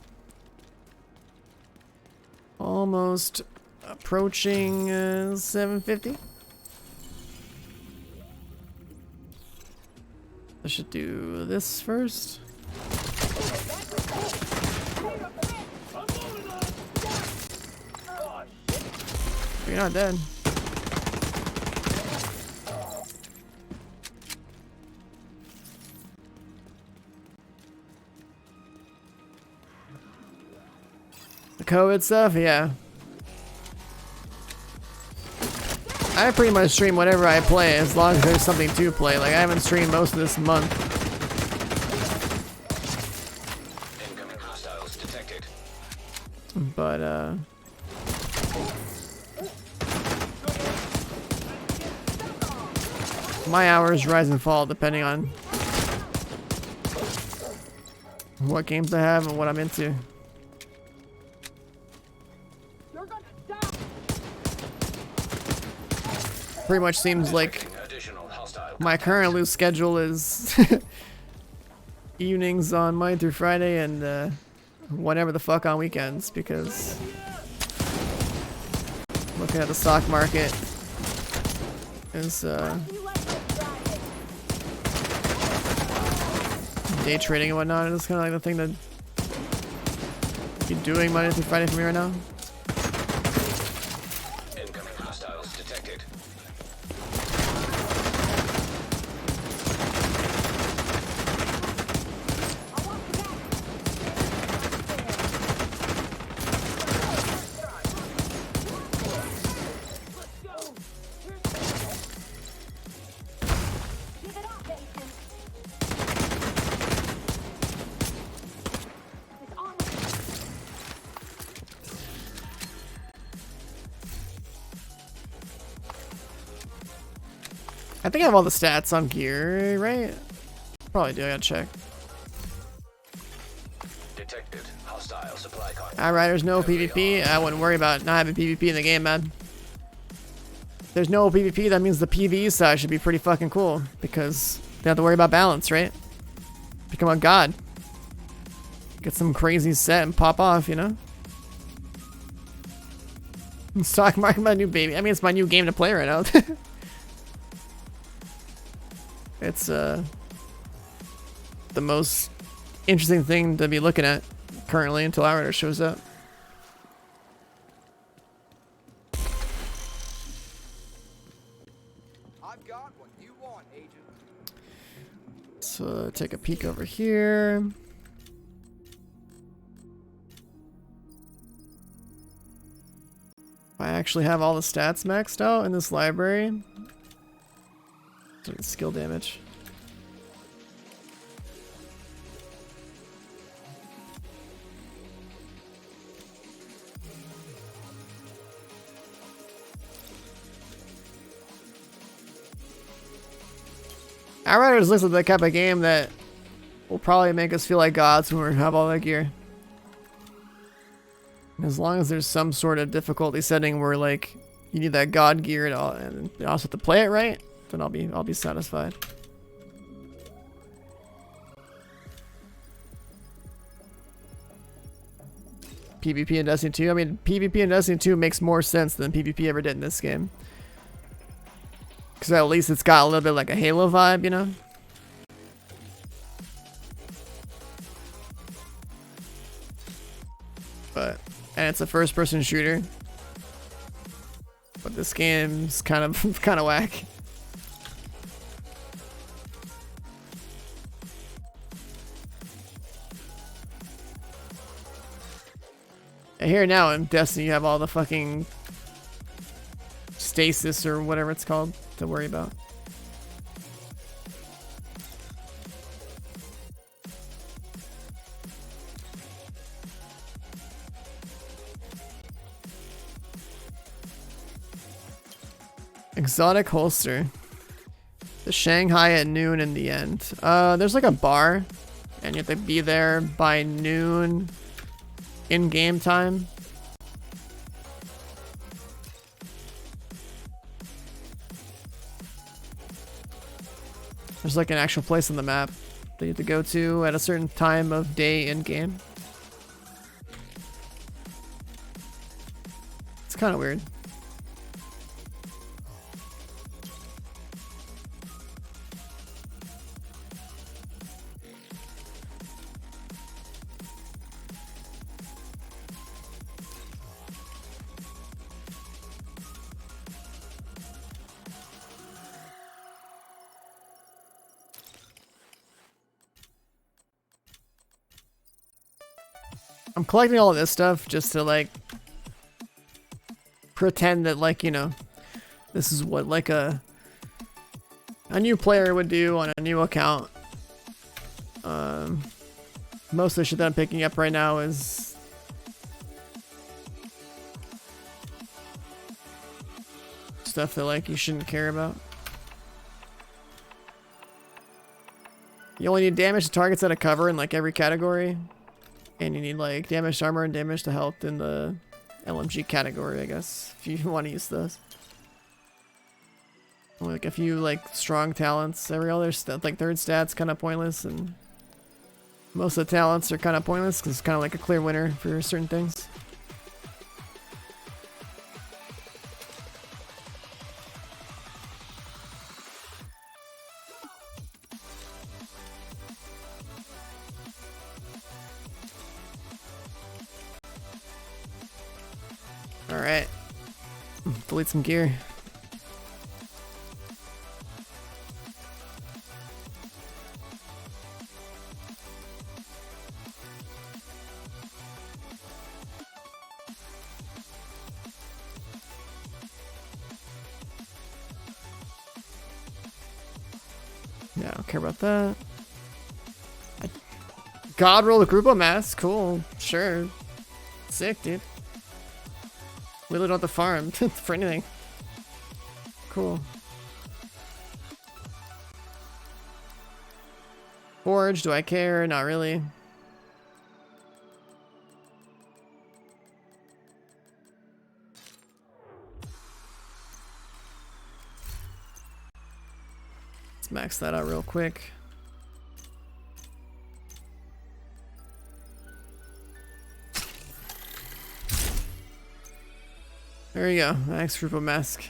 Almost approaching 750. I should do this first. You're not dead. The COVID stuff, yeah. I pretty much stream whatever I play as long as there's something to play. Like I haven't streamed most of this month. Incoming hostiles detected. But my hours rise and fall depending on what games I have and what I'm into. Pretty much seems like my current loose schedule is evenings on Monday through Friday and whatever the fuck on weekends, because looking at the stock market is day trading and whatnot. It's kind of like the thing that keep doing Monday through Friday for me right now. Incoming hostiles detected. I think I have all the stats on gear, right? Probably do, I gotta check. Detected hostile supply contact. Outriders, no PvP. I wouldn't worry about not having PvP in the game, man. If there's no PvP, that means the PvE side should be pretty fucking cool, because they don't have to worry about balance, right? Become a god. Get some crazy set and pop off, you know? Stock market, my new baby. I mean, it's my new game to play right now. It's the most interesting thing to be looking at currently until Outrider shows up. I've got what you want, Agent. So take a peek over here. I actually have all the stats maxed out in this library. Skill damage. Outriders looks like the type of game that will probably make us feel like gods when we have all that gear. As long as there's some sort of difficulty setting where like you need that god gear and you also have to play it right, then I'll be satisfied. PvP in Destiny 2. I mean, PvP in Destiny 2 makes more sense than PvP ever did in this game. Because at least it's got a little bit like a Halo vibe, you know? And it's a first-person shooter. But this game's kind of whack. And here now in Destiny you have all the fucking stasis or whatever it's called to worry about. Exotic holster. The Shanghai at noon in the end. There's like a bar and you have to be there by noon in game time. There's like an actual place on the map that you have to go to at a certain time of day in game. It's kind of weird. I'm collecting all of this stuff just to like pretend that, like, you know, this is what like a new player would do on a new account. Most of the shit that I'm picking up right now is stuff that like you shouldn't care about. You only need damage to targets out of cover in like every category. And you need like damage to armor and damage to health in the LMG category, I guess, if you want to use those. Like a few like strong talents. Every other stuff, like third stat's kind of pointless, and most of the talents are kind of pointless because it's kind of like a clear winner for certain things. Alright. Delete some gear. Yeah, I don't care about that. God roll the Grupo mask. Cool. Sure. Sick, dude. We really don't have to farm for anything. Cool. Forge, do I care? Not really. Let's max that out real quick. There you go, max Grupo mask.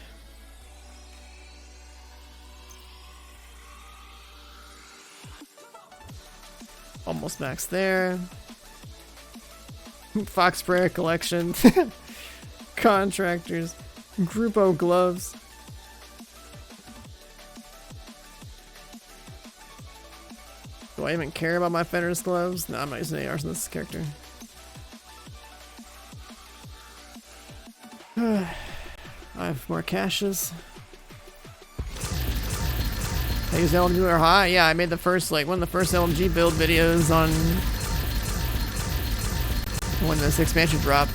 Almost max there. Fox sprayer collection. Contractors. Grupo gloves. Do I even care about my Fenris gloves? No, I'm not using ARs on this character. I have more caches. I use LMG or high. Yeah, I made the first, like, one of the first LMG build videos on when this expansion dropped.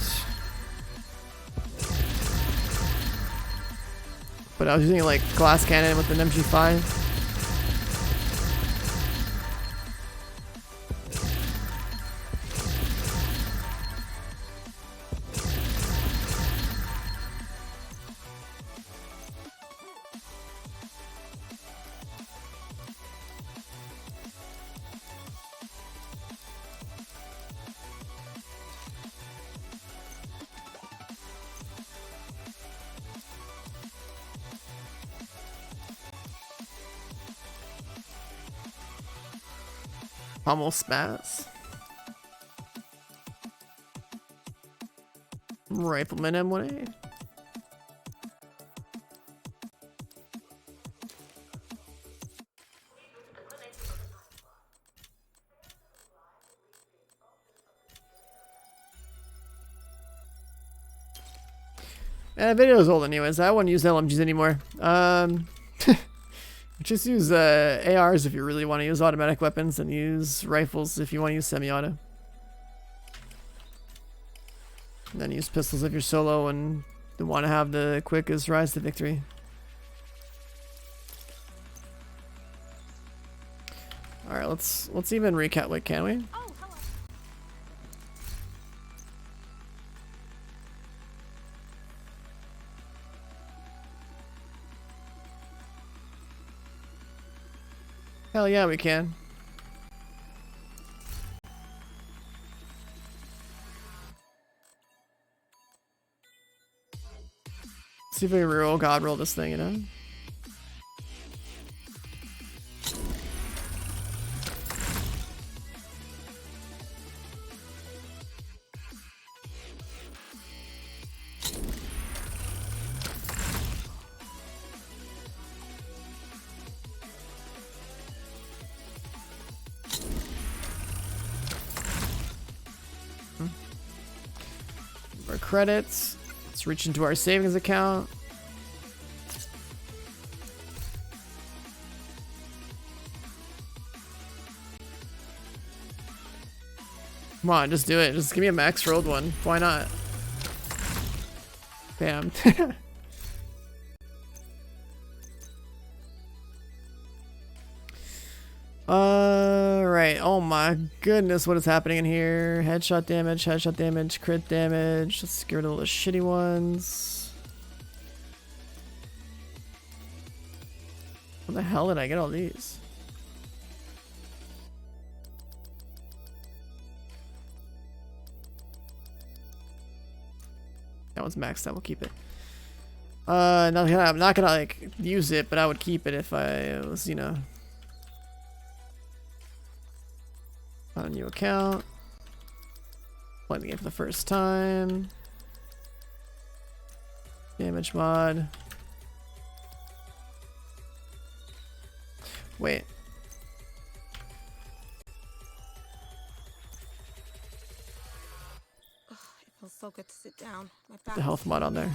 But I was using like glass cannon with an MG5. Pummel spats. Rifleman M1A. That video is old anyways. I wouldn't use LMGs anymore. Just use ARs if you really want to use automatic weapons, and use rifles if you want to use semi-auto. And then use pistols if you're solo and want to have the quickest rise to victory. Alright, let's even recap. Wait, can we? Oh, hello. Hell yeah, we can. See if we can roll god roll this thing, you know? Our credits. Let's reach into our savings account. Come on, just do it. Just give me a max rolled one. Why not? Bam. Right. Oh my goodness, what is happening in here? Headshot damage, crit damage. Let's get rid of all the shitty ones. How the hell did I get all these? That one's maxed out, we'll keep it. I'm not gonna like use it, but I would keep it if I was, you know, on a new account. Playing the game for the first time. Damage mod. Wait. It feels so good to sit down. My back The health mod on there.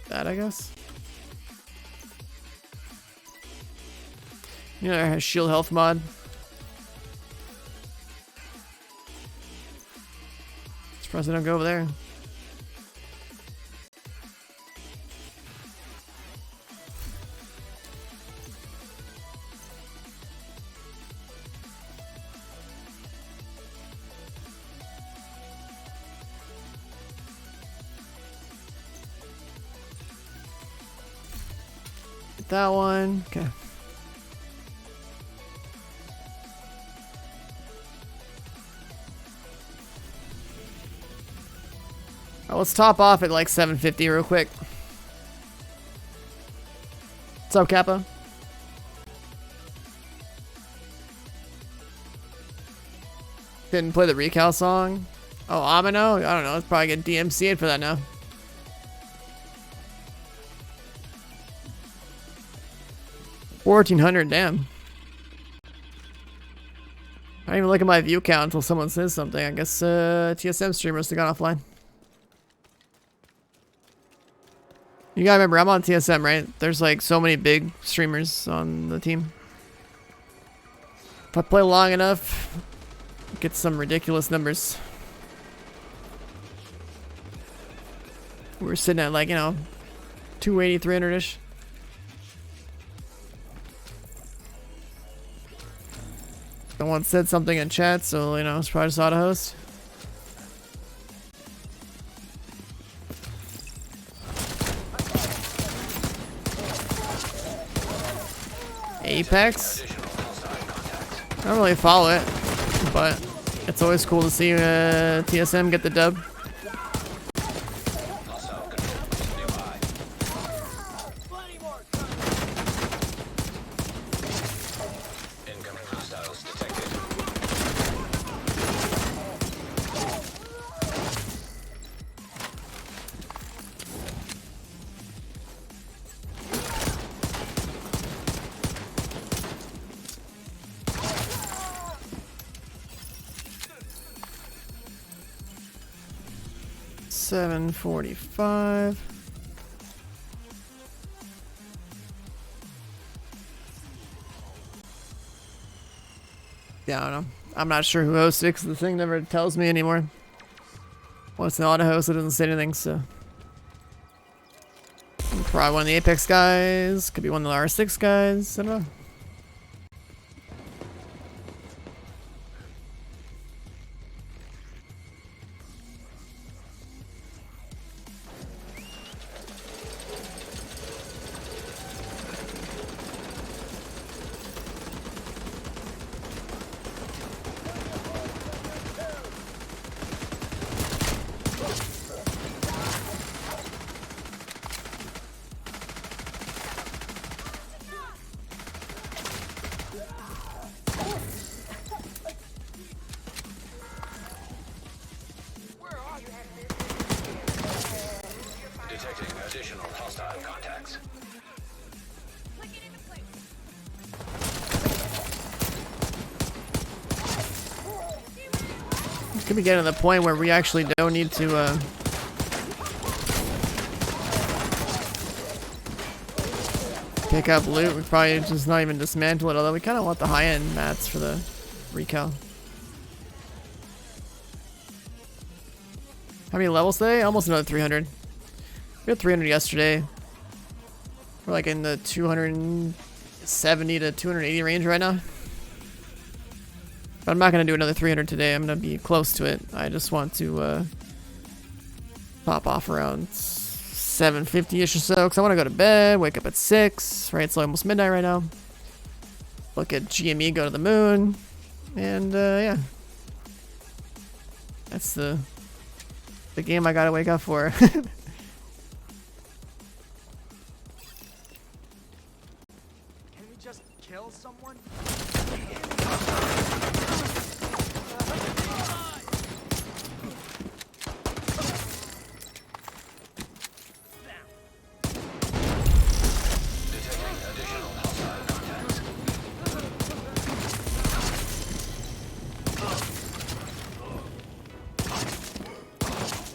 That, I guess. You know, it has shield health mod. Surprised I don't go over there. That one. Okay. Right, let's top off at like 750 real quick. What's up, Kappa? Didn't play the recal song. Oh, Amino? I don't know. Let's probably get DMCA'd for that now. $1,400, damn. I don't even look at my view count until someone says something. I guess TSM stream must have gone offline. You gotta remember, I'm on TSM, right? There's like so many big streamers on the team. If I play long enough, get some ridiculous numbers. We're sitting at like, you know, 280, 300-ish. Someone said something in chat, so, you know, it's probably just auto host. Apex? I don't really follow it, but it's always cool to see TSM get the dub. $745. Yeah, I don't know. I'm not sure who hosts it because the thing never tells me anymore. Once an auto host, it doesn't say anything, so. Probably one of the Apex guys. Could be one of the R6 guys. I don't know. Detecting additional hostile contacts. Could be getting to the point where we actually don't need to pick up loot. We probably just not even dismantle it, although we kind of want the high-end mats for the recal. How many levels today? Almost another 300. We had 300 yesterday. We're like in the 270 to 280 range right now. But I'm not going to do another 300 today. I'm going to be close to it. I just want to pop off around 750-ish or so. Because I want to go to bed, wake up at 6. Right, it's almost midnight right now. Look at GME, go to the moon. And yeah. That's the game I got to wake up for. Can we just kill someone?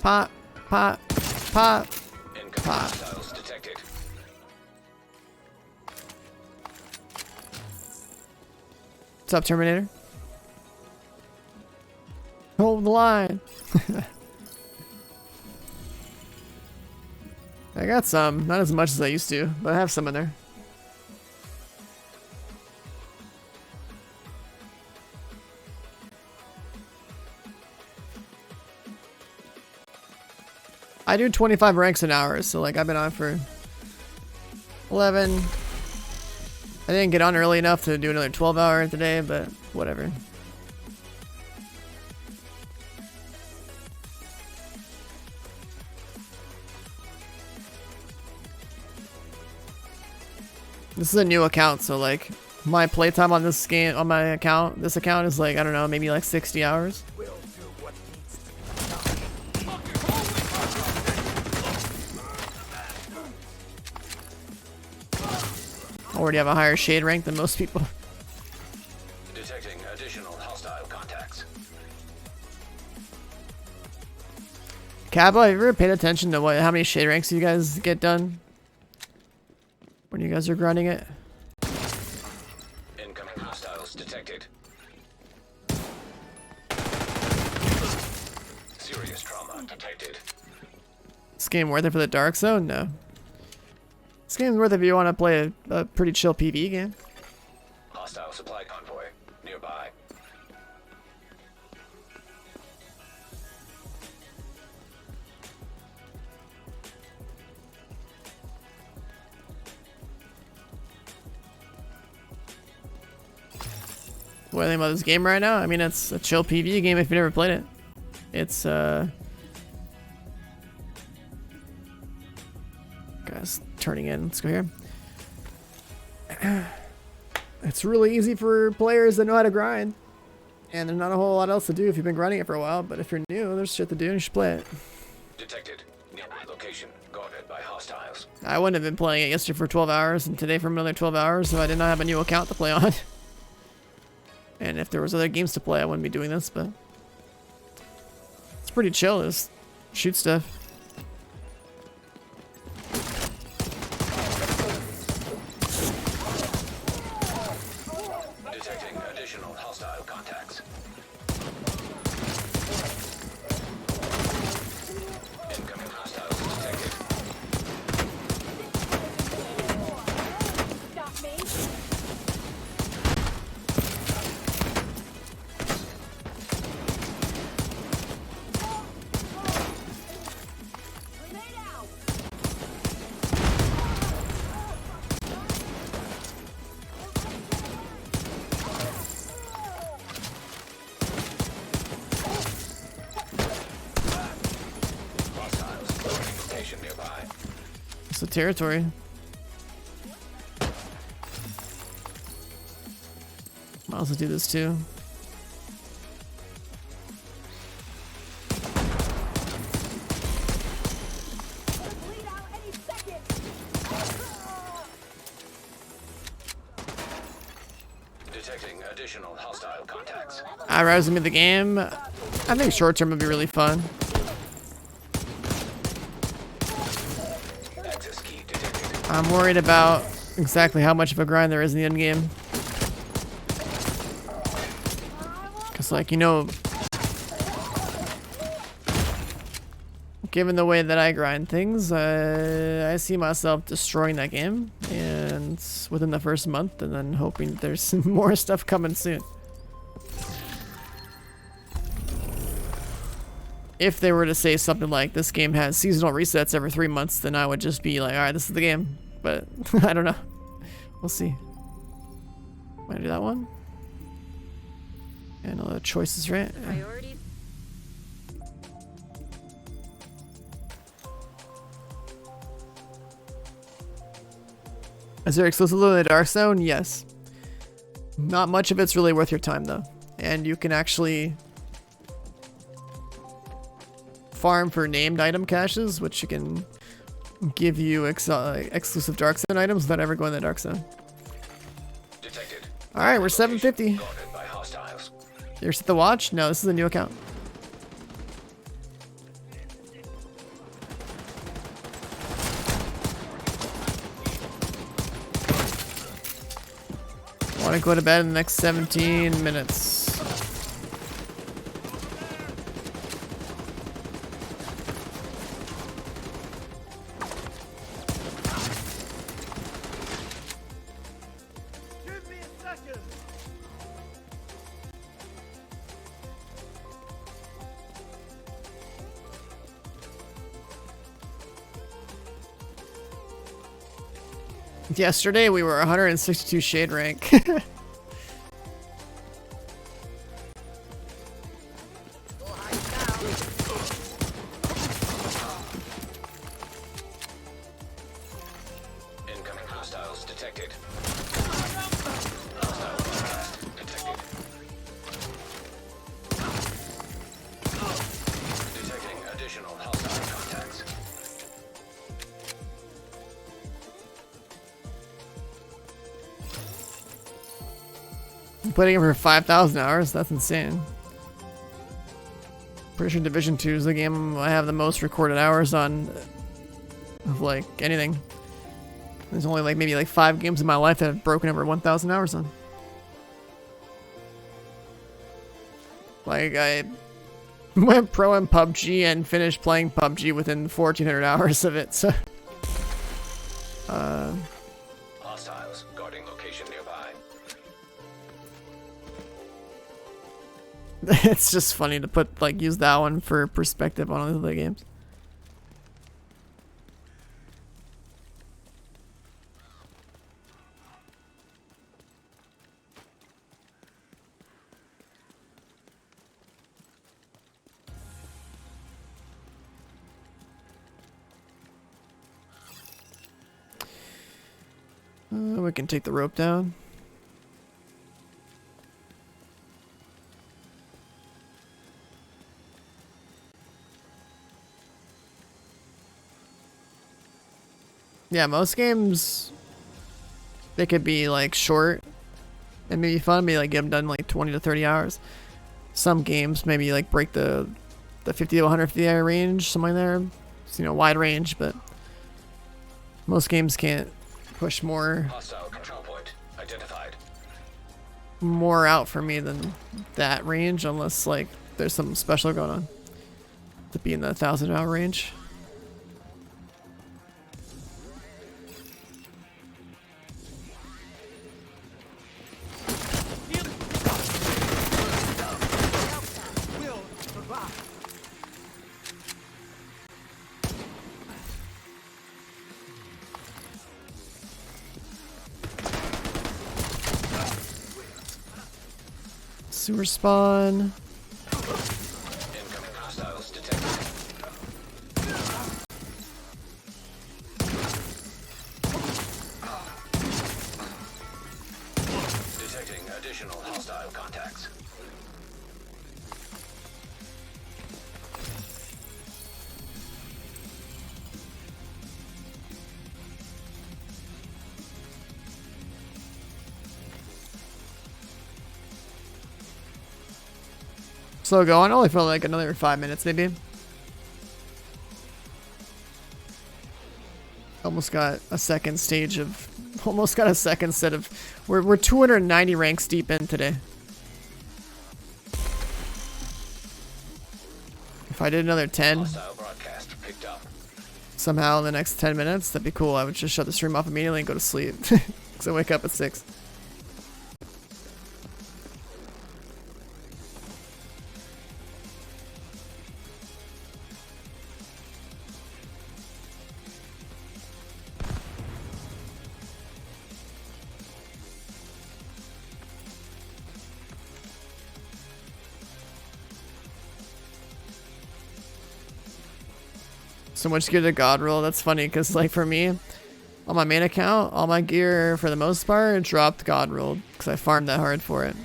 Pop, pop, pop, Incoming pop. hostiles detected. What's up, Terminator? Hold the line. I got some, not as much as I used to, but I have some in there. I do 25 ranks an hour, so like I've been on for 11. I didn't get on early enough to do another 12 hour today, but whatever. This is a new account, so like my playtime on this game, on my account, this account is like, I don't know, maybe like 60 hours. Already have a higher shade rank than most people. Detecting additional hostile contacts. Kappa, have you ever paid attention to how many shade ranks you guys get done when you guys are grinding it? Incoming hostiles detected. Serious trauma detected. This game worth it for the Dark Zone? No. This game's worth it if you want to play a pretty chill PvE game. Hostile supply convoy nearby. What do you think about this game right now? I mean, it's a chill PvE game if you never played it. It's guys turning in. Let's go here. It's really easy for players that know how to grind. And there's not a whole lot else to do if you've been grinding it for a while, but if you're new, there's shit to do and you should play it. Detected. Nearby location guarded by hostiles. I wouldn't have been playing it yesterday for 12 hours and today for another 12 hours, so I did not have a new account to play on. And if there was other games to play, I wouldn't be doing this, but it's pretty chill. Just shoot stuff. Detecting additional hostile contacts. Incoming hostiles detected. territory. Might also do this too. Detecting additional hostile contacts. I rise me the game. I think short term would be really fun. Access key detected. I'm worried about exactly how much of a grind there is in the end game. Cause like, you know, given the way that I grind things, I see myself destroying that game and within the first month, and then hoping that there's some more stuff coming soon. If they were to say something like this game has seasonal resets every 3 months, then I would just be like, alright, this is the game. But I don't know. We'll see. Might do that one. And all the choices, right? Priorities. Is there exclusively the Dark Zone? Yes. Not much of it's really worth your time though. And you can actually farm for named item caches, which you can give you exclusive Dark Zone items without ever going to the Dark Zone. Detected. Alright, we're 750. Guarded by hostiles. You ever set the watch? No, this is a new account. Want to go to bed in the next 17 minutes. Give me a second. Yesterday we were 162 shade rank. Incoming hostiles detected. Hostile blast detected. Detecting additional hostile contacts. I'm putting it for 5,000 hours. That's insane. Pretty sure Division 2 is the game I have the most recorded hours on of like anything. There's only like maybe like 5 games in my life that have broken over 1,000 hours on. Like I went pro in PUBG and finished playing PUBG within 1,400 hours of it. So, Hostiles guarding location nearby. it's just funny to put like use that one for perspective on other games. We can take the rope down. Yeah, most games, they could be like short and maybe fun, maybe like get them done like 20 to 30 hours. Some games maybe like break the 50 to 150 hour range, something like there. It's, you know, wide range, but most games can't push more Control point identified. more out for me than that range, unless like there's something special going on to be in the 1,000 hour range. Sewer spawn. Incoming hostiles detected. Slow going. Only for like another 5 minutes, maybe. Almost got a second stage of. Almost got a second set of. We're 290 ranks deep in today. If I did another 10 somehow in the next 10 minutes, that'd be cool. I would just shut the stream off immediately and go to sleep. Because I wake up at 6. So much gear to God roll. That's funny because, like, for me, on my main account, all my gear for the most part dropped God rolled because I farmed that hard for it.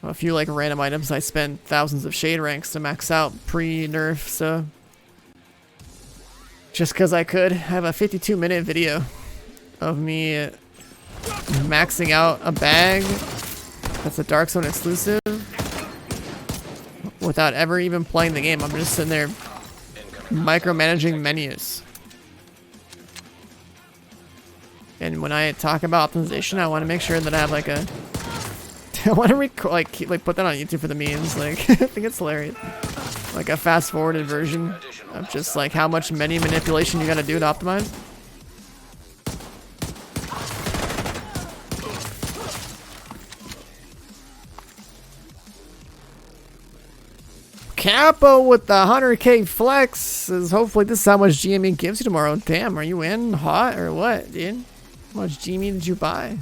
A few like random items I spent thousands of shade ranks to max out pre-nerf, so just because I could. I have a 52-minute video of me maxing out a bag that's a Dark Zone exclusive without ever even playing the game. I'm just sitting there micromanaging menus. And when I talk about optimization, I want to make sure that I have like a I want to like put that on YouTube for the memes. Like I think it's hilarious. Like a fast forwarded version of just like how much menu manipulation you got to do to optimize. Capo with the 100k flex is hopefully this is how much GME gives you tomorrow. Damn, are you in hot or what, dude? How much GME did you buy?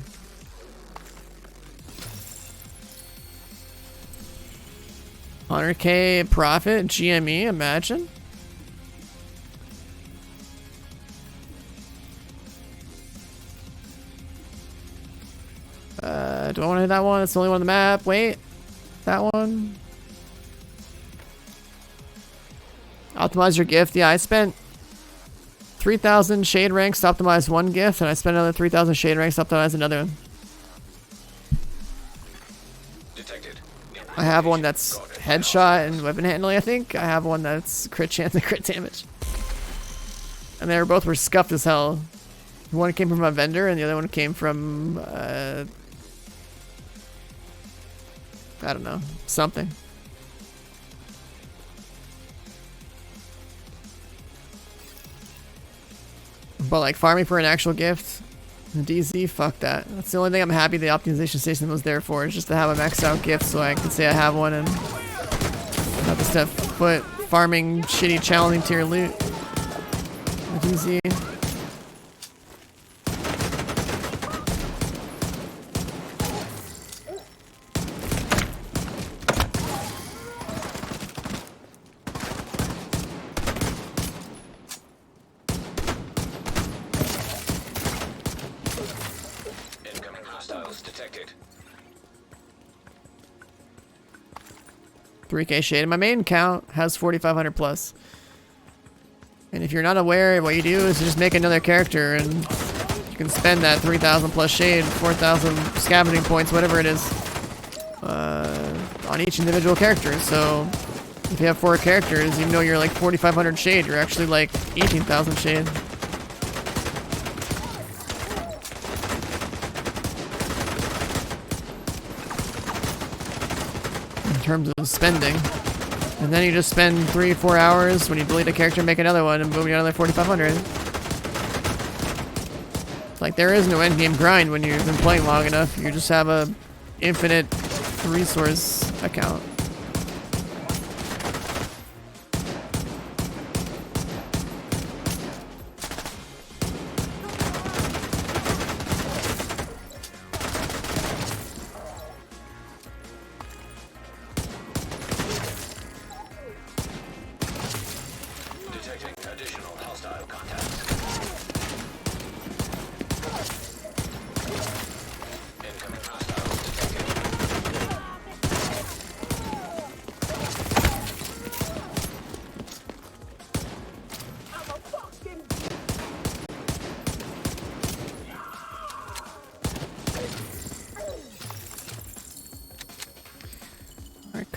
$100k profit GME, imagine. Do I want to hit that one? That's the only one on the map. Wait, that one. Optimize your gift. Yeah, I spent 3,000 shade ranks to optimize one gift, and I spent another 3,000 shade ranks to optimize another one. Detected. I have one that's headshot and weapon handling, I think. I have one that's crit chance and crit damage. And they both were scuffed as hell. One came from a vendor, and the other one came from, I don't know, something. But like farming for an actual gift, DZ, fuck that. That's the only thing I'm happy the optimization station was there for, is just to have a maxed out gift so I can say I have one and not just have foot farming shitty challenging tier loot. DZ. Incoming hostiles detected. 3k shade. My main account has 4,500 plus. And if you're not aware, what you do is just make another character and you can spend that 3,000 plus shade, 4,000 scavenging points, whatever it is, on each individual character. So if you have 4 characters, even though you're like 4,500 shade, you're actually like 18,000 shade. In terms of spending. And then you just spend 3 or 4 hours when you delete a character, make another one, and boom, you got another 4,500. Like, there is no endgame grind when you've been playing long enough. You just have a infinite resource account. Detecting additional hostile contacts. Incoming hostiles detected.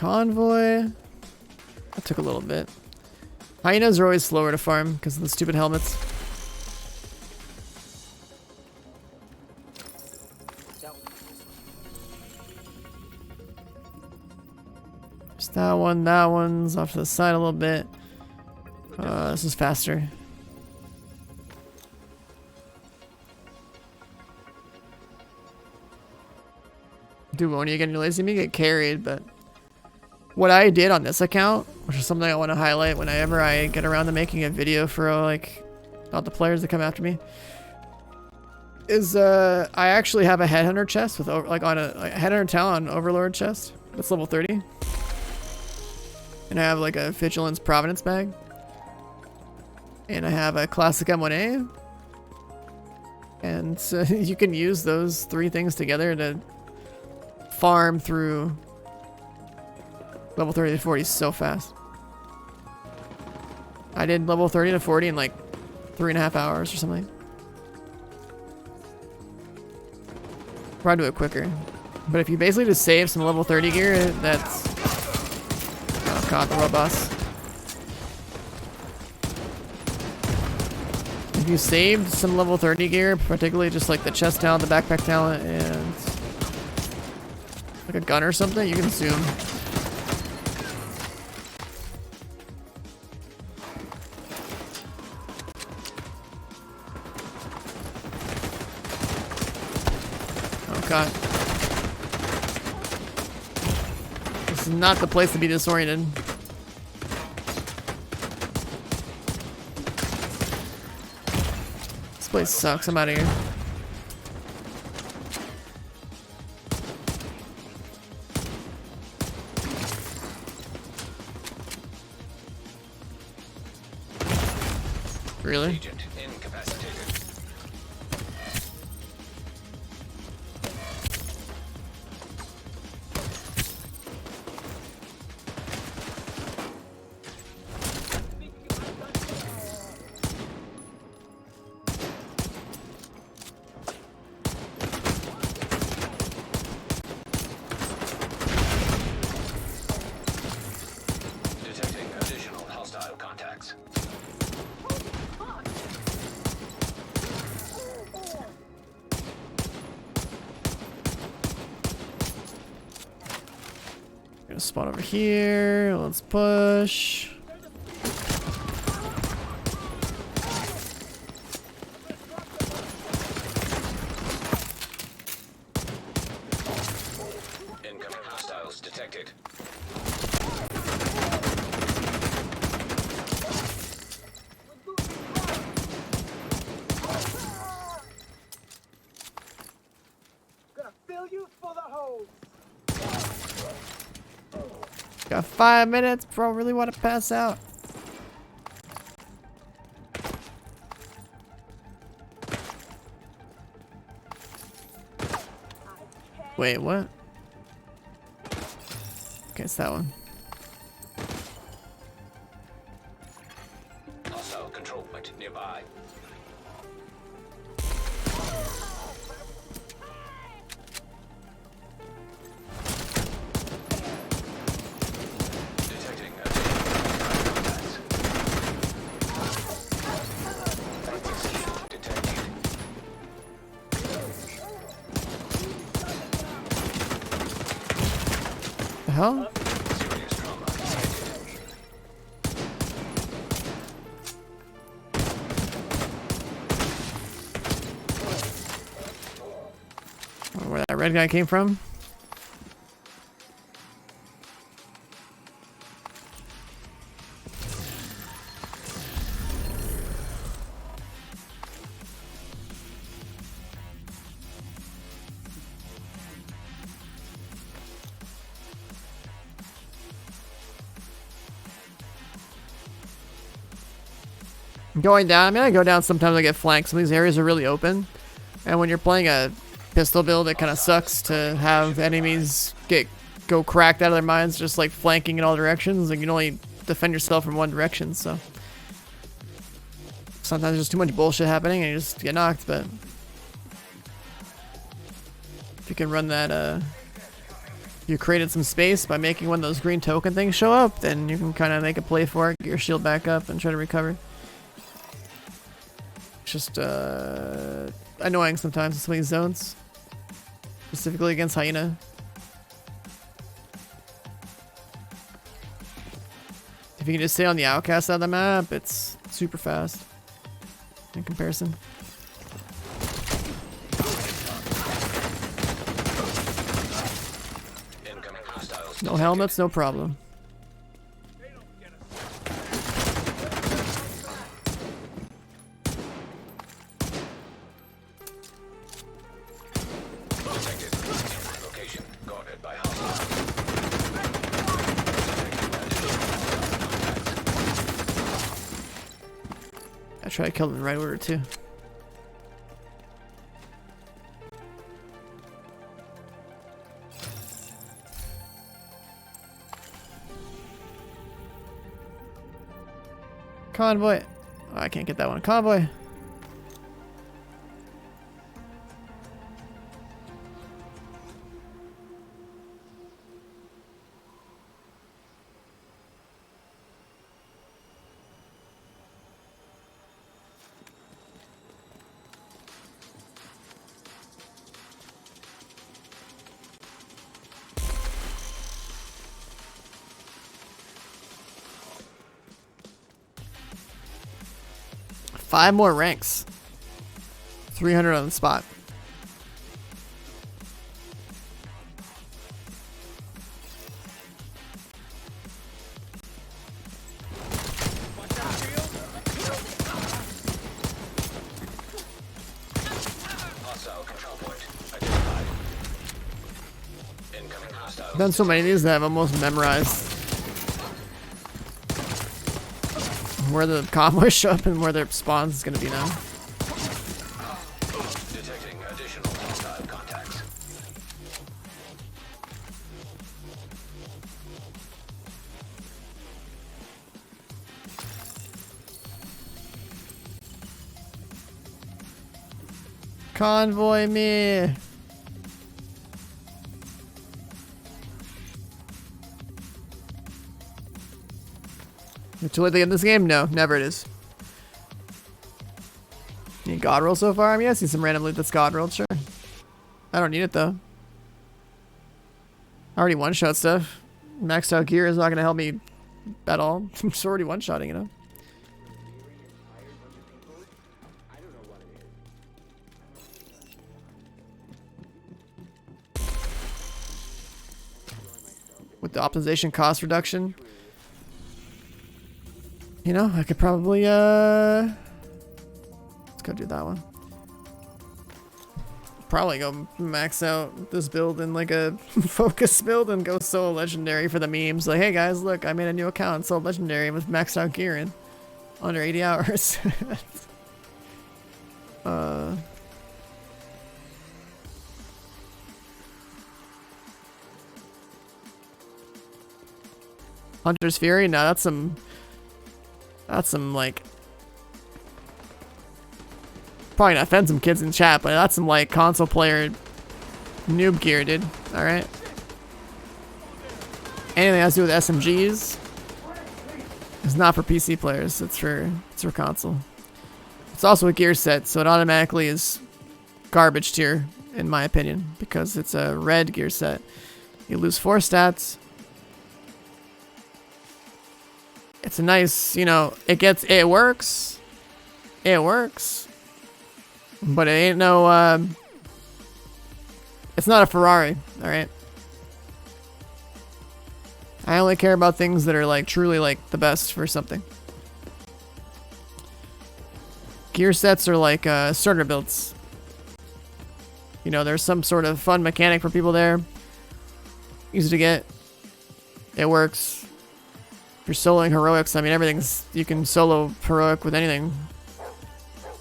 convoy. That took a little bit. Hyenas are always slower to farm because of the stupid helmets. Just that one. That one's off to the side a little bit. This is faster. Dude, when you get lazy, you get carried, but what I did on this account, which is something I want to highlight whenever I get around to making a video for like all the players that come after me, is I actually have a headhunter chest with like on a headhunter talon overlord chest that's level 30, and I have like a vigilance providence bag, and I have a classic M1A, and so you can use those 3 things together to farm through level 30 to 40 so fast. I did level 30 to 40 in like 3.5 hours or something. Probably do it quicker. But if you basically just save some level 30 gear, that's... Oh god, the robot boss. If you saved some level 30 gear, particularly just like the chest talent, the backpack talent, and like a gun or something, you can zoom. Oh god. This is not the place to be disoriented. This place sucks. I'm out of here. Really? Agent incapacitated. Detecting additional hostile contacts. Gonna spawn over here. Let's push. Incoming hostiles detected. Gonna fill you full of holes. Got 5 minutes before I really want to pass out. Wait, what? Okay, it's that one. Hostile control point nearby. Detecting additional contacts. Detected. The hell? Serious trauma detected. Where that red guy came from? Going down, I mean, I go down sometimes. I get flanked. Some of these areas are really open, and when you're playing a pistol build, it kind of sucks to have enemies go cracked out of their minds, just like flanking in all directions. Like you can only defend yourself from one direction, so sometimes there's too much bullshit happening and you just get knocked. But if you can run that If you created some space by making one of those green token things show up, then you can kind of make a play for it, get your shield back up, and try to recover. It's just annoying sometimes in some of these zones, specifically against Hyena. If you can just stay on the outcast side of the map, it's super fast in comparison. No helmets, no problem. I try to kill them in the right order too. Convoy. Oh, I can't get that one. Convoy. Five more ranks. 300 on the spot. I've done so many of these that I've almost memorized where the convoys show up and where their spawns is going to be now. Detecting additional hostile contacts. Convoy me. Too late to get in this game? No, never it is. Need God roll so far? I mean, I see some random loot that's God rolled, sure. I don't need it though. I already one-shot stuff. Maxed out gear is not going to help me at all. I'm just already one-shotting, you know? With the optimization cost reduction, you know, I could probably, let's go do that one. Probably go max out this build in like a focus build and go solo legendary for the memes. Like, hey guys, look, I made a new account, solo legendary with maxed out gear in under 80 hours. Hunter's Fury? No, that's some like, probably not offend some kids in chat, but that's some like console player noob gear, dude. All right. Anything that has to do with SMGs is not for PC players. It's for console. It's also a gear set, so it automatically is garbage tier in my opinion because it's a red gear set. You lose 4 stats. It's a nice, you know, it works, but it ain't no, it's not a Ferrari, alright? I only care about things that are like truly like the best for something. Gear sets are like starter builds. You know, there's some sort of fun mechanic for people there. Easy to get. It works. If you're soloing heroics, I mean, everything's, you can solo heroic with anything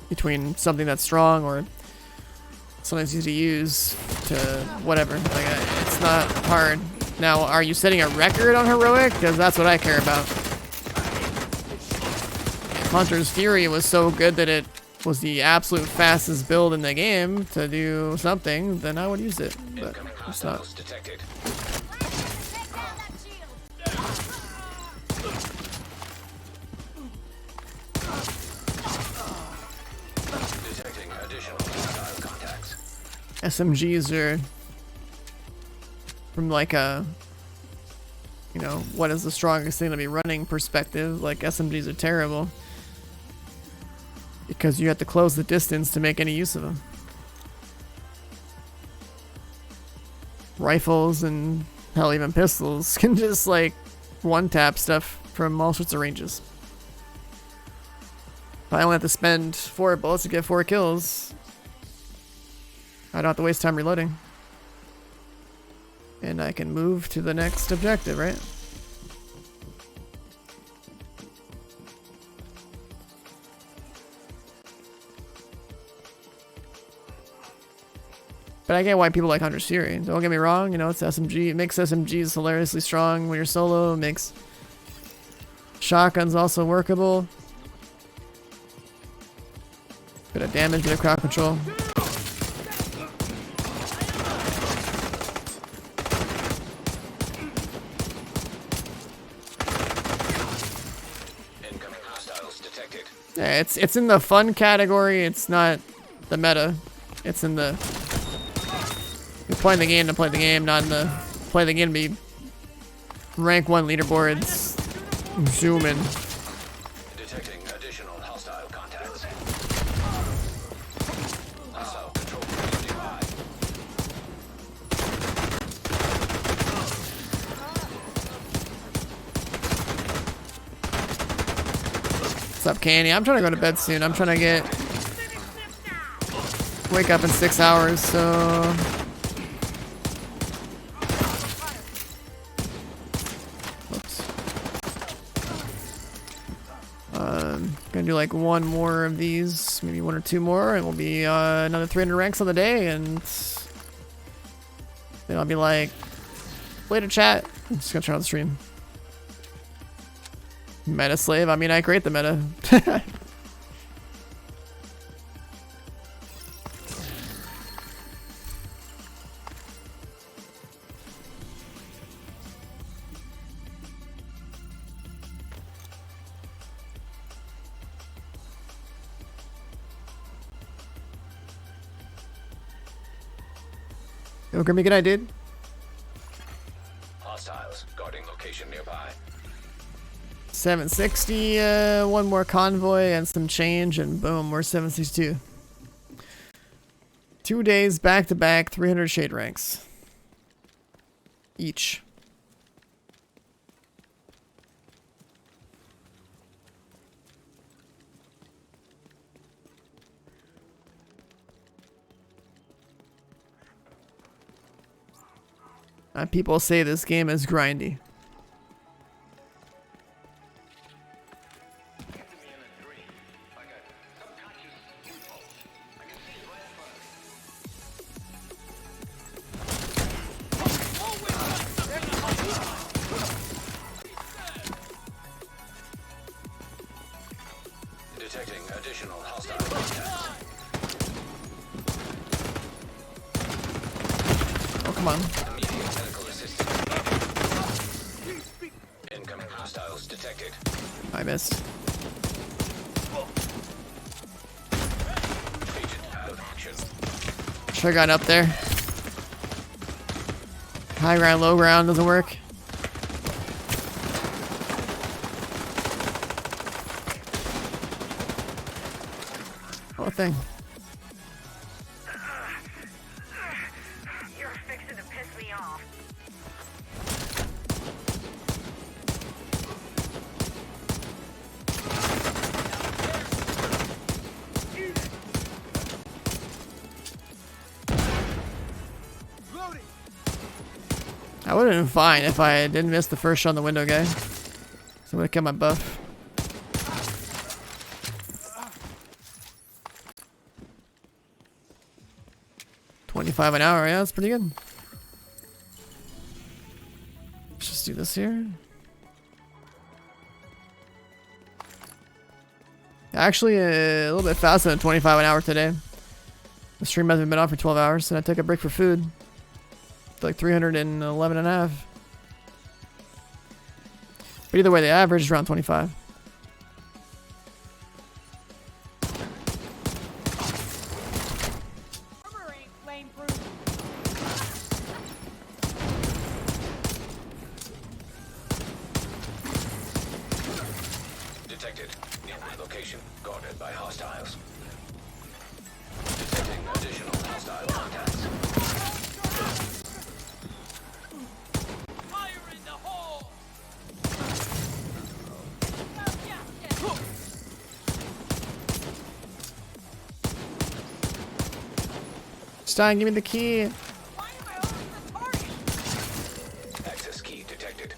between something that's strong or something easy to use to whatever. Like, it's not hard. Now, are you setting a record on heroic? Because that's what I care about. If Hunter's Fury was so good that it was the absolute fastest build in the game to do something, then I would use it. But it's not. SMGs are from like a, you know, what is the strongest thing to be running perspective. Like SMGs are terrible because you have to close the distance to make any use of them. Rifles and hell, even pistols can just like one-tap stuff from all sorts of ranges. If I only have to spend 4 bullets to get 4 kills, I don't have to waste time reloading. And I can move to the next objective, right? But I get why people like Hunter Siri. Don't get me wrong, you know, it's SMG. It makes SMGs hilariously strong when you're solo. It makes shotguns also workable. Bit of damage, bit of crowd control. Incoming hostiles detected. Yeah, it's in the fun category. It's not the meta. It's in the you're playing the game to play the game, not in the play the game to be rank 1 leaderboards. Zooming. Detecting additional hostile contacts. Hostile control point nearby. What's up, Candy? I'm trying to go to bed soon. I'm trying to wake up in 6 hours, so gonna do like 1 more of these, maybe 1 or 2 more, and we'll be another 300 ranks on the day, and then I'll be like, later chat. I'm just gonna turn on the stream. Meta slave. I mean, I create the meta. Yo, Grimmy, good night, dude. Hostiles guarding location nearby. 760, 1 more convoy and some change, and boom, we're 762. 2 days back to back, 300 shade ranks each. People say this game is grindy. Detecting additional hostile contacts. Oh, come on. Immediate medical assistance. Incoming hostiles detected. I missed. Agent out of action. Should've gotten up there. High ground, low ground doesn't work. Oh, thing. You're fixing to piss me off. I would've been fine if I didn't miss the first shot on the window guy. So I'm gonna get my buff. $25 an hour, yeah, that's pretty good. Let's just do this here. Actually, a little bit faster than 25 an hour today. The stream hasn't been on for 12 hours, and I took a break for food. It's like 311 and a half. But either way, the average is around 25. Armor ain't flameproof. detected. Nearby location guarded by hostiles. Detecting additional hostile contacts. Fire in the hole! Stein, give me the key. Why am I always the target? Access key detected.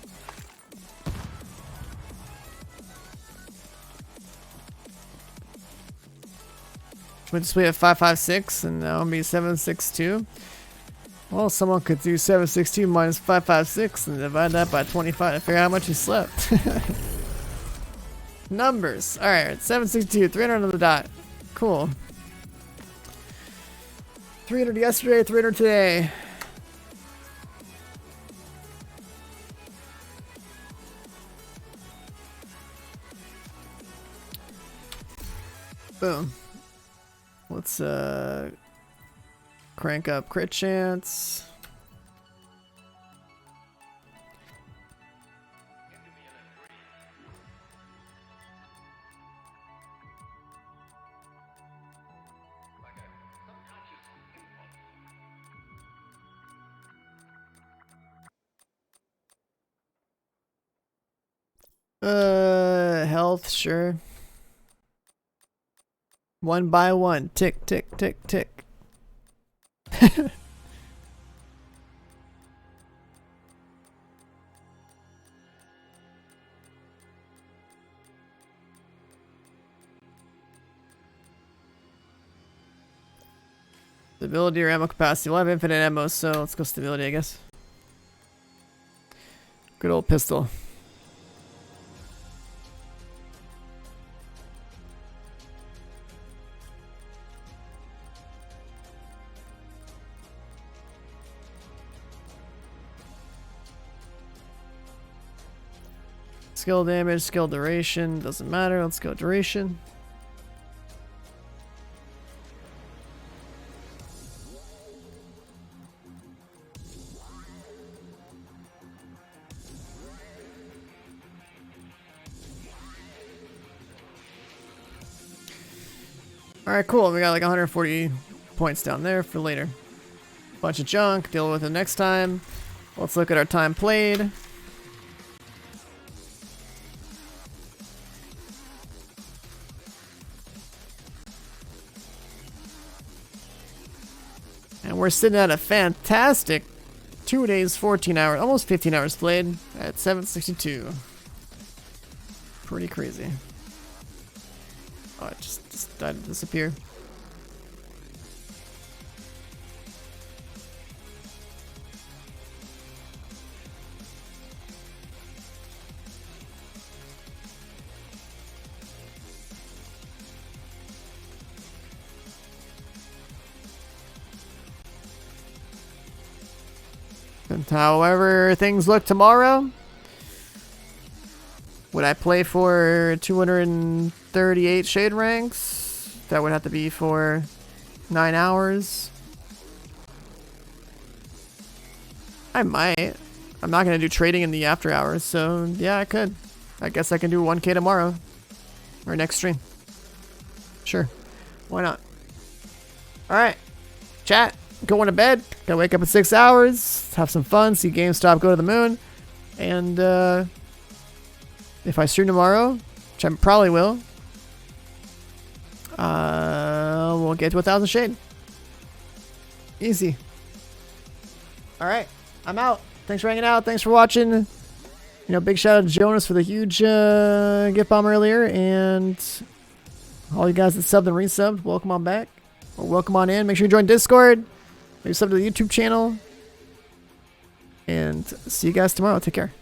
We just play at 556 and now be 762. Well, someone could do 762 minus 556 and divide that by 25 to figure out how much you slept. Numbers. Alright, 762, 300 on the dot. Cool. 300 yesterday, 300 today. Boom. Let's crank up crit chance. Health, sure. One by one. Tick, tick, tick, tick. Stability or ammo capacity. We'll have infinite ammo, so let's go stability, I guess. Good old pistol. Skill damage, skill duration, doesn't matter. Let's go duration. Alright, cool. We got like 140 points down there for later. Bunch of junk, deal with it next time. Let's look at our time played. And we're sitting at a fantastic 2 days, 14 hours, almost 15 hours played at 762. Pretty crazy. Oh, it just decided to disappear. And however things look tomorrow, would I play for 238 shade ranks? That would have to be for 9 hours. I might. I'm not going to do trading in the after hours, so yeah, I could. I guess I can do 1K tomorrow. Or next stream. Sure. Why not? Alright. Chat. Going to bed. Gotta wake up in 6 hours. Have some fun. See GameStop go to the moon. And if I stream tomorrow, which I probably will, we'll get to 1,000 shade. Easy. Alright. I'm out. Thanks for hanging out. Thanks for watching. You know, big shout out to Jonas for the huge gift bomb earlier. And all you guys that subbed and resubbed, welcome on back. Or welcome on in. Make sure you join Discord. Maybe sub to the YouTube channel. And see you guys tomorrow. Take care.